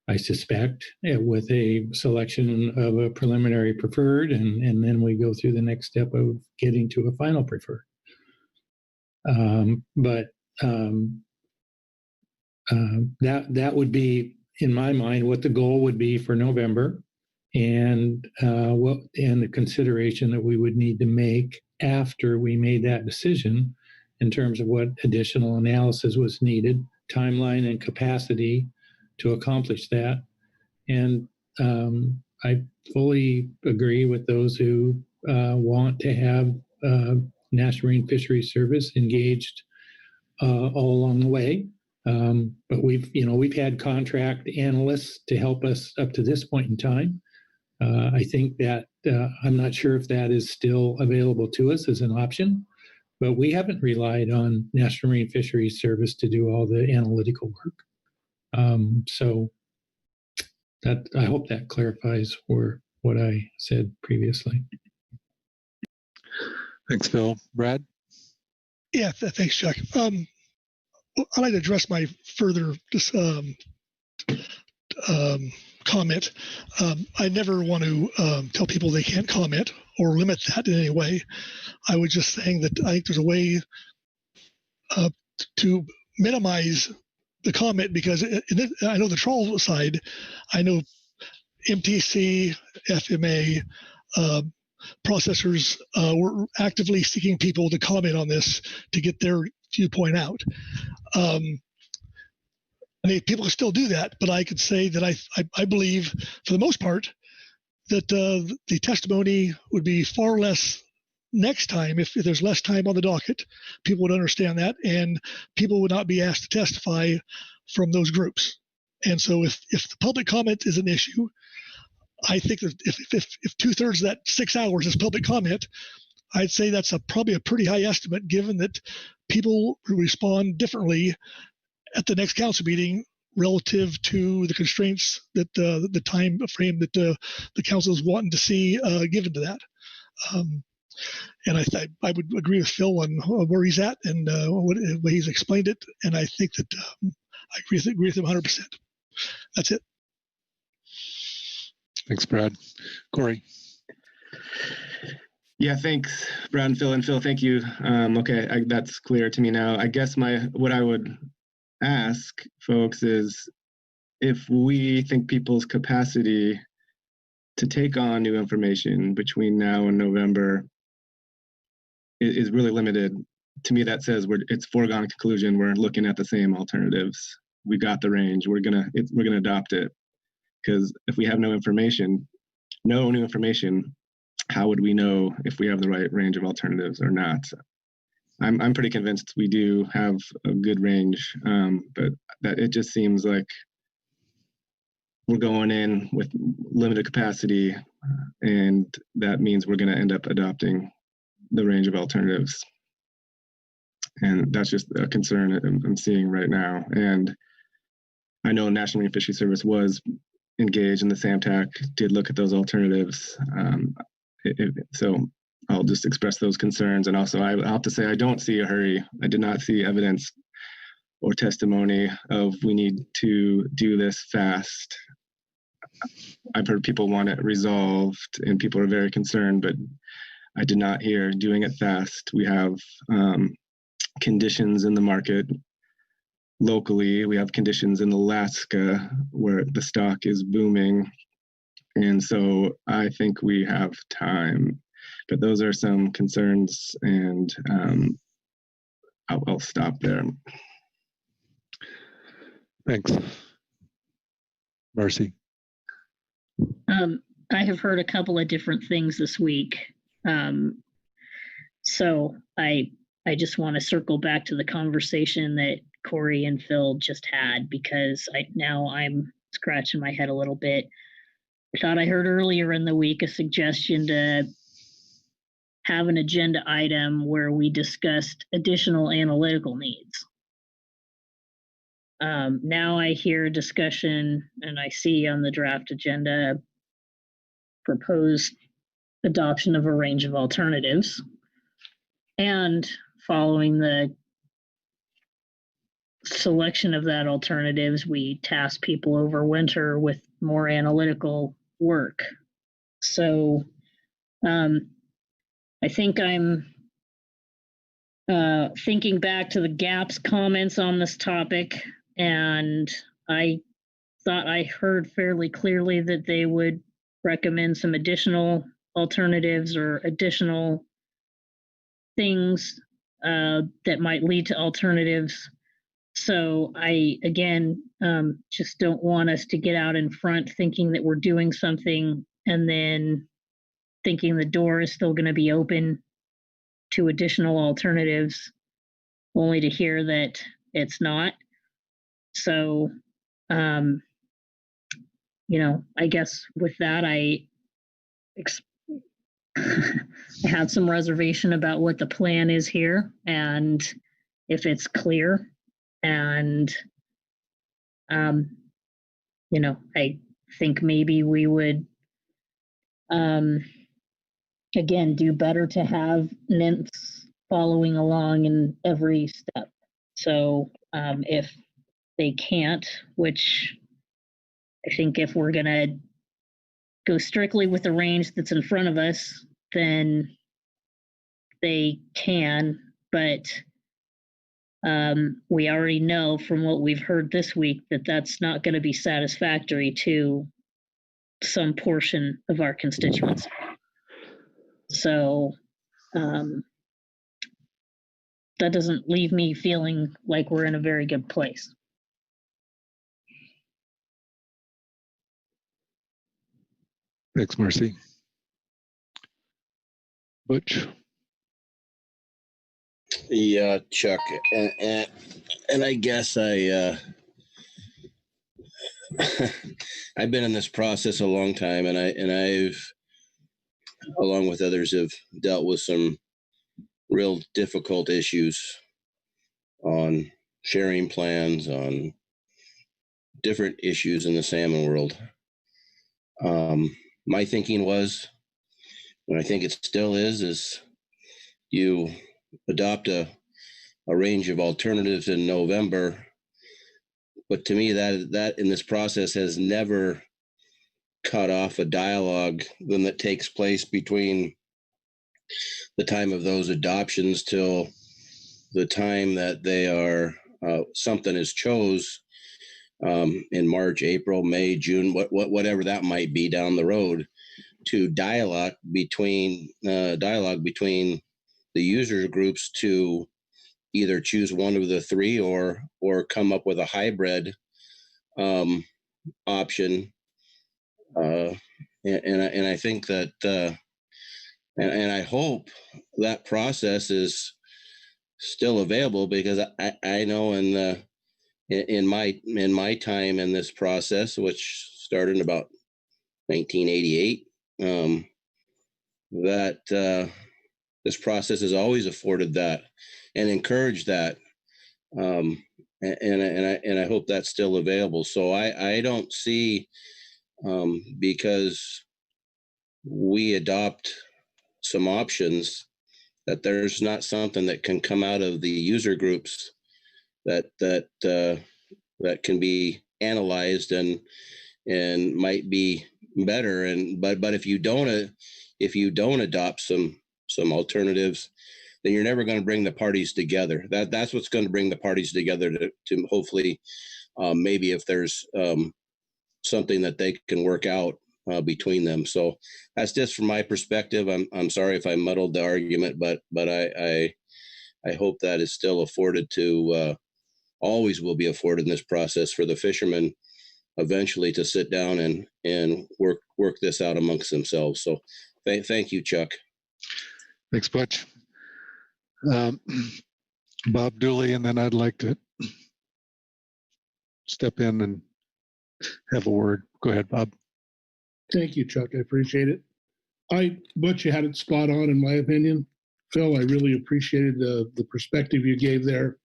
I suspect, with a selection of a preliminary preferred, and then we go through the next step of getting to a final preferred. That would be, in my mind, what the goal would be for November, and the consideration that we would need to make after we made that decision in terms of what additional analysis was needed, timeline and capacity to accomplish that. And I fully agree with those who want to have National Marine Fisheries Service engaged all along the way. But we've had contract analysts to help us up to this point in time. I think that I'm not sure if that is still available to us as an option, but we haven't relied on National Marine Fisheries Service to do all the analytical work. So that I hope that clarifies what I said previously. Thanks, Phil. Brad? Yeah, thanks, Chuck. I'd like to address my further comment. I never want to tell people they can't comment or limit that in any way. I was just saying that I think there's a way to minimize the comment, because I know the trawl side, I know MTC, FMA, processors were actively seeking people to comment on this to get their viewpoint out. I mean, people can still do that, but I could say that I believe, for the most part, that the testimony would be far less next time if there's less time on the docket. People would understand that, and people would not be asked to testify from those groups. And so if the public comment is an issue, I think that if 2/3 of that 6 hours is public comment, I'd say that's probably a pretty high estimate, given that people respond differently at the next council meeting relative to the constraints that the time frame that the council is wanting to see given to that. And I would agree with Phil on where he's at and what he's explained it. And I think that I agree with him 100%. That's it. Thanks, Brad. Corey? Yeah, thanks, Brad and Phil. And Phil, thank you. Okay, that's clear to me now. I guess what I would ask folks is, if we think people's capacity to take on new information between now and November is really limited, to me that says it's foregone conclusion. We're looking at the same alternatives. We got the range. We're gonna adopt it, because if we have no new information, how would we know if we have the right range of alternatives or not? I'm pretty convinced we do have a good range, but that it just seems like we're going in with limited capacity, and that means we're going to end up adopting the range of alternatives. And that's just a concern I'm seeing right now. And I know National Marine Fisheries Service was engaged, and the SAMTAC did look at those alternatives. So I'll just express those concerns. And also, I'll have to say, I don't see a hurry. I did not see evidence or testimony of we need to do this fast. I've heard people want it resolved, and people are very concerned, but I did not hear doing it fast. We have conditions in the market locally. We have conditions in Alaska where the stock is booming. And so I think we have time. But those are some concerns, and I'll stop there. Thanks. Marcy? I have heard a couple of different things this week. So I just want to circle back to the conversation that Corey and Phil just had, because now I'm scratching my head a little bit. I thought I heard earlier in the week a suggestion to have an agenda item where we discussed additional analytical needs. Now I hear discussion, and I see on the draft agenda proposed adoption of a range of alternatives. And following the selection of that alternatives, we task people over winter with more analytical work. So I think I'm thinking back to the GAP's comments on this topic, and I thought I heard fairly clearly that they would recommend some additional alternatives or additional things that might lead to alternatives. So I, again, just don't want us to get out in front thinking that we're doing something and then thinking the door is still going to be open 2 additional alternatives, only to hear that it's not. So, I guess with that, I had some reservation about what the plan is here and if it's clear. And, I think maybe we would, again, do better to have NIMS following along in every step. So if they can't, which I think if we're going to go strictly with the range that's in front of us, then they can, but we already know from what we've heard this week that that's not going to be satisfactory to some portion of our constituents. So that doesn't leave me feeling like we're in a very good place. Thanks, Marcy. Butch. Yeah, Chuck, and I guess I've been in this process a long time, and I've, along with others, have dealt with some real difficult issues on sharing plans, on different issues in the salmon world. My thinking was, and I think it still is you adopt a range of alternatives in November. But to me, that in this process has never cut off a dialogue then that takes place between the time of those adoptions till the time that they are something is chose in March, April, May, June, whatever that might be down the road, to dialogue between the user groups to either choose one of the 3 or come up with a hybrid option. And I think that and I hope that process is still available, because I know in my time in this process, which started in about 1988, that this process has always afforded that and encouraged that, and I hope that's still available. So I don't see, because we adopt some options, that there's not something that can come out of the user groups that can be analyzed and might be better. But if you don't adopt some alternatives, then you're never going to bring the parties together. That's what's going to bring the parties together to hopefully maybe if there's something that they can work out between them. So that's just from my perspective. I'm sorry if I muddled the argument, but I hope that is still afforded to always will be afforded in this process for the fishermen eventually to sit down and work this out amongst themselves. So thank you, Chuck. Thanks, Butch. Bob Dooley, and then I'd like to step in and have a word. Go ahead, Bob. Thank you, Chuck. I appreciate it. Butch, you had it spot on, in my opinion. Phil, I really appreciated the perspective you gave there.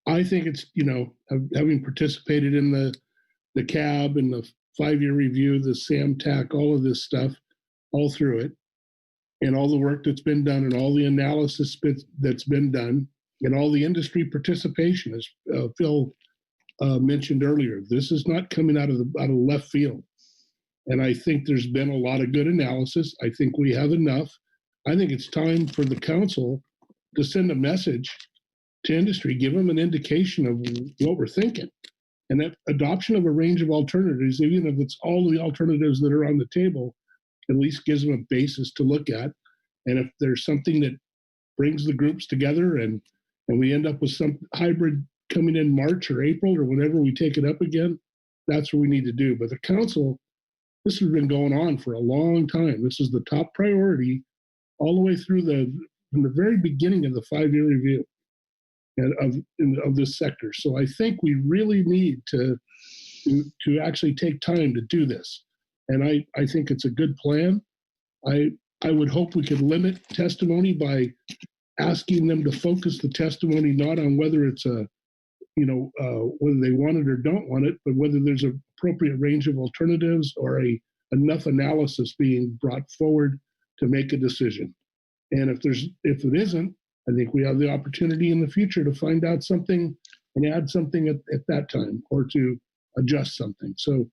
I think it's, having participated in the CAB and the 5-year review, the SAMTAC, all of this stuff, all through it, and all the work that's been done and all the analysis that's been done and all the industry participation, as Phil mentioned earlier. This is not coming out of left field. And I think there's been a lot of good analysis. I think we have enough. I think it's time for the council to send a message to industry, give them an indication of what we're thinking. And that adoption of a range of alternatives, even if it's all the alternatives that are on the table, at least gives them a basis to look at. And if there's something that brings the groups together and we end up with some hybrid coming in March or April or whenever we take it up again, that's what we need to do. But the council, this has been going on for a long time. This is the top priority all the way through from the very beginning of the 5-year review of this sector. So I think we really need to actually take time to do this. And I think it's a good plan. I would hope we could limit testimony by asking them to focus the testimony not on whether it's whether they want it or don't want it, but whether there's an appropriate range of alternatives or enough analysis being brought forward to make a decision. And if it isn't, I think we have the opportunity in the future to find out something and add something at that time, or to adjust something. So,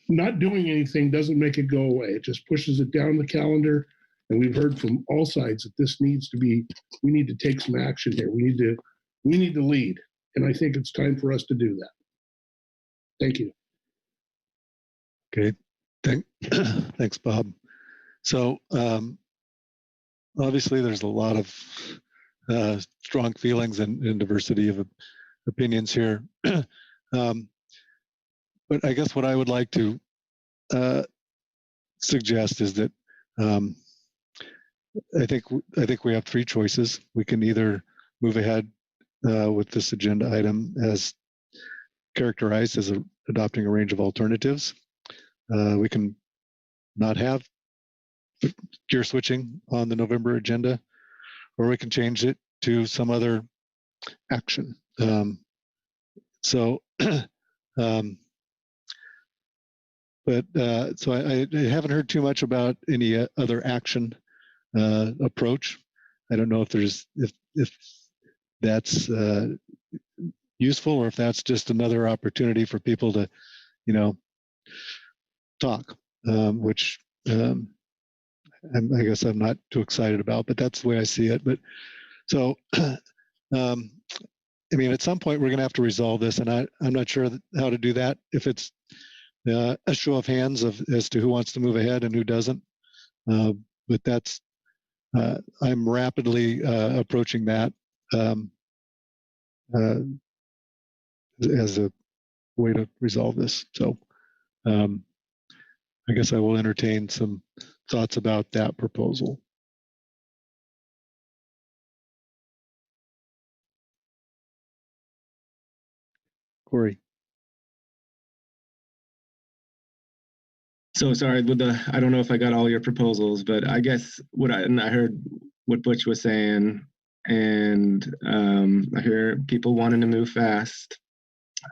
not doing anything doesn't make it go away. It just pushes it down the calendar. And we've heard from all sides that we need to take some action here. We need to lead. And I think it's time for us to do that. Thank you. Okay. Thanks, Bob. So obviously there's a lot of strong feelings and diversity of opinions here. But I guess what I would like to suggest is that I think we have 3 choices. We can either move ahead with this agenda item as characterized as adopting a range of alternatives. We can not have gear switching on the November agenda, or we can change it to some other action. So I haven't heard too much about any other action approach. I don't know if that's useful, or if that's just another opportunity for people to, talk, which I guess I'm not too excited about, but that's the way I see it. But so, at some point we're going to have to resolve this, and I'm not sure how to do that. If it's a show of hands as to who wants to move ahead and who doesn't, but that's I'm rapidly approaching that as a way to resolve this. So I guess I will entertain some thoughts about that proposal. Corey. So sorry, I don't know if I got all your proposals, but I guess I heard what Butch was saying, and I hear people wanting to move fast.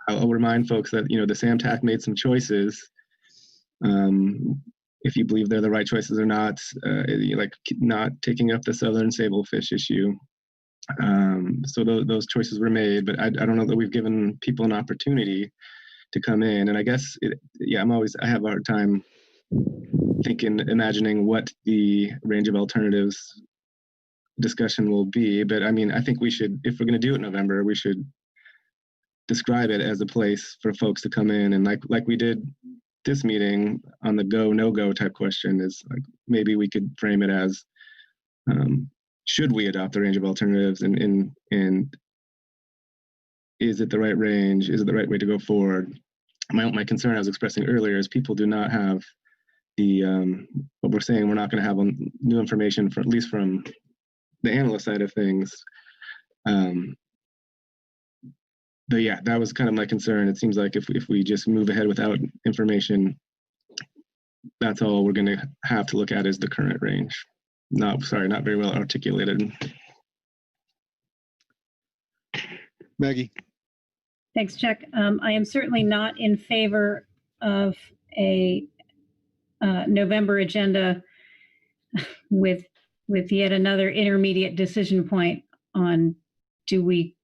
I'll remind folks that, the SAMTAC made some choices. If you believe they're the right choices or not, like not taking up the southern sablefish issue. So those choices were made, but I don't know that we've given people an opportunity to come in. And I guess, I have a hard time imagining what the range of alternatives discussion will be. But I think we should, if we're going to do it in November, we should describe it as a place for folks to come in. And like we did this meeting on the go, no go type question, is like, maybe we could frame it as, should we adopt the range of alternatives, and is it the right range? Is it the right way to go forward? My concern I was expressing earlier is people do not have the, what we're saying, we're not going to have new information, at least from the analyst side of things. But yeah, that was kind of my concern. It seems like if we just move ahead without information, that's all we're going to have to look at is the current range. Not very well articulated. Maggie. Thanks, Chuck. I am certainly not in favor of a November agenda with yet another intermediate decision point on, do we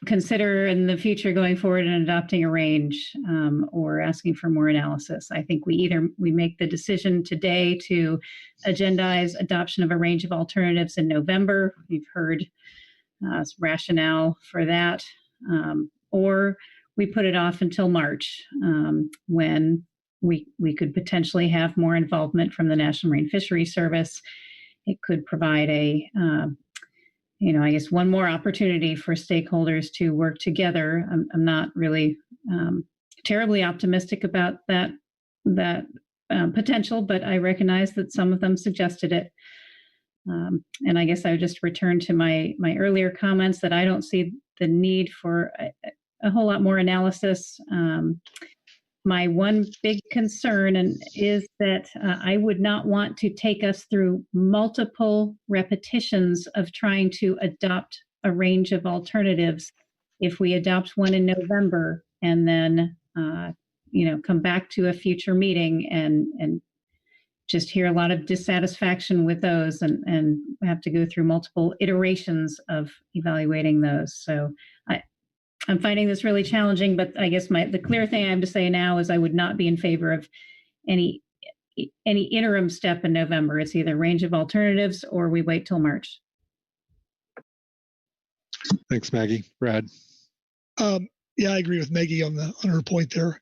consider in the future going forward and adopting a range, or asking for more analysis. I think we make the decision today to agendize adoption of a range of alternatives in November. We've heard rationale for that, or we put it off until March, when we could potentially have more involvement from the National Marine Fisheries Service. It could provide I guess one more opportunity for stakeholders to work together. I'm not really terribly optimistic about that potential, but I recognize that some of them suggested it. And I guess I would just return to my earlier comments that I don't see the need for a whole lot more analysis. My one big concern is that I would not want to take us through multiple repetitions of trying to adopt a range of alternatives if we adopt one in November and then come back to a future meeting and just hear a lot of dissatisfaction with those and have to go through multiple iterations of evaluating those. So I'm finding this really challenging, but I guess the clear thing I have to say now is I would not be in favor of any interim step in November. It's either range of alternatives or we wait till March. Thanks, Maggie. Brad. Yeah, I agree with Maggie on her point there.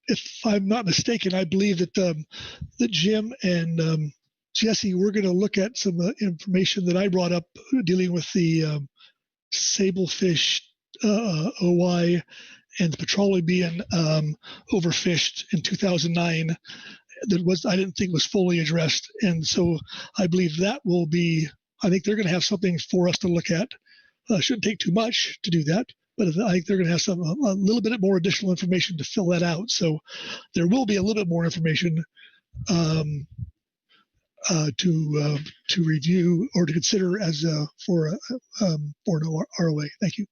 If I'm not mistaken, I believe that Jim and Jesse, we're going to look at some information that I brought up dealing with the sablefish OY and the petroleum being overfished in 2009 that I didn't think was fully addressed. And so I believe that will be, I think they're going to have something for us to look at. Shouldn't take too much to do that, but I think they're going to have a little bit more additional information to fill that out. So there will be a little bit more information to review or to consider as for an ROA. Thank you.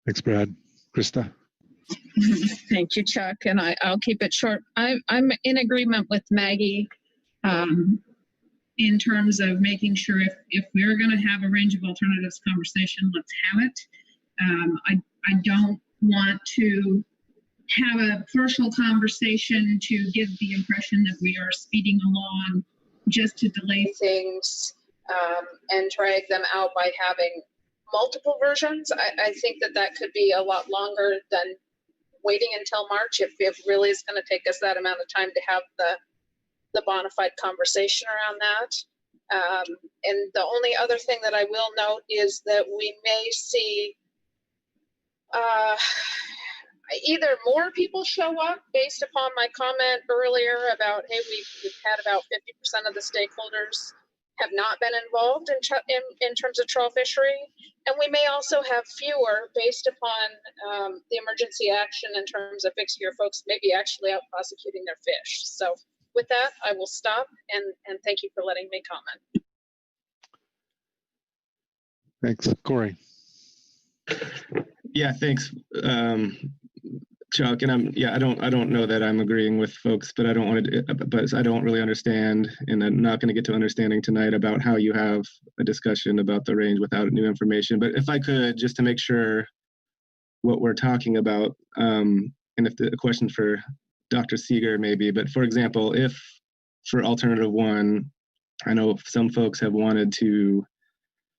Thanks, Brad. Krista. Thank you, Chuck. And I'll keep it short. I'm in agreement with Maggie in terms of making sure if we're going to have a range of alternatives conversation, let's have it. I don't want to have a partial conversation to give the impression that we are speeding along just to delay things and drag them out by having multiple versions. I think that could be a lot longer than waiting until March if it really is going to take us that amount of time to have the bona fide conversation around that. And the only other thing that I will note is that we may see either more people show up based upon my comment earlier about, hey, we've had about 50% of the stakeholders have not been involved in terms of trawl fishery. And we may also have fewer based upon the emergency action in terms of fixing your folks maybe actually out prosecuting their fish. So with that, I will stop and thank you for letting me comment. Thanks, Corey. Yeah, thanks, Chuck. And I don't know that I'm agreeing with folks, but I don't really understand, and I'm not going to get to understanding tonight about how you have a discussion about the range without new information. But if I could, just to make sure what we're talking about, and if the question for Dr. Seeger maybe, but for example, if for alternative one, I know some folks have wanted to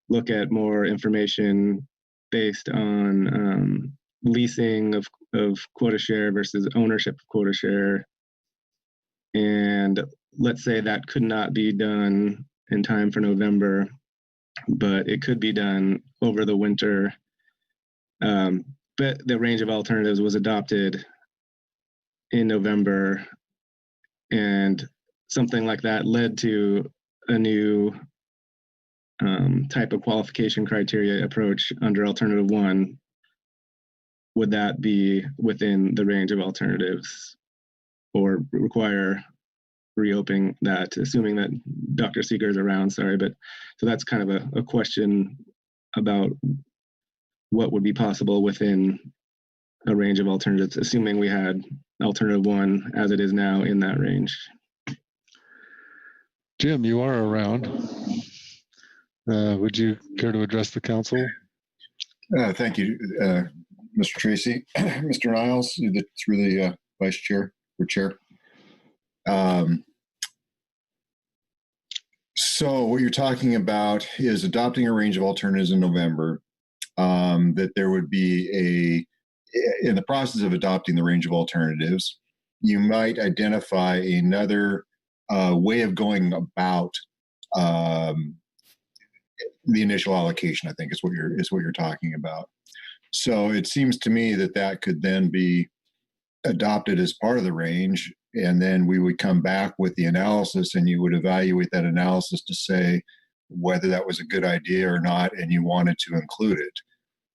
look at more information based on leasing of quota share versus ownership of quota share. And let's say that could not be done in time for November, but it could be done over the winter. But the range of alternatives was adopted in November, and something like that led to a new type of qualification criteria approach under alternative one. Would that be within the range of alternatives or require reopening that, assuming that Dr. Seeger is around, sorry, but so that's kind of a question about what would be possible within a range of alternatives, assuming we had alternative one as it is now in that range. Jim, you are around. Would you care to address the council? Thank you, Mr. Tracy. Mr. Niles, through the vice chair or chair. So what you're talking about is adopting a range of alternatives in November, that there would be in the process of adopting the range of alternatives, you might identify another way of going about the initial allocation, I think is what you're talking about. So it seems to me that could then be adopted as part of the range and then we would come back with the analysis, and you would evaluate that analysis to say whether that was a good idea or not, and you wanted to include it.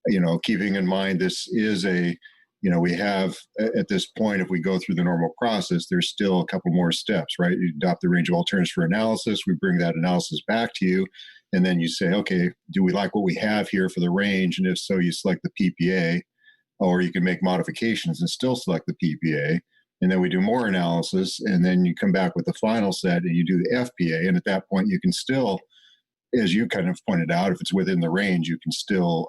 You know, keeping in mind this is a, you know, we have at this point, if we go through the normal process, there's still a couple more steps, right? You adopt the range of alternatives for analysis. We bring that analysis back to you, and then you say, okay, do we like what we have here for the range? And if so, you select the PPA, or you can make modifications and still select the PPA. And then we do more analysis, and then you come back with the final set and you do the FPA. And at that point, you can still, as you kind of pointed out, if it's within the range, you can still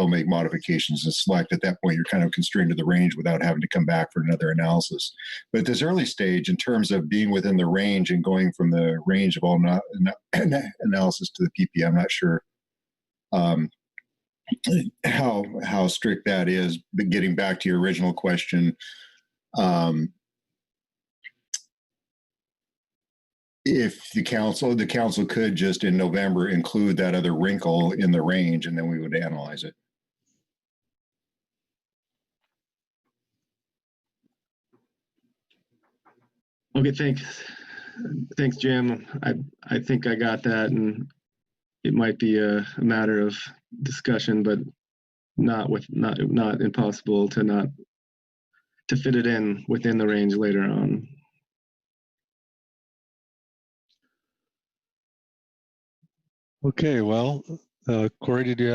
make modifications and select. At that point, you're kind of constrained to the range without having to come back for another analysis. But at this early stage, in terms of being within the range and going from the range of all analysis to the PPA, I'm not sure how strict that is. But getting back to your original question, if the council could just in November include that other wrinkle in the range, and then we would analyze it. Okay, thanks, Jim. I think I got that, and it might be a matter of discussion, but not impossible to fit it in within the range later on. Okay, well, Corey, did you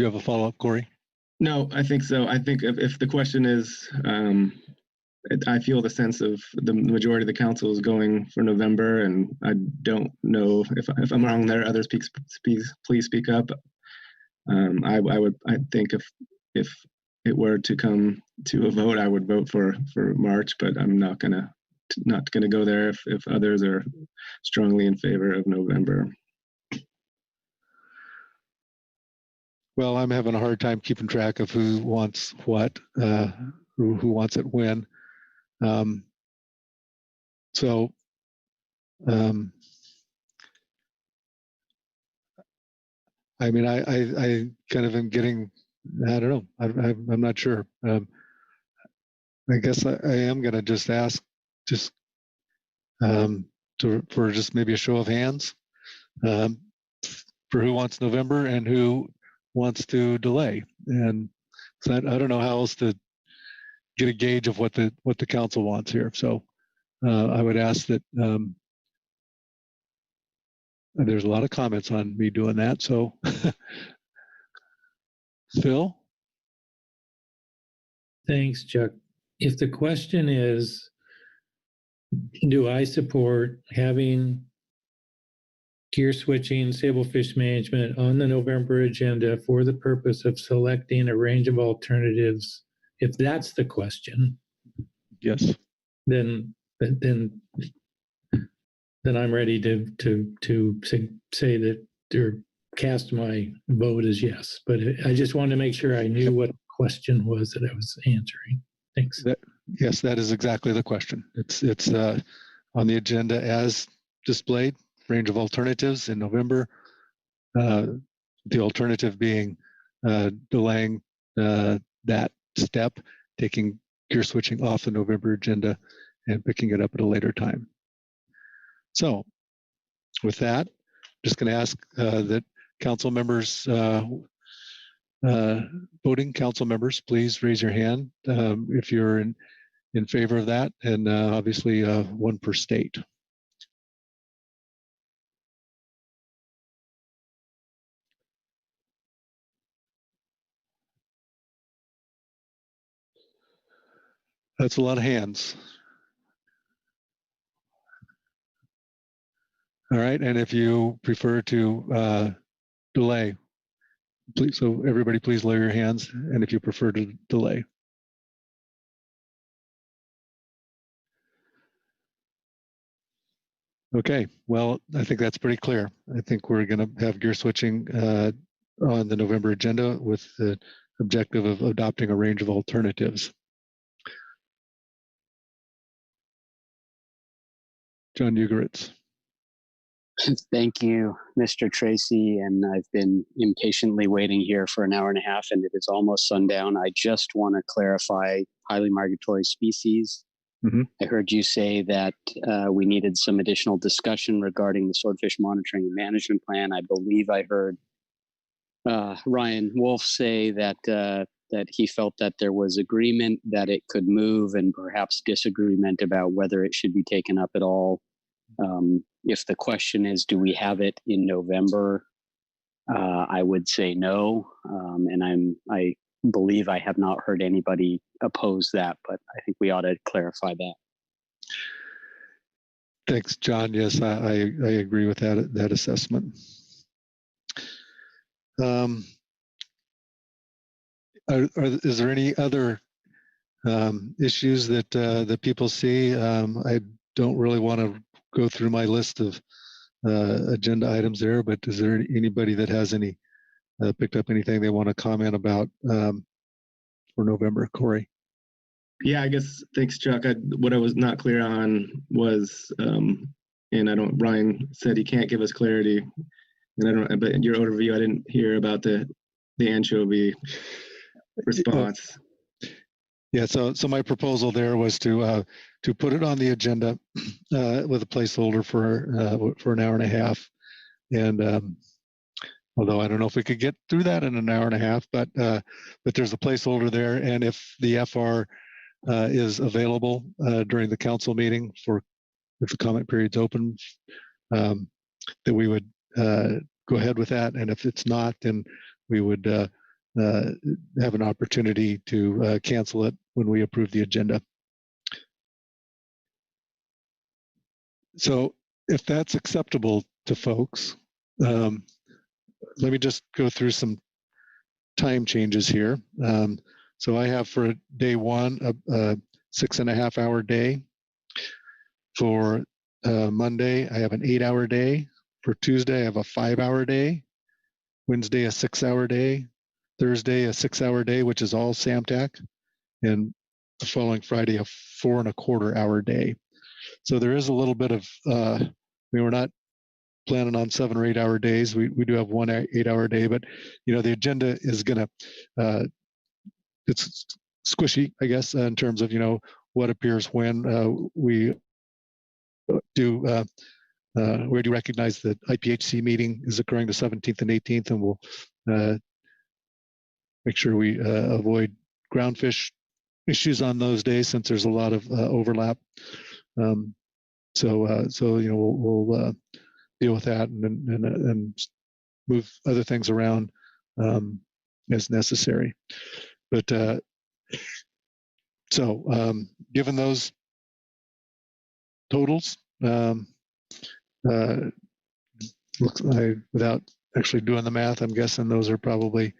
have a follow-up, Corey? No, I think so. I think if the question is, I feel the sense of the majority of the council is going for November, and I don't know if I'm wrong there. Others, please speak up. I think if it were to come to a vote, I would vote for March, but I'm not gonna go there if others are strongly in favor of November. Well, I'm having a hard time keeping track of who wants what, who wants it when. I mean, I kind of am getting, I don't know, I'm not sure. I guess I am going to just ask for just maybe a show of hands for who wants November and who wants to delay. And so I don't know how else to get a gauge of what the council wants here. So I would ask that there's a lot of comments on me doing that. So Phil? Thanks, Chuck. If the question is, do I support having gear switching, sablefish management on the November agenda for the purpose of selecting a range of alternatives? If that's the question, yes, then I'm ready to say that or cast my vote as yes. But I just wanted to make sure I knew what the question was that I was answering. Thanks. Yes, that is exactly the question. It's on the agenda as displayed, range of alternatives in November. The alternative being delaying that step, taking gear switching off the November agenda and picking it up at a later time. So with that, I'm just going to ask that council members, voting council members, please raise your hand if you're in favor of that, and obviously one per state. That's a lot of hands. All right, and if you prefer to delay, please, so everybody please lower your hands, and if you prefer to delay. Okay, well, I think that's pretty clear. I think we're going to have gear switching on the November agenda with the objective of adopting a range of alternatives. John Ugeritz. Thank you, Mr. Tracy. And I've been impatiently waiting here for an hour and a half, and it is almost sundown. I just want to clarify highly migratory species. I heard you say that we needed some additional discussion regarding the swordfish monitoring and management plan. I believe I heard Ryan Wolf say that that he felt that there was agreement that it could move, and perhaps disagreement about whether it should be taken up at all. If the question is, do we have it in November? I would say no, and I believe I have not heard anybody oppose that, but I think we ought to clarify that. Thanks, John. Yes, I agree with that assessment. Is there any other issues that that people see? I don't really want to go through my list of agenda items there, but is there anybody that has any picked up anything they want to comment about for November? Corey? Yeah, I guess, thanks, Chuck. What I was not clear on was, and Ryan said he can't give us clarity, and but in your overview, I didn't hear about the anchovy response. Yeah, so my proposal there was to put it on the agenda with a placeholder for an hour and a half, and although I don't know if we could get through that in an hour and a half, but there's a placeholder there, and if the FR is available during the council meeting if the comment period's open, that we would go ahead with that, and if it's not, then we would have an opportunity to cancel it when we approve the agenda. So if that's acceptable to folks, let me just go through some time changes here. So I have for day one a 6.5 hour day. For Monday, I have an 8-hour day. For Tuesday, I have a 5-hour day. Wednesday, a 6-hour day. Thursday, a 6-hour day, which is all SAMTAC. And the following Friday, a 4.25 hour day. So there is a little bit of, we're not planning on 7 or 8 hour days. We do have one 8-hour day, but the agenda is gonna, it's squishy, I guess, in terms of, what appears when we do recognize that IPHC meeting is occurring the 17th and 18th, and we'll make sure we avoid groundfish issues on those days since there's a lot of overlap. So we'll deal with that and move other things around as necessary. But given those totals, looks like, without actually doing the math, I'm guessing those are probably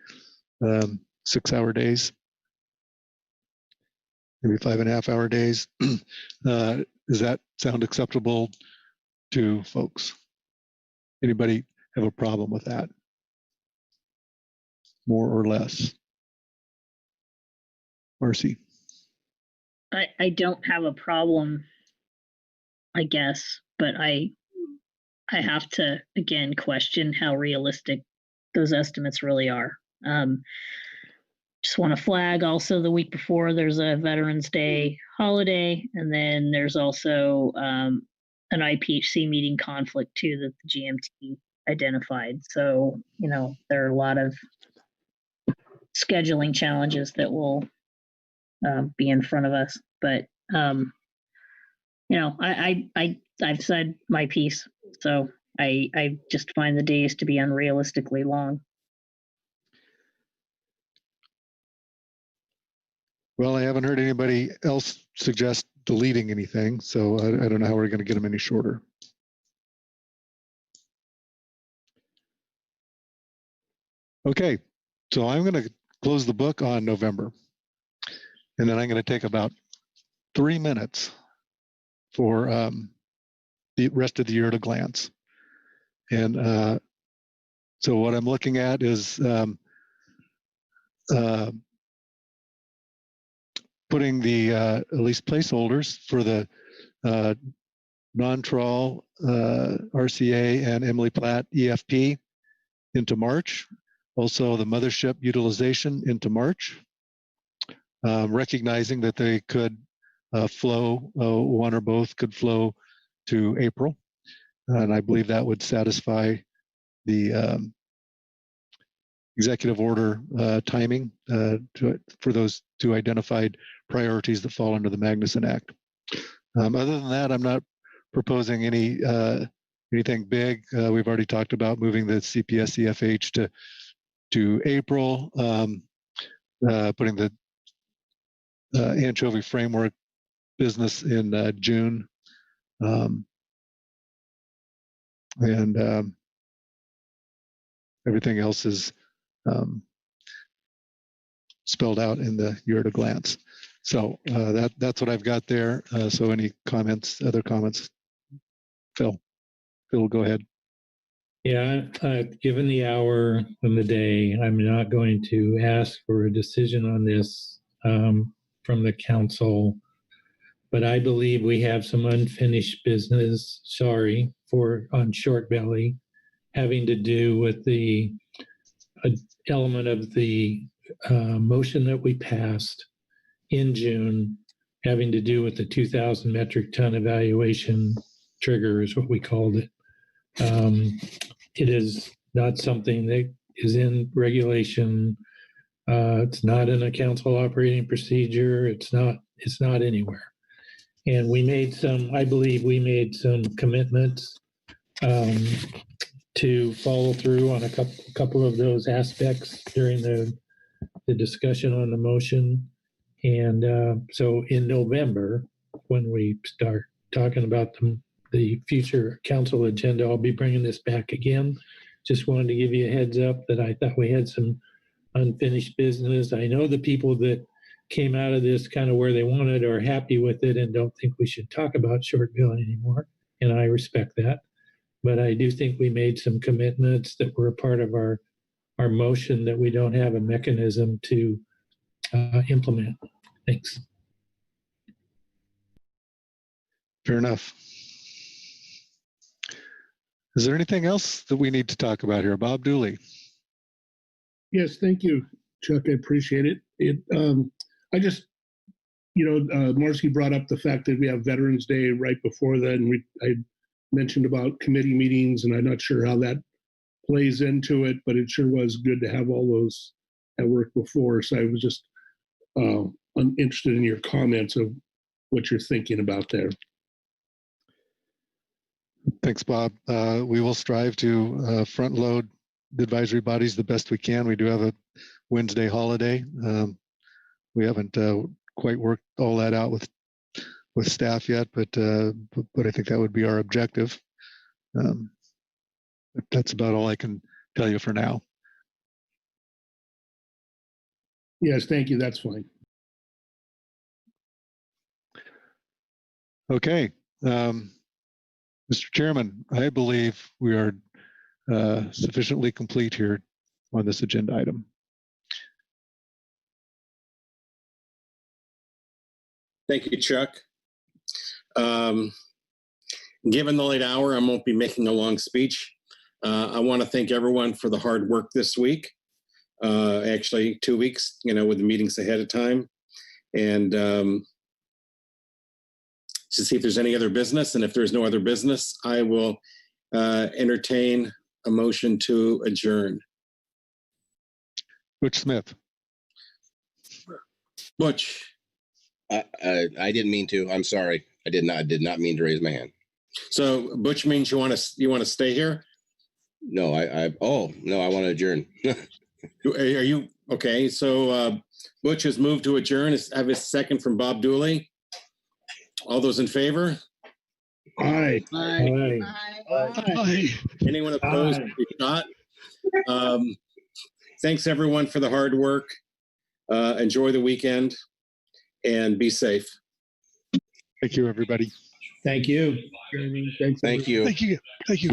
6-hour days, maybe 5.5 hour days. Does that sound acceptable to folks? Anybody have a problem with that? More or less? Marcy? I don't have a problem, I guess, but I have to, again, question how realistic those estimates really are. Just want to flag also the week before there's a Veterans Day holiday, and then there's also an IPHC meeting conflict too that the GMT identified. So, there are a lot of scheduling challenges that will be in front of us. But, I've said my piece. So I just find the days to be unrealistically long. Well, I haven't heard anybody else suggest deleting anything, so I don't know how we're going to get them any shorter. Okay, so I'm going to close the book on November, and then I'm going to take about 3 minutes for the rest of the year to glance. And so what I'm looking at is putting the at least placeholders for the non-trawl RCA and Emily Platt EFP into March. Also, the mothership utilization into March, recognizing that they could flow, one or both could flow to April. And I believe that would satisfy the executive order timing for those two identified priorities that fall under the Magnuson Act. Other than that, I'm not proposing anything big. We've already talked about moving the CPS EFH to April, putting the anchovy framework business in June, and everything else is spelled out in the year at a glance. So that's what I've got there. So any comments, other comments? Phil, go ahead. Yeah, given the hour and the day, I'm not going to ask for a decision on this from the council, but I believe we have some unfinished business, on Short Belly, having to do with the element of the motion that we passed in June, having to do with the 2,000 metric ton evaluation trigger is what we called it. It is not something that is in regulation. It's not in a council operating procedure. It's not anywhere. And I believe we made some commitments to follow through on a couple of those aspects during the discussion on the motion. And so in November, when we start talking about the future council agenda, I'll be bringing this back again. Just wanted to give you a heads up that I thought we had some unfinished business. I know the people that came out of this kind of where they wanted are happy with it and don't think we should talk about short billing anymore. And I respect that. But I do think we made some commitments that were a part of our motion that we don't have a mechanism to implement. Thanks. Fair enough. Is there anything else that we need to talk about here? Bob Dooley. Yes, thank you, Chuck. I appreciate it. I just, Marcy brought up the fact that we have Veterans Day right before that, and I mentioned about committee meetings, and I'm not sure how that plays into it, but it sure was good to have all those at work before. So I was just interested in your comments of what you're thinking about there. Thanks, Bob. We will strive to front load the advisory bodies the best we can. We do have a Wednesday holiday. We haven't quite worked all that out with staff yet, but I think that would be our objective. That's about all I can tell you for now. Yes, thank you. That's fine. Okay. Mr. Chairman, I believe we are sufficiently complete here on this agenda item. Thank you, Chuck. Given the late hour, I won't be making a long speech. I want to thank everyone for the hard work this week. Actually, 2 weeks, with the meetings ahead of time. And to see if there's any other business. And if there's no other business, I will entertain a motion to adjourn. Butch Smith. Butch. I didn't mean to. I'm sorry. I did not mean to raise my hand. So Butch means you want to stay here? No, I want to adjourn. Are you okay? So Butch has moved to adjourn. I have a second from Bob Dooley. All those in favor? Aye. Aye. Aye. Anyone opposed? Not. Thanks everyone for the hard work. Enjoy the weekend and be safe. Thank you, everybody. Thank you. Thanks. Thank you. Thank you. Thank you.